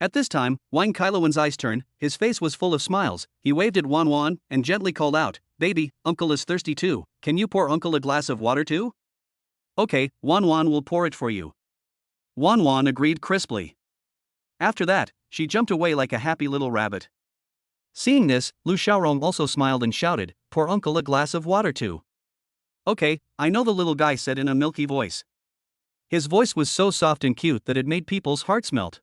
At this time, Wan Kailawan's eyes turned, his face was full of smiles, he waved at Wan Wan, and gently called out, baby, uncle is thirsty too, can you pour uncle a glass of water too? Okay, Wan Wan will pour it for you. Wan Wan agreed crisply. After that, she jumped away like a happy little rabbit. Seeing this, Lu Xiaorong also smiled and shouted, pour uncle a glass of water too. Okay, I know, the little guy said in a milky voice. His voice was so soft and cute that it made people's hearts melt.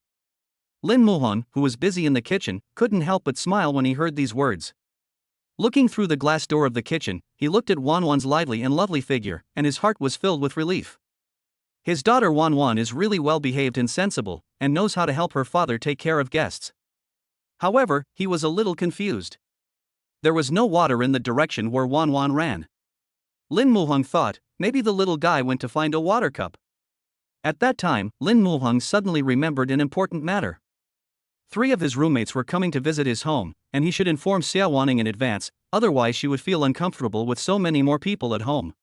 Lin Muhan, who was busy in the kitchen, couldn't help but smile when he heard these words. Looking through the glass door of the kitchen, he looked at Wan Wan's lively and lovely figure, and his heart was filled with relief. His daughter Wan Wan is really well behaved and sensible, and knows how to help her father take care of guests. However, he was a little confused. There was no water in the direction where Wan Wan ran. Lin Muhang thought, maybe the little guy went to find a water cup. At that time, Lin Muhang suddenly remembered an important matter. 3 of his roommates were coming to visit his home, and he should inform Xiawan in advance, otherwise she would feel uncomfortable with so many more people at home.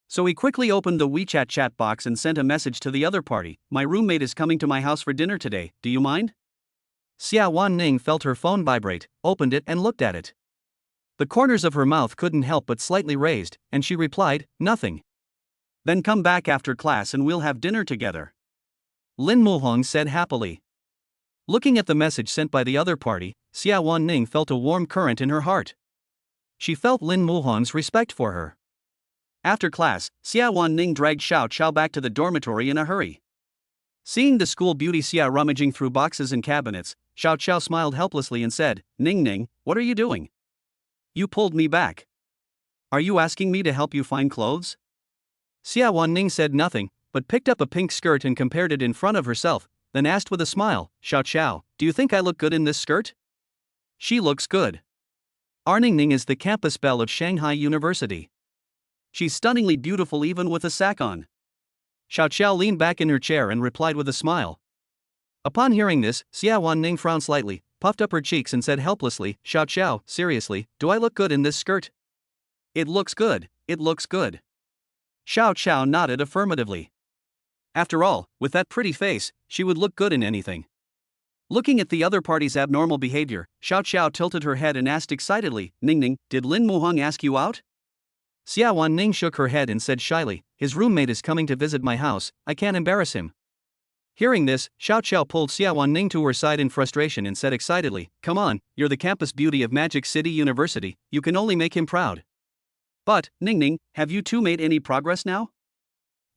So he quickly opened the WeChat chat box and sent a message to the other party, my roommate is coming to my house for dinner today, do you mind? Xiawan Ning felt her phone vibrate, opened it and looked at it. The corners of her mouth couldn't help but slightly raised, and she replied, nothing. Then come back after class and we'll have dinner together. Lin Muhang said happily. Looking at the message sent by the other party, Xiawan Ning felt a warm current in her heart. She felt Lin Muhang's respect for her. After class, Xiawan Ning dragged Xiao back to the dormitory in a hurry. Seeing the school beauty Xia rummaging through boxes and cabinets, Xiao Xiao smiled helplessly and said, Ning Ning, what are you doing? You pulled me back. Are you asking me to help you find clothes? Xiawan Ning said nothing, but picked up a pink skirt and compared it in front of herself, then asked with a smile, Xiao Xiao, do you think I look good in this skirt? She looks good. Our Ning Ning is the campus belle of Shanghai University. She's stunningly beautiful even with a sack on. Xiao Xiao leaned back in her chair and replied with a smile. Upon hearing this, Xiawan Ning frowned slightly, puffed up her cheeks and said helplessly, Xiao Xiao, seriously, do I look good in this skirt? It looks good, it looks good. Xiao Xiao nodded affirmatively. After all, with that pretty face, she would look good in anything. Looking at the other party's abnormal behavior, Xiao Xiao tilted her head and asked excitedly, Ning Ning, did Lin Muhang ask you out? Xiawan Ning shook her head and said shyly, his roommate is coming to visit my house, I can't embarrass him. Hearing this, Xiao Xiao pulled Xiawan Ning to her side in frustration and said excitedly, come on, you're the campus beauty of Magic City University, you can only make him proud. But, Ning Ning, have you two made any progress now?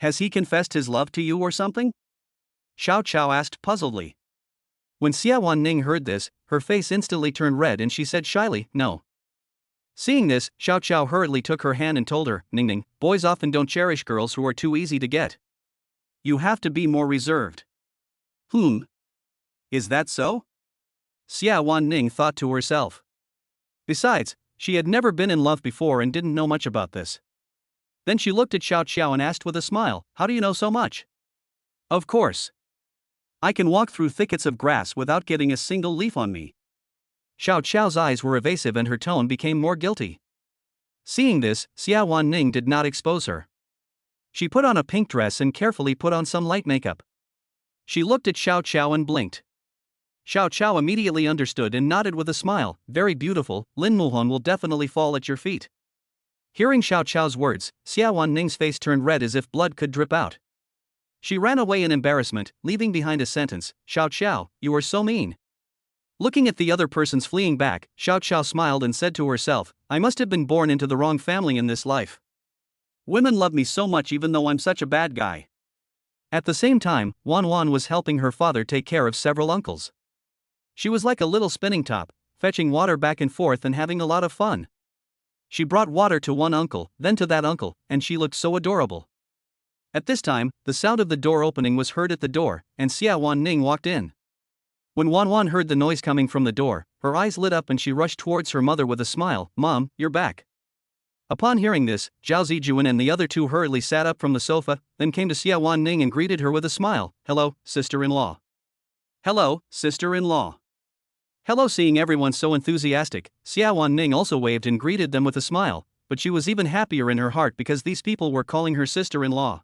Has he confessed his love to you or something? Xiao Xiao asked puzzledly. When Xiawan Ning heard this, her face instantly turned red and she said shyly, no. Seeing this, Xiao Xiao hurriedly took her hand and told her, Ning Ning, boys often don't cherish girls who are too easy to get. You have to be more reserved. Is that so? Xiawan Ning thought to herself. Besides, she had never been in love before and didn't know much about this. Then she looked at Xiao Xiao and asked with a smile, how do you know so much? Of course. I can walk through thickets of grass without getting a single leaf on me. Xiao Xiao's eyes were evasive and her tone became more guilty. Seeing this, Xiawan Ning did not expose her. She put on a pink dress and carefully put on some light makeup. She looked at Xiao Xiao and blinked. Xiao Xiao immediately understood and nodded with a smile, very beautiful, Lin Muhon will definitely fall at your feet. Hearing Xiao Xiao's words, Xiawan Ning's face turned red as if blood could drip out. She ran away in embarrassment, leaving behind a sentence, Xiao Xiao, you are so mean. Looking at the other persons fleeing back, Xiao Xiao smiled and said to herself, I must have been born into the wrong family in this life. Women love me so much even though I'm such a bad guy. At the same time, Wan Wan was helping her father take care of several uncles. She was like a little spinning top, fetching water back and forth and having a lot of fun. She brought water to one uncle, then to that uncle, and she looked so adorable. At this time, the sound of the door opening was heard at the door, and Xiawan Ning walked in. When Wan Wan heard the noise coming from the door, her eyes lit up and she rushed towards her mother with a smile, Mom, you're back. Upon hearing this, Zhao Zijuan and the other two hurriedly sat up from the sofa, then came to Xiawan Ning and greeted her with a smile, Hello, sister-in-law. Hello, sister-in-law. Hello. Seeing everyone so enthusiastic, Xiawan Ning also waved and greeted them with a smile, but she was even happier in her heart because these people were calling her sister-in-law.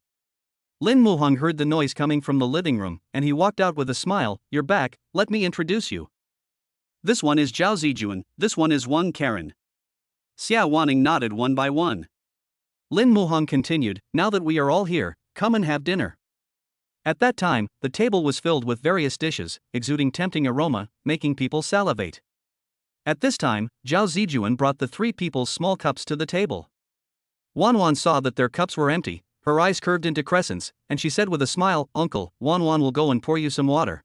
Lin Muhong heard the noise coming from the living room, and he walked out with a smile, You're back, let me introduce you. This one is Zhao Zijuan, this one is Wang Karen. Xiawan Ning nodded one by one. Lin Muhong continued, Now that we are all here, come and have dinner. At that time, the table was filled with various dishes, exuding tempting aroma, making people salivate. At this time, Zhao Zijuan brought the three people's small cups to the table. Wan Wan saw that their cups were empty, her eyes curved into crescents, and she said with a smile, Uncle, Wan Wan will go and pour you some water.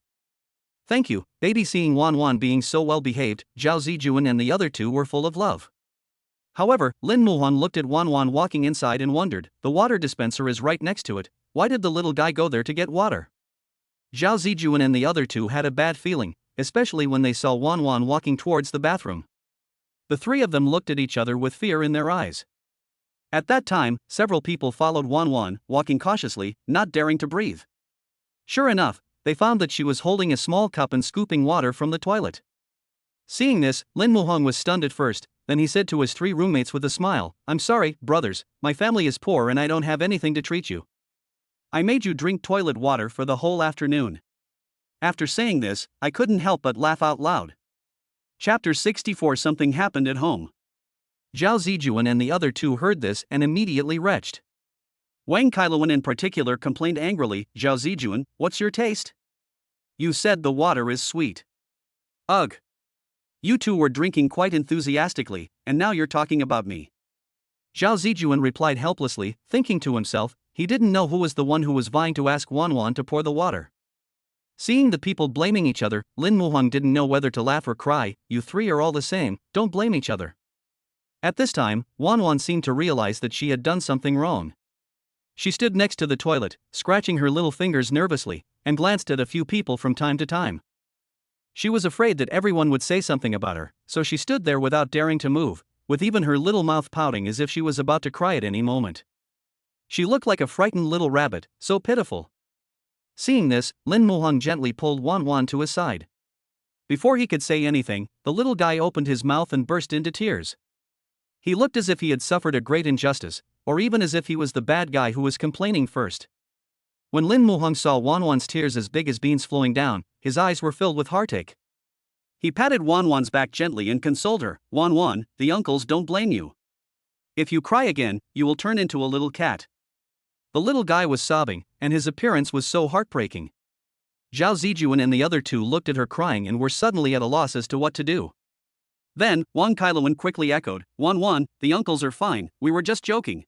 Thank you, baby. Seeing Wan Wan being so well behaved, Zhao Zijuan and the other two were full of love. However, Lin Muhan looked at Wan Wan walking inside and wondered, the water dispenser is right next to it, why did the little guy go there to get water? Zhao Zijuan and the other two had a bad feeling, especially when they saw Wan Wan walking towards the bathroom. The three of them looked at each other with fear in their eyes. At that time, several people followed Wan Wan, walking cautiously, not daring to breathe. Sure enough, they found that she was holding a small cup and scooping water from the toilet. Seeing this, Lin Muhong was stunned at first, then he said to his three roommates with a smile, I'm sorry, brothers, my family is poor and I don't have anything to treat you. I made you drink toilet water for the whole afternoon. After saying this, I couldn't help but laugh out loud. Chapter 64. Something happened at home. Zhao Zijuan and the other two heard this and immediately retched. Wang Kailuan in particular complained angrily, Zhao Zijuan, what's your taste? You said the water is sweet. Ugh. You two were drinking quite enthusiastically, and now you're talking about me. Zhao Zijuan replied helplessly, thinking to himself, he didn't know who was the one who was vying to ask Wan Wan to pour the water. Seeing the people blaming each other, Lin Muhang didn't know whether to laugh or cry. You three are all the same, don't blame each other. At this time, Wan Wan seemed to realize that she had done something wrong. She stood next to the toilet, scratching her little fingers nervously, and glanced at a few people from time to time. She was afraid that everyone would say something about her, so she stood there without daring to move, with even her little mouth pouting as if she was about to cry at any moment. She looked like a frightened little rabbit, so pitiful. Seeing this, Lin Muhang gently pulled Wan Wan to his side. Before he could say anything, the little guy opened his mouth and burst into tears. He looked as if he had suffered a great injustice, or even as if he was the bad guy who was complaining first. When Lin Muhang saw Wan Wan's tears as big as beans flowing down, his eyes were filled with heartache. He patted Wan Wan's back gently and consoled her. Wan Wan, the uncles don't blame you. If you cry again, you will turn into a little cat. The little guy was sobbing, and his appearance was so heartbreaking. Zhao Zijuan and the other two looked at her crying and were suddenly at a loss as to what to do. Then, Wang Kailuan quickly echoed, Wan Wan, the uncles are fine, we were just joking.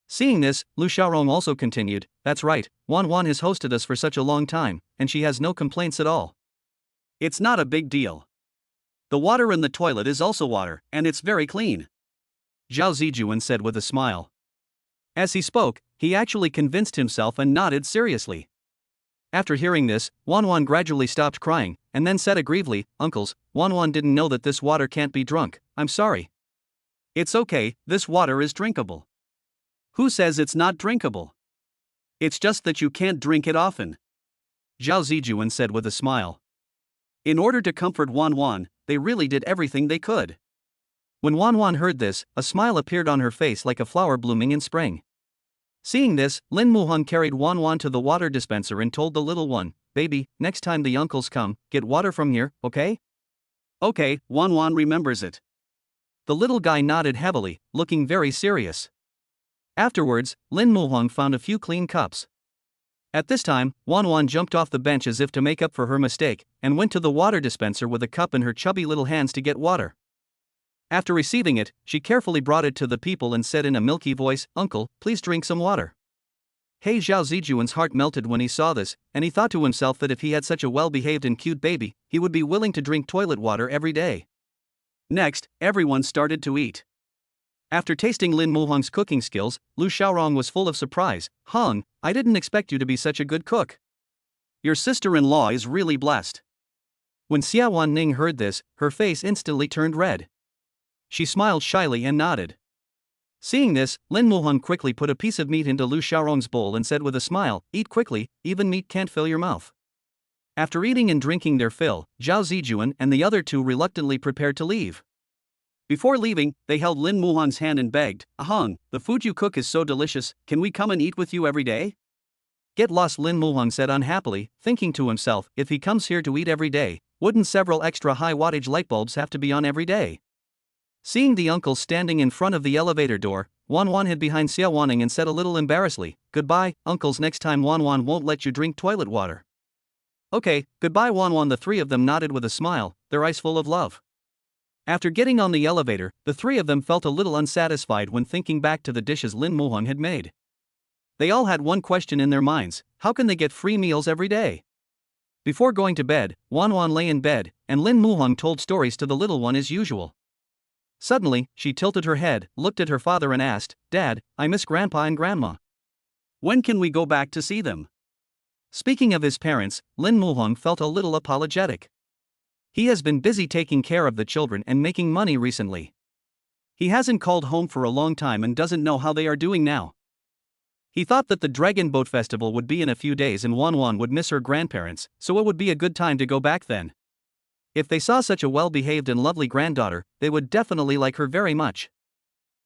Seeing this, Lu Xiaorong also continued, that's right, Wan Wan has hosted us for such a long time, and she has no complaints at all. It's not a big deal. The water in the toilet is also water, and it's very clean. Zhao Zijuan said with a smile. As he spoke, he actually convinced himself and nodded seriously. After hearing this, Wan Wan gradually stopped crying, and then said aggrievedly, Uncles, Wan Wan didn't know that this water can't be drunk, I'm sorry. It's okay, this water is drinkable. Who says it's not drinkable? It's just that you can't drink it often. Zhao Zijuan said with a smile. In order to comfort Wan Wan, they really did everything they could. When Wan Wan heard this, a smile appeared on her face like a flower blooming in spring. Seeing this, Lin Muhang carried Wan Wan to the water dispenser and told the little one, Baby, next time the uncles come, get water from here, okay? Okay, Wan Wan remembers it. The little guy nodded heavily, looking very serious. Afterwards, Lin Muhang found a few clean cups. At this time, Wan Wan jumped off the bench as if to make up for her mistake, and went to the water dispenser with a cup in her chubby little hands to get water. After receiving it, she carefully brought it to the people and said in a milky voice, Uncle, please drink some water. Hey, Zhao Zijuan's heart melted when he saw this, and he thought to himself that if he had such a well-behaved and cute baby, he would be willing to drink toilet water every day. Next, everyone started to eat. After tasting Lin Muhang's cooking skills, Lu Xiaorong was full of surprise. Hung, I didn't expect you to be such a good cook. Your sister-in-law is really blessed. When Xiawan Ning heard this, her face instantly turned red. She smiled shyly and nodded. Seeing this, Lin Muhang quickly put a piece of meat into Lu Xiaorong's bowl and said with a smile, Eat quickly, even meat can't fill your mouth. After eating and drinking their fill, Zhao Zijuan and the other two reluctantly prepared to leave. Before leaving, they held Lin Muhang's hand and begged, Ahung, the food you cook is so delicious, can we come and eat with you every day? Get lost, Lin Muhang said unhappily, thinking to himself, if he comes here to eat every day, wouldn't several extra high wattage light bulbs have to be on every day? Seeing the uncles standing in front of the elevator door, Wan Wan hid behind Xiawan and said a little embarrassedly, Goodbye, uncles, next time Wan Wan won't let you drink toilet water. Okay, goodbye Wan Wan. The three of them nodded with a smile, their eyes full of love. After getting on the elevator, the three of them felt a little unsatisfied when thinking back to the dishes Lin Muhang had made. They all had one question in their minds, how can they get free meals every day? Before going to bed, Wan Wan lay in bed, and Lin Muhang told stories to the little one as usual. Suddenly, she tilted her head, looked at her father and asked, Dad, I miss Grandpa and Grandma. When can we go back to see them? Speaking of his parents, Lin Muhang felt a little apologetic. He has been busy taking care of the children and making money recently. He hasn't called home for a long time and doesn't know how they are doing now. He thought that the Dragon Boat Festival would be in a few days and Wan Wan would miss her grandparents, so it would be a good time to go back then. If they saw such a well-behaved and lovely granddaughter, they would definitely like her very much.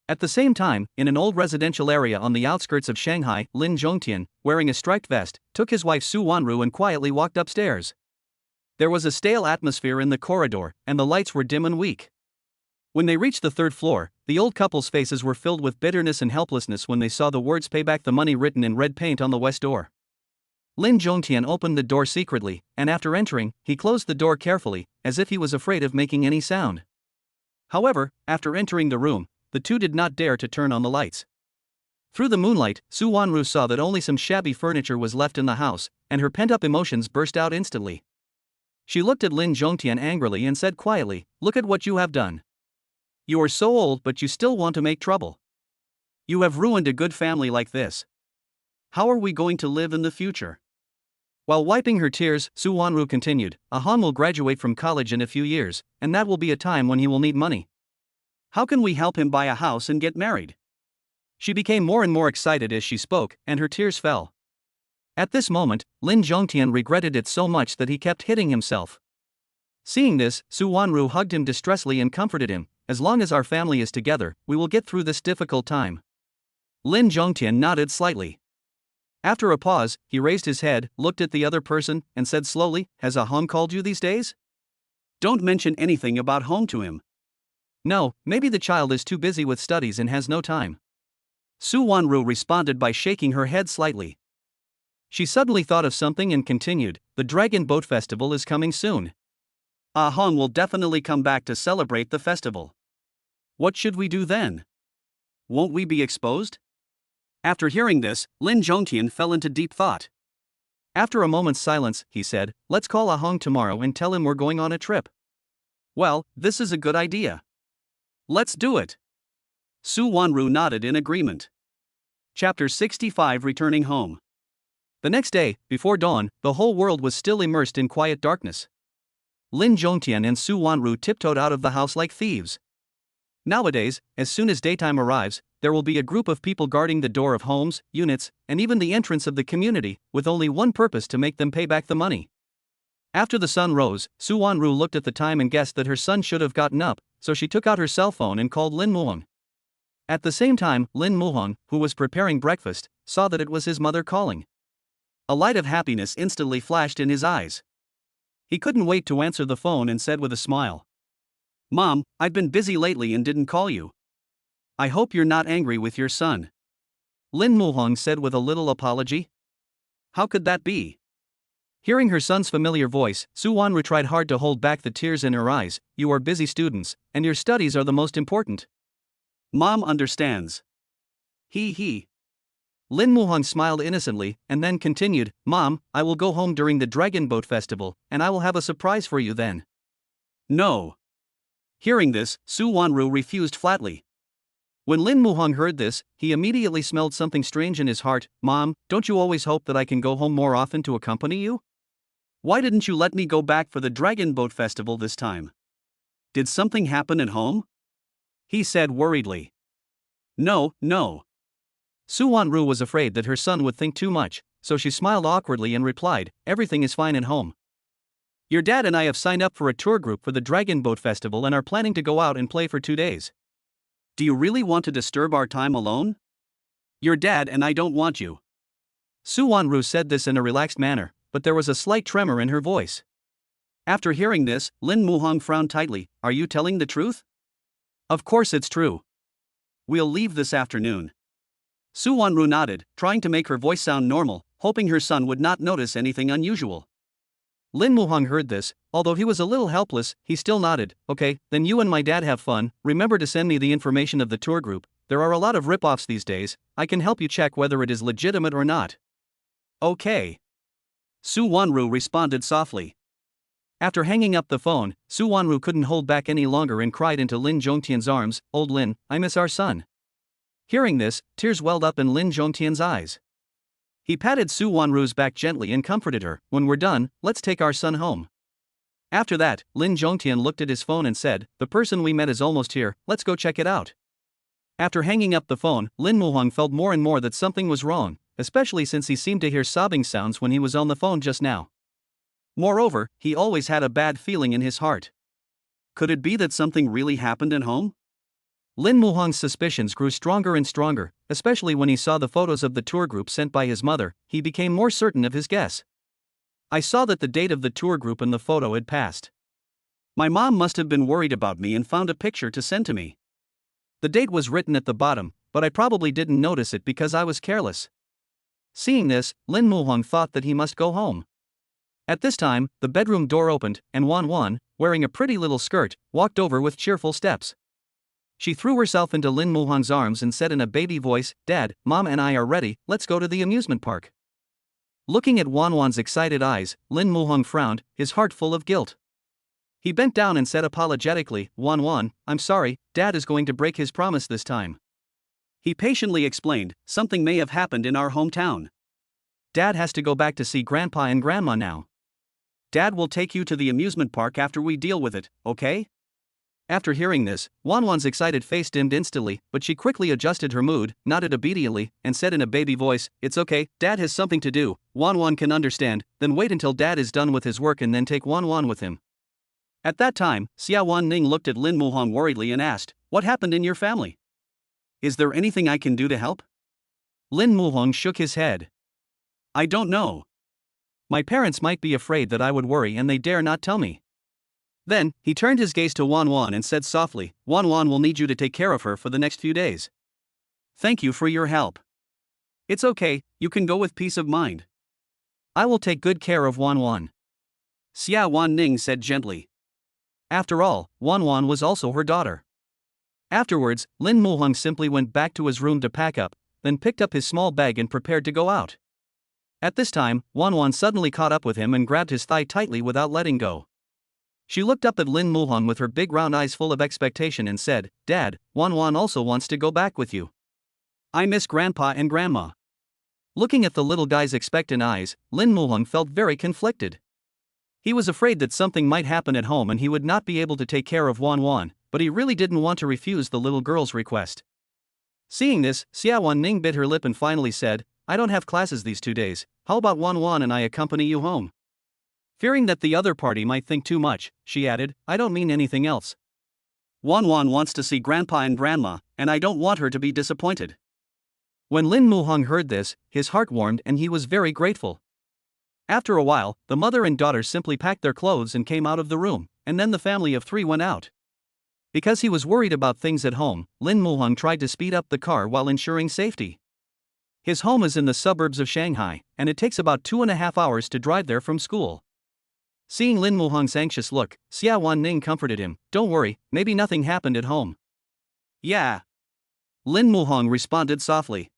At the same time, in an old residential area on the outskirts of Shanghai, Lin Zhongtian, wearing a striped vest, took his wife Su Wanru and quietly walked upstairs. There was a stale atmosphere in the corridor, and the lights were dim and weak. When they reached the third floor, the old couple's faces were filled with bitterness and helplessness when they saw the words "Pay back the money" written in red paint on the west door. Lin Zhongtian opened the door secretly, and after entering, he closed the door carefully, as if he was afraid of making any sound. However, after entering the room, the two did not dare to turn on the lights. Through the moonlight, Su Wanru saw that only some shabby furniture was left in the house, and her pent-up emotions burst out instantly. She looked at Lin Zhongtian angrily and said quietly, "Look at what you have done. You are so old but you still want to make trouble. You have ruined a good family like this. How are we going to live in the future?" While wiping her tears, Su Wanru continued, "Han will graduate from college in a few years, and that will be a time when he will need money. How can we help him buy a house and get married?" She became more and more excited as she spoke, and her tears fell. At this moment, Lin Zhongtian regretted it so much that he kept hitting himself. Seeing this, Su Wanru hugged him distressfully and comforted him, "As long as our family is together, we will get through this difficult time." Lin Zhongtian nodded slightly. After a pause, he raised his head, looked at the other person, and said slowly, "Has Han called you these days? Don't mention anything about home to him." "No, maybe the child is too busy with studies and has no time." Su Wanru responded by shaking her head slightly. She suddenly thought of something and continued, "The Dragon Boat Festival is coming soon. Han will definitely come back to celebrate the festival. What should we do then? Won't we be exposed?" After hearing this, Lin Zhongtian fell into deep thought. After a moment's silence, he said, "Let's call Ahong tomorrow and tell him we're going on a trip." "Well, this is a good idea. Let's do it." Su Wanru nodded in agreement. Chapter 65 Returning Home. The next day, before dawn, the whole world was still immersed in quiet darkness. Lin Zhongtian and Su Wanru tiptoed out of the house like thieves. Nowadays, as soon as daytime arrives, there will be a group of people guarding the door of homes, units, and even the entrance of the community, with only one purpose: to make them pay back the money. After the sun rose, Su Wanru looked at the time and guessed that her son should have gotten up, so she took out her cell phone and called Lin Muhong. At the same time, Lin Muhong, who was preparing breakfast, saw that it was his mother calling. A light of happiness instantly flashed in his eyes. He couldn't wait to answer the phone and said with a smile, "Mom, I've been busy lately and didn't call you. I hope you're not angry with your son." Lin Muhong said with a little apology. "How could that be?" Hearing her son's familiar voice, Su Wanru tried hard to hold back the tears in her eyes. "You are busy students, and your studies are the most important. Mom understands." He. Lin Muhong smiled innocently, and then continued, "Mom, I will go home during the Dragon Boat Festival, and I will have a surprise for you then." "No." Hearing this, Su Wanru refused flatly. When Lin Muhong heard this, he immediately smelled something strange in his heart. "Mom, don't you always hope that I can go home more often to accompany you? Why didn't you let me go back for the Dragon Boat Festival this time? Did something happen at home?" he said worriedly. No. Su Wanru was afraid that her son would think too much, so she smiled awkwardly and replied, "Everything is fine at home. Your dad and I have signed up for a tour group for the Dragon Boat Festival and are planning to go out and play for 2 days. Do you really want to disturb our time alone? Your dad and I don't want you." Su Wanru said this in a relaxed manner, but there was a slight tremor in her voice. After hearing this, Lin Muhong frowned tightly. "Are you telling the truth?" "Of course it's true. We'll leave this afternoon." Su Wanru nodded, trying to make her voice sound normal, hoping her son would not notice anything unusual. Lin Muhong heard this. Although he was a little helpless, he still nodded. "Okay, then you and my dad have fun. Remember to send me the information of the tour group. There are a lot of rip-offs these days. I can help you check whether it is legitimate or not." "Okay." Su Wanru responded softly. After hanging up the phone, Su Wanru couldn't hold back any longer and cried into Lin Zhongtian's arms, "Old Lin, I miss our son." Hearing this, tears welled up in Lin Zhongtian's eyes. He patted Su Wanru's back gently and comforted her. "When we're done, let's take our son home." After that, Lin Zhongtian looked at his phone and said, "The person we met is almost here, let's go check it out." After hanging up the phone, Lin Muhong felt more and more that something was wrong, especially since he seemed to hear sobbing sounds when he was on the phone just now. Moreover, he always had a bad feeling in his heart. Could it be that something really happened at home? Lin Muhong's suspicions grew stronger and stronger, especially when he saw the photos of the tour group sent by his mother. He became more certain of his guess. "I saw that the date of the tour group in the photo had passed. My mom must have been worried about me and found a picture to send to me. The date was written at the bottom, but I probably didn't notice it because I was careless." Seeing this, Lin Muhong thought that he must go home. At this time, the bedroom door opened, and Wan Wan, wearing a pretty little skirt, walked over with cheerful steps. She threw herself into Lin Muhang's arms and said in a baby voice, "Dad, Mom and I are ready, let's go to the amusement park." Looking at Wan Wan's excited eyes, Lin Muhang frowned, his heart full of guilt. He bent down and said apologetically, "Wan Wan, I'm sorry, Dad is going to break his promise this time." He patiently explained, "Something may have happened in our hometown. Dad has to go back to see Grandpa and Grandma now. Dad will take you to the amusement park after we deal with it, okay?" After hearing this, Wan Wan's excited face dimmed instantly, but she quickly adjusted her mood, nodded obediently, and said in a baby voice, "It's okay, Dad has something to do." Wan Wan can understand, then wait until Dad is done with his work and then take Wan Wan with him. At that time, Xiawan Ning looked at Lin Muhang worriedly and asked, "What happened in your family? Is there anything I can do to help?" Lin Muhang shook his head. "I don't know. My parents might be afraid that I would worry and they dare not tell me." Then, he turned his gaze to Wan Wan and said softly, "Wan Wan will need you to take care of her for the next few days. Thank you for your help. It's okay, you can go with peace of mind. I will take good care of Wan Wan," Xiawan Ning said gently. After all, Wan Wan was also her daughter. Afterwards, Lin Muhang simply went back to his room to pack up, then picked up his small bag and prepared to go out. At this time, Wan Wan suddenly caught up with him and grabbed his thigh tightly without letting go. She looked up at Lin Muhang with her big round eyes full of expectation and said, "Dad, Wan Wan also wants to go back with you. I miss Grandpa and Grandma." Looking at the little guy's expectant eyes, Lin Muhang felt very conflicted. He was afraid that something might happen at home and he would not be able to take care of Wan Wan, but he really didn't want to refuse the little girl's request. Seeing this, Xiawan Ning bit her lip and finally said, "I don't have classes these 2 days, how about Wan Wan and I accompany you home?" Fearing that the other party might think too much, she added, "I don't mean anything else. Wan Wan wants to see Grandpa and Grandma, and I don't want her to be disappointed." When Lin Muhang heard this, his heart warmed and he was very grateful. After a while, the mother and daughter simply packed their clothes and came out of the room, and then the family of 3 went out. Because he was worried about things at home, Lin Muhang tried to speed up the car while ensuring safety. His home is in the suburbs of Shanghai, and it takes about 2.5 hours to drive there from school. Seeing Lin Muhang's anxious look, Xiawan Ning comforted him, "Don't worry, maybe nothing happened at home." "Yeah," Lin Muhang responded softly.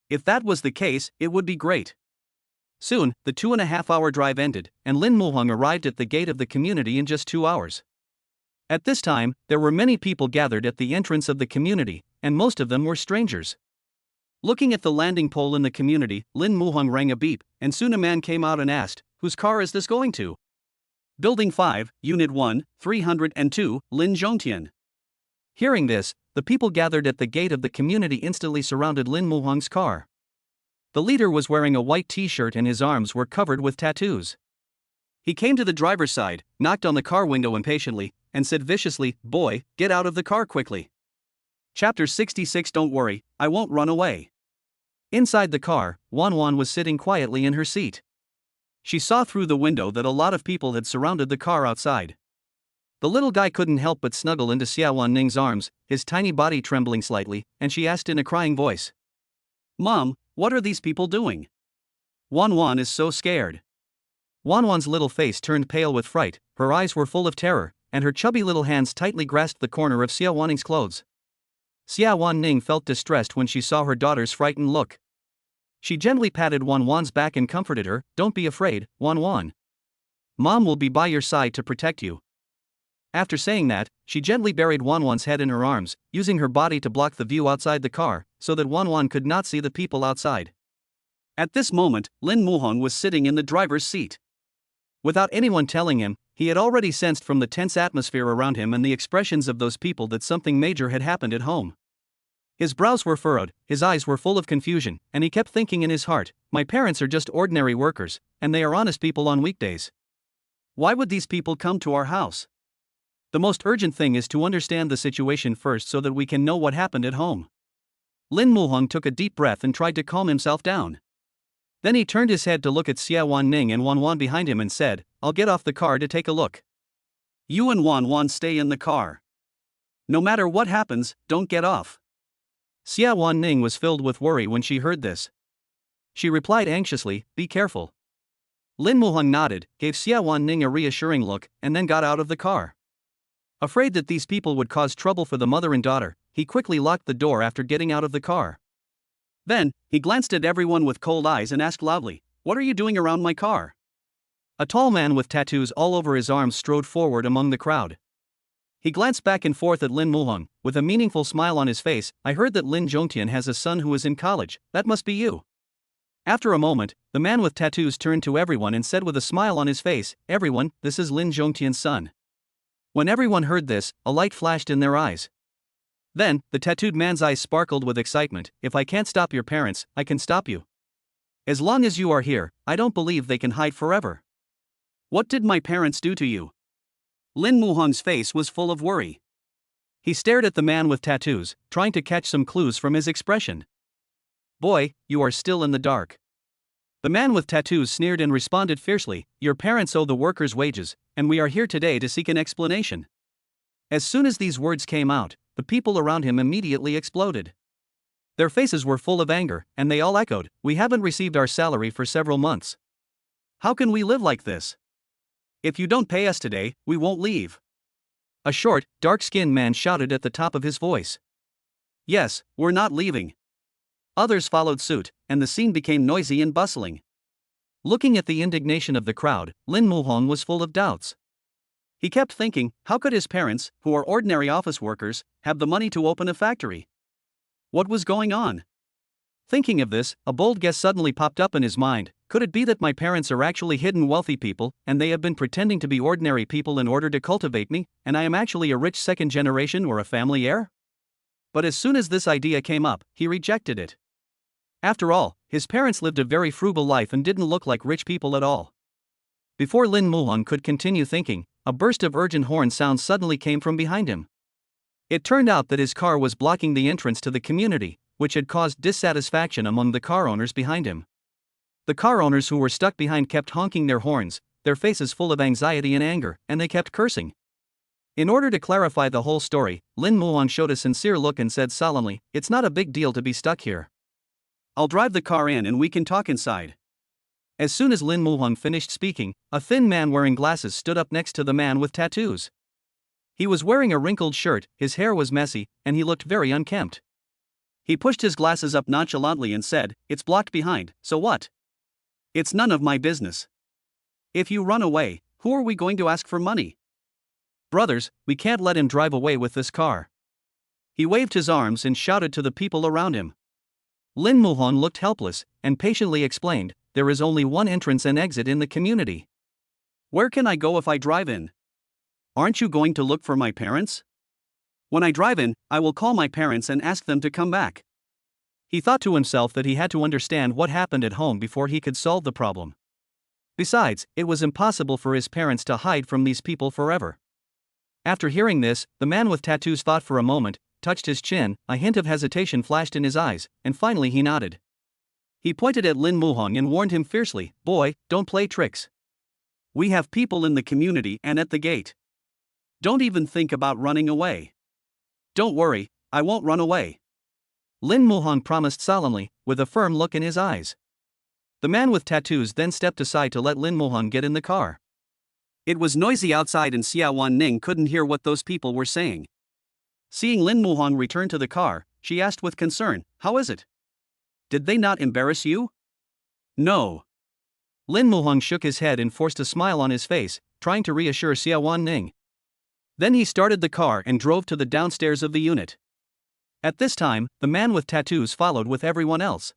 "If that was the case, it would be great." Soon, the 2.5-hour drive ended, and Lin Muhang arrived at the gate of the community in just 2 hours. At this time, there were many people gathered at the entrance of the community, and most of them were strangers. Looking at the landing pole in the community, Lin Muhang rang a beep, and soon a man came out and asked, "Whose car is this going to?" "Building 5, Unit 1, 302, Lin Zhongtian." Hearing this, the people gathered at the gate of the community instantly surrounded Lin Muhang's car. The leader was wearing a white t-shirt and his arms were covered with tattoos. He came to the driver's side, knocked on the car window impatiently, and said viciously, "Boy, get out of the car quickly." Chapter 66. Don't worry, I won't run away. Inside the car, Wan Wan was sitting quietly in her seat. She saw through the window that a lot of people had surrounded the car outside. The little guy couldn't help but snuggle into Xiawan Ning's arms, his tiny body trembling slightly, and she asked in a crying voice, "Mom, what are these people doing? Wan Wan is so scared." Wan Wan's little face turned pale with fright, her eyes were full of terror, and her chubby little hands tightly grasped the corner of Xiawan Ning's clothes. Xiawan Ning felt distressed when she saw her daughter's frightened look. She gently patted Wan Wan's back and comforted her, "Don't be afraid, Wan Wan. Mom will be by your side to protect you." After saying that, she gently buried Wan Wan's head in her arms, using her body to block the view outside the car, so that Wan Wan could not see the people outside. At this moment, Lin Muhang was sitting in the driver's seat. Without anyone telling him, he had already sensed from the tense atmosphere around him and the expressions of those people that something major had happened at home. His brows were furrowed, his eyes were full of confusion, and he kept thinking in his heart, "My parents are just ordinary workers, and they are honest people on weekdays. Why would these people come to our house? The most urgent thing is to understand the situation first so that we can know what happened at home." Lin Muhang took a deep breath and tried to calm himself down. Then he turned his head to look at Xiawan Ning and Wan Wan behind him and said, "I'll get off the car to take a look. You and Wan Wan stay in the car. No matter what happens, don't get off." Xiawan Ning was filled with worry when she heard this. She replied anxiously, "Be careful." Lin Muhang nodded, gave Xiawan Ning a reassuring look, and then got out of the car. Afraid that these people would cause trouble for the mother and daughter, he quickly locked the door after getting out of the car. Then, he glanced at everyone with cold eyes and asked loudly, "What are you doing around my car?" A tall man with tattoos all over his arms strode forward among the crowd. He glanced back and forth at Lin Muhong, with a meaningful smile on his face. "I heard that Lin Zhongtian has a son who is in college, that must be you." After a moment, the man with tattoos turned to everyone and said with a smile on his face, "Everyone, this is Lin Zhongtian's son." When everyone heard this, a light flashed in their eyes. Then, the tattooed man's eyes sparkled with excitement. "If I can't stop your parents, I can stop you. As long as you are here, I don't believe they can hide forever." "What did my parents do to you?" Lin Muhong's face was full of worry. He stared at the man with tattoos, trying to catch some clues from his expression. "Boy, you are still in the dark." The man with tattoos sneered and responded fiercely, "Your parents owe the workers wages, and we are here today to seek an explanation." As soon as these words came out, the people around him immediately exploded. Their faces were full of anger, and they all echoed, "We haven't received our salary for several months. How can we live like this? If you don't pay us today, we won't leave." A short, dark-skinned man shouted at the top of his voice. "Yes, we're not leaving." Others followed suit, and the scene became noisy and bustling. Looking at the indignation of the crowd, Lin Muhong was full of doubts. He kept thinking, how could his parents, who are ordinary office workers, have the money to open a factory? What was going on? Thinking of this, a bold guess suddenly popped up in his mind. Could it be that my parents are actually hidden wealthy people, and they have been pretending to be ordinary people in order to cultivate me, and I am actually a rich second generation or a family heir? But as soon as this idea came up, he rejected it. After all, his parents lived a very frugal life and didn't look like rich people at all. Before Lin Muhong could continue thinking, a burst of urgent horn sounds suddenly came from behind him. It turned out that his car was blocking the entrance to the community, which had caused dissatisfaction among the car owners behind him. The car owners who were stuck behind kept honking their horns, their faces full of anxiety and anger, and they kept cursing. In order to clarify the whole story, Lin Muhong showed a sincere look and said solemnly, "It's not a big deal to be stuck here. I'll drive the car in and we can talk inside." As soon as Lin Muhong finished speaking, a thin man wearing glasses stood up next to the man with tattoos. He was wearing a wrinkled shirt, his hair was messy, and he looked very unkempt. He pushed his glasses up nonchalantly and said, "It's blocked behind, so what? It's none of my business. If you run away, who are we going to ask for money? Brothers, we can't let him drive away with this car." He waved his arms and shouted to the people around him. Lin Muhong looked helpless, and patiently explained, "There is only one entrance and exit in the community. Where can I go if I drive in? Aren't you going to look for my parents? When I drive in, I will call my parents and ask them to come back." He thought to himself that he had to understand what happened at home before he could solve the problem. Besides, it was impossible for his parents to hide from these people forever. After hearing this, the man with tattoos thought for a moment, touched his chin, a hint of hesitation flashed in his eyes, and finally he nodded. He pointed at Lin Muhong and warned him fiercely, "Boy, don't play tricks. We have people in the community and at the gate. Don't even think about running away." "Don't worry, I won't run away," Lin Muhong promised solemnly, with a firm look in his eyes. The man with tattoos then stepped aside to let Lin Muhong get in the car. It was noisy outside and Xiawan Ning couldn't hear what those people were saying. Seeing Lin Muhong return to the car, she asked with concern, "How is it? Did they not embarrass you?" "No." Lin Muhong shook his head and forced a smile on his face, trying to reassure Xiawan Ning. Then he started the car and drove to the downstairs of the unit. At this time, the man with tattoos followed with everyone else.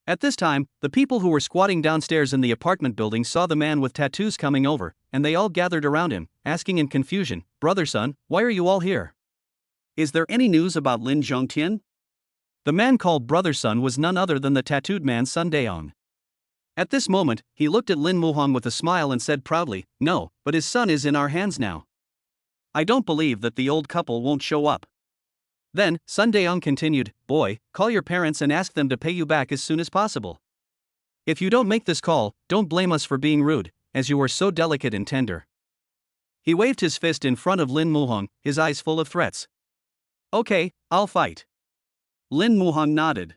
At this time, the people who were squatting downstairs in the apartment building saw the man with tattoos coming over, and they all gathered around him, asking in confusion, "Brother son, why are you all here? Is there any news about Lin Zhongtian?" The man called Brother Son was none other than the tattooed man's son Daong. At this moment, he looked at Lin Muhong with a smile and said proudly, "No, but his son is in our hands now. I don't believe that the old couple won't show up." Then, Sun Daong continued, "Boy, call your parents and ask them to pay you back as soon as possible. If you don't make this call, don't blame us for being rude, as you are so delicate and tender." He waved his fist in front of Lin Muhong, his eyes full of threats. "Okay, I'll fight." Lin Muhong nodded.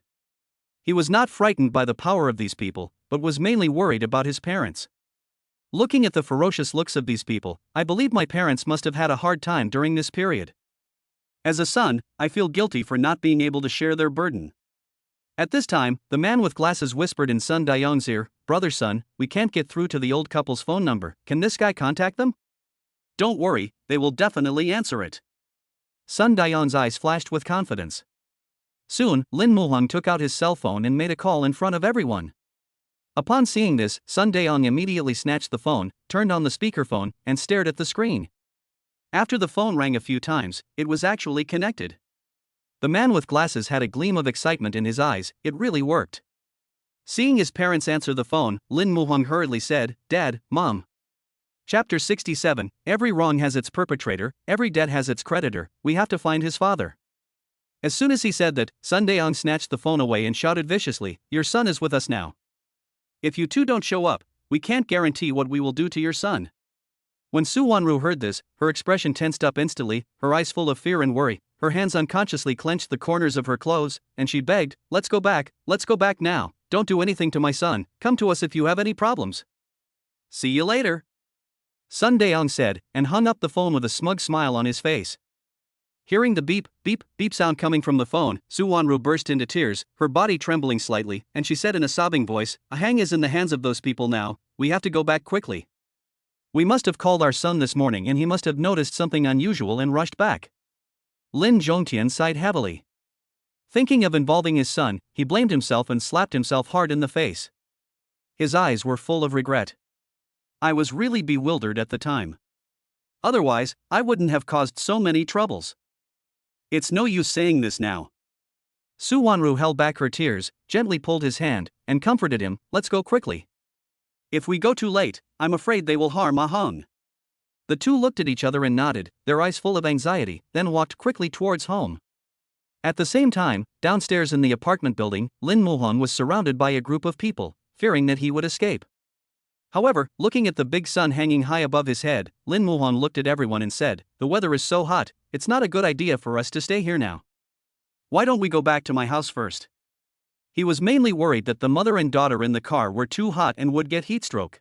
He was not frightened by the power of these people, but was mainly worried about his parents. Looking at the ferocious looks of these people, I believe my parents must have had a hard time during this period. As a son, I feel guilty for not being able to share their burden. At this time, the man with glasses whispered in Sun Dayong's ear, "Brother Sun, we can't get through to the old couple's phone number. Can this guy contact them?" "Don't worry, they will definitely answer it." Sun Dayong's eyes flashed with confidence. Soon, Lin Muhang took out his cell phone and made a call in front of everyone. Upon seeing this, Sun Dayong immediately snatched the phone, turned on the speakerphone, and stared at the screen. After the phone rang a few times, it was actually connected. The man with glasses had a gleam of excitement in his eyes. It really worked. Seeing his parents answer the phone, Lin Muhang hurriedly said, "Dad, Mom." Chapter 67, Every wrong has its perpetrator, every debt has its creditor, we have to find his father. As soon as he said that, Sun Dayong snatched the phone away and shouted viciously, "Your son is with us now. If you two don't show up, we can't guarantee what we will do to your son." When Su Wanru heard this, her expression tensed up instantly, her eyes full of fear and worry, her hands unconsciously clenched the corners of her clothes, and she begged, let's go back now, don't do anything to my son, come to us if you have any problems. See you later. Sun Dayong said, and hung up the phone with a smug smile on his face. Hearing the beep, beep, beep sound coming from the phone, Su Wanru burst into tears, her body trembling slightly, and she said in a sobbing voice, "A hang is in the hands of those people now, we have to go back quickly. We must have called our son this morning and he must have noticed something unusual and rushed back." Lin Zhongtian sighed heavily. Thinking of involving his son, he blamed himself and slapped himself hard in the face. His eyes were full of regret. "I was really bewildered at the time. Otherwise, I wouldn't have caused so many troubles. It's no use saying this now." Su Wanru held back her tears, gently pulled his hand, and comforted him, "Let's go quickly. If we go too late, I'm afraid they will harm Ah Hung." The two looked at each other and nodded, their eyes full of anxiety, then walked quickly towards home. At the same time, downstairs in the apartment building, Lin Muhang was surrounded by a group of people, fearing that he would escape. However, looking at the big sun hanging high above his head, Lin Muhang looked at everyone and said, "The weather is so hot, it's not a good idea for us to stay here now. Why don't we go back to my house first?" He was mainly worried that the mother and daughter in the car were too hot and would get heatstroke.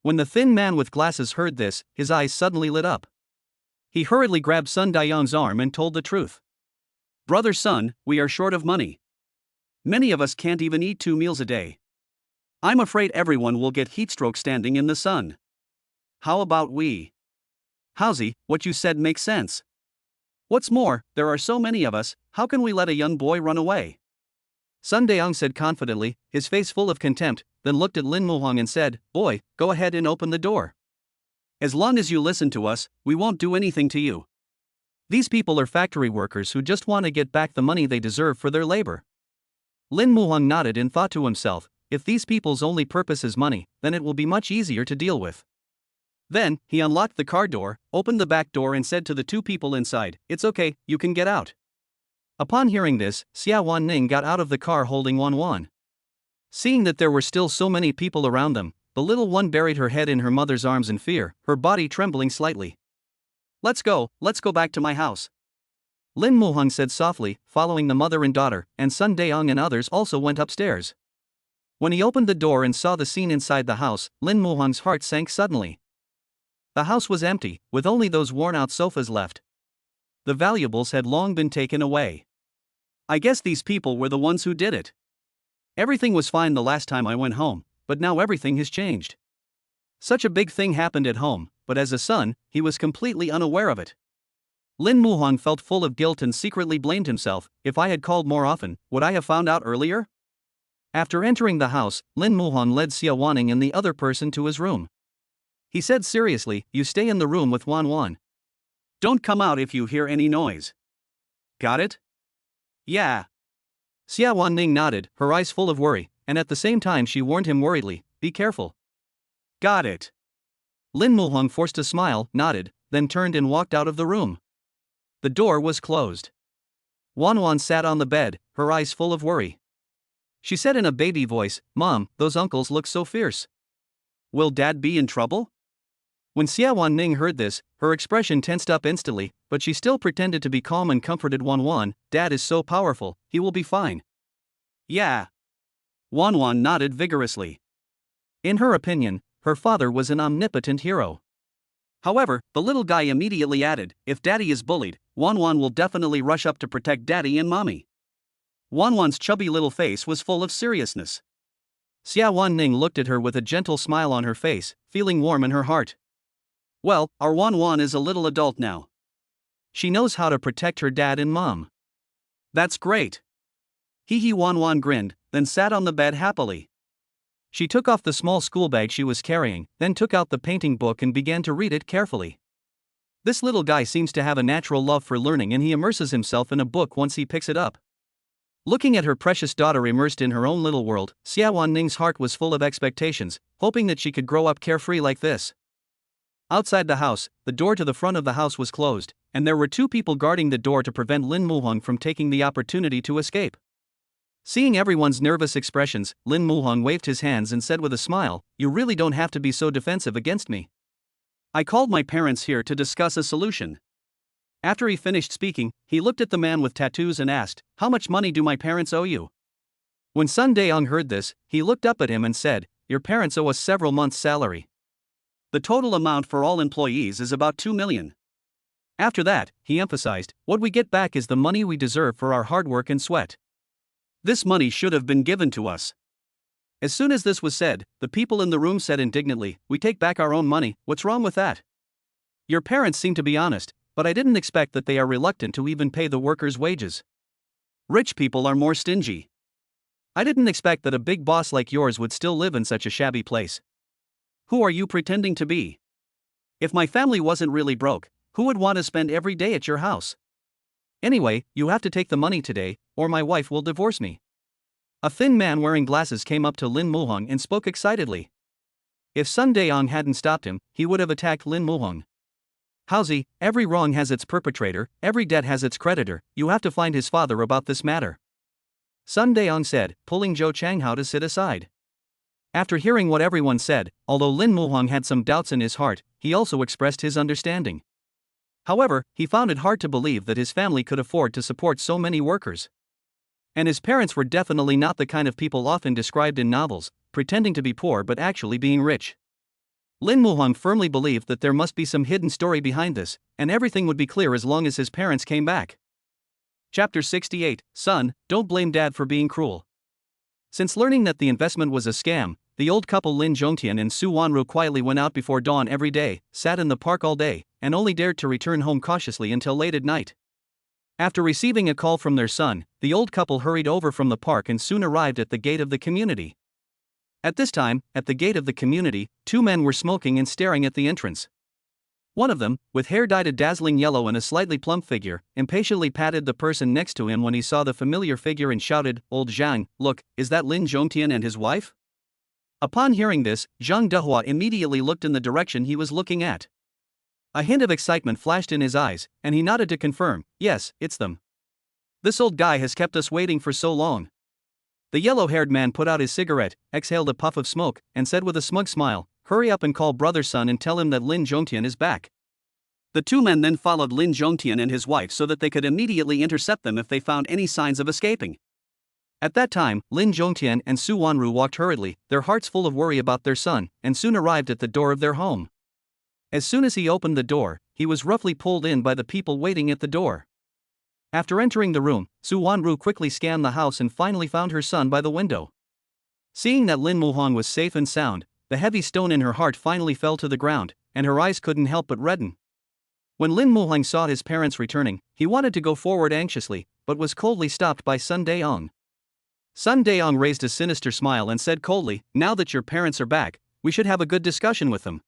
When the thin man with glasses heard this, his eyes suddenly lit up. He hurriedly grabbed Sun Dayong's arm and told the truth. "Brother Sun, we are short of money. Many of us can't even eat 2 meals a day. I'm afraid everyone will get heatstroke standing in the sun. How about we?" "Howsy, what you said makes sense. What's more, there are so many of us, how can we let a young boy run away?" Sun Dayong said confidently, his face full of contempt, then looked at Lin Muhang and said, "Boy, go ahead and open the door. As long as you listen to us, we won't do anything to you. These people are factory workers who just want to get back the money they deserve for their labor." Lin Muhang nodded and thought to himself, if these people's only purpose is money, then it will be much easier to deal with. Then, he unlocked the car door, opened the back door and said to the two people inside, "It's okay, you can get out." Upon hearing this, Xiawan Ning got out of the car holding Wan Wan. Seeing that there were still so many people around them, the little one buried her head in her mother's arms in fear, her body trembling slightly. Let's go back to my house," Lin Muhang said softly, following the mother and daughter, and Sun Dayong and others also went upstairs. When he opened the door and saw the scene inside the house, Lin Muhang's heart sank suddenly. The house was empty, with only those worn-out sofas left. The valuables had long been taken away. "I guess these people were the ones who did it. Everything was fine the last time I went home, but now everything has changed." Such a big thing happened at home, but as a son, he was completely unaware of it. Lin Muhang felt full of guilt and secretly blamed himself. If I had called more often, would I have found out earlier? After entering the house, Lin Muhang led Xiawan and the other person to his room. He said seriously, "You stay in the room with Wan Wan. Don't come out if you hear any noise. Got it?" "Yeah." Xiawan Ning nodded, her eyes full of worry, and at the same time she warned him worriedly, "Be careful." "Got it." Lin Muhang forced a smile, nodded, then turned and walked out of the room. The door was closed. Wan Wan sat on the bed, her eyes full of worry. She said in a baby voice, "Mom, those uncles look so fierce. Will Dad be in trouble?" When Xiawan Ning heard this, her expression tensed up instantly, but she still pretended to be calm and comforted Wan Wan. "Dad is so powerful, he will be fine." "Yeah." Wan Wan nodded vigorously. In her opinion, her father was an omnipotent hero. However, the little guy immediately added, if daddy is bullied, Wan Wan will definitely rush up to protect daddy and mommy. Wan Wan's chubby little face was full of seriousness. Xiawan Ning looked at her with a gentle smile on her face, feeling warm in her heart. Well, our Wan Wan is a little adult now. She knows how to protect her dad and mom. That's great. Wan Wan grinned, then sat on the bed happily. She took off the small school bag she was carrying, then took out the painting book and began to read it carefully. This little guy seems to have a natural love for learning and he immerses himself in a book once he picks it up. Looking at her precious daughter immersed in her own little world, Xiawan Ning's heart was full of expectations, hoping that she could grow up carefree like this. Outside the house, the door to the front of the house was closed, and there were 2 people guarding the door to prevent Lin Muhong from taking the opportunity to escape. Seeing everyone's nervous expressions, Lin Muhong waved his hands and said with a smile, "You really don't have to be so defensive against me. I called my parents here to discuss a solution." After he finished speaking, he looked at the man with tattoos and asked, "How much money do my parents owe you?" When Sun Daeong heard this, he looked up at him and said, "Your parents owe us several months' salary. The total amount for all employees is about 2 million. After that," he emphasized, "what we get back is the money we deserve for our hard work and sweat. This money should have been given to us." As soon as this was said, the people in the room said indignantly, "We take back our own money, what's wrong with that? Your parents seem to be honest, but I didn't expect that they are reluctant to even pay the workers' wages. Rich people are more stingy. I didn't expect that a big boss like yours would still live in such a shabby place. Who are you pretending to be? If my family wasn't really broke, who would want to spend every day at your house? Anyway, you have to take the money today, or my wife will divorce me." A thin man wearing glasses came up to Lin Muhong and spoke excitedly. If Sun Daeong hadn't stopped him, he would have attacked Lin Muhong. "Howsy, every wrong has its perpetrator, every debt has its creditor, you have to find his father about this matter," Sun Daeong said, pulling Zhou Changhao to sit aside. After hearing what everyone said, although Lin Muhong had some doubts in his heart, he also expressed his understanding. However, he found it hard to believe that his family could afford to support so many workers. And his parents were definitely not the kind of people often described in novels, pretending to be poor but actually being rich. Lin Muhong firmly believed that there must be some hidden story behind this, and everything would be clear as long as his parents came back. Chapter 68, Son, Don't Blame Dad for Being Cruel. Since learning that the investment was a scam, the old couple Lin Zhongtian and Su Wanru quietly went out before dawn every day, sat in the park all day, and only dared to return home cautiously until late at night. After receiving a call from their son, the old couple hurried over from the park and soon arrived at the gate of the community. At this time, at the gate of the community, 2 men were smoking and staring at the entrance. One of them, with hair dyed a dazzling yellow and a slightly plump figure, impatiently patted the person next to him when he saw the familiar figure and shouted, "Old Zhang, look, is that Lin Zhongtian and his wife?" Upon hearing this, Zhang Dehua immediately looked in the direction he was looking at. A hint of excitement flashed in his eyes, and he nodded to confirm, "Yes, it's them. This old guy has kept us waiting for so long." The yellow-haired man put out his cigarette, exhaled a puff of smoke, and said with a smug smile, "Hurry up and call brother Sun and tell him that Lin Zhongtian is back." The 2 men then followed Lin Zhongtian and his wife so that they could immediately intercept them if they found any signs of escaping. At that time, Lin Zhongtian and Su Wanru walked hurriedly, their hearts full of worry about their son, and soon arrived at the door of their home. As soon as he opened the door, he was roughly pulled in by the people waiting at the door. After entering the room, Su Wanru quickly scanned the house and finally found her son by the window. Seeing that Lin Muhong was safe and sound, the heavy stone in her heart finally fell to the ground, and her eyes couldn't help but redden. When Lin Muhong saw his parents returning, he wanted to go forward anxiously, but was coldly stopped by Sun Daeong. Sun Daeong raised a sinister smile and said coldly, "Now that your parents are back, we should have a good discussion with them."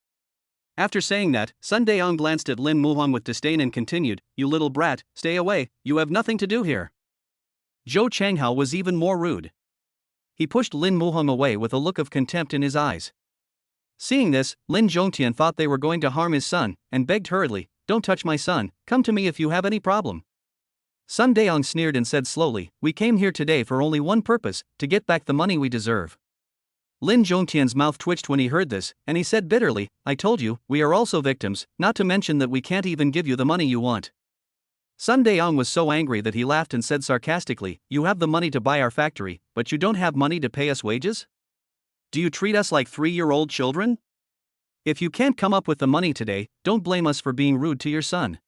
After saying that, Sun Daeong glanced at Lin Muhong with disdain and continued, "You little brat, stay away, you have nothing to do here." Zhou Changhao was even more rude. He pushed Lin Muhong away with a look of contempt in his eyes. Seeing this, Lin Zhongtian thought they were going to harm his son, and begged hurriedly, "Don't touch my son, come to me if you have any problem." Sun Daeong sneered and said slowly, "We came here today for only one purpose, to get back the money we deserve." Lin Zhongtian's mouth twitched when he heard this, and he said bitterly, "I told you, we are also victims, not to mention that we can't even give you the money you want." Sun Daeong was so angry that he laughed and said sarcastically, "You have the money to buy our factory, but you don't have money to pay us wages? Do you treat us like 3-year-old children?" If you can't come up with the money today, don't blame us for being rude to your son.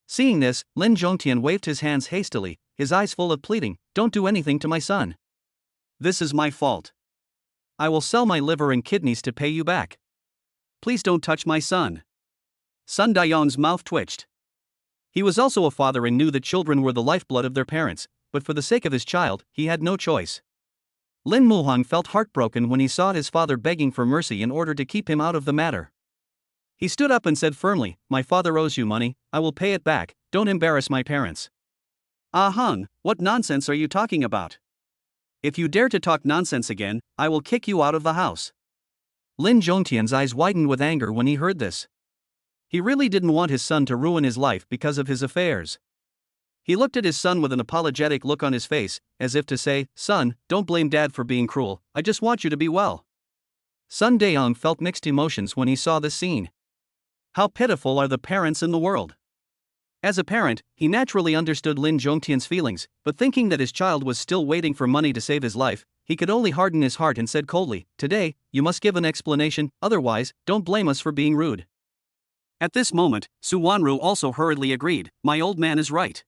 Seeing this, Lin Zhongtian waved his hands hastily, his eyes full of pleading, don't do anything to my son. This is my fault. I will sell my liver and kidneys to pay you back. Please don't touch my son. Sun Dayong's mouth twitched. He was also a father and knew that children were the lifeblood of their parents, but for the sake of his child, he had no choice. Lin Muhang felt heartbroken when he saw his father begging for mercy in order to keep him out of the matter. He stood up and said firmly, my father owes you money, I will pay it back, don't embarrass my parents. Ah Hung, what nonsense are you talking about? If you dare to talk nonsense again, I will kick you out of the house. Lin Zhongtian's eyes widened with anger when he heard this. He really didn't want his son to ruin his life because of his affairs. He looked at his son with an apologetic look on his face, as if to say, son, don't blame dad for being cruel, I just want you to be well. Sun Dayong felt mixed emotions when he saw this scene. How pitiful are the parents in the world. As a parent, he naturally understood Lin Zhongtian's feelings, but thinking that his child was still waiting for money to save his life, he could only harden his heart and said coldly, today, you must give an explanation, otherwise, don't blame us for being rude. At this moment, Su Wanru also hurriedly agreed, my old man is right.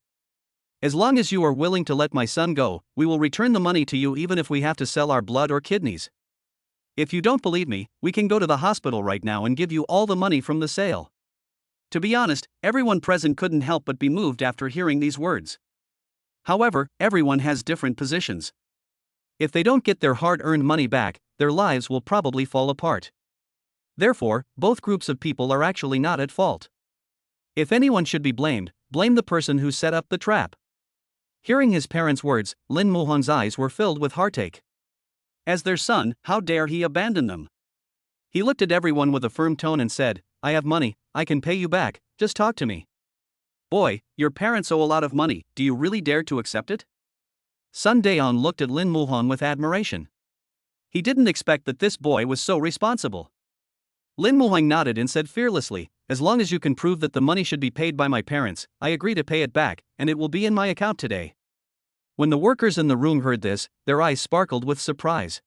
As long as you are willing to let my son go, we will return the money to you even if we have to sell our blood or kidneys. If you don't believe me, we can go to the hospital right now and give you all the money from the sale. To be honest, everyone present couldn't help but be moved after hearing these words. However, everyone has different positions. If they don't get their hard-earned money back, their lives will probably fall apart. Therefore, both groups of people are actually not at fault. If anyone should be blamed, blame the person who set up the trap. Hearing his parents' words, Lin Muhang's eyes were filled with heartache. As their son, how dare he abandon them? He looked at everyone with a firm tone and said, I have money, I can pay you back, just talk to me. Boy, your parents owe a lot of money, do you really dare to accept it? Sun Dayon looked at Lin Muhang with admiration. He didn't expect that this boy was so responsible. Lin Muhang nodded and said fearlessly, as long as you can prove that the money should be paid by my parents, I agree to pay it back, and it will be in my account today. When the workers in the room heard this, their eyes sparkled with surprise.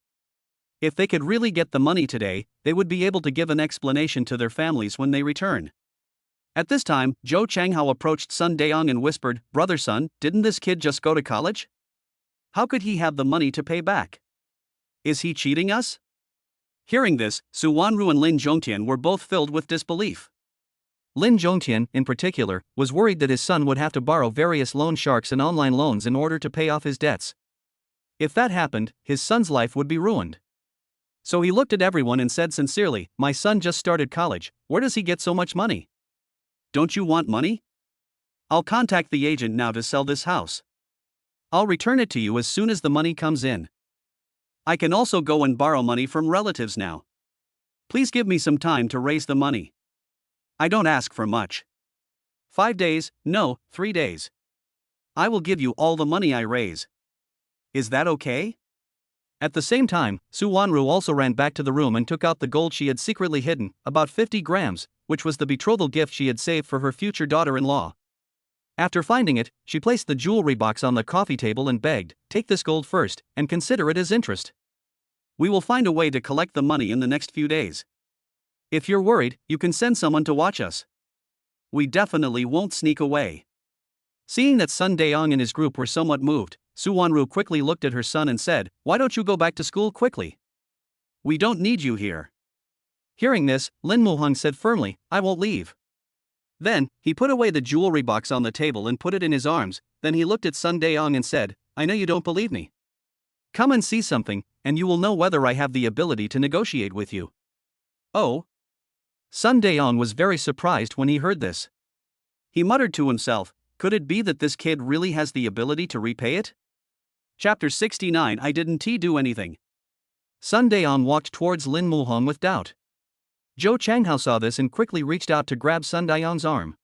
If they could really get the money today, they would be able to give an explanation to their families when they return. At this time, Zhou Changhao approached Sun Daong and whispered, Brother Sun, didn't this kid just go to college? How could he have the money to pay back? Is he cheating us? Hearing this, Su Wanru and Lin Zhongtian were both filled with disbelief. Lin Zhongtian, in particular, was worried that his son would have to borrow various loan sharks and online loans in order to pay off his debts. If that happened, his son's life would be ruined. So he looked at everyone and said sincerely, my son just started college, where does he get so much money? Don't you want money? I'll contact the agent now to sell this house. I'll return it to you as soon as the money comes in. I can also go and borrow money from relatives now. Please give me some time to raise the money. I don't ask for much. 5 days, no, 3 days. I will give you all the money I raise. Is that okay? At the same time, Su Wanru also ran back to the room and took out the gold she had secretly hidden, about 50 grams, which was the betrothal gift she had saved for her future daughter-in-law. After finding it, she placed the jewelry box on the coffee table and begged, take this gold first, and consider it as interest. We will find a way to collect the money in the next few days. If you're worried, you can send someone to watch us. We definitely won't sneak away. Seeing that Sun Daong and his group were somewhat moved, Su Wanru quickly looked at her son and said, why don't you go back to school quickly? We don't need you here. Hearing this, Lin Muhang said firmly, I won't leave. Then, he put away the jewelry box on the table and put it in his arms, then he looked at Sun Daong and said, I know you don't believe me. Come and see something, and you will know whether I have the ability to negotiate with you. Oh? Sun Daong was very surprised when he heard this. He muttered to himself, could it be that this kid really has the ability to repay it? Chapter 69 I didn't do anything. Sun Daong walked towards Lin Muhang with doubt. Zhou Changhao saw this and quickly reached out to grab Sun Daong's arm.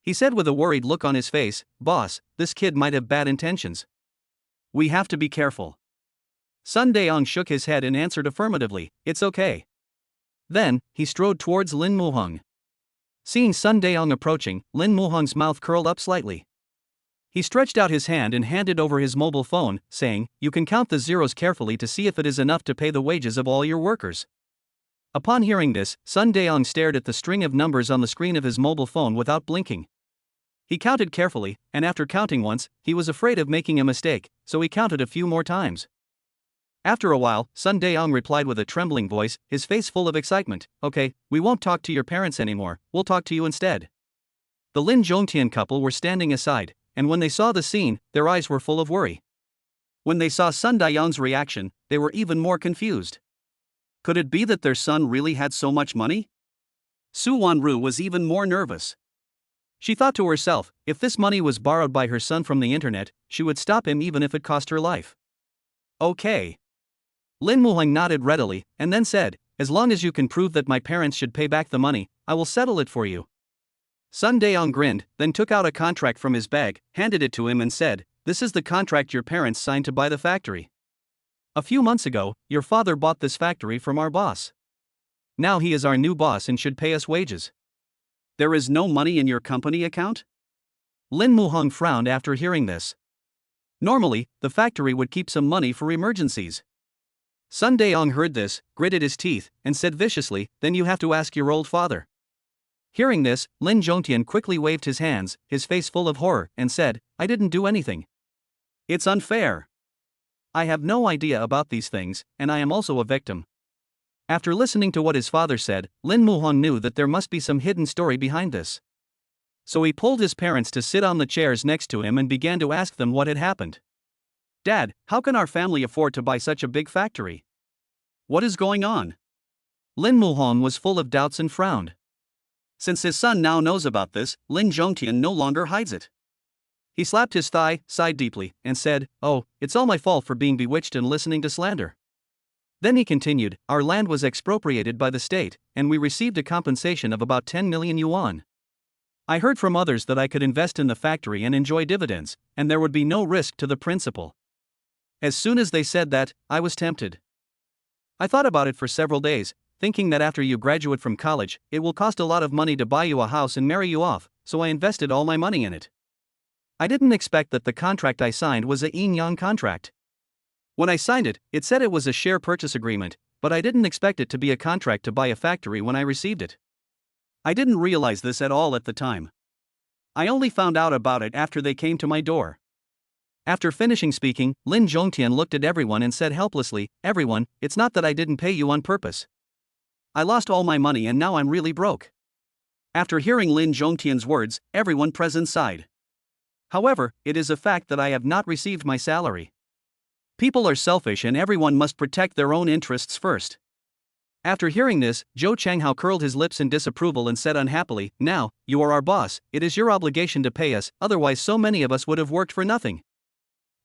He said with a worried look on his face, Boss, this kid might have bad intentions. We have to be careful. Sun Daong shook his head and answered affirmatively, it's okay. Then, he strode towards Lin Muhang. Seeing Sun Daong approaching, Lin Muhang's mouth curled up slightly. He stretched out his hand and handed over his mobile phone, saying, you can count the zeros carefully to see if it is enough to pay the wages of all your workers. Upon hearing this, Sun Daeong stared at the string of numbers on the screen of his mobile phone without blinking. He counted carefully, and after counting once, he was afraid of making a mistake, so he counted a few more times. After a while, Sun Daeong replied with a trembling voice, his face full of excitement, "Okay, we won't talk to your parents anymore, we'll talk to you instead." The Lin Zhongtian couple were standing aside, and when they saw the scene, their eyes were full of worry. When they saw Sun Daeong's reaction, they were even more confused. Could it be that their son really had so much money? Su Wanru was even more nervous. She thought to herself, if this money was borrowed by her son from the internet, she would stop him even if it cost her life. Okay. Lin Muhang nodded readily, and then said, as long as you can prove that my parents should pay back the money, I will settle it for you. Sun Daeong grinned, then took out a contract from his bag, handed it to him and said, this is the contract your parents signed to buy the factory. A few months ago, your father bought this factory from our boss. Now he is our new boss and should pay us wages. There is no money in your company account? Lin Muhang frowned after hearing this. Normally, the factory would keep some money for emergencies. Sun Daeong heard this, gritted his teeth, and said viciously, then you have to ask your old father. Hearing this, Lin Zhongtian quickly waved his hands, his face full of horror, and said, I didn't do anything. It's unfair. I have no idea about these things, and I am also a victim. After listening to what his father said, Lin Muhang knew that there must be some hidden story behind this. So he pulled his parents to sit on the chairs next to him and began to ask them what had happened. Dad, how can our family afford to buy such a big factory? What is going on? Lin Muhang was full of doubts and frowned. Since his son now knows about this, Lin Zhongtian no longer hides it. He slapped his thigh, sighed deeply, and said, oh, it's all my fault for being bewitched and listening to slander. Then he continued, our land was expropriated by the state, and we received a compensation of about 10 million yuan. I heard from others that I could invest in the factory and enjoy dividends, and there would be no risk to the principal. As soon as they said that, I was tempted. I thought about it for several days, thinking that after you graduate from college, it will cost a lot of money to buy you a house and marry you off, so I invested all my money in it. I didn't expect that the contract I signed was a yin-yang contract. When I signed it, it said it was a share purchase agreement, but I didn't expect it to be a contract to buy a factory when I received it. I didn't realize this at all at the time. I only found out about it after they came to my door. After finishing speaking, Lin Zhongtian looked at everyone and said helplessly, everyone, it's not that I didn't pay you on purpose. I lost all my money and now I'm really broke. After hearing Lin Zhongtian's words, everyone present sighed. However, it is a fact that I have not received my salary. People are selfish and everyone must protect their own interests first. After hearing this, Zhou Changhao curled his lips in disapproval and said unhappily, now, you are our boss, it is your obligation to pay us, otherwise so many of us would have worked for nothing.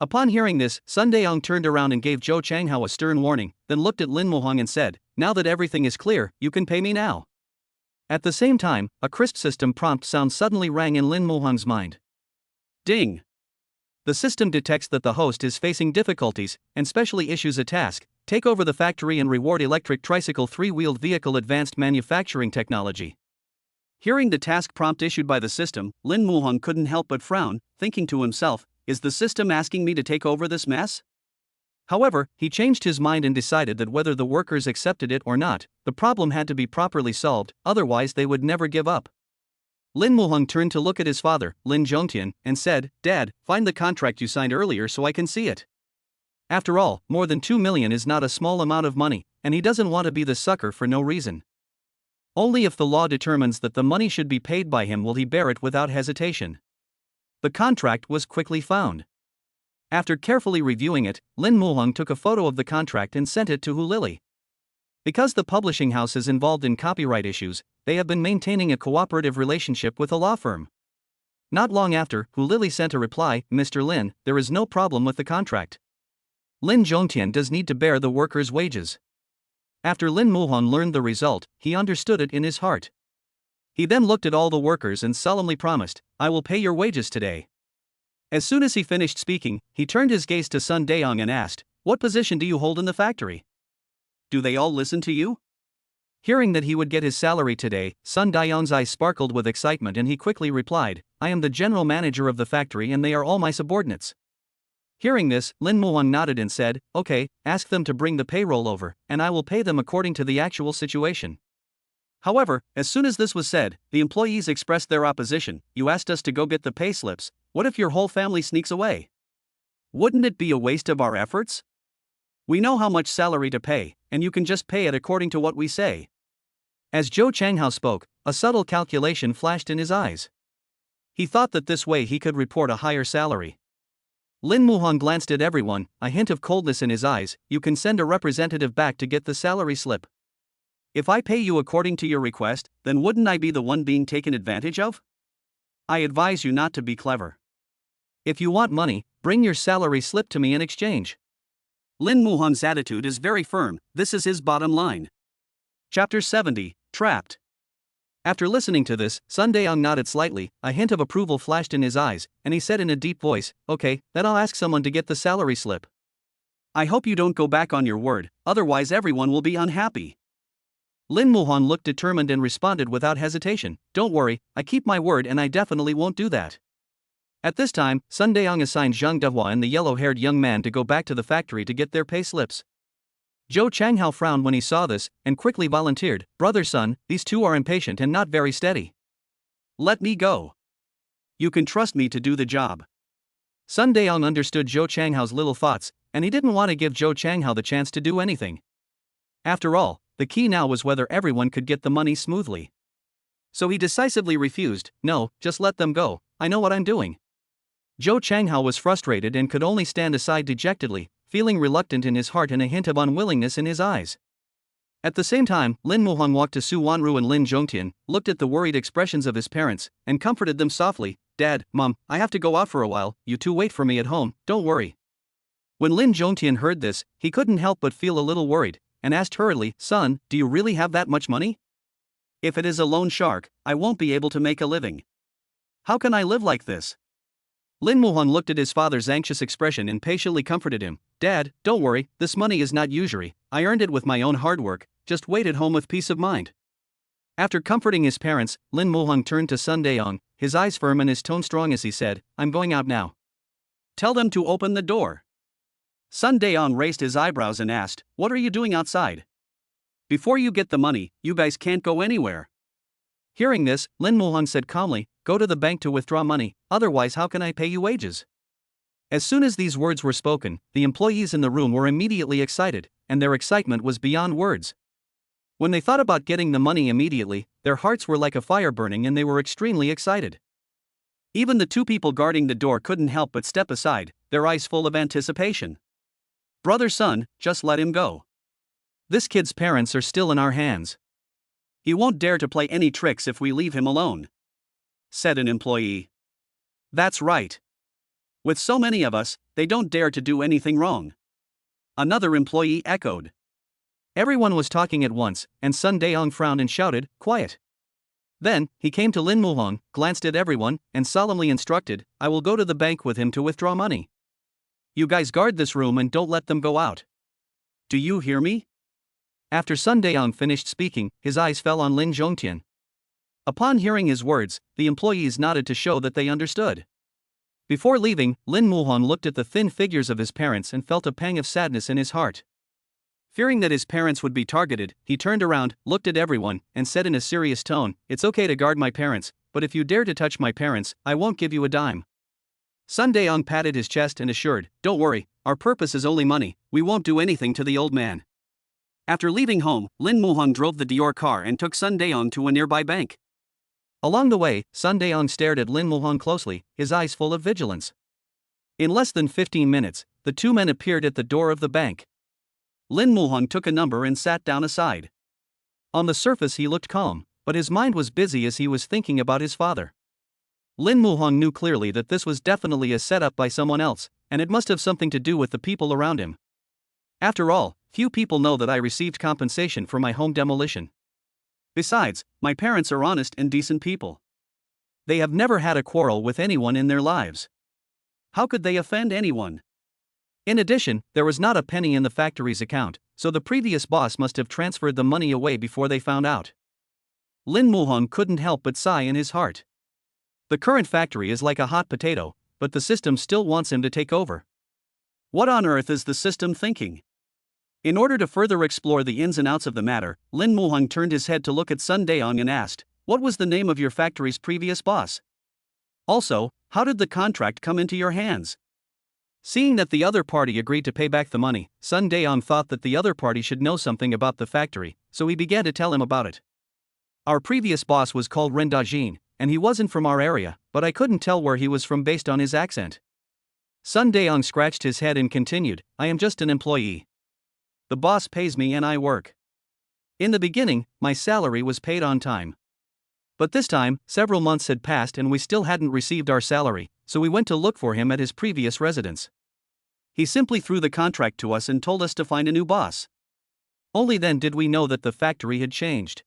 Upon hearing this, Sun Daeong turned around and gave Zhou Changhao a stern warning, then looked at Lin Muhang and said, now that everything is clear, you can pay me now. At the same time, a crisp system prompt sound suddenly rang in Lin Muhang's mind. Ding! The system detects that the host is facing difficulties, and specially issues a task, take over the factory and reward electric tricycle three-wheeled vehicle advanced manufacturing technology. Hearing the task prompt issued by the system, Lin Muhang couldn't help but frown, thinking to himself, is the system asking me to take over this mess? However, he changed his mind and decided that whether the workers accepted it or not, the problem had to be properly solved, otherwise they would never give up. Lin Muhang turned to look at his father, Lin Zhongtian, and said, Dad, find the contract you signed earlier so I can see it. After all, more than 2 million is not a small amount of money, and he doesn't want to be the sucker for no reason. Only if the law determines that the money should be paid by him will he bear it without hesitation. The contract was quickly found. After carefully reviewing it, Lin Muhang took a photo of the contract and sent it to Hu Lili. Because the publishing house is involved in copyright issues, they have been maintaining a cooperative relationship with a law firm. Not long after, Hu Lili sent a reply, Mr. Lin, there is no problem with the contract. Lin Zhongtian does need to bear the workers' wages. After Lin Muhang learned the result, he understood it in his heart. He then looked at all the workers and solemnly promised, I will pay your wages today. As soon as he finished speaking, he turned his gaze to Sun Daeong and asked, what position do you hold in the factory? Do they all listen to you? Hearing that he would get his salary today, Sun Daeong's eyes sparkled with excitement and he quickly replied, I am the general manager of the factory and they are all my subordinates. Hearing this, Lin Muhang nodded and said, okay, ask them to bring the payroll over, and I will pay them according to the actual situation. However, as soon as this was said, the employees expressed their opposition. You asked us to go get the pay slips, what if your whole family sneaks away? Wouldn't it be a waste of our efforts? We know how much salary to pay, and you can just pay it according to what we say. As Zhou Changhao spoke, a subtle calculation flashed in his eyes. He thought that this way he could report a higher salary. Lin Muhang glanced at everyone, a hint of coldness in his eyes. You can send a representative back to get the salary slip. If I pay you according to your request, then wouldn't I be the one being taken advantage of? I advise you not to be clever. If you want money, bring your salary slip to me in exchange. Lin Muhang's attitude is very firm, this is his bottom line. Chapter 70, Trapped. After listening to this, Sun Daong nodded slightly, a hint of approval flashed in his eyes, and he said in a deep voice, okay, then I'll ask someone to get the salary slip. I hope you don't go back on your word, otherwise everyone will be unhappy. Lin Muhang looked determined and responded without hesitation, don't worry, I keep my word and I definitely won't do that. At this time, Sun Daong assigned Zhang Dehua and the yellow-haired young man to go back to the factory to get their pay slips. Zhou Changhao frowned when he saw this, and quickly volunteered, brother Sun, these two are impatient and not very steady. Let me go. You can trust me to do the job. Sun Daong understood Zhou Changhao's little thoughts, and he didn't want to give Zhou Changhao the chance to do anything. After all, the key now was whether everyone could get the money smoothly. So he decisively refused, no, just let them go, I know what I'm doing. Zhou Changhao was frustrated and could only stand aside dejectedly, feeling reluctant in his heart and a hint of unwillingness in his eyes. At the same time, Lin Muhang walked to Su Wanru and Lin Zhongtian, looked at the worried expressions of his parents, and comforted them softly, Dad, Mom, I have to go out for a while, you two wait for me at home, don't worry. When Lin Zhongtian heard this, he couldn't help but feel a little worried, and asked hurriedly, Son, do you really have that much money? If it is a loan shark, I won't be able to make a living. How can I live like this? Lin Muhang looked at his father's anxious expression and patiently comforted him, Dad, don't worry, this money is not usury, I earned it with my own hard work, just wait at home with peace of mind. After comforting his parents, Lin Muhang turned to Sun Daong, his eyes firm and his tone strong as he said, I'm going out now. Tell them to open the door. Sun Daong raised his eyebrows and asked, what are you doing outside? Before you get the money, you guys can't go anywhere. Hearing this, Lin Muhang said calmly, go to the bank to withdraw money, otherwise how can I pay you wages? As soon as these words were spoken, the employees in the room were immediately excited, and their excitement was beyond words. When they thought about getting the money immediately, their hearts were like a fire burning and they were extremely excited. Even the two people guarding the door couldn't help but step aside, their eyes full of anticipation. Brother Sun, just let him go. This kid's parents are still in our hands. He won't dare to play any tricks if we leave him alone, said an employee. That's right. With so many of us, they don't dare to do anything wrong. Another employee echoed. Everyone was talking at once, and Sun Daong frowned and shouted, quiet. Then, he came to Lin Muhang, glanced at everyone, and solemnly instructed, I will go to the bank with him to withdraw money. You guys guard this room and don't let them go out. Do you hear me? After Sun Daong finished speaking, his eyes fell on Lin Zhongtian. Upon hearing his words, the employees nodded to show that they understood. Before leaving, Lin Muhang looked at the thin figures of his parents and felt a pang of sadness in his heart. Fearing that his parents would be targeted, he turned around, looked at everyone, and said in a serious tone, it's okay to guard my parents, but if you dare to touch my parents, I won't give you a dime. Sun Daong patted his chest and assured, don't worry, our purpose is only money, we won't do anything to the old man. After leaving home, Lin Muhang drove the Dior car and took Sun Daong to a nearby bank. Along the way, Sun Daong stared at Lin Muhang closely, his eyes full of vigilance. In less than 15 minutes, the two men appeared at the door of the bank. Lin Muhang took a number and sat down aside. On the surface he looked calm, but his mind was busy as he was thinking about his father. Lin Muhang knew clearly that this was definitely a setup by someone else, and it must have something to do with the people around him. After all, few people know that I received compensation for my home demolition. Besides, my parents are honest and decent people. They have never had a quarrel with anyone in their lives. How could they offend anyone? In addition, there was not a penny in the factory's account, so the previous boss must have transferred the money away before they found out. Lin Muhang couldn't help but sigh in his heart. The current factory is like a hot potato, but the system still wants him to take over. What on earth is the system thinking? In order to further explore the ins and outs of the matter, Lin Muhang turned his head to look at Sun Daong and asked, "What was the name of your factory's previous boss? Also, how did the contract come into your hands?" Seeing that the other party agreed to pay back the money, Sun Daong thought that the other party should know something about the factory, so he began to tell him about it. "Our previous boss was called Ren Dajin, and he wasn't from our area, but I couldn't tell where he was from based on his accent." Sun Daong scratched his head and continued, "I am just an employee. The boss pays me and I work. In the beginning, my salary was paid on time. But this time, several months had passed and we still hadn't received our salary, so we went to look for him at his previous residence. He simply threw the contract to us and told us to find a new boss. Only then did we know that the factory had changed.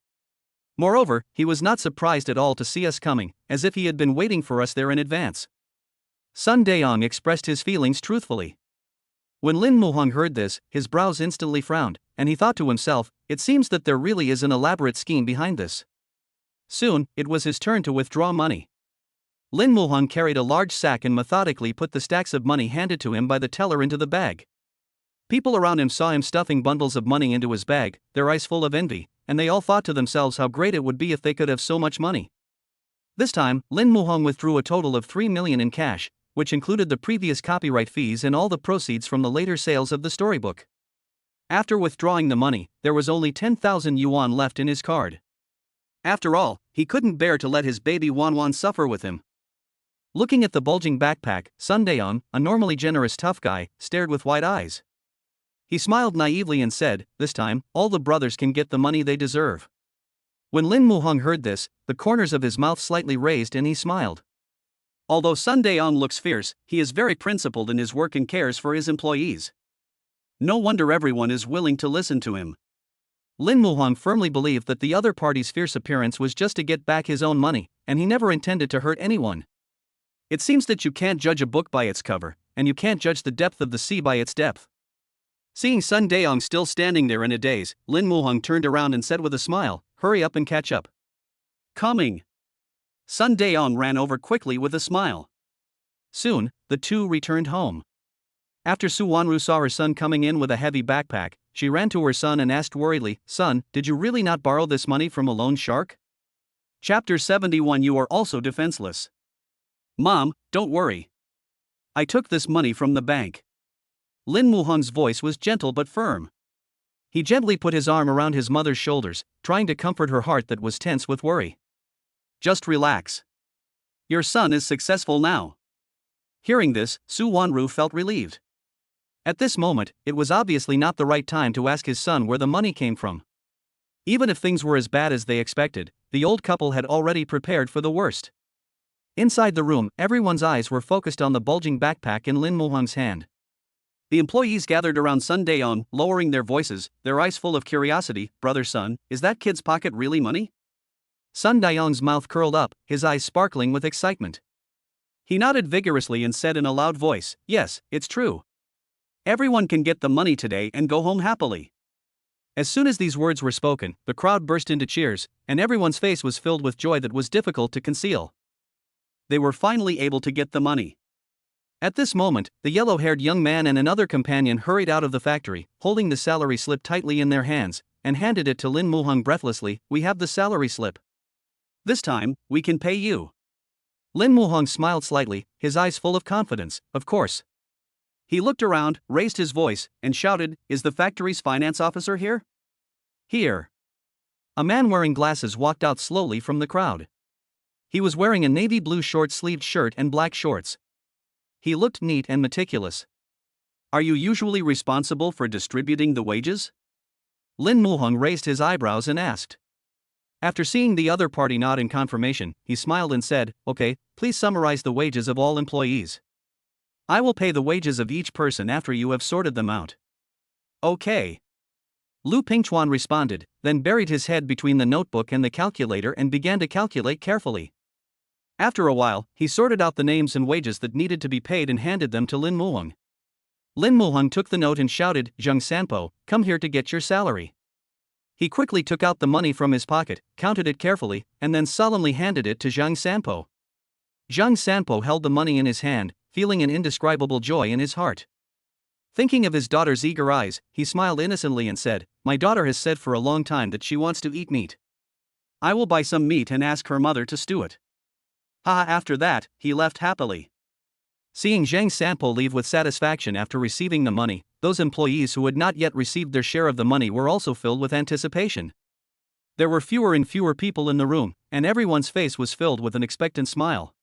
Moreover, he was not surprised at all to see us coming, as if he had been waiting for us there in advance." Sun Daong expressed his feelings truthfully. When Lin Muhang heard this, his brows instantly frowned, and he thought to himself, "It seems that there really is an elaborate scheme behind this." Soon, it was his turn to withdraw money. Lin Muhang carried a large sack and methodically put the stacks of money handed to him by the teller into the bag. People around him saw him stuffing bundles of money into his bag, their eyes full of envy, and they all thought to themselves how great it would be if they could have so much money. This time, Lin Muhang withdrew a total of 3 million in cash, which included the previous copyright fees and all the proceeds from the later sales of the storybook. After withdrawing the money, there was only 10,000 yuan left in his card. After all, he couldn't bear to let his baby Wan Wan suffer with him. Looking at the bulging backpack, Sun Daong, a normally generous tough guy, stared with wide eyes. He smiled naively and said, "This time, all the brothers can get the money they deserve." When Lin Muhang heard this, the corners of his mouth slightly raised and he smiled. Although Sun Daong looks fierce, he is very principled in his work and cares for his employees. No wonder everyone is willing to listen to him. Lin Muhang firmly believed that the other party's fierce appearance was just to get back his own money, and he never intended to hurt anyone. It seems that you can't judge a book by its cover, and you can't judge the depth of the sea by its depth. Seeing Sun Daong still standing there in a daze, Lin Muhang turned around and said with a smile, "Hurry up and catch up." "Coming." Sun Daong ran over quickly with a smile. Soon, the two returned home. After Suwanru saw her son coming in with a heavy backpack, she ran to her son and asked worriedly, "Son, did you really not borrow this money from a loan shark?" Chapter 71. You are also defenseless. "Mom, don't worry. I took this money from the bank." Lin Muhang's voice was gentle but firm. He gently put his arm around his mother's shoulders, trying to comfort her heart that was tense with worry. "Just relax. Your son is successful now." Hearing this, Suwanru felt relieved. At this moment, it was obviously not the right time to ask his son where the money came from. Even if things were as bad as they expected, the old couple had already prepared for the worst. Inside the room, everyone's eyes were focused on the bulging backpack in Lin Muhang's hand. The employees gathered around Sun Daong, lowering their voices, their eyes full of curiosity. "Brother Sun, is that kid's pocket really money?" Sun Daong's mouth curled up, his eyes sparkling with excitement. He nodded vigorously and said in a loud voice, "Yes, it's true. Everyone can get the money today and go home happily." As soon as these words were spoken, the crowd burst into cheers, and everyone's face was filled with joy that was difficult to conceal. They were finally able to get the money. At this moment, the yellow-haired young man and another companion hurried out of the factory, holding the salary slip tightly in their hands, and handed it to Lin Muhang breathlessly. "We have the salary slip. This time, we can pay you." Lin Muhang smiled slightly, his eyes full of confidence. "Of course." He looked around, raised his voice, and shouted, "Is the factory's finance officer here?" "Here." A man wearing glasses walked out slowly from the crowd. He was wearing a navy blue short-sleeved shirt and black shorts. He looked neat and meticulous. "Are you usually responsible for distributing the wages?" Lin Muhang raised his eyebrows and asked. After seeing the other party nod in confirmation, he smiled and said, "Okay, please summarize the wages of all employees. I will pay the wages of each person after you have sorted them out." "Okay." Lu Pingchuan responded, then buried his head between the notebook and the calculator and began to calculate carefully. After a while, he sorted out the names and wages that needed to be paid and handed them to Lin Muhang. Lin Muhang took the note and shouted, "Zheng Sanpo, come here to get your salary." He quickly took out the money from his pocket, counted it carefully, and then solemnly handed it to Zheng Sanpo. Zheng Sanpo held the money in his hand, feeling an indescribable joy in his heart. Thinking of his daughter's eager eyes, he smiled innocently and said, "My daughter has said for a long time that she wants to eat meat. I will buy some meat and ask her mother to stew it." Haha, after that, he left happily. Seeing Zhang Sanpo leave with satisfaction after receiving the money, those employees who had not yet received their share of the money were also filled with anticipation. There were fewer and fewer people in the room, and everyone's face was filled with an expectant smile.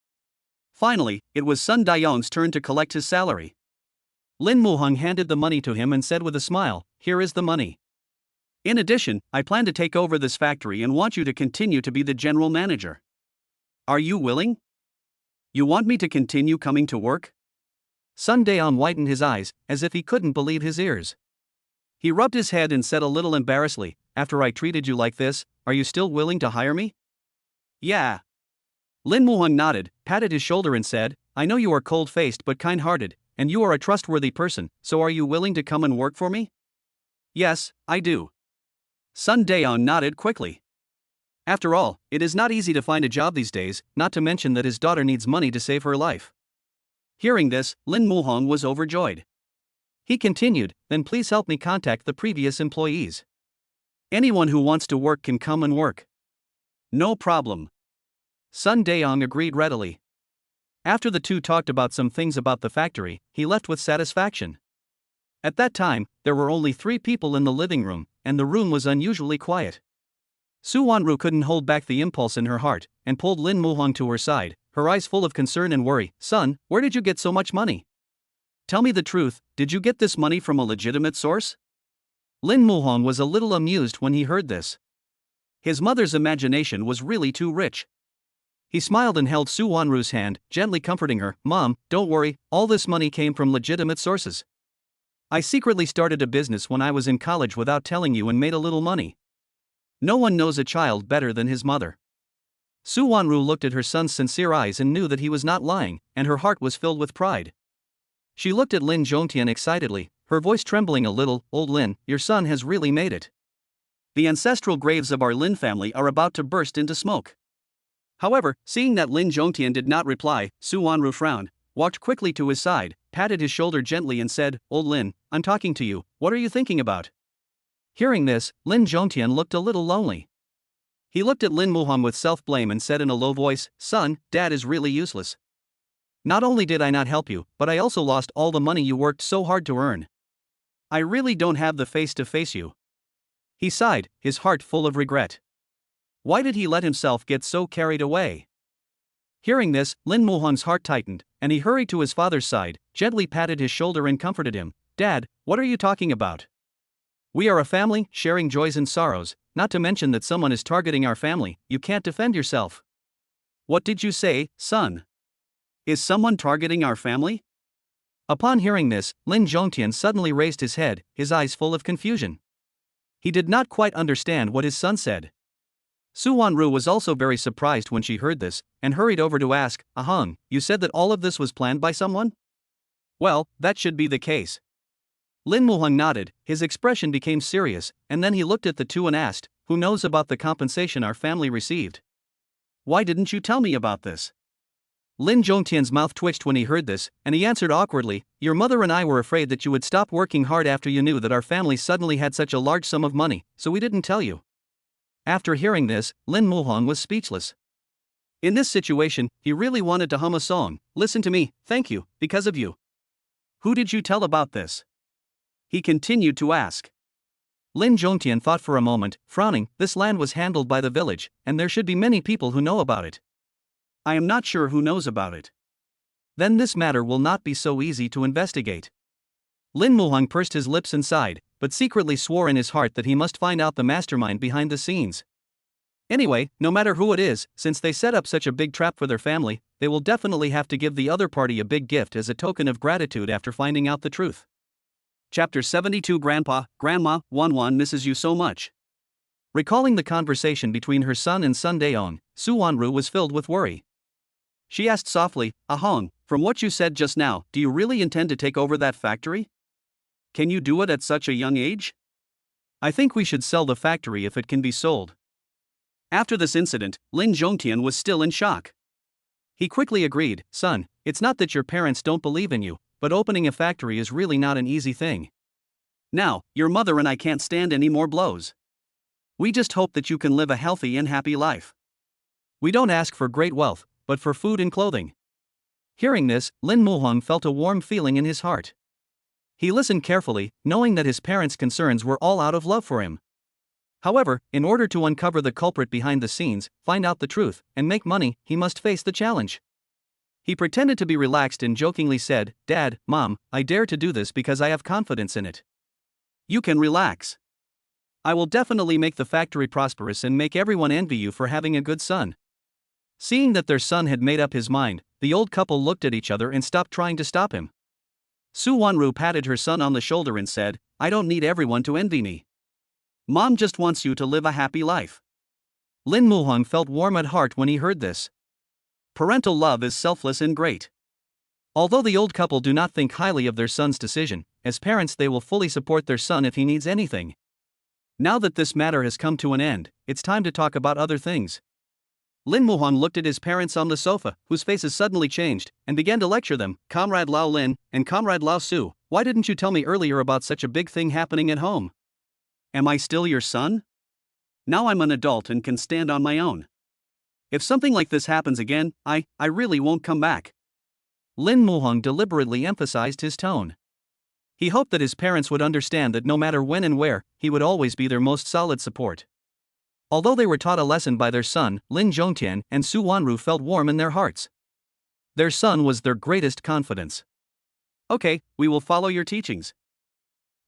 Finally, it was Sun Dayong's turn to collect his salary. Lin Muhong handed the money to him and said with a smile, "Here is the money. In addition, I plan to take over this factory and want you to continue to be the general manager. Are you willing? You want me to continue coming to work?" Sun Dayong whitened his eyes, as if he couldn't believe his ears. He rubbed his head and said a little embarrassedly, "After I treated you like this, are you still willing to hire me?" "Yeah." Lin Muhong nodded, patted his shoulder and said, "I know you are cold-faced but kind-hearted, and you are a trustworthy person, so are you willing to come and work for me?" "Yes, I do." Sun Dayong nodded quickly. After all, it is not easy to find a job these days, not to mention that his daughter needs money to save her life. Hearing this, Lin Muhong was overjoyed. He continued, "Then please help me contact the previous employees. Anyone who wants to work can come and work." "No problem." Sun Dayong agreed readily. After the two talked about some things about the factory, he left with satisfaction. At that time, there were only 3 people in the living room, and the room was unusually quiet. Su Wanru couldn't hold back the impulse in her heart, and pulled Lin Muhong to her side, her eyes full of concern and worry. "Son, where did you get so much money? Tell me the truth, did you get this money from a legitimate source?" Lin Muhong was a little amused when he heard this. His mother's imagination was really too rich. He smiled and held Su Wanru's hand, gently comforting her. "Mom, don't worry, all this money came from legitimate sources. I secretly started a business when I was in college without telling you and made a little money. No one knows a child better than his mother." Su Wanru looked at her son's sincere eyes and knew that he was not lying, and her heart was filled with pride. She looked at Lin Zhongtian excitedly, her voice trembling a little. "Old Lin, your son has really made it. The ancestral graves of our Lin family are about to burst into smoke." However, seeing that Lin Zhongtian did not reply, Su Wanru frowned, walked quickly to his side, patted his shoulder gently and said, "Old Lin, I'm talking to you, what are you thinking about?" Hearing this, Lin Zhongtian looked a little lonely. He looked at Lin Muhong with self-blame and said in a low voice, "Son, Dad is really useless. Not only did I not help you, but I also lost all the money you worked so hard to earn. I really don't have the face to face you." He sighed, his heart full of regret. Why did he let himself get so carried away? Hearing this, Lin Muhong's heart tightened, and he hurried to his father's side, gently patted his shoulder and comforted him. "Dad, what are you talking about? We are a family, sharing joys and sorrows, not to mention that someone is targeting our family, you can't defend yourself." "What did you say, son? Is someone targeting our family?" Upon hearing this, Lin Zhongtian suddenly raised his head, his eyes full of confusion. He did not quite understand what his son said. Su Wanru was also very surprised when she heard this, and hurried over to ask, "Ahung, you said that all of this was planned by someone?" "Well, that should be the case." Lin Muhong nodded, his expression became serious, and then he looked at the two and asked, "Who knows about the compensation our family received? Why didn't you tell me about this?" Lin Zhongtian's mouth twitched when he heard this, and he answered awkwardly, "Your mother and I were afraid that you would stop working hard after you knew that our family suddenly had such a large sum of money, so we didn't tell you." After hearing this, Lin Muhong was speechless. In this situation, he really wanted to hum a song. "Listen to me, thank you, because of you. Who did you tell about this?" he continued to ask. Lin Zhongtian thought for a moment, frowning. This land was handled by the village, and there should be many people who know about it. I am not sure who knows about it. Then this matter will not be so easy to investigate. Lin Muhong pursed his lips and sighed, but secretly swore in his heart that he must find out the mastermind behind the scenes. Anyway, no matter who it is, since they set up such a big trap for their family, they will definitely have to give the other party a big gift as a token of gratitude after finding out the truth. Chapter 72. Grandpa, Grandma, Wan Wan misses you so much. Recalling the conversation between her son and Sun Dayong, Su Wanru was filled with worry. She asked softly, "Ahong, from what you said just now, do you really intend to take over that factory? Can you do it at such a young age?" "I think we should sell the factory if it can be sold." After this incident, Lin Zhongtian was still in shock. He quickly agreed, "Son, it's not that your parents don't believe in you, but opening a factory is really not an easy thing. Now, your mother and I can't stand any more blows. We just hope that you can live a healthy and happy life. We don't ask for great wealth, but for food and clothing." Hearing this, Lin Muhong felt a warm feeling in his heart. He listened carefully, knowing that his parents' concerns were all out of love for him. However, in order to uncover the culprit behind the scenes, find out the truth, and make money, he must face the challenge. He pretended to be relaxed and jokingly said, "Dad, Mom, I dare to do this because I have confidence in it. You can relax. I will definitely make the factory prosperous and make everyone envy you for having a good son." Seeing that their son had made up his mind, the old couple looked at each other and stopped trying to stop him. Su Wanru patted her son on the shoulder and said, "I don't need everyone to envy me. Mom just wants you to live a happy life." Lin Muhong felt warm at heart when he heard this. Parental love is selfless and great. Although the old couple do not think highly of their son's decision, as parents they will fully support their son if he needs anything. Now that this matter has come to an end, it's time to talk about other things. Lin Muhong looked at his parents on the sofa, whose faces suddenly changed, and began to lecture them. "Comrade Lao Lin and Comrade Lao Su, why didn't you tell me earlier about such a big thing happening at home? Am I still your son? Now I'm an adult and can stand on my own. If something like this happens again, I really won't come back." Lin Muhong deliberately emphasized his tone. He hoped that his parents would understand that no matter when and where, he would always be their most solid support. Although they were taught a lesson by their son, Lin Zhongtian and Su Wanru felt warm in their hearts. Their son was their greatest confidence. "Okay, we will follow your teachings."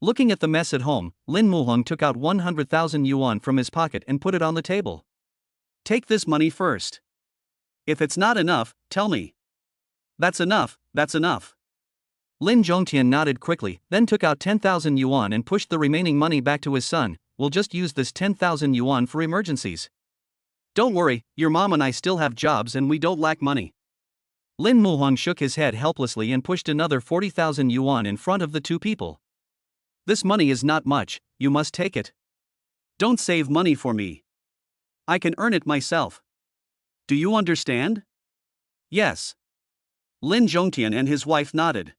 Looking at the mess at home, Lin Muhong took out 100,000 yuan from his pocket and put it on the table. "Take this money first. If it's not enough, tell me." That's enough." Lin Zhongtian nodded quickly, then took out 10,000 yuan and pushed the remaining money back to his son. "We'll just use this 10,000 yuan for emergencies. Don't worry, your mom and I still have jobs and we don't lack money." Lin Muhong shook his head helplessly and pushed another 40,000 yuan in front of the two people. "This money is not much, you must take it. Don't save money for me. I can earn it myself. Do you understand?" "Yes." Lin Zhongtian and his wife nodded.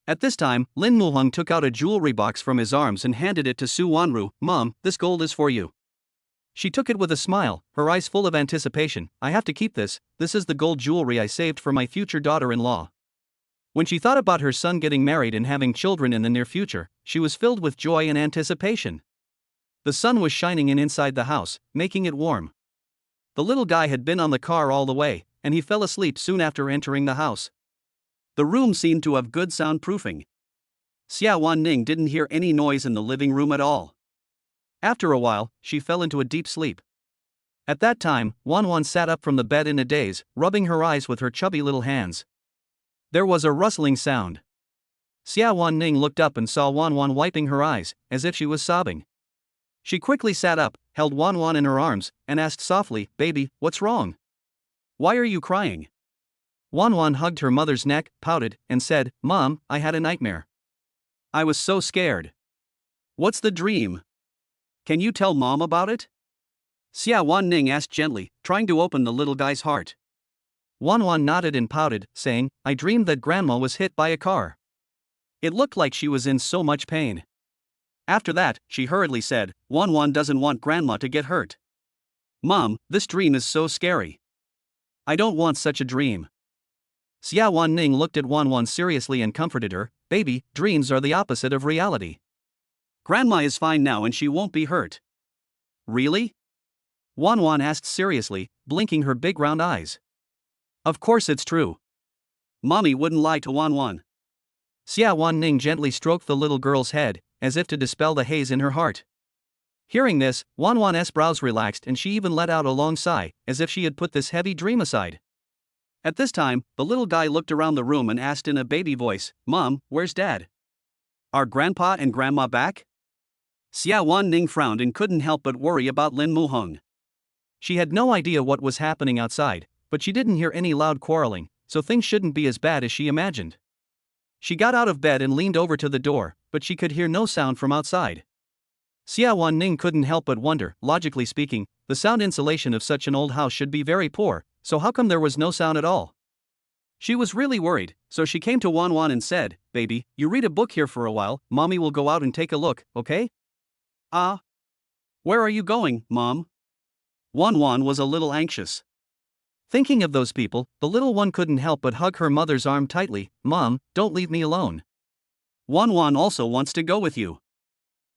At this time, Lin Muhong took out a jewelry box from his arms and handed it to Su Wanru. "Mom, this gold is for you." She took it with a smile, her eyes full of anticipation. "I have to keep this. This is the gold jewelry I saved for my future daughter-in-law." When she thought about her son getting married and having children in the near future, she was filled with joy and anticipation. The sun was shining in inside the house, making it warm. The little guy had been on the car all the way, and he fell asleep soon after entering the house. The room seemed to have good soundproofing. Xiawan Ning didn't hear any noise in the living room at all. After a while, she fell into a deep sleep. At that time, Wan Wan sat up from the bed in a daze, rubbing her eyes with her chubby little hands. There was a rustling sound. Xiawan Ning looked up and saw Wan Wan wiping her eyes, as if she was sobbing. She quickly sat up, held Wan Wan in her arms, and asked softly, "Baby, what's wrong? Why are you crying?" Wan Wan hugged her mother's neck, pouted, and said, "Mom, I had a nightmare. I was so scared." "What's the dream? Can you tell Mom about it?" Xiawan Ning asked gently, trying to open the little guy's heart. Wan Wan nodded and pouted, saying, "I dreamed that Grandma was hit by a car. It looked like she was in so much pain." After that, she hurriedly said, "Wan Wan doesn't want Grandma to get hurt. Mom, this dream is so scary. I don't want such a dream." Xiawan Ning looked at Wan Wan seriously and comforted her, "Baby, dreams are the opposite of reality. Grandma is fine now and she won't be hurt." "Really?" Wan Wan asked seriously, blinking her big round eyes. "Of course it's true. Mommy wouldn't lie to Wan Wan." Xiawan Ning gently stroked the little girl's head, as if to dispel the haze in her heart. Hearing this, Wan Wan's brows relaxed and she even let out a long sigh, as if she had put this heavy dream aside. At this time, the little guy looked around the room and asked in a baby voice, "Mom, where's Dad? Are Grandpa and Grandma back?" Xiawan Ning frowned and couldn't help but worry about Lin Muhong. She had no idea what was happening outside, but she didn't hear any loud quarreling, so things shouldn't be as bad as she imagined. She got out of bed and leaned over to the door, but she could hear no sound from outside. Xiawan Ning couldn't help but wonder, logically speaking, the sound insulation of such an old house should be very poor, so how come there was no sound at all? She was really worried, so she came to Wan Wan and said, "Baby, you read a book here for a while, mommy will go out and take a look, okay?" "Ah. Where are you going, Mom?" Wan Wan was a little anxious. Thinking of those people, the little one couldn't help but hug her mother's arm tightly. "Mom, don't leave me alone. Wan Wan also wants to go with you."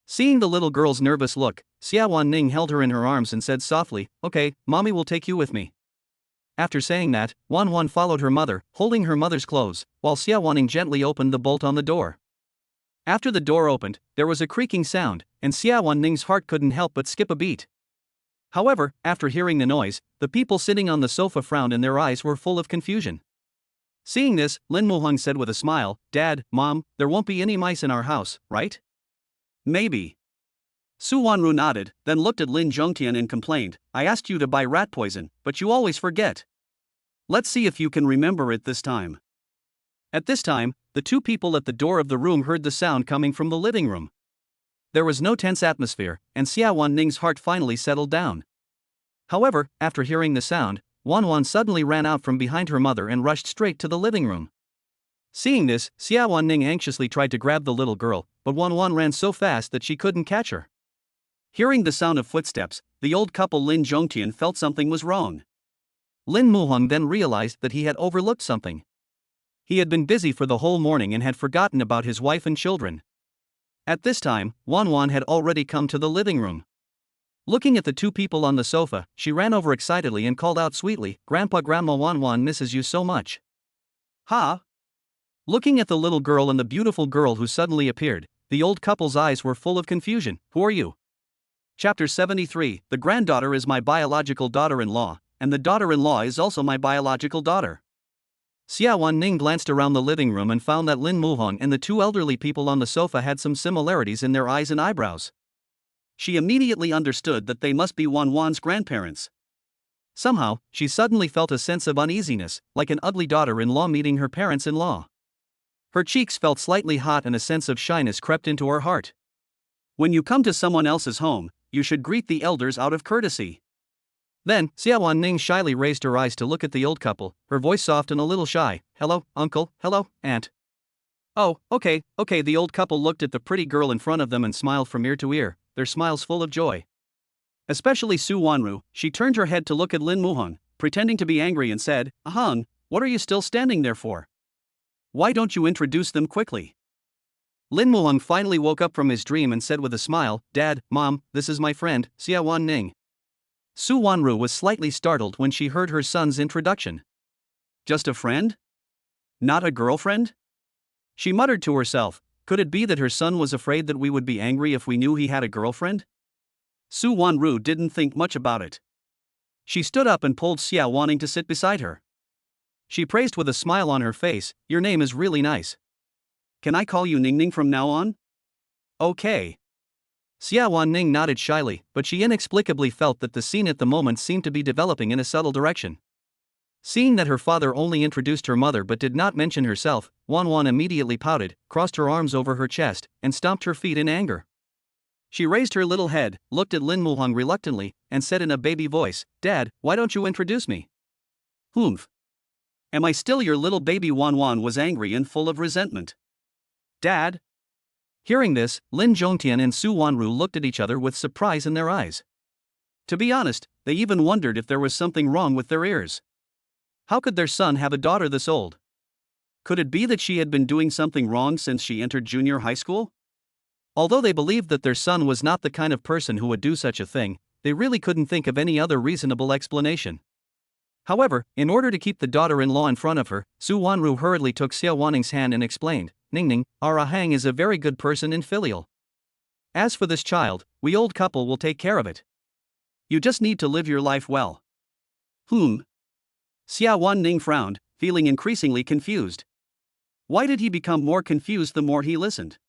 Seeing the little girl's nervous look, Xiawan Ning held her in her arms and said softly, "Okay, mommy will take you with me." After saying that, Wan Wan followed her mother, holding her mother's clothes, while Xiawan Ning gently opened the bolt on the door. After the door opened, there was a creaking sound, and Xiawan Ning's heart couldn't help but skip a beat. However, after hearing the noise, the people sitting on the sofa frowned and their eyes were full of confusion. Seeing this, Lin Muhang said with a smile, "Dad, Mom, there won't be any mice in our house, right?" "Maybe." Su Wanru nodded, then looked at Lin Zhongtian and complained, "I asked you to buy rat poison, but you always forget. Let's see if you can remember it this time." At this time, the two people at the door of the room heard the sound coming from the living room. There was no tense atmosphere, and Xiawan Ning's heart finally settled down. However, after hearing the sound, Wan Wan suddenly ran out from behind her mother and rushed straight to the living room. Seeing this, Xiawan Ning anxiously tried to grab the little girl, but Wan Wan ran so fast that she couldn't catch her. Hearing the sound of footsteps, the old couple Lin Zhongtian felt something was wrong. Lin Muhang then realized that he had overlooked something. He had been busy for the whole morning and had forgotten about his wife and children. At this time, Wan Wan had already come to the living room. Looking at the two people on the sofa, she ran over excitedly and called out sweetly, "Grandpa, Grandma, Wan Wan misses you so much." "Ha!" Looking at the little girl and the beautiful girl who suddenly appeared, the old couple's eyes were full of confusion. "Who are you?" Chapter 73, The granddaughter is my biological daughter-in-law, and the daughter-in-law is also my biological daughter. Xiawan Ning glanced around the living room and found that Lin Muhang and the two elderly people on the sofa had some similarities in their eyes and eyebrows. She immediately understood that they must be Wan Wan's grandparents. Somehow, she suddenly felt a sense of uneasiness, like an ugly daughter-in-law meeting her parents-in-law. Her cheeks felt slightly hot and a sense of shyness crept into her heart. When you come to someone else's home, you should greet the elders out of courtesy. Then, Xiawan Ning shyly raised her eyes to look at the old couple, her voice soft and a little shy. "Hello, uncle, hello, aunt." "Oh, okay." The old couple looked at the pretty girl in front of them and smiled from ear to ear, their smiles full of joy. Especially Su Wanru, she turned her head to look at Lin Muhang, pretending to be angry and said, "Ahang, what are you still standing there for? Why don't you introduce them quickly?" Lin Muhang finally woke up from his dream and said with a smile, "Dad, Mom, this is my friend, Xiawan Ning." Su Wanru was slightly startled when she heard her son's introduction. Just a friend? Not a girlfriend? She muttered to herself, could it be that her son was afraid that we would be angry if we knew he had a girlfriend? Su Wanru didn't think much about it. She stood up and pulled Xia wanting to sit beside her. She praised with a smile on her face, "Your name is really nice. Can I call you Ning Ning from now on?" "Okay." Xiawan Ning nodded shyly, but she inexplicably felt that the scene at the moment seemed to be developing in a subtle direction. Seeing that her father only introduced her mother but did not mention herself, Wan Wan immediately pouted, crossed her arms over her chest, and stomped her feet in anger. She raised her little head, looked at Lin Muhang reluctantly, and said in a baby voice, "Dad, why don't you introduce me?" "Humph. Am I still your little baby?" Wan Wan was angry and full of resentment. "Dad?" Hearing this, Lin Zhongtian and Su Wanru looked at each other with surprise in their eyes. To be honest, they even wondered if there was something wrong with their ears. How could their son have a daughter this old? Could it be that she had been doing something wrong since she entered junior high school? Although they believed that their son was not the kind of person who would do such a thing, they really couldn't think of any other reasonable explanation. However, in order to keep the daughter-in-law in front of her, Su Wanru hurriedly took Xiawan Ning's hand and explained, "Ning Ning, our Ahang is a very good person and filial. As for this child, we old couple will take care of it. You just need to live your life well." Xiawan Ning frowned, feeling increasingly confused. Why did he become more confused the more he listened?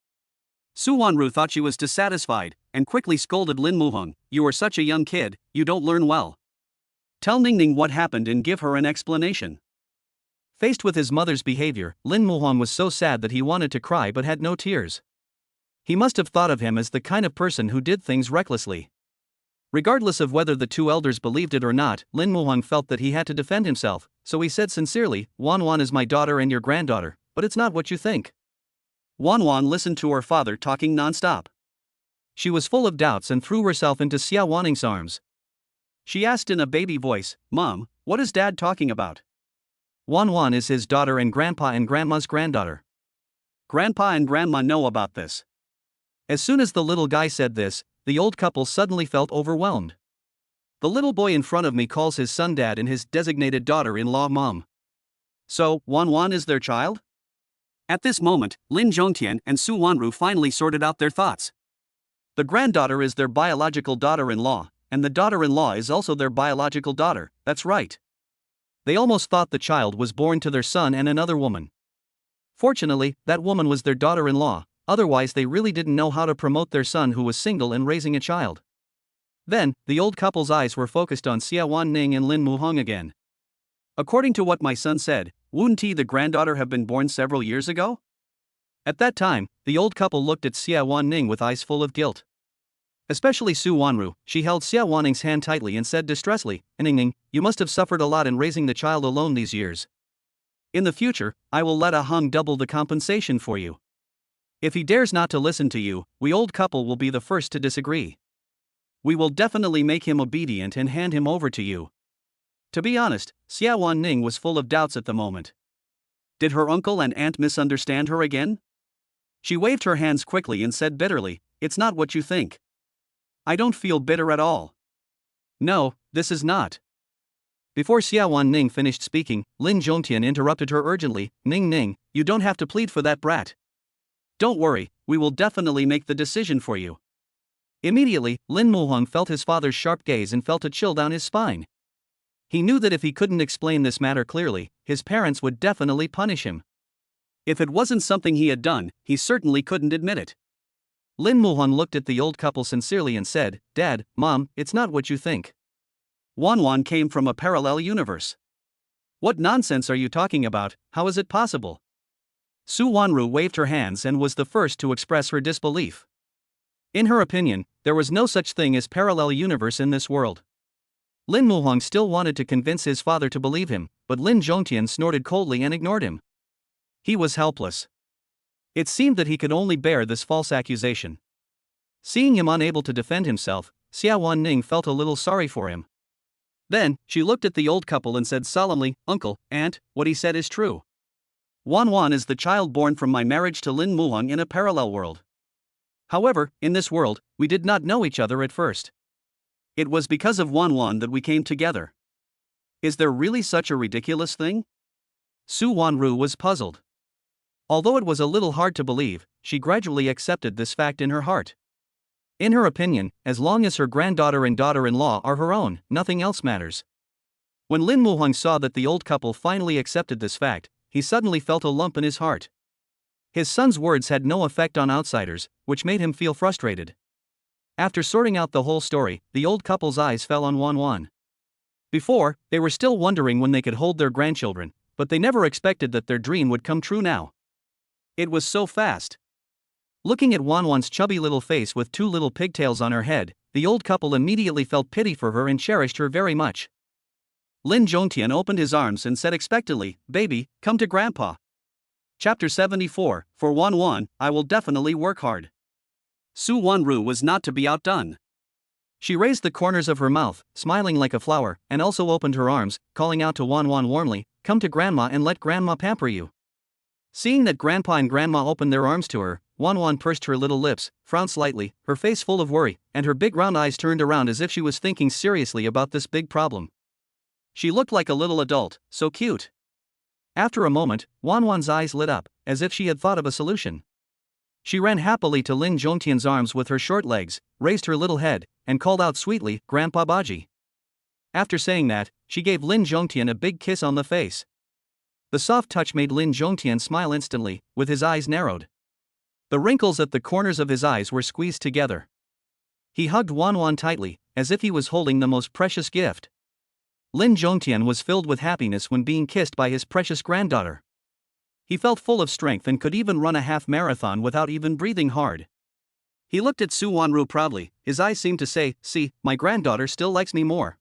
Su Wanru thought she was dissatisfied, and quickly scolded Lin Muhang, "You are such a young kid, you don't learn well. Tell Ning Ning what happened and give her an explanation." Faced with his mother's behavior, Lin Muhang was so sad that he wanted to cry but had no tears. He must have thought of him as the kind of person who did things recklessly. Regardless of whether the two elders believed it or not, Lin Muhang felt that he had to defend himself, so he said sincerely, Wan Wan is my daughter and your granddaughter, but it's not what you think. Wan Wan listened to her father talking non-stop. She was full of doubts and threw herself into Xiawaning's arms. She asked in a baby voice, Mom, what is Dad talking about? Wan Wan is his daughter and Grandpa and Grandma's granddaughter. Grandpa and Grandma know about this. As soon as the little guy said this, the old couple suddenly felt overwhelmed. The little boy in front of me calls his son Dad and his designated daughter-in-law Mom. So, Wan Wan is their child? At this moment, Lin Zhongtian and Su Wanru finally sorted out their thoughts. The granddaughter is their biological daughter-in-law, and the daughter-in-law is also their biological daughter, that's right. They almost thought the child was born to their son and another woman. Fortunately, that woman was their daughter-in-law, otherwise they really didn't know how to promote their son who was single and raising a child. Then, the old couple's eyes were focused on Xiawan Ning and Lin Muhong again. According to what my son said, wouldn't he the granddaughter have been born several years ago? At that time, the old couple looked at Xiawan Ning with eyes full of guilt. Especially Su Wanru, she held Xiawan Ning's hand tightly and said distressfully, Ning, you must have suffered a lot in raising the child alone these years. In the future, I will let Hung double the compensation for you. If he dares not to listen to you, we old couple will be the first to disagree. We will definitely make him obedient and hand him over to you. To be honest, Xiawan Ning was full of doubts at the moment. Did her uncle and aunt misunderstand her again? She waved her hands quickly and said bitterly, it's not what you think. I don't feel bitter at all. No, this is not. Before Xiawan Ning finished speaking, Lin Zhongtian interrupted her urgently, Ning, you don't have to plead for that brat. Don't worry, we will definitely make the decision for you. Immediately, Lin Muhong felt his father's sharp gaze and felt a chill down his spine. He knew that if he couldn't explain this matter clearly, his parents would definitely punish him. If it wasn't something he had done, he certainly couldn't admit it. Lin Muhong looked at the old couple sincerely and said, Dad, Mom, it's not what you think. Wan Wan came from a parallel universe. What nonsense are you talking about? How is it possible? Su Wanru waved her hands and was the first to express her disbelief. In her opinion, there was no such thing as parallel universe in this world. Lin Muhong still wanted to convince his father to believe him, but Lin Zhongtian snorted coldly and ignored him. He was helpless. It seemed that he could only bear this false accusation. Seeing him unable to defend himself, Xiawan Ning felt a little sorry for him. Then, she looked at the old couple and said solemnly, Uncle, Aunt, what he said is true. Wan Wan is the child born from my marriage to Lin Muhong in a parallel world. However, in this world, we did not know each other at first. It was because of Wan Wan that we came together. Is there really such a ridiculous thing? Su Wanru was puzzled. Although it was a little hard to believe, she gradually accepted this fact in her heart. In her opinion, as long as her granddaughter and daughter-in-law are her own, nothing else matters. When Lin Muhong saw that the old couple finally accepted this fact, he suddenly felt a lump in his heart. His son's words had no effect on outsiders, which made him feel frustrated. After sorting out the whole story, the old couple's eyes fell on Wan Wan. Before, they were still wondering when they could hold their grandchildren, but they never expected that their dream would come true now. It was so fast. Looking at Wan Wan's chubby little face with two little pigtails on her head, the old couple immediately felt pity for her and cherished her very much. Lin Zhongtian opened his arms and said expectantly, Baby, come to Grandpa. Chapter 74, For Wan Wan, I will definitely work hard. Su Wanru was not to be outdone. She raised the corners of her mouth, smiling like a flower, and also opened her arms, calling out to Wan Wan warmly, Come to Grandma and let Grandma pamper you. Seeing that Grandpa and Grandma opened their arms to her, Wan Wan pursed her little lips, frowned slightly, her face full of worry, and her big round eyes turned around as if she was thinking seriously about this big problem. She looked like a little adult, so cute. After a moment, Wan Wan's eyes lit up, as if she had thought of a solution. She ran happily to Lin Zhongtian's arms with her short legs, raised her little head, and called out sweetly, Grandpa Baji. After saying that, she gave Lin Zhongtian a big kiss on the face. The soft touch made Lin Zhongtian smile instantly, with his eyes narrowed. The wrinkles at the corners of his eyes were squeezed together. He hugged Wan Wan tightly, as if he was holding the most precious gift. Lin Zhongtian was filled with happiness when being kissed by his precious granddaughter. He felt full of strength and could even run a half marathon without even breathing hard. He looked at Su Wanru proudly, his eyes seemed to say, See, my granddaughter still likes me more.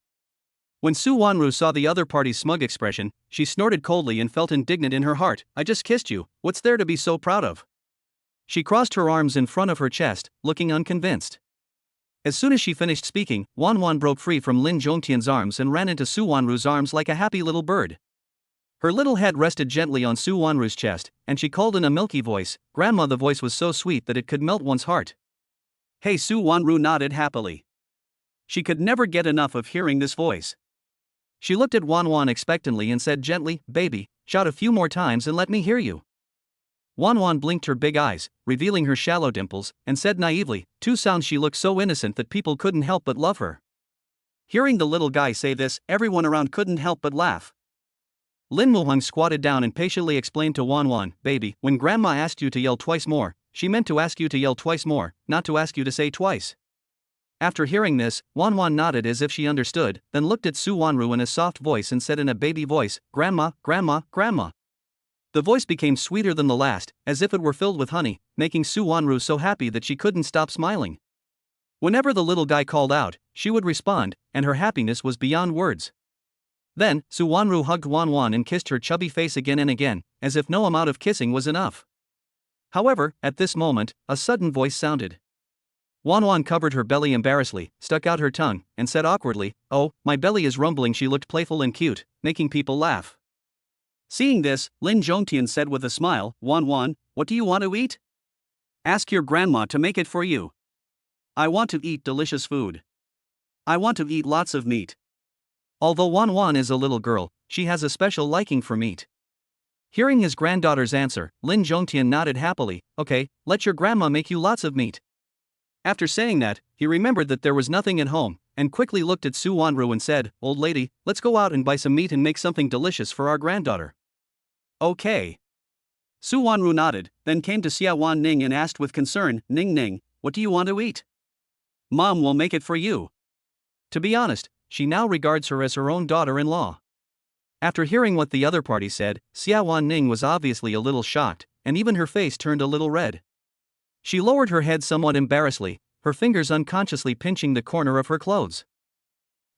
When Su Wanru saw the other party's smug expression, she snorted coldly and felt indignant in her heart. I just kissed you, what's there to be so proud of? She crossed her arms in front of her chest, looking unconvinced. As soon as she finished speaking, Wan Wan broke free from Lin Zhongtian's arms and ran into Su Wanru's arms like a happy little bird. Her little head rested gently on Su Wanru's chest, and she called in a milky voice, Grandma. The voice was so sweet that it could melt one's heart. Hey, Su Wanru nodded happily. She could never get enough of hearing this voice. She looked at Wan Wan expectantly and said gently, Baby, shout a few more times and let me hear you. Wan Wan blinked her big eyes, revealing her shallow dimples, and said naively, two sounds. She looked so innocent that people couldn't help but love her. Hearing the little guy say this, everyone around couldn't help but laugh. Lin Muhang squatted down and patiently explained to Wan Wan, Baby, when Grandma asked you to yell twice more, she meant to ask you to yell twice more, not to ask you to say twice. After hearing this, Wan Wan nodded as if she understood, then looked at Su Wanru in a soft voice and said in a baby voice, Grandma, Grandma, Grandma. The voice became sweeter than the last, as if it were filled with honey, making Su Wanru so happy that she couldn't stop smiling. Whenever the little guy called out, she would respond, and her happiness was beyond words. Then, Su Wanru hugged Wan Wan and kissed her chubby face again and again, as if no amount of kissing was enough. However, at this moment, a sudden voice sounded. Wan Wan covered her belly embarrassedly, stuck out her tongue, and said awkwardly, Oh, my belly is rumbling. She looked playful and cute, making people laugh. Seeing this, Lin Zhongtian said with a smile, Wan Wan, what do you want to eat? Ask your grandma to make it for you. I want to eat delicious food. I want to eat lots of meat. Although Wan Wan is a little girl, she has a special liking for meat. Hearing his granddaughter's answer, Lin Zhongtian nodded happily, Okay, let your grandma make you lots of meat. After saying that, he remembered that there was nothing at home, and quickly looked at Su Wanru and said, Old lady, let's go out and buy some meat and make something delicious for our granddaughter. Okay. Su Wanru nodded, then came to Xiawan Ning and asked with concern, Ning, what do you want to eat? Mom will make it for you. To be honest, she now regards her as her own daughter-in-law. After hearing what the other party said, Xiawan Ning was obviously a little shocked, and even her face turned a little red. She lowered her head somewhat embarrassedly, her fingers unconsciously pinching the corner of her clothes.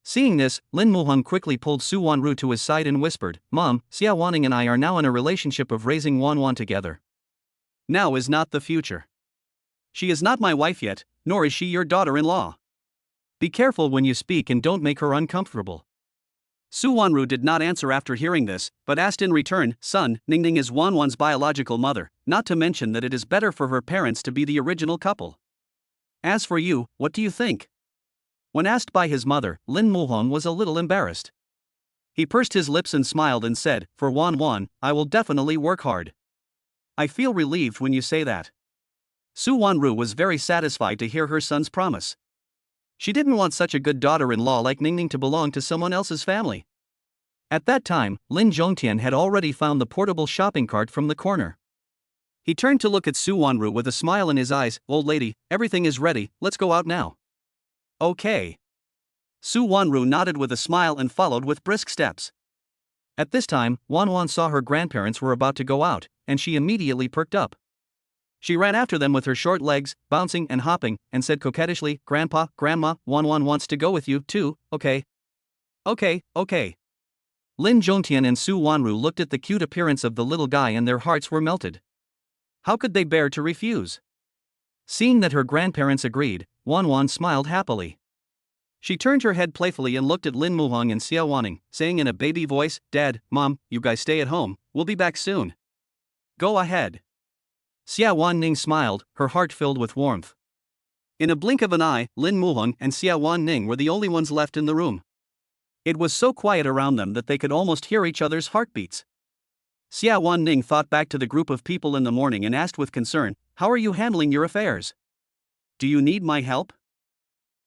Seeing this, Lin Muhang quickly pulled Su Wanru to his side and whispered, Mom, Xiawan Ning and I are now in a relationship of raising Wan Wan together. Now is not the future. She is not my wife yet, nor is she your daughter-in-law. Be careful when you speak and don't make her uncomfortable. Su Wanru did not answer after hearing this, but asked in return, Son, Ning is Wan Wan's biological mother, not to mention that it is better for her parents to be the original couple. As for you, what do you think? When asked by his mother, Lin Muhang was a little embarrassed. He pursed his lips and smiled and said, For Wan Wan, I will definitely work hard. I feel relieved when you say that. Su Wanru was very satisfied to hear her son's promise. She didn't want such a good daughter-in-law like Ning to belong to someone else's family. At that time, Lin Zhongtian had already found the portable shopping cart from the corner. He turned to look at Su Wanru with a smile in his eyes, Old lady, everything is ready, let's go out now. Okay. Su Wanru nodded with a smile and followed with brisk steps. At this time, Wan Wan saw her grandparents were about to go out, and she immediately perked up. She ran after them with her short legs, bouncing and hopping, and said coquettishly, Grandpa, Grandma, Wan Wan wants to go with you, too, okay? Okay. Lin Zhongtian and Su Wanru looked at the cute appearance of the little guy and their hearts were melted. How could they bear to refuse? Seeing that her grandparents agreed, Wan Wan smiled happily. She turned her head playfully and looked at Lin Muhang and Xiawan Ning, saying in a baby voice, Dad, Mom, you guys stay at home, we'll be back soon. Go ahead. Xiawan Ning smiled, her heart filled with warmth. In a blink of an eye, Lin Muhang and Xiawan Ning were the only ones left in the room. It was so quiet around them that they could almost hear each other's heartbeats. Xiawan Ning thought back to the group of people in the morning and asked with concern, How are you handling your affairs? Do you need my help?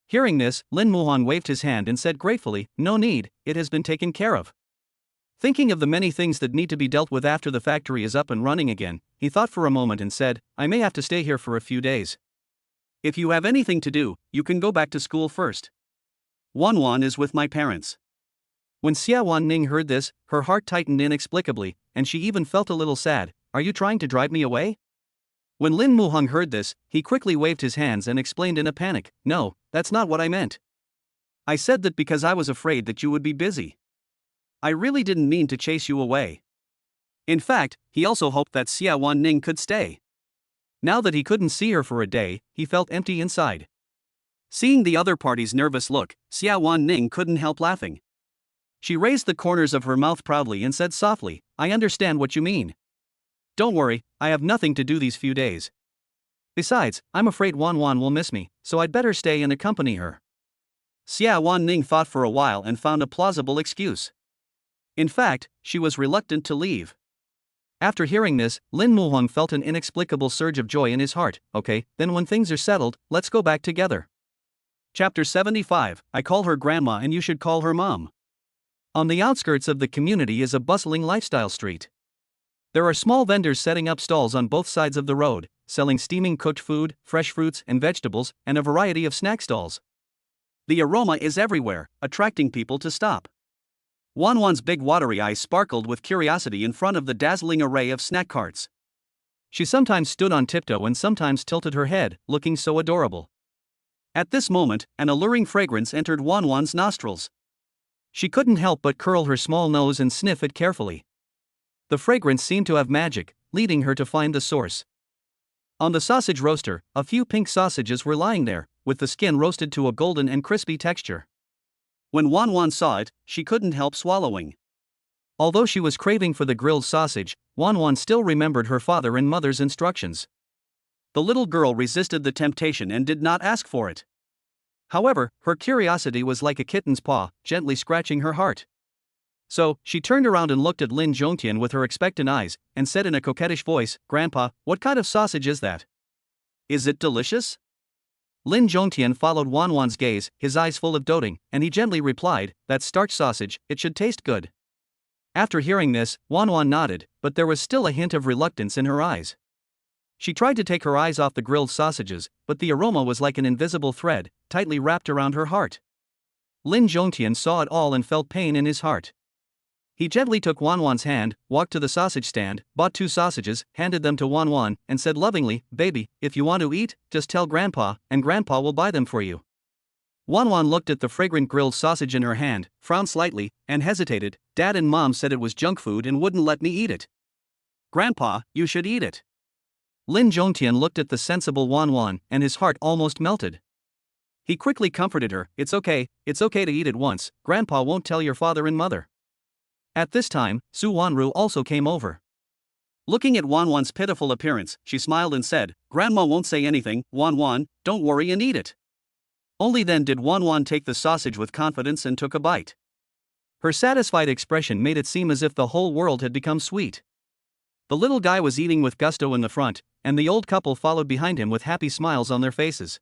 Hearing this, Lin Muhang waved his hand and said gratefully, No need, it has been taken care of. Thinking of the many things that need to be dealt with after the factory is up and running again, he thought for a moment and said, I may have to stay here for a few days. If you have anything to do, you can go back to school first. Wan Wan is with my parents. When Xiawan Ning heard this, her heart tightened inexplicably, and she even felt a little sad. Are you trying to drive me away? When Lin Muhang heard this, he quickly waved his hands and explained in a panic, No, that's not what I meant. I said that because I was afraid that you would be busy. I really didn't mean to chase you away. In fact, he also hoped that Xiawan Ning could stay. Now that he couldn't see her for a day, he felt empty inside. Seeing the other party's nervous look, Xiawan Ning couldn't help laughing. She raised the corners of her mouth proudly and said softly, I understand what you mean. Don't worry, I have nothing to do these few days. Besides, I'm afraid Wan Wan will miss me, so I'd better stay and accompany her. Xiawan Ning thought for a while and found a plausible excuse. In fact, she was reluctant to leave. After hearing this, Lin Muhong felt an inexplicable surge of joy in his heart. Okay, then when things are settled, let's go back together. Chapter 75, I call her grandma and you should call her mom. On the outskirts of the community is a bustling lifestyle street. There are small vendors setting up stalls on both sides of the road, selling steaming cooked food, fresh fruits and vegetables, and a variety of snack stalls. The aroma is everywhere, attracting people to stop. Wan Wan's big watery eyes sparkled with curiosity in front of the dazzling array of snack carts. She sometimes stood on tiptoe and sometimes tilted her head, looking so adorable. At this moment, an alluring fragrance entered Wan Wan's nostrils. She couldn't help but curl her small nose and sniff it carefully. The fragrance seemed to have magic, leading her to find the source. On the sausage roaster, a few pink sausages were lying there, with the skin roasted to a golden and crispy texture. When Wan Wan saw it, she couldn't help swallowing. Although she was craving for the grilled sausage, Wan Wan still remembered her father and mother's instructions. The little girl resisted the temptation and did not ask for it. However, her curiosity was like a kitten's paw, gently scratching her heart. So, she turned around and looked at Lin Zhongtian with her expectant eyes, and said in a coquettish voice, Grandpa, what kind of sausage is that? Is it delicious? Lin Zhongtian followed Wan Wan's gaze, his eyes full of doting, and he gently replied, that's starch sausage, it should taste good. After hearing this, Wan Wan nodded, but there was still a hint of reluctance in her eyes. She tried to take her eyes off the grilled sausages, but the aroma was like an invisible thread, tightly wrapped around her heart. Lin Zhongtian saw it all and felt pain in his heart. He gently took Wan Wan's hand, walked to the sausage stand, bought 2 sausages, handed them to Wan Wan, and said lovingly, baby, if you want to eat, just tell Grandpa, and Grandpa will buy them for you. Wan Wan looked at the fragrant grilled sausage in her hand, frowned slightly, and hesitated. Dad and Mom said it was junk food and wouldn't let me eat it. Grandpa, you should eat it. Lin Zhongtian looked at the sensible Wan Wan, and his heart almost melted. He quickly comforted her, it's okay to eat it once, Grandpa won't tell your father and mother. At this time, Su Wanru also came over. Looking at Wan Wan's pitiful appearance, she smiled and said, Grandma won't say anything, Wan Wan, don't worry and eat it. Only then did Wan Wan take the sausage with confidence and took a bite. Her satisfied expression made it seem as if the whole world had become sweet. The little guy was eating with gusto in the front, and the old couple followed behind him with happy smiles on their faces.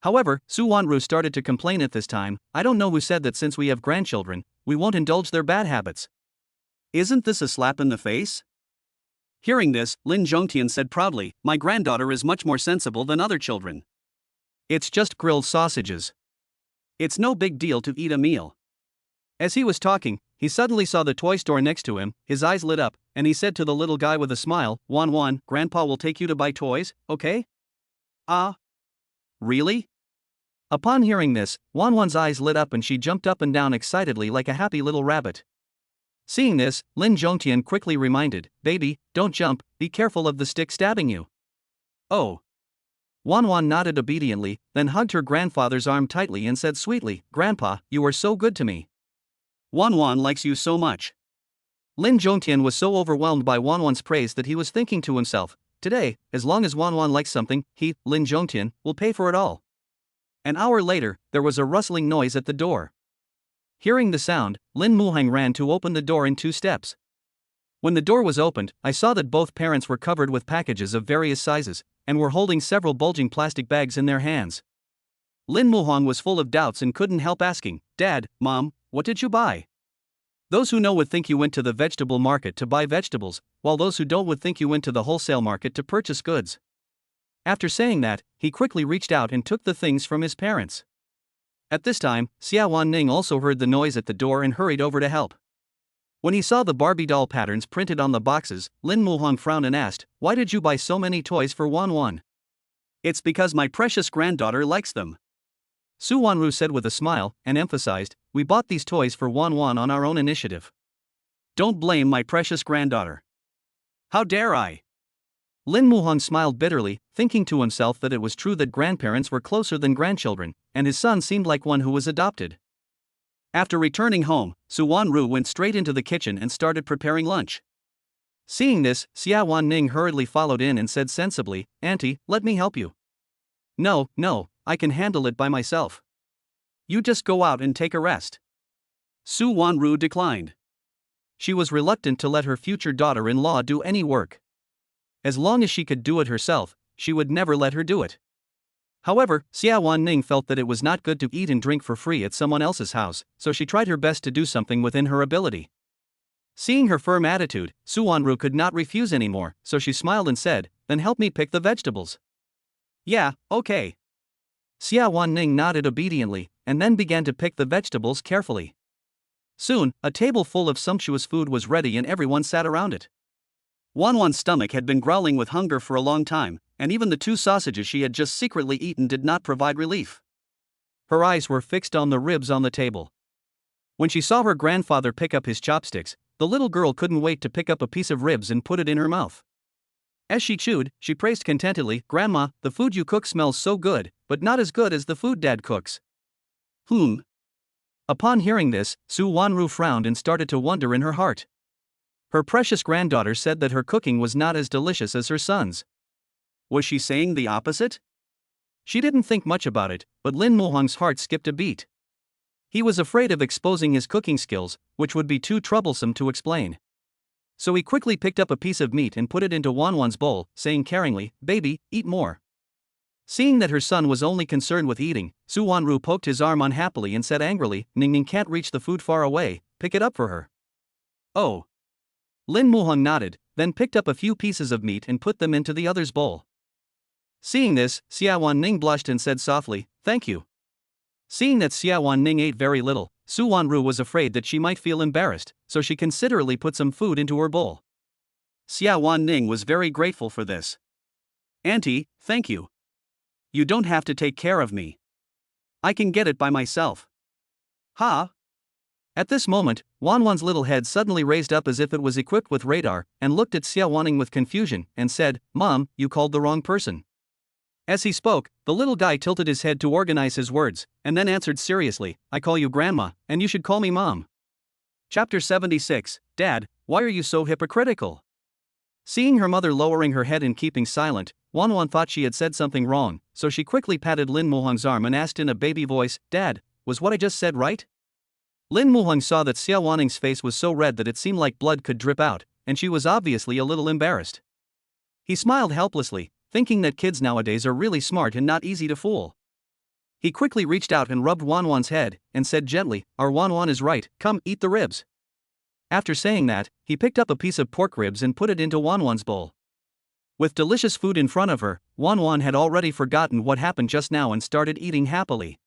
However, Su Wanru started to complain at this time, I don't know who said that since we have grandchildren, we won't indulge their bad habits. Isn't this a slap in the face? Hearing this, Lin Zhongtian said proudly, my granddaughter is much more sensible than other children. It's just grilled sausages. It's no big deal to eat a meal. As he was talking, he suddenly saw the toy store next to him, his eyes lit up, and he said to the little guy with a smile, Wan Wan, Grandpa will take you to buy toys, okay? Ah? Really? Upon hearing this, Wan Wan's eyes lit up and she jumped up and down excitedly like a happy little rabbit. Seeing this, Lin Zhongtian quickly reminded, baby, don't jump, be careful of the stick stabbing you. Oh. Wan Wan nodded obediently, then hugged her grandfather's arm tightly and said sweetly, Grandpa, you are so good to me. Wan Wan likes you so much. Lin Zhongtian was so overwhelmed by Wan Wan's praise that he was thinking to himself, today, as long as Wan Wan likes something, he, Lin Zhongtian, will pay for it all. An hour later, there was a rustling noise at the door. Hearing the sound, Lin Muhang ran to open the door in 2 steps. When the door was opened, I saw that both parents were covered with packages of various sizes, and were holding several bulging plastic bags in their hands. Lin Muhang was full of doubts and couldn't help asking, Dad, Mom, what did you buy? Those who know would think you went to the vegetable market to buy vegetables, while those who don't would think you went to the wholesale market to purchase goods. After saying that, he quickly reached out and took the things from his parents. At this time, Xiawan Ning also heard the noise at the door and hurried over to help. When he saw the Barbie doll patterns printed on the boxes, Lin Muhang frowned and asked, why did you buy so many toys for Wan Wan? It's because my precious granddaughter likes them. Su Wanru said with a smile, and emphasized, we bought these toys for Wan Wan on our own initiative. Don't blame my precious granddaughter. How dare I? Lin Muhong smiled bitterly, thinking to himself that it was true that grandparents were closer than grandchildren, and his son seemed like one who was adopted. After returning home, Su Wanru went straight into the kitchen and started preparing lunch. Seeing this, Xiawan Ning hurriedly followed in and said sensibly, Auntie, let me help you. No, I can handle it by myself. You just go out and take a rest. Su Wanru declined. She was reluctant to let her future daughter-in-law do any work. As long as she could do it herself, she would never let her do it. However, Xiawan Ning felt that it was not good to eat and drink for free at someone else's house, so she tried her best to do something within her ability. Seeing her firm attitude, Su Wanru could not refuse anymore, so she smiled and said, then help me pick the vegetables. Yeah, okay. Xiawan Ning nodded obediently, and then began to pick the vegetables carefully. Soon, a table full of sumptuous food was ready and everyone sat around it. Wan Wan's stomach had been growling with hunger for a long time, and even the 2 sausages she had just secretly eaten did not provide relief. Her eyes were fixed on the ribs on the table. When she saw her grandfather pick up his chopsticks, the little girl couldn't wait to pick up a piece of ribs and put it in her mouth. As she chewed, she praised contentedly, Grandma, the food you cook smells so good, but not as good as the food Dad cooks. Upon hearing this, Su Wanru frowned and started to wonder in her heart. Her precious granddaughter said that her cooking was not as delicious as her son's. Was she saying the opposite? She didn't think much about it, but Lin Muhong's heart skipped a beat. He was afraid of exposing his cooking skills, which would be too troublesome to explain. So he quickly picked up a piece of meat and put it into Wan Wan's bowl, saying caringly, Baby, eat more. Seeing that her son was only concerned with eating, Su Wanru poked his arm unhappily and said angrily, Ning can't reach the food far away, pick it up for her. Oh. Lin Muhong nodded, then picked up a few pieces of meat and put them into the other's bowl. Seeing this, Xiawan Ning blushed and said softly, Thank you. Seeing that Xiawan Ning ate very little, Su Wanru was afraid that she might feel embarrassed, so she considerately put some food into her bowl. Xiawan Ning was very grateful for this. Auntie, thank you. You don't have to take care of me. I can get it by myself. Ha! At this moment, Wan Wan's little head suddenly raised up as if it was equipped with radar, and looked at Xiawan Ning with confusion, and said, Mom, you called the wrong person. As he spoke, the little guy tilted his head to organize his words, and then answered seriously, I call you Grandma, and you should call me Mom. Chapter 76, Dad, why are you so hypocritical? Seeing her mother lowering her head and keeping silent, Wan Wan thought she had said something wrong, so she quickly patted Lin Muhong's arm and asked in a baby voice, Dad, was what I just said right? Lin Muhong saw that Xiawan Ning's face was so red that it seemed like blood could drip out, and she was obviously a little embarrassed. He smiled helplessly, thinking that kids nowadays are really smart and not easy to fool. He quickly reached out and rubbed Wan Wan's head, and said gently, Our Wan Wan is right, come eat the ribs. After saying that, he picked up a piece of pork ribs and put it into Wan Wan's bowl. With delicious food in front of her, Wan Wan had already forgotten what happened just now and started eating happily.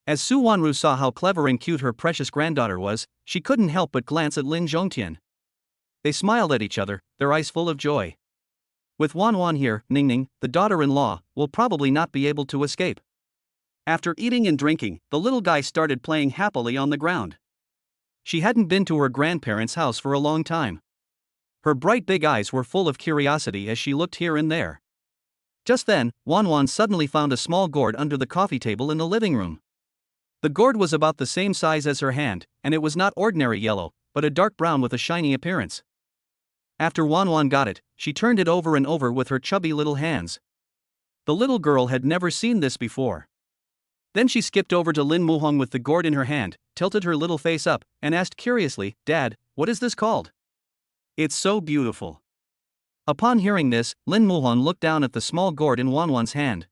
As Su Wanru saw how clever and cute her precious granddaughter was, she couldn't help but glance at Lin Zhongtian. They smiled at each other, their eyes full of joy. With Wan Wan here, Ning, the daughter-in-law, will probably not be able to escape. After eating and drinking, the little guy started playing happily on the ground. She hadn't been to her grandparents' house for a long time. Her bright big eyes were full of curiosity as she looked here and there. Just then, Wan Wan suddenly found a small gourd under the coffee table in the living room. The gourd was about the same size as her hand, and it was not ordinary yellow, but a dark brown with a shiny appearance. After Wan Wan got it, she turned it over and over with her chubby little hands. The little girl had never seen this before. Then she skipped over to Lin Muhong with the gourd in her hand, tilted her little face up, and asked curiously, Dad, what is this called? It's so beautiful. Upon hearing this, Lin Muhong looked down at the small gourd in Wan Wan's hand.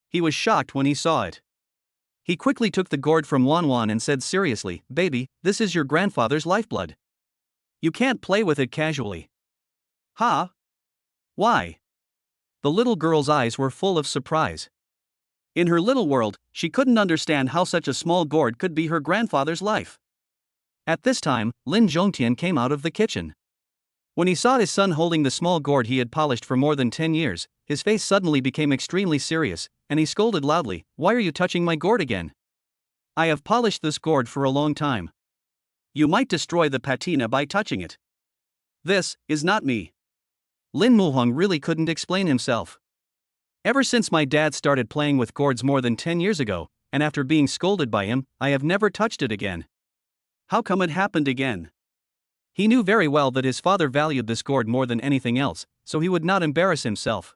He was shocked when he saw it. He quickly took the gourd from Wan Wan and said seriously, Baby, this is your grandfather's lifeblood. You can't play with it casually. Ha? Why? The little girl's eyes were full of surprise. In her little world, she couldn't understand how such a small gourd could be her grandfather's life. At this time, Lin Zhongtian came out of the kitchen. When he saw his son holding the small gourd he had polished for more than 10 years, his face suddenly became extremely serious, and he scolded loudly, "Why are you touching my gourd again? I have polished this gourd for a long time. You might destroy the patina by touching it. This is not me." Lin Muhong really couldn't explain himself. "Ever since my dad started playing with gourds more than 10 years ago, and after being scolded by him, I have never touched it again. How come it happened again?" He knew very well that his father valued this gourd more than anything else, so he would not embarrass himself.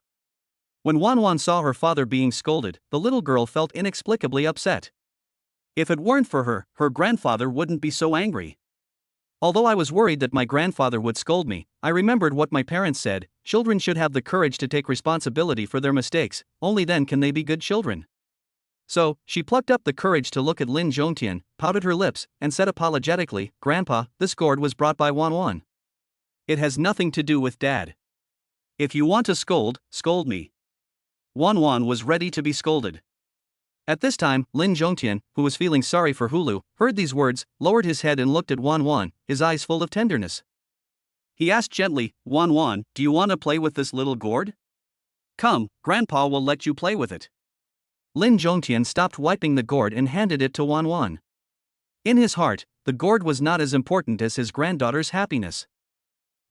When Wan Wan saw her father being scolded, the little girl felt inexplicably upset. If it weren't for her, her grandfather wouldn't be so angry. "Although I was worried that my grandfather would scold me, I remembered what my parents said: children should have the courage to take responsibility for their mistakes, only then can they be good children." So, she plucked up the courage to look at Lin Zhongtian, pouted her lips, and said apologetically, "Grandpa, this gourd was brought by Wan Wan. It has nothing to do with Dad. If you want to scold, scold me." Wan Wan was ready to be scolded. At this time, Lin Zhongtian, who was feeling sorry for Hulu, heard these words, lowered his head and looked at Wan Wan, his eyes full of tenderness. He asked gently, "Wan Wan, do you want to play with this little gourd? Come, Grandpa will let you play with it." Lin Zhongtian stopped wiping the gourd and handed it to Wan Wan. In his heart, the gourd was not as important as his granddaughter's happiness.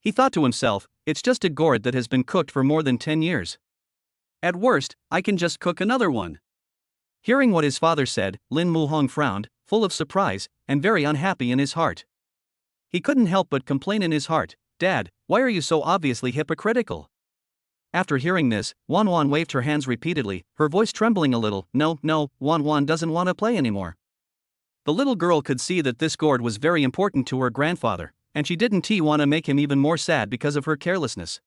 He thought to himself, "It's just a gourd that has been cooked for more than 10 years. At worst, I can just cook another one." Hearing what his father said, Lin Muhong frowned, full of surprise, and very unhappy in his heart. He couldn't help but complain in his heart, "Dad, why are you so obviously hypocritical?" After hearing this, Wan Wan waved her hands repeatedly, her voice trembling a little. No, Wan Wan doesn't want to play anymore." The little girl could see that this gourd was very important to her grandfather, and she didn't want to make him even more sad because of her carelessness.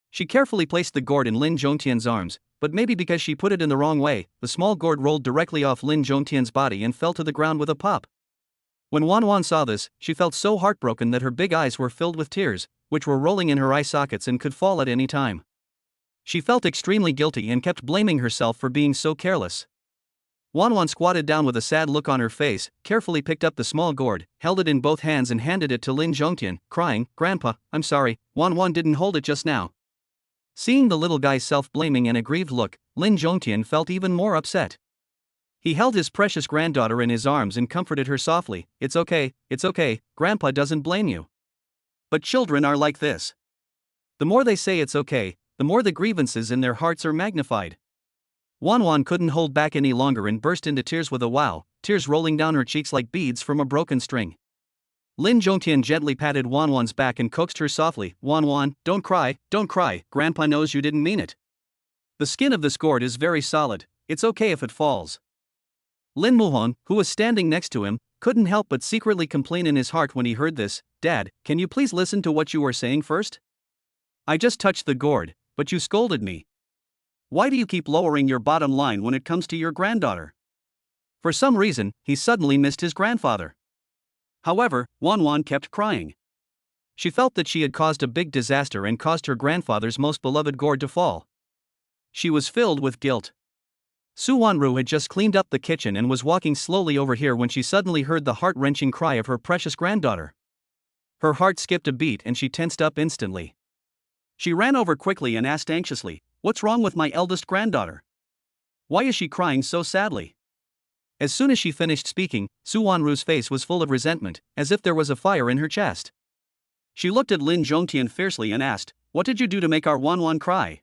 She carefully placed the gourd in Lin Zhongtian's arms, but maybe because she put it in the wrong way, the small gourd rolled directly off Lin Zhongtian's body and fell to the ground with a pop. When Wan Wan saw this, she felt so heartbroken that her big eyes were filled with tears, which were rolling in her eye sockets and could fall at any time. She felt extremely guilty and kept blaming herself for being so careless. Wan Wan squatted down with a sad look on her face, carefully picked up the small gourd, held it in both hands and handed it to Lin Zhongtian, crying, "Grandpa, I'm sorry, Wan Wan didn't hold it just now." Seeing the little guy's self-blaming and aggrieved look, Lin Zhongtian felt even more upset. He held his precious granddaughter in his arms and comforted her softly, it's okay, Grandpa doesn't blame you." But children are like this. The more they say it's okay, the more the grievances in their hearts are magnified. Wan Wan couldn't hold back any longer and burst into tears with a wow, tears rolling down her cheeks like beads from a broken string. Lin Zhongtian gently patted Wan Wan's back and coaxed her softly, "Wan Wan, don't cry, Grandpa knows you didn't mean it. The skin of this gourd is very solid, it's okay if it falls." Lin Muhong, who was standing next to him, couldn't help but secretly complain in his heart when he heard this, "Dad, can you please listen to what you were saying first? I just touched the gourd, but you scolded me. Why do you keep lowering your bottom line when it comes to your granddaughter?" For some reason, he suddenly missed his grandfather. However, Wan Wan kept crying. She felt that she had caused a big disaster and caused her grandfather's most beloved gourd to fall. She was filled with guilt. Su Wanru had just cleaned up the kitchen and was walking slowly over here when she suddenly heard the heart-wrenching cry of her precious granddaughter. Her heart skipped a beat and she tensed up instantly. She ran over quickly and asked anxiously, "What's wrong with my eldest granddaughter? Why is she crying so sadly?" As soon as she finished speaking, Su Wanru's face was full of resentment, as if there was a fire in her chest. She looked at Lin Zhongtian fiercely and asked, "What did you do to make our Wan Wan cry?"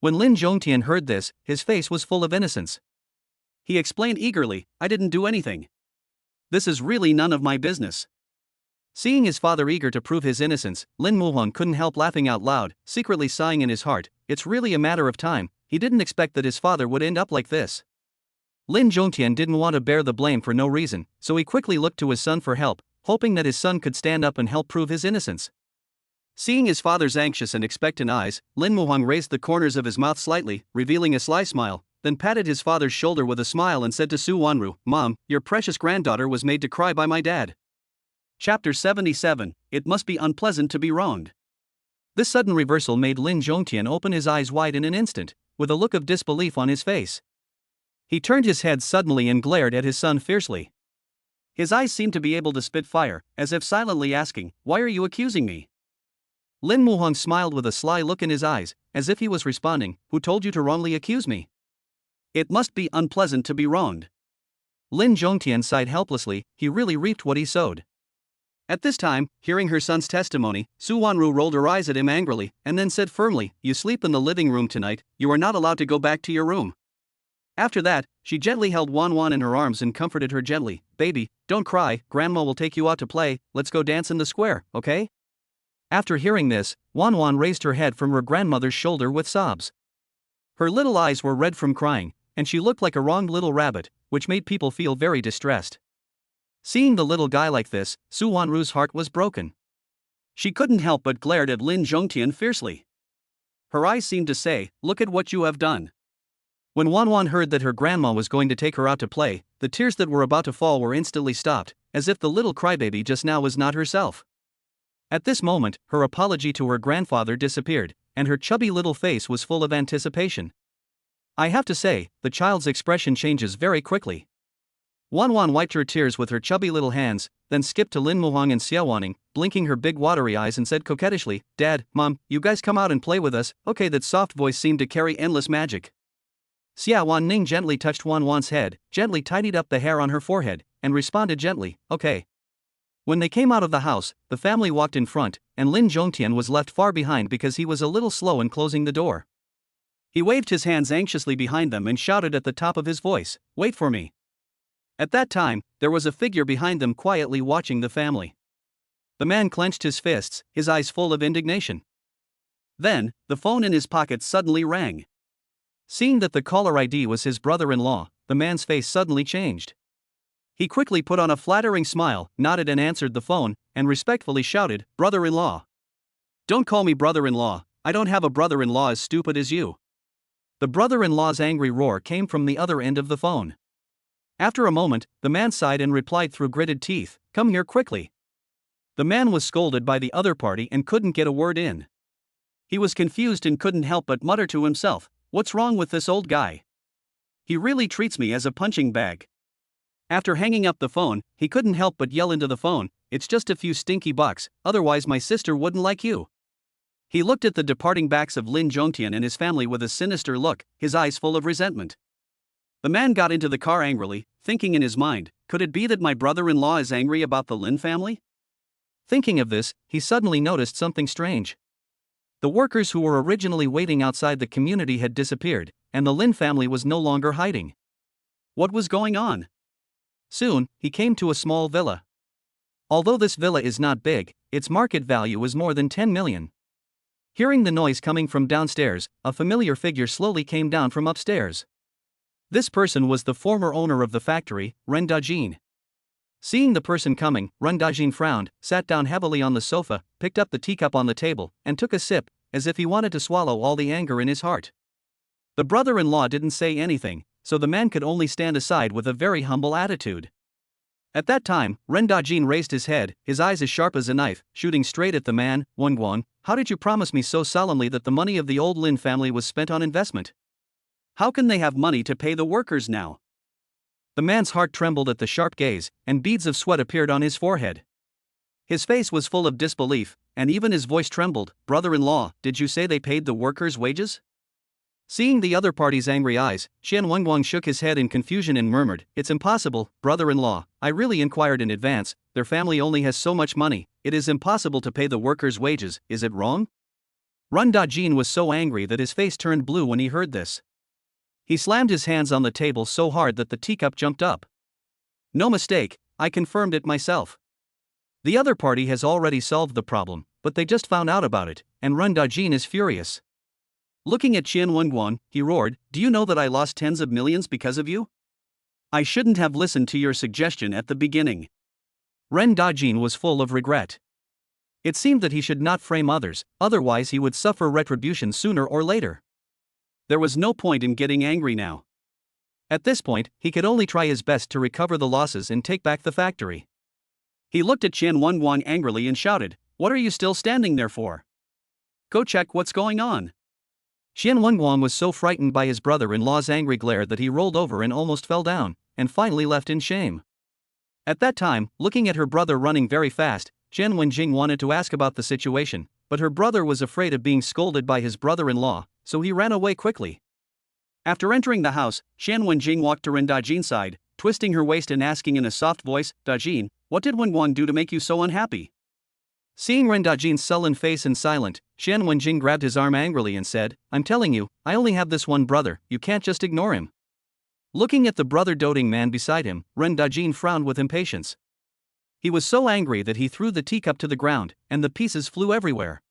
When Lin Zhongtian heard this, his face was full of innocence. He explained eagerly, "I didn't do anything. This is really none of my business." Seeing his father eager to prove his innocence, Lin Muhong couldn't help laughing out loud, secretly sighing in his heart, it's really a matter of time, he didn't expect that his father would end up like this. Lin Zhongtian didn't want to bear the blame for no reason, so he quickly looked to his son for help, hoping that his son could stand up and help prove his innocence. Seeing his father's anxious and expectant eyes, Lin Muhong raised the corners of his mouth slightly, revealing a sly smile, then patted his father's shoulder with a smile and said to Su Wanru, "Mom, your precious granddaughter was made to cry by my dad." Chapter 77, It Must Be Unpleasant to Be Wronged. This sudden reversal made Lin Zhongtian open his eyes wide in an instant, with a look of disbelief on his face. He turned his head suddenly and glared at his son fiercely. His eyes seemed to be able to spit fire, as if silently asking, "Why are you accusing me? Lin Muhong smiled with a sly look in his eyes, as if he was responding, "Who told you to wrongly accuse me? It must be unpleasant to be wronged." Lin Zhongtian sighed helplessly, he really reaped what he sowed. At this time, hearing her son's testimony, Su Wanru rolled her eyes at him angrily, and then said firmly, "You sleep in the living room tonight, you are not allowed to go back to your room." After that, she gently held Wan Wan in her arms and comforted her gently, "Baby, don't cry, Grandma will take you out to play, let's go dance in the square, okay?" After hearing this, Wan Wan raised her head from her grandmother's shoulder with sobs. Her little eyes were red from crying, and she looked like a wronged little rabbit, which made people feel very distressed. Seeing the little guy like this, Su Wanru's heart was broken. She couldn't help but glared at Lin Zhongtian fiercely. Her eyes seemed to say, "Look at what you have done." When Wan Wan heard that her grandma was going to take her out to play, the tears that were about to fall were instantly stopped, as if the little crybaby just now was not herself. At this moment, her apology to her grandfather disappeared, and her chubby little face was full of anticipation. I have to say, the child's expression changes very quickly. Wan Wan wiped her tears with her chubby little hands, then skipped to Lin Muhong and Xiawan, blinking her big watery eyes and said coquettishly, "Dad, Mom, you guys come out and play with us, okay?" That soft voice seemed to carry endless magic. Xiawan Ning gently touched Wan Wan's head, gently tidied up the hair on her forehead, and responded gently, "Okay." When they came out of the house, the family walked in front, and Lin Zhongtian was left far behind because he was a little slow in closing the door. He waved his hands anxiously behind them and shouted at the top of his voice, "Wait for me." At that time, there was a figure behind them quietly watching the family. The man clenched his fists, his eyes full of indignation. Then, the phone in his pocket suddenly rang. Seeing that the caller ID was his brother-in-law, the man's face suddenly changed. He quickly put on a flattering smile, nodded and answered the phone, and respectfully shouted, "Brother-in-law." "Don't call me brother-in-law, I don't have a brother-in-law as stupid as you." The brother-in-law's angry roar came from the other end of the phone. After a moment, the man sighed and replied through gritted teeth, "Come here quickly." The man was scolded by the other party and couldn't get a word in. He was confused and couldn't help but mutter to himself, "What's wrong with this old guy? He really treats me as a punching bag." After hanging up the phone, he couldn't help but yell into the phone, "It's just a few stinky bucks, otherwise my sister wouldn't like you." He looked at the departing backs of Lin Zhongtian and his family with a sinister look, his eyes full of resentment. The man got into the car angrily, thinking in his mind, "Could it be that my brother-in-law is angry about the Lin family?" Thinking of this, he suddenly noticed something strange. The workers who were originally waiting outside the community had disappeared, and the Lin family was no longer hiding. What was going on? Soon, he came to a small villa. Although this villa is not big, its market value is more than 10 million. Hearing the noise coming from downstairs, a familiar figure slowly came down from upstairs. This person was the former owner of the factory, Ren Dajin. Seeing the person coming, Ren Dajin frowned, sat down heavily on the sofa, picked up the teacup on the table, and took a sip, as if he wanted to swallow all the anger in his heart. The brother-in-law didn't say anything, so the man could only stand aside with a very humble attitude. At that time, Ren Dajin raised his head, his eyes as sharp as a knife, shooting straight at the man. "Wan Wan, how did you promise me so solemnly that the money of the old Lin family was spent on investment? How can they have money to pay the workers now?" The man's heart trembled at the sharp gaze, and beads of sweat appeared on his forehead. His face was full of disbelief, and even his voice trembled. "Brother-in-law, did you say they paid the workers' wages?" Seeing the other party's angry eyes, Wan Wan shook his head in confusion and murmured, "It's impossible, brother-in-law, I really inquired in advance, their family only has so much money, it is impossible to pay the workers' wages, is it wrong?" Ren Dajin was so angry that his face turned blue when he heard this. He slammed his hands on the table so hard that the teacup jumped up. "No mistake, I confirmed it myself. The other party has already solved the problem, but they just found out about it, and Ren Dajin is furious." Looking at Wan Wan, he roared, "Do you know that I lost tens of millions because of you? I shouldn't have listened to your suggestion at the beginning." Ren Dajin was full of regret. It seemed that he should not frame others, otherwise he would suffer retribution sooner or later. There was no point in getting angry now. At this point, he could only try his best to recover the losses and take back the factory. He looked at Wan Wan angrily and shouted, "What are you still standing there for? Go check what's going on." Wan Wan was so frightened by his brother-in-law's angry glare that he rolled over and almost fell down, and finally left in shame. At that time, looking at her brother running very fast, Wan Jing wanted to ask about the situation, but her brother was afraid of being scolded by his brother-in-law, so he ran away quickly. After entering the house, Shan Wenjing walked to Ren Dajin's side, twisting her waist and asking in a soft voice, "Dajin, what did Wan Wan do to make you so unhappy?" Seeing Ren Dajin's sullen face and silent, Shan Wenjing grabbed his arm angrily and said, "I'm telling you, I only have this one brother, you can't just ignore him." Looking at the brother-doting man beside him, Ren Dajin frowned with impatience. He was so angry that he threw the teacup to the ground, and the pieces flew everywhere.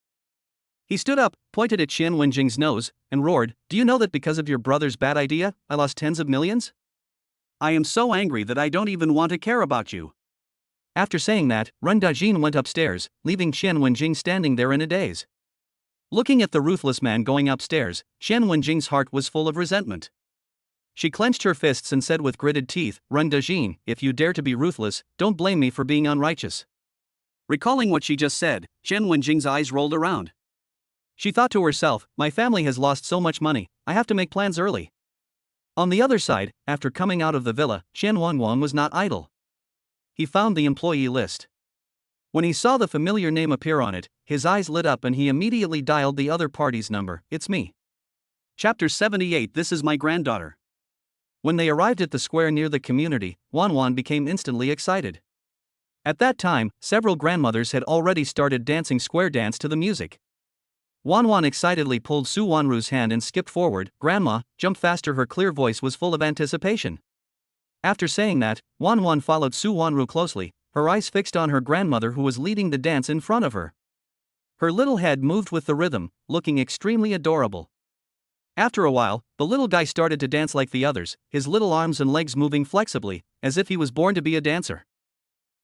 He stood up, pointed at Shan Wenjing's nose, and roared, "Do you know that because of your brother's bad idea, I lost tens of millions? I am so angry that I don't even want to care about you." After saying that, Ren Dajin went upstairs, leaving Shan Wenjing standing there in a daze. Looking at the ruthless man going upstairs, Shan Wenjing's heart was full of resentment. She clenched her fists and said with gritted teeth, "Ren Dajin, if you dare to be ruthless, don't blame me for being unrighteous." Recalling what she just said, Shan Wenjing's eyes rolled around. She thought to herself, "My family has lost so much money, I have to make plans early." On the other side, after coming out of the villa, Shan Wan Wan was not idle. He found the employee list. When he saw the familiar name appear on it, his eyes lit up and he immediately dialed the other party's number. "It's me." Chapter 78. This is my granddaughter. When they arrived at the square near the community, Wan Wan became instantly excited. At that time, several grandmothers had already started dancing square dance to the music. Wan Wan excitedly pulled Su Wanru's hand and skipped forward. "Grandma, jump faster." Her clear voice was full of anticipation. After saying that, Wan Wan followed Su Wanru closely, her eyes fixed on her grandmother who was leading the dance in front of her. Her little head moved with the rhythm, looking extremely adorable. After a while, the little guy started to dance like the others, his little arms and legs moving flexibly, as if he was born to be a dancer.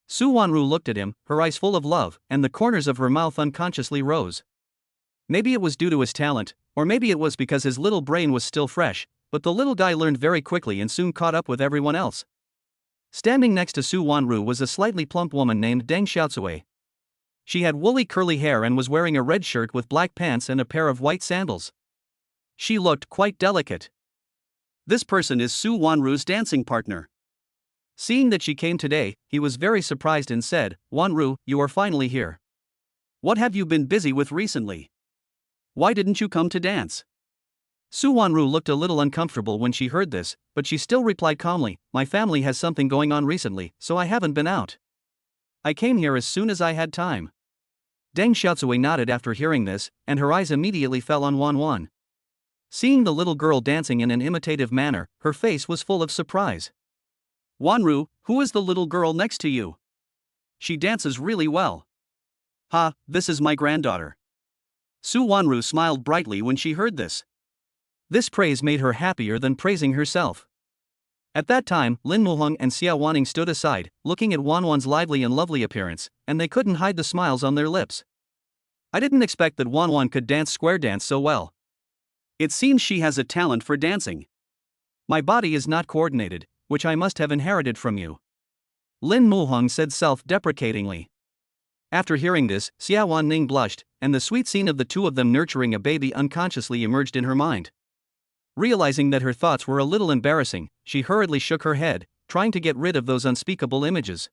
Su Wanru looked at him, her eyes full of love, and the corners of her mouth unconsciously rose. Maybe it was due to his talent, or maybe it was because his little brain was still fresh, but the little guy learned very quickly and soon caught up with everyone else. Standing next to Su Wanru was a slightly plump woman named Deng Xiaotsui. She had woolly curly hair and was wearing a red shirt with black pants and a pair of white sandals. She looked quite delicate. "This person is Su Wanru's dancing partner." Seeing that she came today, he was very surprised and said, "Wanru, you are finally here. What have you been busy with recently? Why didn't you come to dance?" Su Wanru looked a little uncomfortable when she heard this, but she still replied calmly, "My family has something going on recently, so I haven't been out. I came here as soon as I had time." Deng Xiaotsui nodded after hearing this, and her eyes immediately fell on Wan Wan. Seeing the little girl dancing in an imitative manner, her face was full of surprise. "Wanru, who is the little girl next to you? She dances really well." "Ha, this is my granddaughter." Su Wanru smiled brightly when she heard this. This praise made her happier than praising herself. At that time, Lin Muhong and Xiawan stood aside, looking at Wan Wan's lively and lovely appearance, and they couldn't hide the smiles on their lips. "I didn't expect that Wan Wan could dance square dance so well. It seems she has a talent for dancing. My body is not coordinated, which I must have inherited from you," Lin Muhong said self-deprecatingly. After hearing this, Xiawan Ning blushed, and the sweet scene of the two of them nurturing a baby unconsciously emerged in her mind. Realizing that her thoughts were a little embarrassing, she hurriedly shook her head, trying to get rid of those unspeakable images.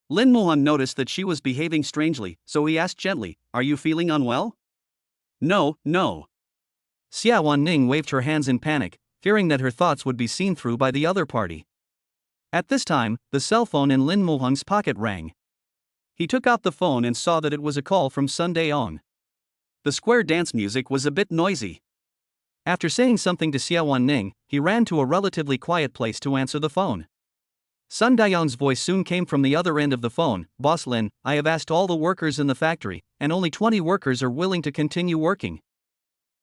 Lin Muhong noticed that she was behaving strangely, so he asked gently, "Are you feeling unwell?" "No, no." Xiawan Ning waved her hands in panic, fearing that her thoughts would be seen through by the other party. At this time, the cell phone in Lin Muhong's pocket rang. He took out the phone and saw that it was a call from Sun Daeong. The square dance music was a bit noisy. After saying something to Xiawan Ning, he ran to a relatively quiet place to answer the phone. Sun Daeong's voice soon came from the other end of the phone. "Boss Lin, I have asked all the workers in the factory, and only 20 workers are willing to continue working."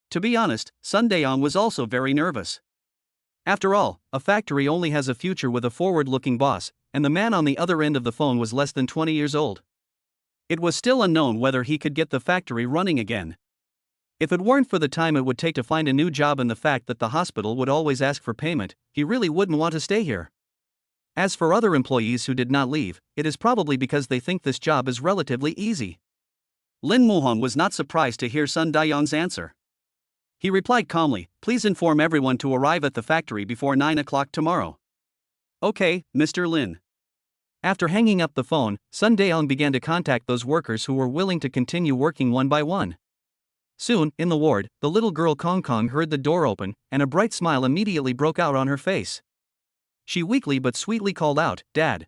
To be honest, Sun Daeong was also very nervous. After all, a factory only has a future with a forward-looking boss, and the man on the other end of the phone was less than 20 years old. It was still unknown whether he could get the factory running again. If it weren't for the time it would take to find a new job and the fact that the hospital would always ask for payment, he really wouldn't want to stay here. As for other employees who did not leave, it is probably because they think this job is relatively easy. Lin Muhong was not surprised to hear Sun Daeong's answer. He replied calmly, "Please inform everyone to arrive at the factory before 9 o'clock tomorrow." "Okay, Mr. Lin." After hanging up the phone, Sun Daeong began to contact those workers who were willing to continue working one by one. Soon, in the ward, the little girl Kong Kong heard the door open, and a bright smile immediately broke out on her face. She weakly but sweetly called out, "Dad."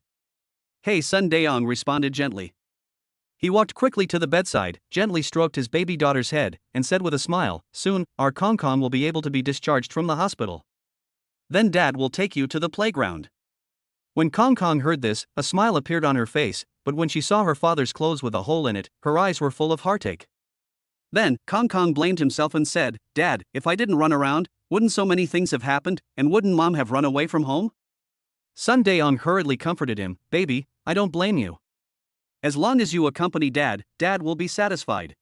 "Hey," Sun Daeong responded gently. He walked quickly to the bedside, gently stroked his baby daughter's head, and said with a smile, "Soon, our Kong Kong will be able to be discharged from the hospital. Then Dad will take you to the playground." When Kong Kong heard this, a smile appeared on her face, but when she saw her father's clothes with a hole in it, her eyes were full of heartache. Then, Kong Kong blamed himself and said, "Dad, if I didn't run around, wouldn't so many things have happened, and wouldn't Mom have run away from home?" Sun Daeong hurriedly comforted him, "Baby, I don't blame you. As long as you accompany Dad, Dad will be satisfied."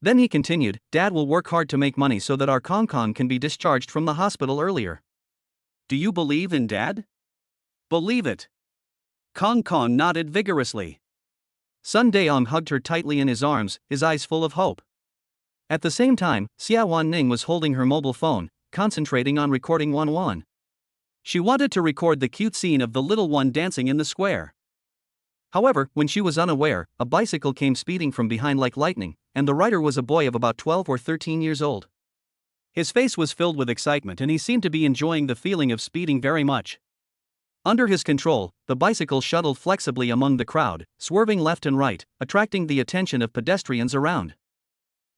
Then he continued, "Dad will work hard to make money so that our Kong Kong can be discharged from the hospital earlier. Do you believe in Dad?" "Believe it." Kong Kong nodded vigorously. Sun Daeong hugged her tightly in his arms, his eyes full of hope. At the same time, Xiawan Ning was holding her mobile phone, concentrating on recording Wan Wan. She wanted to record the cute scene of the little one dancing in the square. However, when she was unaware, a bicycle came speeding from behind like lightning, and the rider was a boy of about 12 or 13 years old. His face was filled with excitement and he seemed to be enjoying the feeling of speeding very much. Under his control, the bicycle shuttled flexibly among the crowd, swerving left and right, attracting the attention of pedestrians around.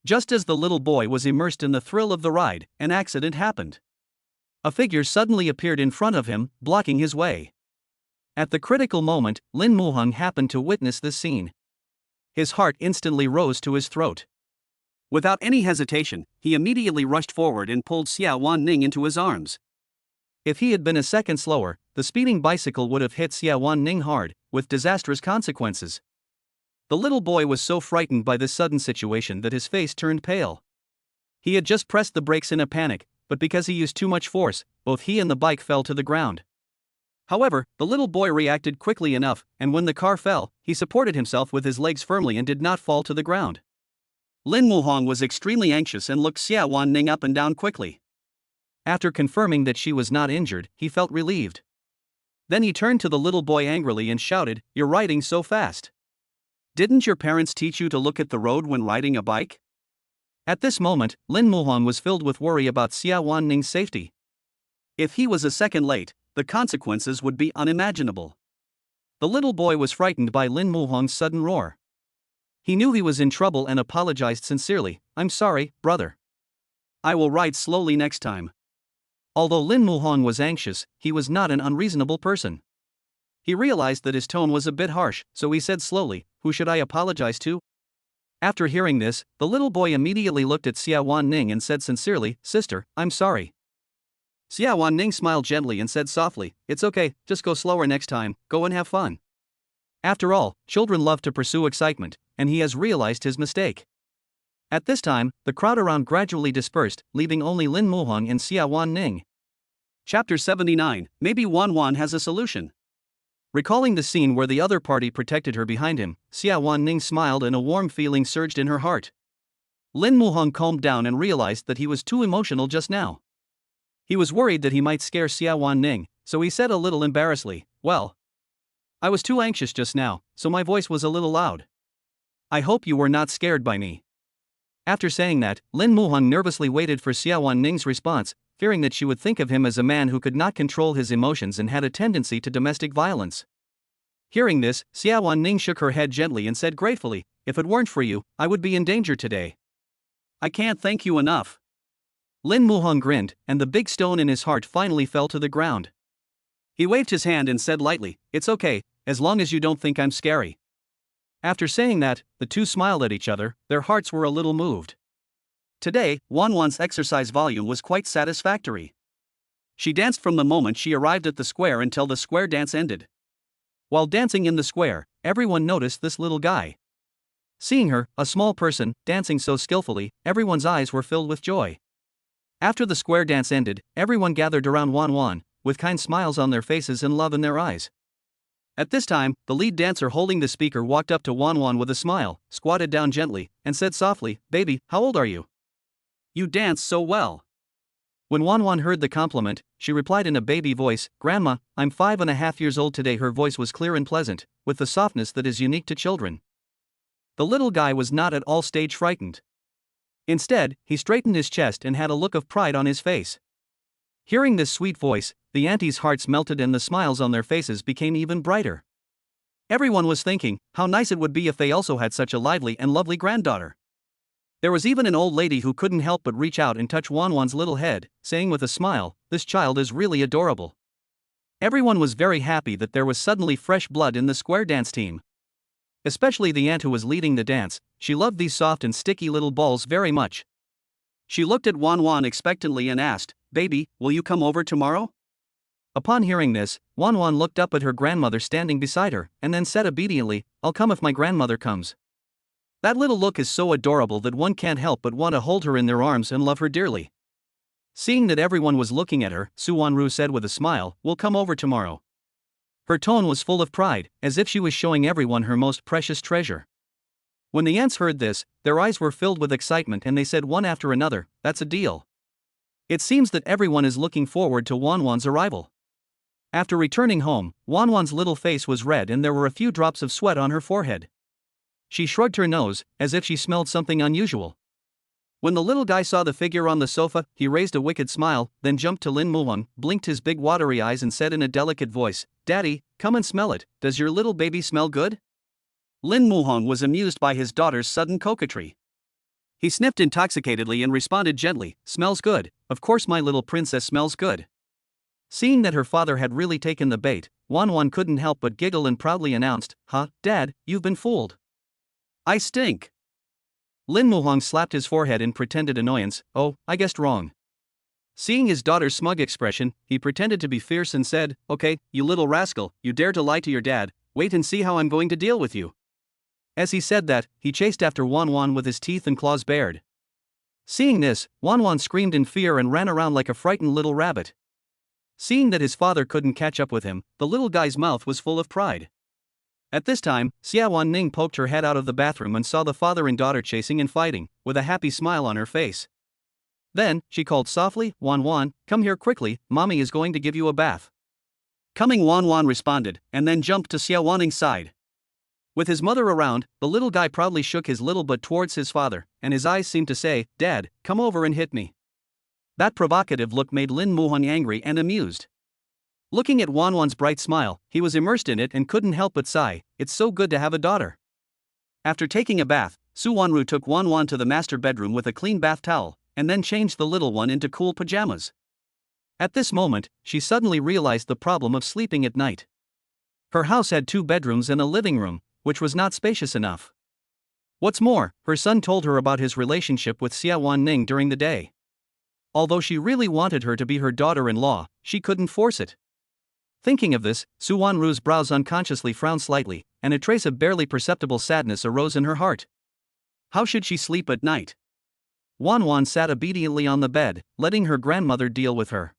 Just as the little boy was immersed in the thrill of the ride, an accident happened. A figure suddenly appeared in front of him, blocking his way. At the critical moment, Lin Muhong happened to witness this scene. His heart instantly rose to his throat. Without any hesitation, he immediately rushed forward and pulled Xiawan Ning into his arms. If he had been a second slower, the speeding bicycle would have hit Xiawan Ning hard, with disastrous consequences. The little boy was so frightened by this sudden situation that his face turned pale. He had just pressed the brakes in a panic, but because he used too much force, both he and the bike fell to the ground. However, the little boy reacted quickly enough, and when the car fell, he supported himself with his legs firmly and did not fall to the ground. Lin Muhong was extremely anxious and looked Xiawan Ning up and down quickly. After confirming that she was not injured, he felt relieved. Then he turned to the little boy angrily and shouted, "You're riding so fast. Didn't your parents teach you to look at the road when riding a bike?" At this moment, Lin Muhong was filled with worry about Xiawan Ning's safety. If he was a second late, the consequences would be unimaginable. The little boy was frightened by Lin Muhong's sudden roar. He knew he was in trouble and apologized sincerely, "I'm sorry, brother. I will ride slowly next time." Although Lin Muhong was anxious, he was not an unreasonable person. He realized that his tone was a bit harsh, so he said slowly, "Who should I apologize to?" After hearing this, the little boy immediately looked at Xiawan Ning and said sincerely, "Sister, I'm sorry." Xiawan Ning smiled gently and said softly, "It's okay, just go slower next time, go and have fun." After all, children love to pursue excitement, and he has realized his mistake. At this time, the crowd around gradually dispersed, leaving only Lin Muhong and Xiawan Ning. Chapter 79, Maybe Wan Wan has a solution. Recalling the scene where the other party protected her behind him, Xiawan Ning smiled and a warm feeling surged in her heart. Lin Muhong calmed down and realized that he was too emotional just now. He was worried that he might scare Xiawan Ning, so he said a little embarrassedly, "Well, I was too anxious just now, so my voice was a little loud. I hope you were not scared by me." After saying that, Lin Muhong nervously waited for Xiawan Ning's response, fearing that she would think of him as a man who could not control his emotions and had a tendency to domestic violence. Hearing this, Xiawan Ning shook her head gently and said gratefully, "If it weren't for you, I would be in danger today." "I can't thank you enough." Lin Muhong grinned, and the big stone in his heart finally fell to the ground. He waved his hand and said lightly, "It's okay, as long as you don't think I'm scary." After saying that, the two smiled at each other, their hearts were a little moved. Today, Wan Wan's exercise volume was quite satisfactory. She danced from the moment she arrived at the square until the square dance ended. While dancing in the square, everyone noticed this little guy. Seeing her, a small person, dancing so skillfully, everyone's eyes were filled with joy. After the square dance ended, everyone gathered around Wan Wan, with kind smiles on their faces and love in their eyes. At this time, the lead dancer holding the speaker walked up to Wan Wan with a smile, squatted down gently, and said softly, "Baby, how old are you? You dance so well. When Wan Wan heard the compliment, she replied in a baby voice, "Grandma, I'm 5.5 years old today." Her voice was clear and pleasant, with the softness that is unique to children. The little guy was not at all stage frightened. Instead, he straightened his chest and had a look of pride on his face. Hearing this sweet voice, the aunties' hearts melted and the smiles on their faces became even brighter. Everyone was thinking how nice it would be if they also had such a lively and lovely granddaughter. There was even an old lady who couldn't help but reach out and touch Wan Wan's little head, saying with a smile, "This child is really adorable." Everyone was very happy that there was suddenly fresh blood in the square dance team. Especially the aunt who was leading the dance, she loved these soft and sticky little balls very much. She looked at Wan Wan expectantly and asked, "Baby, will you come over tomorrow?" Upon hearing this, Wan Wan looked up at her grandmother standing beside her, and then said obediently, "I'll come if my grandmother comes." That little look is so adorable that one can't help but want to hold her in their arms and love her dearly. Seeing that everyone was looking at her, Suwanru said with a smile, "We'll come over tomorrow." Her tone was full of pride, as if she was showing everyone her most precious treasure. When the aunts heard this, their eyes were filled with excitement and they said one after another, "That's a deal." It seems that everyone is looking forward to Wan Wan's arrival. After returning home, Wan Wan's little face was red and there were a few drops of sweat on her forehead. She shrugged her nose, as if she smelled something unusual. When the little guy saw the figure on the sofa, he raised a wicked smile, then jumped to Lin Muhong, blinked his big watery eyes and said in a delicate voice, "Daddy, come and smell it. Does your little baby smell good?" Lin Muhong was amused by his daughter's sudden coquetry. He sniffed intoxicatedly and responded gently, "Smells good, of course my little princess smells good." Seeing that her father had really taken the bait, Wan Wan couldn't help but giggle and proudly announced, "Huh, Dad, you've been fooled. I stink." Lin Muhong slapped his forehead in pretended annoyance, "Oh, I guessed wrong." Seeing his daughter's smug expression, he pretended to be fierce and said, "Okay, you little rascal, you dare to lie to your dad, wait and see how I'm going to deal with you." As he said that, he chased after Wan Wan with his teeth and claws bared. Seeing this, Wan Wan screamed in fear and ran around like a frightened little rabbit. Seeing that his father couldn't catch up with him, the little guy's mouth was full of pride. At this time, Xiawan Ning poked her head out of the bathroom and saw the father and daughter chasing and fighting, with a happy smile on her face. Then, she called softly, "Wan Wan, come here quickly, mommy is going to give you a bath." Coming, Wan Wan responded, and then jumped to Xiawan Ning's side. With his mother around, the little guy proudly shook his little butt towards his father, and his eyes seemed to say, "Dad, come over and hit me." That provocative look made Lin Muhong angry and amused. Looking at Wan Wan's bright smile, he was immersed in it and couldn't help but sigh, "It's so good to have a daughter." After taking a bath, Suwanru took Wan Wan to the master bedroom with a clean bath towel, and then changed the little one into cool pajamas. At this moment, she suddenly realized the problem of sleeping at night. Her house had 2 bedrooms and a living room, which was not spacious enough. What's more, her son told her about his relationship with Xiawan Ning during the day. Although she really wanted her to be her daughter-in-law, she couldn't force it. Thinking of this, Suwanru's brows unconsciously frowned slightly, and a trace of barely perceptible sadness arose in her heart. How should she sleep at night? Wan Wan sat obediently on the bed, letting her grandmother deal with her.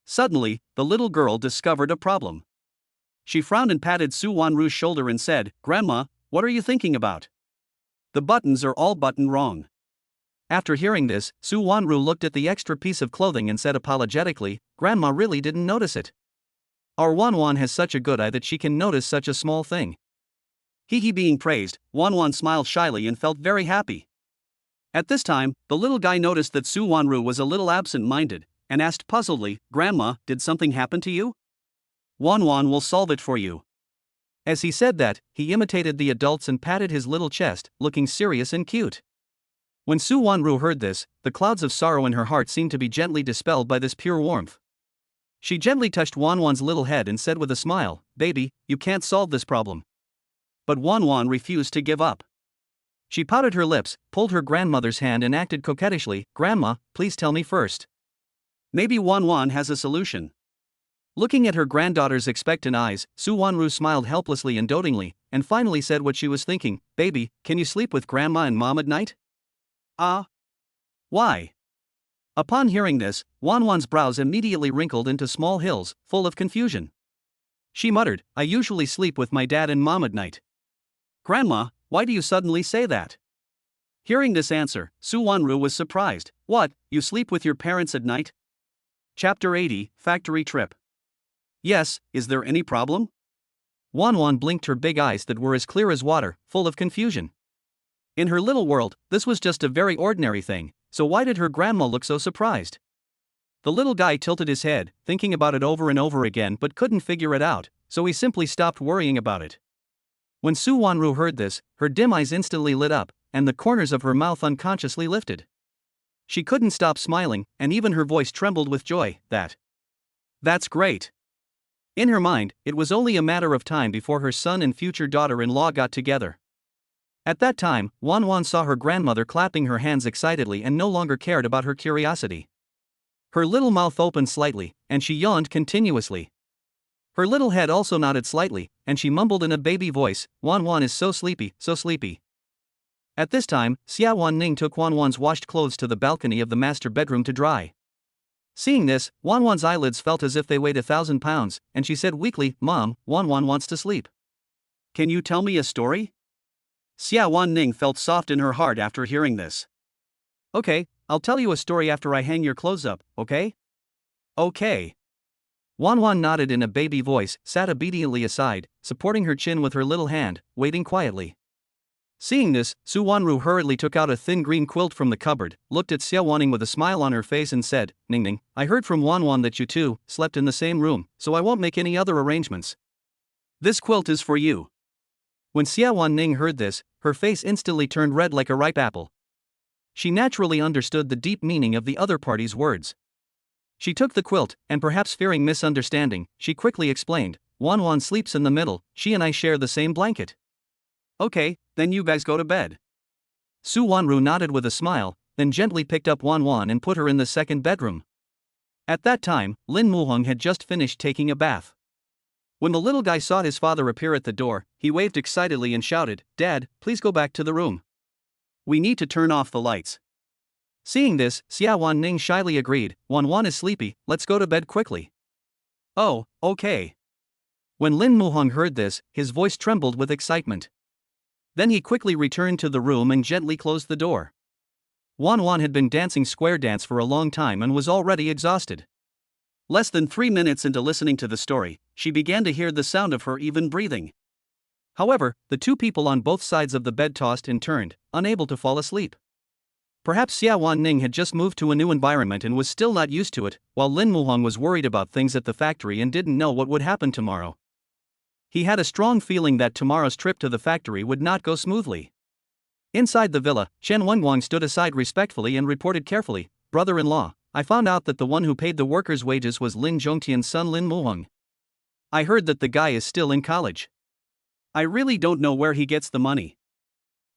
Suddenly, the little girl discovered a problem. She frowned and patted Suwanru's shoulder and said, "Grandma, what are you thinking about? The buttons are all buttoned wrong." After hearing this, Suwanru looked at the extra piece of clothing and said apologetically, "Grandma really didn't notice it. Our Wan Wan has such a good eye that she can notice such a small thing." He being praised, Wan Wan smiled shyly and felt very happy. At this time, the little guy noticed that Suwanru was a little absent-minded, and asked puzzledly, "Grandma, did something happen to you? Wan Wan will solve it for you." As he said that, he imitated the adults and patted his little chest, looking serious and cute. When Suwanru heard this, the clouds of sorrow in her heart seemed to be gently dispelled by this pure warmth. She gently touched Wan Wan's little head and said with a smile, "Baby, you can't solve this problem." But Wan Wan refused to give up. She pouted her lips, pulled her grandmother's hand and acted coquettishly, "Grandma, please tell me first. Maybe Wan Wan has a solution." Looking at her granddaughter's expectant eyes, Suwanru smiled helplessly and dotingly, and finally said what she was thinking, "Baby, can you sleep with Grandma and Mom at night?" Why? Upon hearing this, Wan Wan's brows immediately wrinkled into small hills, full of confusion. She muttered, "I usually sleep with my dad and mom at night." "Grandma, why do you suddenly say that?" Hearing this answer, Suwanru was surprised. "What, you sleep with your parents at night? Chapter 80, Factory Trip. Yes, is there any problem? Wan Wan blinked her big eyes that were as clear as water, full of confusion. In her little world, this was just a very ordinary thing, so why did her grandma look so surprised? The little guy tilted his head, thinking about it over and over again but couldn't figure it out, so he simply stopped worrying about it. When Su Wanru heard this, her dim eyes instantly lit up, and the corners of her mouth unconsciously lifted. She couldn't stop smiling, and even her voice trembled with joy. That's great. In her mind, it was only a matter of time before her son and future daughter-in-law got together. At that time, Wan Wan saw her grandmother clapping her hands excitedly and no longer cared about her curiosity. Her little mouth opened slightly, and she yawned continuously. Her little head also nodded slightly, and she mumbled in a baby voice, "Wan Wan is so sleepy, so sleepy." At this time, Xiawan Ning took Wan Wan's washed clothes to the balcony of the master bedroom to dry. Seeing this, Wan Wan's eyelids felt as if they weighed 1,000 pounds, and she said weakly, "Mom, Wan Wan wants to sleep. Can you tell me a story?" Xiawan Ning felt soft in her heart after hearing this. "Okay, I'll tell you a story after I hang your clothes up, okay?" "Okay." Wan Wan nodded in a baby voice, sat obediently aside, supporting her chin with her little hand, waiting quietly. Seeing this, Su Wanru hurriedly took out a thin green quilt from the cupboard, looked at Xiawan Ning with a smile on her face and said, "Ning, I heard from Wan Wan that you two slept in the same room, so I won't make any other arrangements. This quilt is for you." When Xiawan Ning heard this, her face instantly turned red like a ripe apple. She naturally understood the deep meaning of the other party's words. She took the quilt, and perhaps fearing misunderstanding, she quickly explained, "Wan Wan sleeps in the middle, she and I share the same blanket." "Okay, then you guys go to bed." Su Wanru nodded with a smile, then gently picked up Wan Wan and put her in the second bedroom. At that time, Lin Muhong had just finished taking a bath. When the little guy saw his father appear at the door, he waved excitedly and shouted, "Dad, please go back to the room. We need to turn off the lights." Seeing this, Xiawan Ning shyly agreed, "Wan Wan is sleepy, let's go to bed quickly." "Oh, okay." When Lin Muhong heard this, his voice trembled with excitement. Then he quickly returned to the room and gently closed the door. Wan Wan had been dancing square dance for a long time and was already exhausted. Less than 3 minutes into listening to the story, she began to hear the sound of her even breathing. However, the two people on both sides of the bed tossed and turned, unable to fall asleep. Perhaps Xiawan Ning had just moved to a new environment and was still not used to it, while Lin Muhong was worried about things at the factory and didn't know what would happen tomorrow. He had a strong feeling that tomorrow's trip to the factory would not go smoothly. Inside the villa, Chen Wenguang stood aside respectfully and reported carefully, "Brother-in-law, I found out that the one who paid the workers' wages was Lin Zhongtian's son Lin Muhong. I heard that the guy is still in college. I really don't know where he gets the money."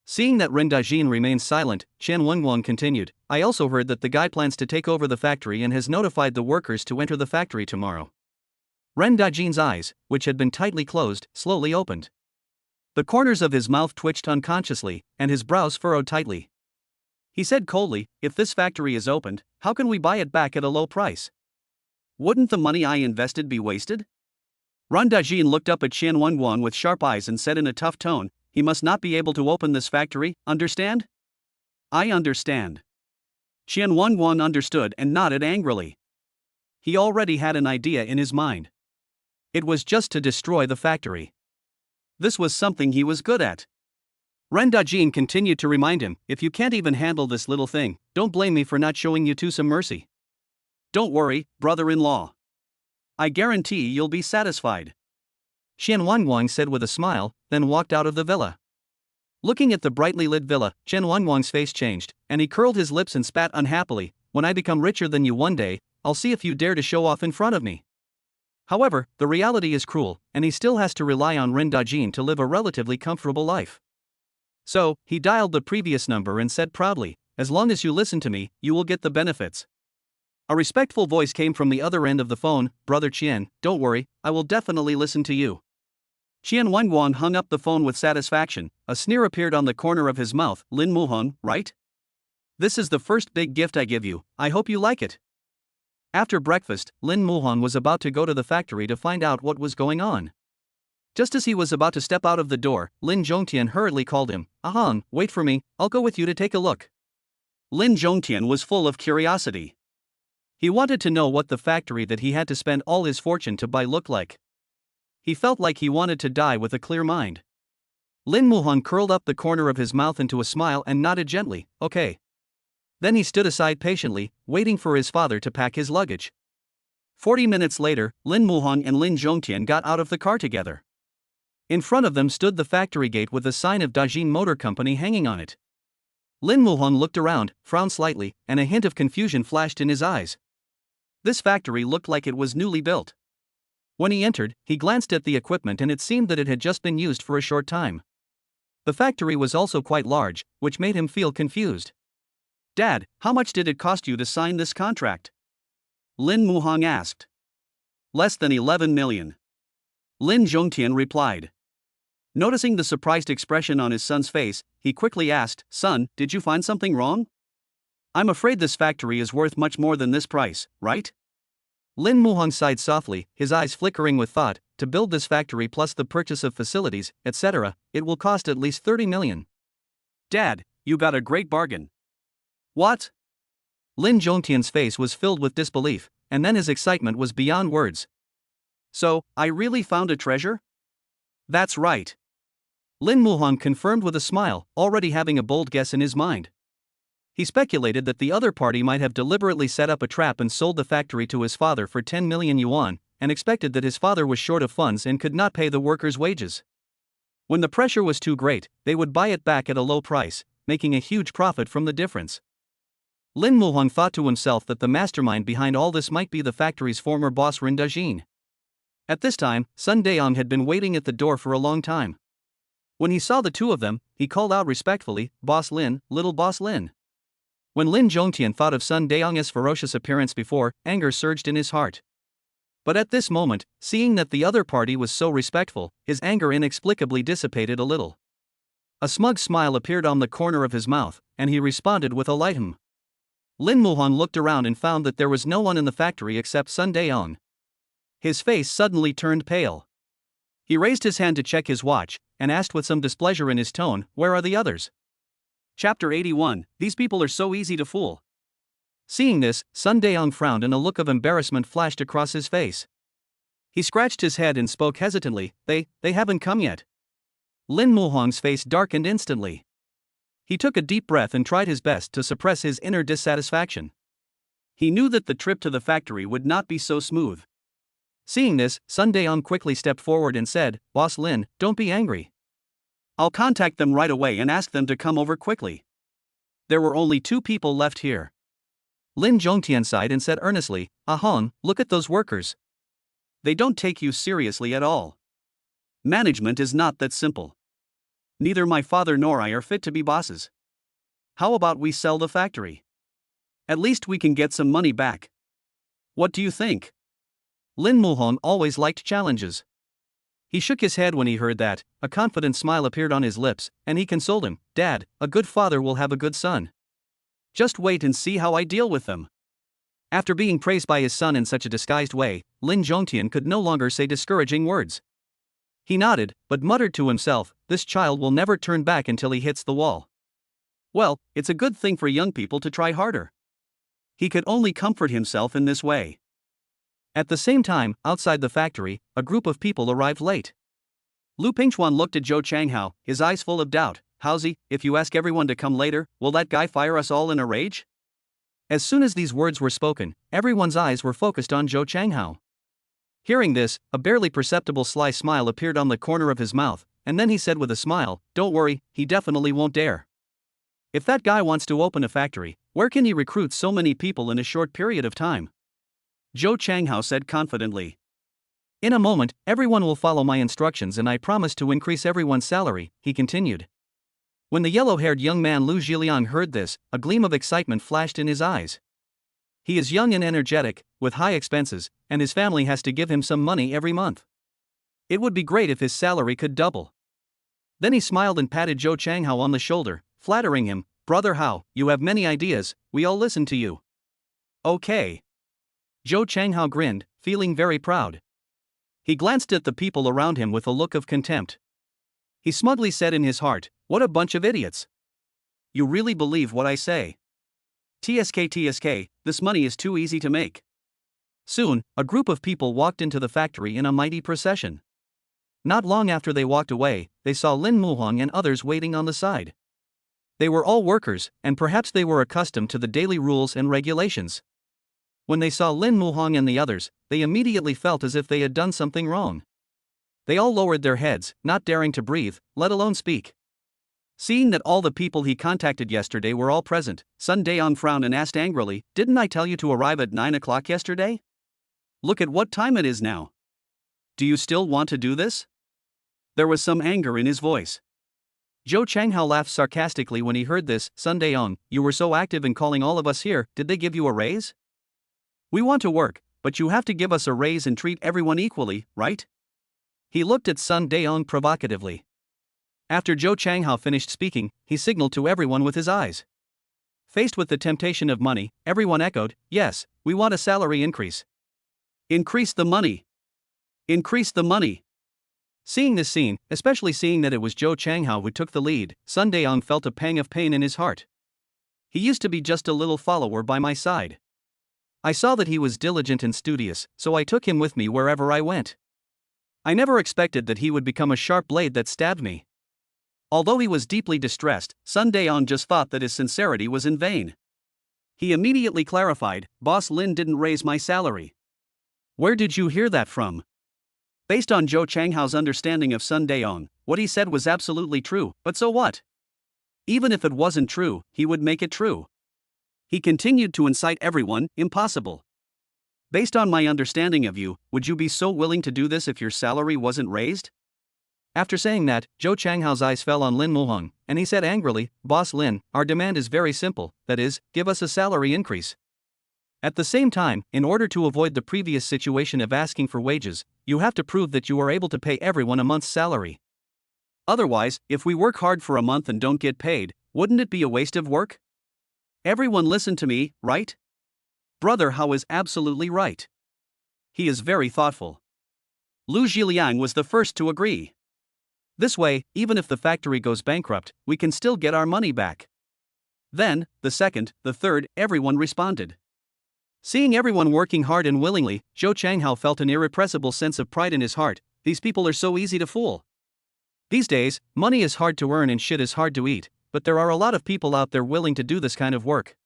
Seeing that Ren Dajin remained silent, Chen Wenguang continued, "I also heard that the guy plans to take over the factory and has notified the workers to enter the factory tomorrow." Ren Dajin's eyes, which had been tightly closed, slowly opened. The corners of his mouth twitched unconsciously, and his brows furrowed tightly. He said coldly, "If this factory is opened, how can we buy it back at a low price? Wouldn't the money I invested be wasted?" Ren Dajin looked up at Chen Wenguang with sharp eyes and said in a tough tone, "He must not be able to open this factory, understand?" "I understand." Chen Wenguang understood and nodded angrily. He already had an idea in his mind. It was just to destroy the factory. This was something he was good at. Ren Dajin continued to remind him, "If you can't even handle this little thing, don't blame me for not showing you two some mercy. Don't worry, brother-in-law. I guarantee you'll be satisfied." Chen Wenguang said with a smile, then walked out of the villa. Looking at the brightly lit villa, Chen Wenguang's face changed, and he curled his lips and spat unhappily, "When I become richer than you one day, I'll see if you dare to show off in front of me." However, the reality is cruel, and he still has to rely on Ren Dajin to live a relatively comfortable life. So, he dialed the previous number and said proudly, "As long as you listen to me, you will get the benefits." A respectful voice came from the other end of the phone, "Brother Qian, don't worry, I will definitely listen to you." Qian Wenguang hung up the phone with satisfaction. A sneer appeared on the corner of his mouth, "Lin Muhong, right? This is the first big gift I give you, I hope you like it." After breakfast, Lin Muhong was about to go to the factory to find out what was going on. Just as he was about to step out of the door, Lin Zhongtian hurriedly called him, "Ahang, wait for me, I'll go with you to take a look." Lin Zhongtian was full of curiosity. He wanted to know what the factory that he had to spend all his fortune to buy looked like. He felt like he wanted to die with a clear mind. Lin Muhan curled up the corner of his mouth into a smile and nodded gently, okay. Then he stood aside patiently, waiting for his father to pack his luggage. 40 minutes later, Lin Muhan and Lin Zhongtian got out of the car together. In front of them stood the factory gate with the sign of Dajin Motor Company hanging on it. Lin Muhan looked around, frowned slightly, and a hint of confusion flashed in his eyes. This factory looked like it was newly built. When he entered, he glanced at the equipment and it seemed that it had just been used for a short time. The factory was also quite large, which made him feel confused. Dad, how much did it cost you to sign this contract? Lin Muhan asked. Less than 11 million. Lin Zhongtian replied. Noticing the surprised expression on his son's face, he quickly asked, Son, did you find something wrong? I'm afraid this factory is worth much more than this price, right? Lin Muhan sighed softly, his eyes flickering with thought. To build this factory plus the purchase of facilities, etc., it will cost at least 30 million. Dad, you got a great bargain. What? Lin Zhongtian's face was filled with disbelief, and then his excitement was beyond words. So, I really found a treasure? That's right. Lin Muhan confirmed with a smile, already having a bold guess in his mind. He speculated that the other party might have deliberately set up a trap and sold the factory to his father for 10 million yuan, and expected that his father was short of funds and could not pay the workers' wages. When the pressure was too great, they would buy it back at a low price, making a huge profit from the difference. Lin Muhan thought to himself that the mastermind behind all this might be the factory's former boss Rin Dajin. At this time, Sun Daong had been waiting at the door for a long time. When he saw the two of them, he called out respectfully, Boss Lin, little Boss Lin. When Lin Zhongtian thought of Sun Daong's ferocious appearance before, anger surged in his heart. But at this moment, seeing that the other party was so respectful, his anger inexplicably dissipated a little. A smug smile appeared on the corner of his mouth, and he responded with a light hum. Lin Muhan looked around and found that there was no one in the factory except Sun Daong. His face suddenly turned pale. He raised his hand to check his watch, and asked with some displeasure in his tone, Where are the others? Chapter 81, These people are so easy to fool. Seeing this, Sun Daong frowned and a look of embarrassment flashed across his face. He scratched his head and spoke hesitantly, They haven't come yet. Lin Muhan's face darkened instantly. He took a deep breath and tried his best to suppress his inner dissatisfaction. He knew that the trip to the factory would not be so smooth. Seeing this, Sun Daong quickly stepped forward and said, Boss Lin, don't be angry. I'll contact them right away and ask them to come over quickly. There were only 2 people left here. Lin Zhongtian sighed and said earnestly, Ahon, look at those workers. They don't take you seriously at all. Management is not that simple. Neither my father nor I are fit to be bosses. How about we sell the factory? At least we can get some money back. What do you think? Lin Muhan always liked challenges. He shook his head when he heard that, a confident smile appeared on his lips, and he consoled him, Dad, a good father will have a good son. Just wait and see how I deal with them. After being praised by his son in such a disguised way, Lin Zhongtian could no longer say discouraging words. He nodded, but muttered to himself, this child will never turn back until he hits the wall. Well, it's a good thing for young people to try harder. He could only comfort himself in this way. At the same time, outside the factory, a group of people arrived late. Lu Pingchuan looked at Zhou Changhao, his eyes full of doubt. Howsy, if you ask everyone to come later, will that guy fire us all in a rage? As soon as these words were spoken, everyone's eyes were focused on Zhou Changhao. Hearing this, a barely perceptible sly smile appeared on the corner of his mouth, and then he said with a smile, Don't worry, he definitely won't dare. If that guy wants to open a factory, where can he recruit so many people in a short period of time? Zhou Changhao said confidently. In a moment, everyone will follow my instructions and I promise to increase everyone's salary, he continued. When the yellow-haired young man Lu Zhiliang heard this, a gleam of excitement flashed in his eyes. He is young and energetic, with high expenses, and his family has to give him some money every month. It would be great if his salary could double. Then he smiled and patted Zhou Changhao on the shoulder, flattering him, Brother Hao, you have many ideas, we all listen to you. Okay. Zhou Changhao grinned, feeling very proud. He glanced at the people around him with a look of contempt. He smugly said in his heart, What a bunch of idiots. You really believe what I say? TSK, this money is too easy to make. Soon, a group of people walked into the factory in a mighty procession. Not long after they walked away, they saw Lin Muhong and others waiting on the side. They were all workers, and perhaps they were accustomed to the daily rules and regulations. When they saw Lin Muhong and the others, they immediately felt as if they had done something wrong. They all lowered their heads, not daring to breathe, let alone speak. Seeing that all the people he contacted yesterday were all present, Sun Daong frowned and asked angrily, "Didn't I tell you to arrive at 9 o'clock yesterday? Look at what time it is now. Do you still want to do this?" There was some anger in his voice. Zhou Changhao laughed sarcastically when he heard this. "Sun Daong, you were so active in calling all of us here, did they give you a raise? We want to work, but you have to give us a raise and treat everyone equally, right?" He looked at Sun Daong provocatively. After Zhou Changhao finished speaking, he signaled to everyone with his eyes. Faced with the temptation of money, everyone echoed, "Yes, we want a salary increase. Increase the money. Increase the money." Seeing this scene, especially seeing that it was Zhou Changhao who took the lead, Sun Daong felt a pang of pain in his heart. He used to be just a little follower by my side. I saw that he was diligent and studious, so I took him with me wherever I went. I never expected that he would become a sharp blade that stabbed me. Although he was deeply distressed, Sun Daong just thought that his sincerity was in vain. He immediately clarified, "Boss Lin didn't raise my salary." "Where did you hear that from?" Based on Zhou Changhao's understanding of Sun Daong, what he said was absolutely true, but so what? Even if it wasn't true, he would make it true. He continued to incite everyone, "Impossible. Based on my understanding of you, would you be so willing to do this if your salary wasn't raised?" After saying that, Zhou Changhao's eyes fell on Lin Muhong, and he said angrily, "Boss Lin, our demand is very simple, that is, give us a salary increase. At the same time, in order to avoid the previous situation of asking for wages, you have to prove that you are able to pay everyone a month's salary. Otherwise, if we work hard for a month and don't get paid, wouldn't it be a waste of work? Everyone listen to me, right? Brother Hao is absolutely right. He is very thoughtful." Lu Zhiliang was the first to agree. "This way, even if the factory goes bankrupt, we can still get our money back." Then, the second, the third, everyone responded. Seeing everyone working hard and willingly, Zhou Changhao felt an irrepressible sense of pride in his heart. These people are so easy to fool. These days, money is hard to earn and shit is hard to eat, but there are a lot of people out there willing to do this kind of work.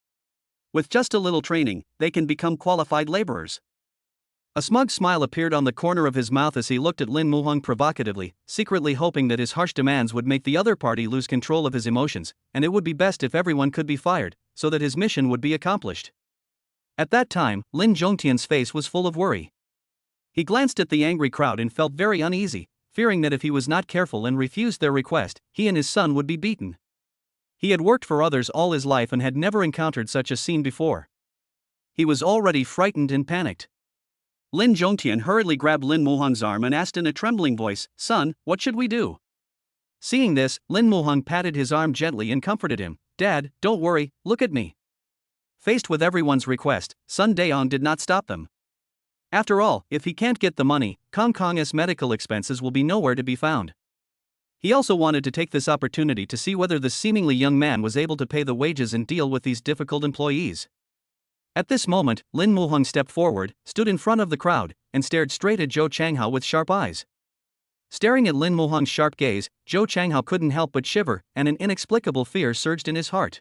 With just a little training, they can become qualified laborers. A smug smile appeared on the corner of his mouth as he looked at Lin Muhong provocatively, secretly hoping that his harsh demands would make the other party lose control of his emotions, and it would be best if everyone could be fired, so that his mission would be accomplished. At that time, Lin Zhongtian's face was full of worry. He glanced at the angry crowd and felt very uneasy, fearing that if he was not careful and refused their request, he and his son would be beaten. He had worked for others all his life and had never encountered such a scene before. He was already frightened and panicked. Lin Zhongtian hurriedly grabbed Lin Muhong's arm and asked in a trembling voice, "Son, what should we do?" Seeing this, Lin Muhong patted his arm gently and comforted him. "Dad, don't worry, look at me." Faced with everyone's request, Sun Daong did not stop them. After all, if he can't get the money, Kong Kong's medical expenses will be nowhere to be found. He also wanted to take this opportunity to see whether the seemingly young man was able to pay the wages and deal with these difficult employees. At this moment, Lin Muhong stepped forward, stood in front of the crowd, and stared straight at Zhou Changhao with sharp eyes. Staring at Lin Muhong's sharp gaze, Zhou Changhao couldn't help but shiver, and an inexplicable fear surged in his heart.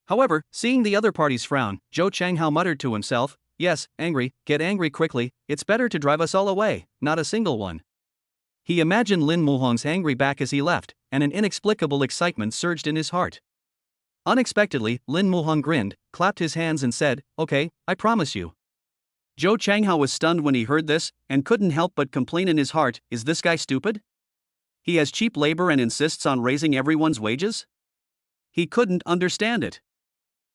However, seeing the other parties frown, Zhou Changhao muttered to himself, "Yes, angry, get angry quickly, it's better to drive us all away, not a single one." He imagined Lin Muhong's angry back as he left, and an inexplicable excitement surged in his heart. Unexpectedly, Lin Muhong grinned, clapped his hands and said, "Okay, I promise you." Zhou Changhao was stunned when he heard this, and couldn't help but complain in his heart, "Is this guy stupid? He has cheap labor and insists on raising everyone's wages?" He couldn't understand it.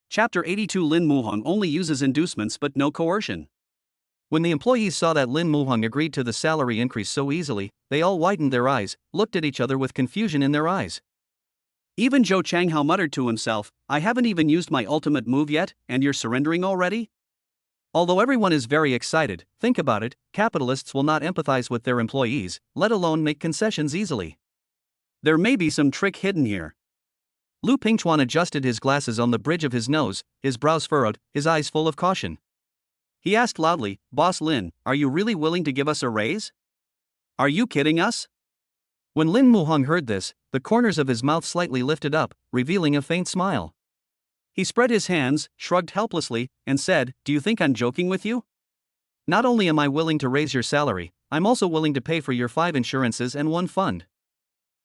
Chapter 82 Lin Muhong only uses inducements but no coercion. When the employees saw that Lin Muhong agreed to the salary increase so easily, they all widened their eyes, looked at each other with confusion in their eyes. Even Zhou Changhao muttered to himself, "I haven't even used my ultimate move yet, and you're surrendering already?" Although everyone is very excited, think about it, capitalists will not empathize with their employees, let alone make concessions easily. There may be some trick hidden here. Lu Pingchuan adjusted his glasses on the bridge of his nose, his brows furrowed, his eyes full of caution. He asked loudly, "Boss Lin, are you really willing to give us a raise? Are you kidding us?" When Lin Muhong heard this, the corners of his mouth slightly lifted up, revealing a faint smile. He spread his hands, shrugged helplessly, and said, "Do you think I'm joking with you? Not only am I willing to raise your salary, I'm also willing to pay for your 5 insurances and 1 fund."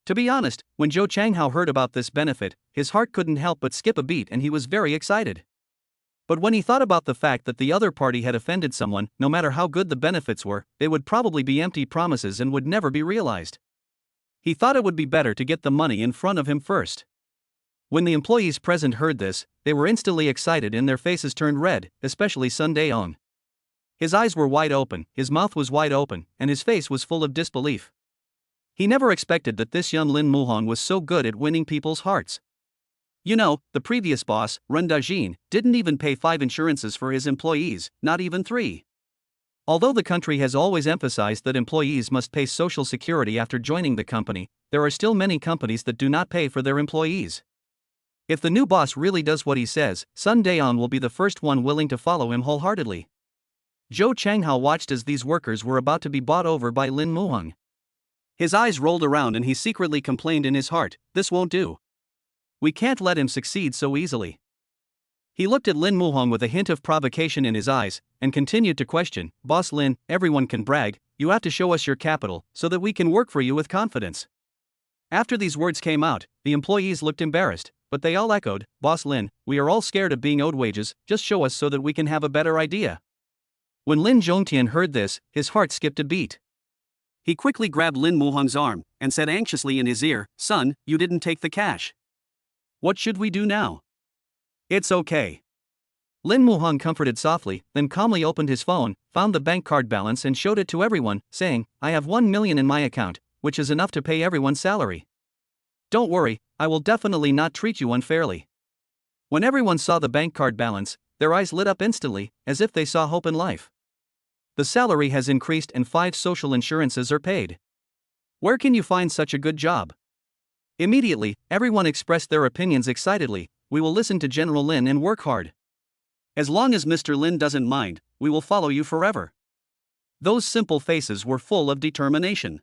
To be honest, when Zhou Changhao heard about this benefit, his heart couldn't help but skip a beat and he was very excited. But when he thought about the fact that the other party had offended someone, no matter how good the benefits were, they would probably be empty promises and would never be realized. He thought it would be better to get the money in front of him first. When the employees present heard this, they were instantly excited and their faces turned red, especially Sun Daong. His eyes were wide open, his mouth was wide open, and his face was full of disbelief. He never expected that this young Lin Muhong was so good at winning people's hearts. You know, the previous boss, Ren Dajin, didn't even pay 5 insurances for his employees, not even 3. Although the country has always emphasized that employees must pay social security after joining the company, there are still many companies that do not pay for their employees. If the new boss really does what he says, Sun Daong will be the first one willing to follow him wholeheartedly. Zhou Changhao watched as these workers were about to be bought over by Lin Muhong. His eyes rolled around and he secretly complained in his heart, "This won't do. We can't let him succeed so easily." He looked at Lin Muhong with a hint of provocation in his eyes, and continued to question, "Boss Lin, everyone can brag, you have to show us your capital, so that we can work for you with confidence." After these words came out, the employees looked embarrassed, but they all echoed, "Boss Lin, we are all scared of being owed wages, just show us so that we can have a better idea." When Lin Zhongtian heard this, his heart skipped a beat. He quickly grabbed Lin Muhong's arm, and said anxiously in his ear, "Son, you didn't take the cash. What should we do now?" "It's okay." Lin Muhong comforted softly, then calmly opened his phone, found the bank card balance and showed it to everyone, saying, "I have 1 million in my account, which is enough to pay everyone's salary. Don't worry, I will definitely not treat you unfairly." When everyone saw the bank card balance, their eyes lit up instantly, as if they saw hope in life. The salary has increased and 5 social insurances are paid. Where can you find such a good job? Immediately, everyone expressed their opinions excitedly. "We will listen to General Lin and work hard. As long as Mr. Lin doesn't mind, we will follow you forever." Those simple faces were full of determination.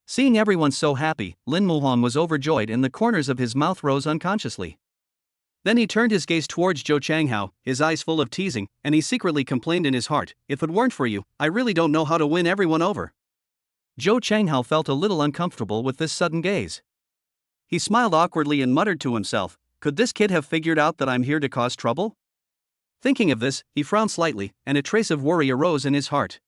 Seeing everyone so happy, Lin Muhong was overjoyed and the corners of his mouth rose unconsciously. Then he turned his gaze towards Zhou Changhao, his eyes full of teasing, and he secretly complained in his heart, "If it weren't for you, I really don't know how to win everyone over." Zhou Changhao felt a little uncomfortable with this sudden gaze. He smiled awkwardly and muttered to himself, "Could this kid have figured out that I'm here to cause trouble?" Thinking of this, he frowned slightly, and a trace of worry arose in his heart.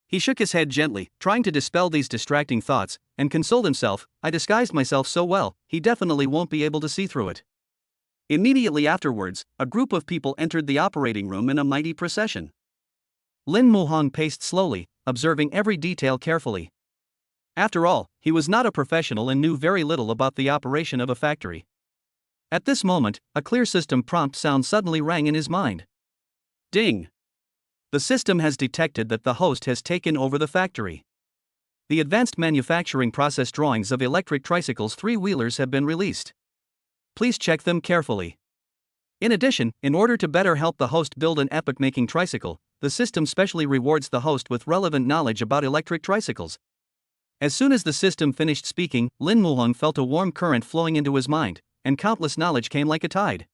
He shook his head gently, trying to dispel these distracting thoughts, and consoled himself, "I disguised myself so well, he definitely won't be able to see through it." Immediately afterwards, a group of people entered the operating room in a mighty procession. Lin Muhong paced slowly, observing every detail carefully. After all, he was not a professional and knew very little about the operation of a factory. At this moment, a clear system prompt sound suddenly rang in his mind. Ding! The system has detected that the host has taken over the factory. The advanced manufacturing process drawings of electric tricycles 3-wheelers have been released. Please check them carefully. In addition, in order to better help the host build an epoch-making tricycle, the system specially rewards the host with relevant knowledge about electric tricycles. As soon as the system finished speaking, Lin Muhong felt a warm current flowing into his mind, and countless knowledge came like a tide.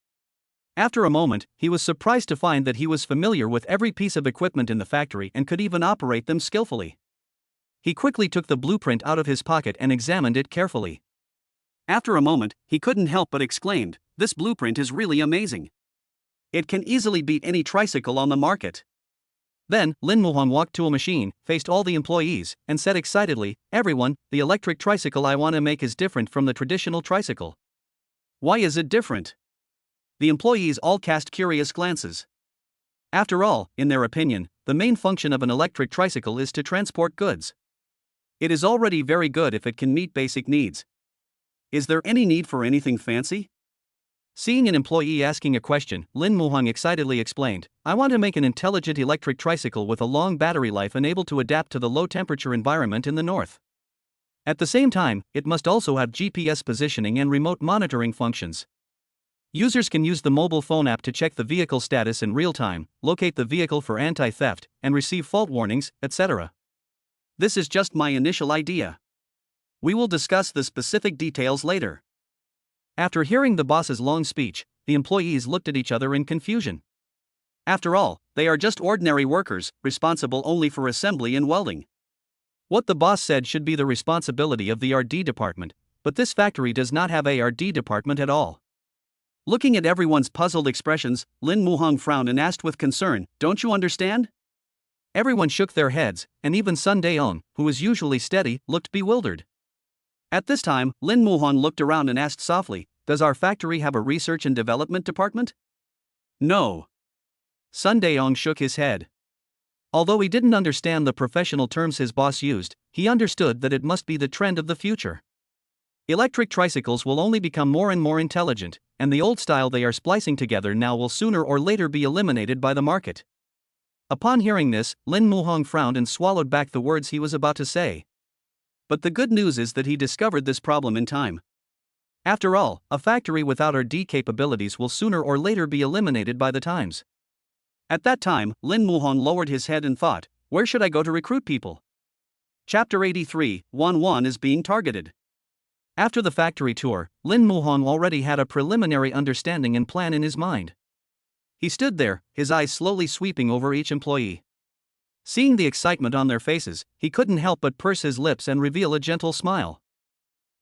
After a moment, he was surprised to find that he was familiar with every piece of equipment in the factory and could even operate them skillfully. He quickly took the blueprint out of his pocket and examined it carefully. After a moment, he couldn't help but exclaimed, "This blueprint is really amazing. It can easily beat any tricycle on the market." Then, Lin Muhong walked to a machine, faced all the employees, and said excitedly, "Everyone, the electric tricycle I want to make is different from the traditional tricycle." "Why is it different?" The employees all cast curious glances. After all, in their opinion, the main function of an electric tricycle is to transport goods. It is already very good if it can meet basic needs. Is there any need for anything fancy? Seeing an employee asking a question, Lin Muhong excitedly explained, "I want to make an intelligent electric tricycle with a long battery life and able to adapt to the low-temperature environment in the north." At the same time, it must also have GPS positioning and remote monitoring functions. Users can use the mobile phone app to check the vehicle status in real time, locate the vehicle for anti-theft, and receive fault warnings, etc. This is just my initial idea. We will discuss the specific details later. After hearing the boss's long speech, the employees looked at each other in confusion. After all, they are just ordinary workers, responsible only for assembly and welding. What the boss said should be the responsibility of the R&D department, but this factory does not have a R&D department at all. Looking at everyone's puzzled expressions, Lin Muhong frowned and asked with concern, "Don't you understand?" Everyone shook their heads, and even Sun Daeong, who was usually steady, looked bewildered. At this time, Lin Muhong looked around and asked softly, "Does our factory have a research and development department?" "No." Sun Daeong shook his head. Although he didn't understand the professional terms his boss used, he understood that it must be the trend of the future. Electric tricycles will only become more and more intelligent, and the old style they are splicing together now will sooner or later be eliminated by the market. Upon hearing this, Lin Muhong frowned and swallowed back the words he was about to say. But the good news is that he discovered this problem in time. After all, a factory without R&D capabilities will sooner or later be eliminated by the times. At that time, Lin Muhong lowered his head and thought, "Where should I go to recruit people?" Chapter 83, Wan Wan is being targeted. After the factory tour, Lin Muhong already had a preliminary understanding and plan in his mind. He stood there, his eyes slowly sweeping over each employee. Seeing the excitement on their faces, he couldn't help but purse his lips and reveal a gentle smile.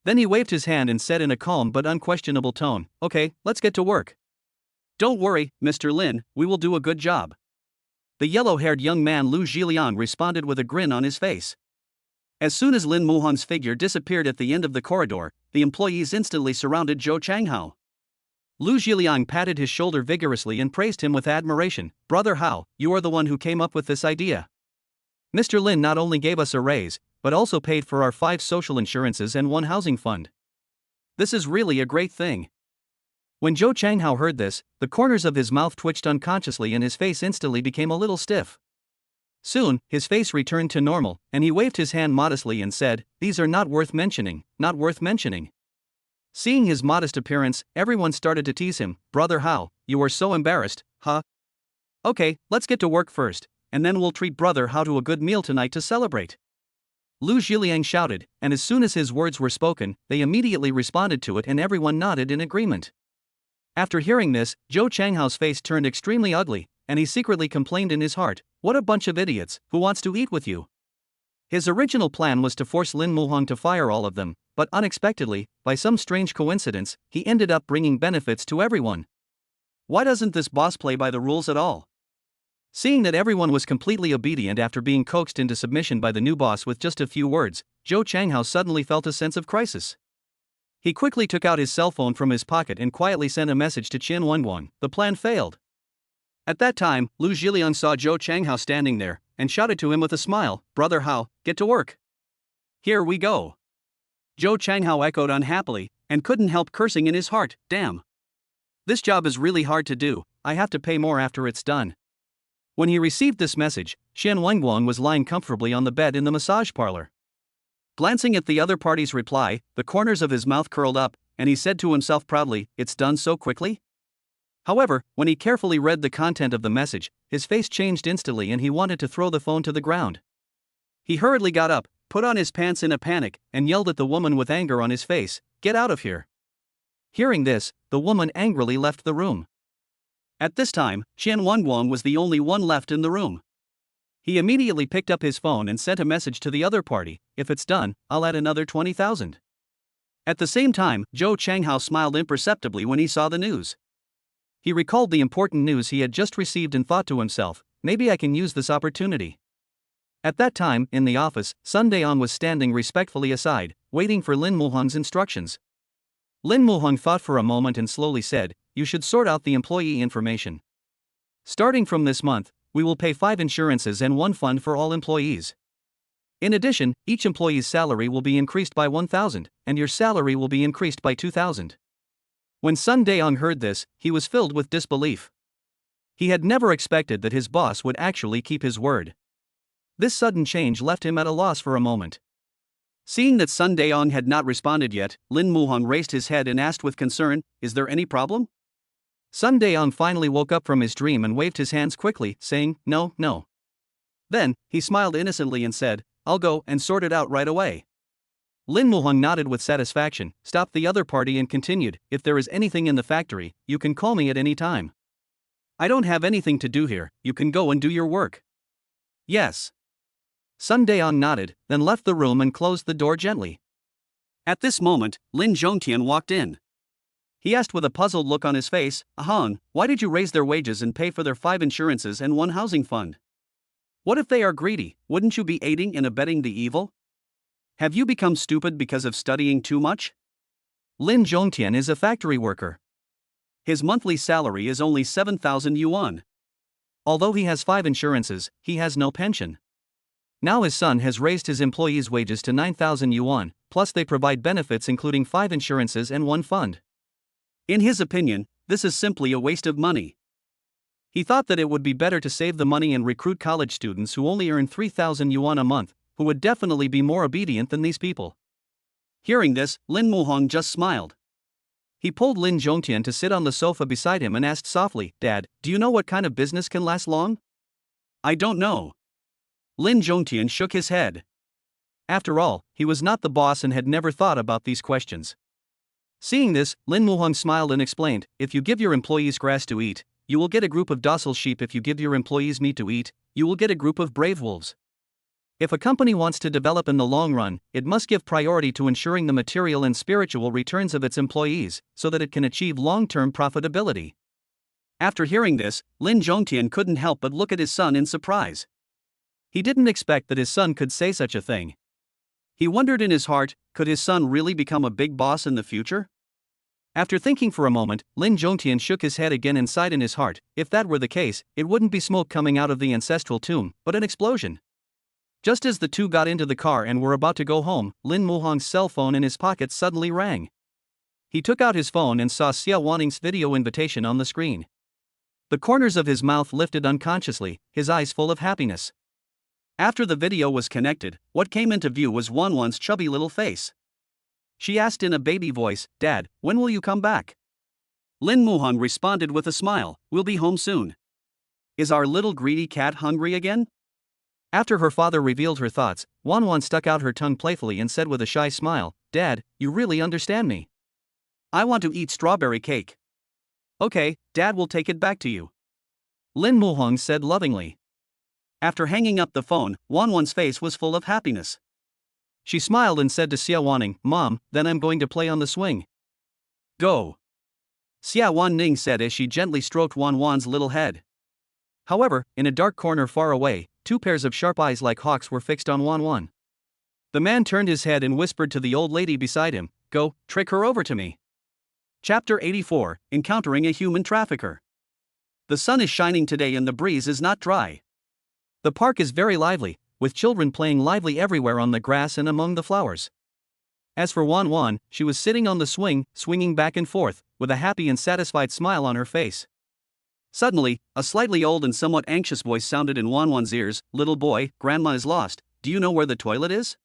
Then he waved his hand and said in a calm but unquestionable tone, "Okay, let's get to work." "Don't worry, Mr. Lin, we will do a good job." The yellow-haired young man Lu Zhiliang responded with a grin on his face. As soon as Lin Muhong's figure disappeared at the end of the corridor, the employees instantly surrounded Zhou Changhao. Lu Zhiliang patted his shoulder vigorously and praised him with admiration. "Brother Hao, you are the one who came up with this idea. Mr. Lin not only gave us a raise, but also paid for our 5 social insurances and 1 housing fund. This is really a great thing." When Zhou Changhao heard this, the corners of his mouth twitched unconsciously and his face instantly became a little stiff. Soon, his face returned to normal, and he waved his hand modestly and said, "These are not worth mentioning, not worth mentioning." Seeing his modest appearance, everyone started to tease him. "Brother Hao, you are so embarrassed, huh? Okay, let's get to work first, and then we'll treat Brother Hao to a good meal tonight to celebrate." Lu Zhiliang shouted, and as soon as his words were spoken, they immediately responded to it and everyone nodded in agreement. After hearing this, Zhou Changhao's face turned extremely ugly, and he secretly complained in his heart, "What a bunch of idiots, who wants to eat with you?" His original plan was to force Lin Muhong to fire all of them, but unexpectedly, by some strange coincidence, he ended up bringing benefits to everyone. Why doesn't this boss play by the rules at all? Seeing that everyone was completely obedient after being coaxed into submission by the new boss with just a few words, Zhou Changhao suddenly felt a sense of crisis. He quickly took out his cell phone from his pocket and quietly sent a message to Wan Wan. The plan failed. At that time, Lu Zhiliang saw Zhou Changhao standing there, and shouted to him with a smile, "Brother Hao, get to work." "Here we go." Zhou Changhao echoed unhappily, and couldn't help cursing in his heart, "Damn. This job is really hard to do, I have to pay more after it's done." When he received this message, Wan Wan was lying comfortably on the bed in the massage parlor. Glancing at the other party's reply, the corners of his mouth curled up, and he said to himself proudly, "It's done so quickly?" However, when he carefully read the content of the message, his face changed instantly and he wanted to throw the phone to the ground. He hurriedly got up, put on his pants in a panic, and yelled at the woman with anger on his face, "Get out of here." Hearing this, the woman angrily left the room. At this time, Wan Wan was the only one left in the room. He immediately picked up his phone and sent a message to the other party, "If it's done, I'll add another 20,000. At the same time, Zhou Changhao smiled imperceptibly when he saw the news. He recalled the important news he had just received and thought to himself, "Maybe I can use this opportunity." At that time, in the office, Sun Daeong was standing respectfully aside, waiting for Lin Muhong's instructions. Lin Muhong thought for a moment and slowly said, "You should sort out the employee information. Starting from this month, we will pay 5 insurances and 1 fund for all employees. In addition, each employee's salary will be increased by 1,000, and your salary will be increased by 2,000. When Sun Daeong heard this, he was filled with disbelief. He had never expected that his boss would actually keep his word. This sudden change left him at a loss for a moment. Seeing that Sun Daeong had not responded yet, Lin Muhong raised his head and asked with concern, "Is there any problem?" Sun Daeong finally woke up from his dream and waved his hands quickly, saying, "No, no." Then, he smiled innocently and said, "I'll go and sort it out right away." Lin Muhong nodded with satisfaction, stopped the other party and continued, "If there is anything in the factory, you can call me at any time. I don't have anything to do here, you can go and do your work." "Yes." Sun Daeong nodded, then left the room and closed the door gently. At this moment, Lin Zhongtian walked in. He asked with a puzzled look on his face, "Ahon, why did you raise their wages and pay for their 5 insurances and 1 housing fund? What if they are greedy, wouldn't you be aiding and abetting the evil? Have you become stupid because of studying too much?" Lin Zhongtian is a factory worker. His monthly salary is only 7,000 yuan. Although he has 5 insurances, he has no pension. Now his son has raised his employees' wages to 9,000 yuan, plus they provide benefits including 5 insurances and 1 fund. In his opinion, this is simply a waste of money. He thought that it would be better to save the money and recruit college students who only earn 3,000 yuan a month, who would definitely be more obedient than these people. Hearing this, Lin Muhong just smiled. He pulled Lin Zhongtian to sit on the sofa beside him and asked softly, "Dad, do you know what kind of business can last long?" "I don't know." Lin Zhongtian shook his head. After all, he was not the boss and had never thought about these questions. Seeing this, Lin Muhong smiled and explained, "If you give your employees grass to eat, you will get a group of docile sheep. If you give your employees meat to eat, you will get a group of brave wolves. If a company wants to develop in the long run, it must give priority to ensuring the material and spiritual returns of its employees, so that it can achieve long-term profitability." After hearing this, Lin Zhongtian couldn't help but look at his son in surprise. He didn't expect that his son could say such a thing. He wondered in his heart, could his son really become a big boss in the future? After thinking for a moment, Lin Zhongtian shook his head again and sighed in his heart. If that were the case, it wouldn't be smoke coming out of the ancestral tomb, but an explosion. Just as the two got into the car and were about to go home, Lin Muhong's cell phone in his pocket suddenly rang. He took out his phone and saw Xiawaning's video invitation on the screen. The corners of his mouth lifted unconsciously, his eyes full of happiness. After the video was connected, what came into view was Wan Wan's chubby little face. She asked in a baby voice, "Dad, when will you come back?" Lin Muhong responded with a smile, "We'll be home soon." "Is our little greedy cat hungry again?" After her father revealed her thoughts, Wan Wan stuck out her tongue playfully and said with a shy smile, "Dad, you really understand me. I want to eat strawberry cake." "Okay, Dad will take it back to you," Lin Muhong said lovingly. After hanging up the phone, Wan Wan's face was full of happiness. She smiled and said to Xiawaning, "Mom, then I'm going to play on the swing." "Go," Xiawan Ning said as she gently stroked Wan Wan's little head. However, in a dark corner far away, 2 pairs of sharp eyes like hawks were fixed on Wan Wan. The man turned his head and whispered to the old lady beside him, "Go, trick her over to me." Chapter 84, Encountering a Human Trafficker. The sun is shining today and the breeze is not dry. The park is very lively, with children playing lively everywhere on the grass and among the flowers. As for Wan Wan, she was sitting on the swing, swinging back and forth, with a happy and satisfied smile on her face. Suddenly, a slightly old and somewhat anxious voice sounded in Wan Wan's ears, "Little boy, Grandma is lost. Do you know where the toilet is?"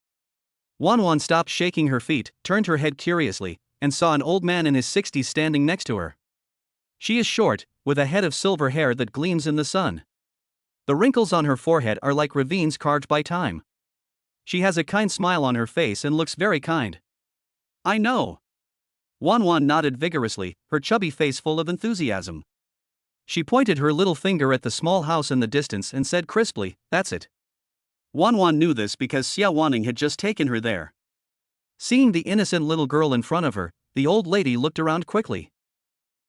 Wan Wan stopped shaking her feet, turned her head curiously, and saw an old man in his 60s standing next to her. She is short, with a head of silver hair that gleams in the sun. The wrinkles on her forehead are like ravines carved by time. She has a kind smile on her face and looks very kind. "I know." Wan Wan nodded vigorously, her chubby face full of enthusiasm. She pointed her little finger at the small house in the distance and said crisply, "That's it." Wan Wan knew this because Xiawaning had just taken her there. Seeing the innocent little girl in front of her, the old lady looked around quickly.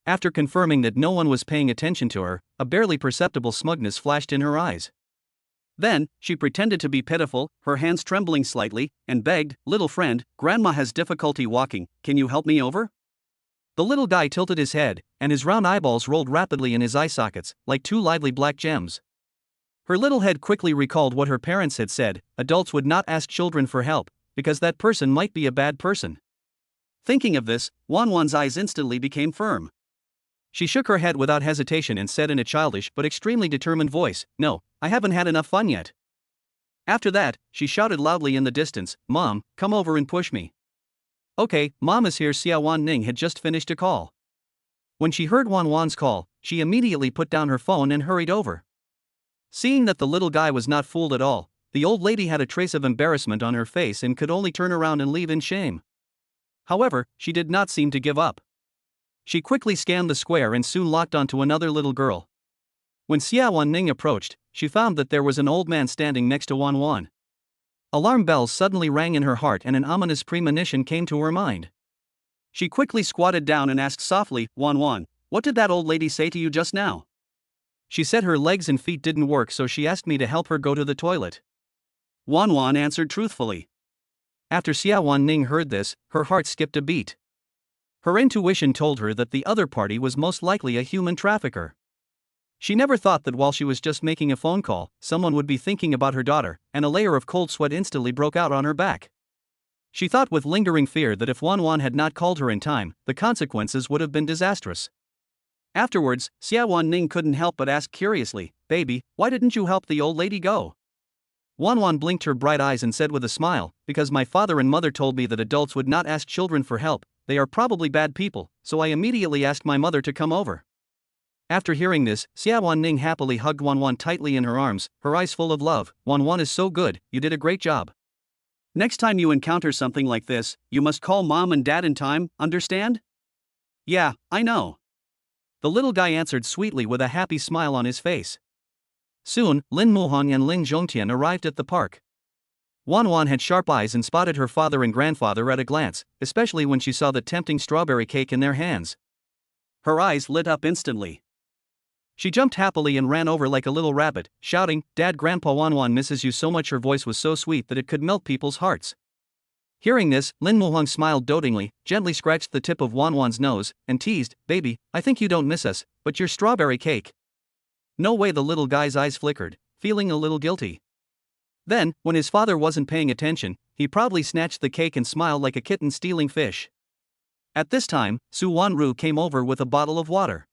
After confirming that no one was paying attention to her, a barely perceptible smugness flashed in her eyes. Then, she pretended to be pitiful, her hands trembling slightly, and begged, "Little friend, Grandma has difficulty walking, can you help me over?" The little guy tilted his head, and his round eyeballs rolled rapidly in his eye sockets, like 2 lively black gems. Her little head quickly recalled what her parents had said: adults would not ask children for help, because that person might be a bad person. Thinking of this, Wan Wan's eyes instantly became firm. She shook her head without hesitation and said in a childish but extremely determined voice, "No, I haven't had enough fun yet." After that, she shouted loudly in the distance, "Mom, come over and push me." "Okay, Mom is here." Xiawan Ning had just finished a call. When she heard Wan Wan's call, she immediately put down her phone and hurried over. Seeing that the little guy was not fooled at all, the old lady had a trace of embarrassment on her face and could only turn around and leave in shame. However, she did not seem to give up. She quickly scanned the square and soon locked onto another little girl. When Xiawan Ning approached, she found that there was an old man standing next to Wan Wan. Alarm bells suddenly rang in her heart and an ominous premonition came to her mind. She quickly squatted down and asked softly, "Wan Wan, what did that old lady say to you just now?" "She said her legs and feet didn't work, so she asked me to help her go to the toilet." Wan Wan answered truthfully. After Xiawan Ning heard this, her heart skipped a beat. Her intuition told her that the other party was most likely a human trafficker. She never thought that while she was just making a phone call, someone would be thinking about her daughter, and a layer of cold sweat instantly broke out on her back. She thought with lingering fear that if Wan Wan had not called her in time, the consequences would have been disastrous. Afterwards, Xiawan Ning couldn't help but ask curiously, "Baby, why didn't you help the old lady go?" Wan Wan blinked her bright eyes and said with a smile, "Because my father and mother told me that adults would not ask children for help, they are probably bad people, so I immediately asked my mother to come over." After hearing this, Xiawan Ning happily hugged Wan Wan tightly in her arms, her eyes full of love. "Wan Wan is so good, you did a great job. Next time you encounter something like this, you must call Mom and Dad in time, understand?" "Yeah, I know." The little guy answered sweetly with a happy smile on his face. Soon, Lin Muhong and Lin Zhongtian arrived at the park. Wan Wan had sharp eyes and spotted her father and grandfather at a glance, especially when she saw the tempting strawberry cake in their hands. Her eyes lit up instantly. She jumped happily and ran over like a little rabbit, shouting, "Dad, Grandpa, Wan Wan misses you so much." Her voice was so sweet that it could melt people's hearts. Hearing this, Lin Muhong smiled dotingly, gently scratched the tip of Wan Wan's nose, and teased, "Baby, I think you don't miss us, but your strawberry cake." "No way." The little guy's eyes flickered, feeling a little guilty. Then, when his father wasn't paying attention, he proudly snatched the cake and smiled like a kitten stealing fish. At this time, Su Wanru came over with a bottle of water.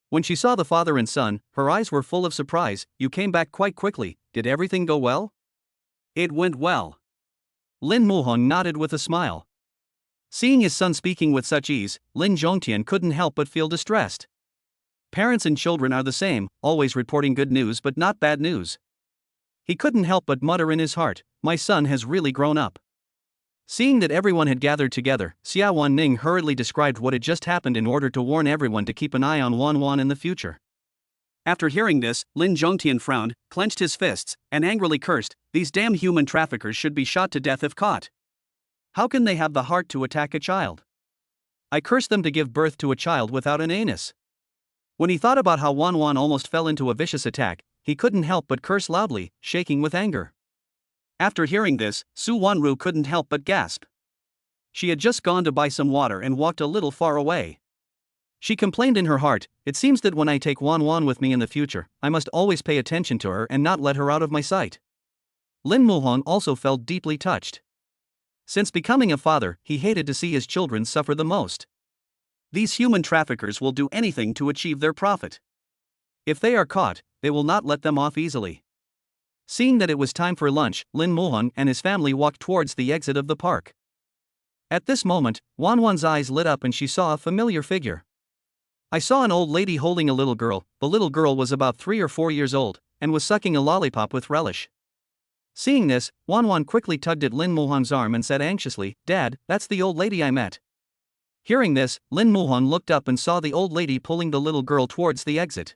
When she saw the father and son, her eyes were full of surprise. "You came back quite quickly, did everything go well?" "It went well." Lin Muhong nodded with a smile. Seeing his son speaking with such ease, Lin Zhongtian couldn't help but feel distressed. Parents and children are the same, always reporting good news but not bad news. He couldn't help but mutter in his heart, "My son has really grown up." Seeing that everyone had gathered together, Xiawan Ning hurriedly described what had just happened in order to warn everyone to keep an eye on Wan Wan in the future. After hearing this, Lin Zhongtian frowned, clenched his fists, and angrily cursed, "These damn human traffickers should be shot to death if caught. How can they have the heart to attack a child? I curse them to give birth to a child without an anus." When he thought about how Wan Wan almost fell into a vicious attack, he couldn't help but curse loudly, shaking with anger. After hearing this, Su Wanru couldn't help but gasp. She had just gone to buy some water and walked a little far away. She complained in her heart, "It seems that when I take Wan Wan with me in the future, I must always pay attention to her and not let her out of my sight." Lin Muhong also felt deeply touched. Since becoming a father, he hated to see his children suffer the most. These human traffickers will do anything to achieve their profit. If they are caught, they will not let them off easily. Seeing that it was time for lunch, Lin Muhong and his family walked towards the exit of the park. At this moment, Wan Wan's eyes lit up and she saw a familiar figure. "I saw an old lady holding a little girl." The little girl was about 3 or 4 years old, and was sucking a lollipop with relish. Seeing this, Wan Wan quickly tugged at Lin Muhong's arm and said anxiously, "Dad, that's the old lady I met." Hearing this, Lin Muhong looked up and saw the old lady pulling the little girl towards the exit.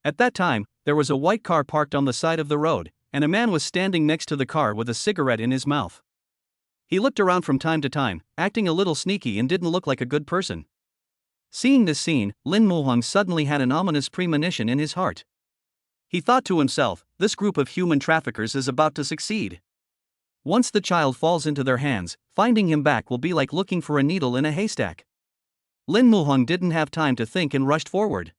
At that time, there was a white car parked on the side of the road, and a man was standing next to the car with a cigarette in his mouth. He looked around from time to time, acting a little sneaky and didn't look like a good person. Seeing this scene, Lin Muhong suddenly had an ominous premonition in his heart. He thought to himself, "This group of human traffickers is about to succeed. Once the child falls into their hands, finding him back will be like looking for a needle in a haystack." Lin Muhong didn't have time to think and rushed forward.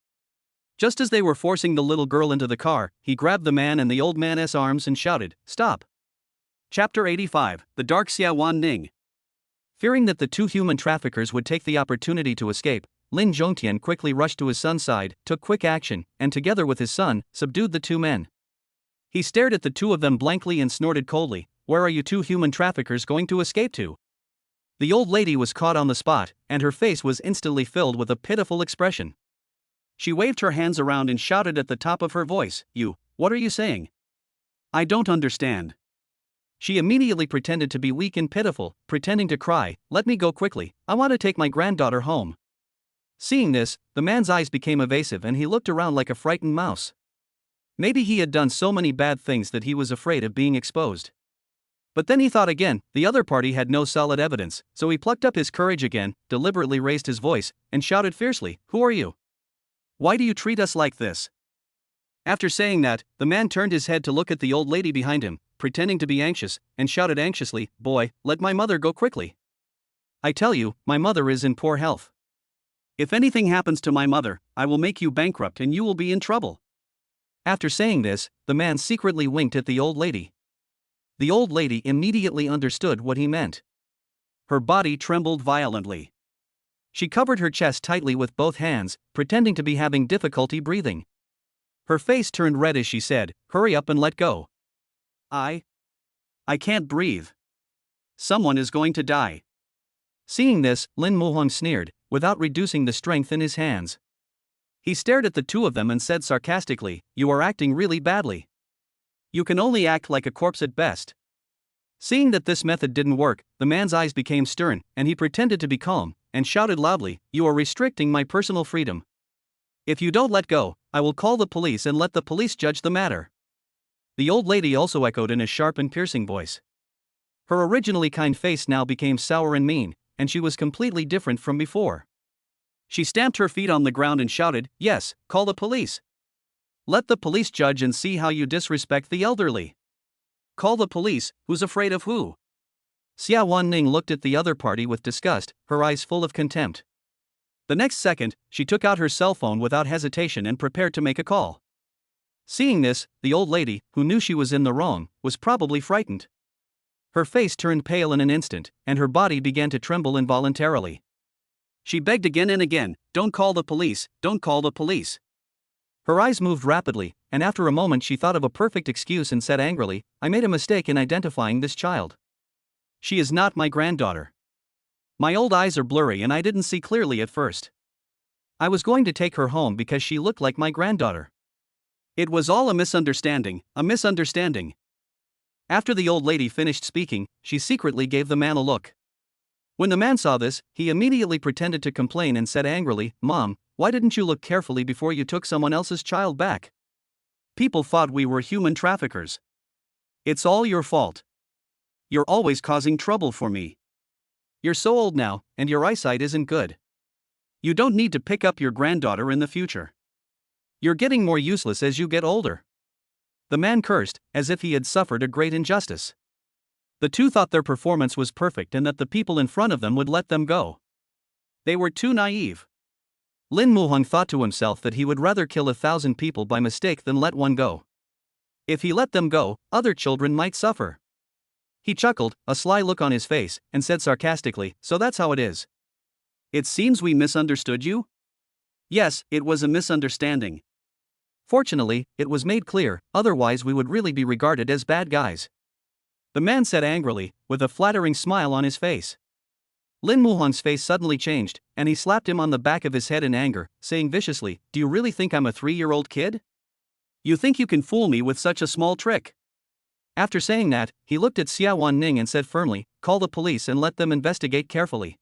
Just as they were forcing the little girl into the car, he grabbed the man and the old man's arms and shouted, "Stop!" Chapter 85, The Dark Xiawan Ning. Fearing that the two human traffickers would take the opportunity to escape, Lin Zhongtian quickly rushed to his son's side, took quick action, and together with his son, subdued the two men. He stared at the two of them blankly and snorted coldly, "Where are you two human traffickers going to escape to?" The old lady was caught on the spot, and her face was instantly filled with a pitiful expression. She waved her hands around and shouted at the top of her voice, What are you saying? I don't understand." She immediately pretended to be weak and pitiful, pretending to cry, "Let me go quickly, I want to take my granddaughter home." Seeing this, the man's eyes became evasive and he looked around like a frightened mouse. Maybe he had done so many bad things that he was afraid of being exposed. But then he thought again, the other party had no solid evidence, so he plucked up his courage again, deliberately raised his voice, and shouted fiercely, "Who are you? Why do you treat us like this?" After saying that, the man turned his head to look at the old lady behind him, pretending to be anxious, and shouted anxiously, "Boy, let my mother go quickly. I tell you, my mother is in poor health. If anything happens to my mother, I will make you bankrupt and you will be in trouble." After saying this, the man secretly winked at the old lady. The old lady immediately understood what he meant. Her body trembled violently. She covered her chest tightly with both hands, pretending to be having difficulty breathing. Her face turned red as she said, "Hurry up and let go. I can't breathe. Someone is going to die." Seeing this, Lin Muhong sneered, without reducing the strength in his hands. He stared at the two of them and said sarcastically, "You are acting really badly. You can only act like a corpse at best." Seeing that this method didn't work, the man's eyes became stern, and he pretended to be calm, and shouted loudly, "You are restricting my personal freedom. If you don't let go, I will call the police and let the police judge the matter." The old lady also echoed in a sharp and piercing voice. Her originally kind face now became sour and mean, and she was completely different from before. She stamped her feet on the ground and shouted, "Yes, call the police. Let the police judge and see how you disrespect the elderly. Call the police, who's afraid of who?" Xiawan Ning looked at the other party with disgust, her eyes full of contempt. The next second, she took out her cell phone without hesitation and prepared to make a call. Seeing this, the old lady, who knew she was in the wrong, was probably frightened. Her face turned pale in an instant, and her body began to tremble involuntarily. She begged again and again, "Don't call the police, don't call the police." Her eyes moved rapidly, and after a moment she thought of a perfect excuse and said angrily, "I made a mistake in identifying this child. She is not my granddaughter. My old eyes are blurry and I didn't see clearly at first. I was going to take her home because she looked like my granddaughter. It was all a misunderstanding, a misunderstanding." After the old lady finished speaking, she secretly gave the man a look. When the man saw this, he immediately pretended to complain and said angrily, "Mom, why didn't you look carefully before you took someone else's child back? People thought we were human traffickers. It's all your fault. You're always causing trouble for me. You're so old now, and your eyesight isn't good. You don't need to pick up your granddaughter in the future. You're getting more useless as you get older." The man cursed, as if he had suffered a great injustice. The two thought their performance was perfect and that the people in front of them would let them go. They were too naive. Lin Muhong thought to himself that he would rather kill 1,000 people by mistake than let one go. If he let them go, other children might suffer. He chuckled, a sly look on his face, and said sarcastically, "So that's how it is. It seems we misunderstood you?" "Yes, it was a misunderstanding. Fortunately, it was made clear, otherwise we would really be regarded as bad guys," the man said angrily, with a flattering smile on his face. Lin Muhong's face suddenly changed, and he slapped him on the back of his head in anger, saying viciously, "Do you really think I'm a 3-year-old kid? You think you can fool me with such a small trick?" After saying that, he looked at Xiawan Ning and said firmly, "Call the police and let them investigate carefully.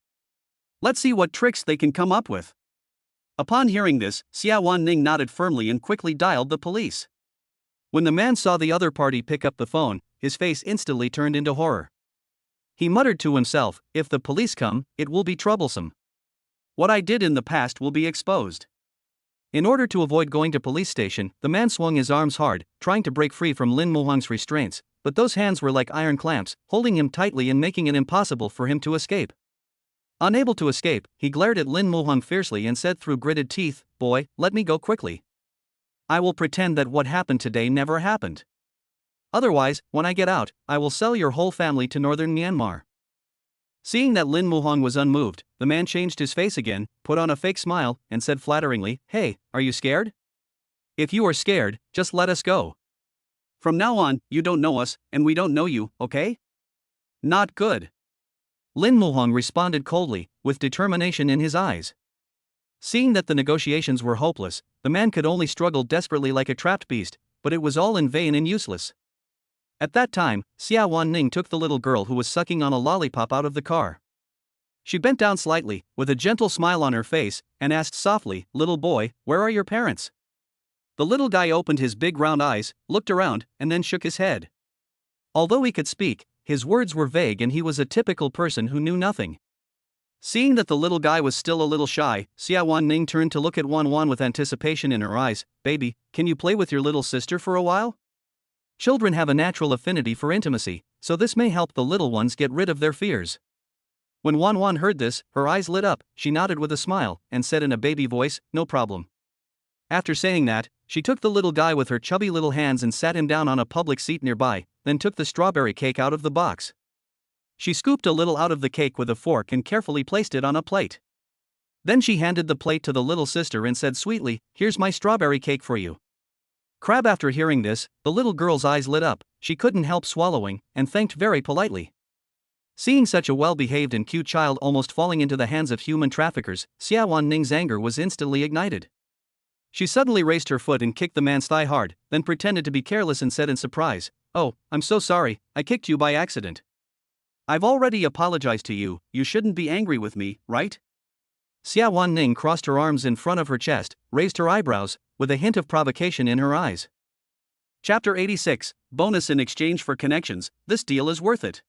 Let's see what tricks they can come up with." Upon hearing this, Xiawan Ning nodded firmly and quickly dialed the police. When the man saw the other party pick up the phone, his face instantly turned into horror. He muttered to himself, "If the police come, it will be troublesome. What I did in the past will be exposed." In order to avoid going to police station, the man swung his arms hard, trying to break free from Lin Muhong's restraints, but those hands were like iron clamps, holding him tightly and making it impossible for him to escape. Unable to escape, he glared at Lin Muhong fiercely and said through gritted teeth, "Boy, let me go quickly. I will pretend that what happened today never happened. Otherwise, when I get out, I will sell your whole family to northern Myanmar." Seeing that Lin Muhong was unmoved, the man changed his face again, put on a fake smile, and said flatteringly, "Hey, are you scared? If you are scared, just let us go. From now on, you don't know us, and we don't know you, okay? Not good. Lin Muhong responded coldly, with determination in his eyes. Seeing that the negotiations were hopeless, the man could only struggle desperately like a trapped beast, but it was all in vain and useless. At that time, Xiawan Ning took the little girl who was sucking on a lollipop out of the car. She bent down slightly, with a gentle smile on her face, and asked softly, "Little boy, where are your parents?" The little guy opened his big round eyes, looked around, and then shook his head. Although he could speak, his words were vague and he was a typical person who knew nothing. Seeing that the little guy was still a little shy, Xiawan Ning turned to look at Wan Wan with anticipation in her eyes. "Baby, can you play with your little sister for a while?" Children have a natural affinity for intimacy, so this may help the little ones get rid of their fears. When Wan Wan heard this, her eyes lit up, she nodded with a smile, and said in a baby voice, "No problem." After saying that, she took the little guy with her chubby little hands and sat him down on a public seat nearby, then took the strawberry cake out of the box. She scooped a little out of the cake with a fork and carefully placed it on a plate. Then she handed the plate to the little sister and said sweetly, "Here's my strawberry cake for you." Crab, after hearing this, the little girl's eyes lit up, she couldn't help swallowing, and thanked very politely. Seeing such a well-behaved and cute child almost falling into the hands of human traffickers, Xiawan Ning's anger was instantly ignited. She suddenly raised her foot and kicked the man's thigh hard, then pretended to be careless and said in surprise, "Oh, I'm so sorry, I kicked you by accident. I've already apologized to you, you shouldn't be angry with me, right?" Xiawan Ning crossed her arms in front of her chest, raised her eyebrows, with a hint of provocation in her eyes. Chapter 86, Bonus in exchange for connections, this deal is worth it.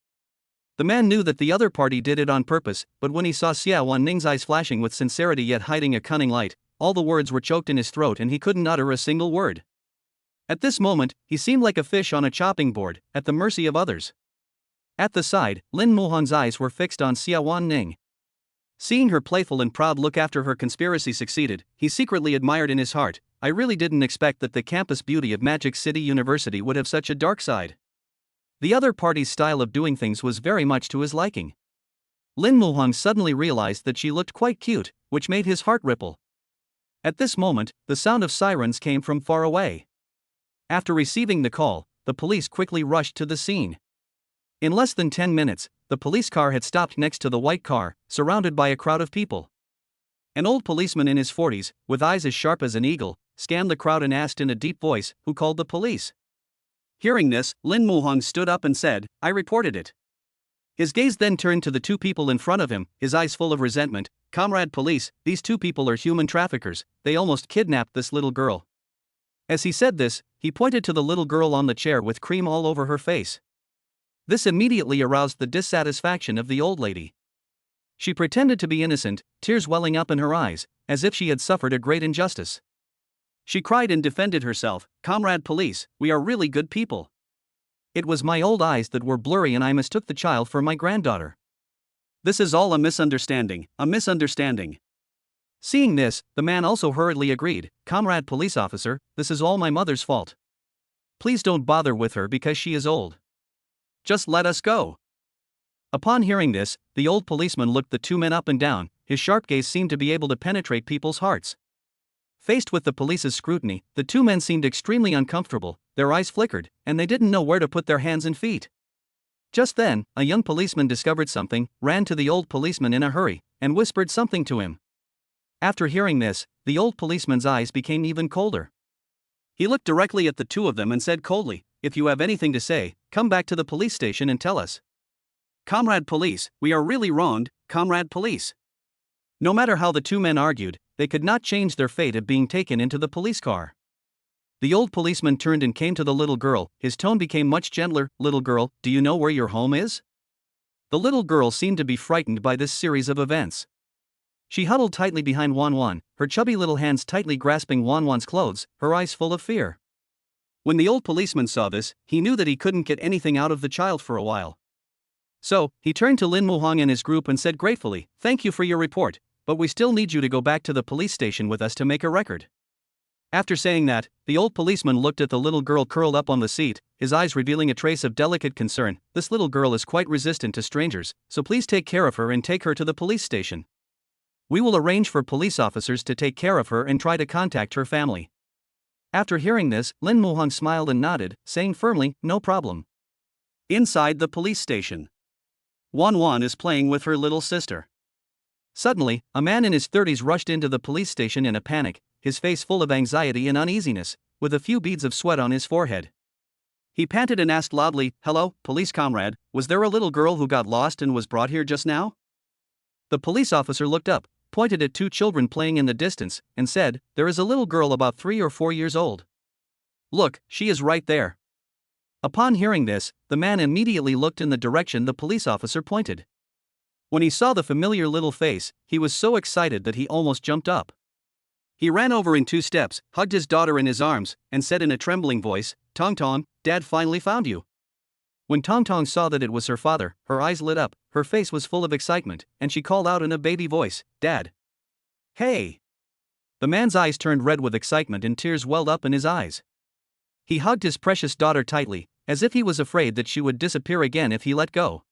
The man knew that the other party did it on purpose, but when he saw Xiawan Ning's eyes flashing with sincerity yet hiding a cunning light, all the words were choked in his throat and he couldn't utter a single word. At this moment, he seemed like a fish on a chopping board, at the mercy of others. At the side, Lin Muhong's eyes were fixed on Xiawan Ning. Seeing her playful and proud look after her conspiracy succeeded, he secretly admired in his heart, "I really didn't expect that the campus beauty of Magic City University would have such a dark side." The other party's style of doing things was very much to his liking. Lin Muhong suddenly realized that she looked quite cute, which made his heart ripple. At this moment, the sound of sirens came from far away. After receiving the call, the police quickly rushed to the scene. In less than 10 minutes, the police car had stopped next to the white car, surrounded by a crowd of people. An old policeman in his 40s, with eyes as sharp as an eagle, scanned the crowd and asked in a deep voice, "Who called the police?" Hearing this, Lin Muhong stood up and said, "I reported it." His gaze then turned to the two people in front of him, his eyes full of resentment. "Comrade police, these two people are human traffickers, they almost kidnapped this little girl." As he said this, he pointed to the little girl on the chair with cream all over her face. This immediately aroused the dissatisfaction of the old lady. She pretended to be innocent, tears welling up in her eyes, as if she had suffered a great injustice. She cried and defended herself, "Comrade police, we are really good people. It was my old eyes that were blurry and I mistook the child for my granddaughter. This is all a misunderstanding, a misunderstanding." Seeing this, the man also hurriedly agreed, "Comrade police officer, this is all my mother's fault. Please don't bother with her because she is old. Just let us go." Upon hearing this, the old policeman looked the two men up and down, his sharp gaze seemed to be able to penetrate people's hearts. Faced with the police's scrutiny, the two men seemed extremely uncomfortable, their eyes flickered, and they didn't know where to put their hands and feet. Just then, a young policeman discovered something, ran to the old policeman in a hurry, and whispered something to him. After hearing this, the old policeman's eyes became even colder. He looked directly at the two of them and said coldly, "If you have anything to say, come back to the police station and tell us." "Comrade police, we are really wronged, comrade police." No matter how the two men argued, they could not change their fate of being taken into the police car. The old policeman turned and came to the little girl, his tone became much gentler. "Little girl, do you know where your home is?" The little girl seemed to be frightened by this series of events. She huddled tightly behind Wan Wan, her chubby little hands tightly grasping Wan Wan's clothes, her eyes full of fear. When the old policeman saw this, he knew that he couldn't get anything out of the child for a while. So, he turned to Lin Muhong and his group and said gratefully, "Thank you for your report, but we still need you to go back to the police station with us to make a record." After saying that, the old policeman looked at the little girl curled up on the seat, his eyes revealing a trace of delicate concern. "This little girl is quite resistant to strangers, so please take care of her and take her to the police station. We will arrange for police officers to take care of her and try to contact her family." After hearing this, Lin Muhang smiled and nodded, saying firmly, no problem. Inside the police station, Wan Wan is playing with her little sister. Suddenly, a man in his 30s rushed into the police station in a panic, his face full of anxiety and uneasiness, with a few beads of sweat on his forehead. He panted and asked loudly, "Hello, police comrade, was there a little girl who got lost and was brought here just now?" The police officer looked up, pointed at two children playing in the distance, and said, "There is a little girl about 3 or 4 years old. Look, she is right there." Upon hearing this, the man immediately looked in the direction the police officer pointed. When he saw the familiar little face, he was so excited that he almost jumped up. He ran over in 2 steps, hugged his daughter in his arms, and said in a trembling voice, "Tong Tong, Dad finally found you." When Tong Tong saw that it was her father, her eyes lit up, her face was full of excitement, and she called out in a baby voice, "Dad!" "Hey!" The man's eyes turned red with excitement and tears welled up in his eyes. He hugged his precious daughter tightly, as if he was afraid that she would disappear again if he let go.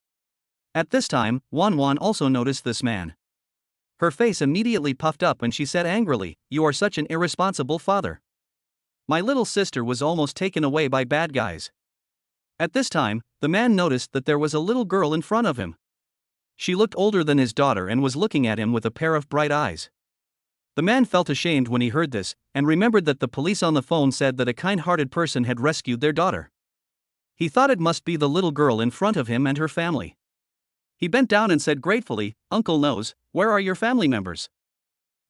At this time, Wan Wan also noticed this man. Her face immediately puffed up and she said angrily, "You are such an irresponsible father. My little sister was almost taken away by bad guys." At this time, the man noticed that there was a little girl in front of him. She looked older than his daughter and was looking at him with a pair of bright eyes. The man felt ashamed when he heard this, and remembered that the police on the phone said that a kind-hearted person had rescued their daughter. He thought it must be the little girl in front of him and her family. He bent down and said gratefully, "Uncle knows, where are your family members?"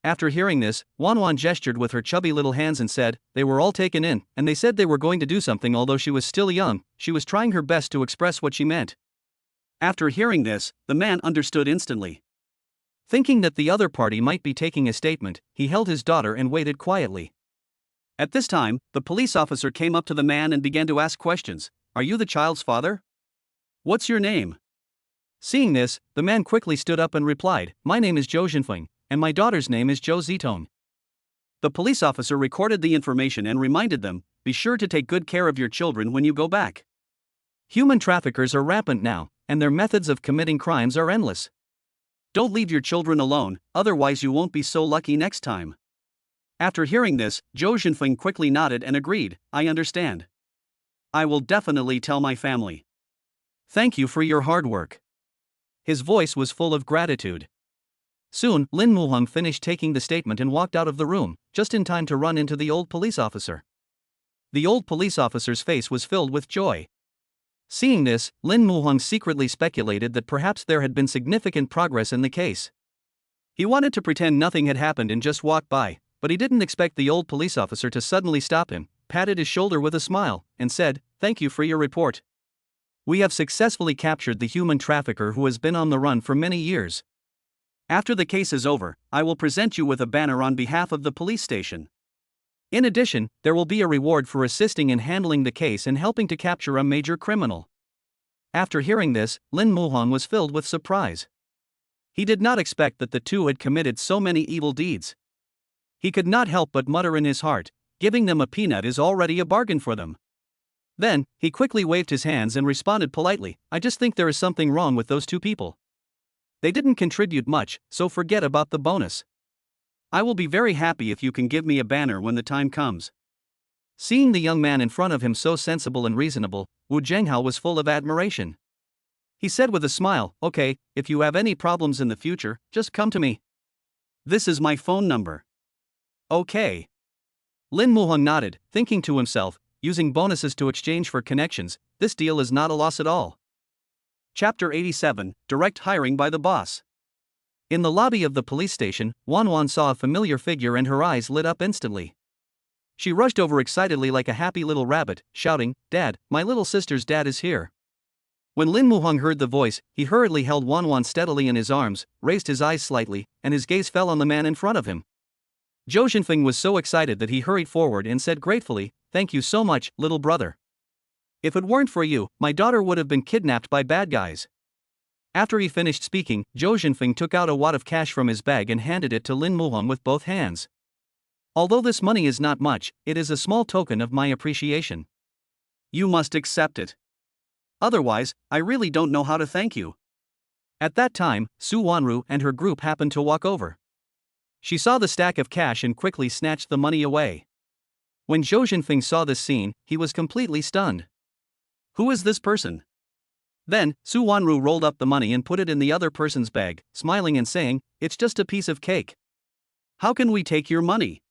After hearing this, Wan Wan gestured with her chubby little hands and said, "They were all taken in, and they said they were going to do something." Although she was still young, she was trying her best to express what she meant. After hearing this, the man understood instantly. Thinking that the other party might be taking a statement, he held his daughter and waited quietly. At this time, the police officer came up to the man and began to ask questions. "Are you the child's father? What's your name?" Seeing this, the man quickly stood up and replied, "My name is Zhou Jinfeng, and my daughter's name is Zhou Zitong." The police officer recorded the information and reminded them, "Be sure to take good care of your children when you go back. Human traffickers are rampant now, and their methods of committing crimes are endless. Don't leave your children alone, otherwise you won't be so lucky next time." After hearing this, Zhou Jinfeng quickly nodded and agreed, "I understand. I will definitely tell my family. Thank you for your hard work." His voice was full of gratitude. Soon, Lin Muhang finished taking the statement and walked out of the room, just in time to run into the old police officer. The old police officer's face was filled with joy. Seeing this, Lin Muhang secretly speculated that perhaps there had been significant progress in the case. He wanted to pretend nothing had happened and just walk by, but he didn't expect the old police officer to suddenly stop him, patted his shoulder with a smile, and said, "Thank you for your report. We have successfully captured the human trafficker who has been on the run for many years. After the case is over, I will present you with a banner on behalf of the police station. In addition, there will be a reward for assisting in handling the case and helping to capture a major criminal." After hearing this, Lin Muhang was filled with surprise. He did not expect that the two had committed so many evil deeds. He could not help but mutter in his heart, "Giving them a peanut is already a bargain for them." Then, he quickly waved his hands and responded politely, "I just think there is something wrong with those two people. They didn't contribute much, so forget about the bonus. I will be very happy if you can give me a banner when the time comes." Seeing the young man in front of him so sensible and reasonable, Wu Zhenghao was full of admiration. He said with a smile, "Okay, if you have any problems in the future, just come to me. This is my phone number." "Okay." Lin Muhang nodded, thinking to himself, using bonuses to exchange for connections, this deal is not a loss at all. Chapter 87, Direct Hiring by the Boss. In the lobby of the police station, Wan Wan saw a familiar figure and her eyes lit up instantly. She rushed over excitedly like a happy little rabbit, shouting, "Dad, my little sister's dad is here." When Lin Muhang heard the voice, he hurriedly held Wan Wan steadily in his arms, raised his eyes slightly, and his gaze fell on the man in front of him. Zhou Jinfeng was so excited that he hurried forward and said gratefully, "Thank you so much, little brother. If it weren't for you, my daughter would have been kidnapped by bad guys." After he finished speaking, Zhou Jinfeng took out a wad of cash from his bag and handed it to Lin Muhang with both hands. "Although this money is not much, it is a small token of my appreciation. You must accept it. Otherwise, I really don't know how to thank you." At that time, Su Wanru and her group happened to walk over. She saw the stack of cash and quickly snatched the money away. When Zhou Jinfeng saw this scene, he was completely stunned. Who is this person? Then, Su Wanru rolled up the money and put it in the other person's bag, smiling and saying, "It's just a piece of cake. How can we take your money?"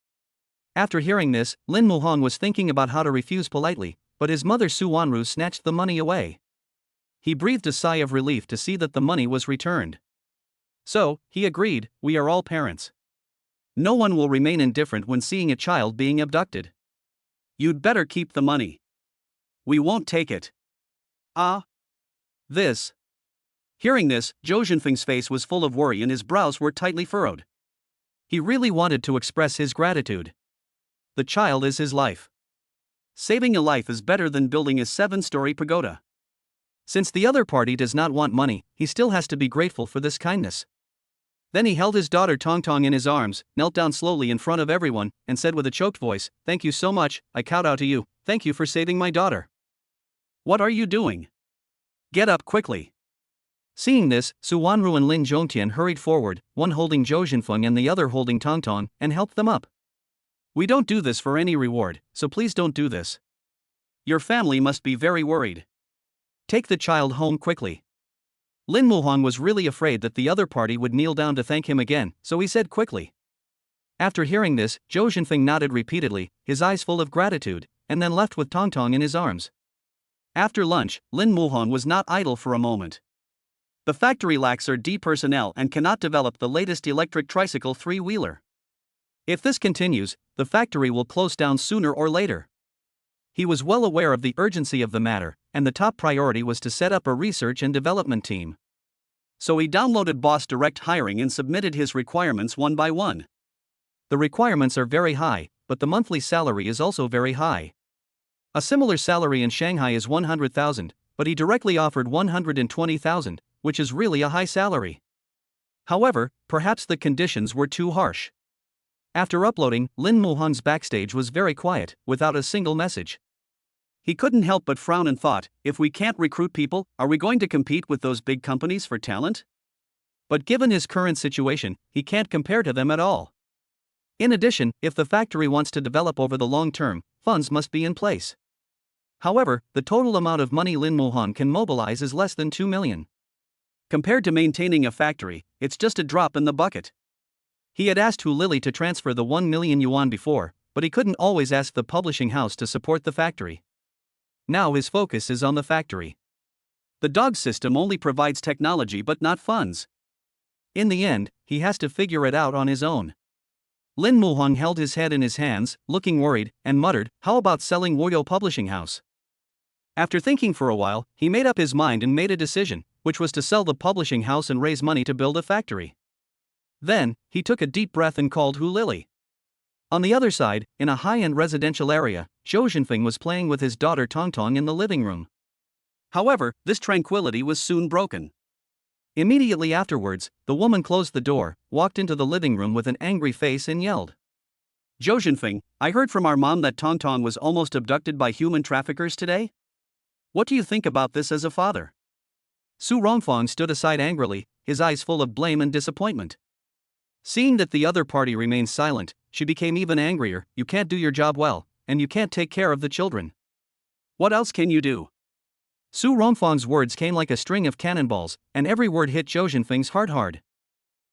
After hearing this, Lin Muhong was thinking about how to refuse politely, but his mother Su Wanru snatched the money away. He breathed a sigh of relief to see that the money was returned. So, he agreed, "We are all parents. No one will remain indifferent when seeing a child being abducted. You'd better keep the money. We won't take it." Ah. This. Hearing this, Zhou Jinfeng's face was full of worry and his brows were tightly furrowed. He really wanted to express his gratitude. The child is his life. Saving a life is better than building a 7-story pagoda. Since the other party does not want money, he still has to be grateful for this kindness. Then he held his daughter Tongtong in his arms, knelt down slowly in front of everyone, and said with a choked voice, "Thank you so much, I kowtow to you, thank you for saving my daughter." "What are you doing? Get up quickly." Seeing this, Su Wanru and Lin Zhongtian hurried forward, one holding Zhou Jinfeng and the other holding Tongtong, and helped them up. "We don't do this for any reward, so please don't do this. Your family must be very worried. Take the child home quickly." Lin Muhong was really afraid that the other party would kneel down to thank him again, so he said quickly. After hearing this, Zhou Jinfeng nodded repeatedly, his eyes full of gratitude, and then left with Tongtong in his arms. After lunch, Lin Muhong was not idle for a moment. The factory lacks R&D personnel and cannot develop the latest electric tricycle 3-wheeler. If this continues, the factory will close down sooner or later. He was well aware of the urgency of the matter, and the top priority was to set up a research and development team. So he downloaded Boss Direct Hiring and submitted his requirements one by one. The requirements are very high, but the monthly salary is also very high. A similar salary in Shanghai is 100,000, but he directly offered 120,000, which is really a high salary. However, perhaps the conditions were too harsh. After uploading, Lin Muhong's backstage was very quiet, without a single message. He couldn't help but frown and thought, if we can't recruit people, are we going to compete with those big companies for talent? But given his current situation, he can't compare to them at all. In addition, if the factory wants to develop over the long term, funds must be in place. However, the total amount of money Lin Muhong can mobilize is less than 2 million. Compared to maintaining a factory, it's just a drop in the bucket. He had asked Hu Lily to transfer the 1 million yuan before, but he couldn't always ask the publishing house to support the factory. Now his focus is on the factory. The dog system only provides technology but not funds. In the end, he has to figure it out on his own. Lin Muhong held his head in his hands, looking worried, and muttered, "How about selling Woyo Publishing House?" After thinking for a while, he made up his mind and made a decision, which was to sell the publishing house and raise money to build a factory. Then, he took a deep breath and called Hu Lily. On the other side, in a high-end residential area, Zhou Jinfeng was playing with his daughter Tongtong in the living room. However, this tranquility was soon broken. Immediately afterwards, the woman closed the door, walked into the living room with an angry face and yelled, "Zhou Jinfeng, I heard from our mom that Tongtong was almost abducted by human traffickers today? What do you think about this as a father?" Su Rongfang stood aside angrily, his eyes full of blame and disappointment. Seeing that the other party remained silent, she became even angrier. "You can't do your job well, and you can't take care of the children. What else can you do?" Su Rongfang's words came like a string of cannonballs, and every word hit Zhou Jinfeng's heart hard.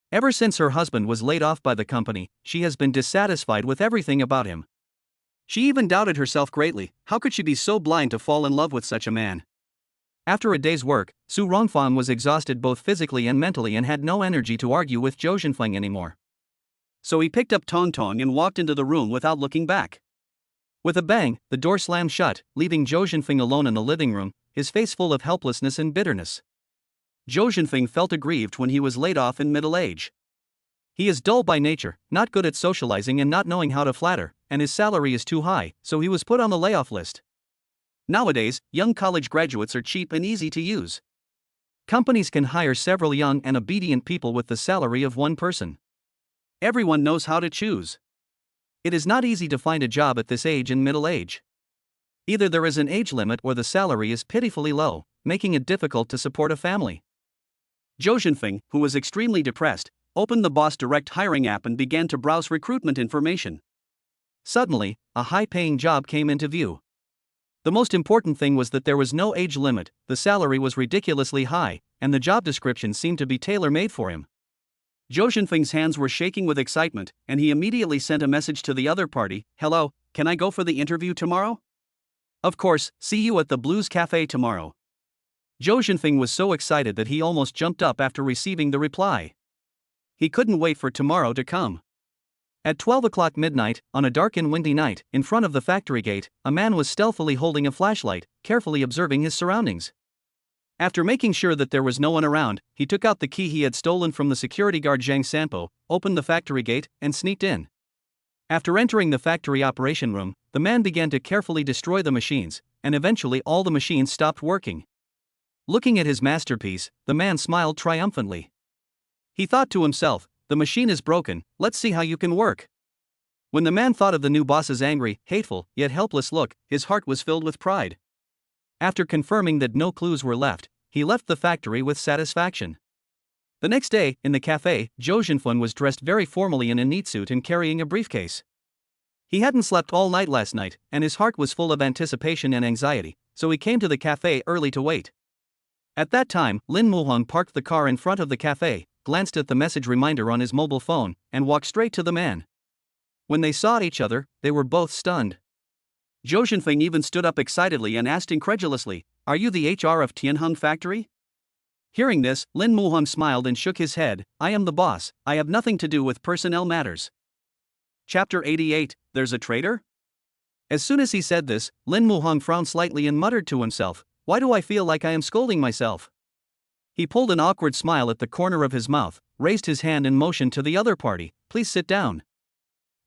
Ever since her husband was laid off by the company, she has been dissatisfied with everything about him. She even doubted herself greatly. How could she be so blind to fall in love with such a man? After a day's work, Su Rongfang was exhausted both physically and mentally and had no energy to argue with Zhou Jinfeng anymore. So he picked up Tongtong and walked into the room without looking back. With a bang, the door slammed shut, leaving Zhou Jinfeng alone in the living room, his face full of helplessness and bitterness. Zhou Jinfeng felt aggrieved when he was laid off in middle age. He is dull by nature, not good at socializing and not knowing how to flatter, and his salary is too high, so he was put on the layoff list. Nowadays, young college graduates are cheap and easy to use. Companies can hire several young and obedient people with the salary of one person. Everyone knows how to choose. It is not easy to find a job at this age and middle age. Either there is an age limit or the salary is pitifully low, making it difficult to support a family. Zhou Jinfeng, who was extremely depressed, opened the Boss Direct Hiring app and began to browse recruitment information. Suddenly, a high-paying job came into view. The most important thing was that there was no age limit, the salary was ridiculously high, and the job description seemed to be tailor-made for him. Zhou Zhenfeng's hands were shaking with excitement, and he immediately sent a message to the other party. "Hello, can I go for the interview tomorrow?" "Of course, see you at the Blues Cafe tomorrow." Zhou Zhenfeng was so excited that he almost jumped up after receiving the reply. He couldn't wait for tomorrow to come. At 12 o'clock midnight, on a dark and windy night, in front of the factory gate, a man was stealthily holding a flashlight, carefully observing his surroundings. After making sure that there was no one around, he took out the key he had stolen from the security guard Zhang Sanpo, opened the factory gate, and sneaked in. After entering the factory operation room, the man began to carefully destroy the machines, and eventually all the machines stopped working. Looking at his masterpiece, the man smiled triumphantly. He thought to himself, "The machine is broken, let's see how you can work." When the man thought of the new boss's angry, hateful, yet helpless look, his heart was filled with pride. After confirming that no clues were left, he left the factory with satisfaction. The next day, in the cafe, Zhou Zhenfeng was dressed very formally in a neat suit and carrying a briefcase. He hadn't slept all night last night, and his heart was full of anticipation and anxiety, so he came to the cafe early to wait. At that time, Lin Muhong parked the car in front of the cafe, glanced at the message reminder on his mobile phone, and walked straight to the man. When they saw each other, they were both stunned. Zhou Zhenfeng even stood up excitedly and asked incredulously, "Are you the HR of Tianheng Factory?" Hearing this, Lin Muhong smiled and shook his head. "I am the boss, I have nothing to do with personnel matters." Chapter 88, There's a Traitor? As soon as he said this, Lin Muhong frowned slightly and muttered to himself, "Why do I feel like I am scolding myself?" He pulled an awkward smile at the corner of his mouth, raised his hand and motioned to the other party, "Please sit down."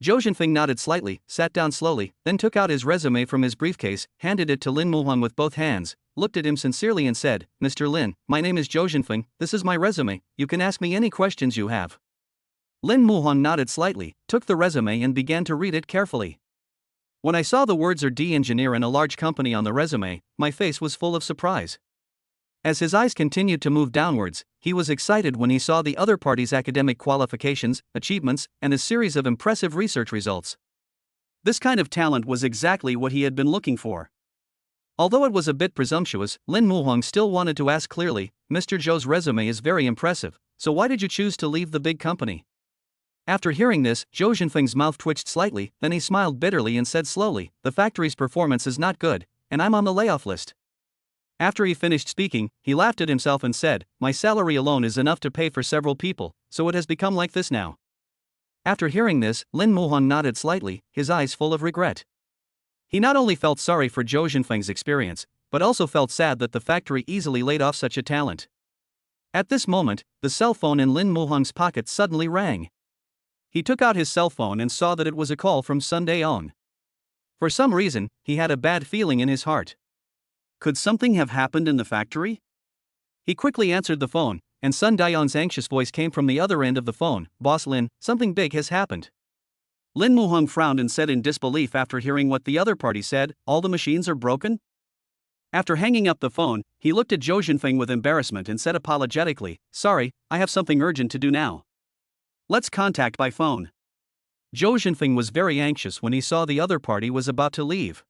Zhou Zhenfeng nodded slightly, sat down slowly, then took out his resume from his briefcase, handed it to Lin Muhong with both hands, looked at him sincerely and said, "Mr. Lin, my name is Zhou Zhenfeng, this is my resume, you can ask me any questions you have." Lin Muhong nodded slightly, took the resume and began to read it carefully. When I saw the words "RD engineer" in a large company on the resume, my face was full of surprise. As his eyes continued to move downwards, he was excited when he saw the other party's academic qualifications, achievements, and a series of impressive research results. This kind of talent was exactly what he had been looking for. Although it was a bit presumptuous, Lin Muhong still wanted to ask clearly, "Mr. Zhou's resume is very impressive, so why did you choose to leave the big company?" After hearing this, Zhou Zhenfeng's mouth twitched slightly, then he smiled bitterly and said slowly, "The factory's performance is not good, and I'm on the layoff list." After he finished speaking, he laughed at himself and said, "My salary alone is enough to pay for several people, so it has become like this now." After hearing this, Lin Muhong nodded slightly, his eyes full of regret. He not only felt sorry for Zhou Zhenfeng's experience, but also felt sad that the factory easily laid off such a talent. At this moment, the cell phone in Lin Muhong's pocket suddenly rang. He took out his cell phone and saw that it was a call from Sun Dayon. For some reason, he had a bad feeling in his heart. Could something have happened in the factory? He quickly answered the phone, and Sun Dayon's anxious voice came from the other end of the phone, "Boss Lin, something big has happened." Lin Muhong frowned and said in disbelief after hearing what the other party said, "All the machines are broken?" After hanging up the phone, he looked at Zhou Zhenfeng with embarrassment and said apologetically, "Sorry, I have something urgent to do now. Let's contact by phone." Zhou Zhenfeng was very anxious when he saw the other party was about to leave.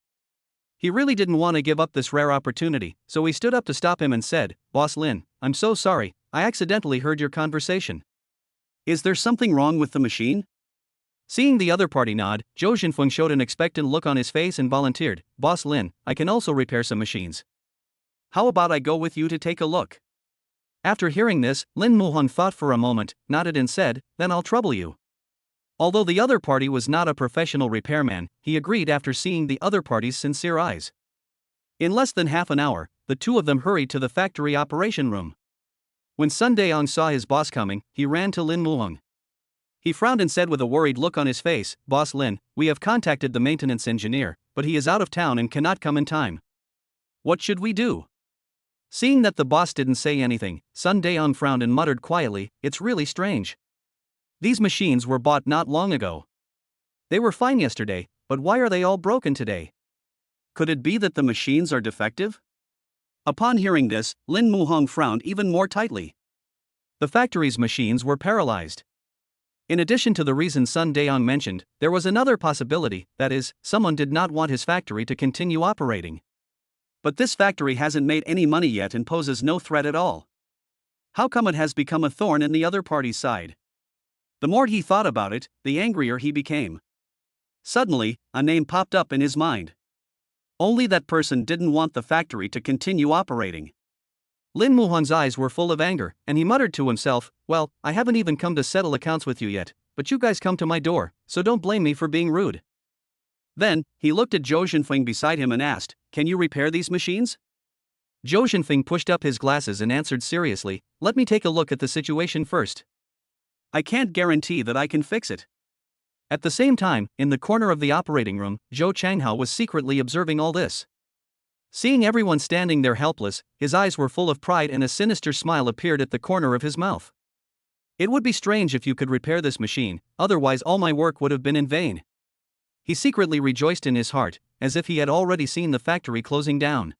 He really didn't want to give up this rare opportunity, so he stood up to stop him and said, "Boss Lin, I'm so sorry, I accidentally heard your conversation. Is there something wrong with the machine?" Seeing the other party nod, Zhou Zhenfeng showed an expectant look on his face and volunteered, "Boss Lin, I can also repair some machines. How about I go with you to take a look?" After hearing this, Lin Muhong thought for a moment, nodded and said, "Then I'll trouble you." Although the other party was not a professional repairman, he agreed after seeing the other party's sincere eyes. In less than half an hour, the two of them hurried to the factory operation room. When Sun Dayon saw his boss coming, he ran to Lin Muhong. He frowned and said with a worried look on his face, "Boss Lin, we have contacted the maintenance engineer, but he is out of town and cannot come in time. What should we do?" Seeing that the boss didn't say anything, Sun Dayon frowned and muttered quietly, "It's really strange. These machines were bought not long ago. They were fine yesterday, but why are they all broken today? Could it be that the machines are defective?" Upon hearing this, Lin Muhong frowned even more tightly. The factory's machines were paralyzed. In addition to the reason Sun Daeong mentioned, there was another possibility, that is, someone did not want his factory to continue operating. But this factory hasn't made any money yet and poses no threat at all. How come it has become a thorn in the other party's side? The more he thought about it, the angrier he became. Suddenly, a name popped up in his mind. Only that person didn't want the factory to continue operating. Lin Muhang's eyes were full of anger, and he muttered to himself, "Well, I haven't even come to settle accounts with you yet, but you guys come to my door, so don't blame me for being rude." Then, he looked at Zhou Zhenfeng beside him and asked, "Can you repair these machines?" Zhou Zhenfeng pushed up his glasses and answered seriously, "Let me take a look at the situation first. I can't guarantee that I can fix it." At the same time, in the corner of the operating room, Zhou Changhao was secretly observing all this. Seeing everyone standing there helpless, his eyes were full of pride and a sinister smile appeared at the corner of his mouth. "It would be strange if you could repair this machine, otherwise all my work would have been in vain." He secretly rejoiced in his heart, as if he had already seen the factory closing down.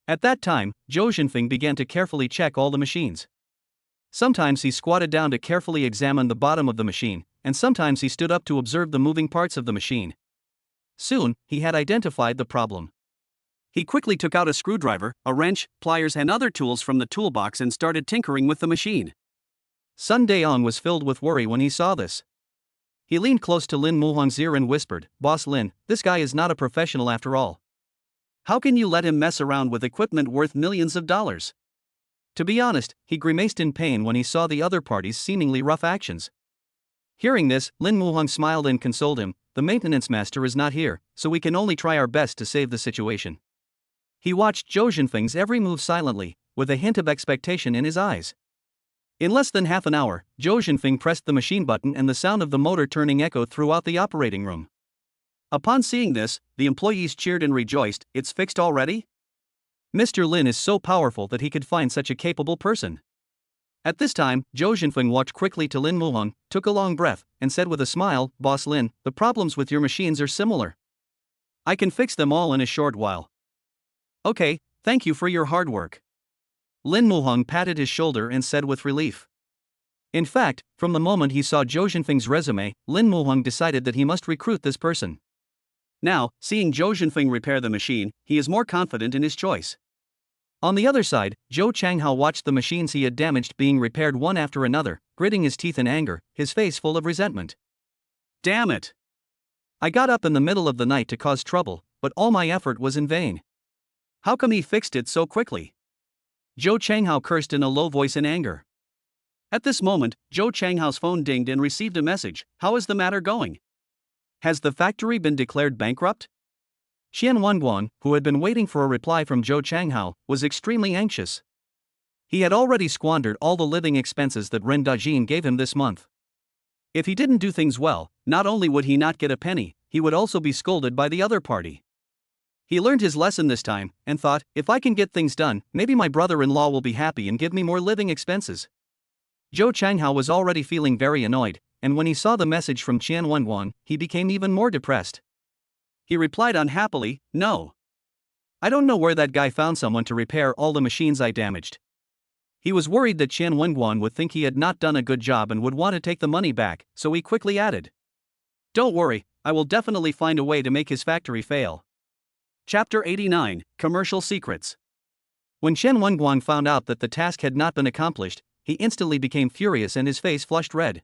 At that time, Zhou Zhenfeng began to carefully check all the machines. Sometimes he squatted down to carefully examine the bottom of the machine, and sometimes he stood up to observe the moving parts of the machine. Soon, he had identified the problem. He quickly took out a screwdriver, a wrench, pliers and other tools from the toolbox and started tinkering with the machine. Sun Daeong was filled with worry when he saw this. He leaned close to Lin Muhang's ear and whispered, "Boss Lin, this guy is not a professional after all. How can you let him mess around with equipment worth millions of dollars?" To be honest, he grimaced in pain when he saw the other party's seemingly rough actions. Hearing this, Lin Muhang smiled and consoled him, "The maintenance master is not here, so we can only try our best to save the situation." He watched Zhou Zhenfeng's every move silently, with a hint of expectation in his eyes. In less than half an hour, Zhou Zhenfeng pressed the machine button and the sound of the motor turning echoed throughout the operating room. Upon seeing this, the employees cheered and rejoiced, "It's fixed already? Mr. Lin is so powerful that he could find such a capable person." At this time, Zhou Zhenfeng walked quickly to Lin Muhang, took a long breath, and said with a smile, "Boss Lin, the problems with your machines are similar. I can fix them all in a short while." "Okay, thank you for your hard work." Lin Muhang patted his shoulder and said with relief. In fact, from the moment he saw Zhou Zhenfeng's resume, Lin Muhang decided that he must recruit this person. Now, seeing Zhou Zhenfeng repair the machine, he is more confident in his choice. On the other side, Zhou Changhao watched the machines he had damaged being repaired one after another, gritting his teeth in anger, his face full of resentment. "Damn it! I got up in the middle of the night to cause trouble, but all my effort was in vain. How come he fixed it so quickly?" Zhou Changhao cursed in a low voice in anger. At this moment, Zhou Changhao's phone dinged and received a message, "How is the matter going? Has the factory been declared bankrupt?" Wan Wan, who had been waiting for a reply from Zhou Changhao, was extremely anxious. He had already squandered all the living expenses that Ren Dajin gave him this month. If he didn't do things well, not only would he not get a penny, he would also be scolded by the other party. He learned his lesson this time, and thought, "If I can get things done, maybe my brother-in-law will be happy and give me more living expenses." Zhou Changhao was already feeling very annoyed, and when he saw the message from Wan Wan, he became even more depressed. He replied unhappily, "No. I don't know where that guy found someone to repair all the machines I damaged." He was worried that Wan Wan would think he had not done a good job and would want to take the money back, so he quickly added, "Don't worry, I will definitely find a way to make his factory fail." Chapter 89, Commercial Secrets. When Wan Wan found out that the task had not been accomplished, he instantly became furious and his face flushed red.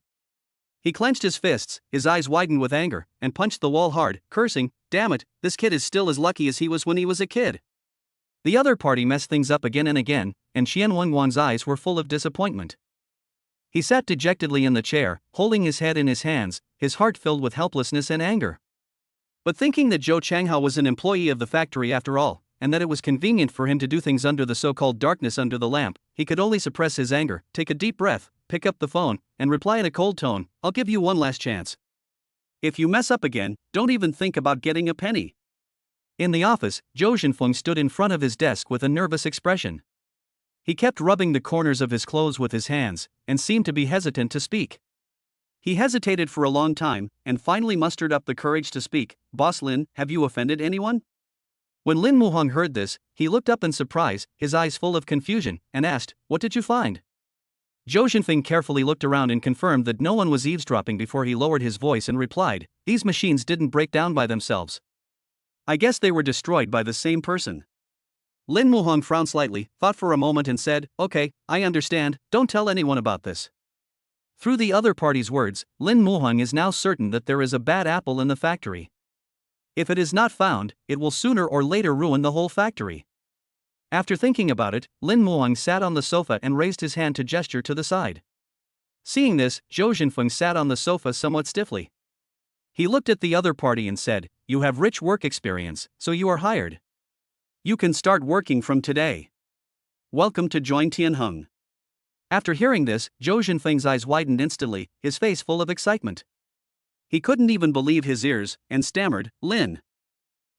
He clenched his fists, his eyes widened with anger, and punched the wall hard, cursing, "Damn it, this kid is still as lucky as he was when he was a kid." The other party messed things up again and again, and Wan Wan's eyes were full of disappointment. He sat dejectedly in the chair, holding his head in his hands, his heart filled with helplessness and anger. But thinking that Zhou Changhao was an employee of the factory after all, and that it was convenient for him to do things under the so-called darkness under the lamp, he could only suppress his anger, take a deep breath, pick up the phone, and reply in a cold tone, "I'll give you one last chance. If you mess up again, don't even think about getting a penny." In the office, Zhou Zhenfeng stood in front of his desk with a nervous expression. He kept rubbing the corners of his clothes with his hands, and seemed to be hesitant to speak. He hesitated for a long time, and finally mustered up the courage to speak, "Boss Lin, have you offended anyone?" When Lin Muhang heard this, he looked up in surprise, his eyes full of confusion, and asked, "What did you find?" Zhou Zhenfeng carefully looked around and confirmed that no one was eavesdropping before he lowered his voice and replied, "These machines didn't break down by themselves. I guess they were destroyed by the same person." Lin Muhong frowned slightly, thought for a moment and said, "Okay, I understand, don't tell anyone about this." Through the other party's words, Lin Muhong is now certain that there is a bad apple in the factory. If it is not found, it will sooner or later ruin the whole factory. After thinking about it, Lin Muhong sat on the sofa and raised his hand to gesture to the side. Seeing this, Zhou Zhenfeng sat on the sofa somewhat stiffly. He looked at the other party and said, "You have rich work experience, so you are hired. You can start working from today. Welcome to join Tianheng." After hearing this, Zhou Zhenfeng's eyes widened instantly, his face full of excitement. He couldn't even believe his ears, and stammered, "Lin.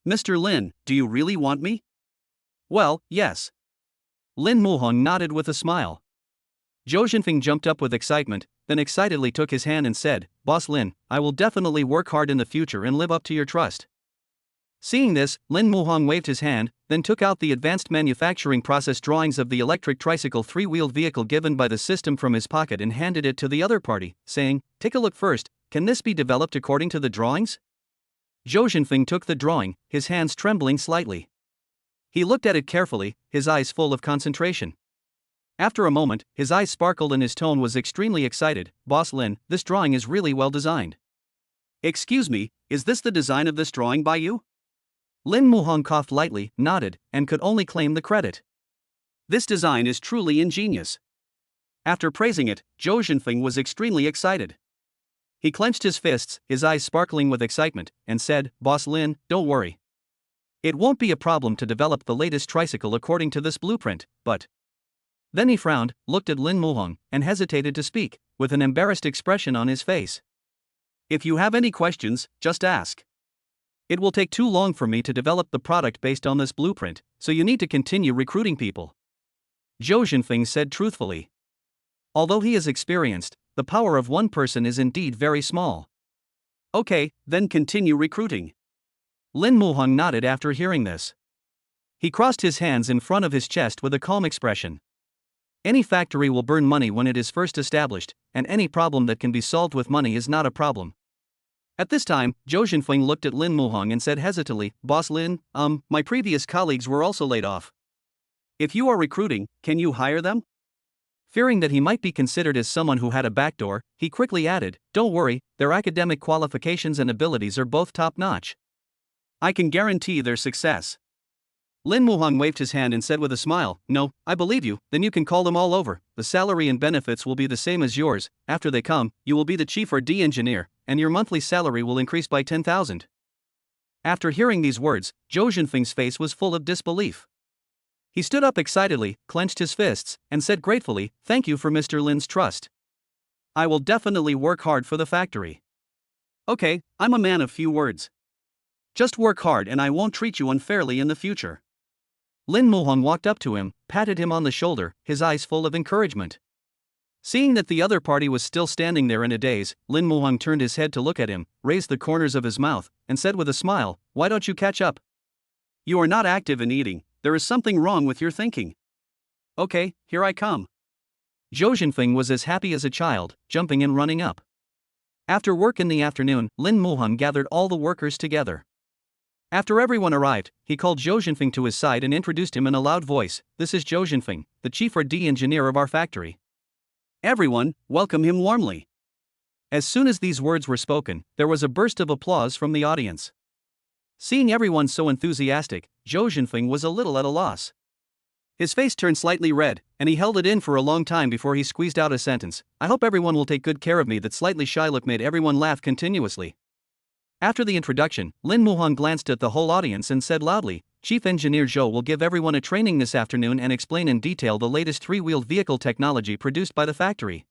Mr. Lin, do you really want me?" "Well, yes." Lin Muhong nodded with a smile. Zhou Zhenfeng jumped up with excitement, then excitedly took his hand and said, "Boss Lin, I will definitely work hard in the future and live up to your trust." Seeing this, Lin Muhong waved his hand, then took out the advanced manufacturing process drawings of the electric tricycle three-wheeled vehicle given by the system from his pocket and handed it to the other party, saying, "Take a look first, can this be developed according to the drawings?" Zhou Zhenfeng took the drawing, his hands trembling slightly. He looked at it carefully, his eyes full of concentration. After a moment, his eyes sparkled and his tone was extremely excited. "Boss Lin, this drawing is really well designed." "Excuse me, is this the design of this drawing by you?" Lin Muhong coughed lightly, nodded, and could only claim the credit. "This design is truly ingenious." After praising it, Zhou Zhenfeng was extremely excited. He clenched his fists, his eyes sparkling with excitement, and said, "Boss Lin, don't worry. It won't be a problem to develop the latest tricycle according to this blueprint, but..." Then he frowned, looked at Lin Muhong, and hesitated to speak, with an embarrassed expression on his face. "If you have any questions, just ask. It will take too long for me to develop the product based on this blueprint, so you need to continue recruiting people," Zhou Zhenfeng said truthfully. Although he is experienced, the power of one person is indeed very small. "Okay, then continue recruiting." Lin Muhong nodded after hearing this. He crossed his hands in front of his chest with a calm expression. Any factory will burn money when it is first established, and any problem that can be solved with money is not a problem. At this time, Zhou Zhenfeng looked at Lin Muhong and said hesitantly, "Boss Lin, my previous colleagues were also laid off. If you are recruiting, can you hire them?" Fearing that he might be considered as someone who had a backdoor, he quickly added, "Don't worry, their academic qualifications and abilities are both top-notch. I can guarantee their success." Lin Muhong waved his hand and said with a smile, "No, I believe you, then you can call them all over, the salary and benefits will be the same as yours. After they come, you will be the chief R&D engineer, and your monthly salary will increase by 10,000. After hearing these words, Zhou Zhenfeng's face was full of disbelief. He stood up excitedly, clenched his fists, and said gratefully, "Thank you for Mr. Lin's trust. I will definitely work hard for the factory. Okay, I'm a man of few words. Just work hard and I won't treat you unfairly in the future." Lin Muhong walked up to him, patted him on the shoulder, his eyes full of encouragement. Seeing that the other party was still standing there in a daze, Lin Muhong turned his head to look at him, raised the corners of his mouth, and said with a smile, "Why don't you catch up? You are not active in eating, there is something wrong with your thinking." "Okay, here I come." Zhou Zhenfeng was as happy as a child, jumping and running up. After work in the afternoon, Lin Muhong gathered all the workers together. After everyone arrived, he called Zhou Zhenfeng to his side and introduced him in a loud voice, "This is Zhou Zhenfeng, the chief R&D engineer of our factory. Everyone, welcome him warmly." As soon as these words were spoken, there was a burst of applause from the audience. Seeing everyone so enthusiastic, Zhou Zhenfeng was a little at a loss. His face turned slightly red, and he held it in for a long time before he squeezed out a sentence, "I hope everyone will take good care of me." That slightly shy look made everyone laugh continuously. After the introduction, Lin Muhong glanced at the whole audience and said loudly, "Chief Engineer Zhou will give everyone a training this afternoon and explain in detail the latest three-wheeled vehicle technology produced by the factory."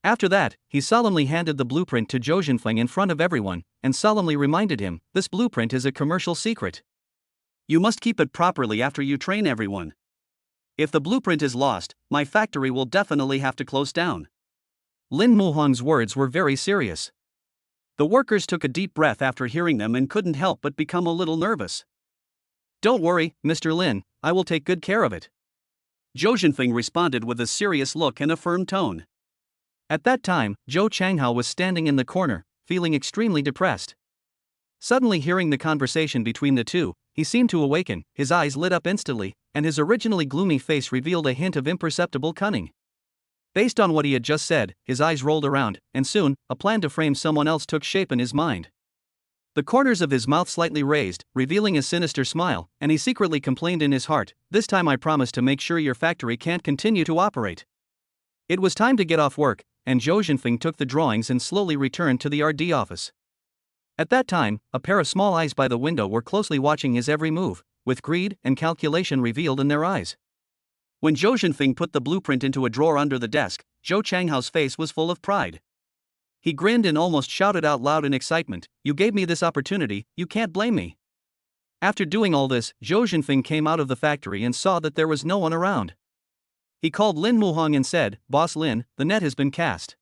After that, he solemnly handed the blueprint to Zhou Zhenfeng in front of everyone, and solemnly reminded him, "This blueprint is a commercial secret. You must keep it properly after you train everyone. If the blueprint is lost, my factory will definitely have to close down." Lin Muhong's words were very serious. The workers took a deep breath after hearing them and couldn't help but become a little nervous. "Don't worry, Mr. Lin, I will take good care of it." Zhou Zhenfeng responded with a serious look and a firm tone. At that time, Zhou Changhao was standing in the corner, feeling extremely depressed. Suddenly hearing the conversation between the two, he seemed to awaken, his eyes lit up instantly, and his originally gloomy face revealed a hint of imperceptible cunning. Based on what he had just said, his eyes rolled around, and soon, a plan to frame someone else took shape in his mind. The corners of his mouth slightly raised, revealing a sinister smile, and he secretly complained in his heart, "This time I promise to make sure your factory can't continue to operate." It was time to get off work, and Zhou Zhenfeng took the drawings and slowly returned to the RD office. At that time, a pair of small eyes by the window were closely watching his every move, with greed and calculation revealed in their eyes. When Zhou Zhenfeng put the blueprint into a drawer under the desk, Zhou Changhao's face was full of pride. He grinned and almost shouted out loud in excitement, "You gave me this opportunity, you can't blame me." After doing all this, Zhou Zhenfeng came out of the factory and saw that there was no one around. He called Lin Muhong and said, "Boss Lin, the net has been cast."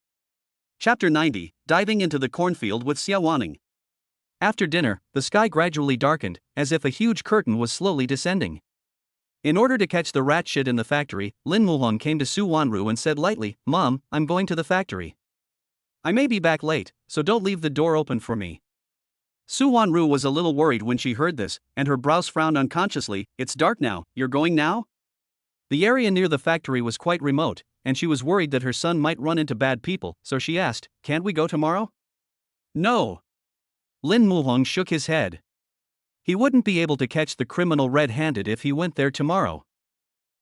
Chapter 90, Diving into the Cornfield with Xiawan. After dinner, the sky gradually darkened, as if a huge curtain was slowly descending. In order to catch the rat shit in the factory, Lin Muhong came to Su Wanru and said lightly, "Mom, I'm going to the factory. I may be back late, so don't leave the door open for me." Su Wanru was a little worried when she heard this, and her brows frowned unconsciously. "It's dark now, you're going now?" The area near the factory was quite remote, and she was worried that her son might run into bad people, so she asked, "Can't we go tomorrow?" "No." Lin Muhong shook his head. He wouldn't be able to catch the criminal red-handed if he went there tomorrow.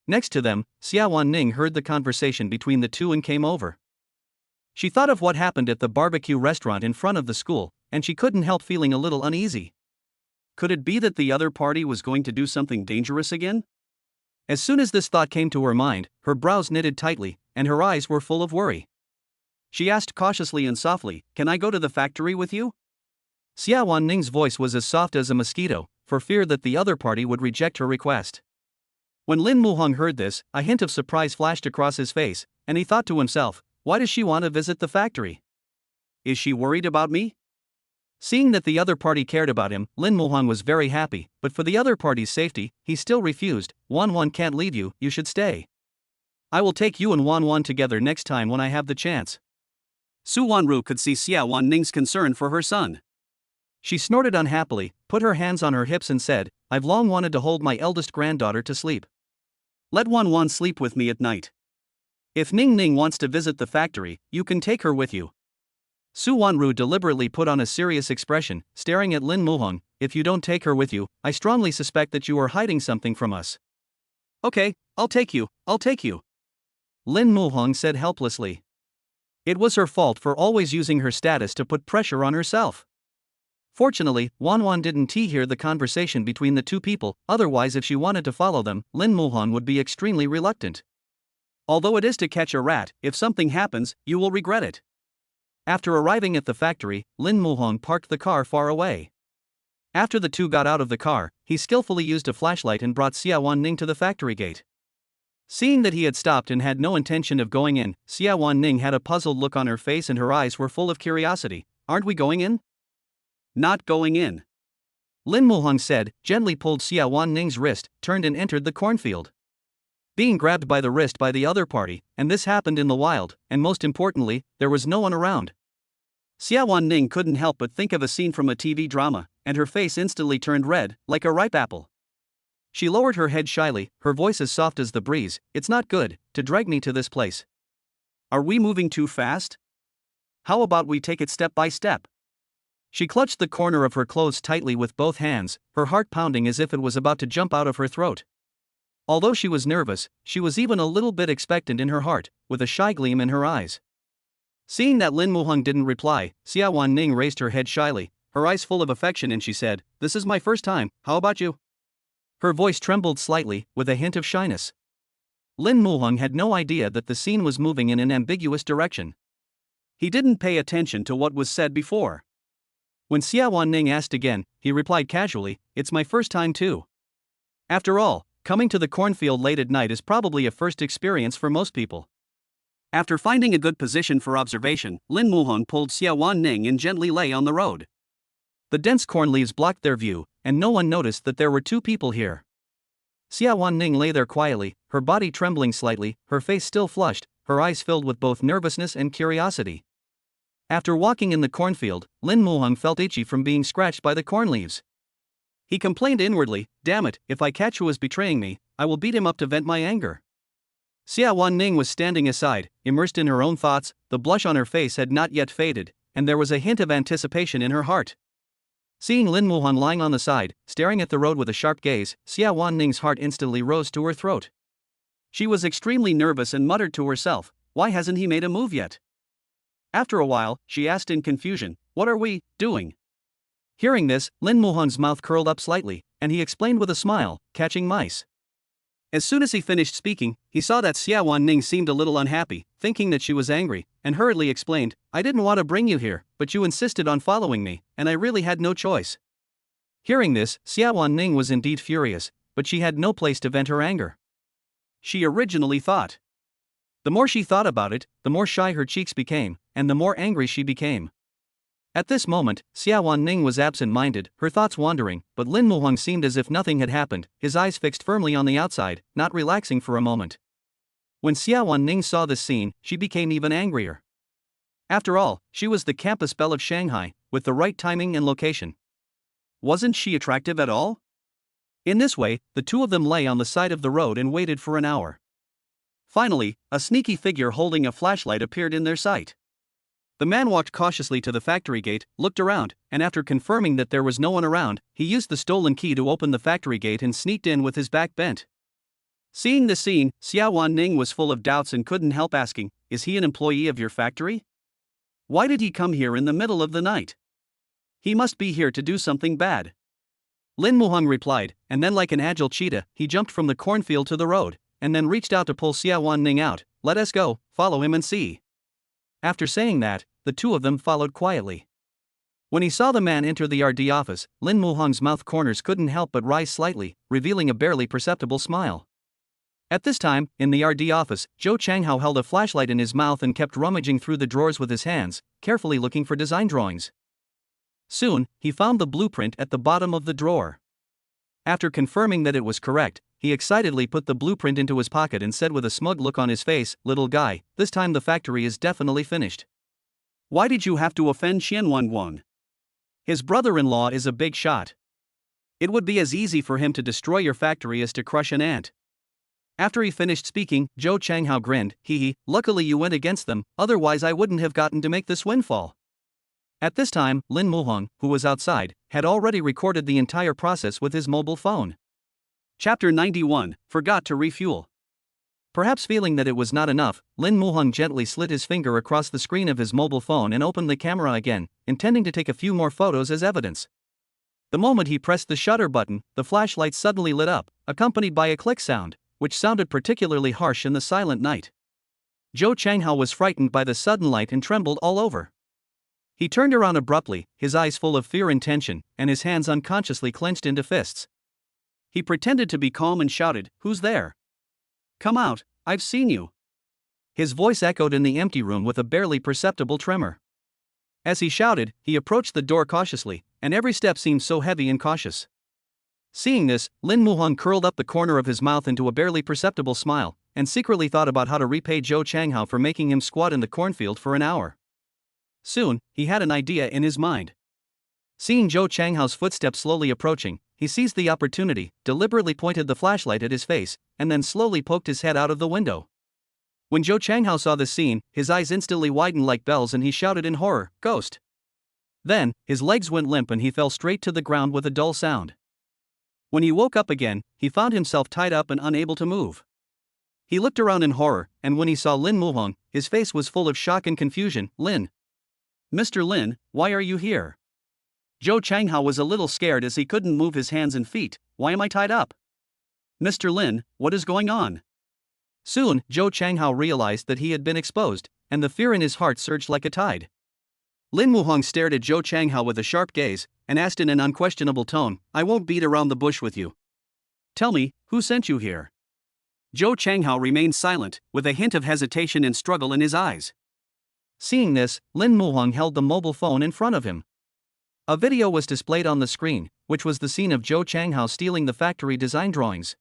Next to them, Xiawan Ning heard the conversation between the two and came over. She thought of what happened at the barbecue restaurant in front of the school, and she couldn't help feeling a little uneasy. Could it be that the other party was going to do something dangerous again? As soon as this thought came to her mind, her brows knitted tightly, and her eyes were full of worry. She asked cautiously and softly, "Can I go to the factory with you?" Xiawan Ning's voice was as soft as a mosquito, for fear that the other party would reject her request. When Lin Muhong heard this, a hint of surprise flashed across his face, and he thought to himself, "Why does she want to visit the factory? Is she worried about me?" Seeing that the other party cared about him, Lin Muhong was very happy, but for the other party's safety, he still refused. "Wan Wan can't leave you, you should stay. I will take you and Wan Wan together next time when I have the chance." Su Wanru could see Xiawan Ning's concern for her son. She snorted unhappily, put her hands on her hips and said, "I've long wanted to hold my eldest granddaughter to sleep. Let Wan Wan sleep with me at night. If Ning wants to visit the factory, you can take her with you." Su Wanru deliberately put on a serious expression, staring at Lin Muhong. "If you don't take her with you, I strongly suspect that you are hiding something from us." "Okay, I'll take you. Lin Muhong said helplessly. It was her fault for always using her status to put pressure on herself. Fortunately, Wan Wan didn't hear the conversation between the two people, otherwise if she wanted to follow them, Lin Muhong would be extremely reluctant. "Although it is to catch a rat, if something happens, you will regret it." After arriving at the factory, Lin Muhong parked the car far away. After the two got out of the car, he skillfully used a flashlight and brought Xiawan Ning to the factory gate. Seeing that he had stopped and had no intention of going in, Xiawan Ning had a puzzled look on her face and her eyes were full of curiosity. "Aren't we going in?" "Not going in." Lin Muhong said, gently pulled Xiawan Ning's wrist, turned and entered the cornfield. Being grabbed by the wrist by the other party, and this happened in the wild, and most importantly, there was no one around. Xiawan Ning couldn't help but think of a scene from a TV drama, and her face instantly turned red, like a ripe apple. She lowered her head shyly, her voice as soft as the breeze. "It's not good to drag me to this place. Are we moving too fast? How about we take it step by step?" She clutched the corner of her clothes tightly with both hands, her heart pounding as if it was about to jump out of her throat. Although she was nervous, she was even a little bit expectant in her heart, with a shy gleam in her eyes. Seeing that Lin Muhong didn't reply, Xiawan Ning raised her head shyly, her eyes full of affection, and she said, "This is my first time, how about you?" Her voice trembled slightly, with a hint of shyness. Lin Muhong had no idea that the scene was moving in an ambiguous direction. He didn't pay attention to what was said before. When Xiawan Ning asked again, he replied casually, "It's my first time too." After all, coming to the cornfield late at night is probably a first experience for most people. After finding a good position for observation, Lin Muhong pulled Xiawan Ning and gently lay on the road. The dense corn leaves blocked their view, and no one noticed that there were two people here. Xiawan Ning lay there quietly, her body trembling slightly, her face still flushed, her eyes filled with both nervousness and curiosity. After walking in the cornfield, Lin Muhang felt itchy from being scratched by the corn leaves. He complained inwardly, "Damn it, if I catch who is betraying me, I will beat him up to vent my anger." Xiawan Ning was standing aside, immersed in her own thoughts. The blush on her face had not yet faded, and there was a hint of anticipation in her heart. Seeing Lin Muhan lying on the side, staring at the road with a sharp gaze, Xiawan Ning's heart instantly rose to her throat. She was extremely nervous and muttered to herself, "Why hasn't he made a move yet?" After a while, she asked in confusion, "What are we doing?" Hearing this, Lin Muhan's mouth curled up slightly, and he explained with a smile, "Catching mice." As soon as he finished speaking, he saw that Xiawan Ning seemed a little unhappy, thinking that she was angry, and hurriedly explained, "I didn't want to bring you here, but you insisted on following me, and I really had no choice." Hearing this, Xiawan Ning was indeed furious, but she had no place to vent her anger. She originally thought. The more she thought about it, the more shy her cheeks became, and the more angry she became. At this moment, Xiawan Ning was absent-minded, her thoughts wandering, but Lin Muhang seemed as if nothing had happened, his eyes fixed firmly on the outside, not relaxing for a moment. When Xiawan Ning saw this scene, she became even angrier. After all, she was the campus belle of Shanghai, with the right timing and location. Wasn't she attractive at all? In this way, the two of them lay on the side of the road and waited for an hour. Finally, a sneaky figure holding a flashlight appeared in their sight. The man walked cautiously to the factory gate, looked around, and after confirming that there was no one around, he used the stolen key to open the factory gate and sneaked in with his back bent. Seeing the scene, Xiawan Ning was full of doubts and couldn't help asking, "Is he an employee of your factory? Why did he come here in the middle of the night? He must be here to do something bad." Lin Muhang replied, and then like an agile cheetah, he jumped from the cornfield to the road, and then reached out to pull Xiawan Ning out. "Let us go, follow him and see." After saying that, the two of them followed quietly. When he saw the man enter the RD office, Lin Muhang's mouth corners couldn't help but rise slightly, revealing a barely perceptible smile. At this time, in the RD office, Zhou Changhao held a flashlight in his mouth and kept rummaging through the drawers with his hands, carefully looking for design drawings. Soon, he found the blueprint at the bottom of the drawer. After confirming that it was correct, he excitedly put the blueprint into his pocket and said with a smug look on his face, "Little guy, this time the factory is definitely finished. Why did you have to offend Wan Wan? His brother-in-law is a big shot. It would be as easy for him to destroy your factory as to crush an ant." After he finished speaking, Zhou Changhao grinned, "Hee, luckily you went against them, otherwise I wouldn't have gotten to make this windfall." At this time, Lin Muhang, who was outside, had already recorded the entire process with his mobile phone. Chapter 91, Forgot to Refuel. Perhaps feeling that it was not enough, Lin Muhang gently slid his finger across the screen of his mobile phone and opened the camera again, intending to take a few more photos as evidence. The moment he pressed the shutter button, the flashlight suddenly lit up, accompanied by a click sound, which sounded particularly harsh in the silent night. Zhou Changhao was frightened by the sudden light and trembled all over. He turned around abruptly, his eyes full of fear and tension, and his hands unconsciously clenched into fists. He pretended to be calm and shouted, "Who's there? Come out, I've seen you." His voice echoed in the empty room with a barely perceptible tremor. As he shouted, he approached the door cautiously, and every step seemed so heavy and cautious. Seeing this, Lin Muhang curled up the corner of his mouth into a barely perceptible smile, and secretly thought about how to repay Zhou Changhao for making him squat in the cornfield for an hour. Soon, he had an idea in his mind. Seeing Zhou Changhao's footsteps slowly approaching, he seized the opportunity, deliberately pointed the flashlight at his face, and then slowly poked his head out of the window. When Zhou Changhao saw this scene, his eyes instantly widened like bells and he shouted in horror, "Ghost!" Then, his legs went limp and he fell straight to the ground with a dull sound. When he woke up again, he found himself tied up and unable to move. He looked around in horror, and when he saw Lin Muhang, his face was full of shock and confusion. "Lin. Mr. Lin, why are you here?" Zhou Changhao was a little scared as he couldn't move his hands and feet. "Why am I tied up? Mr. Lin, what is going on?" Soon, Zhou Changhao realized that he had been exposed, and the fear in his heart surged like a tide. Lin Muhang stared at Zhou Changhao with a sharp gaze, and asked in an unquestionable tone, "I won't beat around the bush with you. Tell me, who sent you here?" Zhou Changhao remained silent, with a hint of hesitation and struggle in his eyes. Seeing this, Lin Muhang held the mobile phone in front of him. A video was displayed on the screen, which was the scene of Zhou Changhao stealing the factory design drawings.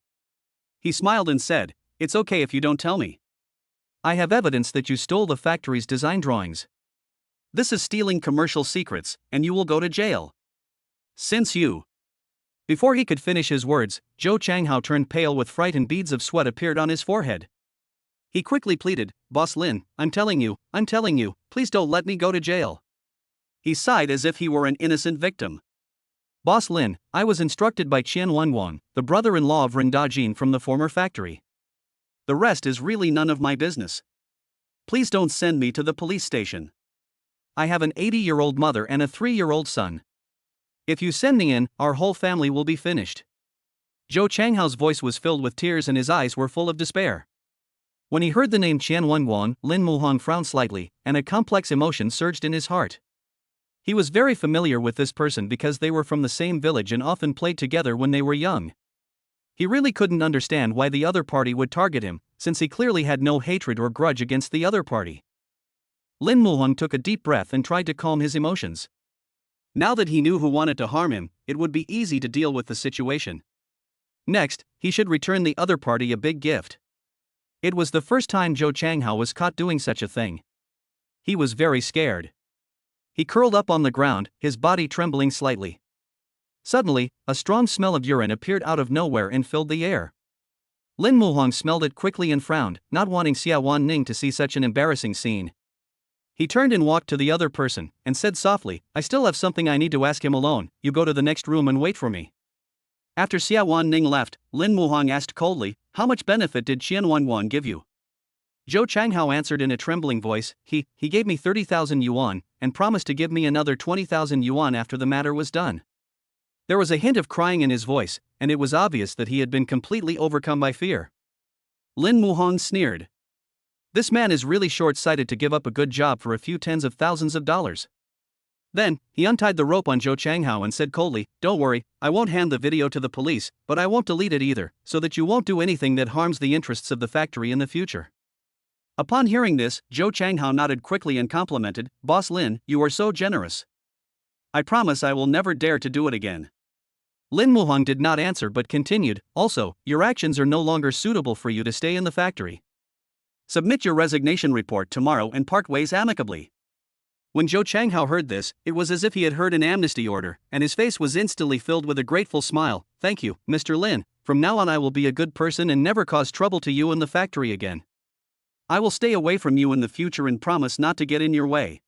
He smiled and said, "It's okay if you don't tell me. I have evidence that you stole the factory's design drawings. This is stealing commercial secrets, and you will go to jail. Since you..." Before he could finish his words, Zhou Changhao turned pale with fright and beads of sweat appeared on his forehead. He quickly pleaded, "Boss Lin, I'm telling you, please don't let me go to jail." He sighed as if he were an innocent victim. "Boss Lin, I was instructed by Wan Wan, the brother-in-law of Ren Dajin from the former factory. The rest is really none of my business. Please don't send me to the police station. I have an 80-year-old mother and a 3-year-old son. If you send me in, our whole family will be finished." Zhou Changhao's voice was filled with tears and his eyes were full of despair. When he heard the name Wan Wan, Lin Muhong frowned slightly, and a complex emotion surged in his heart. He was very familiar with this person because they were from the same village and often played together when they were young. He really couldn't understand why the other party would target him, since he clearly had no hatred or grudge against the other party. Lin Muhong took a deep breath and tried to calm his emotions. Now that he knew who wanted to harm him, it would be easy to deal with the situation. Next, he should return the other party a big gift. It was the first time Zhou Changhao was caught doing such a thing. He was very scared. He curled up on the ground, his body trembling slightly. Suddenly, a strong smell of urine appeared out of nowhere and filled the air. Lin Muhong smelled it quickly and frowned, not wanting Xiawan Ning to see such an embarrassing scene. He turned and walked to the other person, and said softly, "I still have something I need to ask him alone, you go to the next room and wait for me." After Xiawan Ning left, Lin Muhong asked coldly, "How much benefit did Wan Wan give you?" Zhou Changhao answered in a trembling voice, He gave me 30,000 yuan, and promised to give me another 20,000 yuan after the matter was done." There was a hint of crying in his voice, and it was obvious that he had been completely overcome by fear. Lin Muhong sneered. This man is really short-sighted to give up a good job for a few tens of thousands of dollars. Then, he untied the rope on Zhou Changhao and said coldly, "Don't worry, I won't hand the video to the police, but I won't delete it either, so that you won't do anything that harms the interests of the factory in the future." Upon hearing this, Zhou Changhao nodded quickly and complimented, "Boss Lin, you are so generous. I promise I will never dare to do it again." Lin Muhong did not answer but continued, "Also, your actions are no longer suitable for you to stay in the factory. Submit your resignation report tomorrow and part ways amicably." When Zhou Changhao heard this, it was as if he had heard an amnesty order, and his face was instantly filled with a grateful smile. "Thank you, Mr. Lin, from now on I will be a good person and never cause trouble to you in the factory again. I will stay away from you in the future and promise not to get in your way."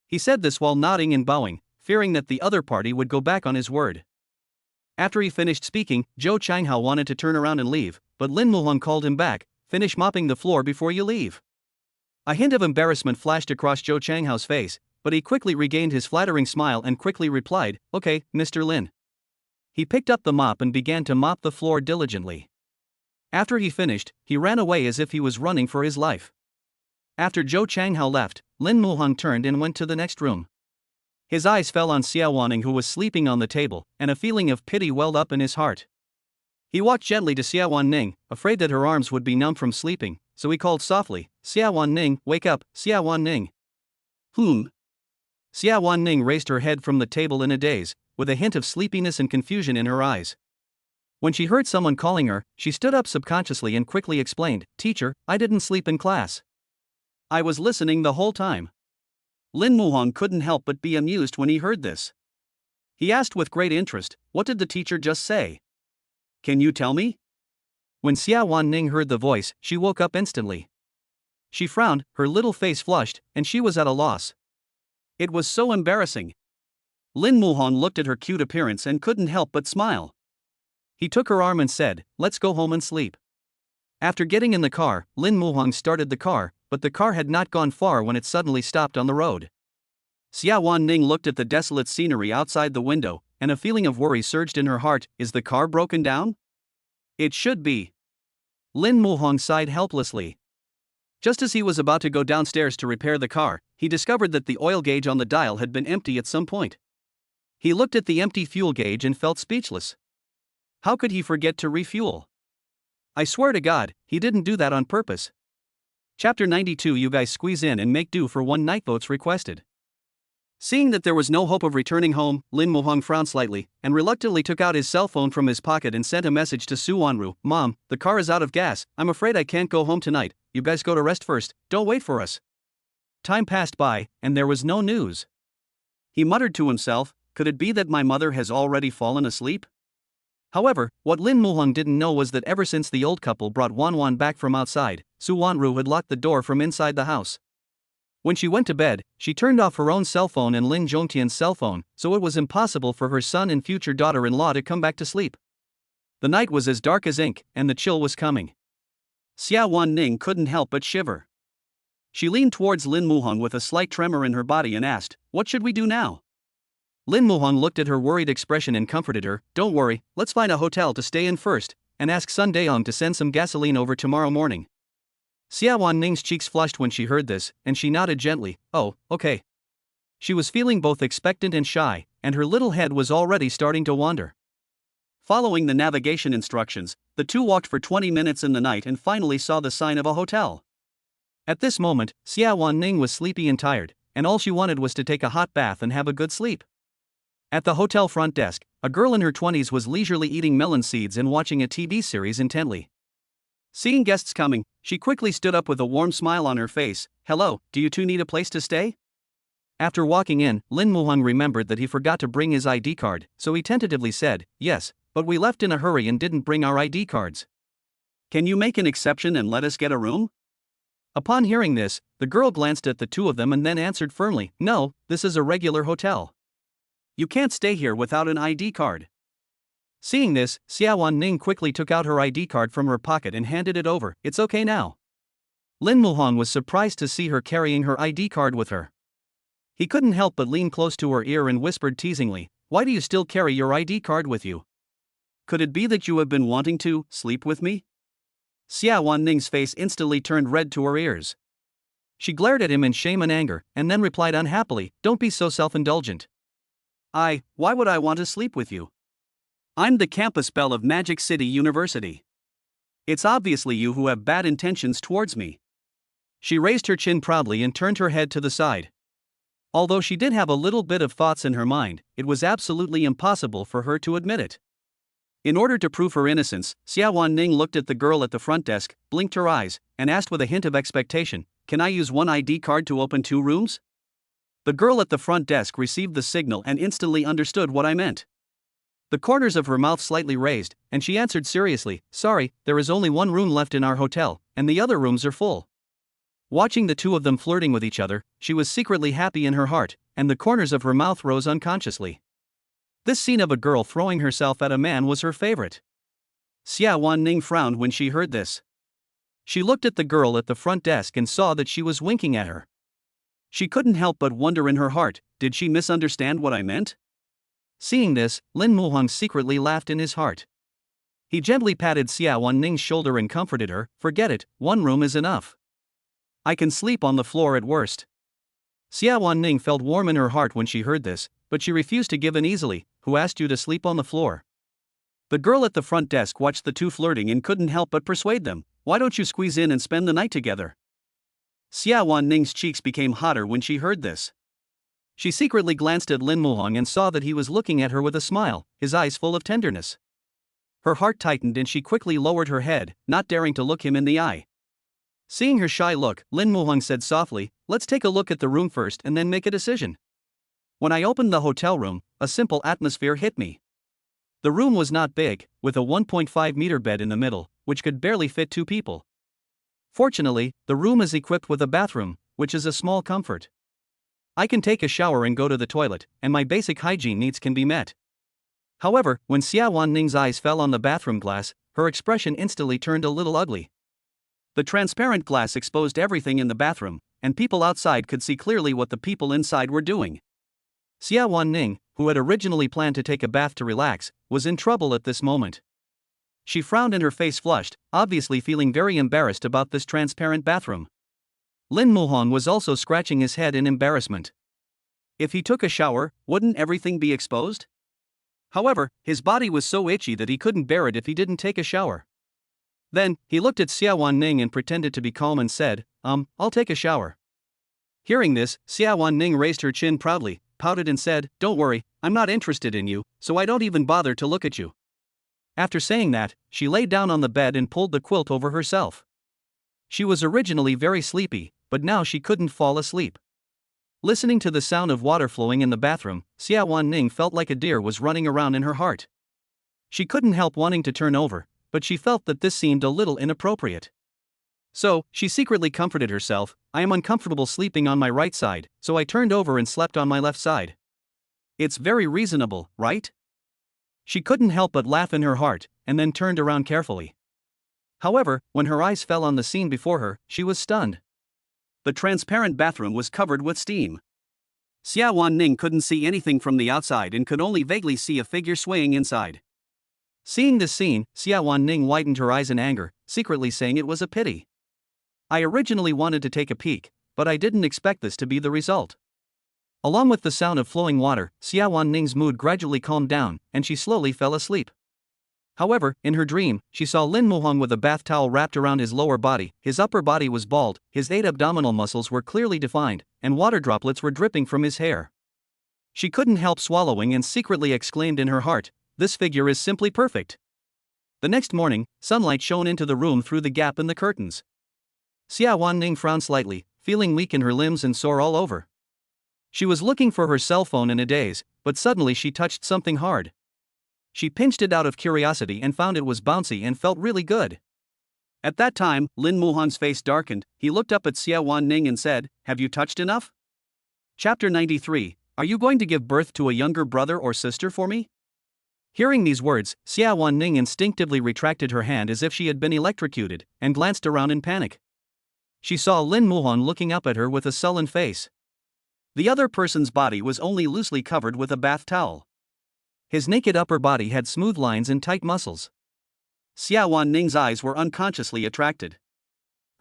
He said this while nodding and bowing, fearing that the other party would go back on his word. After he finished speaking, Zhou Changhao wanted to turn around and leave, but Lin Muhong called him back, "Finish mopping the floor before you leave." A hint of embarrassment flashed across Zhou Changhao's face, but he quickly regained his flattering smile and quickly replied, "Okay, Mr. Lin." He picked up the mop and began to mop the floor diligently. After he finished, he ran away as if he was running for his life. After Zhou Changhao left, Lin Muhong turned and went to the next room. His eyes fell on Xiawan Ning, who was sleeping on the table, and a feeling of pity welled up in his heart. He walked gently to Xiawan Ning, afraid that her arms would be numb from sleeping, so he called softly, "Xiawan Ning, wake up, Xiawan Ning." Xiawan Ning raised her head from the table in a daze, with a hint of sleepiness and confusion in her eyes. When she heard someone calling her, she stood up subconsciously and quickly explained, "Teacher, I didn't sleep in class. I was listening the whole time." Lin Muhong couldn't help but be amused when he heard this. He asked with great interest, "What did the teacher just say? Can you tell me?" When Xiawan Ning heard the voice, she woke up instantly. She frowned, her little face flushed, and she was at a loss. It was so embarrassing. Lin Muhong looked at her cute appearance and couldn't help but smile. He took her arm and said, "Let's go home and sleep." After getting in the car, Lin Muhong started the car, but the car had not gone far when it suddenly stopped on the road. Xiawan Ning looked at the desolate scenery outside the window, and a feeling of worry surged in her heart. Is the car broken down? It should be. Lin Muhong sighed helplessly. Just as he was about to go downstairs to repair the car, he discovered that the oil gauge on the dial had been empty at some point. He looked at the empty fuel gauge and felt speechless. How could he forget to refuel? I swear to God, he didn't do that on purpose. Chapter 92. You guys squeeze in and make do for one night. Votes requested. Seeing that there was no hope of returning home, Lin Muhong frowned slightly and reluctantly took out his cell phone from his pocket and sent a message to Su Wanru. Mom, the car is out of gas. I'm afraid I can't go home tonight. You guys go to rest first. Don't wait for us. Time passed by, and there was no news. He muttered to himself, could it be that my mother has already fallen asleep? However, what Lin Muhong didn't know was that ever since the old couple brought Wan Wan back from outside, Su Wanru had locked the door from inside the house. When she went to bed, she turned off her own cell phone and Lin Zhongtian's cell phone, so it was impossible for her son and future daughter-in-law to come back to sleep. The night was as dark as ink, and the chill was coming. Xiawan Ning couldn't help but shiver. She leaned towards Lin Muhong with a slight tremor in her body and asked, "What should we do now?" Lin Muhong looked at her worried expression and comforted her, "Don't worry, let's find a hotel to stay in first, and ask Sun Daeong to send some gasoline over tomorrow morning." Xiawan Ning's cheeks flushed when she heard this, and she nodded gently, "Oh, okay." She was feeling both expectant and shy, and her little head was already starting to wander. Following the navigation instructions, the two walked for 20 minutes in the night and finally saw the sign of a hotel. At this moment, Xiawan Ning was sleepy and tired, and all she wanted was to take a hot bath and have a good sleep. At the hotel front desk, a girl in her 20s was leisurely eating melon seeds and watching a TV series intently. Seeing guests coming, she quickly stood up with a warm smile on her face. "Hello, do you two need a place to stay?" After walking in, Lin Muhong remembered that he forgot to bring his ID card, so he tentatively said, "Yes, but we left in a hurry and didn't bring our ID cards. Can you make an exception and let us get a room?" Upon hearing this, the girl glanced at the two of them and then answered firmly, "No, this is a regular hotel. You can't stay here without an ID card." Seeing this, Xiawan Ning quickly took out her ID card from her pocket and handed it over. "It's okay now." Lin Muhong was surprised to see her carrying her ID card with her. He couldn't help but lean close to her ear and whispered teasingly, "Why do you still carry your ID card with you? Could it be that you have been wanting to sleep with me?" Xiawan Ning's face instantly turned red to her ears. She glared at him in shame and anger, and then replied unhappily, "Don't be so self-indulgent. Why would I want to sleep with you? I'm the campus belle of Magic City University. It's obviously you who have bad intentions towards me." She raised her chin proudly and turned her head to the side. Although she did have a little bit of thoughts in her mind, it was absolutely impossible for her to admit it. In order to prove her innocence, Xiawan Ning looked at the girl at the front desk, blinked her eyes, and asked with a hint of expectation, "Can I use one ID card to open 2 rooms?" The girl at the front desk received the signal and instantly understood what I meant. The corners of her mouth slightly raised, and she answered seriously, "Sorry, there is only 1 room left in our hotel, and the other rooms are full." Watching the two of them flirting with each other, she was secretly happy in her heart, and the corners of her mouth rose unconsciously. This scene of a girl throwing herself at a man was her favorite. Xiawan Ning frowned when she heard this. She looked at the girl at the front desk and saw that she was winking at her. She couldn't help but wonder in her heart, did she misunderstand what I meant? Seeing this, Lin Muhong secretly laughed in his heart. He gently patted Xiawan Ning's shoulder and comforted her, "Forget it, 1 room is enough. I can sleep on the floor at worst." Xiawan Ning felt warm in her heart when she heard this, but she refused to give in easily. "Who asked you to sleep on the floor?" The girl at the front desk watched the two flirting and couldn't help but persuade them, "Why don't you squeeze in and spend the night together?" Xiawan Ning's cheeks became hotter when she heard this. She secretly glanced at Lin Muhong and saw that he was looking at her with a smile, his eyes full of tenderness. Her heart tightened and she quickly lowered her head, not daring to look him in the eye. Seeing her shy look, Lin Muhong said softly, "Let's take a look at the room first and then make a decision." When I opened the hotel room, a simple atmosphere hit me. The room was not big, with a 1.5-meter bed in the middle, which could barely fit 2 people. Fortunately, the room is equipped with a bathroom, which is a small comfort. I can take a shower and go to the toilet, and my basic hygiene needs can be met. However, when Xiawan Ning's eyes fell on the bathroom glass, her expression instantly turned a little ugly. The transparent glass exposed everything in the bathroom, and people outside could see clearly what the people inside were doing. Xiawan Ning, who had originally planned to take a bath to relax, was in trouble at this moment. She frowned and her face flushed, obviously feeling very embarrassed about this transparent bathroom. Lin Muhong was also scratching his head in embarrassment. If he took a shower, wouldn't everything be exposed? However, his body was so itchy that he couldn't bear it if he didn't take a shower. Then, he looked at Xiawan Ning and pretended to be calm and said, I'll take a shower." Hearing this, Xiawan Ning raised her chin proudly, pouted and said, "Don't worry, I'm not interested in you, so I don't even bother to look at you." After saying that, she lay down on the bed and pulled the quilt over herself. She was originally very sleepy, but now she couldn't fall asleep. Listening to the sound of water flowing in the bathroom, Xiawan Ning felt like a deer was running around in her heart. She couldn't help wanting to turn over, but she felt that this seemed a little inappropriate. So, she secretly comforted herself, "I am uncomfortable sleeping on my right side, so I turned over and slept on my left side." It's very reasonable, right? She couldn't help but laugh in her heart, and then turned around carefully. However, when her eyes fell on the scene before her, she was stunned. The transparent bathroom was covered with steam. Xiawan Ning couldn't see anything from the outside and could only vaguely see a figure swaying inside. Seeing this scene, Xiawan Ning widened her eyes in anger, secretly saying it was a pity. "I originally wanted to take a peek, but I didn't expect this to be the result." Along with the sound of flowing water, Xiawan Ning's mood gradually calmed down, and she slowly fell asleep. However, in her dream, she saw Lin Muhong with a bath towel wrapped around his lower body. His upper body was bald, his 8 abdominal muscles were clearly defined, and water droplets were dripping from his hair. She couldn't help swallowing and secretly exclaimed in her heart, "This figure is simply perfect." The next morning, sunlight shone into the room through the gap in the curtains. Xiawan Ning frowned slightly, feeling weak in her limbs and sore all over. She was looking for her cell phone in a daze, but suddenly she touched something hard. She pinched it out of curiosity and found it was bouncy and felt really good. At that time, Lin Muhan's face darkened. He looked up at Xiawan Ning and said, "Have you touched enough?" Chapter 93, Are you going to give birth to a younger brother or sister for me? Hearing these words, Xiawan Ning instinctively retracted her hand as if she had been electrocuted, and glanced around in panic. She saw Lin Muhan looking up at her with a sullen face. The other person's body was only loosely covered with a bath towel. His naked upper body had smooth lines and tight muscles. Xiawan Ning's eyes were unconsciously attracted.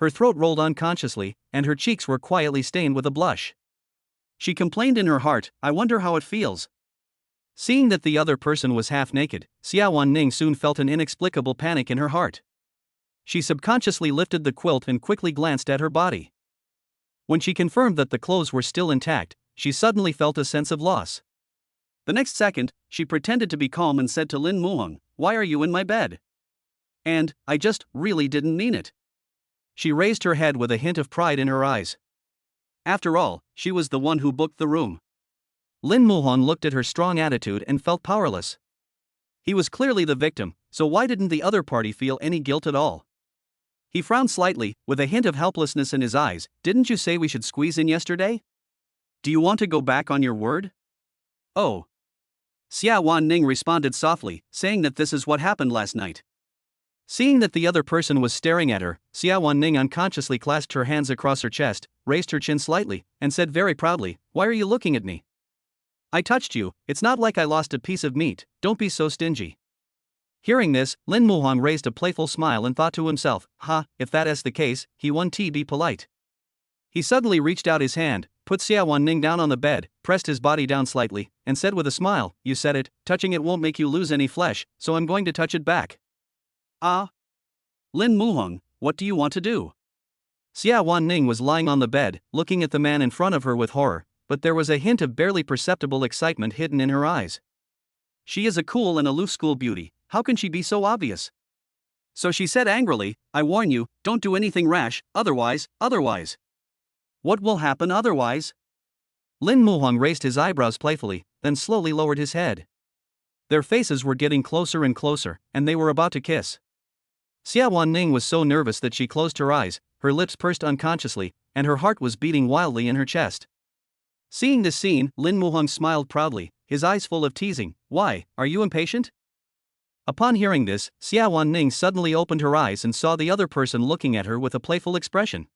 Her throat rolled unconsciously, and her cheeks were quietly stained with a blush. She complained in her heart, "I wonder how it feels." Seeing that the other person was half naked, Xiawan Ning soon felt an inexplicable panic in her heart. She subconsciously lifted the quilt and quickly glanced at her body. When she confirmed that the clothes were still intact, she suddenly felt a sense of loss. The next second, she pretended to be calm and said to Lin Muhong, "Why are you in my bed?" And, "I just really didn't mean it." She raised her head with a hint of pride in her eyes. After all, she was the one who booked the room. Lin Muhong looked at her strong attitude and felt powerless. He was clearly the victim, so why didn't the other party feel any guilt at all? He frowned slightly, with a hint of helplessness in his eyes. "Didn't you say we should squeeze in yesterday? Do you want to go back on your word?" "Oh." Xiawan Ning responded softly, saying that this is what happened last night. Seeing that the other person was staring at her, Xiawan Ning unconsciously clasped her hands across her chest, raised her chin slightly, and said very proudly, "Why are you looking at me? I touched you, it's not like I lost a piece of meat, don't be so stingy." Hearing this, Lin Muhong raised a playful smile and thought to himself, if that is the case, he won to be polite. He suddenly reached out his hand, put Xiawan Ning down on the bed, pressed his body down slightly, and said with a smile, "You said it, touching it won't make you lose any flesh, so I'm going to touch it back." "Ah? Lin Muhong, what do you want to do?" Xiawan Ning was lying on the bed, looking at the man in front of her with horror, but there was a hint of barely perceptible excitement hidden in her eyes. She is a cool and aloof school beauty, how can she be so obvious? So she said angrily, "I warn you, don't do anything rash, otherwise. What will happen otherwise?" Lin Muhong raised his eyebrows playfully, then slowly lowered his head. Their faces were getting closer and closer, and they were about to kiss. Xiawan Ning was so nervous that she closed her eyes, her lips pursed unconsciously, and her heart was beating wildly in her chest. Seeing this scene, Lin Muhong smiled proudly, his eyes full of teasing. "Why, are you impatient?" Upon hearing this, Xiawan Ning suddenly opened her eyes and saw the other person looking at her with a playful expression.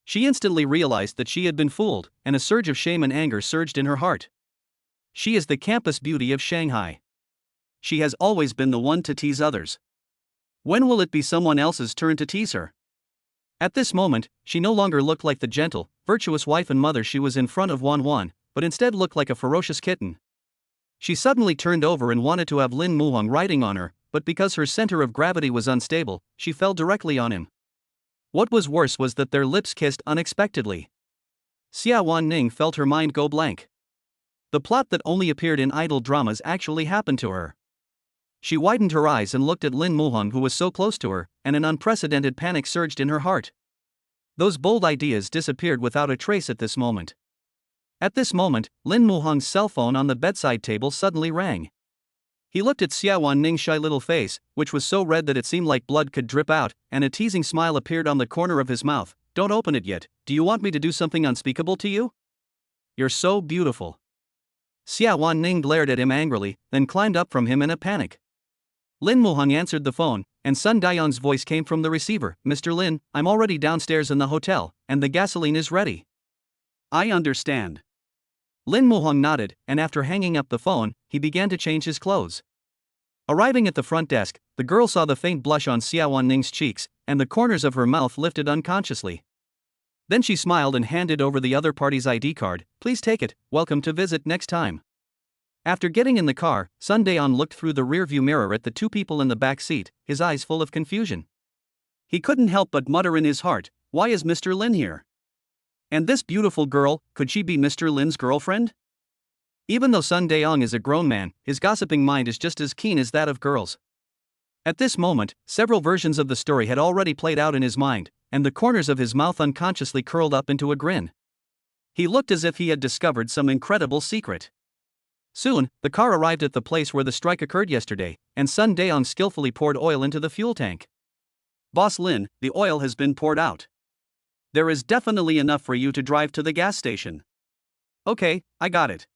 She instantly realized that she had been fooled, and a surge of shame and anger surged in her heart. She is the campus beauty of Shanghai. She has always been the one to tease others. When will it be someone else's turn to tease her? At this moment, she no longer looked like the gentle, virtuous wife and mother she was in front of Wan Wan, but instead looked like a ferocious kitten. She suddenly turned over and wanted to have Lin Muhong riding on her, but because her center of gravity was unstable, she fell directly on him. What was worse was that their lips kissed unexpectedly. Xiawan Ning felt her mind go blank. The plot that only appeared in idle dramas actually happened to her. She widened her eyes and looked at Lin Muhong, who was so close to her, and an unprecedented panic surged in her heart. Those bold ideas disappeared without a trace at this moment. At this moment, Lin Muhong's cell phone on the bedside table suddenly rang. He looked at Xiawan Ning's shy little face, which was so red that it seemed like blood could drip out, and a teasing smile appeared on the corner of his mouth. "Don't open it yet. Do you want me to do something unspeakable to you? You're so beautiful." Xiawan Ning glared at him angrily, then climbed up from him in a panic. Lin Muhong answered the phone, and Sun Daiyong's voice came from the receiver. "Mr. Lin, I'm already downstairs in the hotel, and the gasoline is ready." "I understand." Lin Muhong nodded, and after hanging up the phone, he began to change his clothes. Arriving at the front desk, the girl saw the faint blush on Xiawan Ning's cheeks, and the corners of her mouth lifted unconsciously. Then she smiled and handed over the other party's ID card. "Please take it, welcome to visit next time." After getting in the car, Sun Dayon looked through the rearview mirror at the two people in the back seat, his eyes full of confusion. He couldn't help but mutter in his heart, "Why is Mr. Lin here? And this beautiful girl, could she be Mr. Lin's girlfriend?" Even though Sun Dayon is a grown man, his gossiping mind is just as keen as that of girls. At this moment, several versions of the story had already played out in his mind, and the corners of his mouth unconsciously curled up into a grin. He looked as if he had discovered some incredible secret. Soon, the car arrived at the place where the strike occurred yesterday, and Sun Dayon skillfully poured oil into the fuel tank. "Boss Lin, the oil has been poured out. There is definitely enough for you to drive to the gas station." "Okay, I got it.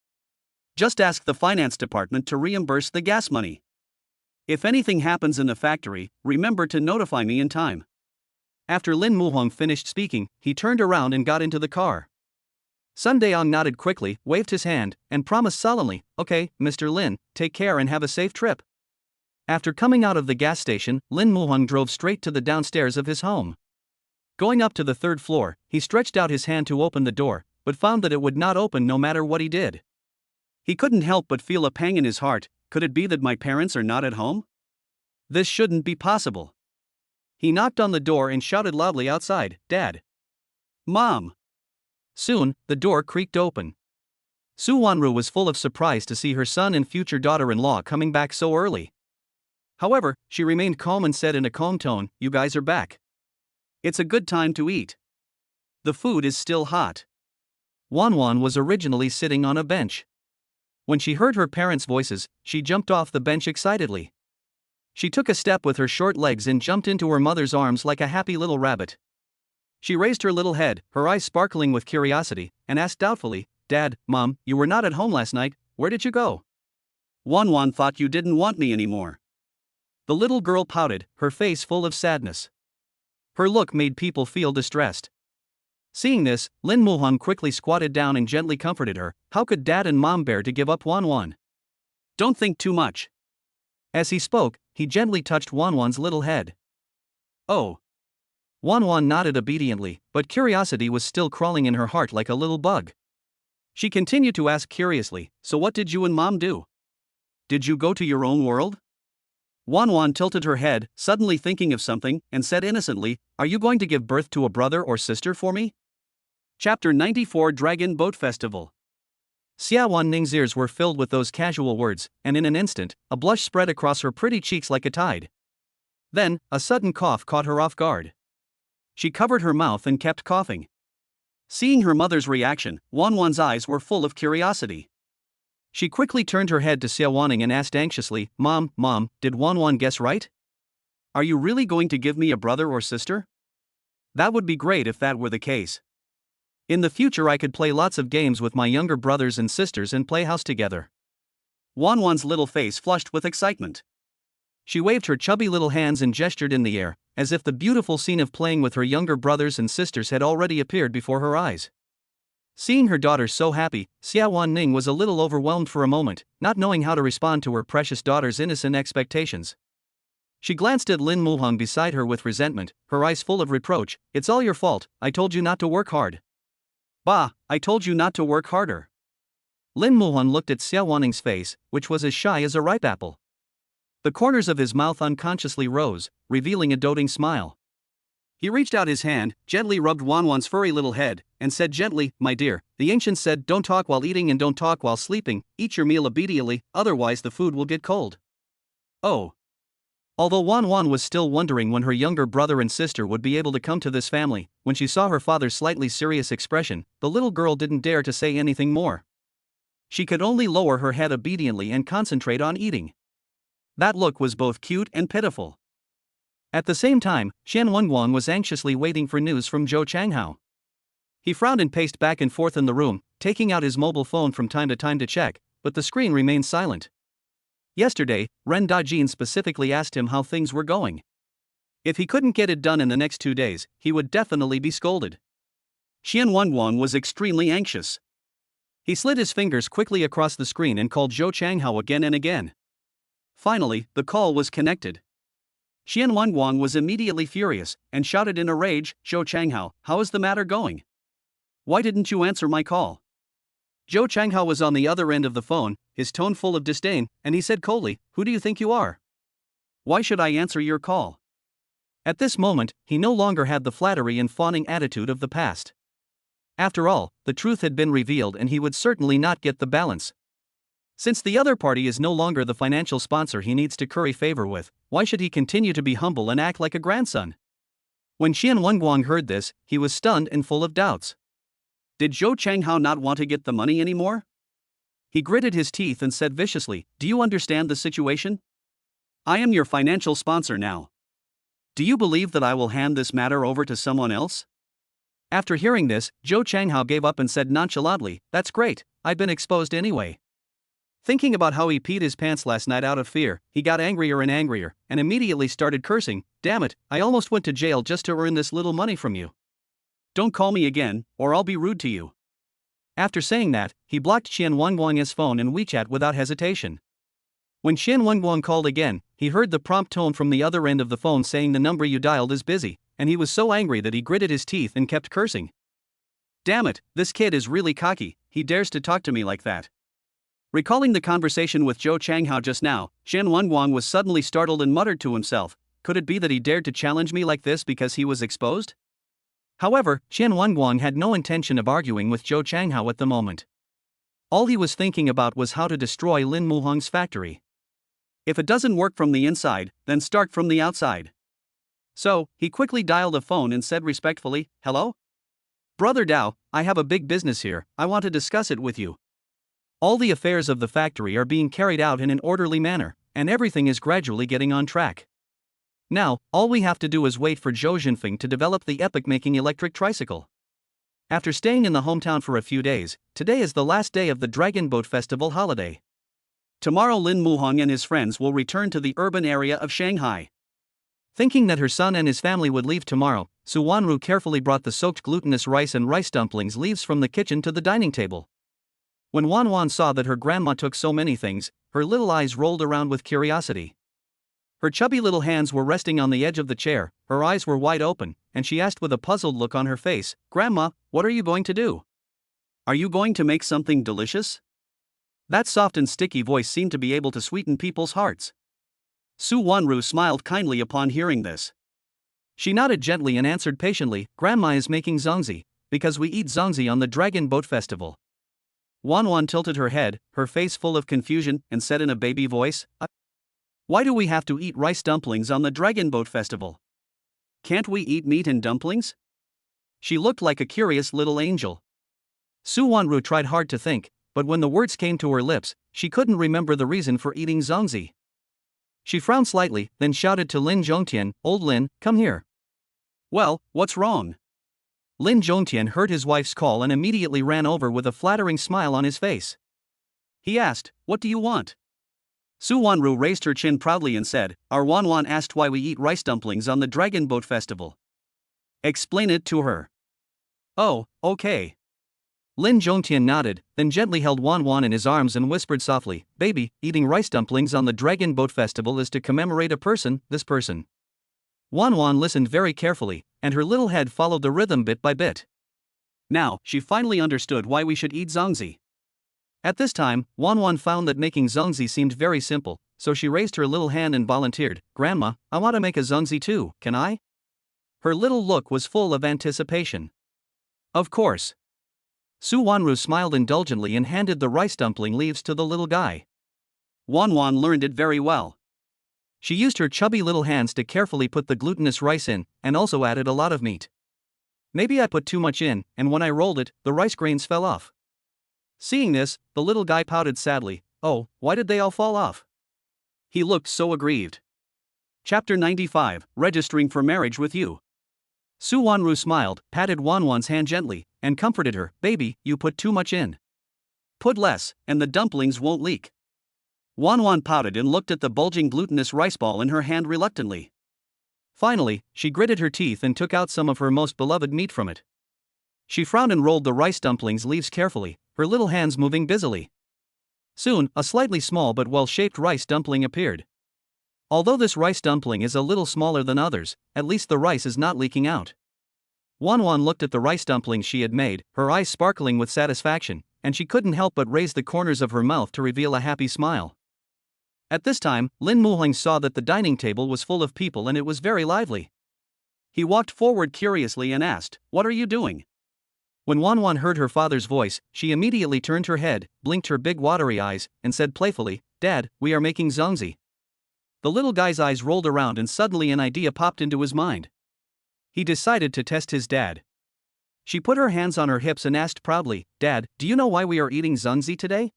Just ask the finance department to reimburse the gas money. If anything happens in the factory, remember to notify me in time." After Lin Muhong finished speaking, he turned around and got into the car. Sun Dayon nodded quickly, waved his hand, and promised solemnly, "Okay, Mr. Lin, take care and have a safe trip." After coming out of the gas station, Lin Muhong drove straight to the downstairs of his home. Going up to the third floor, he stretched out his hand to open the door, but found that it would not open no matter what he did. He couldn't help but feel a pang in his heart. Could it be that my parents are not at home? This shouldn't be possible. He knocked on the door and shouted loudly outside, "Dad! Mom!" Soon, the door creaked open. Su Wanru was full of surprise to see her son and future daughter-in-law coming back so early. However, she remained calm and said in a calm tone, "You guys are back. It's a good time to eat. The food is still hot." Wan Wan was originally sitting on a bench. When she heard her parents' voices, she jumped off the bench excitedly. She took a step with her short legs and jumped into her mother's arms like a happy little rabbit. She raised her little head, her eyes sparkling with curiosity, and asked doubtfully, "Dad, Mom, you were not at home last night, where did you go?" "Wan Wan thought you didn't want me anymore." The little girl pouted, her face full of sadness. Her look made people feel distressed. Seeing this, Lin Muhong quickly squatted down and gently comforted her. How could Dad and Mom bear to give up Wan Wan? "Don't think too much." As he spoke, he gently touched Wan Wan's little head. "Oh." Wan Wan nodded obediently, but curiosity was still crawling in her heart like a little bug. She continued to ask curiously, "So what did you and Mom do? Did you go to your own world?" Wan Wan tilted her head, suddenly thinking of something, and said innocently, "Are you going to give birth to a brother or sister for me?" Chapter 94 Dragon Boat Festival. Xiawan Ning's ears were filled with those casual words, and in an instant, a blush spread across her pretty cheeks like a tide. Then, a sudden cough caught her off guard. She covered her mouth and kept coughing. Seeing her mother's reaction, Wan Wan's eyes were full of curiosity. She quickly turned her head to Xiawan Ning and asked anxiously, Mom, did Wan Wan guess right? Are you really going to give me a brother or sister? That would be great if that were the case. In the future I could play lots of games with my younger brothers and sisters and play house together." Wan Wan's little face flushed with excitement. She waved her chubby little hands and gestured in the air, as if the beautiful scene of playing with her younger brothers and sisters had already appeared before her eyes. Seeing her daughter so happy, Xiawan Ning was a little overwhelmed for a moment, not knowing how to respond to her precious daughter's innocent expectations. She glanced at Lin Muhong beside her with resentment, her eyes full of reproach. "It's all your fault, I told you not to work hard." "Bah, I told you not to work harder." Lin Muhong looked at Xiawan Ning's face, which was as shy as a ripe apple. The corners of his mouth unconsciously rose, revealing a doting smile. He reached out his hand, gently rubbed Wan Wan's furry little head, and said gently, "My dear, the ancients said don't talk while eating and don't talk while sleeping, eat your meal immediately, otherwise the food will get cold." Oh. Although Wan Wan was still wondering when her younger brother and sister would be able to come to this family, when she saw her father's slightly serious expression, the little girl didn't dare to say anything more. She could only lower her head obediently and concentrate on eating. That look was both cute and pitiful. At the same time, Xiawan was anxiously waiting for news from Zhou Changhao. He frowned and paced back and forth in the room, taking out his mobile phone from time to check, but the screen remained silent. Yesterday, Ren Dajin specifically asked him how things were going. If he couldn't get it done in the next 2 days, he would definitely be scolded. Xiawan was extremely anxious. He slid his fingers quickly across the screen and called Zhou Changhao again and again. Finally, the call was connected. Xiawan was immediately furious, and shouted in a rage, "Zhou Changhao, how is the matter going? Why didn't you answer my call?" Zhou Changhao was on the other end of the phone, his tone full of disdain, and he said coldly, "Who do you think you are? Why should I answer your call?" At this moment, he no longer had the flattery and fawning attitude of the past. After all, the truth had been revealed and he would certainly not get the balance. Since the other party is no longer the financial sponsor he needs to curry favor with, why should he continue to be humble and act like a grandson? When Xiawan heard this, he was stunned and full of doubts. Did Zhou Changhao not want to get the money anymore? He gritted his teeth and said viciously, "Do you understand the situation? I am your financial sponsor now. Do you believe that I will hand this matter over to someone else?" After hearing this, Zhou Changhao gave up and said nonchalantly, "That's great, I've been exposed anyway." Thinking about how he peed his pants last night out of fear, he got angrier and immediately started cursing, "Damn it, I almost went to jail just to earn this little money from you. Don't call me again, or I'll be rude to you." After saying that, he blocked Xiawan's phone and WeChat without hesitation. When Xiawan called again, he heard the prompt tone from the other end of the phone saying the number you dialed is busy, and he was so angry that he gritted his teeth and kept cursing. "Damn it, this kid is really cocky, he dares to talk to me like that." Recalling the conversation with Zhou Changhao just now, Xiawan was suddenly startled and muttered to himself, "Could it be that he dared to challenge me like this because he was exposed?" However, Xiawan had no intention of arguing with Zhou Changhao at the moment. All he was thinking about was how to destroy Lin Muhong's factory. If it doesn't work from the inside, then start from the outside. So, he quickly dialed a phone and said respectfully, "Hello? Brother Dao, I have a big business here, I want to discuss it with you. All the affairs of the factory are being carried out in an orderly manner, and everything is gradually getting on track. Now, all we have to do is wait for Zhou Jinfeng to develop the epoch-making electric tricycle." After staying in the hometown for a few days, today is the last day of the Dragon Boat Festival holiday. Tomorrow Lin Muhong and his friends will return to the urban area of Shanghai. Thinking that her son and his family would leave tomorrow, Su Wanru carefully brought the soaked glutinous rice and rice dumplings leaves from the kitchen to the dining table. When Wan Wan saw that her grandma took so many things, her little eyes rolled around with curiosity. Her chubby little hands were resting on the edge of the chair, her eyes were wide open, and she asked with a puzzled look on her face, "Grandma, what are you going to do? Are you going to make something delicious?" That soft and sticky voice seemed to be able to sweeten people's hearts. Su Wanru smiled kindly upon hearing this. She nodded gently and answered patiently, "Grandma is making zongzi, because we eat zongzi on the Dragon Boat Festival." Wan Wan tilted her head, her face full of confusion, and said in a baby voice, "Why do we have to eat rice dumplings on the Dragon Boat Festival? Can't we eat meat and dumplings?" She looked like a curious little angel. Su Wanru tried hard to think, but when the words came to her lips, she couldn't remember the reason for eating zongzi. She frowned slightly, then shouted to Lin Zhongtian, "Old Lin, come here." "Well, what's wrong?" Lin Zhongtian heard his wife's call and immediately ran over with a flattering smile on his face. He asked, "What do you want?" Su Wanru raised her chin proudly and said, "Our Wan Wan asked why we eat rice dumplings on the Dragon Boat Festival. Explain it to her." "Oh, okay." Lin Zhongtian nodded, then gently held Wan Wan in his arms and whispered softly, "Baby, eating rice dumplings on the Dragon Boat Festival is to commemorate a person, this person." Wan Wan listened very carefully, and her little head followed the rhythm bit by bit. Now, she finally understood why we should eat zongzi. At this time, Wan Wan found that making zongzi seemed very simple, so she raised her little hand and volunteered, "Grandma, I want to make a zongzi too, can I?" Her little look was full of anticipation. Of course. Su Wanru smiled indulgently and handed the rice dumpling leaves to the little guy. Wan Wan learned it very well. She used her chubby little hands to carefully put the glutinous rice in, and also added a lot of meat. Maybe I put too much in, and when I rolled it, the rice grains fell off. Seeing this, the little guy pouted sadly. Oh, why did they all fall off? He looked so aggrieved. Chapter 95, Registering for Marriage with You. Su Wanru smiled, patted Wan Wan's hand gently, and comforted her. Baby, you put too much in. Put less, and the dumplings won't leak. Wan Wan pouted and looked at the bulging glutinous rice ball in her hand reluctantly. Finally, she gritted her teeth and took out some of her most beloved meat from it. She frowned and rolled the rice dumplings leaves carefully, her little hands moving busily. Soon, a slightly small but well-shaped rice dumpling appeared. Although this rice dumpling is a little smaller than others, at least the rice is not leaking out. Wan Wan looked at the rice dumplings she had made, her eyes sparkling with satisfaction, and she couldn't help but raise the corners of her mouth to reveal a happy smile. At this time, Lin Muheng saw that the dining table was full of people and it was very lively. He walked forward curiously and asked, "What are you doing?" When Wan Wan heard her father's voice, she immediately turned her head, blinked her big watery eyes, and said playfully, "Dad, we are making zongzi." The little guy's eyes rolled around and suddenly an idea popped into his mind. He decided to test his dad. She put her hands on her hips and asked proudly, "Dad, do you know why we are eating zongzi today?"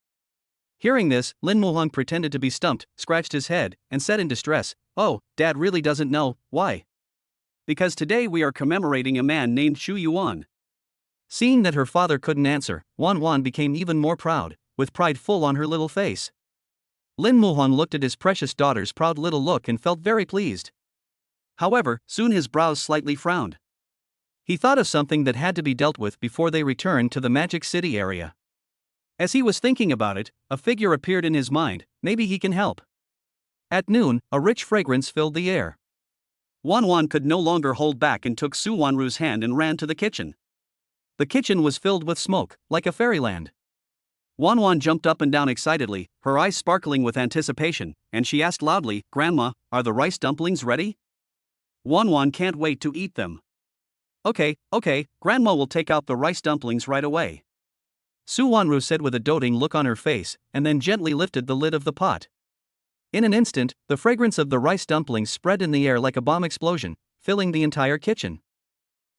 Hearing this, Lin Muheng pretended to be stumped, scratched his head, and said in distress, "Oh, Dad really doesn't know. Why?" "Because today we are commemorating a man named Xiawan." Seeing that her father couldn't answer, Wan Wan became even more proud, with pride full on her little face. Lin Muheng looked at his precious daughter's proud little look and felt very pleased. However, soon his brows slightly frowned. He thought of something that had to be dealt with before they returned to the Magic City area. As he was thinking about it, a figure appeared in his mind. Maybe he can help. At noon, a rich fragrance filled the air. Wan Wan could no longer hold back and took Su Wanru's hand and ran to the kitchen. The kitchen was filled with smoke, like a fairyland. Wan Wan jumped up and down excitedly, her eyes sparkling with anticipation, and she asked loudly, "Grandma, are the rice dumplings ready?" Wan Wan can't wait to eat them. Okay, Grandma will take out the rice dumplings right away," Su Wanru said with a doting look on her face, and then gently lifted the lid of the pot. In an instant, the fragrance of the rice dumplings spread in the air like a bomb explosion, filling the entire kitchen.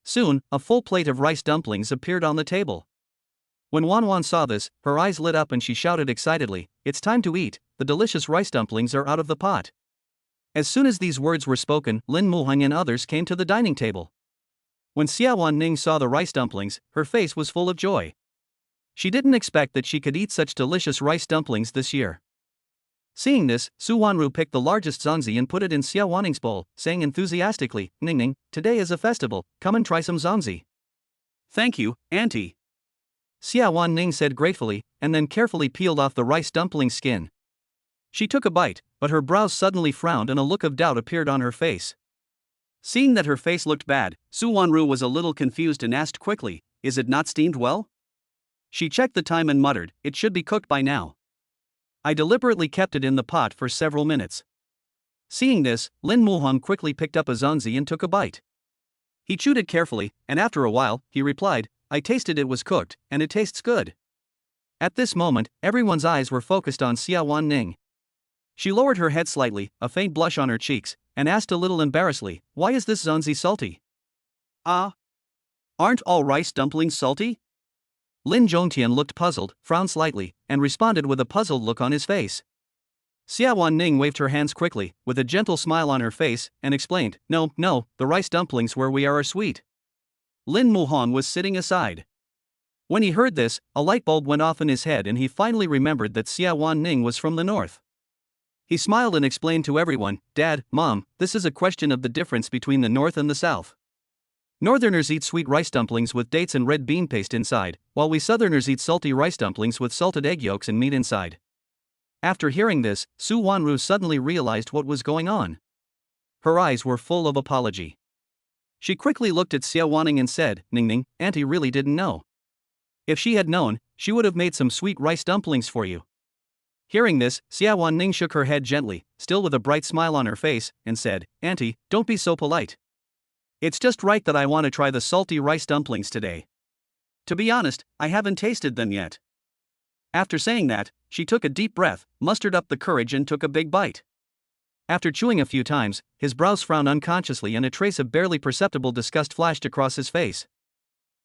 Soon, a full plate of rice dumplings appeared on the table. When Wan Wan saw this, her eyes lit up and she shouted excitedly, "It's time to eat, the delicious rice dumplings are out of the pot." As soon as these words were spoken, Lin Muheng and others came to the dining table. When Xiawan Ning saw the rice dumplings, her face was full of joy. She didn't expect that she could eat such delicious rice dumplings this year. Seeing this, Su Wanru picked the largest zongzi and put it in Xiawan Ning's bowl, saying enthusiastically, "Ning, today is a festival, come and try some zongzi." "Thank you, Auntie," Xiawan Ning said gratefully, and then carefully peeled off the rice dumpling skin. She took a bite, but her brows suddenly frowned and a look of doubt appeared on her face. Seeing that her face looked bad, Su Wanru was a little confused and asked quickly, "Is it not steamed well?" She checked the time and muttered, "It should be cooked by now. I deliberately kept it in the pot for several minutes." Seeing this, Lin Muheng quickly picked up a zongzi and took a bite. He chewed it carefully, and after a while, he replied, "I tasted it was cooked, and it tastes good." At this moment, everyone's eyes were focused on Xiawan Ning. She lowered her head slightly, a faint blush on her cheeks, and asked a little embarrassedly, "Why is this zongzi salty?" Aren't all rice dumplings salty?" Lin Zhongtian looked puzzled, frowned slightly, and responded with a puzzled look on his face. Xiawan Ning waved her hands quickly, with a gentle smile on her face, and explained, No, the rice dumplings where we are sweet." Lin Muheng was sitting aside. When he heard this, a light bulb went off in his head and he finally remembered that Xiawan Ning was from the north. He smiled and explained to everyone, "Dad, Mom, this is a question of the difference between the north and the south. Northerners eat sweet rice dumplings with dates and red bean paste inside, while we southerners eat salty rice dumplings with salted egg yolks and meat inside." After hearing this, Su Wanru suddenly realized what was going on. Her eyes were full of apology. She quickly looked at Xiawan Ning and said, "Ning, Auntie really didn't know. If she had known, she would have made some sweet rice dumplings for you." Hearing this, Xiawan Ning shook her head gently, still with a bright smile on her face, and said, "Auntie, don't be so polite. It's just right that I want to try the salty rice dumplings today. To be honest, I haven't tasted them yet. After saying that, she took a deep breath, mustered up the courage and took a big bite. After chewing a few times, his brows frowned unconsciously and a trace of barely perceptible disgust flashed across his face.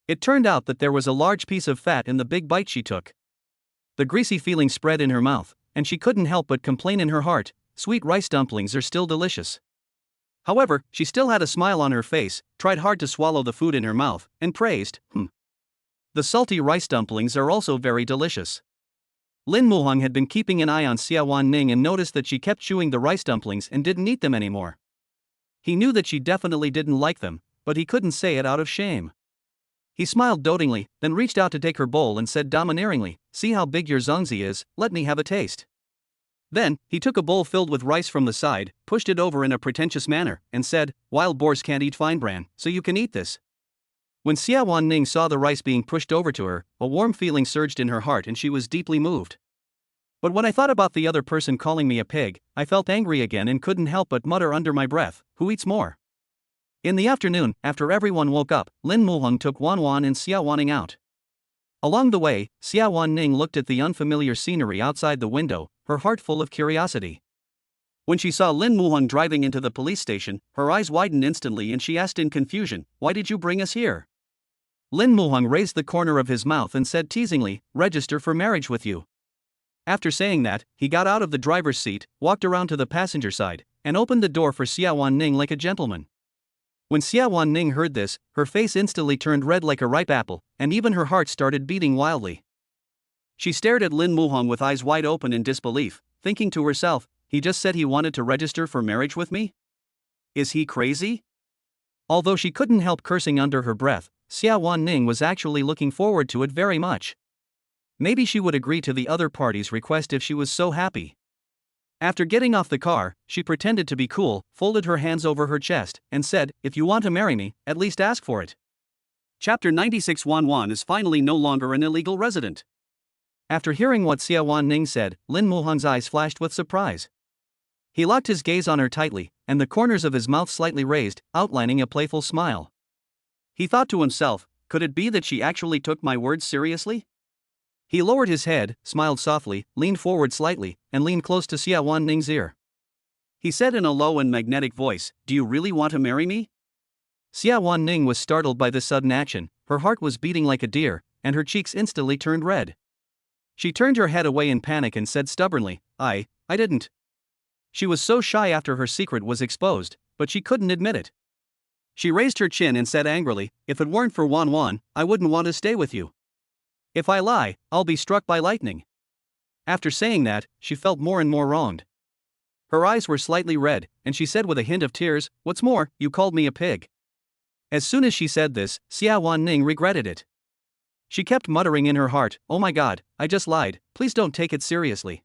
It turned out that there was a large piece of fat in the big bite she took. The greasy feeling spread in her mouth, and she couldn't help but complain in her heart, sweet rice dumplings are still delicious. However, she still had a smile on her face, tried hard to swallow the food in her mouth, and praised, The salty rice dumplings are also very delicious. Lin Muhang had been keeping an eye on Xiawan Ning and noticed that she kept chewing the rice dumplings and didn't eat them anymore. He knew that she definitely didn't like them, but he couldn't say it out of shame. He smiled dotingly, then reached out to take her bowl and said domineeringly, "See how big your zongzi is, let me have a taste." Then, he took a bowl filled with rice from the side, pushed it over in a pretentious manner, and said, "Wild boars can't eat fine bran, so you can eat this." When Xiawan Ning saw the rice being pushed over to her, a warm feeling surged in her heart and she was deeply moved. But when I thought about the other person calling me a pig, I felt angry again and couldn't help but mutter under my breath, "Who eats more?" In the afternoon, after everyone woke up, Lin Muhang took Wan Wan and Xiawan Ning out. Along the way, Xiawan Ning looked at the unfamiliar scenery outside the window, her heart full of curiosity. When she saw Lin Muhang driving into the police station, her eyes widened instantly and she asked in confusion, "Why did you bring us here?" Lin Muhang raised the corner of his mouth and said teasingly, "Register for marriage with you." After saying that, he got out of the driver's seat, walked around to the passenger side, and opened the door for Xiawan Ning like a gentleman. When Xiawan Ning heard this, her face instantly turned red like a ripe apple, and even her heart started beating wildly. She stared at Lin Muhang with eyes wide open in disbelief, thinking to herself, "He just said he wanted to register for marriage with me? Is he crazy?" Although she couldn't help cursing under her breath, Xiawan Ning was actually looking forward to it very much. Maybe she would agree to the other party's request if she was so happy. After getting off the car, she pretended to be cool, folded her hands over her chest, and said, "If you want to marry me, at least ask for it." Chapter 96. Wan Wan is finally no longer an illegal resident. After hearing what Xiawan Ning said, Lin Muhang's eyes flashed with surprise. He locked his gaze on her tightly, and the corners of his mouth slightly raised, outlining a playful smile. He thought to himself, could it be that she actually took my words seriously? He lowered his head, smiled softly, leaned forward slightly, and leaned close to Xiawan Ning's ear. He said in a low and magnetic voice, "Do you really want to marry me?" Xiawan Ning was startled by this sudden action, her heart was beating like a deer, and her cheeks instantly turned red. She turned her head away in panic and said stubbornly, I didn't." She was so shy after her secret was exposed, but she couldn't admit it. She raised her chin and said angrily, "If it weren't for Wan Wan, I wouldn't want to stay with you. If I lie, I'll be struck by lightning." After saying that, she felt more and more wronged. Her eyes were slightly red, and she said with a hint of tears, "What's more, you called me a pig." As soon as she said this, Xiawan Ning regretted it. She kept muttering in her heart, "Oh my god, I just lied, please don't take it seriously."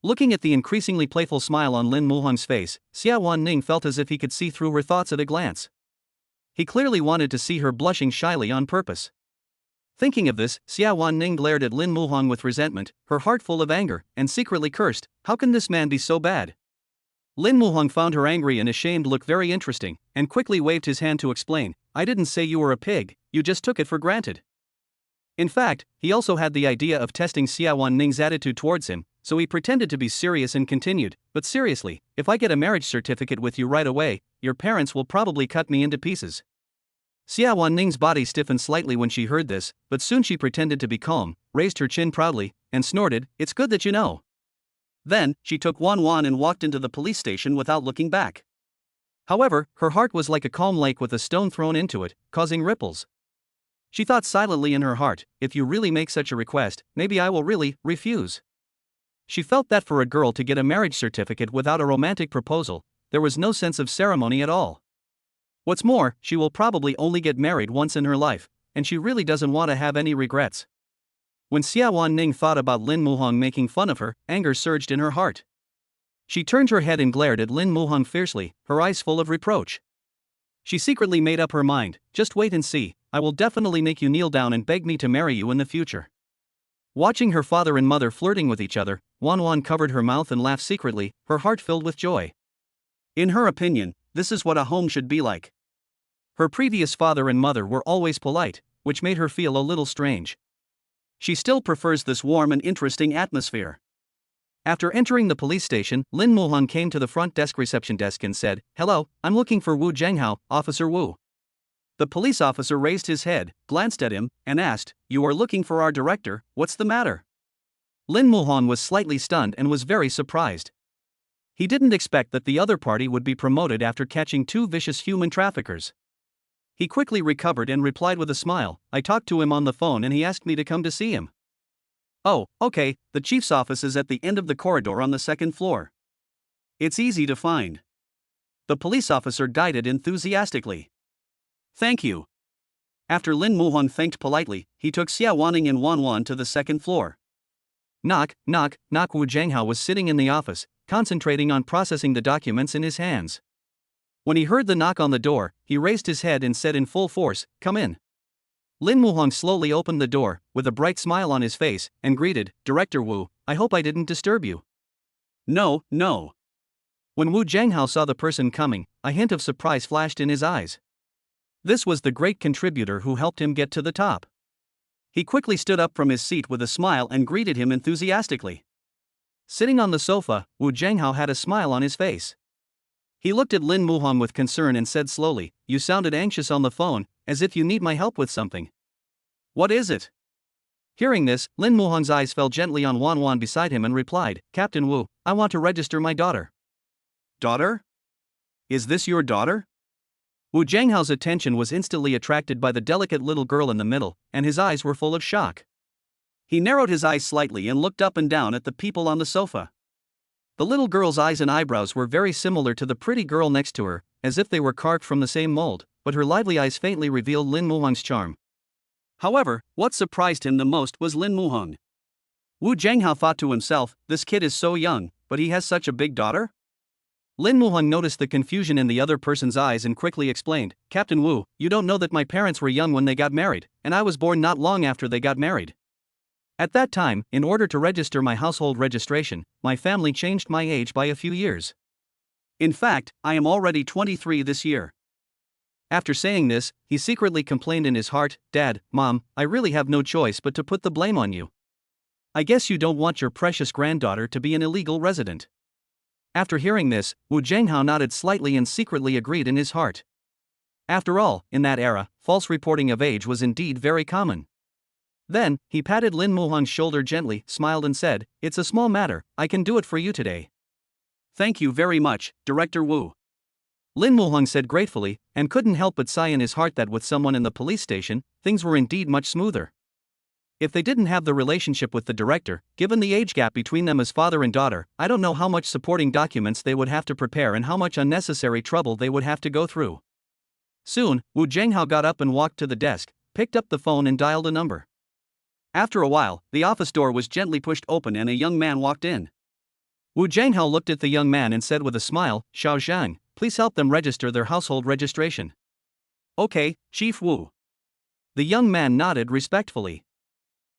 Looking at the increasingly playful smile on Lin Muhang's face, Xiawan Ning felt as if he could see through her thoughts at a glance. He clearly wanted to see her blushing shyly on purpose. Thinking of this, Xiawan Ning glared at Lin Muhang with resentment, her heart full of anger, and secretly cursed, "How can this man be so bad?" Lin Muhang found her angry and ashamed look very interesting, and quickly waved his hand to explain, "I didn't say you were a pig, you just took it for granted." In fact, he also had the idea of testing Xiawan Ning's attitude towards him, so he pretended to be serious and continued, "But seriously, if I get a marriage certificate with you right away, your parents will probably cut me into pieces." Xiawan Ning's body stiffened slightly when she heard this, but soon she pretended to be calm, raised her chin proudly, and snorted, "It's good that you know." Then, she took Wan Wan and walked into the police station without looking back. However, her heart was like a calm lake with a stone thrown into it, causing ripples. She thought silently in her heart, "If you really make such a request, maybe I will really refuse." She felt that for a girl to get a marriage certificate without a romantic proposal, there was no sense of ceremony at all. What's more, she will probably only get married once in her life, and she really doesn't want to have any regrets. When Xiawan Ning thought about Lin Muhang making fun of her, anger surged in her heart. She turned her head and glared at Lin Muhang fiercely, her eyes full of reproach. She secretly made up her mind, "Just wait and see, I will definitely make you kneel down and beg me to marry you in the future." Watching her father and mother flirting with each other, Wan Wan covered her mouth and laughed secretly, her heart filled with joy. In her opinion, this is what a home should be like. Her previous father and mother were always polite, which made her feel a little strange. She still prefers this warm and interesting atmosphere. After entering the police station, Lin Muhan came to the front desk reception desk and said, "Hello, I'm looking for Wu Zhenghao, Officer Wu." The police officer raised his head, glanced at him, and asked, "You are looking for our director, what's the matter?" Lin Muhan was slightly stunned and was very surprised. He didn't expect that the other party would be promoted after catching two vicious human traffickers. He quickly recovered and replied with a smile, "I talked to him on the phone and he asked me to come to see him." "Oh, okay, the chief's office is at the end of the corridor on the second floor. It's easy to find." The police officer guided enthusiastically. "Thank you." After Lin Muhan thanked politely, he took Xiawan and Wan Wan to the second floor. Knock, knock, knock. Wu Zhenghao was sitting in the office, concentrating on processing the documents in his hands. When he heard the knock on the door, he raised his head and said in full force, "Come in." Lin Muhan slowly opened the door, with a bright smile on his face, and greeted, "Director Wu, I hope I didn't disturb you." "No, no." When Wu Zhenghao saw the person coming, a hint of surprise flashed in his eyes. This was the great contributor who helped him get to the top. He quickly stood up from his seat with a smile and greeted him enthusiastically. Sitting on the sofa, Wu Zhenghao had a smile on his face. He looked at Lin Muhan with concern and said slowly, "You sounded anxious on the phone, as if you need my help with something. What is it?" Hearing this, Lin Muhan's eyes fell gently on Wan Wan beside him and replied, "Captain Wu, I want to register my daughter." "Daughter? Is this your daughter?" Wu Zhenghao's attention was instantly attracted by the delicate little girl in the middle, and his eyes were full of shock. He narrowed his eyes slightly and looked up and down at the people on the sofa. The little girl's eyes and eyebrows were very similar to the pretty girl next to her, as if they were carved from the same mold, but her lively eyes faintly revealed Lin Muhan's charm. However, what surprised him the most was Lin Muhan. Wu Zhenghao thought to himself, "This kid is so young, but he has such a big daughter?" Lin Muhan noticed the confusion in the other person's eyes and quickly explained, "Captain Wu, you don't know that my parents were young when they got married, and I was born not long after they got married. At that time, in order to register my household registration, my family changed my age by a few years. In fact, I am already 23 this year." After saying this, he secretly complained in his heart, "Dad, Mom, I really have no choice but to put the blame on you. I guess you don't want your precious granddaughter to be an illegal resident." After hearing this, Wu Zhenghao nodded slightly and secretly agreed in his heart. After all, in that era, false reporting of age was indeed very common. Then, he patted Lin Muhan's shoulder gently, smiled and said, "It's a small matter, I can do it for you today." "Thank you very much, Director Wu." Lin Muhan said gratefully, and couldn't help but sigh in his heart that with someone in the police station, things were indeed much smoother. If they didn't have the relationship with the director, given the age gap between them as father and daughter, I don't know how much supporting documents they would have to prepare and how much unnecessary trouble they would have to go through. Soon, Wu Zhenghao got up and walked to the desk, picked up the phone and dialed a number. After a while, the office door was gently pushed open and a young man walked in. Wu Zhenghao looked at the young man and said with a smile, "Xiao Zhang, please help them register their household registration." "Okay, Chief Wu." The young man nodded respectfully.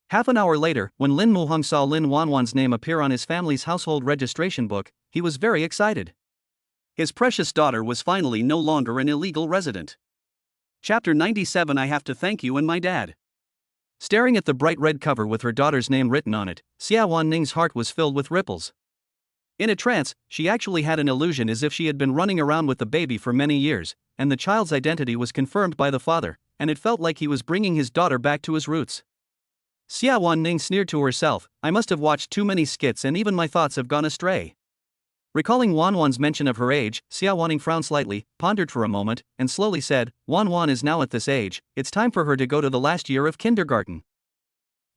Half an hour later, when Lin Muhan saw Lin Wanwan's name appear on his family's household registration book, he was very excited. His precious daughter was finally no longer an illegal resident. Chapter 97. I have to thank you and my dad. Staring at the bright red cover with her daughter's name written on it, Xiawan Ning's heart was filled with ripples. In a trance, she actually had an illusion as if she had been running around with the baby for many years, and the child's identity was confirmed by the father, and it felt like he was bringing his daughter back to his roots. Xiawan Ning sneered to herself, "I must have watched too many skits and even my thoughts have gone astray." Recalling Wan Wan's mention of her age, Xiawan Ning frowned slightly, pondered for a moment, and slowly said, "Wan Wan is now at this age, it's time for her to go to the last year of kindergarten."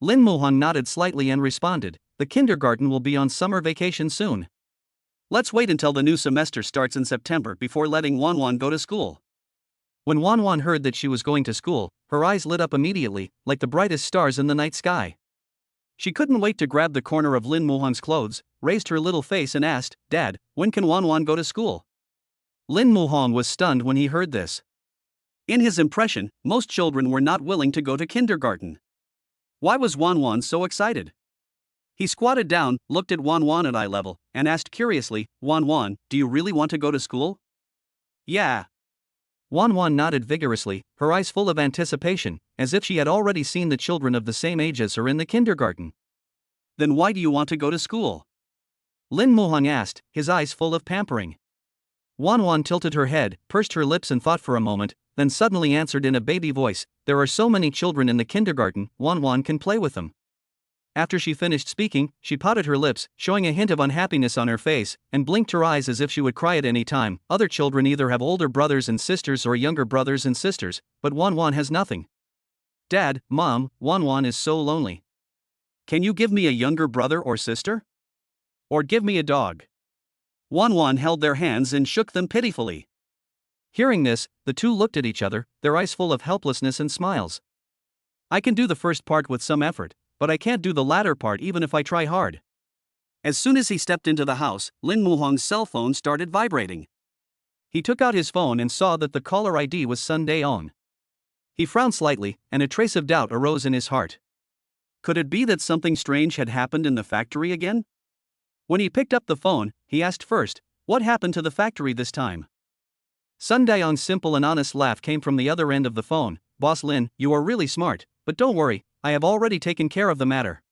Lin Muhan nodded slightly and responded, "The kindergarten will be on summer vacation soon. Let's wait until the new semester starts in September before letting Wan Wan go to school." When Wan Wan heard that she was going to school, her eyes lit up immediately, like the brightest stars in the night sky. She couldn't wait to grab the corner of Lin Muhan's clothes, raised her little face and asked, "Dad, when can Wan Wan go to school?" Lin Muhan was stunned when he heard this. In his impression, most children were not willing to go to kindergarten. Why was Wan Wan so excited? He squatted down, looked at Wan Wan at eye level, and asked curiously, "Wan Wan, do you really want to go to school?" "Yeah." Wan Wan nodded vigorously, her eyes full of anticipation, as if she had already seen the children of the same age as her in the kindergarten. Then why do you want to go to school? Lin Muhang asked, his eyes full of pampering. Wan Wan tilted her head, pursed her lips and thought for a moment, then suddenly answered in a baby voice, "There are so many children in the kindergarten, Wan Wan can play with them." After she finished speaking, she pouted her lips, showing a hint of unhappiness on her face, and blinked her eyes as if she would cry at any time. Other children either have older brothers and sisters or younger brothers and sisters, but Wan Wan has nothing. Dad, Mom, Wan Wan is so lonely. Can you give me a younger brother or sister? Or give me a dog? Wan Wan held their hands and shook them pitifully. Hearing this, the two looked at each other, their eyes full of helplessness and smiles. I can do the first part with some effort, but I can't do the latter part even if I try hard. As soon as he stepped into the house, Lin Muhong's cell phone started vibrating. He took out his phone and saw that the caller ID was Sun Dae-on. He frowned slightly, and a trace of doubt arose in his heart. Could it be that something strange had happened in the factory again? When he picked up the phone, he asked first, "What happened to the factory this time?" Sun Dae-on's simple and honest laugh came from the other end of the phone. "Boss Lin, you are really smart, but don't worry, I have already taken care of the matter."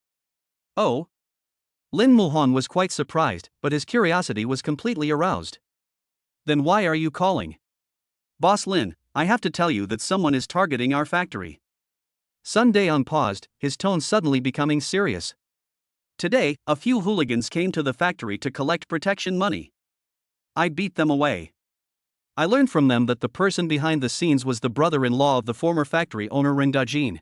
Oh? Lin Muhong was quite surprised, but his curiosity was completely aroused. Then why are you calling? Boss Lin, I have to tell you that someone is targeting our factory. Sun Dae-on paused, his tone suddenly becoming serious. Today, a few hooligans came to the factory to collect protection money. I beat them away. I learned from them that the person behind the scenes was the brother-in-law of the former factory owner Ren Dajin.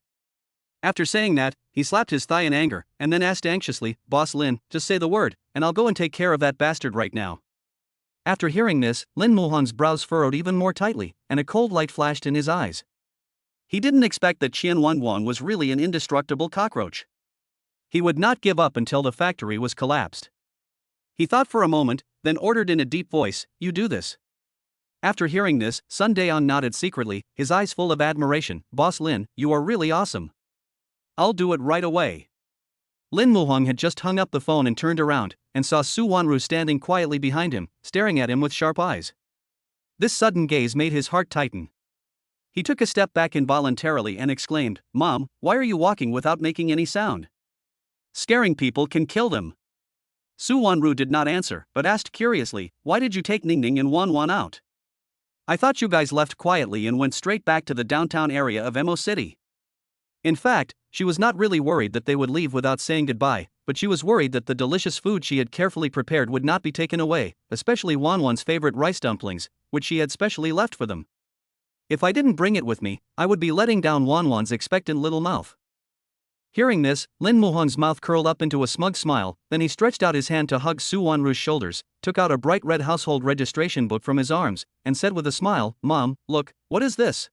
After saying that, he slapped his thigh in anger, and then asked anxiously, "Boss Lin, just say the word, and I'll go and take care of that bastard right now." After hearing this, Lin Muhong's brows furrowed even more tightly, and a cold light flashed in his eyes. He didn't expect that Wan Wan was really an indestructible cockroach. He would not give up until the factory was collapsed. He thought for a moment, then ordered in a deep voice, "You do this." After hearing this, Sun Dae-on nodded secretly, his eyes full of admiration. "Boss Lin, you are really awesome. I'll do it right away." Lin Muhong had just hung up the phone and turned around, and saw Su Wanru standing quietly behind him, staring at him with sharp eyes. This sudden gaze made his heart tighten. He took a step back involuntarily and exclaimed, "Mom, why are you walking without making any sound? Scaring people can kill them." Su Wanru did not answer, but asked curiously, "Why did you take Ning and Wan Wan out? I thought you guys left quietly and went straight back to the downtown area of Mo City." In fact, she was not really worried that they would leave without saying goodbye, but she was worried that the delicious food she had carefully prepared would not be taken away, especially Wan Wan's favorite rice dumplings, which she had specially left for them. "If I didn't bring it with me, I would be letting down Wan Wan's expectant little mouth." Hearing this, Lin Muhong's mouth curled up into a smug smile, then he stretched out his hand to hug Su Wanru's shoulders, took out a bright red household registration book from his arms, and said with a smile, "Mom, look, what is this?"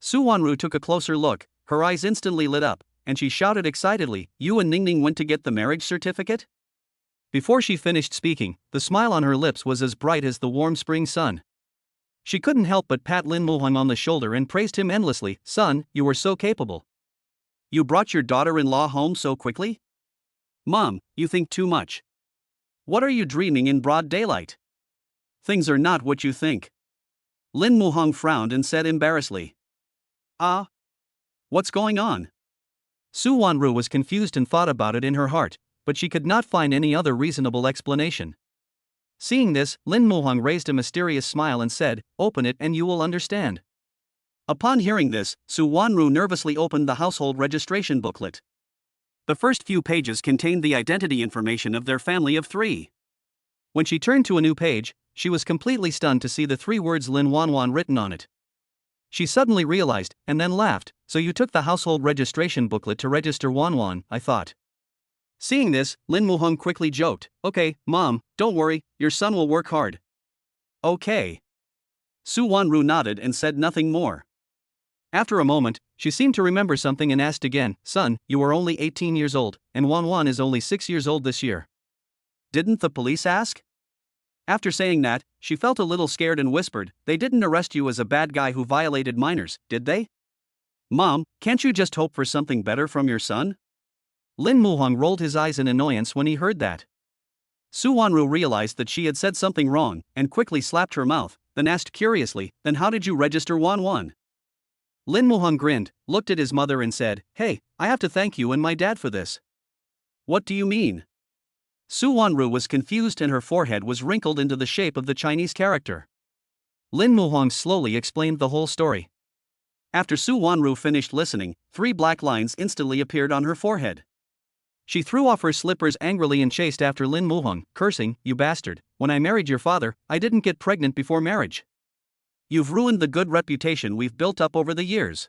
Su Wanru took a closer look, her eyes instantly lit up, and she shouted excitedly, "You and Ning went to get the marriage certificate?" Before she finished speaking, the smile on her lips was as bright as the warm spring sun. She couldn't help but pat Lin Muhong on the shoulder and praised him endlessly. "Son, you were so capable. You brought your daughter-in-law home so quickly? Mom, you think too much. What are you dreaming in broad daylight? Things are not what you think." Lin Muhong frowned and said embarrassedly, "Ah? What's going on?" Su Wanru was confused and thought about it in her heart, but she could not find any other reasonable explanation. Seeing this, Lin Muhong raised a mysterious smile and said, "Open it and you will understand." Upon hearing this, Su Wanru nervously opened the household registration booklet. The first few pages contained the identity information of their family of 3. When she turned to a new page, she was completely stunned to see the 3 words Lin Wan Wan written on it. She suddenly realized, and then laughed, "So you took the household registration booklet to register Wan Wan, I thought." Seeing this, Lin Muhong quickly joked, "Okay, Mom, don't worry, your son will work hard." "Okay." Su Wanru nodded and said nothing more. After a moment, she seemed to remember something and asked again, "Son, you are only 18 years old, and Wan Wan is only 6 years old this year. Didn't the police ask?" After saying that, she felt a little scared and whispered, "They didn't arrest you as a bad guy who violated minors, did they? Mom, can't you just hope for something better from your son?" Lin Muhong rolled his eyes in annoyance when he heard that. Su Wanru realized that she had said something wrong, and quickly slapped her mouth, then asked curiously, then how did you register Wan Wan? Lin Muhang grinned, looked at his mother and said, hey, I have to thank you and my dad for this. What do you mean? Su Wanru was confused and her forehead was wrinkled into the shape of the Chinese character. Lin Muhang slowly explained the whole story. After Su Wanru finished listening, 3 black lines instantly appeared on her forehead. She threw off her slippers angrily and chased after Lin Muhang, cursing, you bastard, when I married your father, I didn't get pregnant before marriage. You've ruined the good reputation we've built up over the years.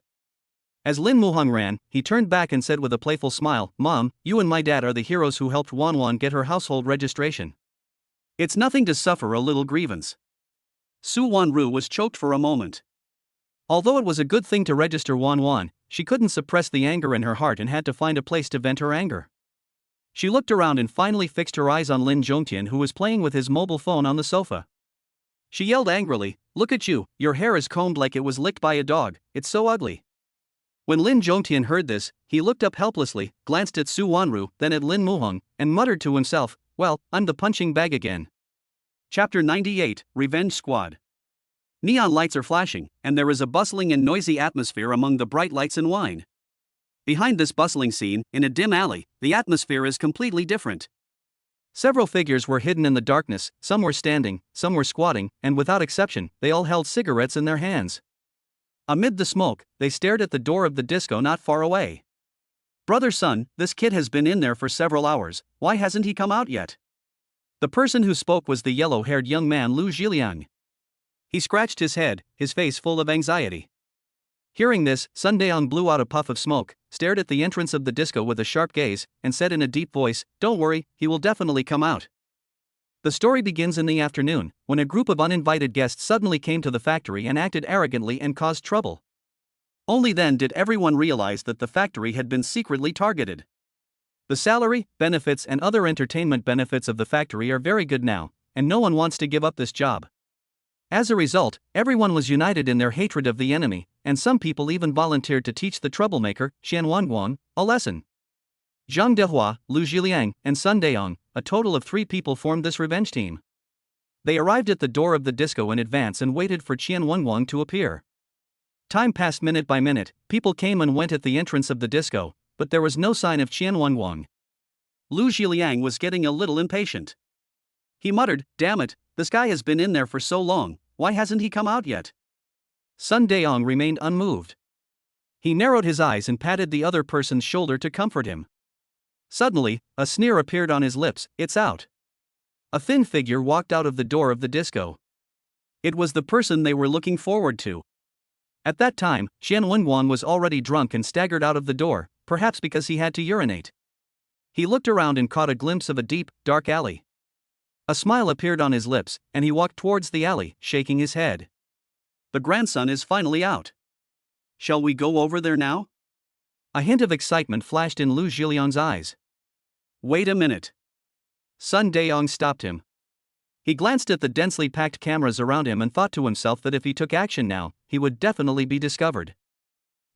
As Lin Muhang ran, he turned back and said with a playful smile, Mom, you and my dad are the heroes who helped Wan Wan get her household registration. It's nothing to suffer a little grievance. Su Wanru was choked for a moment. Although it was a good thing to register Wan Wan, she couldn't suppress the anger in her heart and had to find a place to vent her anger. She looked around and finally fixed her eyes on Lin Zhongtian, who was playing with his mobile phone on the sofa. She yelled angrily, look at you, your hair is combed like it was licked by a dog, it's so ugly. When Lin Zhongtian heard this, he looked up helplessly, glanced at Su Wanru, then at Lin Muhang, and muttered to himself, well, I'm the punching bag again. Chapter 98, Revenge Squad. Neon lights are flashing, and there is a bustling and noisy atmosphere among the bright lights and wine. Behind this bustling scene, in a dim alley, the atmosphere is completely different. Several figures were hidden in the darkness, some were standing, some were squatting, and without exception, they all held cigarettes in their hands. Amid the smoke, they stared at the door of the disco not far away. Brother Sun, this kid has been in there for several hours, why hasn't he come out yet? The person who spoke was the yellow-haired young man Lu Zhiliang. He scratched his head, his face full of anxiety. Hearing this, Sun Daong blew out a puff of smoke, stared at the entrance of the disco with a sharp gaze, and said in a deep voice, don't worry, he will definitely come out. The story begins in the afternoon, when a group of uninvited guests suddenly came to the factory and acted arrogantly and caused trouble. Only then did everyone realize that the factory had been secretly targeted. The salary, benefits and other entertainment benefits of the factory are very good now, and no one wants to give up this job. As a result, everyone was united in their hatred of the enemy, and some people even volunteered to teach the troublemaker, Xiawan Guan, a lesson. Zhang Dehua, Lu Zhiliang, and Sun Daong, a total of 3 people formed this revenge team. They arrived at the door of the disco in advance and waited for Qian Wenguang to appear. Time passed minute by minute, people came and went at the entrance of the disco, but there was no sign of Qian Wenguang. Lu Zhiliang was getting a little impatient. He muttered, damn it, this guy has been in there for so long, why hasn't he come out yet? Sun Daong remained unmoved. He narrowed his eyes and patted the other person's shoulder to comfort him. Suddenly, a sneer appeared on his lips, it's out. A thin figure walked out of the door of the disco. It was the person they were looking forward to. At that time, Qian Wenguan was already drunk and staggered out of the door, perhaps because he had to urinate. He looked around and caught a glimpse of a deep, dark alley. A smile appeared on his lips, and he walked towards the alley, shaking his head. The grandson is finally out. Shall we go over there now? A hint of excitement flashed in Lu Zhiliang's eyes. Wait a minute. Sun Daong stopped him. He glanced at the densely packed cameras around him and thought to himself that if he took action now, he would definitely be discovered.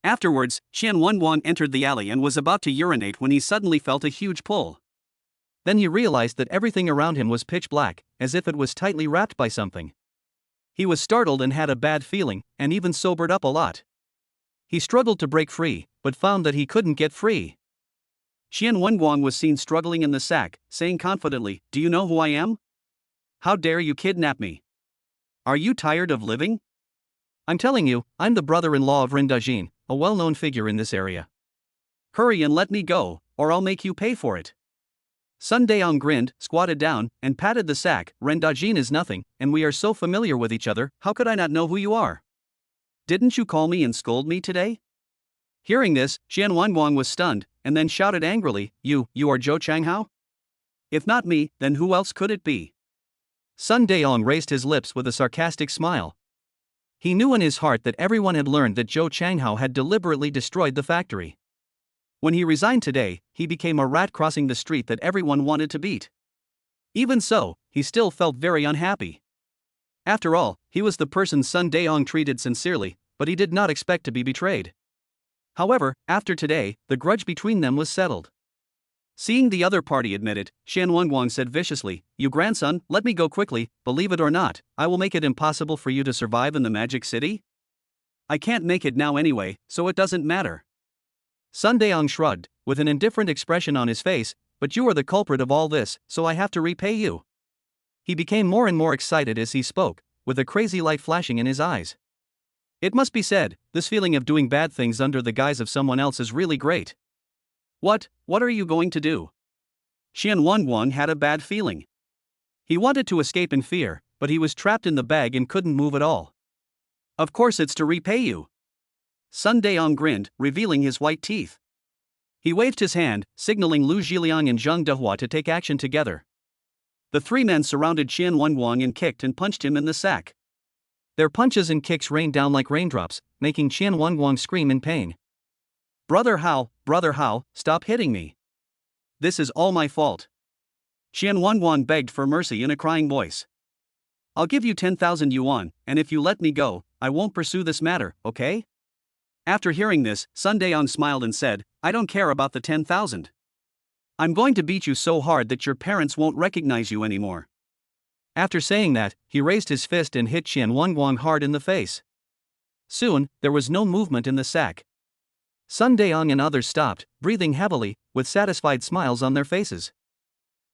Afterwards, Qian Wenguang entered the alley and was about to urinate when he suddenly felt a huge pull. Then he realized that everything around him was pitch black, as if it was tightly wrapped by something. He was startled and had a bad feeling, and even sobered up a lot. He struggled to break free, but found that he couldn't get free. Qian Wenguang was seen struggling in the sack, saying confidently, do you know who I am? How dare you kidnap me? Are you tired of living? I'm telling you, I'm the brother-in-law of Ren Dajin, a well-known figure in this area. Hurry and let me go, or I'll make you pay for it. Sun Daong grinned, squatted down, and patted the sack. Ren Dajin is nothing, and we are so familiar with each other, how could I not know who you are? Didn't you call me and scold me today? Hearing this, Qian Wenguang was stunned, and then shouted angrily, you are Zhou Changhao? If not me, then who else could it be? Sun Daong raised his lips with a sarcastic smile. He knew in his heart that everyone had learned that Zhou Changhao had deliberately destroyed the factory. When he resigned today, he became a rat crossing the street that everyone wanted to beat. Even so, he still felt very unhappy. After all, he was the person Sun Daong treated sincerely, but he did not expect to be betrayed. However, after today, the grudge between them was settled. Seeing the other party admit it, Wan Wan said viciously, "You grandson, let me go quickly, believe it or not, I will make it impossible for you to survive in the magic city? I can't make it now anyway, so it doesn't matter." Sun Daong shrugged, with an indifferent expression on his face, "But you are the culprit of all this, so I have to repay you." He became more and more excited as he spoke, with a crazy light flashing in his eyes. It must be said, this feeling of doing bad things under the guise of someone else is really great. What are you going to do? Wan Wan had a bad feeling. He wanted to escape in fear, but he was trapped in the bag and couldn't move at all. "Of course it's to repay you." Sun Daong grinned, revealing his white teeth. He waved his hand, signaling Lu Zhiliang and Zhang Dehua to take action together. The three men surrounded Wan Wan and kicked and punched him in the sack. Their punches and kicks rained down like raindrops, making Wan Wan scream in pain. Brother Hao, stop hitting me. This is all my fault." Wan Wan begged for mercy in a crying voice. "I'll give you 10,000 yuan, and if you let me go, I won't pursue this matter, okay?" After hearing this, Sun Daong smiled and said, "I don't care about the 10,000. I'm going to beat you so hard that your parents won't recognize you anymore." After saying that, he raised his fist and hit Wan Wan hard in the face. Soon, there was no movement in the sack. Sun Daong and others stopped, breathing heavily, with satisfied smiles on their faces.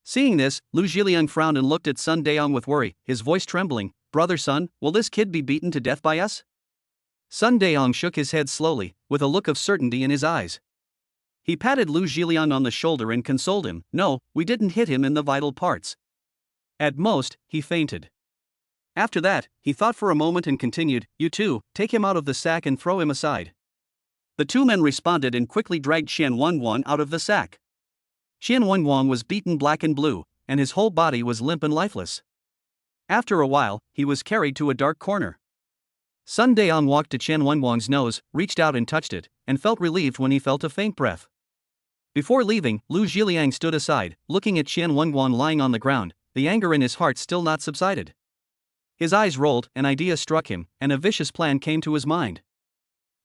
Seeing this, Lu Zhiliang frowned and looked at Sun Daong with worry, his voice trembling. "Brother Sun, will this kid be beaten to death by us?" Sun Daong shook his head slowly, with a look of certainty in his eyes. He patted Lu Zhiliang on the shoulder and consoled him, "No, we didn't hit him in the vital parts. At most, he fainted." After that, he thought for a moment and continued, "You two, take him out of the sack and throw him aside." The two men responded and quickly dragged Wan Wan out of the sack. Wan Wan was beaten black and blue, and his whole body was limp and lifeless. After a while, he was carried to a dark corner. Sun Daong walked to Wan Wan's nose, reached out and touched it, and felt relieved when he felt a faint breath. Before leaving, Lu Zhiliang stood aside, looking at Wan Wan lying on the ground, the anger in his heart still not subsided. His eyes rolled, an idea struck him, and a vicious plan came to his mind.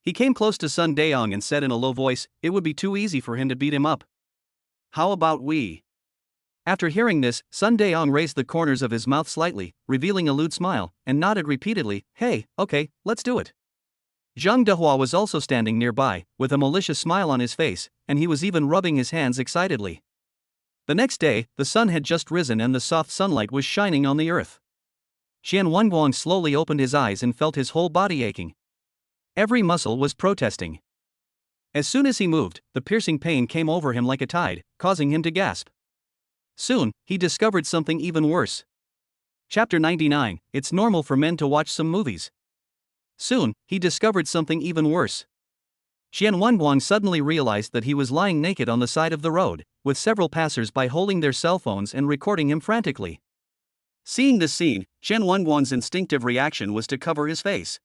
He came close to Sun Daong and said in a low voice, "It would be too easy for him to beat him up. How about we?" After hearing this, Sun Daong raised the corners of his mouth slightly, revealing a lewd smile, and nodded repeatedly, "Hey, okay, let's do it." Zhang Dehua was also standing nearby, with a malicious smile on his face, and he was even rubbing his hands excitedly. The next day, the sun had just risen and the soft sunlight was shining on the earth. Wan Wan slowly opened his eyes and felt his whole body aching. Every muscle was protesting. As soon as he moved, the piercing pain came over him like a tide, causing him to gasp. Soon, he discovered something even worse. Chapter 99, It's normal for men to watch some movies. Soon, he discovered something even worse. Wan Wan suddenly realized that he was lying naked on the side of the road, with several passers-by holding their cell phones and recording him frantically. Seeing this scene, Wan Wan's instinctive reaction was to cover his face.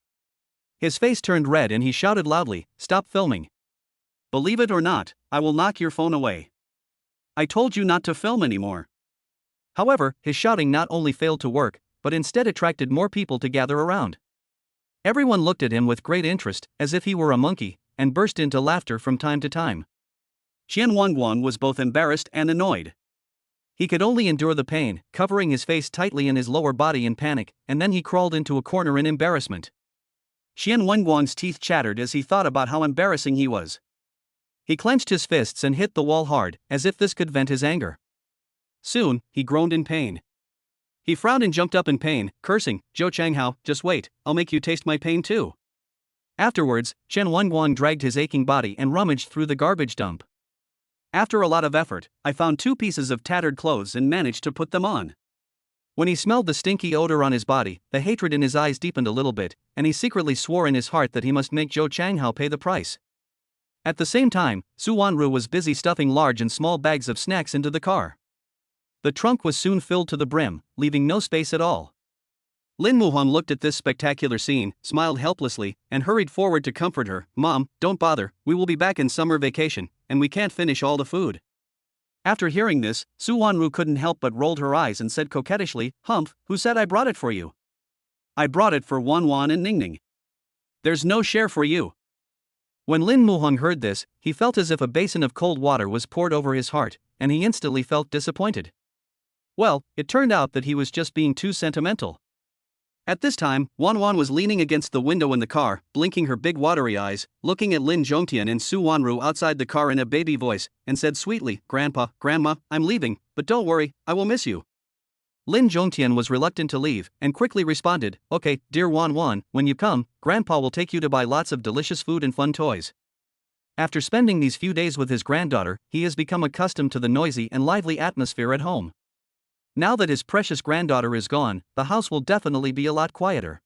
His face turned red and he shouted loudly, "Stop filming. Believe it or not, I will knock your phone away. I told you not to film anymore." However, his shouting not only failed to work, but instead attracted more people to gather around. Everyone looked at him with great interest, as if he were a monkey, and burst into laughter from time to time. Wan Wan was both embarrassed and annoyed. He could only endure the pain, covering his face tightly in his lower body in panic, and then he crawled into a corner in embarrassment. Wan Wan's teeth chattered as he thought about how embarrassing he was. He clenched his fists and hit the wall hard, as if this could vent his anger. Soon, he groaned in pain. He frowned and jumped up in pain, cursing, "Zhou Changhao, just wait, I'll make you taste my pain too." Afterwards, Wan Wan dragged his aching body and rummaged through the garbage dump. "After a lot of effort, I found 2 pieces of tattered clothes and managed to put them on." When he smelled the stinky odor on his body, the hatred in his eyes deepened a little bit, and he secretly swore in his heart that he must make Zhou Changhao pay the price. At the same time, Su Wanru was busy stuffing large and small bags of snacks into the car. The trunk was soon filled to the brim, leaving no space at all. Lin Muhan looked at this spectacular scene, smiled helplessly, and hurried forward to comfort her. "Mom, don't bother, we will be back in summer vacation, and we can't finish all the food." After hearing this, Su Wanru couldn't help but rolled her eyes and said coquettishly, "Humph, who said I brought it for you?" "I brought it for Wan Wan and Ning. There's no share for you." When Lin Muhan heard this, he felt as if a basin of cold water was poured over his heart, and he instantly felt disappointed. Well, it turned out that he was just being too sentimental. At this time, Wan Wan was leaning against the window in the car, blinking her big watery eyes, looking at Lin Zhongtian and Su Wanru outside the car in a baby voice, and said sweetly, "Grandpa, Grandma, I'm leaving, but don't worry, I will miss you." Lin Zhongtian was reluctant to leave, and quickly responded, "Okay, dear Wan Wan, when you come, Grandpa will take you to buy lots of delicious food and fun toys." After spending these few days with his granddaughter, he has become accustomed to the noisy and lively atmosphere at home. Now that his precious granddaughter is gone, the house will definitely be a lot quieter.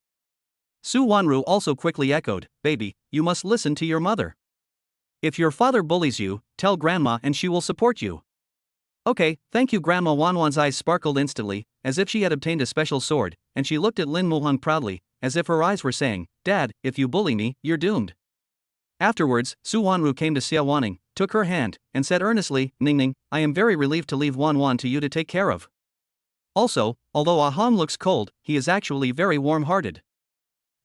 Su Wanru also quickly echoed, "Baby, you must listen to your mother. If your father bullies you, tell Grandma and she will support you." "Okay, thank you." Grandma Wan Wan's eyes sparkled instantly, as if she had obtained a special sword, and she looked at Lin Muhan proudly, as if her eyes were saying, "Dad, if you bully me, you're doomed." Afterwards, Su Wanru came to Xiawan, took her hand, and said earnestly, "Ning, I am very relieved to leave Wan Wan to you to take care of. Also, although Aham looks cold, he is actually very warm-hearted.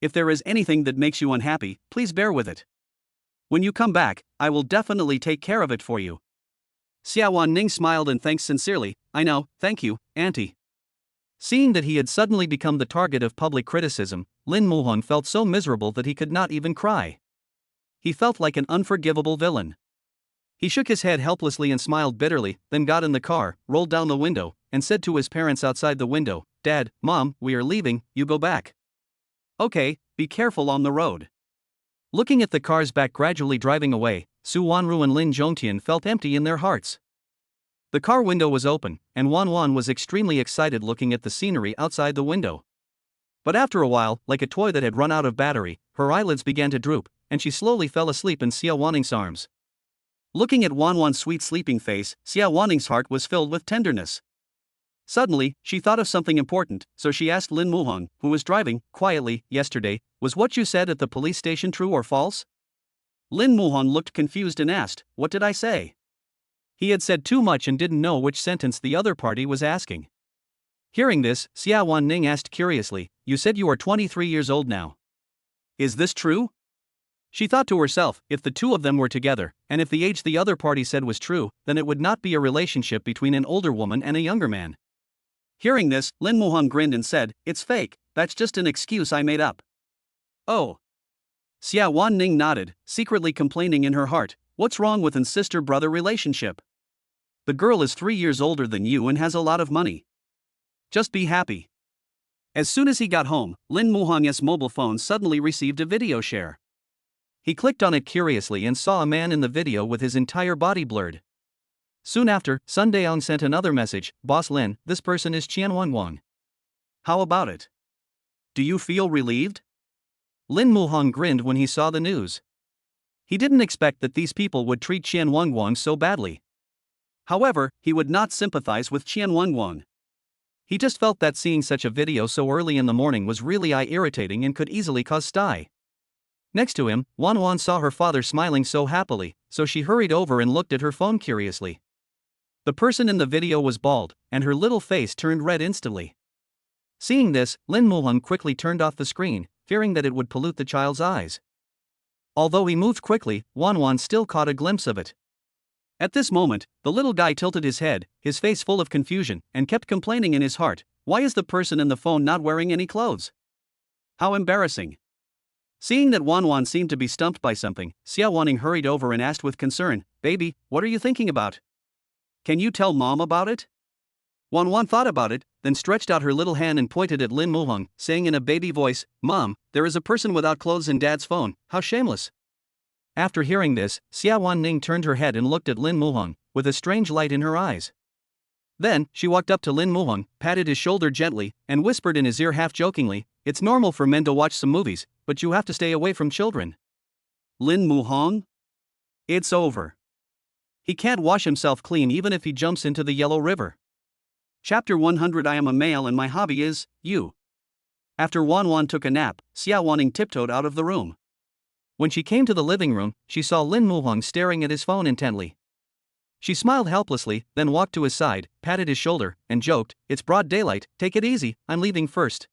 If there is anything that makes you unhappy, please bear with it. When you come back, I will definitely take care of it for you." Xiawan Ning smiled and thanked sincerely, "I know, thank you, Auntie." Seeing that he had suddenly become the target of public criticism, Lin Muhan felt so miserable that he could not even cry. He felt like an unforgivable villain. He shook his head helplessly and smiled bitterly, then got in the car, rolled down the window, and said to his parents outside the window, "Dad, Mom, we are leaving, you go back. Okay, be careful on the road." Looking at the cars back gradually driving away, Su Wanru and Lin Zhongtian felt empty in their hearts. The car window was open, and Wan Wan was extremely excited looking at the scenery outside the window. But after a while, like a toy that had run out of battery, her eyelids began to droop, and she slowly fell asleep in Xiawaning's arms. Looking at Wan Wan's sweet sleeping face, Xiawaning's heart was filled with tenderness. Suddenly, she thought of something important, so she asked Lin Muhan, who was driving, quietly, "Yesterday, was what you said at the police station true or false?" Lin Muhan looked confused and asked, "What did I say?" He had said too much and didn't know which sentence the other party was asking. Hearing this, Xiawan Ning asked curiously, "You said you are 23 years old now. Is this true?" She thought to herself, if the two of them were together, and if the age the other party said was true, then it would not be a relationship between an older woman and a younger man. Hearing this, Lin Muhan grinned and said, "It's fake, that's just an excuse I made up." "Oh." Xiawan Ning nodded, secretly complaining in her heart, "What's wrong with an sister-brother relationship? The girl is 3 years older than you and has a lot of money. Just be happy." As soon as he got home, Lin Muhan's mobile phone suddenly received a video share. He clicked on it curiously and saw a man in the video with his entire body blurred. Soon after, Sun Daong sent another message, "Boss Lin, this person is Qianwan Wang. How about it? Do you feel relieved?" Lin Muhan grinned when he saw the news. He didn't expect that these people would treat Qianwan Wang so badly. However, he would not sympathize with Qianwan Wang. He just felt that seeing such a video so early in the morning was really eye-irritating and could easily cause sty. Next to him, Wan Wan saw her father smiling so happily, so she hurried over and looked at her phone curiously. The person in the video was bald, and her little face turned red instantly. Seeing this, Lin Muhan quickly turned off the screen, fearing that it would pollute the child's eyes. Although he moved quickly, Wan Wan still caught a glimpse of it. At this moment, the little guy tilted his head, his face full of confusion, and kept complaining in his heart, "Why is the person in the phone not wearing any clothes? How embarrassing." Seeing that Wan Wan seemed to be stumped by something, Xiawaning hurried over and asked with concern, "Baby, what are you thinking about? Can you tell Mom about it?" Wan Wan thought about it, then stretched out her little hand and pointed at Lin Muhan, saying in a baby voice, "Mom, there is a person without clothes in Dad's phone, how shameless." After hearing this, Xiawan Ning turned her head and looked at Lin Muhan, with a strange light in her eyes. Then, she walked up to Lin Muhan, patted his shoulder gently, and whispered in his ear half-jokingly, "It's normal for men to watch some movies, but you have to stay away from children." Lin Muhan? It's over. He can't wash himself clean even if he jumps into the Yellow River. Chapter 100. I am a male and my hobby is, you. After Wan Wan took a nap, Xiawaning tiptoed out of the room. When she came to the living room, she saw Lin Muhan staring at his phone intently. She smiled helplessly, then walked to his side, patted his shoulder, and joked, "It's broad daylight, take it easy, I'm leaving first."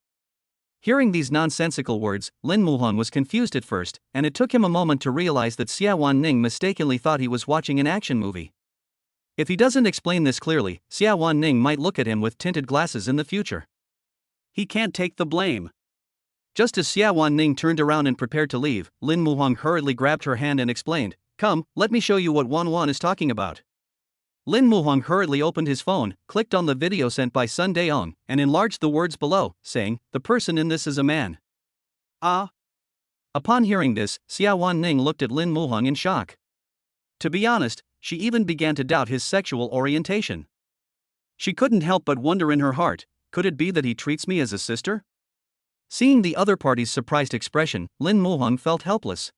Hearing these nonsensical words, Lin Muhan was confused at first, and it took him a moment to realize that Xiawan Ning mistakenly thought he was watching an action movie. If he doesn't explain this clearly, Ning might look at him with tinted glasses in the future. He can't take the blame. Just as Ning turned around and prepared to leave, Lin Muhong hurriedly grabbed her hand and explained, "Come, let me show you what Wan Wan is talking about." Lin Muhong hurriedly opened his phone, clicked on the video sent by Sun Daong, and enlarged the words below, saying, "The person in this is a man." Ah. Upon hearing this, Ning looked at Lin Muhong in shock. To be honest, she even began to doubt his sexual orientation. She couldn't help but wonder in her heart, could it be that he treats me as a sister? Seeing the other party's surprised expression, Lin Muhong felt helpless.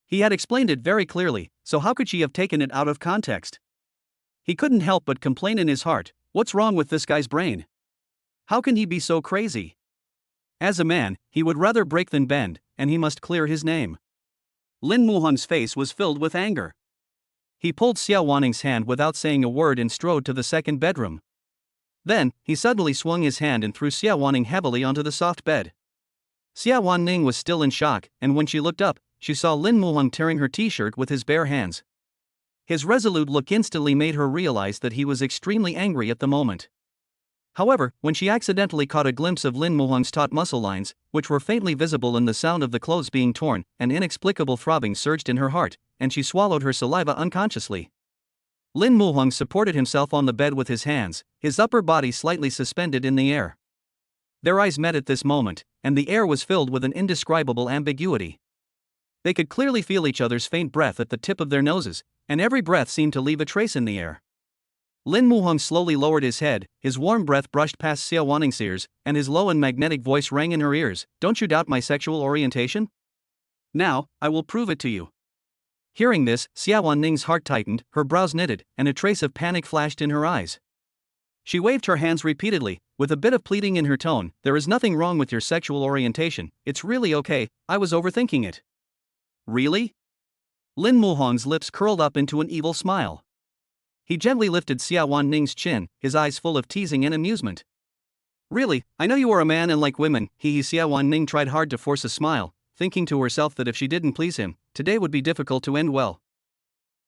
He had explained it very clearly, so how could she have taken it out of context? He couldn't help but complain in his heart, what's wrong with this guy's brain? How can he be so crazy? As a man, he would rather break than bend, and he must clear his name. Lin Muhong's face was filled with anger. He pulled Xiawaning's hand without saying a word and strode to the second bedroom. Then, he suddenly swung his hand and threw Xiawaning heavily onto the soft bed. Ning was still in shock, and when she looked up, she saw Lin Muhong tearing her t-shirt with his bare hands. His resolute look instantly made her realize that he was extremely angry at the moment. However, when she accidentally caught a glimpse of Lin Muhong's taut muscle lines, which were faintly visible in the sound of the clothes being torn, an inexplicable throbbing surged in her heart, and she swallowed her saliva unconsciously. Lin Muhong supported himself on the bed with his hands, his upper body slightly suspended in the air. Their eyes met at this moment, and the air was filled with an indescribable ambiguity. They could clearly feel each other's faint breath at the tip of their noses, and every breath seemed to leave a trace in the air. Lin Muhong slowly lowered his head, his warm breath brushed past Xiawaning's ears, and his low and magnetic voice rang in her ears, "Don't you doubt my sexual orientation? Now, I will prove it to you." Hearing this, Xiawaning's heart tightened, her brows knitted, and a trace of panic flashed in her eyes. She waved her hands repeatedly, with a bit of pleading in her tone, "There is nothing wrong with your sexual orientation, it's really okay, I was overthinking it." Really? Lin Muhong's lips curled up into an evil smile. He gently lifted Xiawaning's chin, his eyes full of teasing and amusement. "Really, I know you are a man and like women," Xiawaning tried hard to force a smile, thinking to herself that if she didn't please him, today would be difficult to end well.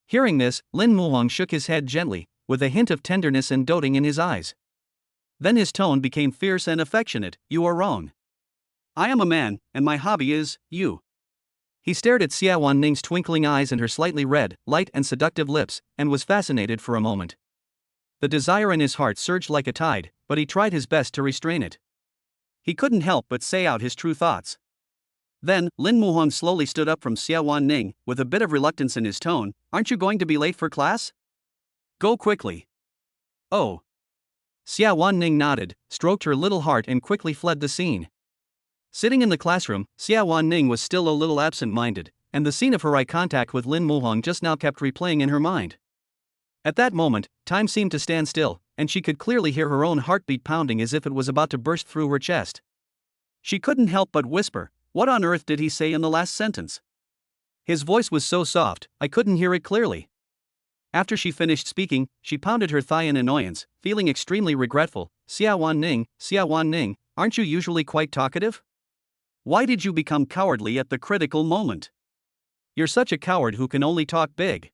Hearing this, Lin Muhong shook his head gently, with a hint of tenderness and doting in his eyes. Then his tone became fierce and affectionate, "You are wrong. I am a man, and my hobby is you." He stared at Xiawaning's twinkling eyes and her slightly red, light and seductive lips, and was fascinated for a moment. The desire in his heart surged like a tide, but he tried his best to restrain it. He couldn't help but say out his true thoughts. Then, Lin Muhong slowly stood up from Ning, with a bit of reluctance in his tone, "Aren't you going to be late for class? Go quickly." "Oh." Ning nodded, stroked her little heart and quickly fled the scene. Sitting in the classroom, Ning was still a little absent-minded, and the scene of her eye contact with Lin Muhong just now kept replaying in her mind. At that moment, time seemed to stand still, and she could clearly hear her own heartbeat pounding as if it was about to burst through her chest. She couldn't help but whisper, "What on earth did he say in the last sentence?" His voice was so soft, I couldn't hear it clearly. After she finished speaking, she pounded her thigh in annoyance, feeling extremely regretful. Xiawan Ning, aren't you usually quite talkative? Why did you become cowardly at the critical moment? You're such a coward who can only talk big."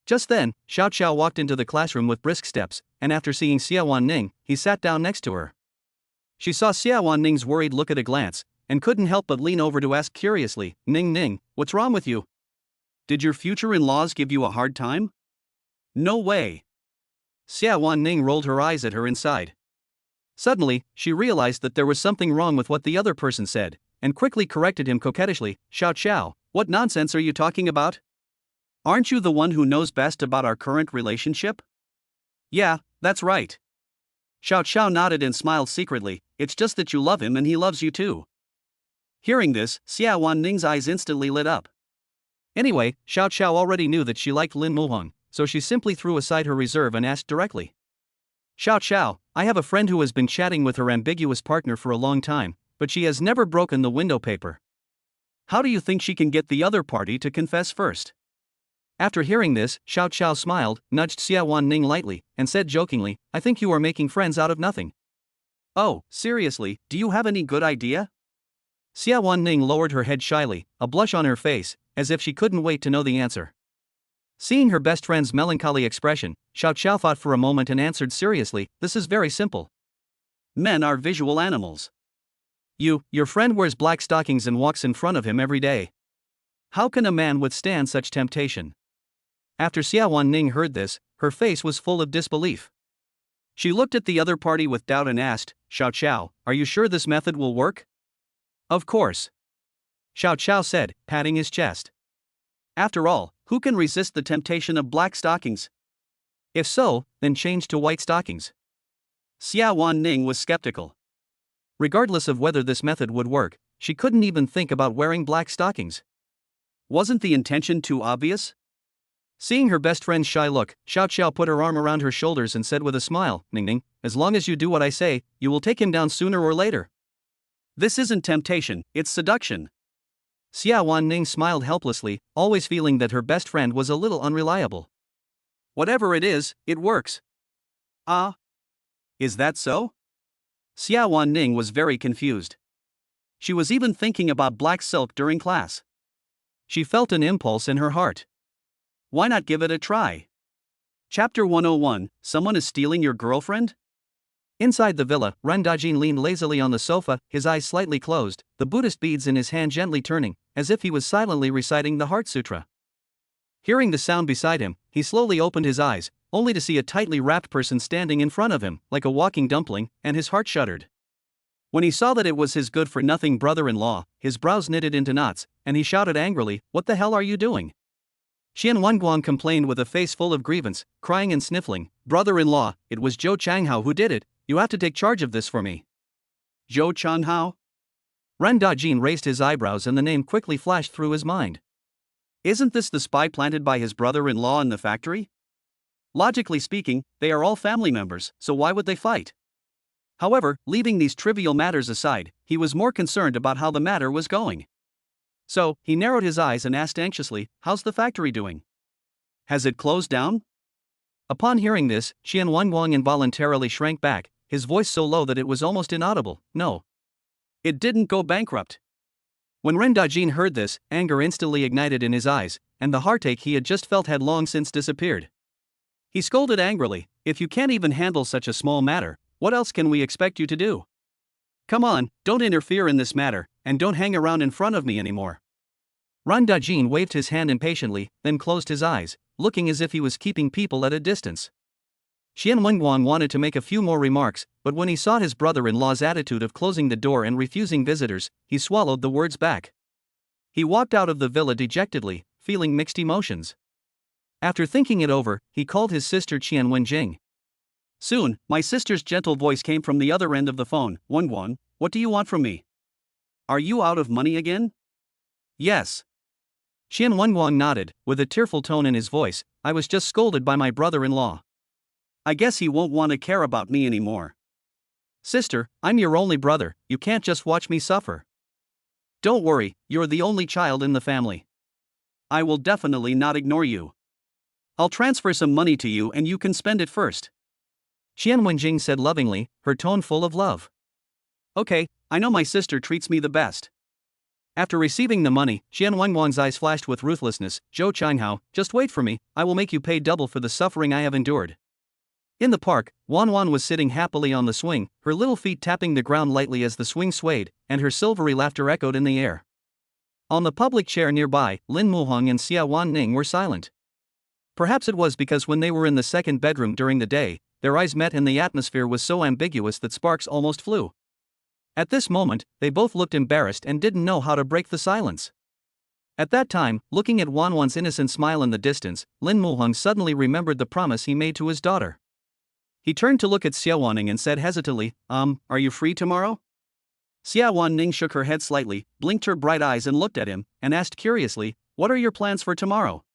Just then, Xiao walked into the classroom with brisk steps, and after seeing Ning, he sat down next to her. She saw Ning's worried look at a glance, and couldn't help but lean over to ask curiously, Ning, what's wrong with you? Did your future in-laws give you a hard time?" "No way." Ning rolled her eyes at her inside. Suddenly, she realized that there was something wrong with what the other person said, and quickly corrected him coquettishly, Xiao, what nonsense are you talking about? Aren't you the one who knows best about our current relationship?" "Yeah, that's right." Xiao nodded and smiled secretly, "It's just that you love him and he loves you too." Hearing this, Ning's eyes instantly lit up. Anyway, Xiao already knew that she liked Lin Muhong, so she simply threw aside her reserve and asked directly. "Xiao, I have a friend who has been chatting with her ambiguous partner for a long time, but she has never broken the window paper. How do you think she can get the other party to confess first?" After hearing this, Xiao smiled, nudged Ning lightly, and said jokingly, "I think you are making friends out of nothing." "Oh, seriously, do you have any good idea?" Ning lowered her head shyly, a blush on her face, as if she couldn't wait to know the answer. Seeing her best friend's melancholy expression, Xiao thought for a moment and answered seriously, "This is very simple. Men are visual animals. Your friend wears black stockings and walks in front of him every day. How can a man withstand such temptation?" After Xiawan Ning heard this, her face was full of disbelief. She looked at the other party with doubt and asked, "Xiao, are you sure this method will work?" "Of course," Xiao said, patting his chest. "After all, who can resist the temptation of black stockings? If so, then change to white stockings." Xiawan Ning was skeptical. Regardless of whether this method would work, she couldn't even think about wearing black stockings. Wasn't the intention too obvious? Seeing her best friend's shy look, Xiao put her arm around her shoulders and said with a smile, "Ning, as long as you do what I say, you will take him down sooner or later. This isn't temptation, it's seduction." Xiawan Ning smiled helplessly, always feeling that her best friend was a little unreliable. "Whatever it is, it works." "Ah? Is that so?" Xiawan Ning was very confused. She was even thinking about black silk during class. She felt an impulse in her heart. Why not give it a try? Chapter 101, Someone is Stealing Your Girlfriend? Inside the villa, Ren Dajin leaned lazily on the sofa, his eyes slightly closed, the Buddhist beads in his hand gently turning, as if he was silently reciting the Heart Sutra. Hearing the sound beside him, he slowly opened his eyes, only to see a tightly wrapped person standing in front of him, like a walking dumpling, and his heart shuddered. When he saw that it was his good-for-nothing brother-in-law, his brows knitted into knots, and he shouted angrily, "What the hell are you doing?" Wan Wan complained with a face full of grievance, crying and sniffling, "Brother-in-law, it was Zhou Changhao who did it, you have to take charge of this for me." "Zhou Changhao?" Ren Dajin raised his eyebrows and the name quickly flashed through his mind. Isn't this the spy planted by his brother-in-law in the factory? Logically speaking, they are all family members, so why would they fight? However, leaving these trivial matters aside, he was more concerned about how the matter was going. So, he narrowed his eyes and asked anxiously, "How's the factory doing? Has it closed down?" Upon hearing this, Wan Wan involuntarily shrank back, his voice so low that it was almost inaudible. "No. It didn't go bankrupt." When Ren Dajin heard this, anger instantly ignited in his eyes, and the heartache he had just felt had long since disappeared. He scolded angrily, "If you can't even handle such a small matter, what else can we expect you to do? Come on, don't interfere in this matter, and don't hang around in front of me anymore." Ren Dajin waved his hand impatiently, then closed his eyes, looking as if he was keeping people at a distance. Wan Wan wanted to make a few more remarks, but when he saw his brother-in-law's attitude of closing the door and refusing visitors, he swallowed the words back. He walked out of the villa dejectedly, feeling mixed emotions. After thinking it over, he called his sister Qian Wenjing. Soon, my sister's gentle voice came from the other end of the phone. "Wan Wan, what do you want from me? Are you out of money again?" "Yes." Wan Wan nodded, with a tearful tone in his voice, "I was just scolded by my brother-in-law. I guess he won't want to care about me anymore." "Sister, I'm your only brother, you can't just watch me suffer." "Don't worry, you're the only child in the family. I will definitely not ignore you. I'll transfer some money to you and you can spend it first," Qian Wenjing said lovingly, her tone full of love. "Okay, I know my sister treats me the best." After receiving the money, Wan Wan's eyes flashed with ruthlessness. "Zhou Changhao, just wait for me, I will make you pay double for the suffering I have endured." In the park, Wan Wan was sitting happily on the swing, her little feet tapping the ground lightly as the swing swayed, and her silvery laughter echoed in the air. On the public chair nearby, Lin Muhong and Xiawan Ning were silent. Perhaps it was because when they were in the second bedroom during the day, their eyes met and the atmosphere was so ambiguous that sparks almost flew. At this moment, they both looked embarrassed and didn't know how to break the silence. At that time, looking at Wan Wan's innocent smile in the distance, Lin Muhong suddenly remembered the promise he made to his daughter. He turned to look at Xiawan Ning and said hesitantly, "Are you free tomorrow?" Xiawan Ning shook her head slightly, blinked her bright eyes and looked at him, and asked curiously, "What are your plans for tomorrow?"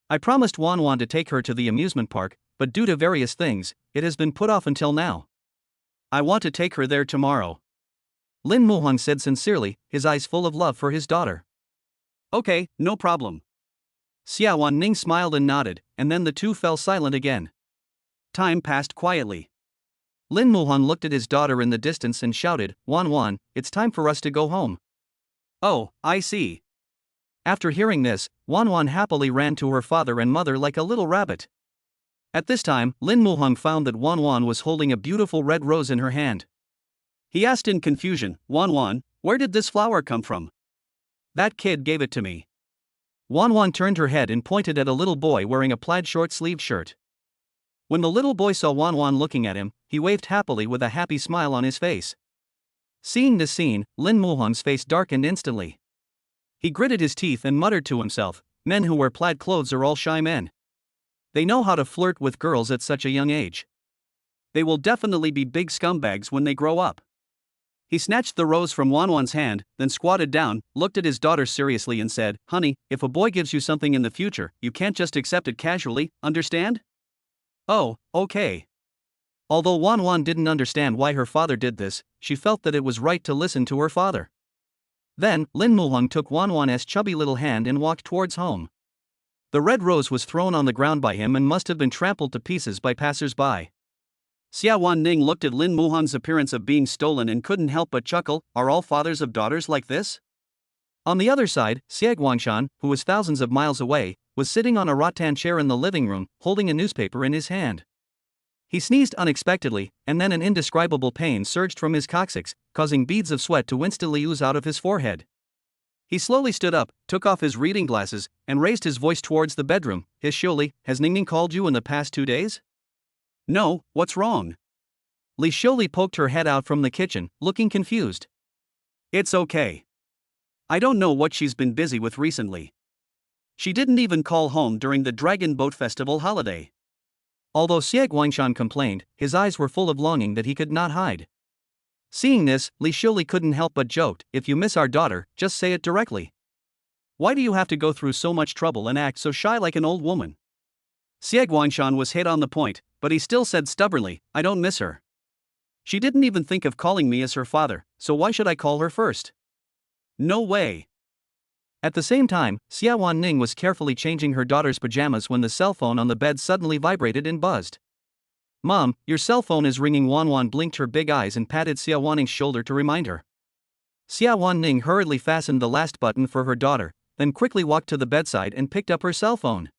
"I promised Wan Wan to take her to the amusement park, but due to various things, it has been put off until now." "I want to take her there tomorrow," Lin Muhong said sincerely, his eyes full of love for his daughter. "Okay, no problem." Xiawan Ning smiled and nodded, and then the two fell silent again. Time passed quietly. Lin Muhong looked at his daughter in the distance and shouted, "Wan Wan, it's time for us to go home." "Oh, I see. After hearing this, Wan Wan happily ran to her father and mother like a little rabbit. At this time, Lin Muhong found that Wan Wan was holding a beautiful red rose in her hand. He asked in confusion, "Wan Wan, where did this flower come from?" "That kid gave it to me." Wan Wan turned her head and pointed at a little boy wearing a plaid short-sleeved shirt. When the little boy saw Wan Wan looking at him, he waved happily with a happy smile on his face. Seeing this scene, Lin Muhong's face darkened instantly. He gritted his teeth and muttered to himself, "Men who wear plaid clothes are all shy men. They know how to flirt with girls at such a young age. They will definitely be big scumbags when they grow up." He snatched the rose from Wan Wan's hand, then squatted down, looked at his daughter seriously and said, "Honey, if a boy gives you something in the future, you can't just accept it casually, understand?" "Oh, okay." Although Wan Wan didn't understand why her father did this, she felt that it was right to listen to her father. Then, Lin Muhong took Wan Wan's chubby little hand and walked towards home. The red rose was thrown on the ground by him and must have been trampled to pieces by passers-by. Xiawan Ning looked at Lin Muhong's appearance of being stolen and couldn't help but chuckle. Are all fathers of daughters like this? On the other side, Xiaguangshan, who was thousands of miles away, was sitting on a rattan chair in the living room, holding a newspaper in his hand. He sneezed unexpectedly, and then an indescribable pain surged from his coccyx, causing beads of sweat to instantly ooze out of his forehead. He slowly stood up, took off his reading glasses, and raised his voice towards the bedroom. "Xiaoli, has Ning called you in the past 2 days?" "No, what's wrong?" Xiaoli poked her head out from the kitchen, looking confused. "It's okay. I don't know what she's been busy with recently. She didn't even call home during the Dragon Boat Festival holiday." Although Xiaguangshan complained, his eyes were full of longing that he could not hide. Seeing this, Xiaoli couldn't help but joked, "If you miss our daughter, just say it directly. Why do you have to go through so much trouble and act so shy like an old woman?" Xiaguangshan was hit on the point, but he still said stubbornly, "I don't miss her. She didn't even think of calling me as her father, so why should I call her first? No way." At the same time, Xiawan Ning was carefully changing her daughter's pajamas when the cell phone on the bed suddenly vibrated and buzzed. "Mom, your cell phone is ringing." Wan Wan blinked her big eyes and patted Xiawan Ning's shoulder to remind her. Xiawan Ning hurriedly fastened the last button for her daughter, then quickly walked to the bedside and picked up her cell phone.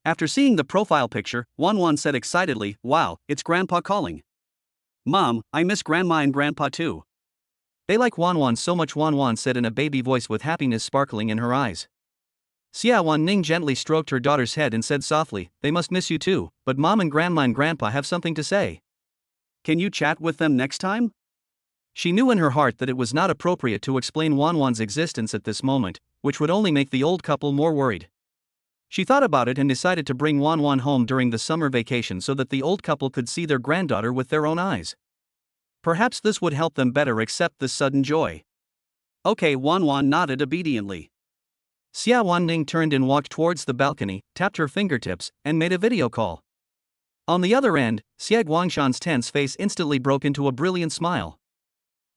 After seeing the profile picture, Wan Wan said excitedly, "Wow, it's Grandpa calling. Mom, I miss Grandma and Grandpa too. They like Wan Wan so much." Wan Wan said in a baby voice with happiness sparkling in her eyes. Xiawan Ning gently stroked her daughter's head and said softly, "They must miss you too, but Mom and Grandma and Grandpa have something to say. Can you chat with them next time?" She knew in her heart that it was not appropriate to explain Wan Wan's existence at this moment, which would only make the old couple more worried. She thought about it and decided to bring Wan Wan home during the summer vacation so that the old couple could see their granddaughter with their own eyes. Perhaps this would help them better accept this sudden joy. Okay, Wan Wan nodded obediently. Xiawan Ning turned and walked towards the balcony, tapped her fingertips, and made a video call. On the other end, Xiaguangshan's tense face instantly broke into a brilliant smile.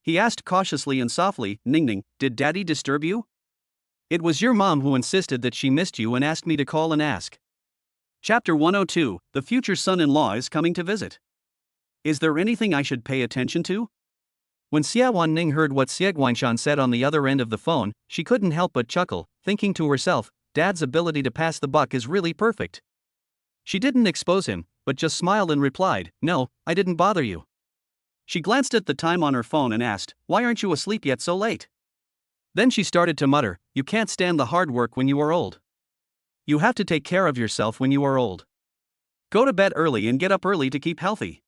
He asked cautiously and softly, "Ning, did Daddy disturb you? It was your mom who insisted that she missed you and asked me to call and ask." Chapter 102, The future son-in-law is coming to visit. Is there anything I should pay attention to? When Xiawan Ning heard what Xiaguangshan said on the other end of the phone, she couldn't help but chuckle, thinking to herself, Dad's ability to pass the buck is really perfect. She didn't expose him, but just smiled and replied, "No, I didn't bother you." She glanced at the time on her phone and asked, "Why aren't you asleep yet so late?" Then she started to mutter, "You can't stand the hard work when you are old. You have to take care of yourself when you are old. Go to bed early and get up early to keep healthy."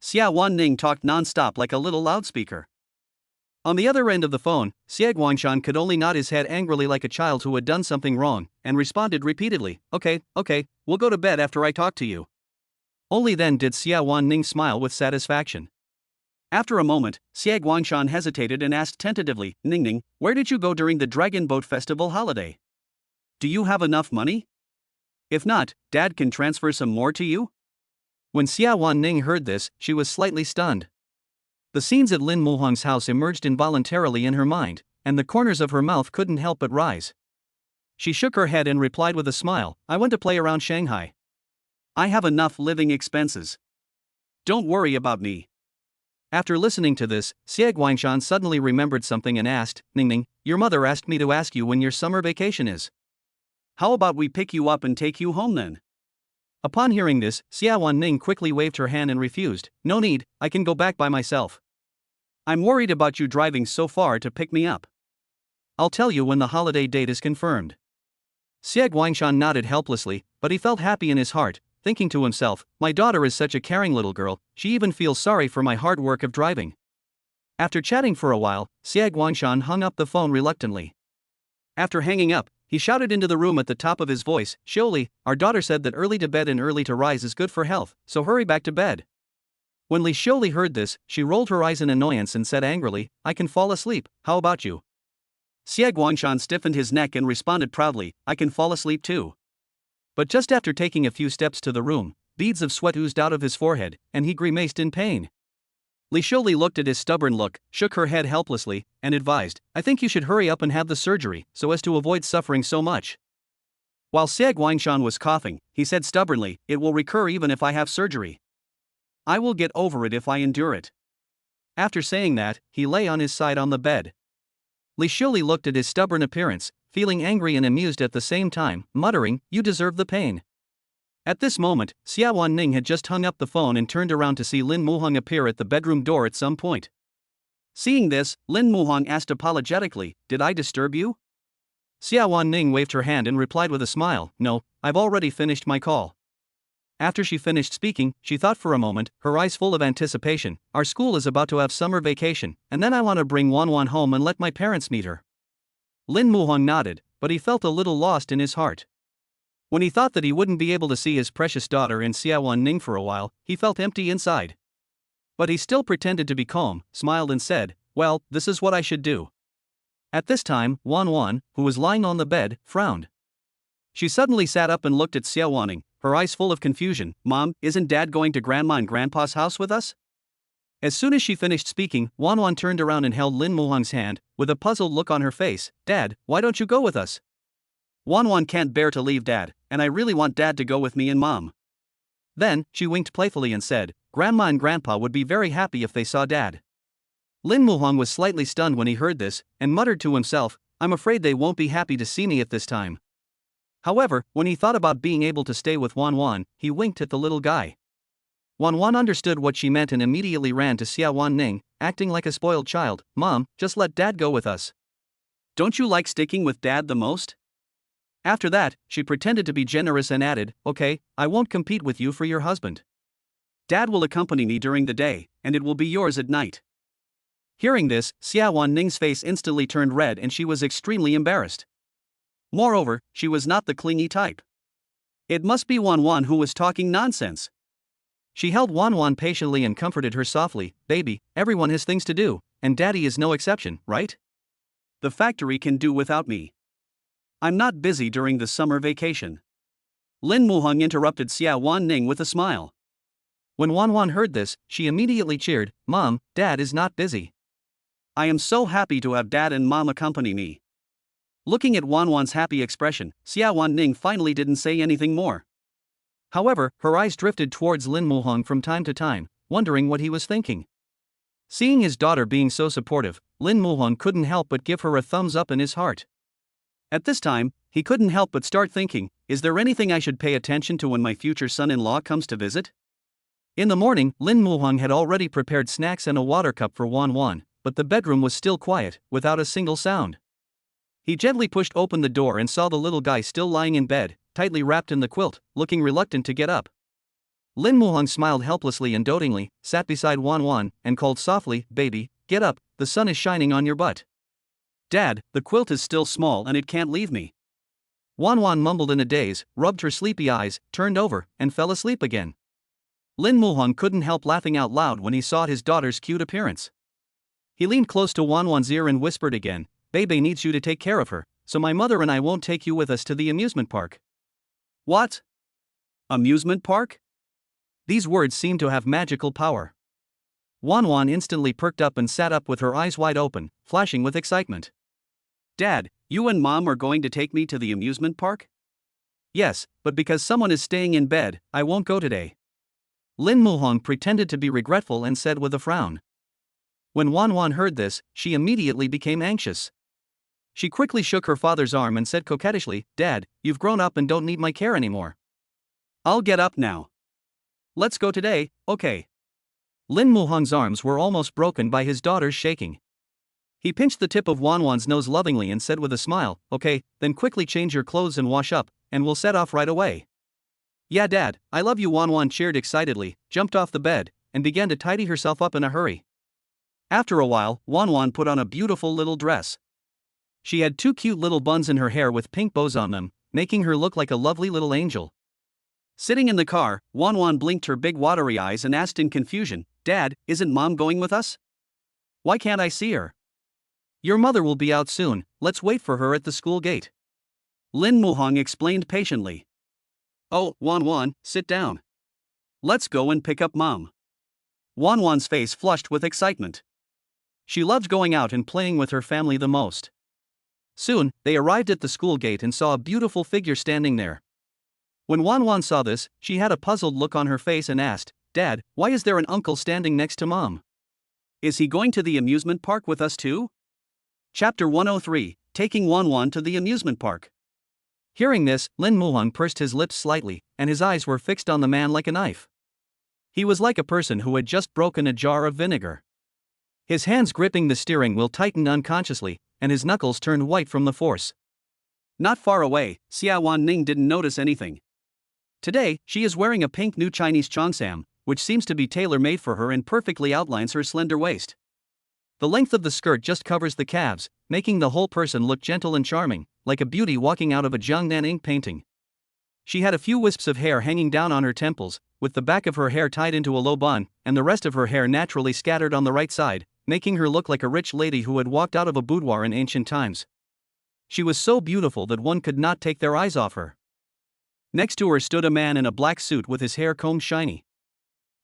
Xiawan Ning talked non-stop like a little loudspeaker. On the other end of the phone, Xiaguangshan could only nod his head angrily like a child who had done something wrong, and responded repeatedly, Okay, we'll go to bed after I talk to you." Only then did Xiawan Ning smile with satisfaction. After a moment, Xiaguangshan hesitated and asked tentatively, "Ning, where did you go during the Dragon Boat Festival holiday? Do you have enough money? If not, Dad can transfer some more to you?" When Xiawan Ning heard this, she was slightly stunned. The scenes at Lin Muhong's house emerged involuntarily in her mind, and the corners of her mouth couldn't help but rise. She shook her head and replied with a smile, "I went to play around Shanghai. I have enough living expenses. Don't worry about me." After listening to this, Xiawan suddenly remembered something and asked, Ning, your mother asked me to ask you when your summer vacation is. How about we pick you up and take you home then? Upon hearing this, Ning quickly waved her hand and refused. No need, I can go back by myself. I'm worried about you driving so far to pick me up. I'll tell you when the holiday date is confirmed. Xiawan nodded helplessly, but he felt happy in his heart, thinking to himself, my daughter is such a caring little girl, she even feels sorry for my hard work of driving. After chatting for a while, Xiawan hung up the phone reluctantly. After hanging up, he shouted into the room at the top of his voice, Xioli, our daughter said that early to bed and early to rise is good for health, so hurry back to bed. When Li Xioli heard this, she rolled her eyes in annoyance and said angrily, I can fall asleep, how about you? Xiawan stiffened his neck and responded proudly, I can fall asleep too. But just after taking a few steps to the room, beads of sweat oozed out of his forehead, and he grimaced in pain. Li Xioli looked at his stubborn look, shook her head helplessly, and advised, I think you should hurry up and have the surgery, so as to avoid suffering so much. While Xiawan was coughing, he said stubbornly, it will recur even if I have surgery. I will get over it if I endure it. After saying that, he lay on his side on the bed. Li Xioli looked at his stubborn appearance, feeling angry and amused at the same time, muttering, you deserve the pain. At this moment, Ning had just hung up the phone and turned around to see Lin Muhong appear at the bedroom door at some point. Seeing this, Lin Muhong asked apologetically, did I disturb you? Ning waved her hand and replied with a smile, no, I've already finished my call. After she finished speaking, she thought for a moment, her eyes full of anticipation, our school is about to have summer vacation, and then I want to bring Wan Wan home and let my parents meet her. Lin Muhong nodded, but he felt a little lost in his heart. When he thought that he wouldn't be able to see his precious daughter and Ning for a while, he felt empty inside. But he still pretended to be calm, smiled and said, well, this is what I should do. At this time, Wan Wan, who was lying on the bed, frowned. She suddenly sat up and looked at Xiawan, her eyes full of confusion. Mom, isn't Dad going to Grandma and Grandpa's house with us? As soon as she finished speaking, Wan Wan turned around and held Lin Muhong's hand, with a puzzled look on her face. Dad, why don't you go with us? Wan Wan can't bear to leave Dad, and I really want Dad to go with me and Mom. Then, she winked playfully and said, Grandma and Grandpa would be very happy if they saw Dad. Lin Muhong was slightly stunned when he heard this, and muttered to himself, I'm afraid they won't be happy to see me at this time. However, when he thought about being able to stay with Wan Wan, he winked at the little guy. Wan Wan understood what she meant and immediately ran to Ning, acting like a spoiled child. Mom, just let Dad go with us. Don't you like sticking with Dad the most? After that, she pretended to be generous and added, okay, I won't compete with you for your husband. Dad will accompany me during the day, and it will be yours at night. Hearing this, Ning's face instantly turned red and she was extremely embarrassed. Moreover, she was not the clingy type. It must be Wan Wan who was talking nonsense. She held Wan Wan patiently and comforted her softly, baby, everyone has things to do, and Daddy is no exception, right? The factory can do without me. I'm not busy during the summer vacation. Lin Muhong interrupted Ning with a smile. When Wan Wan heard this, she immediately cheered, Mom, Dad is not busy. I am so happy to have Dad and Mom accompany me. Looking at Wan Wan's happy expression, Ning finally didn't say anything more. However, her eyes drifted towards Lin Muhong from time to time, wondering what he was thinking. Seeing his daughter being so supportive, Lin Muhong couldn't help but give her a thumbs up in his heart. At this time, he couldn't help but start thinking, is there anything I should pay attention to when my future son-in-law comes to visit? In the morning, Lin Muhong had already prepared snacks and a water cup for Wan Wan, but the bedroom was still quiet, without a single sound. He gently pushed open the door and saw the little guy still lying in bed, tightly wrapped in the quilt, looking reluctant to get up. Lin Muhong smiled helplessly and dotingly, sat beside Wan Wan, and called softly, baby, get up, the sun is shining on your butt. Dad, the quilt is still small and it can't leave me. Wan Wan mumbled in a daze, rubbed her sleepy eyes, turned over, and fell asleep again. Lin Muhong couldn't help laughing out loud when he saw his daughter's cute appearance. He leaned close to Wan Wan's ear and whispered again, Bebe needs you to take care of her, so my mother and I won't take you with us to the amusement park. What? Amusement park? These words seemed to have magical power. Wan Wan instantly perked up and sat up with her eyes wide open, flashing with excitement. Dad, you and Mom are going to take me to the amusement park? Yes, but because someone is staying in bed, I won't go today. Lin Muhong pretended to be regretful and said with a frown. When Wan Wan heard this, she immediately became anxious. She quickly shook her father's arm and said coquettishly, "Dad, you've grown up and don't need my care anymore. I'll get up now. Let's go today, okay?" Lin Muhong's arms were almost broken by his daughter's shaking. He pinched the tip of Wan Wan's nose lovingly and said with a smile, "Okay, then quickly change your clothes and wash up, and we'll set off right away." "Yeah, Dad, I love you." Wan Wan cheered excitedly, jumped off the bed, and began to tidy herself up in a hurry. After a while, Wan Wan put on a beautiful little dress. She had 2 cute little buns in her hair with pink bows on them, making her look like a lovely little angel. Sitting in the car, Wan Wan blinked her big watery eyes and asked in confusion, "Dad, isn't Mom going with us? Why can't I see her?" "Your mother will be out soon, let's wait for her at the school gate," Lin Muhong explained patiently. "Oh, Wan Wan, sit down. Let's go and pick up Mom." Wan Wan's face flushed with excitement. She loved going out and playing with her family the most. Soon, they arrived at the school gate and saw a beautiful figure standing there. When Wan Wan saw this, she had a puzzled look on her face and asked, "Dad, why is there an uncle standing next to Mom? Is he going to the amusement park with us too?" Chapter 103, Taking Wan Wan to the Amusement Park. Hearing this, Lin Muhong pursed his lips slightly, and his eyes were fixed on the man like a knife. He was like a person who had just broken a jar of vinegar. His hands gripping the steering wheel tightened unconsciously, and his knuckles turned white from the force. Not far away, Xiawan Ning didn't notice anything. Today, she is wearing a pink new Chinese cheongsam, which seems to be tailor-made for her and perfectly outlines her slender waist. The length of the skirt just covers the calves, making the whole person look gentle and charming, like a beauty walking out of a Jiangnan ink painting. She had a few wisps of hair hanging down on her temples, with the back of her hair tied into a low bun, and the rest of her hair naturally scattered on the right side, making her look like a rich lady who had walked out of a boudoir in ancient times. She was so beautiful that one could not take their eyes off her. Next to her stood a man in a black suit with his hair combed shiny.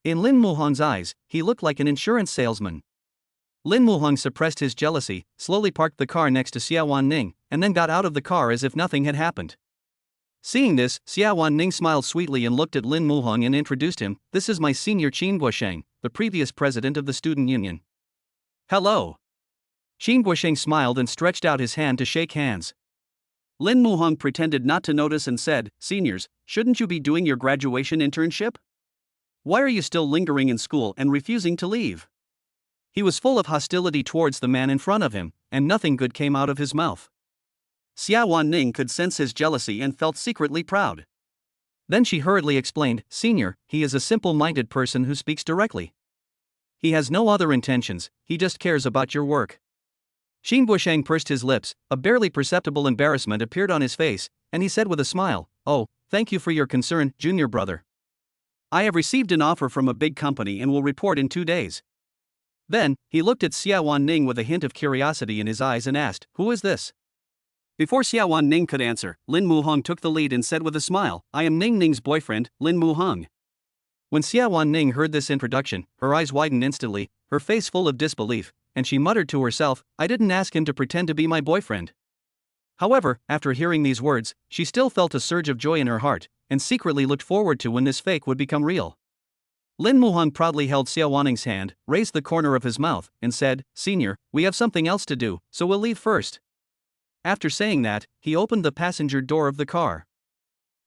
In Lin Muhong's eyes, he looked like an insurance salesman. Lin Muhong suppressed his jealousy, slowly parked the car next to Xiawan Ning, and then got out of the car as if nothing had happened. Seeing this, Xiawan Ning smiled sweetly and looked at Lin Muhong and introduced him, "This is my senior Qin Guosheng, the previous president of the student union." "Hello." Qin Guosheng smiled and stretched out his hand to shake hands. Lin Muhong pretended not to notice and said, "Seniors, shouldn't you be doing your graduation internship? Why are you still lingering in school and refusing to leave?" He was full of hostility towards the man in front of him, and nothing good came out of his mouth. Xiawan Ning could sense his jealousy and felt secretly proud. Then she hurriedly explained, "Senior, he is a simple-minded person who speaks directly. He has no other intentions, he just cares about your work." Qin Guosheng pursed his lips, a barely perceptible embarrassment appeared on his face, and he said with a smile, "Oh, thank you for your concern, junior brother. I have received an offer from a big company and will report in 2 days. Then, he looked at Xiawan Ning with a hint of curiosity in his eyes and asked, "Who is this?" Before Xiawan Ning could answer, Lin Muhong took the lead and said with a smile, "I am Ning Ning's boyfriend, Lin Muhong." When Xiawan Ning heard this introduction, her eyes widened instantly, her face full of disbelief, and she muttered to herself, "I didn't ask him to pretend to be my boyfriend." However, after hearing these words, she still felt a surge of joy in her heart, and secretly looked forward to when this fake would become real. Lin Muhong proudly held Xiawan Ning's hand, raised the corner of his mouth, and said, "Senior, we have something else to do, so we'll leave first." After saying that, he opened the passenger door of the car.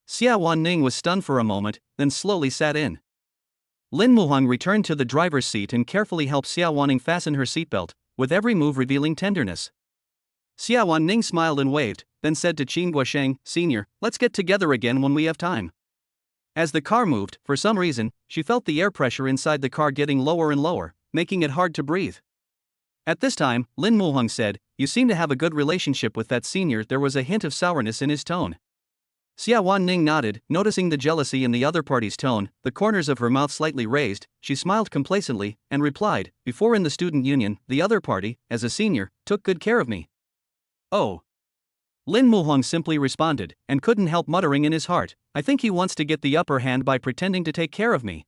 Xiawan Ning was stunned for a moment, then slowly sat in. Lin Muhong returned to the driver's seat and carefully helped Xiawan Ning fasten her seatbelt, with every move revealing tenderness. Xiawan Ning smiled and waved, then said to Qin Guosheng, "Senior, let's get together again when we have time." As the car moved, for some reason, she felt the air pressure inside the car getting lower and lower, making it hard to breathe. At this time, Lin Muhong said, "You seem to have a good relationship with that senior." There was a hint of sourness in his tone. Xiawan Ning nodded, noticing the jealousy in the other party's tone, the corners of her mouth slightly raised. She smiled complacently, and replied, "Before in the student union, the other party, as a senior, took good care of me." "Oh." Lin Muhong simply responded, and couldn't help muttering in his heart, "I think he wants to get the upper hand by pretending to take care of me."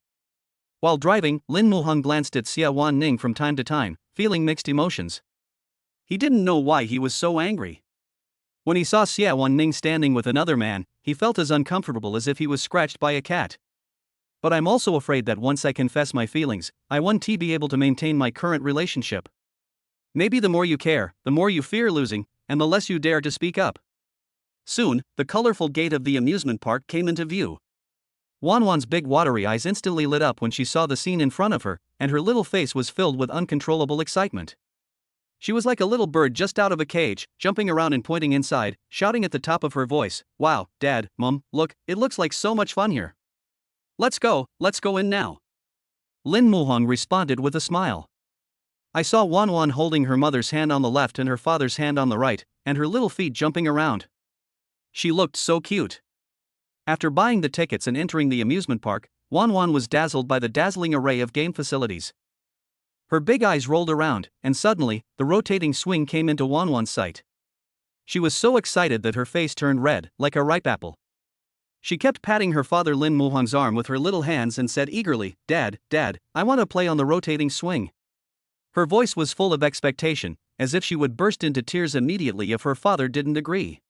While driving, Lin Muhong glanced at Xiawan Ning from time to time, feeling mixed emotions. He didn't know why he was so angry. When he saw Xiawan Ning standing with another man, he felt as uncomfortable as if he was scratched by a cat. But I'm also afraid that once I confess my feelings, I won't be able to maintain my current relationship. Maybe the more you care, the more you fear losing, and the less you dare to speak up. Soon, the colorful gate of the amusement park came into view. Wan Wan's big watery eyes instantly lit up when she saw the scene in front of her, and her little face was filled with uncontrollable excitement. She was like a little bird just out of a cage, jumping around and pointing inside, shouting at the top of her voice, "Wow, Dad, Mom, look, it looks like so much fun here. Let's go in now." Lin Muhong responded with a smile. I saw Wan Wan holding her mother's hand on the left and her father's hand on the right, and her little feet jumping around. She looked so cute. After buying the tickets and entering the amusement park, Wan Wan was dazzled by the dazzling array of game facilities. Her big eyes rolled around, and suddenly, the rotating swing came into Wan Wan's sight. She was so excited that her face turned red, like a ripe apple. She kept patting her father Lin Muhong's arm with her little hands and said eagerly, "Dad, Dad, I want to play on the rotating swing." Her voice was full of expectation, as if she would burst into tears immediately if her father didn't agree.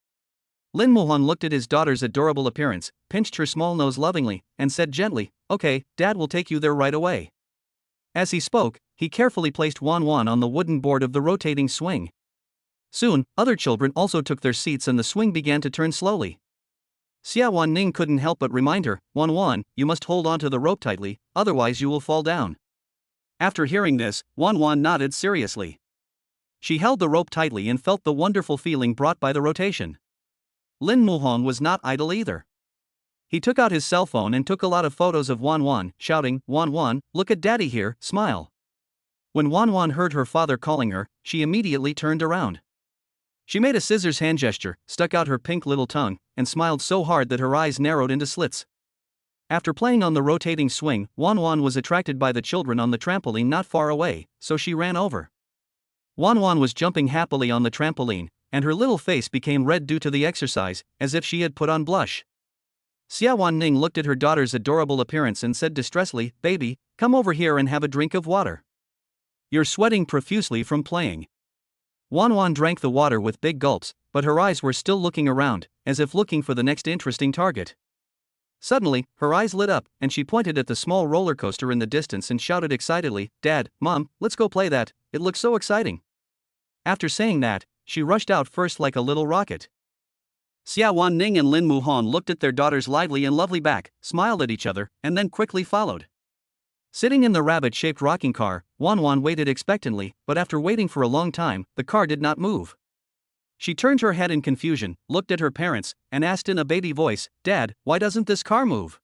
Lin Muhong looked at his daughter's adorable appearance, pinched her small nose lovingly, and said gently, "Okay, Dad will take you there right away." As he spoke, he carefully placed Wan Wan on the wooden board of the rotating swing. Soon, other children also took their seats and the swing began to turn slowly. Xiawan Ning couldn't help but remind her, "Wan Wan, you must hold onto the rope tightly, otherwise you will fall down." After hearing this, Wan Wan nodded seriously. She held the rope tightly and felt the wonderful feeling brought by the rotation. Lin Muhong was not idle either. He took out his cell phone and took a lot of photos of Wan Wan, shouting, "Wan Wan, look at Daddy here, smile." When Wan Wan heard her father calling her, she immediately turned around. She made a scissors hand gesture, stuck out her pink little tongue, and smiled so hard that her eyes narrowed into slits. After playing on the rotating swing, Wan Wan was attracted by the children on the trampoline not far away, so she ran over. Wan Wan was jumping happily on the trampoline, and her little face became red due to the exercise, as if she had put on blush. Xiawan Ning looked at her daughter's adorable appearance and said distressfully, "Baby, come over here and have a drink of water. You're sweating profusely from playing." Wan Wan drank the water with big gulps, but her eyes were still looking around, as if looking for the next interesting target. Suddenly, her eyes lit up, and she pointed at the small roller coaster in the distance and shouted excitedly, "Dad, Mom, let's go play that, it looks so exciting." After saying that, she rushed out first like a little rocket. Xiawan Ning and Lin Muhong looked at their daughter's lively and lovely back, smiled at each other, and then quickly followed. Sitting in the rabbit-shaped rocking car, Wan Wan waited expectantly, but after waiting for a long time, the car did not move. She turned her head in confusion, looked at her parents, and asked in a baby voice, "Dad, why doesn't this car move?"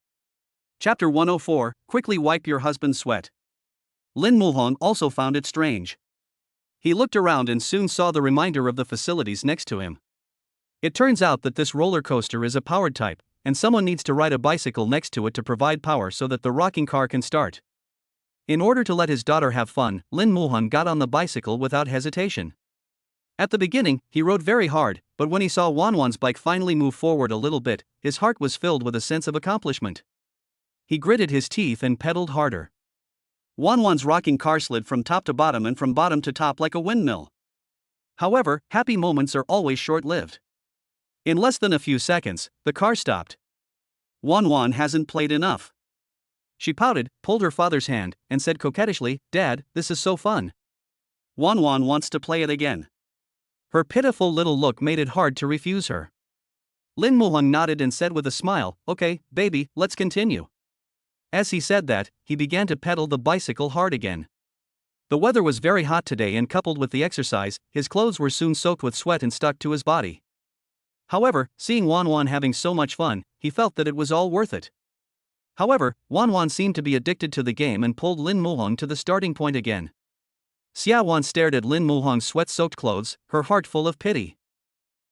Chapter 104, Quickly Wipe Your Husband's Sweat. Lin Muhong also found it strange. He looked around and soon saw the reminder of the facilities next to him. It turns out that this roller coaster is a powered type, and someone needs to ride a bicycle next to it to provide power so that the rocking car can start. In order to let his daughter have fun, Lin Muhong got on the bicycle without hesitation. At the beginning, he rode very hard, but when he saw Wan Wan's bike finally move forward a little bit, his heart was filled with a sense of accomplishment. He gritted his teeth and pedaled harder. Wan Wan's rocking car slid from top to bottom and from bottom to top like a windmill. However, happy moments are always short-lived. In less than a few seconds, the car stopped. Wan Wan hasn't played enough. She pouted, pulled her father's hand, and said coquettishly, "Dad, this is so fun. Wan Wan wants to play it again." Her pitiful little look made it hard to refuse her. Lin Muhong nodded and said with a smile, "Okay, baby, let's continue." As he said that, he began to pedal the bicycle hard again. The weather was very hot today, and coupled with the exercise, his clothes were soon soaked with sweat and stuck to his body. However, seeing Wan Wan having so much fun, he felt that it was all worth it. However, Wan Wan seemed to be addicted to the game and pulled Lin Muhong to the starting point again. Xiawan stared at Lin Muhong's sweat-soaked clothes, her heart full of pity.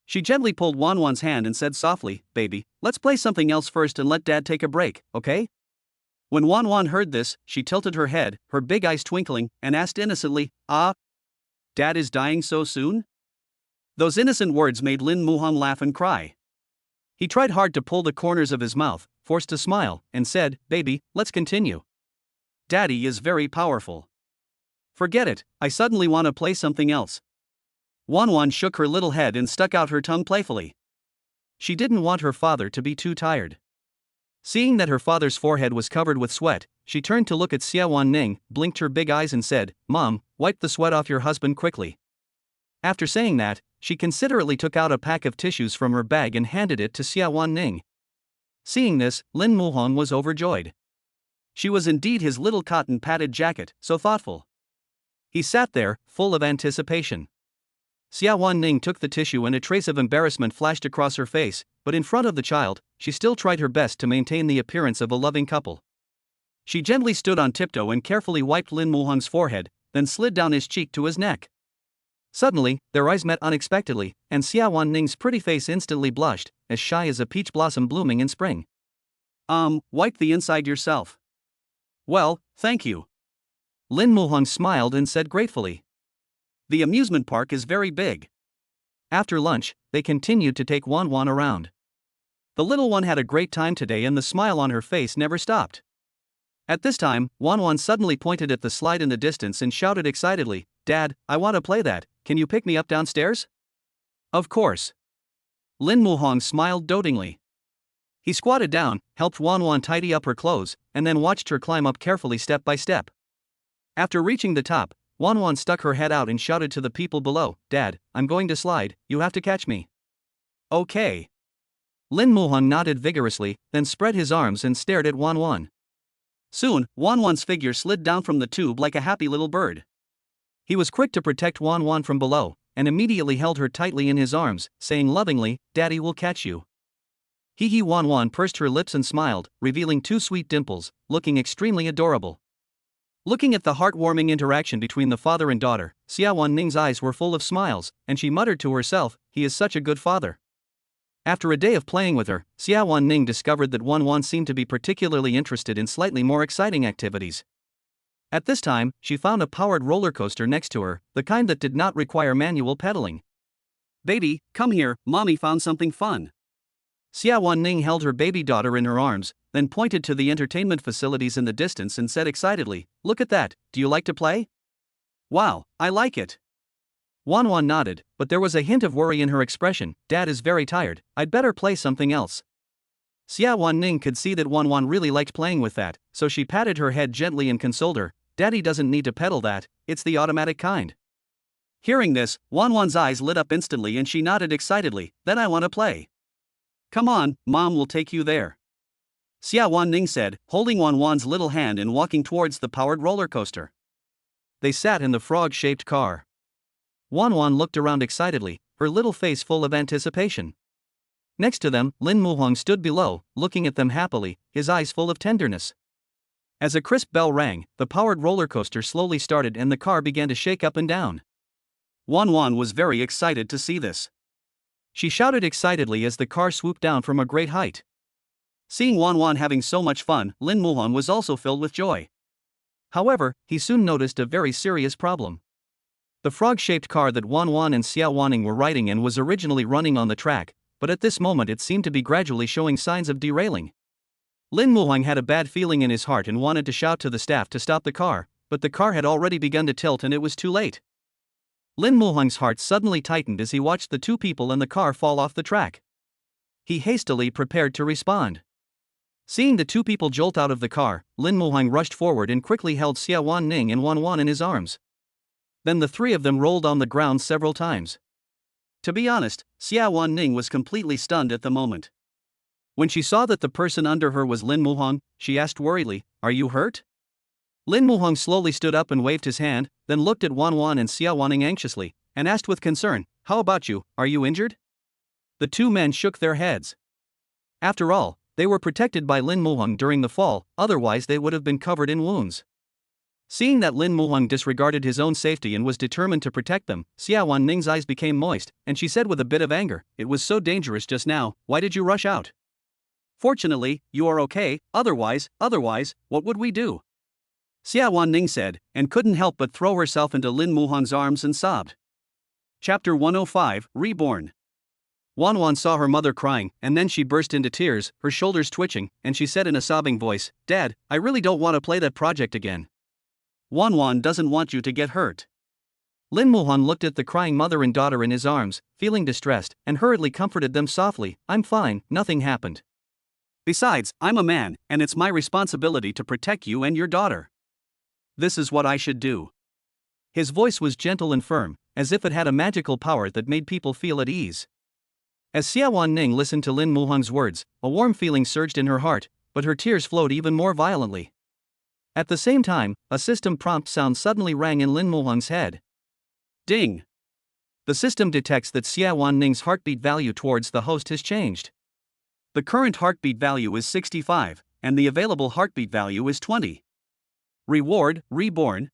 She gently pulled Wan Wan's hand and said softly, "Baby, let's play something else first and let Dad take a break, okay?" When Wan Wan heard this, she tilted her head, her big eyes twinkling, and asked innocently, Dad is dying so soon?" Those innocent words made Lin Muhong laugh and cry. He tried hard to pull the corners of his mouth, forced a smile, and said, "Baby, let's continue. Daddy is very powerful. Forget it, I suddenly want to play something else." Wan Wan shook her little head and stuck out her tongue playfully. She didn't want her father to be too tired. Seeing that her father's forehead was covered with sweat, she turned to look at Xiawan Ning, blinked her big eyes and said, "Mom, wipe the sweat off your husband quickly." After saying that, she considerately took out a pack of tissues from her bag and handed it to Xiawan Ning. Seeing this, Lin Muhong was overjoyed. She was indeed his little cotton padded jacket, so thoughtful. He sat there, full of anticipation. Xiawan Ning took the tissue and a trace of embarrassment flashed across her face, but in front of the child, she still tried her best to maintain the appearance of a loving couple. She gently stood on tiptoe and carefully wiped Lin Muhong's forehead, then slid down his cheek to his neck. Suddenly, their eyes met unexpectedly, and Xiawan Ning's pretty face instantly blushed, as shy as a peach blossom blooming in spring. Wipe the inside yourself. Well, thank you. Lin Muhong smiled and said gratefully. The amusement park is very big. After lunch, they continued to take Wan Wan around. The little one had a great time today and the smile on her face never stopped. At this time, Wan Wan suddenly pointed at the slide in the distance and shouted excitedly, "Dad, I want to play that, can you pick me up downstairs?" "Of course." Lin Muhong smiled dotingly. He squatted down, helped Wan Wan tidy up her clothes, and then watched her climb up carefully step by step. After reaching the top, Wan Wan stuck her head out and shouted to the people below, "Dad, I'm going to slide, you have to catch me." "Okay." Lin Muhong nodded vigorously, then spread his arms and stared at Wan Wan. Soon, Wan Wan's figure slid down from the tube like a happy little bird. He was quick to protect Wan Wan from below, and immediately held her tightly in his arms, saying lovingly, "Daddy will catch you." Wan Wan pursed her lips and smiled, revealing two sweet dimples, looking extremely adorable. Looking at the heartwarming interaction between the father and daughter, Xiawan Ning's eyes were full of smiles, and she muttered to herself, "He is such a good father." After a day of playing with her, Xiawan Ning discovered that Wan Wan seemed to be particularly interested in slightly more exciting activities. At this time, she found a powered roller coaster next to her, the kind that did not require manual pedaling. "Baby, come here, mommy found something fun." Xiawan Ning held her baby daughter in her arms, then pointed to the entertainment facilities in the distance and said excitedly, "Look at that, do you like to play?" "Wow, I like it." Wan Wan nodded, but there was a hint of worry in her expression. "Dad is very tired, I'd better play something else." Xiawan Ning could see that Wan Wan really liked playing with that, so she patted her head gently and consoled her, "Daddy doesn't need to pedal that, it's the automatic kind." Hearing this, Wan Wan's eyes lit up instantly and she nodded excitedly, "Then I want to play." "Come on, Mom will take you there," Xiawan Ning said, holding Wan Wan's little hand and walking towards the powered roller coaster. They sat in the frog-shaped car. Wan Wan looked around excitedly, her little face full of anticipation. Next to them, Lin Muhong stood below, looking at them happily, his eyes full of tenderness. As a crisp bell rang, the powered roller coaster slowly started and the car began to shake up and down. Wan Wan was very excited to see this. She shouted excitedly as the car swooped down from a great height. Seeing Wan Wan having so much fun, Lin Muhong was also filled with joy. However, he soon noticed a very serious problem. The frog-shaped car that Wan Wan and Xiawan Ning were riding in was originally running on the track, but at this moment it seemed to be gradually showing signs of derailing. Lin Muhong had a bad feeling in his heart and wanted to shout to the staff to stop the car, but the car had already begun to tilt and it was too late. Lin Muhong's heart suddenly tightened as he watched the two people in the car fall off the track. He hastily prepared to respond. Seeing the two people jolt out of the car, Lin Muhong rushed forward and quickly held Xiawan Ning and Wan Wan in his arms. Then the three of them rolled on the ground several times. To be honest, Xiawan Ning was completely stunned at the moment. When she saw that the person under her was Lin Muhong, she asked worriedly, "Are you hurt?" Lin Muhong slowly stood up and waved his hand, then looked at Wan Wan and Xiawan Ning anxiously, and asked with concern, "How about you, are you injured?" The two men shook their heads. After all, they were protected by Lin Muhong during the fall, otherwise they would have been covered in wounds. Seeing that Lin Muhong disregarded his own safety and was determined to protect them, Xiawan Ning's eyes became moist, and she said with a bit of anger, "It was so dangerous just now, why did you rush out? Fortunately, you are okay, otherwise, what would we do?" Xiawan Ning said, and couldn't help but throw herself into Lin Muhong's arms and sobbed. Chapter 105, Reborn. Wan Wan saw her mother crying, and then she burst into tears, her shoulders twitching, and she said in a sobbing voice, "Dad, I really don't want to play that project again. Wan Wan doesn't want you to get hurt." Lin Muhong looked at the crying mother and daughter in his arms, feeling distressed, and hurriedly comforted them softly, "I'm fine, nothing happened." Besides, I'm a man, and it's my responsibility to protect you and your daughter. This is what I should do." His voice was gentle and firm, as if it had a magical power that made people feel at ease. As Xiawan Ning listened to Lin Muhang's words, a warm feeling surged in her heart, but her tears flowed even more violently. At the same time, a system prompt sound suddenly rang in Lin Muhang's head. Ding! The system detects that Xiawan Ning's heartbeat value towards the host has changed. The current heartbeat value is 65, and the available heartbeat value is 20. Reward, reborn.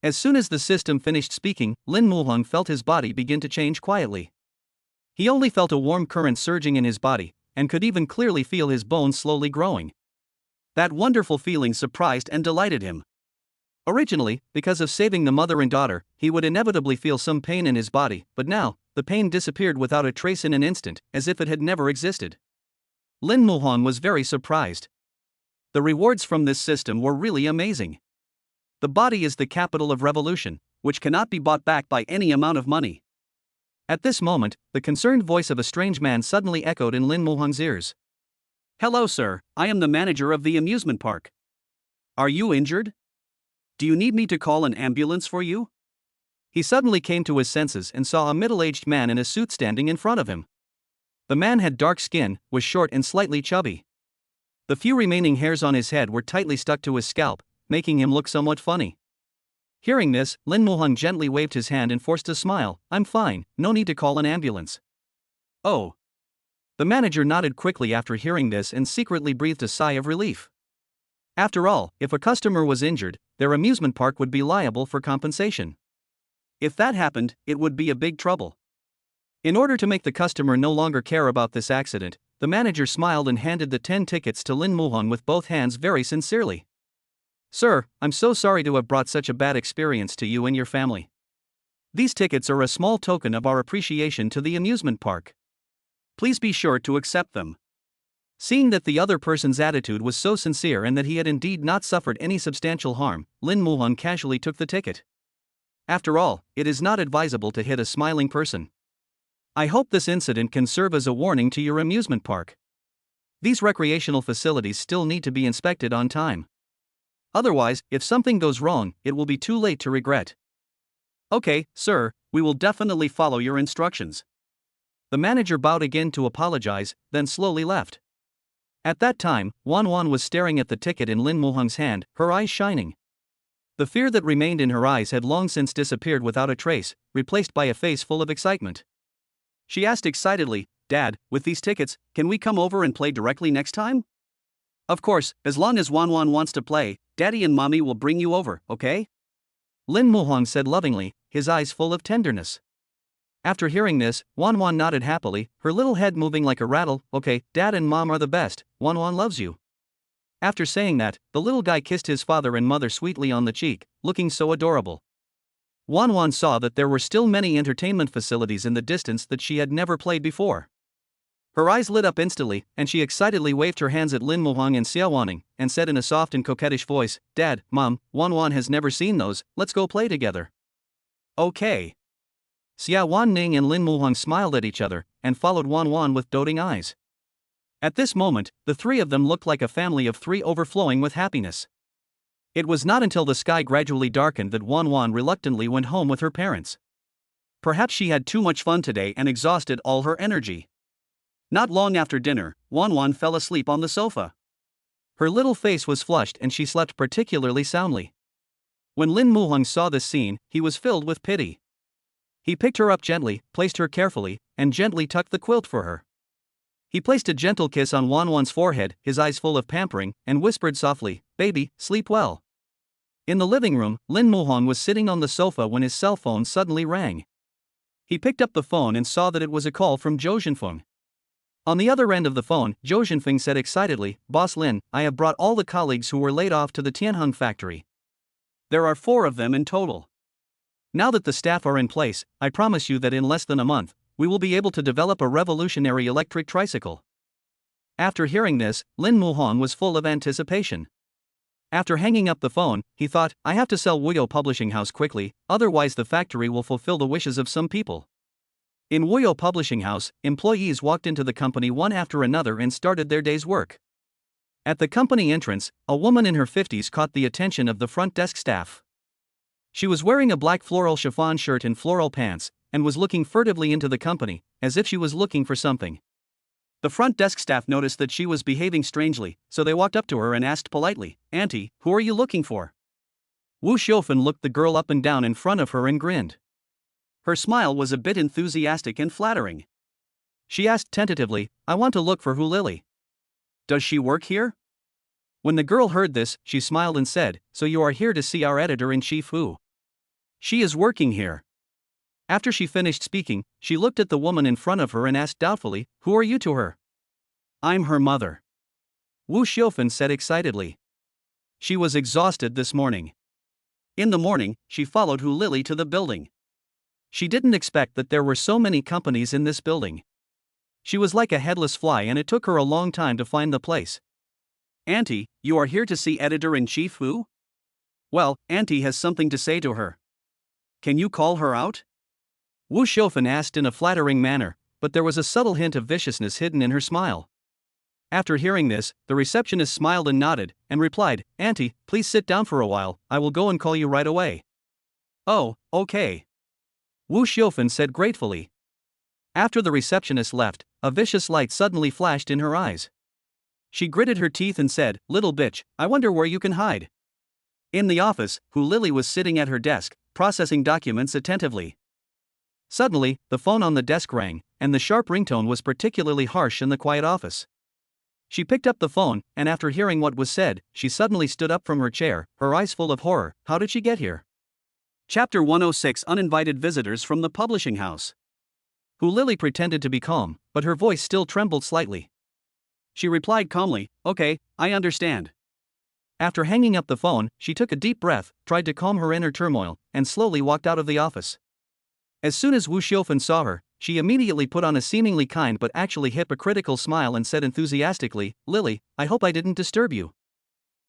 As soon as the system finished speaking, Lin Muhang felt his body begin to change quietly. He only felt a warm current surging in his body, and could even clearly feel his bones slowly growing. That wonderful feeling surprised and delighted him. Originally, because of saving the mother and daughter, he would inevitably feel some pain in his body, but now, the pain disappeared without a trace in an instant, as if it had never existed. Lin Muhang was very surprised. The rewards from this system were really amazing. The body is the capital of revolution, which cannot be bought back by any amount of money. At this moment, the concerned voice of a strange man suddenly echoed in Lin Muhang's ears. "Hello, sir, I am the manager of the amusement park. Are you injured? Do you need me to call an ambulance for you?" He suddenly came to his senses and saw a middle-aged man in a suit standing in front of him. The man had dark skin, was short and slightly chubby. The few remaining hairs on his head were tightly stuck to his scalp, making him look somewhat funny. Hearing this, Lin Muhang gently waved his hand and forced a smile. "I'm fine, no need to call an ambulance." "Oh." The manager nodded quickly after hearing this and secretly breathed a sigh of relief. After all, if a customer was injured, their amusement park would be liable for compensation. If that happened, it would be a big trouble. In order to make the customer no longer care about this accident, the manager smiled and handed the 10 tickets to Lin Muhang with both hands very sincerely. "Sir, I'm so sorry to have brought such a bad experience to you and your family. These tickets are a small token of our appreciation to the amusement park. Please be sure to accept them." Seeing that the other person's attitude was so sincere and that he had indeed not suffered any substantial harm, Lin Muhang casually took the ticket. After all, it is not advisable to hit a smiling person. "I hope this incident can serve as a warning to your amusement park. These recreational facilities still need to be inspected on time. Otherwise, if something goes wrong, it will be too late to regret." "Okay, sir, we will definitely follow your instructions." The manager bowed again to apologize, then slowly left. At that time, Wan Wan was staring at the ticket in Lin Muhang's hand, her eyes shining. The fear that remained in her eyes had long since disappeared without a trace, replaced by a face full of excitement. She asked excitedly, "Dad, with these tickets, can we come over and play directly next time?" "Of course, as long as Wan Wan wants to play, Daddy and Mommy will bring you over, okay?" Lin Muhang said lovingly, his eyes full of tenderness. After hearing this, Wan Wan nodded happily, her little head moving like a rattle. "Okay, Dad and Mom are the best, Wan Wan loves you." After saying that, the little guy kissed his father and mother sweetly on the cheek, looking so adorable. Wan Wan saw that there were still many entertainment facilities in the distance that she had never played before. Her eyes lit up instantly, and she excitedly waved her hands at Lin Muhang and Xiawan, and said in a soft and coquettish voice, "Dad, Mom, Wan Wan has never seen those, let's go play together." "Okay." Xiawan Ning and Lin Muhang smiled at each other, and followed Wan Wan with doting eyes. At this moment, the three of them looked like a family of three overflowing with happiness. It was not until the sky gradually darkened that Wan Wan reluctantly went home with her parents. Perhaps she had too much fun today and exhausted all her energy. Not long after dinner, Wan Wan fell asleep on the sofa. Her little face was flushed and she slept particularly soundly. When Lin Muhang saw this scene, he was filled with pity. He picked her up gently, placed her carefully, and gently tucked the quilt for her. He placed a gentle kiss on Wan Wan's forehead, his eyes full of pampering, and whispered softly, "Baby, sleep well." In the living room, Lin Muhang was sitting on the sofa when his cell phone suddenly rang. He picked up the phone and saw that it was a call from Zhou Zhenfeng. On the other end of the phone, Zhou Zhenfeng said excitedly, "Boss Lin, I have brought all the colleagues who were laid off to the Tianheng factory. There are 4 of them in total. Now that the staff are in place, I promise you that in less than a month, we will be able to develop a revolutionary electric tricycle." After hearing this, Lin Muhang was full of anticipation. After hanging up the phone, he thought, "I have to sell Wuyo Publishing House quickly, otherwise the factory will fulfill the wishes of some people." In Wuyo Publishing House, employees walked into the company one after another and started their day's work. At the company entrance, a woman in her 50s caught the attention of the front desk staff. She was wearing a black floral chiffon shirt and floral pants, and was looking furtively into the company, as if she was looking for something. The front desk staff noticed that she was behaving strangely, so they walked up to her and asked politely, "Auntie, who are you looking for?" Wu Xiaofan looked the girl up and down in front of her and grinned. Her smile was a bit enthusiastic and flattering. She asked tentatively, "I want to look for Hu Lily. Does she work here?" When the girl heard this, she smiled and said, "So you are here to see our editor-in-chief Hu? She is working here." After she finished speaking, she looked at the woman in front of her and asked doubtfully, "Who are you to her?" "I'm her mother," Wu Xiaofan said excitedly. She was exhausted this morning. In the morning, she followed Hu Lily to the building. She didn't expect that there were so many companies in this building. She was like a headless fly and it took her a long time to find the place. "Auntie, you are here to see editor-in-chief Hu?" "Well, Auntie has something to say to her. Can you call her out?" Wu Xiaofan asked in a flattering manner, but there was a subtle hint of viciousness hidden in her smile. After hearing this, the receptionist smiled and nodded, and replied, "Auntie, please sit down for a while, I will go and call you right away." "Oh, okay," Wu Xiaofan said gratefully. After the receptionist left, a vicious light suddenly flashed in her eyes. She gritted her teeth and said, "Little bitch, I wonder where you can hide." In the office, Hu Lily was sitting at her desk, processing documents attentively. Suddenly, the phone on the desk rang, and the sharp ringtone was particularly harsh in the quiet office. She picked up the phone, and after hearing what was said, she suddenly stood up from her chair, her eyes full of horror. How did she get here? Chapter 106: Uninvited Visitors from the Publishing House. Hu Lily pretended to be calm, but her voice still trembled slightly. She replied calmly, "Okay, I understand." After hanging up the phone, she took a deep breath, tried to calm her inner turmoil, and slowly walked out of the office. As soon as Wu Xiaofan saw her, she immediately put on a seemingly kind but actually hypocritical smile and said enthusiastically, "Lily, I hope I didn't disturb you."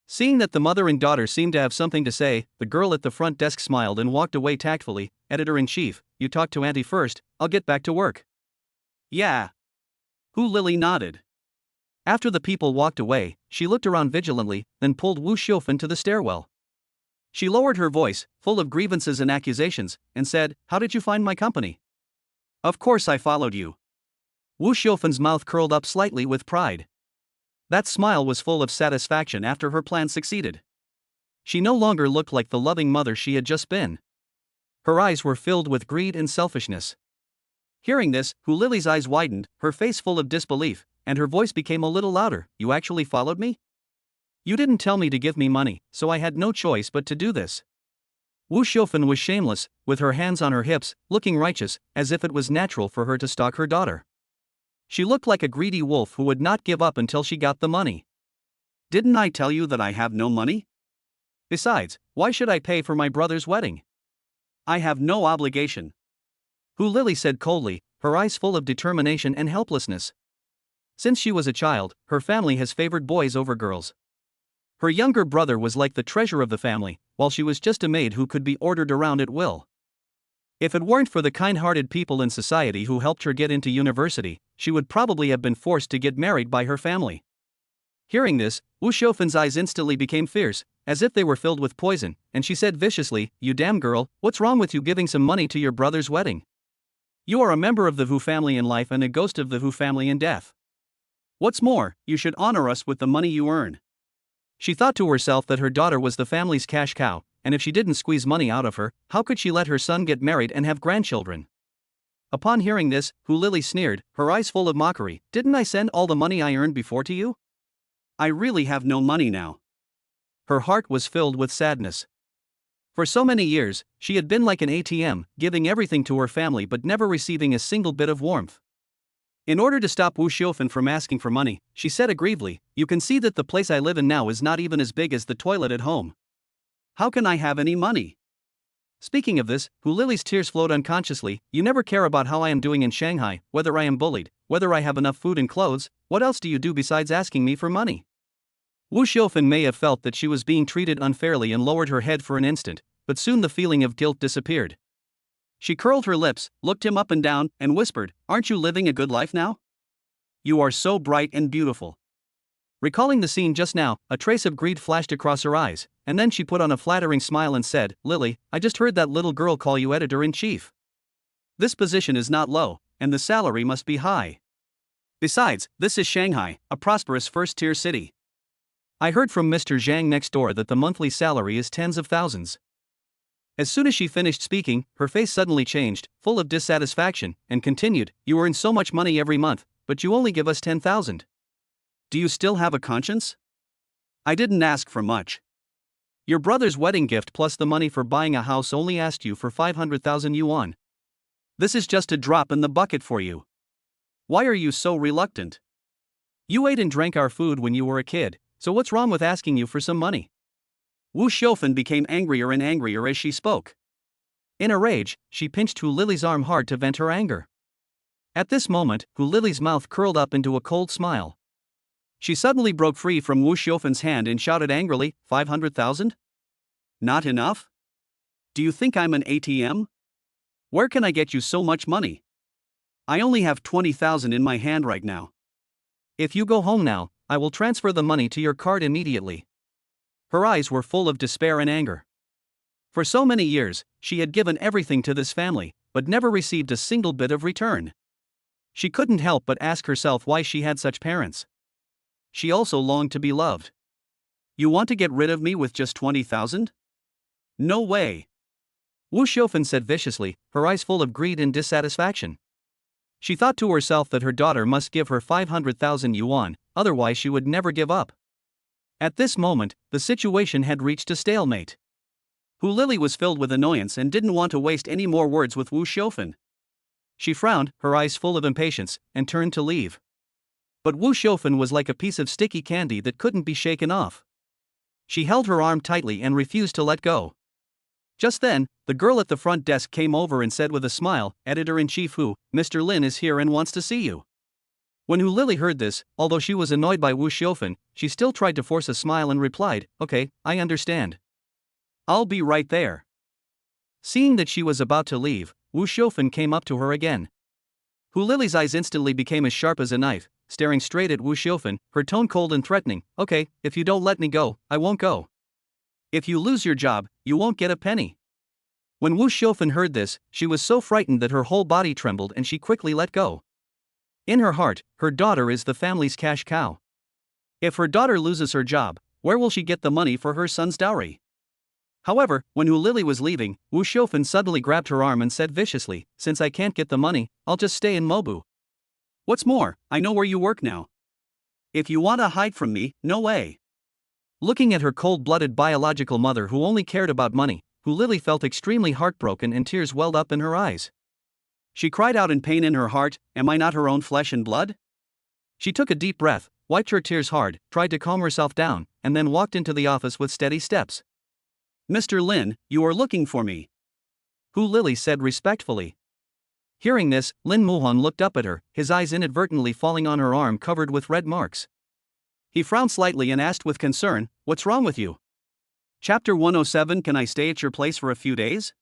Seeing that the mother and daughter seemed to have something to say, the girl at the front desk smiled and walked away tactfully. "Editor-in-chief, you talk to Auntie first, I'll get back to work." "Yeah." Hu Lily nodded. After the people walked away, she looked around vigilantly, then pulled Wu Xiaofan to the stairwell. She lowered her voice, full of grievances and accusations, and said, "How did you find my company?" "Of course I followed you." Wu Xiaofan's mouth curled up slightly with pride. That smile was full of satisfaction after her plan succeeded. She no longer looked like the loving mother she had just been. Her eyes were filled with greed and selfishness. Hearing this, Hu Lily's eyes widened, her face full of disbelief, and her voice became a little louder. "You actually followed me? You didn't tell me to give me money, so I had no choice but to do this." Wu Xiaofan was shameless, with her hands on her hips, looking righteous, as if it was natural for her to stalk her daughter. She looked like a greedy wolf who would not give up until she got the money. "Didn't I tell you that I have no money? Besides, why should I pay for my brother's wedding? I have no obligation," Hu Lily said coldly, her eyes full of determination and helplessness. Since she was a child, her family has favored boys over girls. Her younger brother was like the treasure of the family, while she was just a maid who could be ordered around at will. If it weren't for the kind-hearted people in society who helped her get into university, she would probably have been forced to get married by her family. Hearing this, Wu Xiaofan's eyes instantly became fierce, as if they were filled with poison, and she said viciously, "You damn girl, what's wrong with you giving some money to your brother's wedding? You are a member of the Hu family in life and a ghost of the Hu family in death. What's more, you should honor us with the money you earn." She thought to herself that her daughter was the family's cash cow, and if she didn't squeeze money out of her, how could she let her son get married and have grandchildren? Upon hearing this, Hu Lily sneered, her eyes full of mockery, "Didn't I send all the money I earned before to you? I really have no money now." Her heart was filled with sadness. For so many years, she had been like an ATM, giving everything to her family but never receiving a single bit of warmth. In order to stop Wu Xiaofan from asking for money, she said aggrievedly, "You can see that the place I live in now is not even as big as the toilet at home. How can I have any money?" Speaking of this, Hu Lily's tears flowed unconsciously. "You never care about how I am doing in Shanghai, whether I am bullied, whether I have enough food and clothes. What else do you do besides asking me for money?" Wu Xiaofan may have felt that she was being treated unfairly and lowered her head for an instant, but soon the feeling of guilt disappeared. She curled her lips, looked him up and down, and whispered, "Aren't you living a good life now? You are so bright and beautiful." Recalling the scene just now, a trace of greed flashed across her eyes, and then she put on a flattering smile and said, "Lily, I just heard that little girl call you editor-in-chief. This position is not low, and the salary must be high. Besides, this is Shanghai, a prosperous first-tier city. I heard from Mr. Zhang next door that the monthly salary is tens of thousands." As soon as she finished speaking, her face suddenly changed, full of dissatisfaction, and continued, "You earn so much money every month, but you only give us 10,000. Do you still have a conscience? I didn't ask for much. Your brother's wedding gift plus the money for buying a house only asked you for 500,000 yuan. This is just a drop in the bucket for you. Why are you so reluctant? You ate and drank our food when you were a kid, so what's wrong with asking you for some money?" Wu Xiaofan became angrier and angrier as she spoke. In a rage, she pinched Hu Lily's arm hard to vent her anger. At this moment, Hu Lily's mouth curled up into a cold smile. She suddenly broke free from Wu Xiaofan's hand and shouted angrily, 500,000? Not enough? Do you think I'm an ATM? Where can I get you so much money? I only have 20,000 in my hand right now. If you go home now, I will transfer the money to your card immediately." Her eyes were full of despair and anger. For so many years, she had given everything to this family, but never received a single bit of return. She couldn't help but ask herself why she had such parents. She also longed to be loved. "You want to get rid of me with just 20,000? No way." Wu Xiaofan said viciously, her eyes full of greed and dissatisfaction. She thought to herself that her daughter must give her 500,000 yuan, otherwise she would never give up. At this moment, the situation had reached a stalemate. Hu Lily was filled with annoyance and didn't want to waste any more words with Wu Xiaofan. She frowned, her eyes full of impatience, and turned to leave. But Wu Xiaofan was like a piece of sticky candy that couldn't be shaken off. She held her arm tightly and refused to let go. Just then, the girl at the front desk came over and said with a smile, "Editor-in-chief Hu, Mr. Lin is here and wants to see you." When Hu Lily heard this, although she was annoyed by Wu Xiaofan, she still tried to force a smile and replied, "Okay, I understand. I'll be right there." Seeing that she was about to leave, Wu Xiaofan came up to her again. Hu Lily's eyes instantly became as sharp as a knife, staring straight at Wu Xiaofan, her tone cold and threatening. "Okay, if you don't let me go, I won't go. If you lose your job, you won't get a penny." When Wu Xiaofan heard this, she was so frightened that her whole body trembled and she quickly let go. In her heart, her daughter is the family's cash cow. If her daughter loses her job, where will she get the money for her son's dowry? However, when Hu Lily was leaving, Wu Xiaofan suddenly grabbed her arm and said viciously, "Since I can't get the money, I'll just stay in Mobu. What's more, I know where you work now. If you want to hide from me, no way." Looking at her cold-blooded biological mother who only cared about money, Hu Lily felt extremely heartbroken and tears welled up in her eyes. She cried out in pain in her heart, "Am I not her own flesh and blood?" She took a deep breath, wiped her tears hard, tried to calm herself down, and then walked into the office with steady steps. "Mr. Lin, you are looking for me," Hu Lily said respectfully. Hearing this, Lin Muhan looked up at her, his eyes inadvertently falling on her arm covered with red marks. He frowned slightly and asked with concern, "What's wrong with you?" Chapter 107. Can I stay at your place for a few days?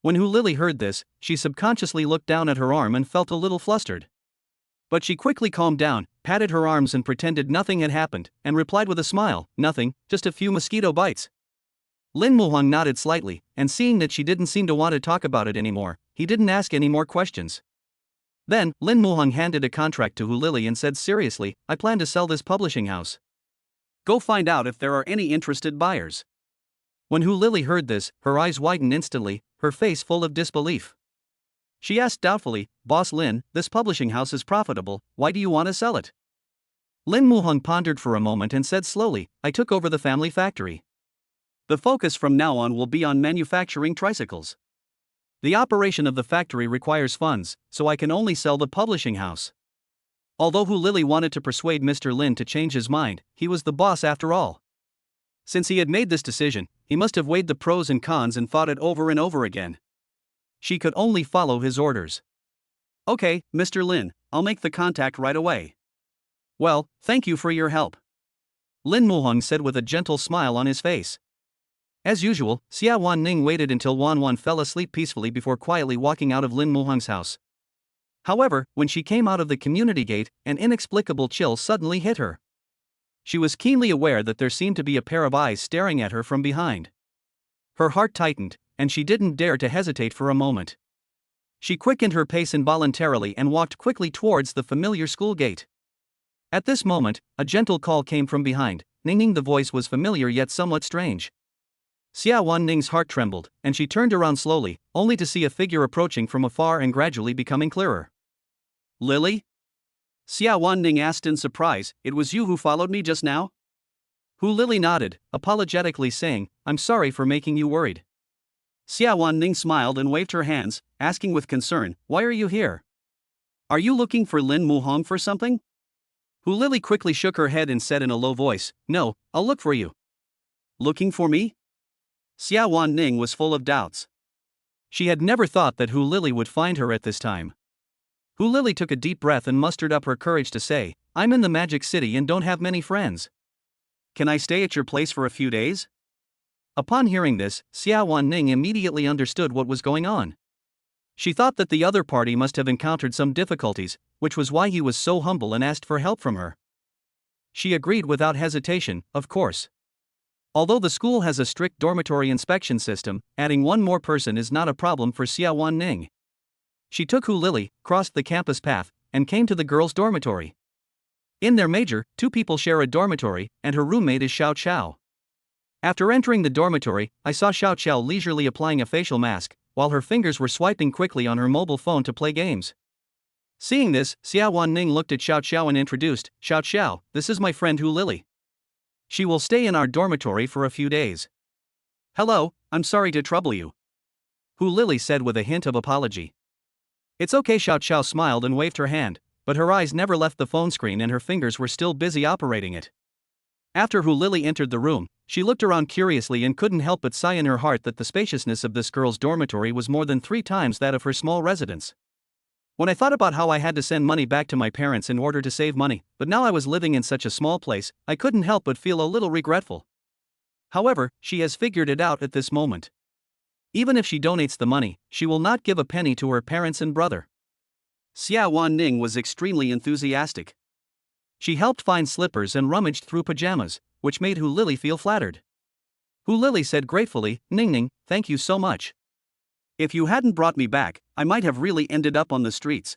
When Hu Lily heard this, she subconsciously looked down at her arm and felt a little flustered. But she quickly calmed down, patted her arms and pretended nothing had happened, and replied with a smile, "Nothing, just a few mosquito bites." Lin Muhang nodded slightly, and seeing that she didn't seem to want to talk about it anymore, he didn't ask any more questions. Then, Lin Muhang handed a contract to Hu Lily and said seriously, "I plan to sell this publishing house. Go find out if there are any interested buyers." When Hu Lily heard this, her eyes widened instantly, her face full of disbelief. She asked doubtfully, "Boss Lin, this publishing house is profitable, why do you want to sell it?" Lin Muhang pondered for a moment and said slowly, "I took over the family factory. The focus from now on will be on manufacturing tricycles. The operation of the factory requires funds, so I can only sell the publishing house." Although Hu Lily wanted to persuade Mr. Lin to change his mind, he was the boss after all. Since he had made this decision, he must have weighed the pros and cons and thought it over and over again. She could only follow his orders. "Okay, Mr. Lin, I'll make the contact right away." "Well, thank you for your help," Lin Muhang said with a gentle smile on his face. As usual, Xiawan Ning waited until Wan Wan fell asleep peacefully before quietly walking out of Lin Muhang's house. However, when she came out of the community gate, an inexplicable chill suddenly hit her. She was keenly aware that there seemed to be a pair of eyes staring at her from behind. Her heart tightened, and she didn't dare to hesitate for a moment. She quickened her pace involuntarily and walked quickly towards the familiar school gate. At this moment, a gentle call came from behind. Ning. The voice was familiar yet somewhat strange. Xiawan Ning's heart trembled, and she turned around slowly, only to see a figure approaching from afar and gradually becoming clearer. Lily? Xiawan Ning asked in surprise, it was you who followed me just now? Hu Lily nodded, apologetically saying, I'm sorry for making you worried. Xiawan Ning smiled and waved her hands, asking with concern, why are you here? Are you looking for Lin Muhang for something? Hu Lily quickly shook her head and said in a low voice, no, I'll look for you. Looking for me? Xiawan Ning was full of doubts. She had never thought that Hu Lily would find her at this time. Hu Lily took a deep breath and mustered up her courage to say, I'm in the Magic City and don't have many friends. Can I stay at your place for a few days? Upon hearing this, Xiawan Ning immediately understood what was going on. She thought that the other party must have encountered some difficulties, which was why he was so humble and asked for help from her. She agreed without hesitation, of course. Although the school has a strict dormitory inspection system, adding one more person is not a problem for Xiawan Ning. She took Hu Lily, crossed the campus path, and came to the girls' dormitory. In their major, 2 people share a dormitory, and her roommate is Xiao Xiao. After entering the dormitory, I saw Xiao Xiao leisurely applying a facial mask, while her fingers were swiping quickly on her mobile phone to play games. Seeing this, Xiawan Ning looked at Xiao Xiao and introduced, Xiao Xiao, this is my friend Hu Lily. She will stay in our dormitory for a few days. Hello, I'm sorry to trouble you. Hu Lily said with a hint of apology. It's okay, Xiao Xiao smiled and waved her hand, but her eyes never left the phone screen and her fingers were still busy operating it. After Hu Lily entered the room, she looked around curiously and couldn't help but sigh in her heart that the spaciousness of this girl's dormitory was more than 3 times that of her small residence. When I thought about how I had to send money back to my parents in order to save money, but now I was living in such a small place, I couldn't help but feel a little regretful. However, she has figured it out at this moment. Even if she donates the money, she will not give a penny to her parents and brother. Xiawan Ning was extremely enthusiastic. She helped find slippers and rummaged through pajamas, which made Hu Lily feel flattered. Hu Lily said gratefully, Ning, thank you so much. If you hadn't brought me back, I might have really ended up on the streets.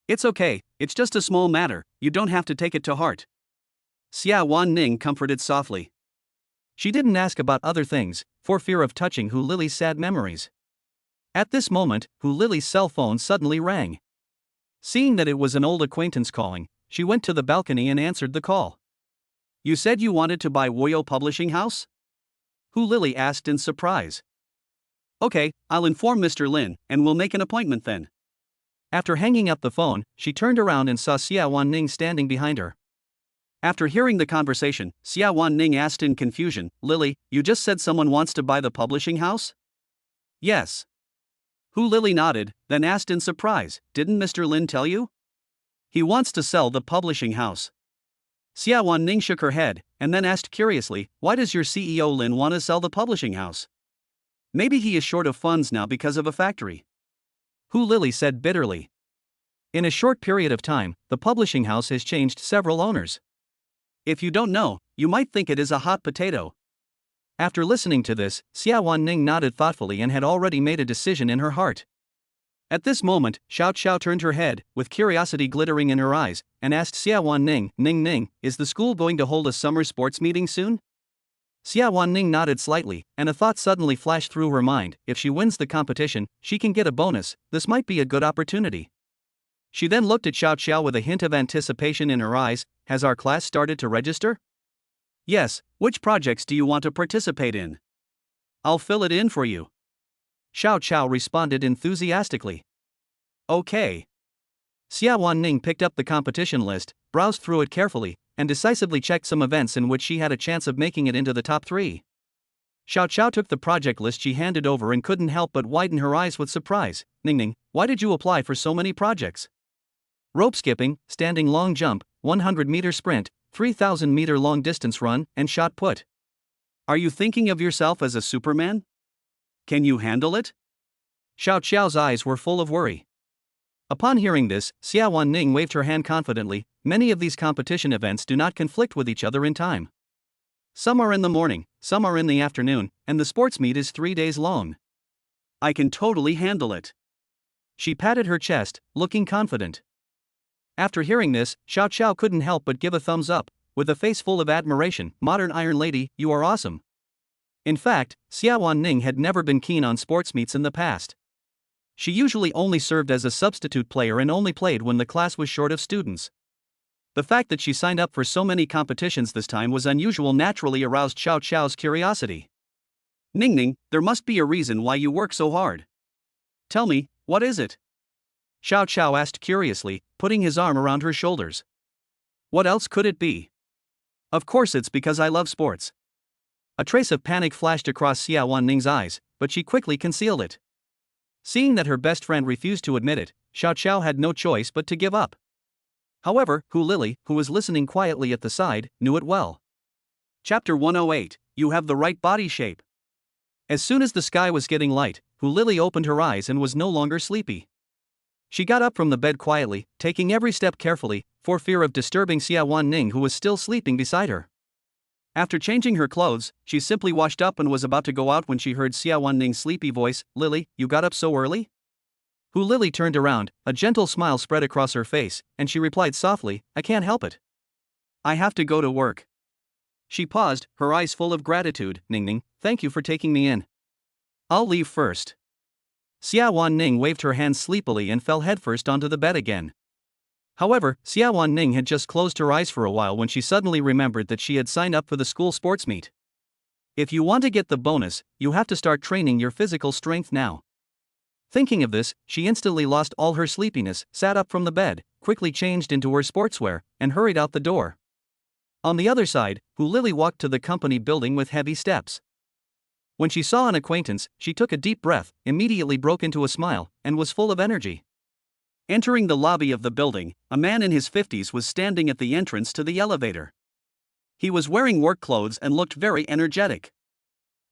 It's okay, it's just a small matter, you don't have to take it to heart. Xiawan Ning comforted softly. She didn't ask about other things, for fear of touching Hu Lily's sad memories. At this moment, Hu Lily's cell phone suddenly rang. Seeing that it was an old acquaintance calling, she went to the balcony and answered the call. You said you wanted to buy Woyo Publishing House? Hu Lily asked in surprise. Okay, I'll inform Mr. Lin, and we'll make an appointment then. After hanging up the phone, she turned around and saw Xiawan Ning standing behind her. After hearing the conversation, Xiawan Ning asked in confusion, Lily, you just said someone wants to buy the publishing house? Yes. Hu Lily nodded, then asked in surprise, didn't Mr. Lin tell you? He wants to sell the publishing house. Xiawan Ning shook her head, and then asked curiously, why does your CEO Lin want to sell the publishing house? Maybe he is short of funds now because of a factory. Hu Lily said bitterly. In a short period of time, the publishing house has changed several owners. If you don't know, you might think it is a hot potato. After listening to this, Xiawan Ning nodded thoughtfully and had already made a decision in her heart. At this moment, Xiao Xiao turned her head, with curiosity glittering in her eyes, and asked Xiawan Ning, Ning, is the school going to hold a summer sports meeting soon? Xiawan Ning nodded slightly, and a thought suddenly flashed through her mind, if she wins the competition, she can get a bonus, this might be a good opportunity. She then looked at Xiao Xiao with a hint of anticipation in her eyes, has our class started to register? Yes, which projects do you want to participate in? I'll fill it in for you. Xiao Xiao responded enthusiastically. Okay. Xiawan Ning picked up the competition list, browsed through it carefully, and decisively checked some events in which she had a chance of making it into the top 3. Xiao Xiao took the project list she handed over and couldn't help but widen her eyes with surprise. Ning, why did you apply for so many projects? Rope skipping, standing long jump, 100-meter sprint, 3,000-meter long distance run, and shot put. Are you thinking of yourself as a Superman? Can you handle it? Xiao Xiao's eyes were full of worry. Upon hearing this, Xiawan Ning waved her hand confidently. Many of these competition events do not conflict with each other in time. Some are in the morning, some are in the afternoon, and the sports meet is 3 days long. I can totally handle it. She patted her chest, looking confident. After hearing this, Xiao Xiao couldn't help but give a thumbs up, with a face full of admiration. Modern Iron Lady, you are awesome. In fact, Xiawan Ning had never been keen on sports meets in the past. She usually only served as a substitute player and only played when the class was short of students. The fact that she signed up for so many competitions this time was unusual naturally aroused Xiao Xiao's curiosity. Ning, there must be a reason why you work so hard. Tell me, what is it? Xiao Xiao asked curiously, putting his arm around her shoulders. What else could it be? Of course it's because I love sports. A trace of panic flashed across Xiawan Ning's eyes, but she quickly concealed it. Seeing that her best friend refused to admit it, Xiao Xiao had no choice but to give up. However, Hu Lily, who was listening quietly at the side, knew it well. Chapter 108, You Have the Right Body Shape. As soon as the sky was getting light, Hu Lily opened her eyes and was no longer sleepy. She got up from the bed quietly, taking every step carefully, for fear of disturbing Xiawan Ning, who was still sleeping beside her. After changing her clothes, she simply washed up and was about to go out when she heard Xiawan Ning's sleepy voice. Lily, you got up so early? Hu Lily turned around, a gentle smile spread across her face, and she replied softly, I can't help it. I have to go to work. She paused, her eyes full of gratitude. Ning, thank you for taking me in. I'll leave first. Xiawan Ning waved her hands sleepily and fell headfirst onto the bed again. However, Xiawan Ning had just closed her eyes for a while when she suddenly remembered that she had signed up for the school sports meet. If you want to get the bonus, you have to start training your physical strength now. Thinking of this, she instantly lost all her sleepiness, sat up from the bed, quickly changed into her sportswear, and hurried out the door. On the other side, Hu Lily walked to the company building with heavy steps. When she saw an acquaintance, she took a deep breath, immediately broke into a smile, and was full of energy. Entering the lobby of the building, a man in his 50s was standing at the entrance to the elevator. He was wearing work clothes and looked very energetic.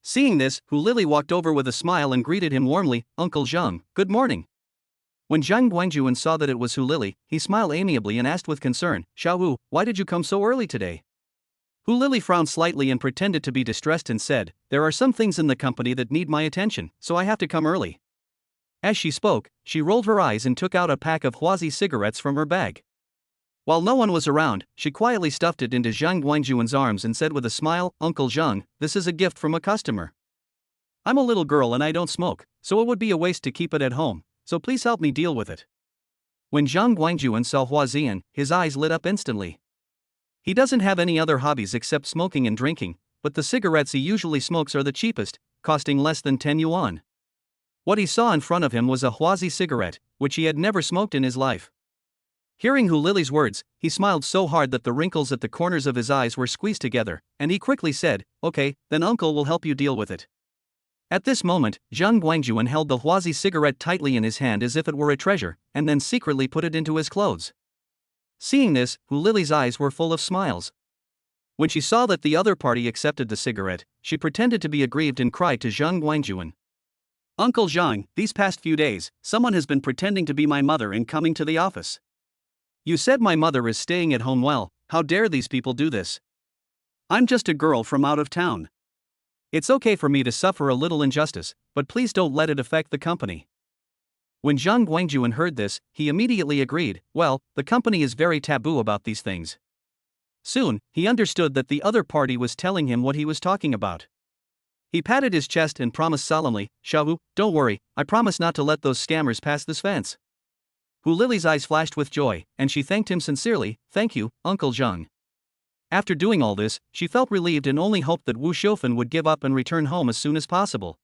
Seeing this, Hu Lily walked over with a smile and greeted him warmly, Uncle Zhang, good morning. When Zhang Guangjuan saw that it was Hu Lily, he smiled amiably and asked with concern, Xiao Wu, why did you come so early today? Hu Lily frowned slightly and pretended to be distressed and said, there are some things in the company that need my attention, so I have to come early. As she spoke, she rolled her eyes and took out a pack of Huazi cigarettes from her bag. While no one was around, she quietly stuffed it into Zhang Guangjuan's arms and said with a smile, Uncle Zhang, this is a gift from a customer. I'm a little girl and I don't smoke, so it would be a waste to keep it at home, so please help me deal with it. When Zhang Guangjuan saw Huazian, his eyes lit up instantly. He doesn't have any other hobbies except smoking and drinking, but the cigarettes he usually smokes are the cheapest, costing less than 10 yuan. What he saw in front of him was a Huazi cigarette, which he had never smoked in his life. Hearing Hu Lily's words, he smiled so hard that the wrinkles at the corners of his eyes were squeezed together, and he quickly said, okay, then uncle will help you deal with it. At this moment, Zhang Guangjuan held the Huazi cigarette tightly in his hand as if it were a treasure, and then secretly put it into his clothes. Seeing this, Hu Lily's eyes were full of smiles. When she saw that the other party accepted the cigarette, she pretended to be aggrieved and cried to Zhang Guangjuan. Uncle Zhang, these past few days, someone has been pretending to be my mother and coming to the office. You said my mother is staying at home well, how dare these people do this? I'm just a girl from out of town. It's okay for me to suffer a little injustice, but please don't let it affect the company. When Zhang Guangjuan heard this, he immediately agreed, well, the company is very taboo about these things. Soon, he understood that the other party was telling him what he was talking about. He patted his chest and promised solemnly, Xiawu, don't worry, I promise not to let those scammers pass this fence. Hu Lily's eyes flashed with joy, and she thanked him sincerely, thank you, Uncle Zhang. After doing all this, she felt relieved and only hoped that Wu Xiufan would give up and return home as soon as possible.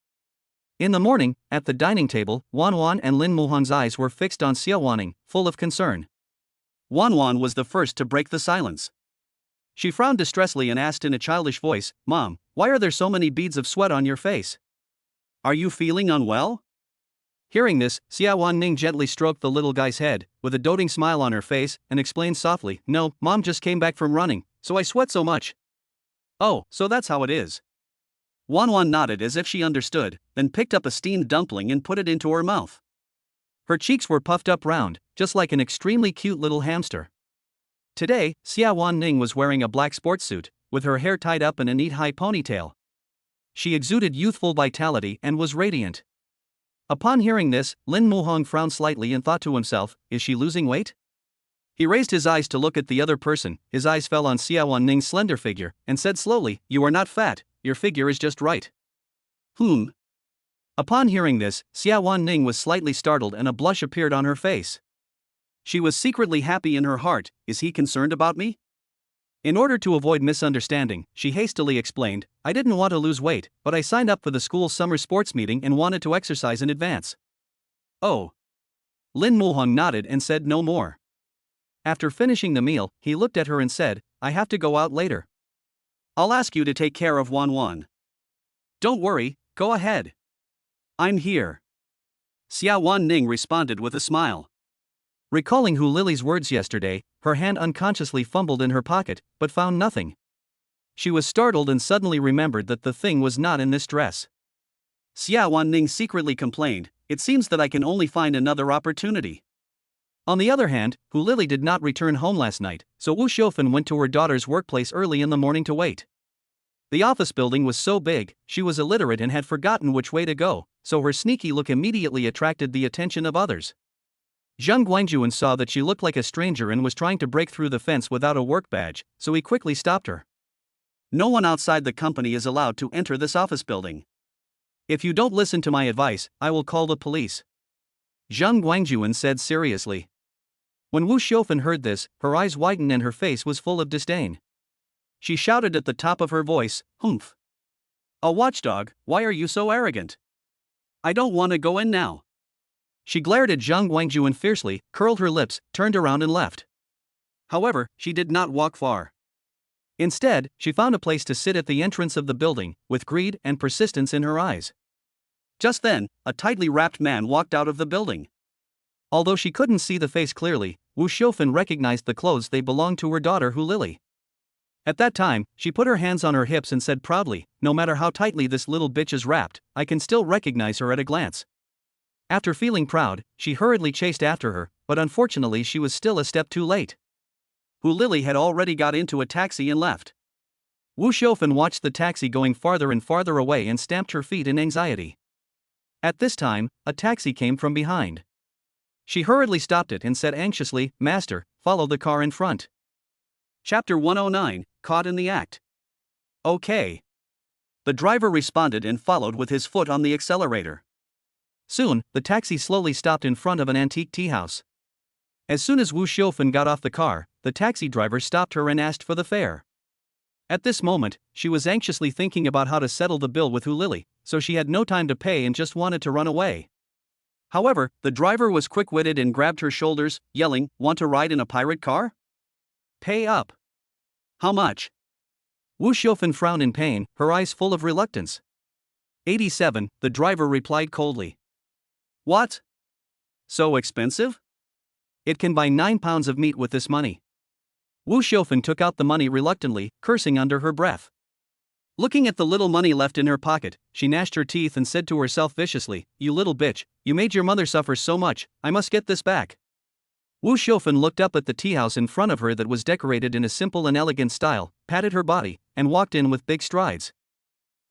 In the morning, at the dining table, Wan Wan and Lin Muhan's eyes were fixed on Xiawan, full of concern. Wan Wan was the first to break the silence. She frowned distressfully and asked in a childish voice, Mom, why are there so many beads of sweat on your face? Are you feeling unwell? Hearing this, Xiawan Ning gently stroked the little guy's head, with a doting smile on her face, and explained softly, No, Mom just came back from running, so I sweat so much. Oh, so that's how it is. Wan Wan nodded as if she understood, then picked up a steamed dumpling and put it into her mouth. Her cheeks were puffed up round, just like an extremely cute little hamster. Today, Xiawan Ning was wearing a black sports suit, with her hair tied up in a neat high ponytail. She exuded youthful vitality and was radiant. Upon hearing this, Lin Muhong frowned slightly and thought to himself, is she losing weight? He raised his eyes to look at the other person, his eyes fell on Xiawan Ning's slender figure, and said slowly, you are not fat, your figure is just right. Upon hearing this, Xiawan Ning was slightly startled and a blush appeared on her face. She was secretly happy in her heart, is he concerned about me? In order to avoid misunderstanding, she hastily explained, I didn't want to lose weight, but I signed up for the school's summer sports meeting and wanted to exercise in advance. Oh. Lin Muhong nodded and said no more. After finishing the meal, he looked at her and said, I have to go out later. I'll ask you to take care of Wan Wan. Don't worry, go ahead. I'm here. Xiawan Ning responded with a smile. Recalling Hu Lily's words yesterday, her hand unconsciously fumbled in her pocket, but found nothing. She was startled and suddenly remembered that the thing was not in this dress. Xiawan Ning secretly complained, it seems that I can only find another opportunity. On the other hand, Hu Lily did not return home last night, so Wu Xiaofan went to her daughter's workplace early in the morning to wait. The office building was so big, she was illiterate and had forgotten which way to go, so her sneaky look immediately attracted the attention of others. Zheng Guangjuan saw that she looked like a stranger and was trying to break through the fence without a work badge, so he quickly stopped her. No one outside the company is allowed to enter this office building. If you don't listen to my advice, I will call the police. Zheng Guangjuan said seriously. When Wu Xiaofan heard this, her eyes widened and her face was full of disdain. She shouted at the top of her voice, Humph! A watchdog, why are you so arrogant? I don't want to go in now. She glared at Zheng Guangjuan fiercely, curled her lips, turned around and left. However, she did not walk far. Instead, she found a place to sit at the entrance of the building, with greed and persistence in her eyes. Just then, a tightly wrapped man walked out of the building. Although she couldn't see the face clearly, Wu Xiaofan recognized the clothes they belonged to her daughter Hu Lily. At that time, she put her hands on her hips and said proudly, no matter how tightly this little bitch is wrapped, I can still recognize her at a glance. After feeling proud, she hurriedly chased after her, but unfortunately she was still a step too late. Hu Lily had already got into a taxi and left. Wu Xiaofan watched the taxi going farther and farther away and stamped her feet in anxiety. At this time, a taxi came from behind. She hurriedly stopped it and said anxiously, Master, follow the car in front. Chapter 109, Caught in the Act. Okay. The driver responded and followed with his foot on the accelerator. Soon, the taxi slowly stopped in front of an antique tea house. As soon as Wu Xiaofan got off the car, the taxi driver stopped her and asked for the fare. At this moment, she was anxiously thinking about how to settle the bill with Hu Lily, so she had no time to pay and just wanted to run away. However, the driver was quick-witted and grabbed her shoulders, yelling, Want to ride in a pirate car? Pay up. How much? Wu Xiaofan frowned in pain, her eyes full of reluctance. 87, the driver replied coldly. What? So expensive? It can buy 9 pounds of meat with this money. Wu Xiaofan took out the money reluctantly, cursing under her breath. Looking at the little money left in her pocket, she gnashed her teeth and said to herself viciously, You little bitch, you made your mother suffer so much, I must get this back. Wu Xiaofan looked up at the tea house in front of her that was decorated in a simple and elegant style, patted her body, and walked in with big strides.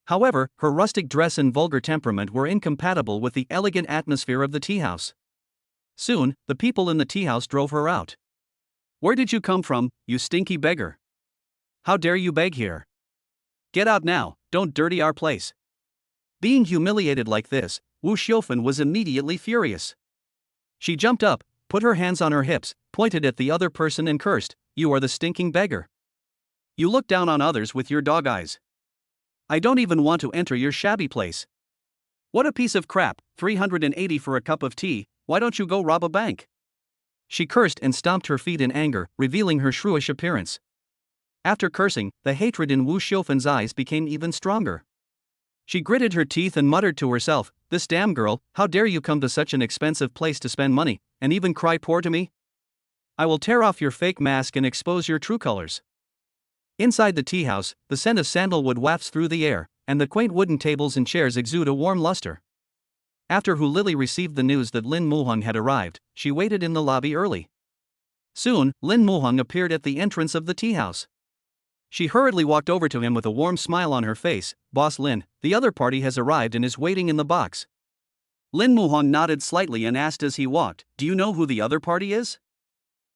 However, her rustic dress and vulgar temperament were incompatible with the elegant atmosphere of the tea house. Soon, the people in the tea house drove her out. Where did you come from, you stinky beggar? How dare you beg here? Get out now, don't dirty our place. Being humiliated like this, Wu Xiaofan was immediately furious. She jumped up, put her hands on her hips, pointed at the other person and cursed, You are the stinking beggar. You look down on others with your dog eyes. I don't even want to enter your shabby place. What a piece of crap, 380 for a cup of tea, why don't you go rob a bank? She cursed and stomped her feet in anger, revealing her shrewish appearance. After cursing, the hatred in Wu Xiaofan's eyes became even stronger. She gritted her teeth and muttered to herself, This damn girl, how dare you come to such an expensive place to spend money, and even cry poor to me? I will tear off your fake mask and expose your true colors. Inside the tea house, the scent of sandalwood wafts through the air, and the quaint wooden tables and chairs exude a warm luster. After Hu Lili received the news that Lin Muhong had arrived, she waited in the lobby early. Soon, Lin Muhong appeared at the entrance of the tea house. She hurriedly walked over to him with a warm smile on her face. "Boss Lin, the other party has arrived and is waiting in the box." Lin Muhong nodded slightly and asked as he walked, "Do you know who the other party is?"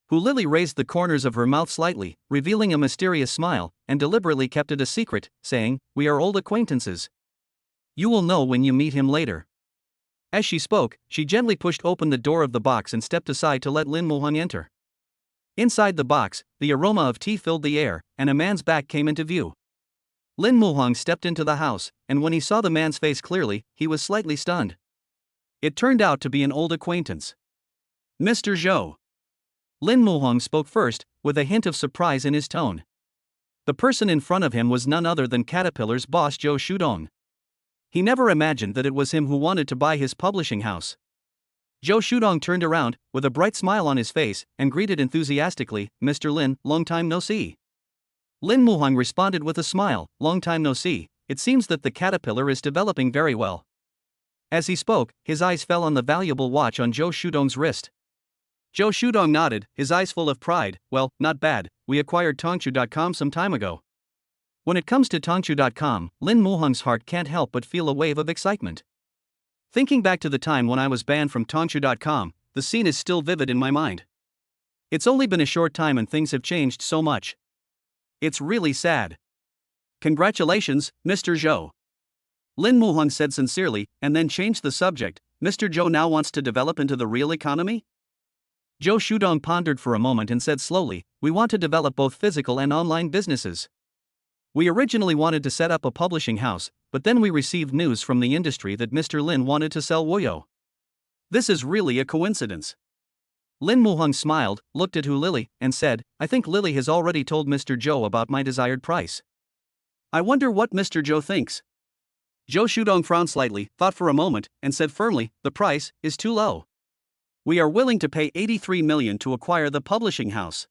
Hu Lili raised the corners of her mouth slightly, revealing a mysterious smile, and deliberately kept it a secret, saying, "We are old acquaintances. You will know when you meet him later." As she spoke, she gently pushed open the door of the box and stepped aside to let Lin Muhong enter. Inside the box, the aroma of tea filled the air, and a man's back came into view. Lin Muhong stepped into the house, and when he saw the man's face clearly, he was slightly stunned. It turned out to be an old acquaintance. "Mr. Zhou." Lin Muhong spoke first, with a hint of surprise in his tone. The person in front of him was none other than Caterpillar's boss Zhou Shudong. He never imagined that it was him who wanted to buy his publishing house. Zhou Shudong turned around, with a bright smile on his face, and greeted enthusiastically, "Mr. Lin, long time no see." Lin Muhong responded with a smile, "Long time no see, it seems that the Caterpillar is developing very well." As he spoke, his eyes fell on the valuable watch on Zhou Shudong's wrist. Zhou Shudong nodded, his eyes full of pride. "Well, not bad, we acquired Tongchu.com some time ago." When it comes to Tongchu.com, Lin Muhong's heart can't help but feel a wave of excitement. Thinking back to the time when I was banned from Tongchu.com, the scene is still vivid in my mind. It's only been a short time and things have changed so much. It's really sad. "Congratulations, Mr. Zhou." Lin Muhong said sincerely, and then changed the subject. "Mr. Zhou now wants to develop into the real economy?" Zhou Shudong pondered for a moment and said slowly, "We want to develop both physical and online businesses. We originally wanted to set up a publishing house, but then we received news from the industry that Mr. Lin wanted to sell Woyo. This is really a coincidence." Lin Muhong smiled, looked at Hu Lili, and said, "I think Lili has already told Mr. Zhou about my desired price. I wonder what Mr. Zhou thinks." Zhou Shudong frowned slightly, thought for a moment, and said firmly, "The price is too low. We are willing to pay 83 million to acquire the publishing house."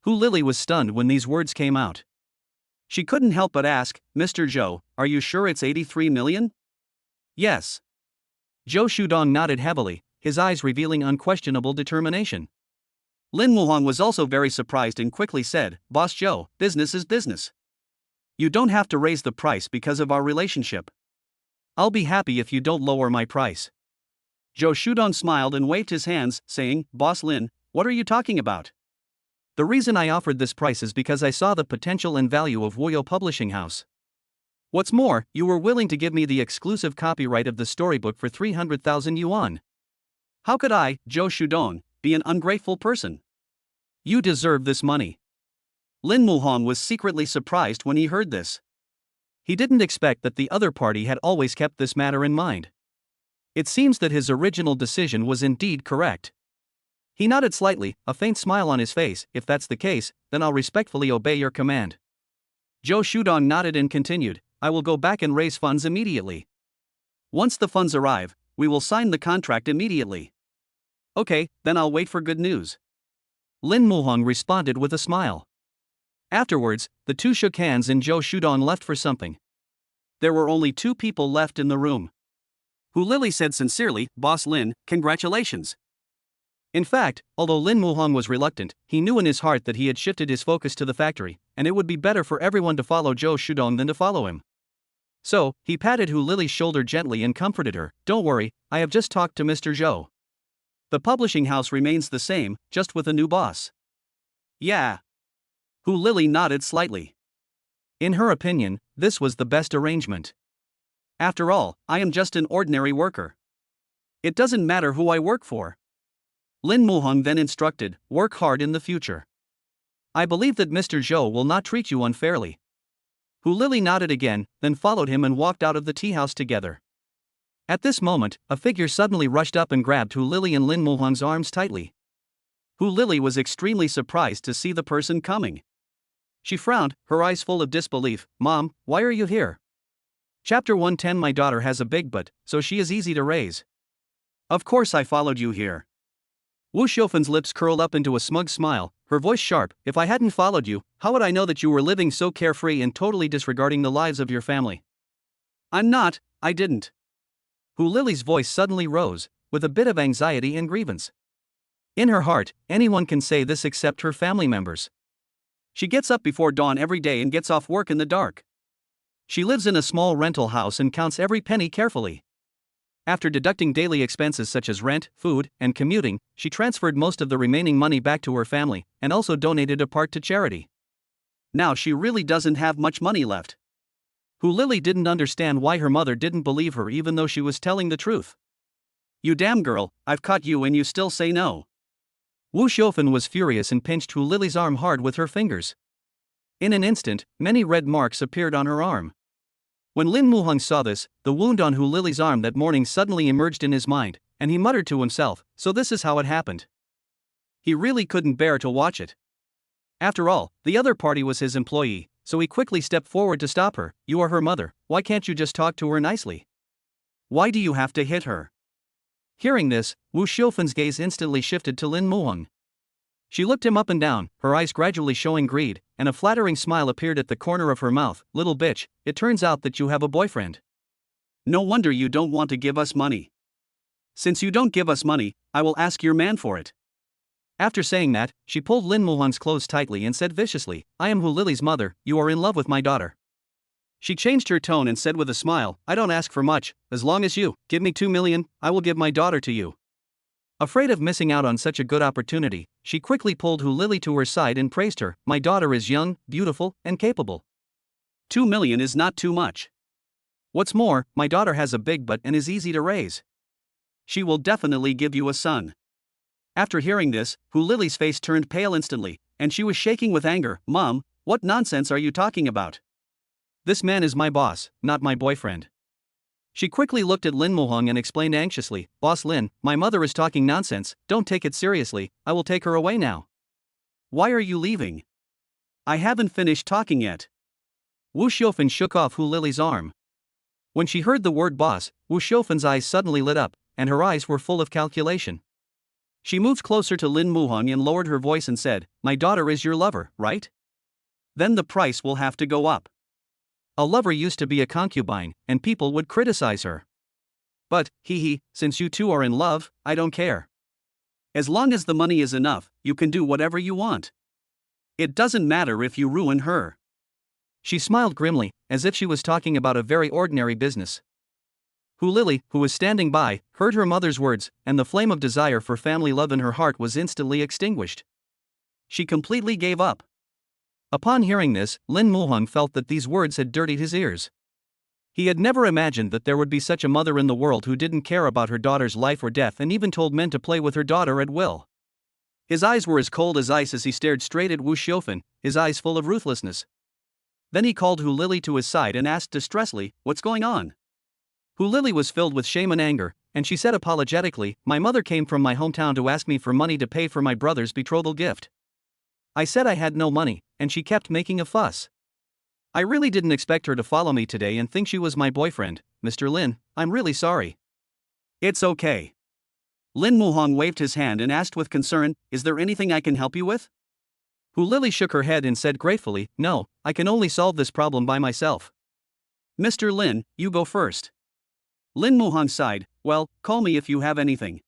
Hu Lili was stunned when these words came out. She couldn't help but ask, "Mr. Zhou, are you sure it's 83 million? "Yes." Zhou Shudong nodded heavily, his eyes revealing unquestionable determination. Lin Muhong was also very surprised and quickly said, "Boss Zhou, business is business. You don't have to raise the price because of our relationship. I'll be happy if you don't lower my price." Zhou Shudong smiled and waved his hands, saying, "Boss Lin, what are you talking about? The reason I offered this price is because I saw the potential and value of Woyo Publishing House. What's more, you were willing to give me the exclusive copyright of the storybook for 300,000 yuan. How could I, Zhou Shudong, be an ungrateful person? You deserve this money." Lin Muhong was secretly surprised when he heard this. He didn't expect that the other party had always kept this matter in mind. It seems that his original decision was indeed correct. He nodded slightly, a faint smile on his face. "If that's the case, then I'll respectfully obey your command." Zhou Shudong nodded and continued, "I will go back and raise funds immediately. Once the funds arrive, we will sign the contract immediately." "Okay, then I'll wait for good news." Lin Muhong responded with a smile. Afterwards, the two shook hands and Zhou Shudong left for something. There were only two people left in the room. Hu Lili said sincerely, "Boss Lin, congratulations." In fact, although Lin Muhong was reluctant, he knew in his heart that he had shifted his focus to the factory, and it would be better for everyone to follow Zhou Shudong than to follow him. So, he patted Hu Lili's shoulder gently and comforted her, "Don't worry, I have just talked to Mr. Zhou. The publishing house remains the same, just with a new boss." "Yeah." Hu Lili nodded slightly. In her opinion, this was the best arrangement. "After all, I am just an ordinary worker. It doesn't matter who I work for." Lin Muhong then instructed, "Work hard in the future. I believe that Mr. Zhou will not treat you unfairly." Hu Lili nodded again, then followed him and walked out of the tea house together. At this moment, a figure suddenly rushed up and grabbed Hu Lili and Lin Muhong's arms tightly. Hu Lili was extremely surprised to see the person coming. She frowned, her eyes full of disbelief. "Mom, why are you here?" Chapter 110. My daughter has a big butt, so she is easy to raise. Of course I followed you here. Wu Xiufan's lips curled up into a smug smile, her voice sharp. "If I hadn't followed you, how would I know that you were living so carefree and totally disregarding the lives of your family? I'm not, I didn't. Hu Lily's voice suddenly rose, with a bit of anxiety and grievance. In her heart, anyone can say this except her family members. She gets up before dawn every day and gets off work in the dark. She lives in a small rental house and counts every penny carefully. After deducting daily expenses such as rent, food, and commuting, she transferred most of the remaining money back to her family, and also donated a part to charity. Now she really doesn't have much money left. Hu Lily didn't understand why her mother didn't believe her even though she was telling the truth. You damn girl, I've caught you and you still say no. Wu Xiaofen was furious and pinched Hu Lily's arm hard with her fingers. In an instant, many red marks appeared on her arm. When Lin Muhong saw this, the wound on Hu Lily's arm that morning suddenly emerged in his mind, and he muttered to himself, so this is how it happened. He really couldn't bear to watch it. After all, the other party was his employee, so he quickly stepped forward to stop her. You are her mother, why can't you just talk to her nicely? Why do you have to hit her? Hearing this, Wu Xiaofen's gaze instantly shifted to Lin Muhong. She looked him up and down, her eyes gradually showing greed, and a flattering smile appeared at the corner of her mouth. Little bitch, it turns out that you have a boyfriend. No wonder you don't want to give us money. Since you don't give us money, I will ask your man for it. After saying that, she pulled Lin Muhong's clothes tightly and said viciously, I am Hu Lily's mother, you are in love with my daughter. She changed her tone and said with a smile, I don't ask for much, as long as you give me 2 million, I will give my daughter to you. Afraid of missing out on such a good opportunity, she quickly pulled Hu Lily to her side and praised her. My daughter is young, beautiful, and capable. 2 million is not too much. What's more, my daughter has a big butt and is easy to raise. She will definitely give you a son. After hearing this, Hu Lily's face turned pale instantly, and she was shaking with anger. Mom, what nonsense are you talking about? This man is my boss, not my boyfriend. She quickly looked at Lin Muhong and explained anxiously, Boss Lin, my mother is talking nonsense, don't take it seriously, I will take her away now. Why are you leaving? I haven't finished talking yet. Wu Xiaofen shook off Hu Lily's arm. When she heard the word boss, Wu Xiaofen's eyes suddenly lit up, and her eyes were full of calculation. She moved closer to Lin Muhong and lowered her voice and said, My daughter is your lover, right? Then the price will have to go up. A lover used to be a concubine, and people would criticize her. But, since you two are in love, I don't care. As long as the money is enough, you can do whatever you want. It doesn't matter if you ruin her. She smiled grimly, as if she was talking about a very ordinary business. Hu Lily, who was standing by, heard her mother's words, and the flame of desire for family love in her heart was instantly extinguished. She completely gave up. Upon hearing this, Lin Muhong felt that these words had dirtied his ears. He had never imagined that there would be such a mother in the world who didn't care about her daughter's life or death and even told men to play with her daughter at will. His eyes were as cold as ice as he stared straight at Wu Xiaofen, his eyes full of ruthlessness. Then he called Hu Lily to his side and asked distressfully, What's going on? Hu Lily was filled with shame and anger, and she said apologetically, My mother came from my hometown to ask me for money to pay for my brother's betrothal gift. I said I had no money, and she kept making a fuss. I really didn't expect her to follow me today and think she was my boyfriend. Mr. Lin, I'm really sorry. It's okay. Lin Muhong waved his hand and asked with concern, Is there anything I can help you with? Hu Lily shook her head and said gratefully, No, I can only solve this problem by myself. Mr. Lin, you go first. Lin Muhong sighed, Well, call me if you have anything.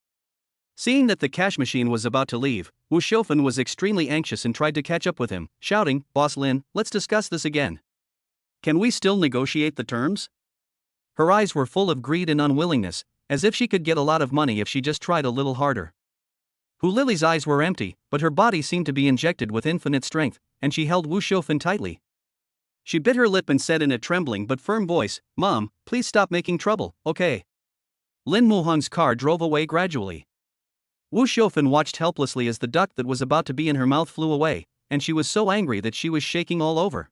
Seeing that the cash machine was about to leave, Wu Xiaofen was extremely anxious and tried to catch up with him, shouting, Boss Lin, let's discuss this again. Can we still negotiate the terms? Her eyes were full of greed and unwillingness, as if she could get a lot of money if she just tried a little harder. Hu Lily's eyes were empty, but her body seemed to be injected with infinite strength, and she held Wu Xiaofen tightly. She bit her lip and said in a trembling but firm voice, Mom, please stop making trouble, okay? Lin Muhong's car drove away gradually. Wu Xiaofen watched helplessly as the duck that was about to be in her mouth flew away, and she was so angry that she was shaking all over.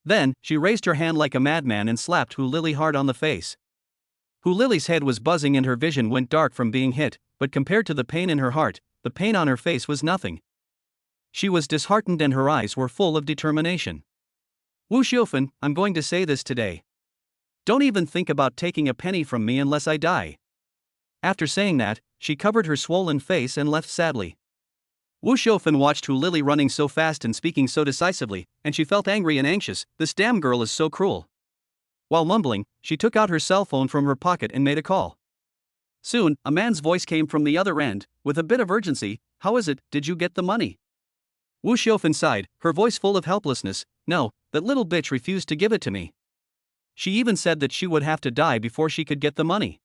Then, she raised her hand like a madman and slapped Hu Lily hard on the face. Hu Lily's head was buzzing and her vision went dark from being hit, but compared to the pain in her heart, the pain on her face was nothing. She was disheartened and her eyes were full of determination. Wu Xiaofen, I'm going to say this today. Don't even think about taking a penny from me unless I die. After saying that, she covered her swollen face and left sadly. Wu Xiaofen watched Hu Lily running so fast and speaking so decisively, and she felt angry and anxious. This damn girl is so cruel. While mumbling, she took out her cell phone from her pocket and made a call. Soon, a man's voice came from the other end, with a bit of urgency. How is it, did you get the money? Wu Xiaofan sighed, her voice full of helplessness. No, that little bitch refused to give it to me. She even said that she would have to die before she could get the money.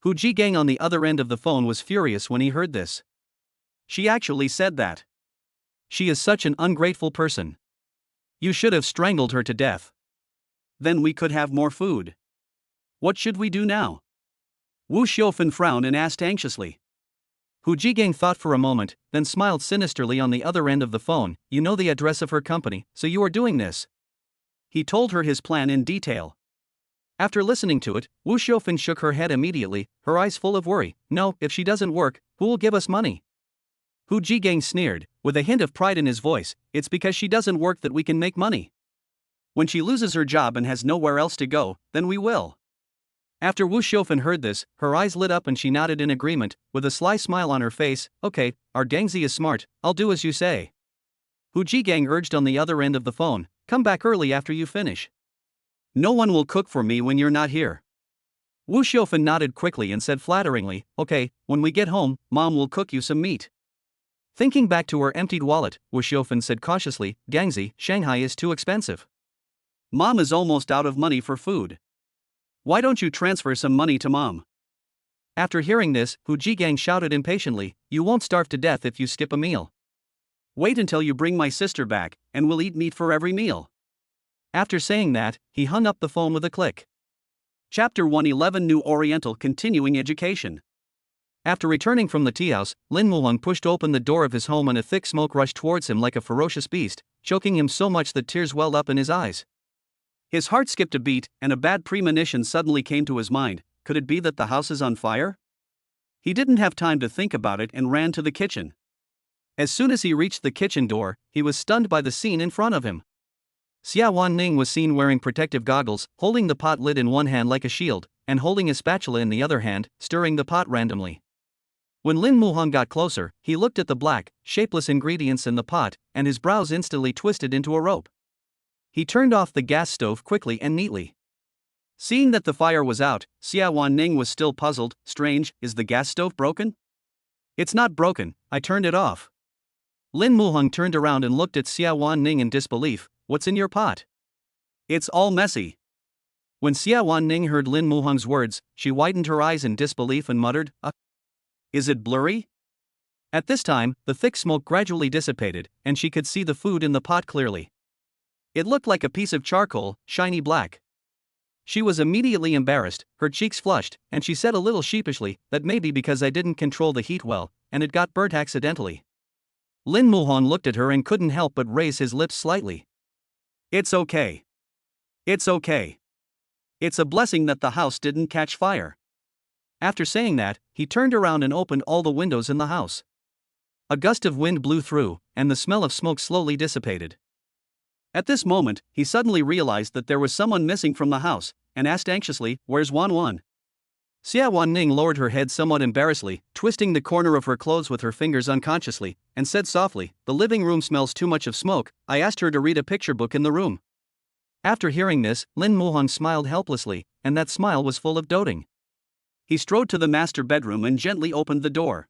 Hu Jigang on the other end of the phone was furious when he heard this. She actually said that. She is such an ungrateful person. You should have strangled her to death. Then we could have more food. What should we do now? Wu Xiaofan frowned and asked anxiously. Hu Jigang thought for a moment, then smiled sinisterly on the other end of the phone. You know the address of her company, so you are doing this. He told her his plan in detail. After listening to it, Wu Xiaofan shook her head immediately, her eyes full of worry. No, if she doesn't work, who will give us money? Hu Jigang sneered, with a hint of pride in his voice. It's because she doesn't work that we can make money. When she loses her job and has nowhere else to go, then we will. After Wu Xiaofan heard this, her eyes lit up and she nodded in agreement, with a sly smile on her face. Okay, our Gangzi is smart, I'll do as you say. Hu Jigang urged on the other end of the phone. Come back early after you finish. No one will cook for me when you're not here. Wu Xiaofan nodded quickly and said flatteringly, okay, when we get home, Mom will cook you some meat. Thinking back to her emptied wallet, Wu Xiaofan said cautiously, Gangzi, Shanghai is too expensive. Mom is almost out of money for food. Why don't you transfer some money to Mom? After hearing this, Hu Jigang shouted impatiently, you won't starve to death if you skip a meal. Wait until you bring my sister back, and we'll eat meat for every meal. After saying that, he hung up the phone with a click. Chapter 111 New Oriental Continuing Education. After returning from the tea house, Lin Muhang pushed open the door of his home and a thick smoke rushed towards him like a ferocious beast, choking him so much that tears welled up in his eyes. His heart skipped a beat, and a bad premonition suddenly came to his mind. Could it be that the house is on fire? He didn't have time to think about it and ran to the kitchen. As soon as he reached the kitchen door, he was stunned by the scene in front of him. Xiawan Ning was seen wearing protective goggles, holding the pot lid in one hand like a shield, and holding a spatula in the other hand, stirring the pot randomly. When Lin Muhang got closer, he looked at the black, shapeless ingredients in the pot, and his brows instantly twisted into a rope. He turned off the gas stove quickly and neatly. Seeing that the fire was out, Xiawan Ning was still puzzled. Strange, is the gas stove broken? It's not broken, I turned it off. Lin Muhang turned around and looked at Xiawan Ning in disbelief. What's in your pot? It's all messy. When Xiawan Ning heard Lin Muhang's words, she widened her eyes in disbelief and muttered, Is it blurry? At this time, the thick smoke gradually dissipated, and she could see the food in the pot clearly. It looked like a piece of charcoal, shiny black. She was immediately embarrassed, her cheeks flushed, and she said a little sheepishly, that may be because I didn't control the heat well, and it got burnt accidentally. Lin Muhang looked at her and couldn't help but raise his lips slightly. It's okay. It's okay. It's a blessing that the house didn't catch fire. After saying that, he turned around and opened all the windows in the house. A gust of wind blew through, and the smell of smoke slowly dissipated. At this moment, he suddenly realized that there was someone missing from the house, and asked anxiously, Where's Wan Wan? Xiawan Ning lowered her head somewhat embarrassedly, twisting the corner of her clothes with her fingers unconsciously, and said softly, The living room smells too much of smoke. I asked her to read a picture book in the room. After hearing this, Lin Muhang smiled helplessly, and that smile was full of doting. He strode to the master bedroom and gently opened the door.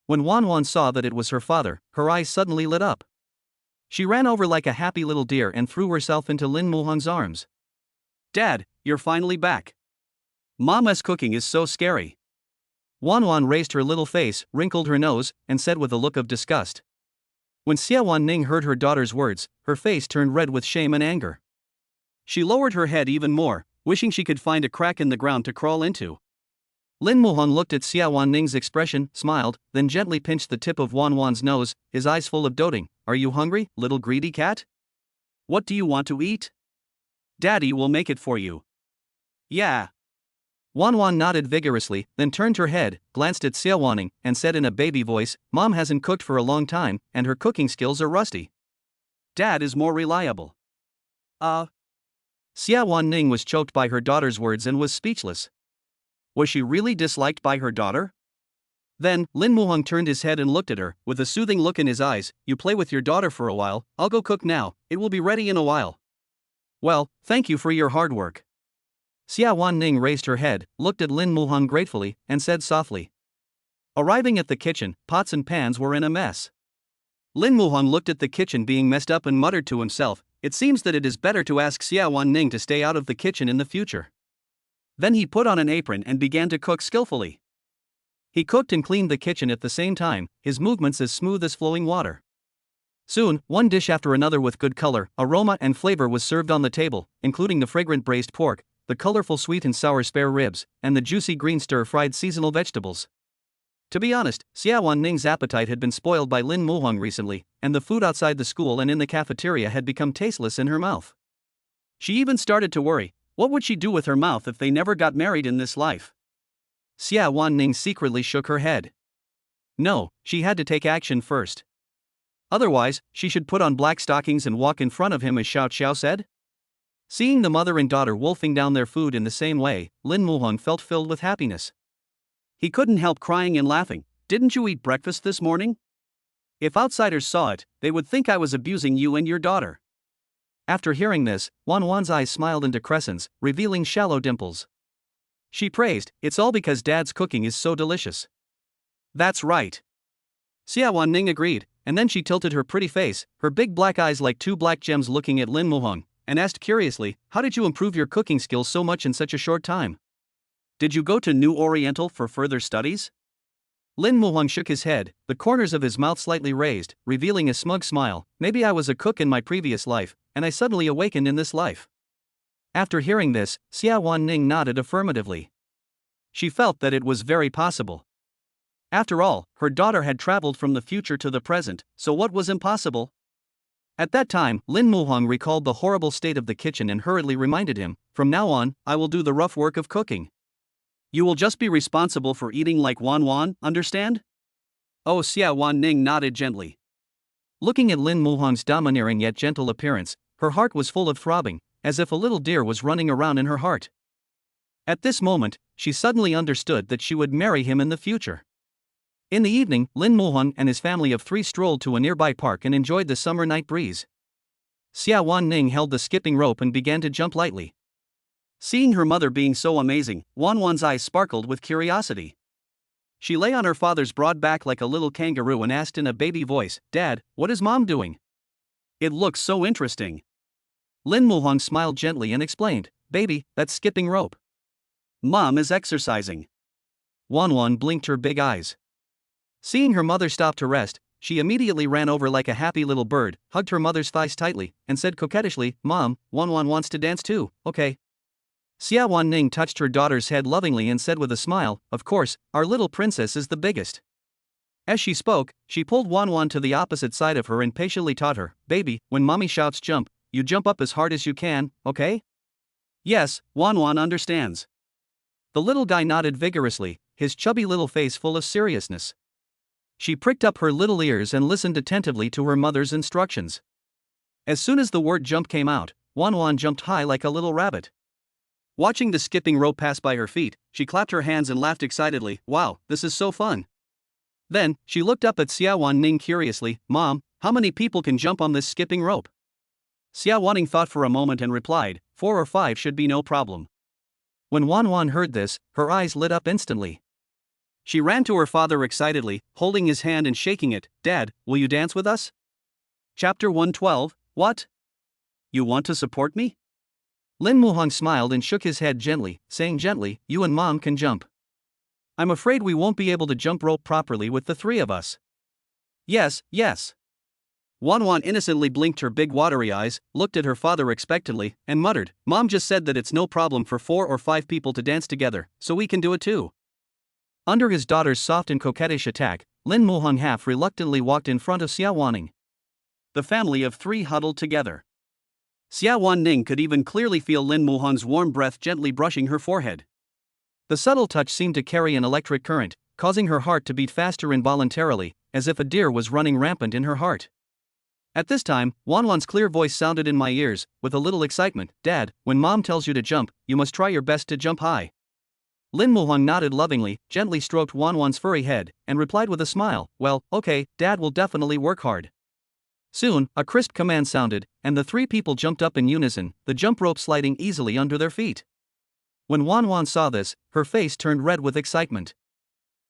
When Wan Wan saw that it was her father, her eyes suddenly lit up. She ran over like a happy little deer and threw herself into Lin Muhang's arms. Dad, you're finally back. Mama's cooking is so scary. Wan Wan raised her little face, wrinkled her nose, and said with a look of disgust. When Xiawan Ning heard her daughter's words, her face turned red with shame and anger. She lowered her head even more, wishing she could find a crack in the ground to crawl into. Lin Muhang looked at Xiawan Ning's expression, smiled, then gently pinched the tip of Wan Wan's nose, his eyes full of doting. Are you hungry, little greedy cat? What do you want to eat? Daddy will make it for you. Yeah. Wan Wan nodded vigorously, then turned her head, glanced at Xiawan Ning, and said in a baby voice, Mom hasn't cooked for a long time, and her cooking skills are rusty. Dad is more reliable. Xiawan Ning was choked by her daughter's words and was speechless. Was she really disliked by her daughter? Then, Lin Muhang turned his head and looked at her, with a soothing look in his eyes. You play with your daughter for a while, I'll go cook now, it will be ready in a while. Well, thank you for your hard work. Xiawan Ning raised her head, looked at Lin Muhang gratefully, and said softly. Arriving at the kitchen, pots and pans were in a mess. Lin Muhang looked at the kitchen being messed up and muttered to himself, "It seems that it is better to ask Xiawan Ning to stay out of the kitchen in the future." Then he put on an apron and began to cook skillfully. He cooked and cleaned the kitchen at the same time, his movements as smooth as flowing water. Soon, one dish after another with good color, aroma and flavor was served on the table, including the fragrant braised pork, the colorful sweet and sour spare ribs, and the juicy green stir-fried seasonal vegetables. To be honest, Xiawan Ning's appetite had been spoiled by Lin Muhang recently, and the food outside the school and in the cafeteria had become tasteless in her mouth. She even started to worry, what would she do with her mouth if they never got married in this life? Xiawan Ning secretly shook her head. No, she had to take action first. Otherwise, she should put on black stockings and walk in front of him, as Xiao Xiao said. Seeing the mother and daughter wolfing down their food in the same way, Lin Muhang felt filled with happiness. He couldn't help crying and laughing. "Didn't you eat breakfast this morning? If outsiders saw it, they would think I was abusing you and your daughter." After hearing this, Wan Wan's eyes smiled into crescents, revealing shallow dimples. She praised, "It's all because Dad's cooking is so delicious." "That's right." Xiawan Ning agreed, and then she tilted her pretty face, her big black eyes like two black gems looking at Lin Muhang, and asked curiously, "How did you improve your cooking skills so much in such a short time? Did you go to New Oriental for further studies?" Lin Muhang shook his head, the corners of his mouth slightly raised, revealing a smug smile. "Maybe I was a cook in my previous life, and I suddenly awakened in this life." After hearing this, Xiawan Ning nodded affirmatively. She felt that it was very possible. After all, her daughter had traveled from the future to the present, so what was impossible? At that time, Lin Muhang recalled the horrible state of the kitchen and hurriedly reminded him, "From now on, I will do the rough work of cooking. You will just be responsible for eating like Wan Wan, understand?" Oh, Xiawan Ning nodded gently. Looking at Lin Muhang's domineering yet gentle appearance, her heart was full of throbbing, as if a little deer was running around in her heart. At this moment, she suddenly understood that she would marry him in the future. In the evening, Lin Muhang and his family of three strolled to a nearby park and enjoyed the summer night breeze. Xiawan Ning held the skipping rope and began to jump lightly. Seeing her mother being so amazing, Wan Wan's eyes sparkled with curiosity. She lay on her father's broad back like a little kangaroo and asked in a baby voice, "Dad, what is Mom doing? It looks so interesting." Lin Muhang smiled gently and explained, "Baby, that's skipping rope. Mom is exercising." Wan Wan blinked her big eyes. Seeing her mother stop to rest, she immediately ran over like a happy little bird, hugged her mother's thighs tightly, and said coquettishly, "Mom, Wan Wan wants to dance too, okay?" Xiawan Ning touched her daughter's head lovingly and said with a smile, "Of course, our little princess is the biggest." As she spoke, she pulled Wan Wan to the opposite side of her and patiently taught her, "Baby, when mommy shouts jump, you jump up as hard as you can, okay?" "Yes, Wan Wan understands." The little guy nodded vigorously, his chubby little face full of seriousness. She pricked up her little ears and listened attentively to her mother's instructions. As soon as the word jump came out, Wan Wan jumped high like a little rabbit. Watching the skipping rope pass by her feet, she clapped her hands and laughed excitedly, "Wow, this is so fun." Then, she looked up at Xiawan Ning curiously, "Mom, how many people can jump on this skipping rope?" Xiawan Ning thought for a moment and replied, 4 or 5 should be no problem." When Wan Wan heard this, her eyes lit up instantly. She ran to her father excitedly, holding his hand and shaking it, "Dad, will you dance with us?" Chapter 112, What? You want to support me? Lin Muhang smiled and shook his head gently, saying gently, "You and Mom can jump. I'm afraid we won't be able to jump rope properly with the 3 of us." "Yes, yes." Wan Wan innocently blinked her big watery eyes, looked at her father expectantly, and muttered, "Mom just said that it's no problem for 4 or 5 people to dance together, so we can do it too." Under his daughter's soft and coquettish attack, Lin Muhang half reluctantly walked in front of Xiawan Ning. The family of 3 huddled together. Xiawan Ning could even clearly feel Lin Muhang's warm breath gently brushing her forehead. The subtle touch seemed to carry an electric current, causing her heart to beat faster involuntarily, as if a deer was running rampant in her heart. At this time, Wan Wan's clear voice sounded in my ears, with a little excitement, "Dad, when Mom tells you to jump, you must try your best to jump high." Lin Muhang nodded lovingly, gently stroked Wan Wan's furry head, and replied with a smile, "Well, okay, Dad will definitely work hard." Soon, a crisp command sounded, and the 3 people jumped up in unison, the jump rope sliding easily under their feet. When Wan Wan saw this, her face turned red with excitement.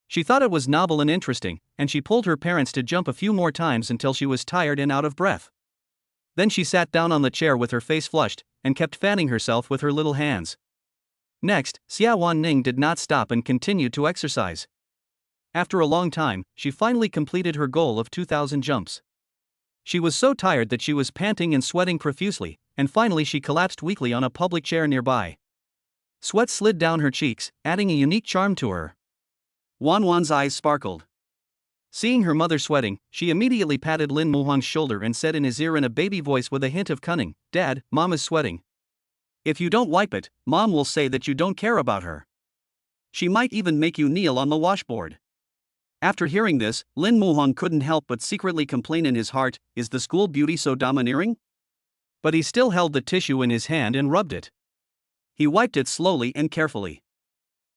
She thought it was novel and interesting, and she pulled her parents to jump a few more times until she was tired and out of breath. Then she sat down on the chair with her face flushed, and kept fanning herself with her little hands. Next, Xiawan Ning did not stop and continued to exercise. After a long time, she finally completed her goal of 2,000 jumps. She was so tired that she was panting and sweating profusely, and finally she collapsed weakly on a public chair nearby. Sweat slid down her cheeks, adding a unique charm to her. Wan Wan's eyes sparkled. Seeing her mother sweating, she immediately patted Lin Muhong's shoulder and said in his ear in a baby voice with a hint of cunning, "Dad, Mom is sweating. If you don't wipe it, Mom will say that you don't care about her. She might even make you kneel on the washboard." After hearing this, Lin Muhong couldn't help but secretly complain in his heart, "Is the school beauty so domineering?" But he still held the tissue in his hand and rubbed it. He wiped it slowly and carefully.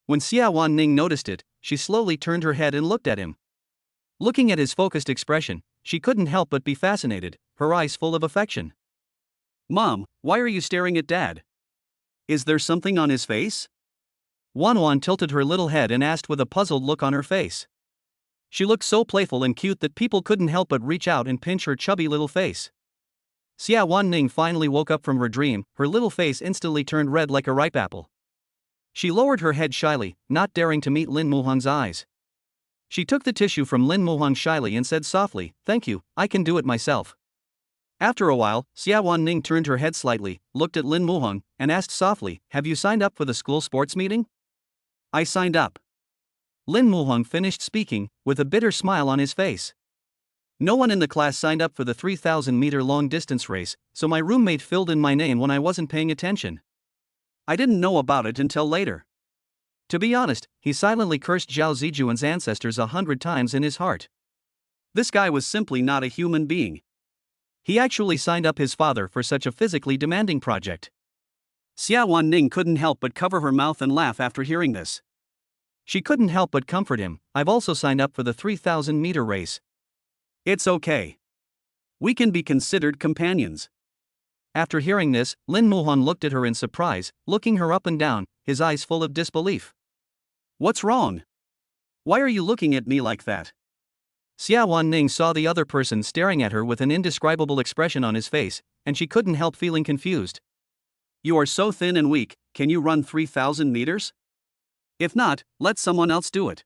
When Xiawan Ning noticed it, she slowly turned her head and looked at him. Looking at his focused expression, she couldn't help but be fascinated, her eyes full of affection. "Mom, why are you staring at Dad? Is there something on his face?" Wan Wan tilted her little head and asked with a puzzled look on her face. She looked so playful and cute that people couldn't help but reach out and pinch her chubby little face. Xiawan Ning finally woke up from her dream, her little face instantly turned red like a ripe apple. She lowered her head shyly, not daring to meet Lin Muhong's eyes. She took the tissue from Lin Muhong shyly and said softly, "Thank you, I can do it myself." After a while, Xiawan Ning turned her head slightly, looked at Lin Muhong, and asked softly, "Have you signed up for the school sports meeting?" "I signed up." Lin Muhong finished speaking, with a bitter smile on his face. "No one in the class signed up for the 3,000-meter long-distance race, so my roommate filled in my name when I wasn't paying attention. I didn't know about it until later." To be honest, he silently cursed Zhao Zijuan's ancestors 100 times in his heart. This guy was simply not a human being. He actually signed up his father for such a physically demanding project. Xiawan Ning couldn't help but cover her mouth and laugh after hearing this. She couldn't help but comfort him, "I've also signed up for the 3,000-meter race. It's okay. We can be considered companions." After hearing this, Lin Muhong looked at her in surprise, looking her up and down, his eyes full of disbelief. "What's wrong? Why are you looking at me like that?" Xiawan Ning saw the other person staring at her with an indescribable expression on his face, and she couldn't help feeling confused. "You are so thin and weak, can you run 3,000 meters? If not, let someone else do it."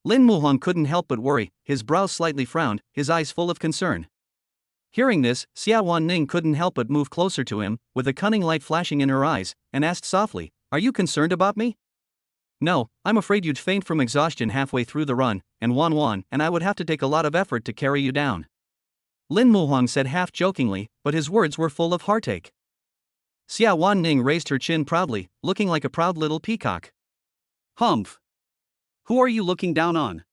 Lin Muhong couldn't help but worry, his brows slightly frowned, his eyes full of concern. Hearing this, Xiawan Ning couldn't help but move closer to him, with a cunning light flashing in her eyes, and asked softly, "Are you concerned about me?" "No, I'm afraid you'd faint from exhaustion halfway through the run, and Wan, and I would have to take a lot of effort to carry you down," Lin Muhong said half jokingly, but his words were full of heartache. Xiawan Ning raised her chin proudly, looking like a proud little peacock. "Humph! Who are you looking down on?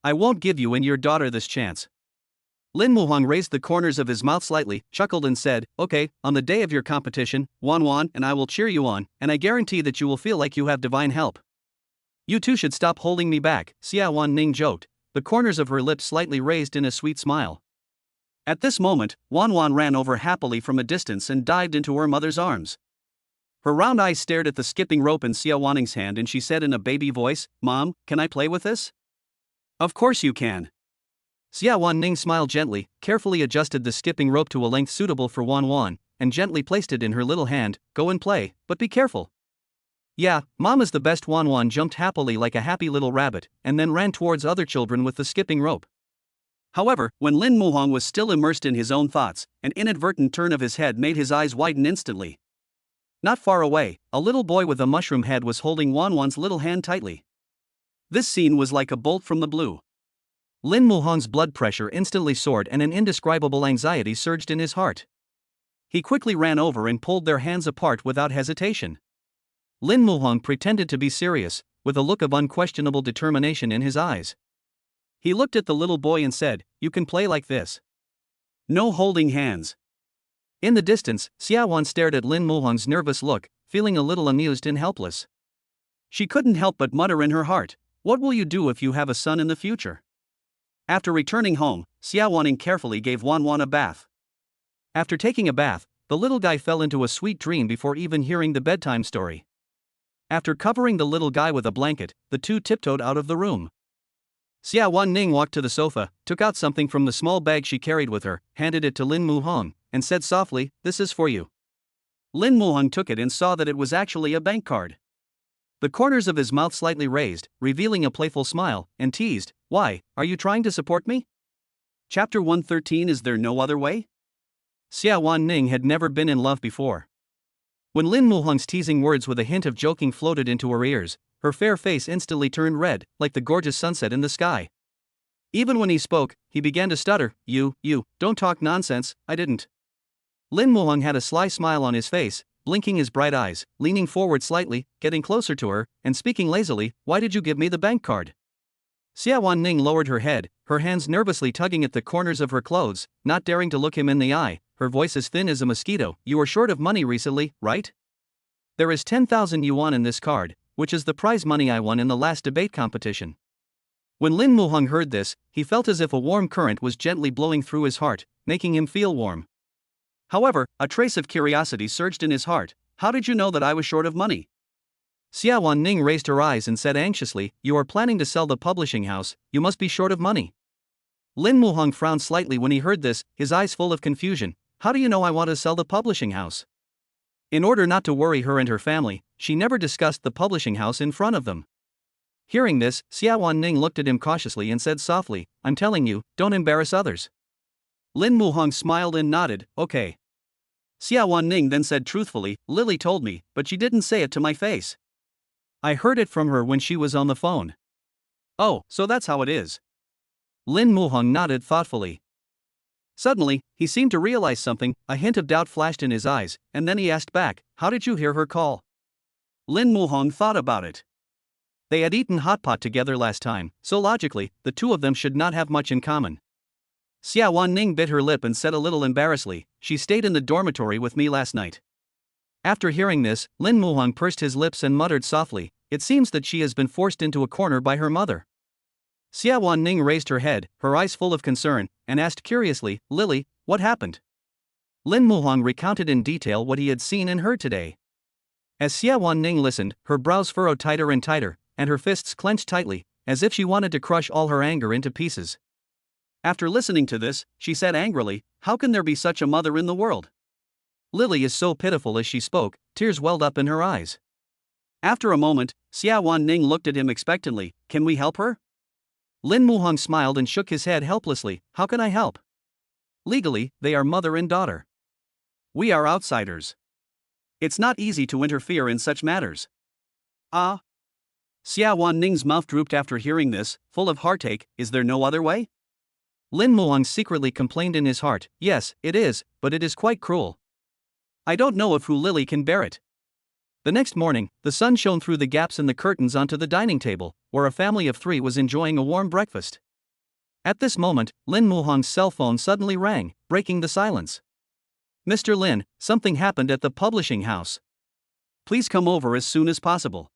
I won't give you and your daughter this chance." Lin Muhong raised the corners of his mouth slightly, chuckled and said, "Okay, on the day of your competition, Wan and I will cheer you on, and I guarantee that you will feel like you have divine help. You two should stop holding me back," Xiawan Ning joked, the corners of her lips slightly raised in a sweet smile. At this moment, Wan ran over happily from a distance and dived into her mother's arms. Her round eyes stared at the skipping rope in Xiawan Ning's hand and she said in a baby voice, "Mom, can I play with this?" "Of course you can." Xiawan Ning smiled gently, carefully adjusted the skipping rope to a length suitable for Wan, and gently placed it in her little hand. "Go and play, but be careful." "Yeah, Mom is the best." Wan jumped happily like a happy little rabbit, and then ran towards other children with the skipping rope. However, when Lin Muhong was still immersed in his own thoughts, an inadvertent turn of his head made his eyes widen instantly. Not far away, a little boy with a mushroom head was holding Wan's little hand tightly. This scene was like a bolt from the blue. Lin Muhong's blood pressure instantly soared and an indescribable anxiety surged in his heart. He quickly ran over and pulled their hands apart without hesitation. Lin Muhong pretended to be serious, with a look of unquestionable determination in his eyes. He looked at the little boy and said, "You can play like this. No holding hands." In the distance, Xiawan stared at Lin Muhong's nervous look, feeling a little amused and helpless. She couldn't help but mutter in her heart, "What will you do if you have a son in the future?" After returning home, Xiawan Ning carefully gave Wan a bath. After taking a bath, the little guy fell into a sweet dream before even hearing the bedtime story. After covering the little guy with a blanket, the two tiptoed out of the room. Xiawan Ning walked to the sofa, took out something from the small bag she carried with her, handed it to Lin Muhong, and said softly, "This is for you." Lin Muhong took it and saw that it was actually a bank card. The corners of his mouth slightly raised, revealing a playful smile, and teased, "Why, are you trying to support me?" Chapter 113. Is there no other way? Xiawan Ning had never been in love before. When Lin Muhong's teasing words with a hint of joking floated into her ears, her fair face instantly turned red, like the gorgeous sunset in the sky. Even when he spoke, he began to stutter, You, don't talk nonsense, I didn't." Lin Muhong had a sly smile on his face, blinking his bright eyes, leaning forward slightly, getting closer to her, and speaking lazily, "Why did you give me the bank card?" Xiawan Ning lowered her head, her hands nervously tugging at the corners of her clothes, not daring to look him in the eye, her voice as thin as a mosquito. "You were short of money recently, right? There is 10,000 yuan in this card, which is the prize money I won in the last debate competition." When Lin Muhong heard this, he felt as if a warm current was gently blowing through his heart, making him feel warm. However, a trace of curiosity surged in his heart. "How did you know that I was short of money?" Xiawan Ning raised her eyes and said anxiously, "You are planning to sell the publishing house, you must be short of money." Lin Muhong frowned slightly when he heard this, his eyes full of confusion. "How do you know I want to sell the publishing house?" In order not to worry her and her family, she never discussed the publishing house in front of them. Hearing this, Xiawan Ning looked at him cautiously and said softly, "I'm telling you, don't embarrass others." Lin Muhong smiled and nodded, "Okay." Xiawan Ning then said truthfully, "Lily told me, but she didn't say it to my face. I heard it from her when she was on the phone." "Oh, so that's how it is." Lin Muhong nodded thoughtfully. Suddenly, he seemed to realize something, a hint of doubt flashed in his eyes, and then he asked back, "How did you hear her call?" Lin Muhong thought about it. They had eaten hot pot together last time, so logically, the two of them should not have much in common. Xiawan Ning bit her lip and said a little embarrassedly, "She stayed in the dormitory with me last night." After hearing this, Lin Muhong pursed his lips and muttered softly, "It seems that she has been forced into a corner by her mother." Xiawan Ning raised her head, her eyes full of concern, and asked curiously, "Lily, what happened?" Lin Muhong recounted in detail what he had seen and heard today. As Xiawan Ning listened, her brows furrowed tighter and tighter, and her fists clenched tightly, as if she wanted to crush all her anger into pieces. After listening to this, she said angrily, "How can there be such a mother in the world? Lily is so pitiful." As she spoke, tears welled up in her eyes. After a moment, Xiawan Ning looked at him expectantly, "Can we help her?" Lin Muhong smiled and shook his head helplessly, "How can I help? Legally, they are mother and daughter. We are outsiders. It's not easy to interfere in such matters." "Ah." Xiawan Ning's mouth drooped after hearing this, full of heartache. "Is there no other way?" Lin Muhong secretly complained in his heart, "Yes, it is, but it is quite cruel. I don't know if Lily can bear it." The next morning, the sun shone through the gaps in the curtains onto the dining table, where a family of three was enjoying a warm breakfast. At this moment, Lin Muhong's cell phone suddenly rang, breaking the silence. "Mr. Lin, something happened at the publishing house. Please come over as soon as possible."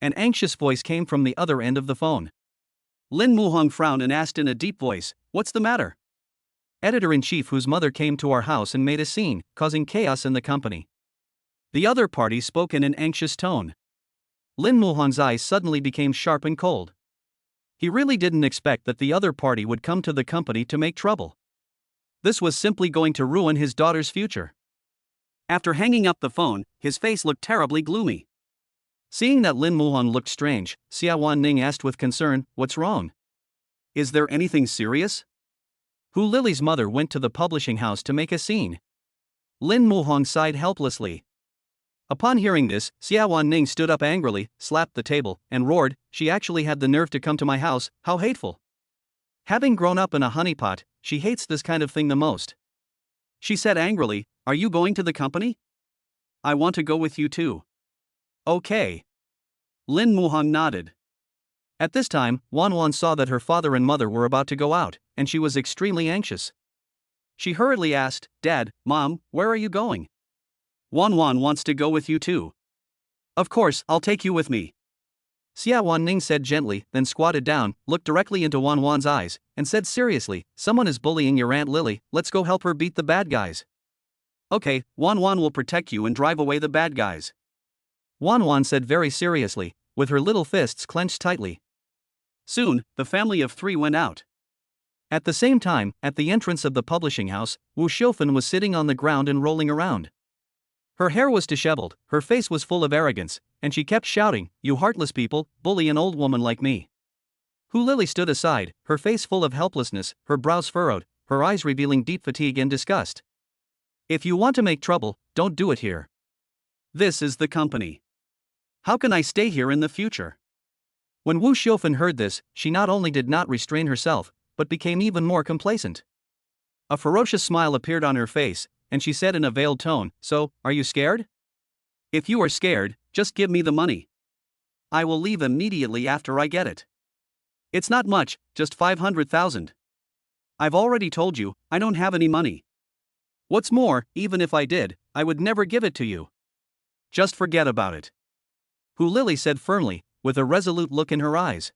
An anxious voice came from the other end of the phone. Lin Muhong frowned and asked in a deep voice, "What's the matter?" "Editor-in-chief whose mother came to our house and made a scene, causing chaos in the company." The other party spoke in an anxious tone. Lin Muhong's eyes suddenly became sharp and cold. He really didn't expect that the other party would come to the company to make trouble. This was simply going to ruin his daughter's future. After hanging up the phone, his face looked terribly gloomy. Seeing that Lin Muhong looked strange, Xiawan Ning asked with concern, "What's wrong? Is there anything serious?" Lily's mother went to the publishing house to make a scene. Lin Muhong sighed helplessly. Upon hearing this, Xiawan Ning stood up angrily, slapped the table, and roared, "She actually had the nerve to come to my house, how hateful! Having grown up in a honeypot, she hates this kind of thing the most." She said angrily, "Are you going to the company? I want to go with you too." "Okay." Lin Muhong nodded. At this time, Wan Wan saw that her father and mother were about to go out, and she was extremely anxious. She hurriedly asked, "Dad, Mom, where are you going?" "Wan Wan wants to go with you too." "Of course, I'll take you with me." Xiawan Ning said gently, then squatted down, looked directly into Wan Wan's eyes, and said seriously, "Someone is bullying your Aunt Lily, let's go help her beat the bad guys." "Okay, Wan Wan will protect you and drive away the bad guys." Wan Wan said very seriously, with her little fists clenched tightly. Soon, the family of three went out. At the same time, at the entrance of the publishing house, Wu Xiaofan was sitting on the ground and rolling around. Her hair was disheveled, her face was full of arrogance, and she kept shouting, "You heartless people, bully an old woman like me." Hu Lili stood aside, her face full of helplessness, her brows furrowed, her eyes revealing deep fatigue and disgust. "If you want to make trouble, don't do it here. This is the company. How can I stay here in the future?" When Wu Xiaofan heard this, she not only did not restrain herself, but became even more complacent. A ferocious smile appeared on her face, and she said in a veiled tone, "So, are you scared? If you are scared, just give me the money. I will leave immediately after I get it. It's not much, just 500,000. I've already told you, I don't have any money. What's more, even if I did, I would never give it to you. Just forget about it." Hu Lili said firmly, with a resolute look in her eyes.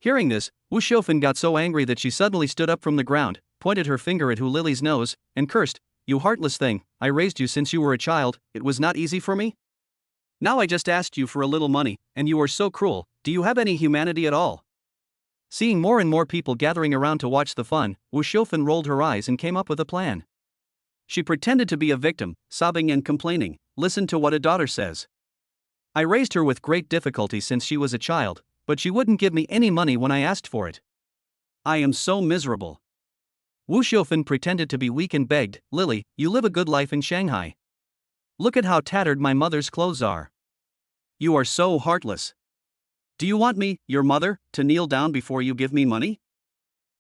Hearing this, Wu Xiaofan got so angry that she suddenly stood up from the ground, pointed her finger at Hu Lili's nose, and cursed, "You heartless thing, I raised you since you were a child, it was not easy for me? Now I just asked you for a little money, and you are so cruel, do you have any humanity at all?" Seeing more and more people gathering around to watch the fun, Wu Xiaofan rolled her eyes and came up with a plan. She pretended to be a victim, sobbing and complaining, "Listen to what a daughter says. I raised her with great difficulty since she was a child, but she wouldn't give me any money when I asked for it. I am so miserable." Wu Xiaofan pretended to be weak and begged, "Lily, you live a good life in Shanghai. Look at how tattered my mother's clothes are. You are so heartless. Do you want me, your mother, to kneel down before you give me money?"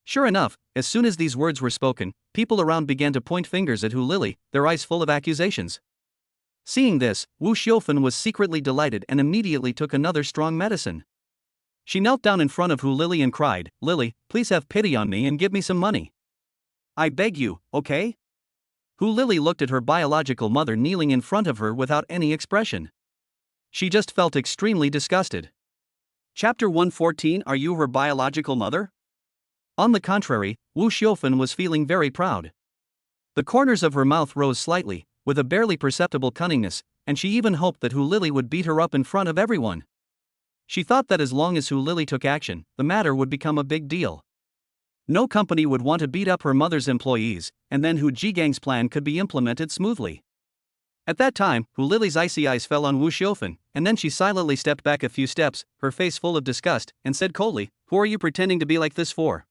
Sure enough, as soon as these words were spoken, people around began to point fingers at Hu Lili, their eyes full of accusations. Seeing this, Wu Xiaofan was secretly delighted and immediately took another strong medicine. She knelt down in front of Hu Lili and cried, "Lily, please have pity on me and give me some money. I beg you, okay?" Hu Lili looked at her biological mother kneeling in front of her without any expression. She just felt extremely disgusted. Chapter 114. Are you her biological mother? On the contrary, Wu Xiaofan was feeling very proud. The corners of her mouth rose slightly, with a barely perceptible cunningness, and she even hoped that Hu Lili would beat her up in front of everyone. She thought that as long as Hu Lili took action, the matter would become a big deal. No company would want to beat up her mother's employees, and then Hu Jigang's plan could be implemented smoothly. At that time, Hu Lili's icy eyes fell on Wu Xiaofan, and then she silently stepped back a few steps, her face full of disgust, and said coldly, "Who are you pretending to be like this for?"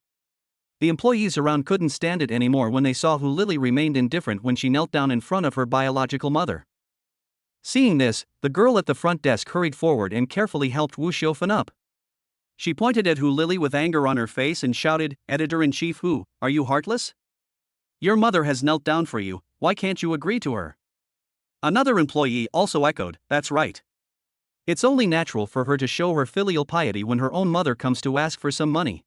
The employees around couldn't stand it anymore when they saw Hu Lili remained indifferent when she knelt down in front of her biological mother. Seeing this, the girl at the front desk hurried forward and carefully helped Wu Xiaofan up. She pointed at Hu Lili with anger on her face and shouted, "Editor-in-Chief Hu, are you heartless? Your mother has knelt down for you, why can't you agree to her?" Another employee also echoed, "That's right. It's only natural for her to show her filial piety when her own mother comes to ask for some money.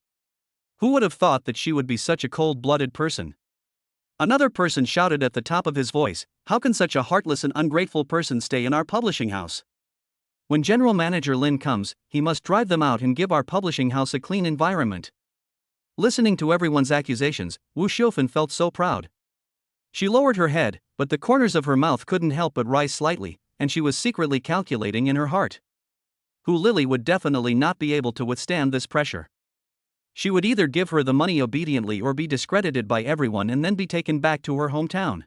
Who would have thought that she would be such a cold-blooded person?" Another person shouted at the top of his voice, "How can such a heartless and ungrateful person stay in our publishing house? When General Manager Lin comes, he must drive them out and give our publishing house a clean environment." Listening to everyone's accusations, Wu Xiaofan felt so proud. She lowered her head, but the corners of her mouth couldn't help but rise slightly, and she was secretly calculating in her heart. Hu Lili would definitely not be able to withstand this pressure. She would either give her the money obediently or be discredited by everyone and then be taken back to her hometown.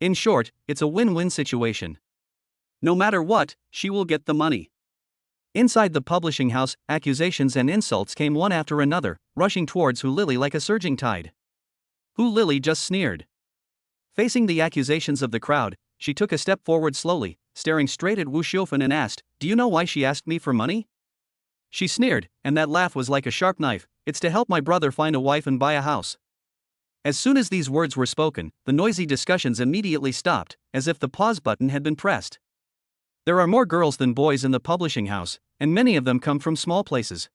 In short, it's a win-win situation. No matter what, she will get the money. Inside the publishing house, accusations and insults came one after another, rushing towards Hu Lili like a surging tide. Hu Lili just sneered. Facing the accusations of the crowd, she took a step forward slowly, staring straight at Wu Xiaofan and asked, "Do you know why she asked me for money?" She sneered, and that laugh was like a sharp knife. "It's to help my brother find a wife and buy a house." As soon as these words were spoken, the noisy discussions immediately stopped, as if the pause button had been pressed. There are more girls than boys in the publishing house, and many of them come from small places.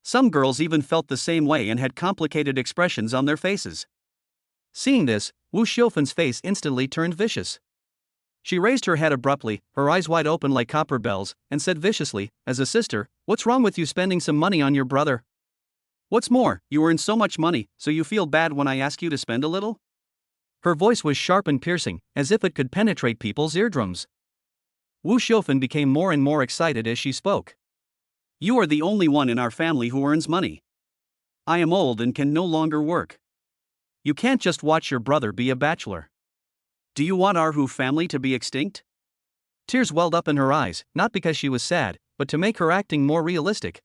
Some girls even felt the same way and had complicated expressions on their faces. Seeing this, Wu Xiaofan's face instantly turned vicious. She raised her head abruptly, her eyes wide open like copper bells, and said viciously, "As a sister, what's wrong with you spending some money on your brother? What's more, you earn so much money, so you feel bad when I ask you to spend a little?" Her voice was sharp and piercing, as if it could penetrate people's eardrums. Wu Xiaofan became more and more excited as she spoke. You are the only one in our family who earns money. I am old and can no longer work. You can't just watch your brother be a bachelor. Do you want our Hu family to be extinct? Tears welled up in her eyes, not because she was sad, but to make her acting more realistic.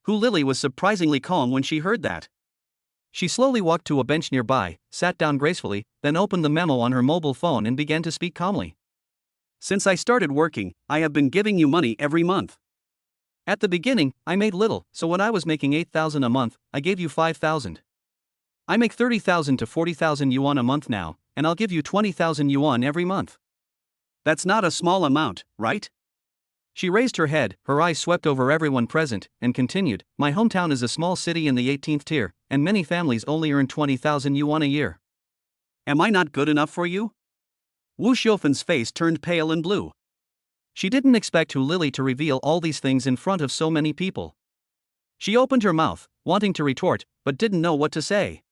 Hu Lily was surprisingly calm when she heard that. She slowly walked to a bench nearby, sat down gracefully, then opened the memo on her mobile phone and began to speak calmly. Since I started working, I have been giving you money every month. At the beginning, I made little, so when I was making 8,000 a month, I gave you 5,000. I make 30,000 to 40,000 yuan a month now, and I'll give you 20,000 yuan every month. That's not a small amount, right? She raised her head, her eyes swept over everyone present, and continued, My hometown is a small city in the 18th tier, and many families only earn 20,000 yuan a year. Am I not good enough for you? Wu Xiaofan's face turned pale and blue. She didn't expect Hu Lily to reveal all these things in front of so many people. She opened her mouth, wanting to retort, but didn't know what to say.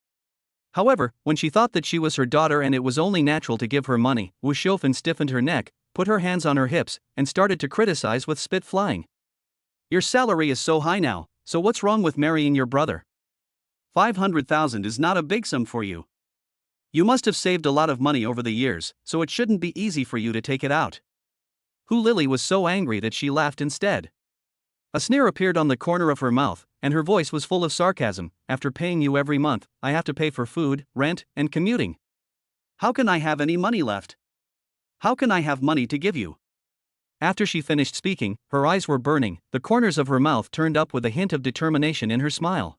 However, when she thought that she was her daughter and it was only natural to give her money, Wu Xiaofan stiffened her neck, put her hands on her hips, and started to criticize with spit flying. Your salary is so high now, so what's wrong with marrying your brother? 500,000 is not a big sum for you. You must have saved a lot of money over the years, so it shouldn't be easy for you to take it out. Hu Lily was so angry that she laughed instead. A sneer appeared on the corner of her mouth, and her voice was full of sarcasm. After paying you every month, I have to pay for food, rent, and commuting. How can I have any money left? How can I have money to give you? After she finished speaking, her eyes were burning, the corners of her mouth turned up with a hint of determination in her smile.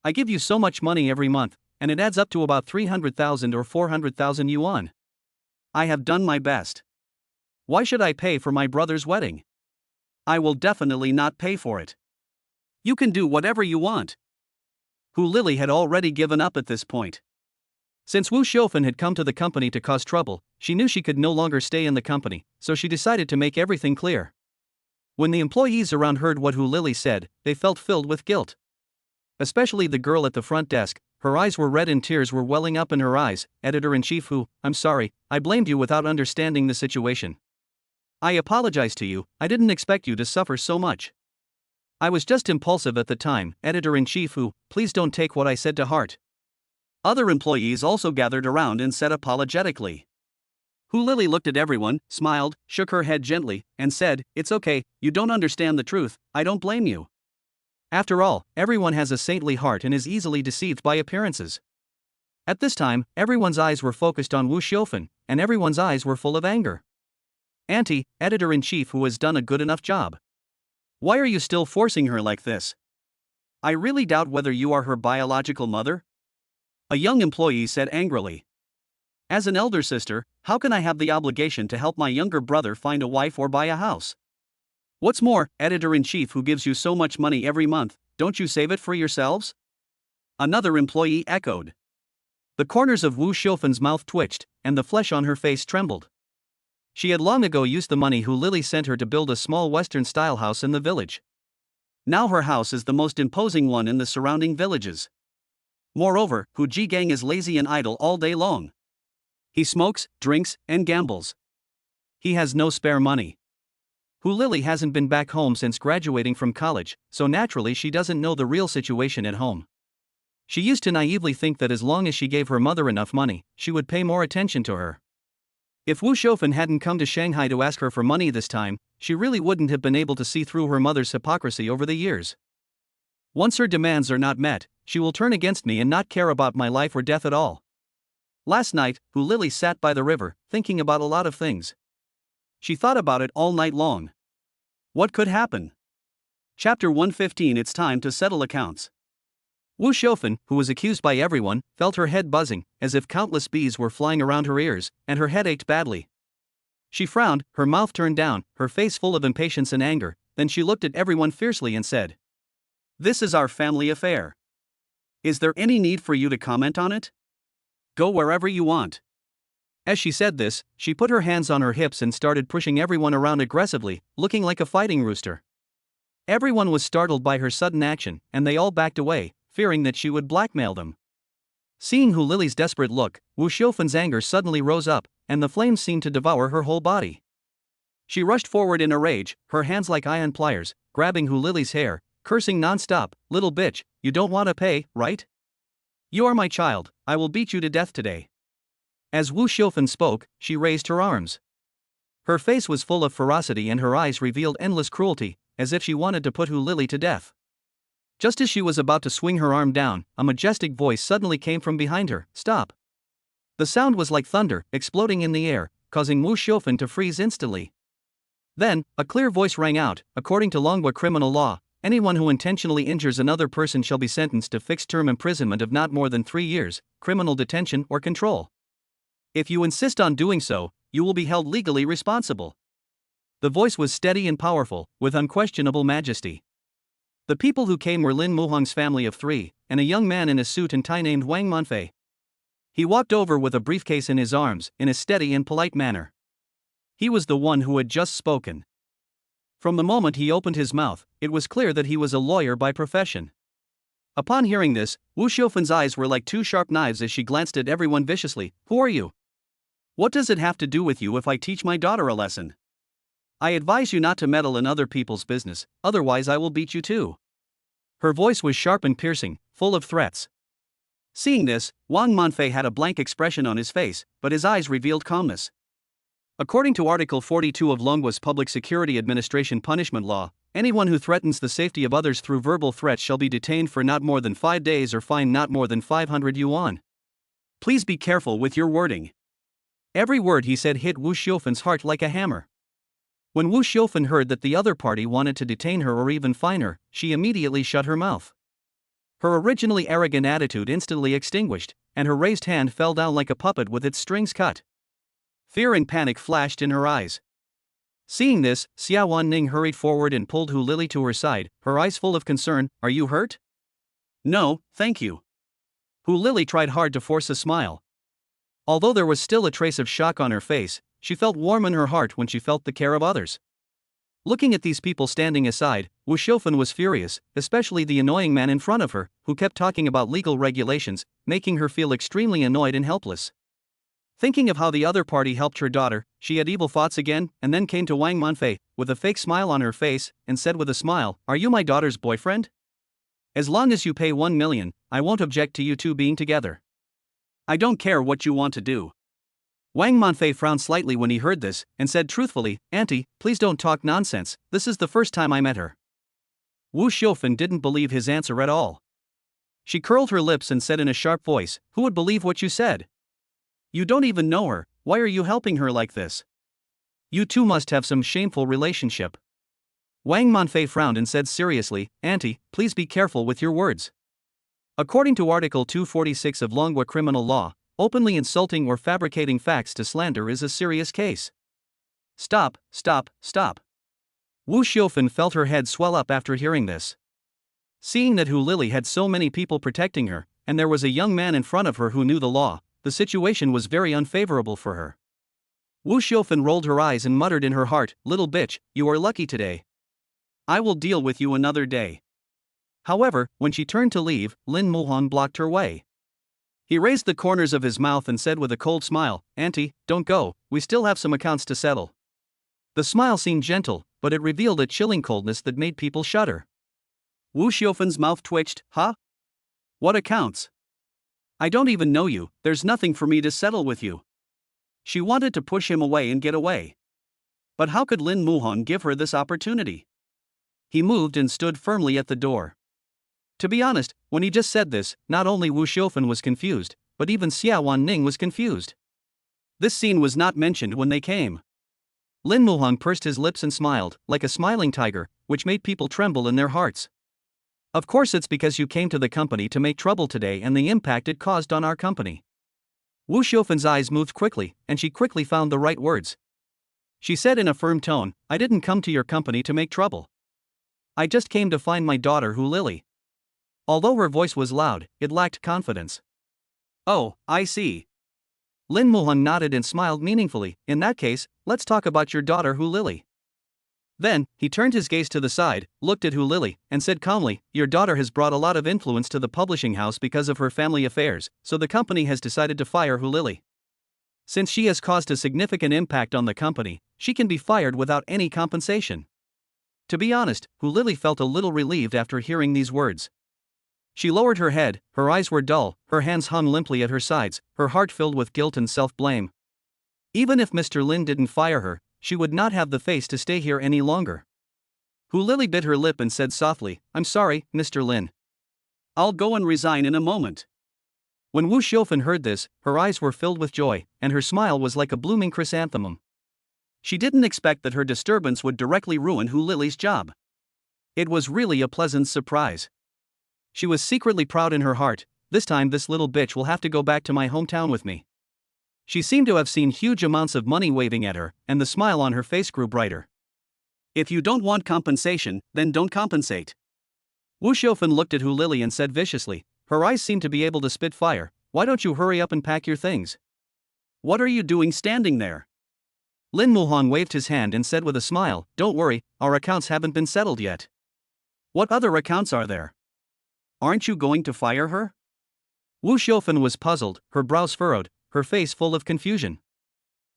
I give you so much money every month, and it adds up to about 300,000 or 400,000 yuan. I have done my best. Why should I pay for my brother's wedding? I will definitely not pay for it. You can do whatever you want. Hu Lily had already given up at this point. Since Wu Xiaofan had come to the company to cause trouble, she knew she could no longer stay in the company, so she decided to make everything clear. When the employees around heard what Hu Lily said, they felt filled with guilt. Especially the girl at the front desk, her eyes were red and tears were welling up in her eyes. Editor-in-Chief Hu, I'm sorry, I blamed you without understanding the situation. I apologize to you, I didn't expect you to suffer so much. I was just impulsive at the time. Editor-in-Chief Hu, please don't take what I said to heart. Other employees also gathered around and said apologetically. Hu Lily looked at everyone, smiled, shook her head gently, and said, It's okay, you don't understand the truth, I don't blame you. After all, everyone has a saintly heart and is easily deceived by appearances. At this time, everyone's eyes were focused on Wu Xiaofan, and everyone's eyes were full of anger. Auntie, Editor-in-Chief Hu has done a good enough job. Why are you still forcing her like this? I really doubt whether you are her biological mother? A young employee said angrily. As an elder sister, how can I have the obligation to help my younger brother find a wife or buy a house? What's more, Editor-in-Chief Hu gives you so much money every month, don't you save it for yourselves? Another employee echoed. The corners of Wu Xiaofan's mouth twitched, and the flesh on her face trembled. She had long ago used the money Hu Lily sent her to build a small Western-style house in the village. Now her house is the most imposing one in the surrounding villages. Moreover, Hu Jigang is lazy and idle all day long. He smokes, drinks, and gambles. He has no spare money. Hu Lily hasn't been back home since graduating from college, so naturally she doesn't know the real situation at home. She used to naively think that as long as she gave her mother enough money, she would pay more attention to her. If Wu Xiaofan hadn't come to Shanghai to ask her for money this time, she really wouldn't have been able to see through her mother's hypocrisy over the years. Once her demands are not met, she will turn against me and not care about my life or death at all. Last night, Hu Lily sat by the river, thinking about a lot of things. She thought about it all night long. What could happen? Chapter 115 It's time to settle accounts. Wu Xiaofan, who was accused by everyone, felt her head buzzing, as if countless bees were flying around her ears, and her head ached badly. She frowned, her mouth turned down, her face full of impatience and anger, then she looked at everyone fiercely and said, This is our family affair. Is there any need for you to comment on it? Go wherever you want. As she said this, she put her hands on her hips and started pushing everyone around aggressively, looking like a fighting rooster. Everyone was startled by her sudden action, and they all backed away, fearing that she would blackmail them. Seeing Hu Lily's desperate look, Wu Xiaofan's anger suddenly rose up, and the flames seemed to devour her whole body. She rushed forward in a rage, her hands like iron pliers, grabbing Hu Lily's hair, cursing non-stop, "Little bitch, you don't want to pay, right? You are my child, I will beat you to death today." As Wu Xiaofan spoke, she raised her arms. Her face was full of ferocity and her eyes revealed endless cruelty, as if she wanted to put Hu Lily to death. Just as she was about to swing her arm down, a majestic voice suddenly came from behind her, "Stop." The sound was like thunder, exploding in the air, causing Wu Xiaofan to freeze instantly. Then, a clear voice rang out, "According to Longhua criminal law, anyone who intentionally injures another person shall be sentenced to fixed-term imprisonment of not more than 3 years, criminal detention or control. If you insist on doing so, you will be held legally responsible." The voice was steady and powerful, with unquestionable majesty. The people who came were Lin Muhong's family of 3, and a young man in a suit and tie named Wang Manfei. He walked over with a briefcase in his arms, in a steady and polite manner. He was the one who had just spoken. From the moment he opened his mouth, it was clear that he was a lawyer by profession. Upon hearing this, Wu Xiaofan's eyes were like 2 sharp knives as she glanced at everyone viciously. "Who are you? What does it have to do with you if I teach my daughter a lesson? I advise you not to meddle in other people's business, otherwise I will beat you too." Her voice was sharp and piercing, full of threats. Seeing this, Wang Manfei had a blank expression on his face, but his eyes revealed calmness. According to Article 42 of Longhua's Public Security Administration Punishment Law, anyone who threatens the safety of others through verbal threats shall be detained for not more than 5 days or fined not more than 500 yuan. Please be careful with your wording. Every word he said hit Wu Xiaofan's heart like a hammer. When Wu Xiaofan heard that the other party wanted to detain her or even fine her, she immediately shut her mouth. Her originally arrogant attitude instantly extinguished, and her raised hand fell down like a puppet with its strings cut. Fear and panic flashed in her eyes. Seeing this, Xiawan Ning hurried forward and pulled Hu Lily to her side, her eyes full of concern. "Are you hurt?" "No, thank you." Hu Lily tried hard to force a smile. Although there was still a trace of shock on her face, she felt warm in her heart when she felt the care of others. Looking at these people standing aside, Wu Xiaofan was furious, especially the annoying man in front of her, who kept talking about legal regulations, making her feel extremely annoyed and helpless. Thinking of how the other party helped her daughter, she had evil thoughts again, and then came to Wang Manfei, with a fake smile on her face, and said with a smile, "Are you my daughter's boyfriend? As long as you pay 1 million, I won't object to you two being together. I don't care what you want to do." Wang Manfei frowned slightly when he heard this, and said truthfully, "Auntie, please don't talk nonsense, this is the first time I met her." Wu Xiaofan didn't believe his answer at all. She curled her lips and said in a sharp voice, "Who would believe what you said? You don't even know her, why are you helping her like this? You two must have some shameful relationship." Wang Manfei frowned and said seriously, "Auntie, please be careful with your words. According to Article 246 of Longhua criminal law, openly insulting or fabricating facts to slander is a serious case." "Stop, stop, stop." Wu Xiaofan felt her head swell up after hearing this. Seeing that Hu Lily had so many people protecting her, and there was a young man in front of her who knew the law, the situation was very unfavorable for her. Wu Xiaofan rolled her eyes and muttered in her heart, "Little bitch, you are lucky today. I will deal with you another day." However, when she turned to leave, Lin Muhong blocked her way. He raised the corners of his mouth and said with a cold smile, "Auntie, don't go, we still have some accounts to settle." The smile seemed gentle, but it revealed a chilling coldness that made people shudder. Wu Xiaofan's mouth twitched. "Huh? What accounts? I don't even know you, there's nothing for me to settle with you." She wanted to push him away and get away. But how could Lin Muhong give her this opportunity? He moved and stood firmly at the door. To be honest, when he just said this, not only Wu Xiaofan was confused, but even Xiawan Ning was confused. This scene was not mentioned when they came. Lin Muhong pursed his lips and smiled, like a smiling tiger, which made people tremble in their hearts. "Of course it's because you came to the company to make trouble today and the impact it caused on our company." Wu Xiaofan's eyes moved quickly, and she quickly found the right words. She said in a firm tone, "I didn't come to your company to make trouble. I just came to find my daughter Hu Lily." Although her voice was loud, it lacked confidence. "Oh, I see." Lin Muhong nodded and smiled meaningfully. "In that case, let's talk about your daughter Hu Lily." Then, he turned his gaze to the side, looked at Hu Lily, and said calmly, "Your daughter has brought a lot of influence to the publishing house because of her family affairs, so the company has decided to fire Hu Lily. Since she has caused a significant impact on the company, she can be fired without any compensation. To be honest, Hu Lili felt a little relieved after hearing these words. She lowered her head, her eyes were dull, her hands hung limply at her sides, her heart filled with guilt and self-blame. Even if Mr. Lin didn't fire her, she would not have the face to stay here any longer. Hu Lili bit her lip and said softly, "I'm sorry, Mr. Lin. I'll go and resign in a moment." When Wu Xiufen heard this, her eyes were filled with joy, and her smile was like a blooming chrysanthemum. She didn't expect that her disturbance would directly ruin Hu Lili's job. It was really a pleasant surprise. She was secretly proud in her heart. This time this little bitch will have to go back to my hometown with me. She seemed to have seen huge amounts of money waving at her, and the smile on her face grew brighter. "If you don't want compensation, then don't compensate." Wu Xiufen looked at Hu Lili and said viciously, her eyes seemed to be able to spit fire, "Why don't you hurry up and pack your things? What are you doing standing there?" Lin Muhan waved his hand and said with a smile, "Don't worry, our accounts haven't been settled yet." "What other accounts are there? Aren't you going to fire her?" Wu Xiufen was puzzled, her brows furrowed, her face full of confusion.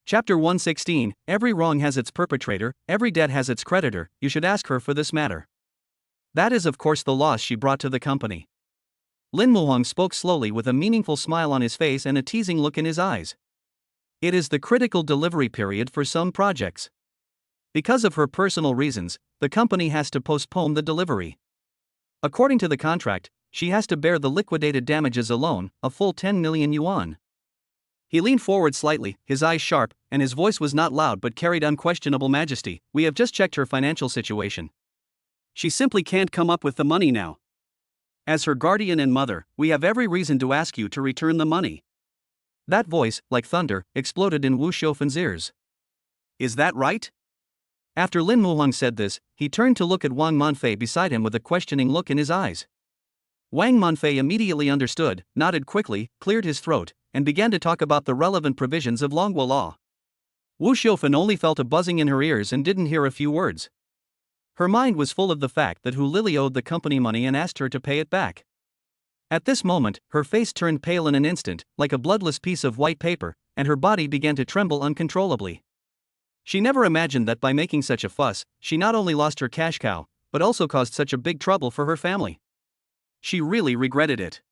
Chapter 116, Every wrong has its perpetrator, every debt has its creditor, you should ask her for this matter. That is of course the loss she brought to the company. Lin Muhan spoke slowly with a meaningful smile on his face and a teasing look in his eyes. It is the critical delivery period for some projects. Because of her personal reasons, the company has to postpone the delivery. According to the contract, she has to bear the liquidated damages alone, a full 10 million yuan. He leaned forward slightly, his eyes sharp, and his voice was not loud but carried unquestionable majesty. "We have just checked her financial situation. She simply can't come up with the money now. As her guardian and mother, we have every reason to ask you to return the money." That voice, like thunder, exploded in Wu Xiufen's ears. "Is that right?" After Lin Muhang said this, he turned to look at Wang Manfei beside him with a questioning look in his eyes. Wang Manfei immediately understood, nodded quickly, cleared his throat, and began to talk about the relevant provisions of Longhua law. Wu Xiufen only felt a buzzing in her ears and didn't hear a few words. Her mind was full of the fact that Hu Lili owed the company money and asked her to pay it back. At this moment, her face turned pale in an instant, like a bloodless piece of white paper, and her body began to tremble uncontrollably. She never imagined that by making such a fuss, she not only lost her cash cow, but also caused such a big trouble for her family. She really regretted it.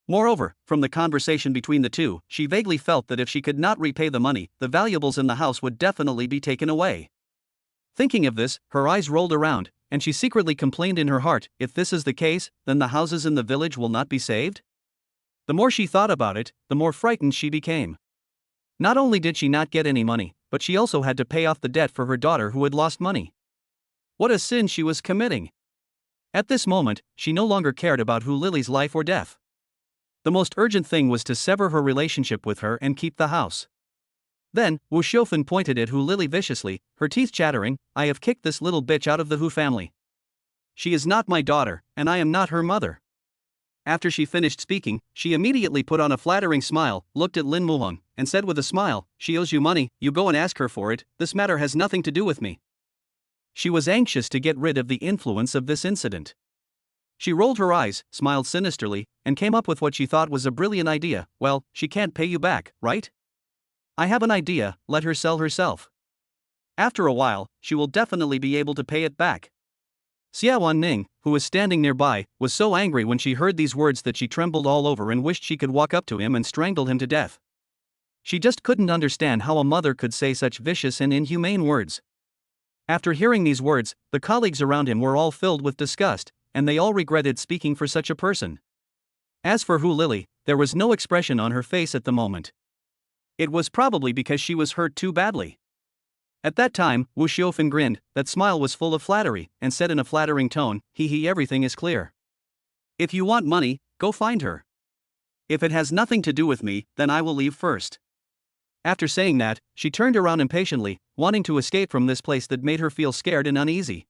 Moreover, from the conversation between the two, she vaguely felt that if she could not repay the money, the valuables in the house would definitely be taken away. Thinking of this, her eyes rolled around, and she secretly complained in her heart, if this is the case, then the houses in the village will not be saved? The more she thought about it, the more frightened she became. Not only did she not get any money, but she also had to pay off the debt for her daughter who had lost money. What a sin she was committing! At this moment, she no longer cared about Hu Lili's life or death. The most urgent thing was to sever her relationship with her and keep the house. Then, Wu Xiufen pointed at Hu Lili viciously, her teeth chattering, "I have kicked this little bitch out of the Hu family. She is not my daughter, and I am not her mother." After she finished speaking, she immediately put on a flattering smile, looked at Lin Muhang, and said with a smile, "She owes you money, you go and ask her for it, this matter has nothing to do with me." She was anxious to get rid of the influence of this incident. She rolled her eyes, smiled sinisterly, and came up with what she thought was a brilliant idea. "Well, she can't pay you back, right? I have an idea, let her sell herself. After a while, she will definitely be able to pay it back." Xiawan Ning, who was standing nearby, was so angry when she heard these words that she trembled all over and wished she could walk up to him and strangle him to death. She just couldn't understand how a mother could say such vicious and inhumane words. After hearing these words, the colleagues around him were all filled with disgust, and they all regretted speaking for such a person. As for Hu Lili, there was no expression on her face at the moment. It was probably because she was hurt too badly. At that time, Wu Xiufen grinned, that smile was full of flattery, and said in a flattering tone, "Hee, everything is clear. If you want money, go find her. If it has nothing to do with me, then I will leave first." After saying that, she turned around impatiently, wanting to escape from this place that made her feel scared and uneasy.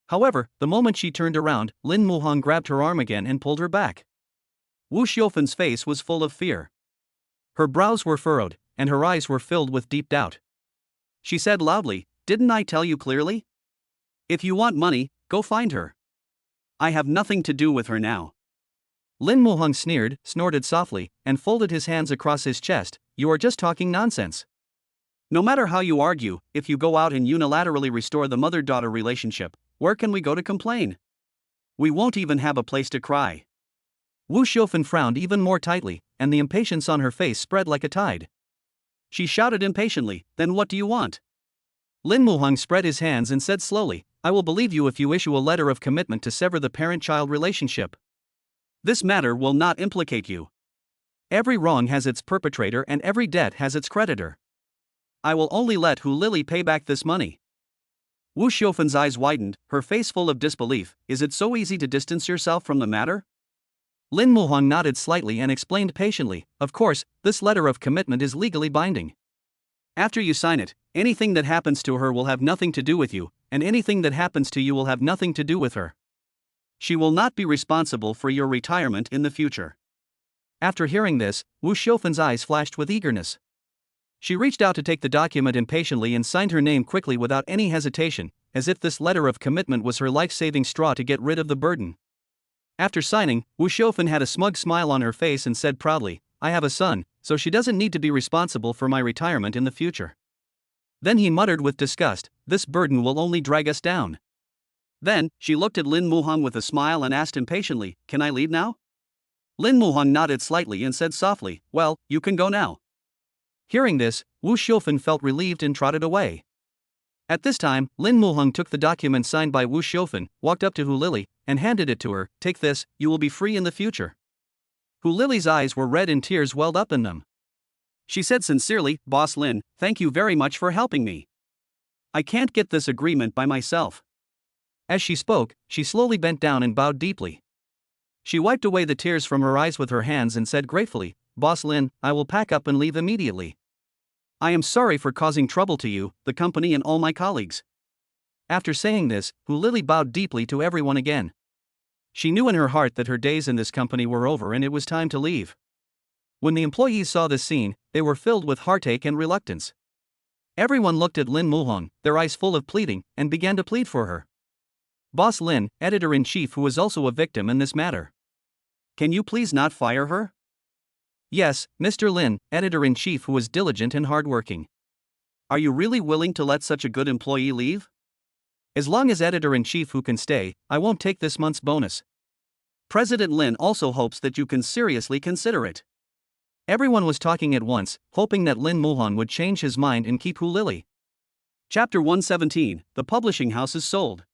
However, the moment she turned around, Lin Muhang grabbed her arm again and pulled her back. Wu Xiufen's face was full of fear. Her brows were furrowed, and her eyes were filled with deep doubt. She said loudly, "Didn't I tell you clearly? If you want money, go find her. I have nothing to do with her now." Lin Muhang sneered, snorted softly, and folded his hands across his chest. "You are just talking nonsense. No matter how you argue, if you go out and unilaterally restore the mother-daughter relationship, where can we go to complain? We won't even have a place to cry. Wu Xiaofan frowned even more tightly, and the impatience on her face spread like a tide. She shouted impatiently, "Then what do you want?" Lin Muhang spread his hands and said slowly, "I will believe you if you issue a letter of commitment to sever the parent-child relationship. This matter will not implicate you. Every wrong has its perpetrator and every debt has its creditor. I will only let Hu Lili pay back this money." Wu Xiaofan's eyes widened, her face full of disbelief. "Is it so easy to distance yourself from the matter?" Lin Muhang nodded slightly and explained patiently, "Of course, this letter of commitment is legally binding. After you sign it, anything that happens to her will have nothing to do with you, and anything that happens to you will have nothing to do with her. She will not be responsible for your retirement in the future." After hearing this, Wu Xiaofan's eyes flashed with eagerness. She reached out to take the document impatiently and signed her name quickly without any hesitation, as if this letter of commitment was her life-saving straw to get rid of the burden. After signing, Wu Xiaofan had a smug smile on her face and said proudly, "I have a son, so she doesn't need to be responsible for my retirement in the future." Then he muttered with disgust, "This burden will only drag us down." Then, she looked at Lin Muhang with a smile and asked impatiently, "Can I leave now?" Lin Muhang nodded slightly and said softly, "Well, you can go now." Hearing this, Wu Xiaofan felt relieved and trotted away. At this time, Lin Muhang took the document signed by Wu Xiaofan, walked up to Hu Lili, and handed it to her. "Take this, you will be free in the future." Hu Lili's eyes were red and tears welled up in them. She said sincerely, "Boss Lin, thank you very much for helping me. I can't get this agreement by myself." As she spoke, she slowly bent down and bowed deeply. She wiped away the tears from her eyes with her hands and said gratefully, "Boss Lin, I will pack up and leave immediately. I am sorry for causing trouble to you, the company and all my colleagues." After saying this, Hu Lili bowed deeply to everyone again. She knew in her heart that her days in this company were over and it was time to leave. When the employees saw this scene, they were filled with heartache and reluctance. Everyone looked at Lin Muhang, their eyes full of pleading, and began to plead for her. "Boss Lin, editor-in-chief who was also a victim in this matter. Can you please not fire her?" "Yes, Mr. Lin, editor-in-chief who was diligent and hardworking. Are you really willing to let such a good employee leave?" "As long as editor-in-chief who can stay, I won't take this month's bonus. President Lin also hopes that you can seriously consider it." Everyone was talking at once, hoping that Lin Muhang would change his mind and keep Hu Lili. Chapter 117, The Publishing House is Sold.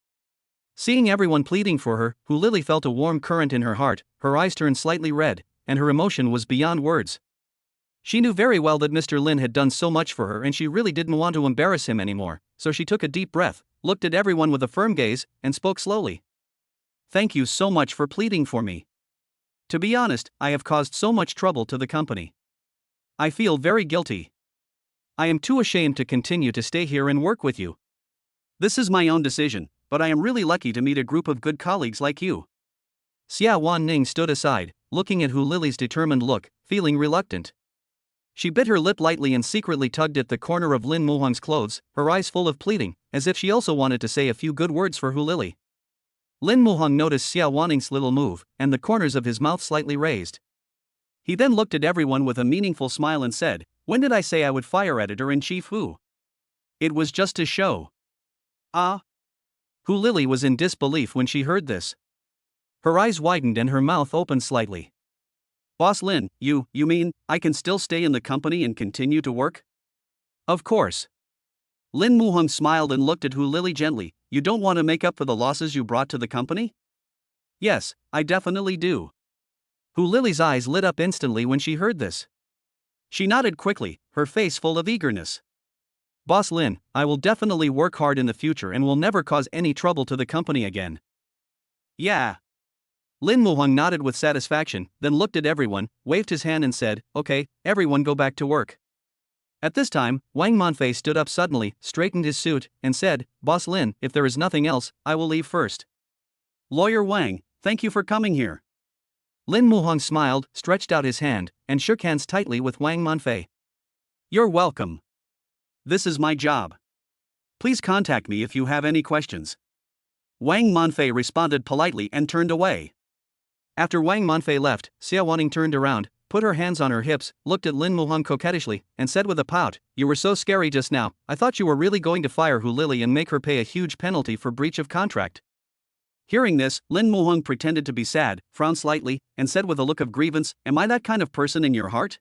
Seeing everyone pleading for her, Hu Lili felt a warm current in her heart, her eyes turned slightly red, and her emotion was beyond words. She knew very well that Mr. Lin had done so much for her and she really didn't want to embarrass him anymore, so she took a deep breath, looked at everyone with a firm gaze, and spoke slowly. "Thank you so much for pleading for me. To be honest, I have caused so much trouble to the company. I feel very guilty. I am too ashamed to continue to stay here and work with you. This is my own decision, but I am really lucky to meet a group of good colleagues like you." Xiawan Ning stood aside, looking at Hu Lili's determined look, feeling reluctant. She bit her lip lightly and secretly tugged at the corner of Lin Muhang's clothes, her eyes full of pleading, as if she also wanted to say a few good words for Hu Lili. Lin Muhang noticed Xiawan Ning's little move, and the corners of his mouth slightly raised. He then looked at everyone with a meaningful smile and said, "When did I say I would fire editor-in-chief Hu? It was just to show." "Ah?" Hu Lili was in disbelief when she heard this. Her eyes widened and her mouth opened slightly. "Boss Lin, you mean, I can still stay in the company and continue to work?" "Of course." Lin Muhang smiled and looked at Hu Lili gently. "You don't want to make up for the losses you brought to the company?" "Yes, I definitely do." Hu Lili's eyes lit up instantly when she heard this. She nodded quickly, her face full of eagerness. "Boss Lin, I will definitely work hard in the future and will never cause any trouble to the company again." "Yeah." Lin Muhang nodded with satisfaction, then looked at everyone, waved his hand and said, "Okay, everyone go back to work." At this time, Wang Manfei stood up suddenly, straightened his suit, and said, "Boss Lin, if there is nothing else, I will leave first." "Lawyer Wang, thank you for coming here." Lin Muhang smiled, stretched out his hand, and shook hands tightly with Wang Manfei. "You're welcome. This is my job. Please contact me if you have any questions." Wang Manfei responded politely and turned away. After Wang Manfei left, Xiawan turned around, put her hands on her hips, looked at Lin Muhang coquettishly, and said with a pout, "You were so scary just now, I thought you were really going to fire Hu Lili and make her pay a huge penalty for breach of contract." Hearing this, Lin Muhang pretended to be sad, frowned slightly, and said with a look of grievance, "Am I that kind of person in your heart?"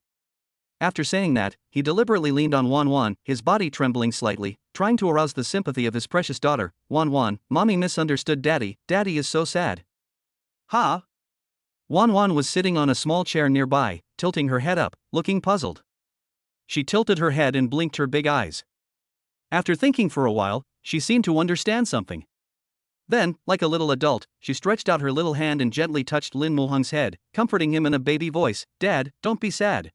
After saying that, he deliberately leaned on Wan Wan, his body trembling slightly, trying to arouse the sympathy of his precious daughter. "Wan Wan, mommy misunderstood daddy, daddy is so sad." "Ha?" Wan Wan was sitting on a small chair nearby, tilting her head up, looking puzzled. She tilted her head and blinked her big eyes. After thinking for a while, she seemed to understand something. Then, like a little adult, she stretched out her little hand and gently touched Lin Muhang's head, comforting him in a baby voice. "Dad, don't be sad.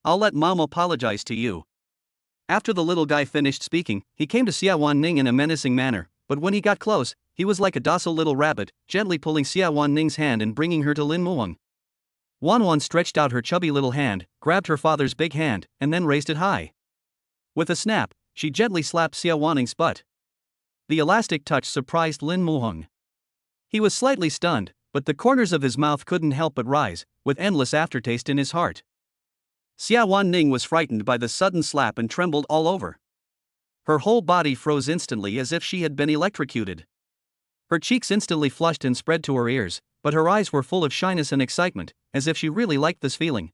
I'll let Mom apologize to you." After the little guy finished speaking, he came to Xiawan Ning in a menacing manner, but when he got close, he was like a docile little rabbit, gently pulling Xiawan Ning's hand and bringing her to Lin Muhang. Wan Wan stretched out her chubby little hand, grabbed her father's big hand, and then raised it high. With a snap, she gently slapped Xiawan Ning's butt. The elastic touch surprised Lin Muhang. He was slightly stunned, but the corners of his mouth couldn't help but rise, with endless aftertaste in his heart. Xiawan Ning was frightened by the sudden slap and trembled all over. Her whole body froze instantly as if she had been electrocuted. Her cheeks instantly flushed and spread to her ears, but her eyes were full of shyness and excitement, as if she really liked this feeling.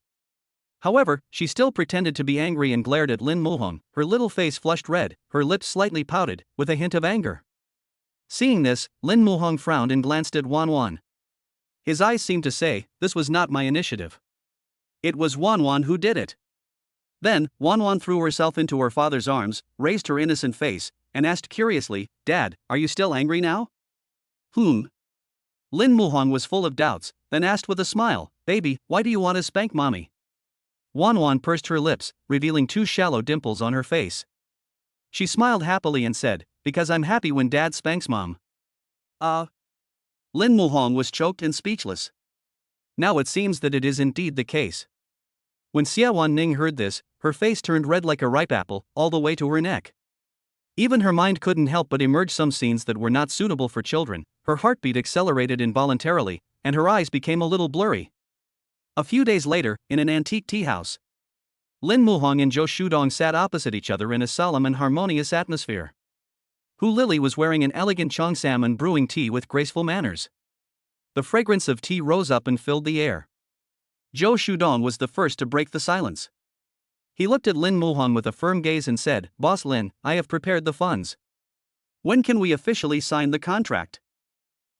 However, she still pretended to be angry and glared at Lin Muhang, her little face flushed red, her lips slightly pouted, with a hint of anger. Seeing this, Lin Muhang frowned and glanced at Wan Wan. His eyes seemed to say, "This was not my initiative. It was Wan Wan who did it." Then, Wan Wan threw herself into her father's arms, raised her innocent face, and asked curiously, "Dad, are you still angry now?" Lin Muhang was full of doubts, then asked with a smile, "Baby, why do you want to spank mommy?" Wan Wan pursed her lips, revealing 2 shallow dimples on her face. She smiled happily and said, "Because I'm happy when dad spanks mom." Lin Muhang was choked and speechless. Now it seems that it is indeed the case. When Xiawan Ning heard this, her face turned red like a ripe apple, all the way to her neck. Even her mind couldn't help but emerge some scenes that were not suitable for children. Her heartbeat accelerated involuntarily, and her eyes became a little blurry. A few days later, in an antique tea house, Lin Muhang and Zhou Shudong sat opposite each other in a solemn and harmonious atmosphere. Hu Lili was wearing an elegant cheongsam and brewing tea with graceful manners. The fragrance of tea rose up and filled the air. Zhou Shudong was the first to break the silence. He looked at Lin Muhang with a firm gaze and said, "Boss Lin, I have prepared the funds. When can we officially sign the contract?"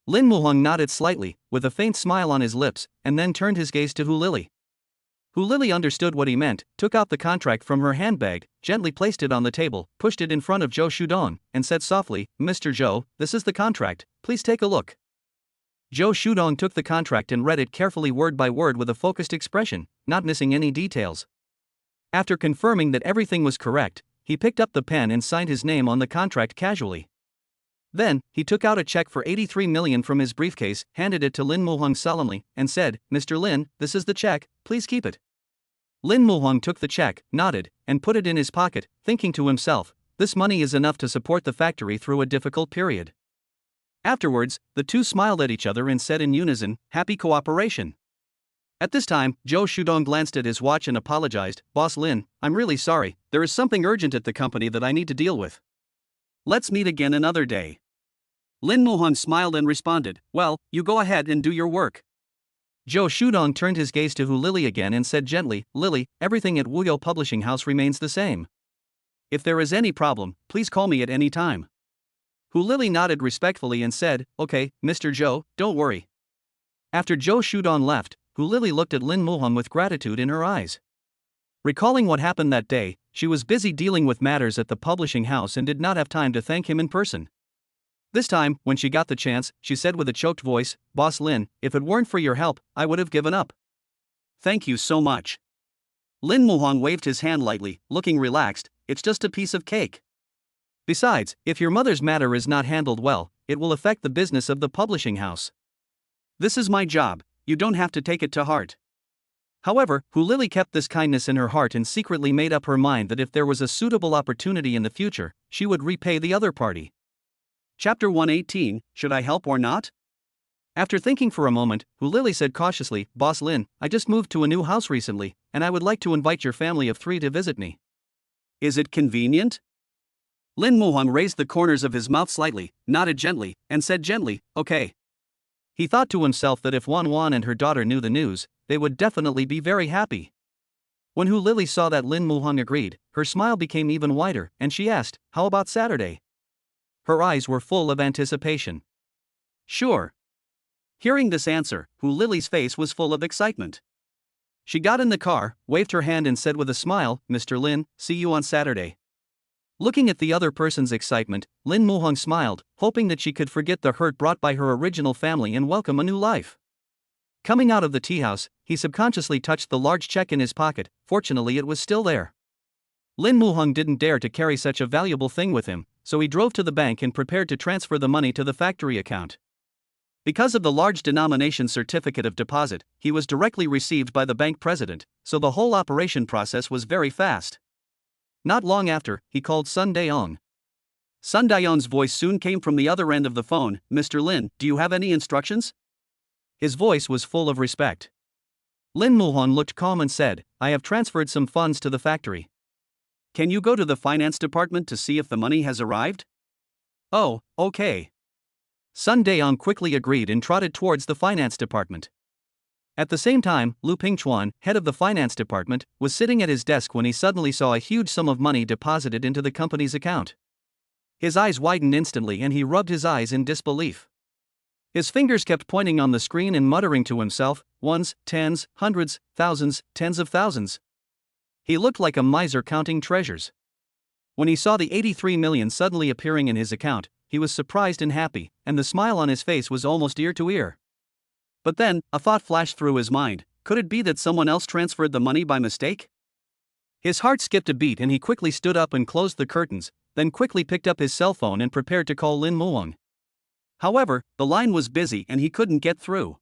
Lin Muhang nodded slightly, with a faint smile on his lips, and then turned his gaze to Hu Lili. Hu Lili understood what he meant, took out the contract from her handbag, gently placed it on the table, pushed it in front of Zhou Shudong, and said softly, "Mr. Zhou, this is the contract, please take a look." Zhou Shudong took the contract and read it carefully word by word with a focused expression, not missing any details. After confirming that everything was correct, he picked up the pen and signed his name on the contract casually. Then, he took out a check for 83 million from his briefcase, handed it to Lin Muhang solemnly, and said, "Mr. Lin, this is the check, please keep it." Lin Muhang took the check, nodded, and put it in his pocket, thinking to himself, "This money is enough to support the factory through a difficult period." Afterwards, the two smiled at each other and said in unison, "Happy cooperation." At this time, Zhou Shudong glanced at his watch and apologized, "Boss Lin, I'm really sorry, there is something urgent at the company that I need to deal with. Let's meet again another day." Lin Muhang smiled and responded, "Well, you go ahead and do your work." Zhou Shudong turned his gaze to Hu Lili again and said gently, "Lili, everything at Wuyo Publishing House remains the same. If there is any problem, please call me at any time." Hu Lili nodded respectfully and said, "Okay, Mr. Zhou, don't worry." After Zhou Shudong left, Hu Lili looked at Lin Muhang with gratitude in her eyes. Recalling what happened that day, she was busy dealing with matters at the publishing house and did not have time to thank him in person. This time, when she got the chance, she said with a choked voice, "Boss Lin, if it weren't for your help, I would have given up. Thank you so much." Lin Muhang waved his hand lightly, looking relaxed, "It's just a piece of cake. Besides, if your mother's matter is not handled well, it will affect the business of the publishing house. This is my job, you don't have to take it to heart." However, Hu Lili kept this kindness in her heart and secretly made up her mind that if there was a suitable opportunity in the future, she would repay the other party. Chapter 118, Should I Help or Not? After thinking for a moment, Lily said cautiously, Boss Lin, I just moved to a new house recently, and I would like to invite your family of 3 to visit me. Is it convenient? Lin Muhang raised the corners of his mouth slightly, nodded gently, and said gently, okay. He thought to himself that if Wan Wan and her daughter knew the news, they would definitely be very happy. When Lily saw that Lin Muhang agreed, her smile became even wider, and she asked, how about Saturday? Her eyes were full of anticipation. Sure. Hearing this answer, Lily's face was full of excitement. She got in the car, waved her hand and said with a smile, Mr. Lin, see you on Saturday. Looking at the other person's excitement, Lin Muhang smiled, hoping that she could forget the hurt brought by her original family and welcome a new life. Coming out of the tea house, he subconsciously touched the large check in his pocket. Fortunately it was still there. Lin Muhang didn't dare to carry such a valuable thing with him, so he drove to the bank and prepared to transfer the money to the factory account. Because of the large denomination certificate of deposit, he was directly received by the bank president, so the whole operation process was very fast. Not long after, he called Sun Daong. Sun Daong's voice soon came from the other end of the phone, Mr. Lin, do you have any instructions? His voice was full of respect. Lin Muhang looked calm and said, I have transferred some funds to the factory. Can you go to the finance department to see if the money has arrived? Oh, okay. Sun Daong quickly agreed and trotted towards the finance department. At the same time, Lu Pingchuan, head of the finance department, was sitting at his desk when he suddenly saw a huge sum of money deposited into the company's account. His eyes widened instantly and he rubbed his eyes in disbelief. His fingers kept pointing on the screen and muttering to himself, ones, tens, hundreds, thousands, tens of thousands. He looked like a miser counting treasures. When he saw the 83 million suddenly appearing in his account, he was surprised and happy, and the smile on his face was almost ear to ear. But then, a thought flashed through his mind, could it be that someone else transferred the money by mistake? His heart skipped a beat and he quickly stood up and closed the curtains, then quickly picked up his cell phone and prepared to call Lin Muhang. However, the line was busy and he couldn't get through.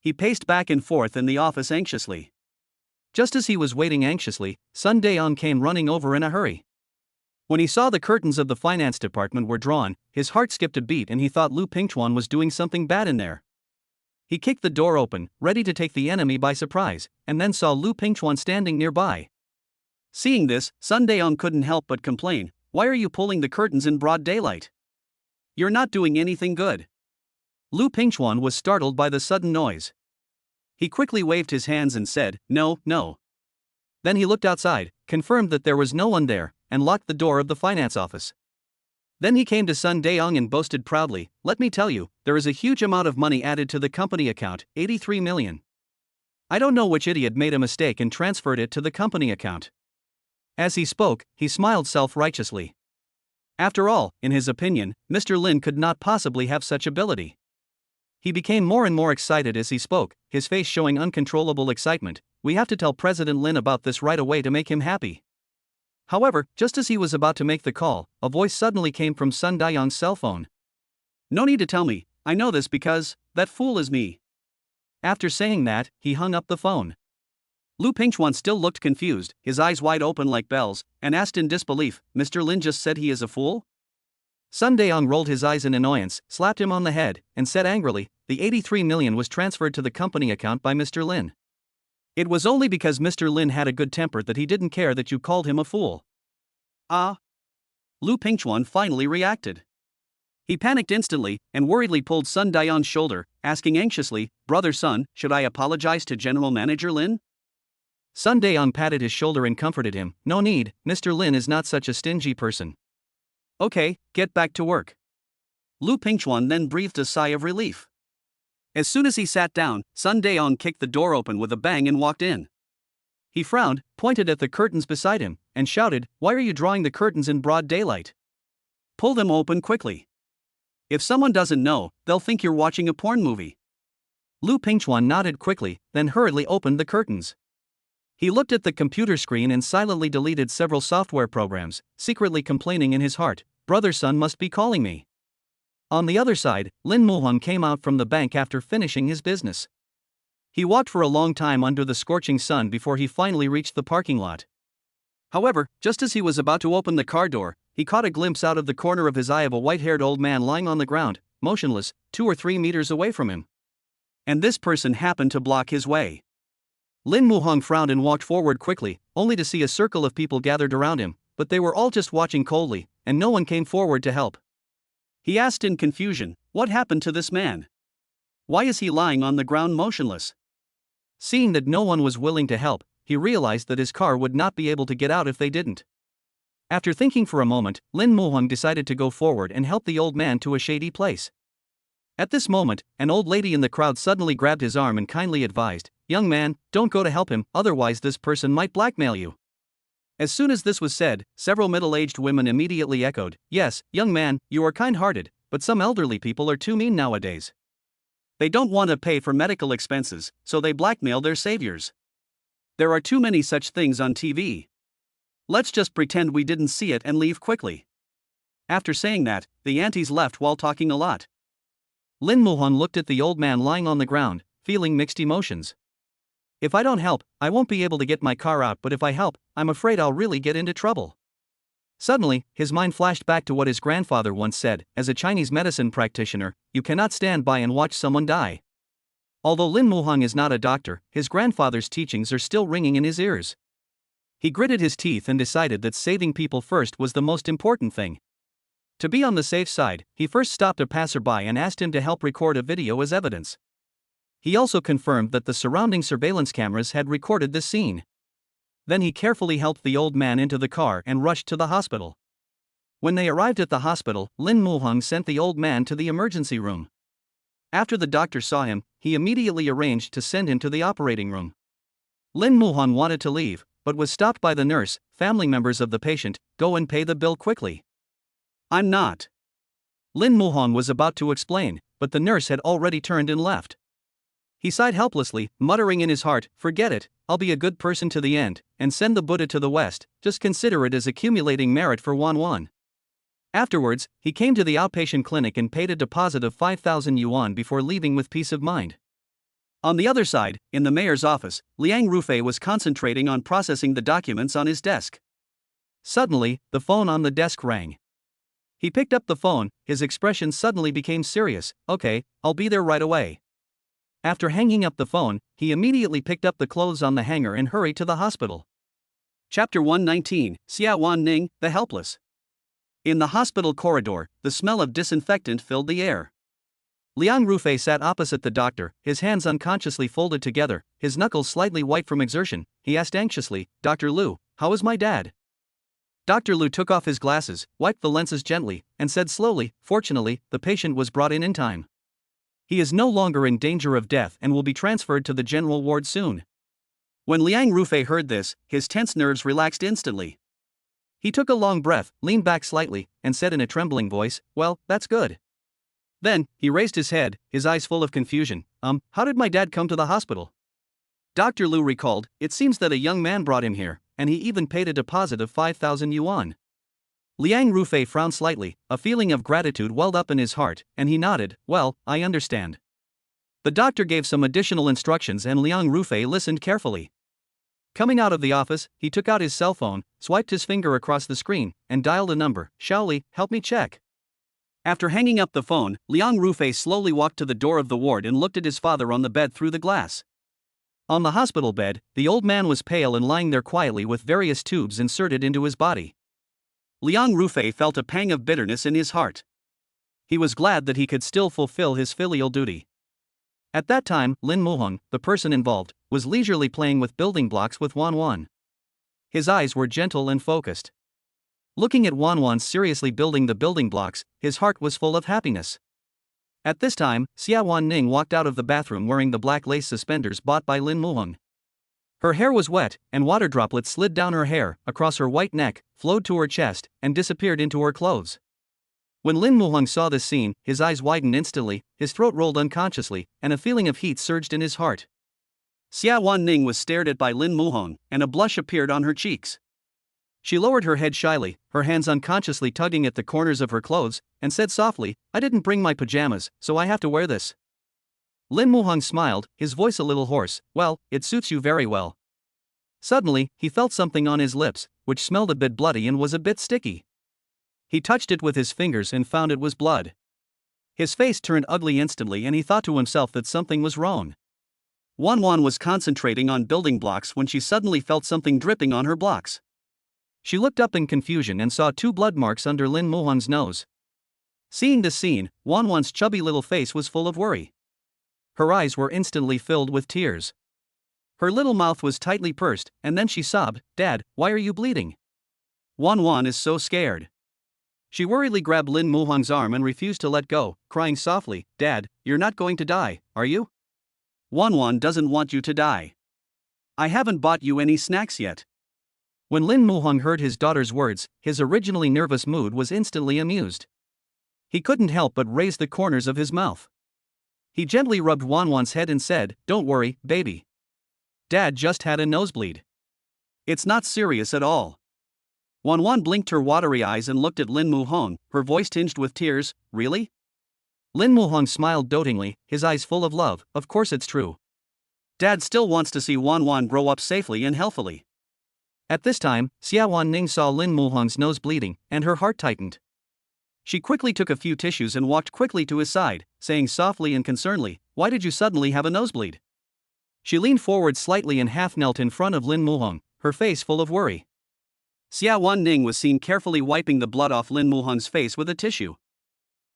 He paced back and forth in the office anxiously. Just as he was waiting anxiously, Sun Daong came running over in a hurry. When he saw the curtains of the finance department were drawn, his heart skipped a beat and he thought Lu Pingchuan was doing something bad in there. He kicked the door open, ready to take the enemy by surprise, and then saw Lu Pingchuan standing nearby. Seeing this, Sun Daong couldn't help but complain, why are you pulling the curtains in broad daylight? You're not doing anything good. Lu Pingchuan was startled by the sudden noise. He quickly waved his hands and said, no. Then he looked outside, confirmed that there was no one there, and locked the door of the finance office. Then he came to Sun Daong and boasted proudly, let me tell you, there is a huge amount of money added to the company account, 83 million. I don't know which idiot made a mistake and transferred it to the company account. As he spoke, he smiled self-righteously. After all, in his opinion, Mr. Lin could not possibly have such ability. He became more and more excited as he spoke, his face showing uncontrollable excitement. We have to tell President Lin about this right away to make him happy. However, just as he was about to make the call, a voice suddenly came from Sun Daong's cell phone. No need to tell me, I know this because, that fool is me. After saying that, he hung up the phone. Lu Pingchuan still looked confused, his eyes wide open like bells, and asked in disbelief, Mr. Lin just said he is a fool? Sun Daong rolled his eyes in annoyance, slapped him on the head, and said angrily, the 83 million was transferred to the company account by Mr. Lin. It was only because Mr. Lin had a good temper that he didn't care that you called him a fool. Ah! Lu Pingchuan finally reacted. He panicked instantly, and worriedly pulled Sun Daong's shoulder, asking anxiously, Brother Sun, should I apologize to General Manager Lin? Sun Daong patted his shoulder and comforted him, no need, Mr. Lin is not such a stingy person. Okay, get back to work. Lu Pingchuan then breathed a sigh of relief. As soon as he sat down, Sun Daong kicked the door open with a bang and walked in. He frowned, pointed at the curtains beside him, and shouted, why are you drawing the curtains in broad daylight? Pull them open quickly. If someone doesn't know, they'll think you're watching a porn movie. Lu Pingchuan nodded quickly, then hurriedly opened the curtains. He looked at the computer screen and silently deleted several software programs, secretly complaining in his heart, Brother Sun must be calling me. On the other side, Lin Muhang came out from the bank after finishing his business. He walked for a long time under the scorching sun before he finally reached the parking lot. However, just as he was about to open the car door, he caught a glimpse out of the corner of his eye of a white-haired old man lying on the ground, motionless, 2 or 3 meters away from him. And this person happened to block his way. Lin Muhong frowned and walked forward quickly, only to see a circle of people gathered around him, but they were all just watching coldly, and no one came forward to help. He asked in confusion, "What happened to this man? Why is he lying on the ground motionless?" Seeing that no one was willing to help, he realized that his car would not be able to get out if they didn't. After thinking for a moment, Lin Muhong decided to go forward and help the old man to a shady place. At this moment, an old lady in the crowd suddenly grabbed his arm and kindly advised, "Young man, don't go to help him, otherwise this person might blackmail you." As soon as this was said, several middle-aged women immediately echoed, "Yes, young man, you are kind-hearted, but some elderly people are too mean nowadays. They don't want to pay for medical expenses, so they blackmail their saviors. There are too many such things on TV. Let's just pretend we didn't see it and leave quickly." After saying that, the aunties left while talking a lot. Lin Muhong looked at the old man lying on the ground, feeling mixed emotions. If I don't help, I won't be able to get my car out, but if I help, I'm afraid I'll really get into trouble. Suddenly, his mind flashed back to what his grandfather once said, as a Chinese medicine practitioner, you cannot stand by and watch someone die. Although Lin Muhong is not a doctor, his grandfather's teachings are still ringing in his ears. He gritted his teeth and decided that saving people first was the most important thing. To be on the safe side, he first stopped a passerby and asked him to help record a video as evidence. He also confirmed that the surrounding surveillance cameras had recorded this scene. Then he carefully helped the old man into the car and rushed to the hospital. When they arrived at the hospital, Lin Muhong sent the old man to the emergency room. After the doctor saw him, he immediately arranged to send him to the operating room. Lin Muhong wanted to leave, but was stopped by the nurse. "Family members of the patient, go and pay the bill quickly." "I'm not." Lin Muhong was about to explain, but the nurse had already turned and left. He sighed helplessly, muttering in his heart, "Forget it, I'll be a good person to the end, and send the Buddha to the West, just consider it as accumulating merit for Wan Wan." Afterwards, he came to the outpatient clinic and paid a deposit of 5,000 yuan before leaving with peace of mind. On the other side, in the mayor's office, Liang Rufei was concentrating on processing the documents on his desk. Suddenly, the phone on the desk rang. He picked up the phone, his expression suddenly became serious. "Okay, I'll be there right away." After hanging up the phone, he immediately picked up the clothes on the hanger and hurried to the hospital. Chapter 119, Xiawan Ning, the Helpless. In the hospital corridor, the smell of disinfectant filled the air. Liang Rufei sat opposite the doctor, his hands unconsciously folded together, his knuckles slightly white from exertion. He asked anxiously, "Dr. Liu, how is my dad?" Dr. Liu took off his glasses, wiped the lenses gently, and said slowly, "Fortunately, the patient was brought in time. He is no longer in danger of death and will be transferred to the general ward soon." When Liang Rufei heard this, his tense nerves relaxed instantly. He took a long breath, leaned back slightly, and said in a trembling voice, "Well, that's good." Then, he raised his head, his eyes full of confusion. How did my dad come to the hospital?" Dr. Liu recalled, "It seems that a young man brought him here, and he even paid a deposit of 5,000 yuan. Liang Rufei frowned slightly, a feeling of gratitude welled up in his heart, and he nodded, "Well, I understand." The doctor gave some additional instructions and Liang Rufei listened carefully. Coming out of the office, he took out his cell phone, swiped his finger across the screen, and dialed a number. "Xiaoli, help me check." After hanging up the phone, Liang Rufei slowly walked to the door of the ward and looked at his father on the bed through the glass. On the hospital bed, the old man was pale and lying there quietly with various tubes inserted into his body. Liang Rufei felt a pang of bitterness in his heart. He was glad that he could still fulfill his filial duty. At that time, Lin Muhong, the person involved, was leisurely playing with building blocks with Wan Wan. His eyes were gentle and focused. Looking at Wan Wan seriously building the building blocks, his heart was full of happiness. At this time, Xiawan Ning walked out of the bathroom wearing the black lace suspenders bought by Lin Muhong. Her hair was wet, and water droplets slid down her hair, across her white neck, flowed to her chest, and disappeared into her clothes. When Lin Muhong saw this scene, his eyes widened instantly, his throat rolled unconsciously, and a feeling of heat surged in his heart. Xiawan Ning was stared at by Lin Muhong, and a blush appeared on her cheeks. She lowered her head shyly, her hands unconsciously tugging at the corners of her clothes, and said softly, "I didn't bring my pajamas, so I have to wear this." Lin Muhong smiled, his voice a little hoarse. "Well, it suits you very well." Suddenly, he felt something on his lips, which smelled a bit bloody and was a bit sticky. He touched it with his fingers and found it was blood. His face turned ugly instantly and he thought to himself that something was wrong. Wan Wan was concentrating on building blocks when she suddenly felt something dripping on her blocks. She looked up in confusion and saw 2 blood marks under Lin Muhong's nose. Seeing this scene, Wan Wan's chubby little face was full of worry. Her eyes were instantly filled with tears. Her little mouth was tightly pursed, and then she sobbed, "Dad, why are you bleeding?" Wan Wan is so scared. She worriedly grabbed Lin Muhong's arm and refused to let go, crying softly, "Dad, you're not going to die, are you?" "Wan Wan doesn't want you to die. I haven't bought you any snacks yet." When Lin Muhong heard his daughter's words, his originally nervous mood was instantly amused. He couldn't help but raise the corners of his mouth. He gently rubbed Wan Wan's head and said, "Don't worry, baby. Dad just had a nosebleed. It's not serious at all." Wan Wan blinked her watery eyes and looked at Lin Muhong, her voice tinged with tears. "Really?" Lin Muhong smiled dotingly, his eyes full of love. "Of course it's true. Dad still wants to see Wan Wan grow up safely and healthily." At this time, Xiawan Ning saw Lin Muhong's nose bleeding, and her heart tightened. She quickly took a few tissues and walked quickly to his side, saying softly and concernedly, "Why did you suddenly have a nosebleed?" She leaned forward slightly and half knelt in front of Lin Muhong, her face full of worry. Xiawan Ning was seen carefully wiping the blood off Lin Muhong's face with a tissue.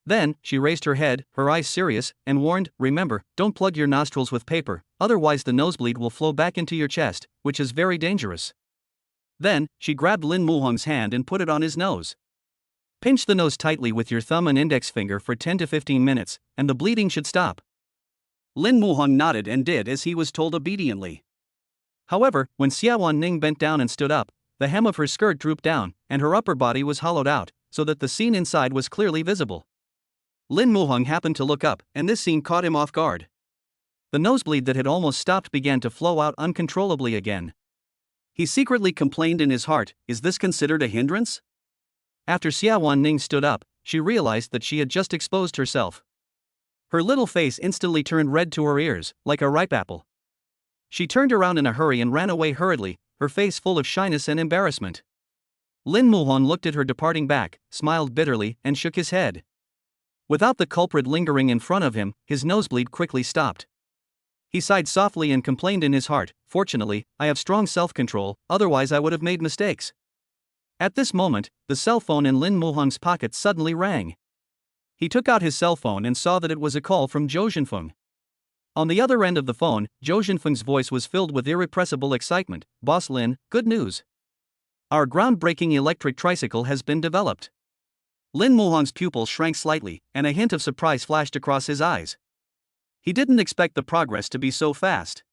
Then, she raised her head, her eyes serious, and warned, "Remember, don't plug your nostrils with paper, otherwise the nosebleed will flow back into your chest, which is very dangerous." Then, she grabbed Lin Muhong's hand and put it on his nose. "Pinch the nose tightly with your thumb and index finger for 10 to 15 minutes, and the bleeding should stop." Lin Muhong nodded and did as he was told obediently. However, when Xiawan Ning bent down and stood up, the hem of her skirt drooped down, and her upper body was hollowed out, so that the scene inside was clearly visible. Lin Muhong happened to look up, and this scene caught him off guard. The nosebleed that had almost stopped began to flow out uncontrollably again. He secretly complained in his heart, "Is this considered a hindrance?" After Xiawan Ning stood up, she realized that she had just exposed herself. Her little face instantly turned red to her ears, like a ripe apple. She turned around in a hurry and ran away hurriedly, her face full of shyness and embarrassment. Lin Muhong looked at her departing back, smiled bitterly, and shook his head. Without the culprit lingering in front of him, his nosebleed quickly stopped. He sighed softly and complained in his heart, "Fortunately, I have strong self-control, otherwise I would have made mistakes." At this moment, the cell phone in Lin Muhong's pocket suddenly rang. He took out his cell phone and saw that it was a call from Zhou Zhenfeng. On the other end of the phone, Zhou Zhenfeng's voice was filled with irrepressible excitement. "Boss Lin, good news. Our groundbreaking electric tricycle has been developed." Lin Muhong's pupil shrank slightly, and a hint of surprise flashed across his eyes. He didn't expect the progress to be so fast.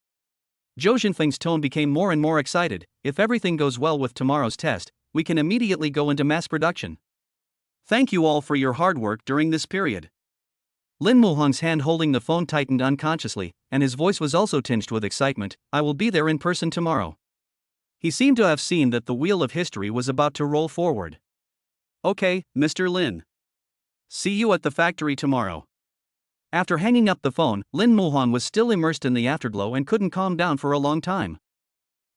Zhou Zhenfeng's tone became more and more excited. "If everything goes well with tomorrow's test, we can immediately go into mass production. Thank you all for your hard work during this period." Lin Muhong's hand holding the phone tightened unconsciously, and his voice was also tinged with excitement. "I will be there in person tomorrow." He seemed to have seen that the wheel of history was about to roll forward. "Okay, Mr. Lin. See you at the factory tomorrow." After hanging up the phone, Lin Muhong was still immersed in the afterglow and couldn't calm down for a long time.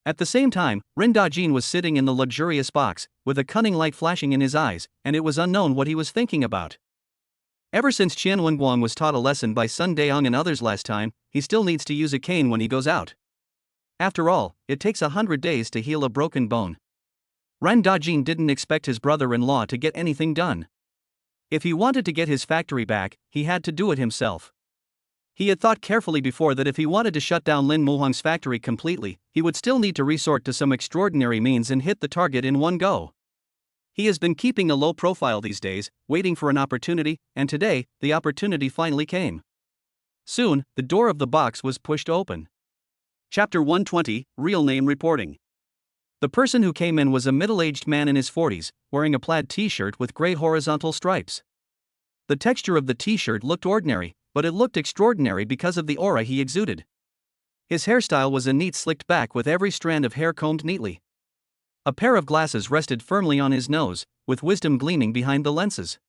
At the same time, Rin Dajin was sitting in the luxurious box, with a cunning light flashing in his eyes, and it was unknown what he was thinking about. Ever since Qian Wenguang was taught a lesson by Sun Deong and others last time, he still needs to use a cane when he goes out. After all, it takes 100 days to heal a broken bone. Ren Dajin didn't expect his brother-in-law to get anything done. If he wanted to get his factory back, he had to do it himself. He had thought carefully before that if he wanted to shut down Lin Muhong's factory completely, he would still need to resort to some extraordinary means and hit the target in one go. He has been keeping a low profile these days, waiting for an opportunity, and today, the opportunity finally came. Soon, the door of the box was pushed open. Chapter 120, Real Name Reporting. The person who came in was a middle-aged man in his 40s, wearing a plaid t-shirt with gray horizontal stripes. The texture of the t-shirt looked ordinary, but it looked extraordinary because of the aura he exuded. His hairstyle was a neat slicked back with every strand of hair combed neatly. A pair of glasses rested firmly on his nose, with wisdom gleaming behind the lenses.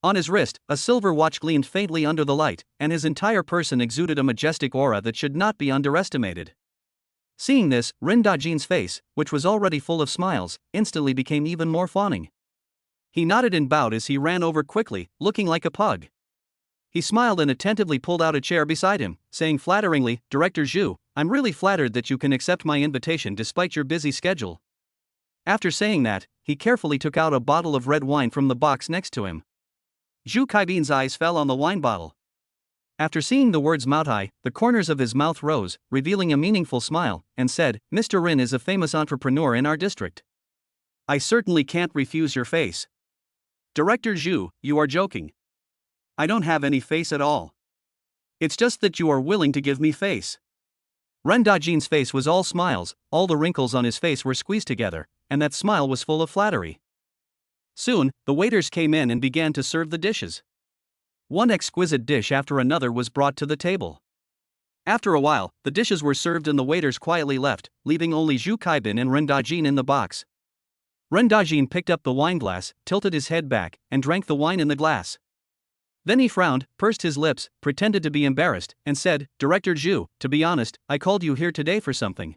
On his wrist, a silver watch gleamed faintly under the light, and his entire person exuded a majestic aura that should not be underestimated. Seeing this, Rin Dajin's face, which was already full of smiles, instantly became even more fawning. He nodded and bowed as he ran over quickly, looking like a pug. He smiled and attentively pulled out a chair beside him, saying flatteringly, "Director Zhu, I'm really flattered that you can accept my invitation despite your busy schedule." After saying that, he carefully took out a bottle of red wine from the box next to him. Zhu Kaibin's eyes fell on the wine bottle. After seeing the words Moutai, the corners of his mouth rose, revealing a meaningful smile, and said, "Mr. Rin is a famous entrepreneur in our district. I certainly can't refuse your face." "Director Zhu, you are joking. I don't have any face at all. It's just that you are willing to give me face." Ren Dajin's face was all smiles, all the wrinkles on his face were squeezed together, and that smile was full of flattery. Soon, the waiters came in and began to serve the dishes. One exquisite dish after another was brought to the table. After a while, the dishes were served and the waiters quietly left, leaving only Zhu Kaibin and Ren Dajin in the box. Ren Dajin picked up the wine glass, tilted his head back, and drank the wine in the glass. Then he frowned, pursed his lips, pretended to be embarrassed, and said, "Director Zhu, to be honest, I called you here today for something.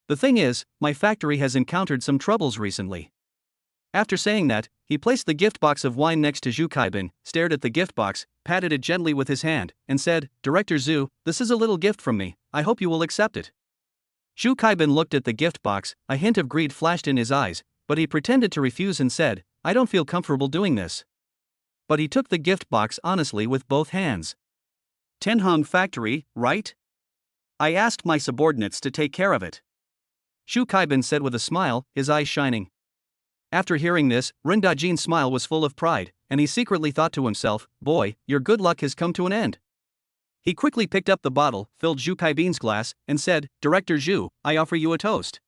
The thing is, my factory has encountered some troubles recently." After saying that, he placed the gift box of wine next to Zhu Kaibin, stared at the gift box, patted it gently with his hand, and said, "Director Zhu, this is a little gift from me, I hope you will accept it." Zhu Kaibin looked at the gift box, a hint of greed flashed in his eyes, but he pretended to refuse and said, "I don't feel comfortable doing this." But he took the gift box honestly with both hands. "Tenhong Factory, right? I asked my subordinates to take care of it," Zhu Kaibin said with a smile, his eyes shining. After hearing this, Ren Dajin's smile was full of pride, and he secretly thought to himself, "Boy, your good luck has come to an end." He quickly picked up the bottle, filled Zhu Kaibin's glass, and said, "Director Zhu, I offer you a toast.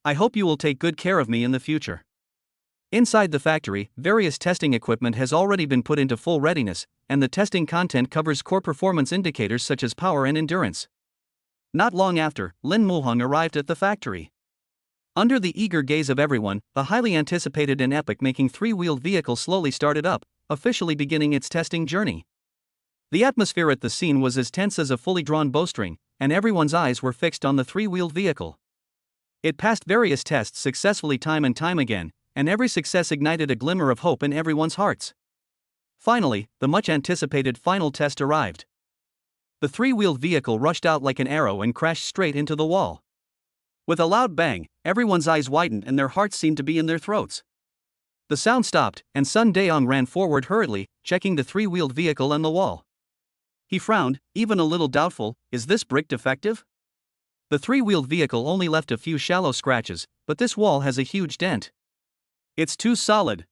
I hope you will take good care of me in the future." Inside the factory, various testing equipment has already been put into full readiness, and the testing content covers core performance indicators such as power and endurance. Not long after, Lin Muhong arrived at the factory. Under the eager gaze of everyone, the highly anticipated and epic-making three-wheeled vehicle slowly started up, officially beginning its testing journey. The atmosphere at the scene was as tense as a fully drawn bowstring, and everyone's eyes were fixed on the three-wheeled vehicle. It passed various tests successfully time and time again, and every success ignited a glimmer of hope in everyone's hearts. Finally, the much-anticipated final test arrived. The three-wheeled vehicle rushed out like an arrow and crashed straight into the wall. With a loud bang, everyone's eyes widened and their hearts seemed to be in their throats. The sound stopped, and Sun Daong ran forward hurriedly, checking the three-wheeled vehicle and the wall. He frowned, even a little doubtful, "Is this brick defective?" The three-wheeled vehicle only left a few shallow scratches, but this wall has a huge dent. "It's too solid."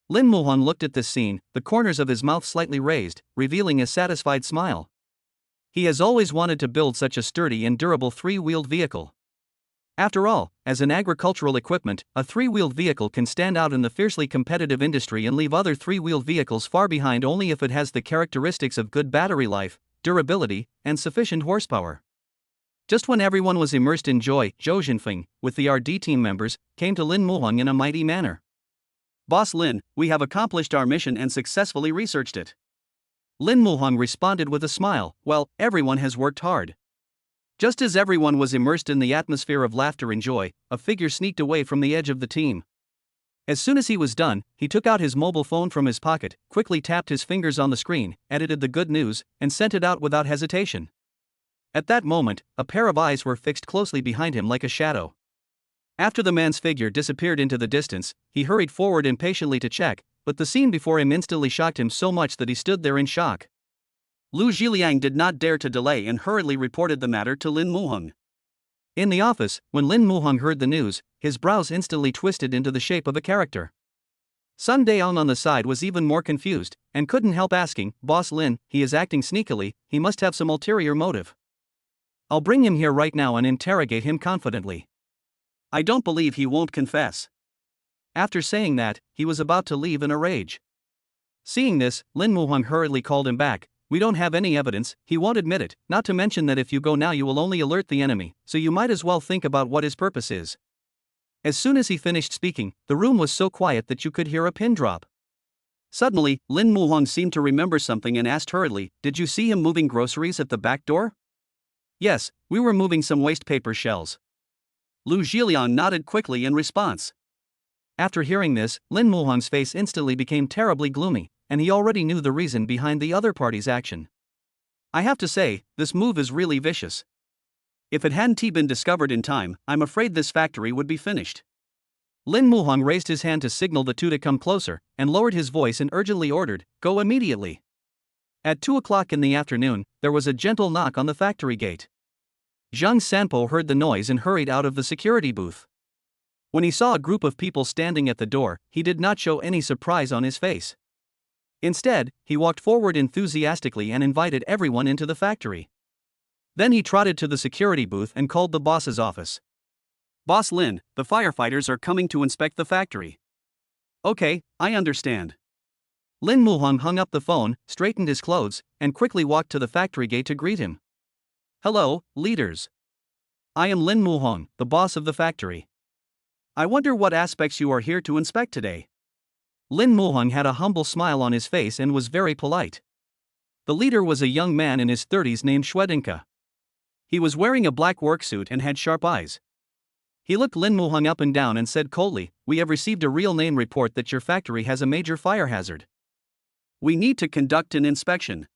Lin Muhong looked at this scene, the corners of his mouth slightly raised, revealing a satisfied smile. He has always wanted to build such a sturdy and durable three-wheeled vehicle. After all, as an agricultural equipment, a three-wheeled vehicle can stand out in the fiercely competitive industry and leave other three-wheeled vehicles far behind only if it has the characteristics of good battery life, durability, and sufficient horsepower. Just when everyone was immersed in joy, Zhou Jinfeng, with the RD team members, came to Lin Muhong in a mighty manner. "Boss Lin, we have accomplished our mission and successfully researched it." Lin Muhong responded with a smile, "Well, everyone has worked hard." Just as everyone was immersed in the atmosphere of laughter and joy, a figure sneaked away from the edge of the team. As soon as he was done, he took out his mobile phone from his pocket, quickly tapped his fingers on the screen, edited the good news, and sent it out without hesitation. At that moment, a pair of eyes were fixed closely behind him like a shadow. After the man's figure disappeared into the distance, he hurried forward impatiently to check, but the scene before him instantly shocked him so much that he stood there in shock. Lu Zhiliang did not dare to delay and hurriedly reported the matter to Lin Muhong. In the office, when Lin Muhong heard the news, his brows instantly twisted into the shape of a character. Sun Daong on the side was even more confused, and couldn't help asking, "Boss Lin, he is acting sneakily, he must have some ulterior motive. I'll bring him here right now and interrogate him confidently. I don't believe he won't confess." After saying that, he was about to leave in a rage. Seeing this, Lin Muhong hurriedly called him back. "We don't have any evidence, he won't admit it, not to mention that if you go now you will only alert the enemy, so you might as well think about what his purpose is." As soon as he finished speaking, the room was so quiet that you could hear a pin drop. Suddenly, Lin Muhong seemed to remember something and asked hurriedly, "Did you see him moving groceries at the back door?" "Yes, we were moving some waste paper shells." Lu Zhiliang nodded quickly in response. After hearing this, Lin Muhong's face instantly became terribly gloomy, and he already knew the reason behind the other party's action. I have to say, this move is really vicious. If it hadn't been discovered in time, I'm afraid this factory would be finished. Lin Muhong raised his hand to signal the two to come closer, and lowered his voice and urgently ordered, "Go immediately." At 2 o'clock in the afternoon, there was a gentle knock on the factory gate. Zhang Sanpo heard the noise and hurried out of the security booth. When he saw a group of people standing at the door, he did not show any surprise on his face. Instead, he walked forward enthusiastically and invited everyone into the factory. Then he trotted to the security booth and called the boss's office. "Boss Lin, the firefighters are coming to inspect the factory." "Okay, I understand." Lin Muhong hung up the phone, straightened his clothes, and quickly walked to the factory gate to greet him. "Hello, leaders. I am Lin Muhong, the boss of the factory. I wonder what aspects you are here to inspect today." Lin Muhong had a humble smile on his face and was very polite. The leader was a young man in his 30s named Shwedinka. He was wearing a black worksuit and had sharp eyes. He looked Lin Muhong up and down and said coldly, "We have received a real name report that your factory has a major fire hazard. We need to conduct an inspection."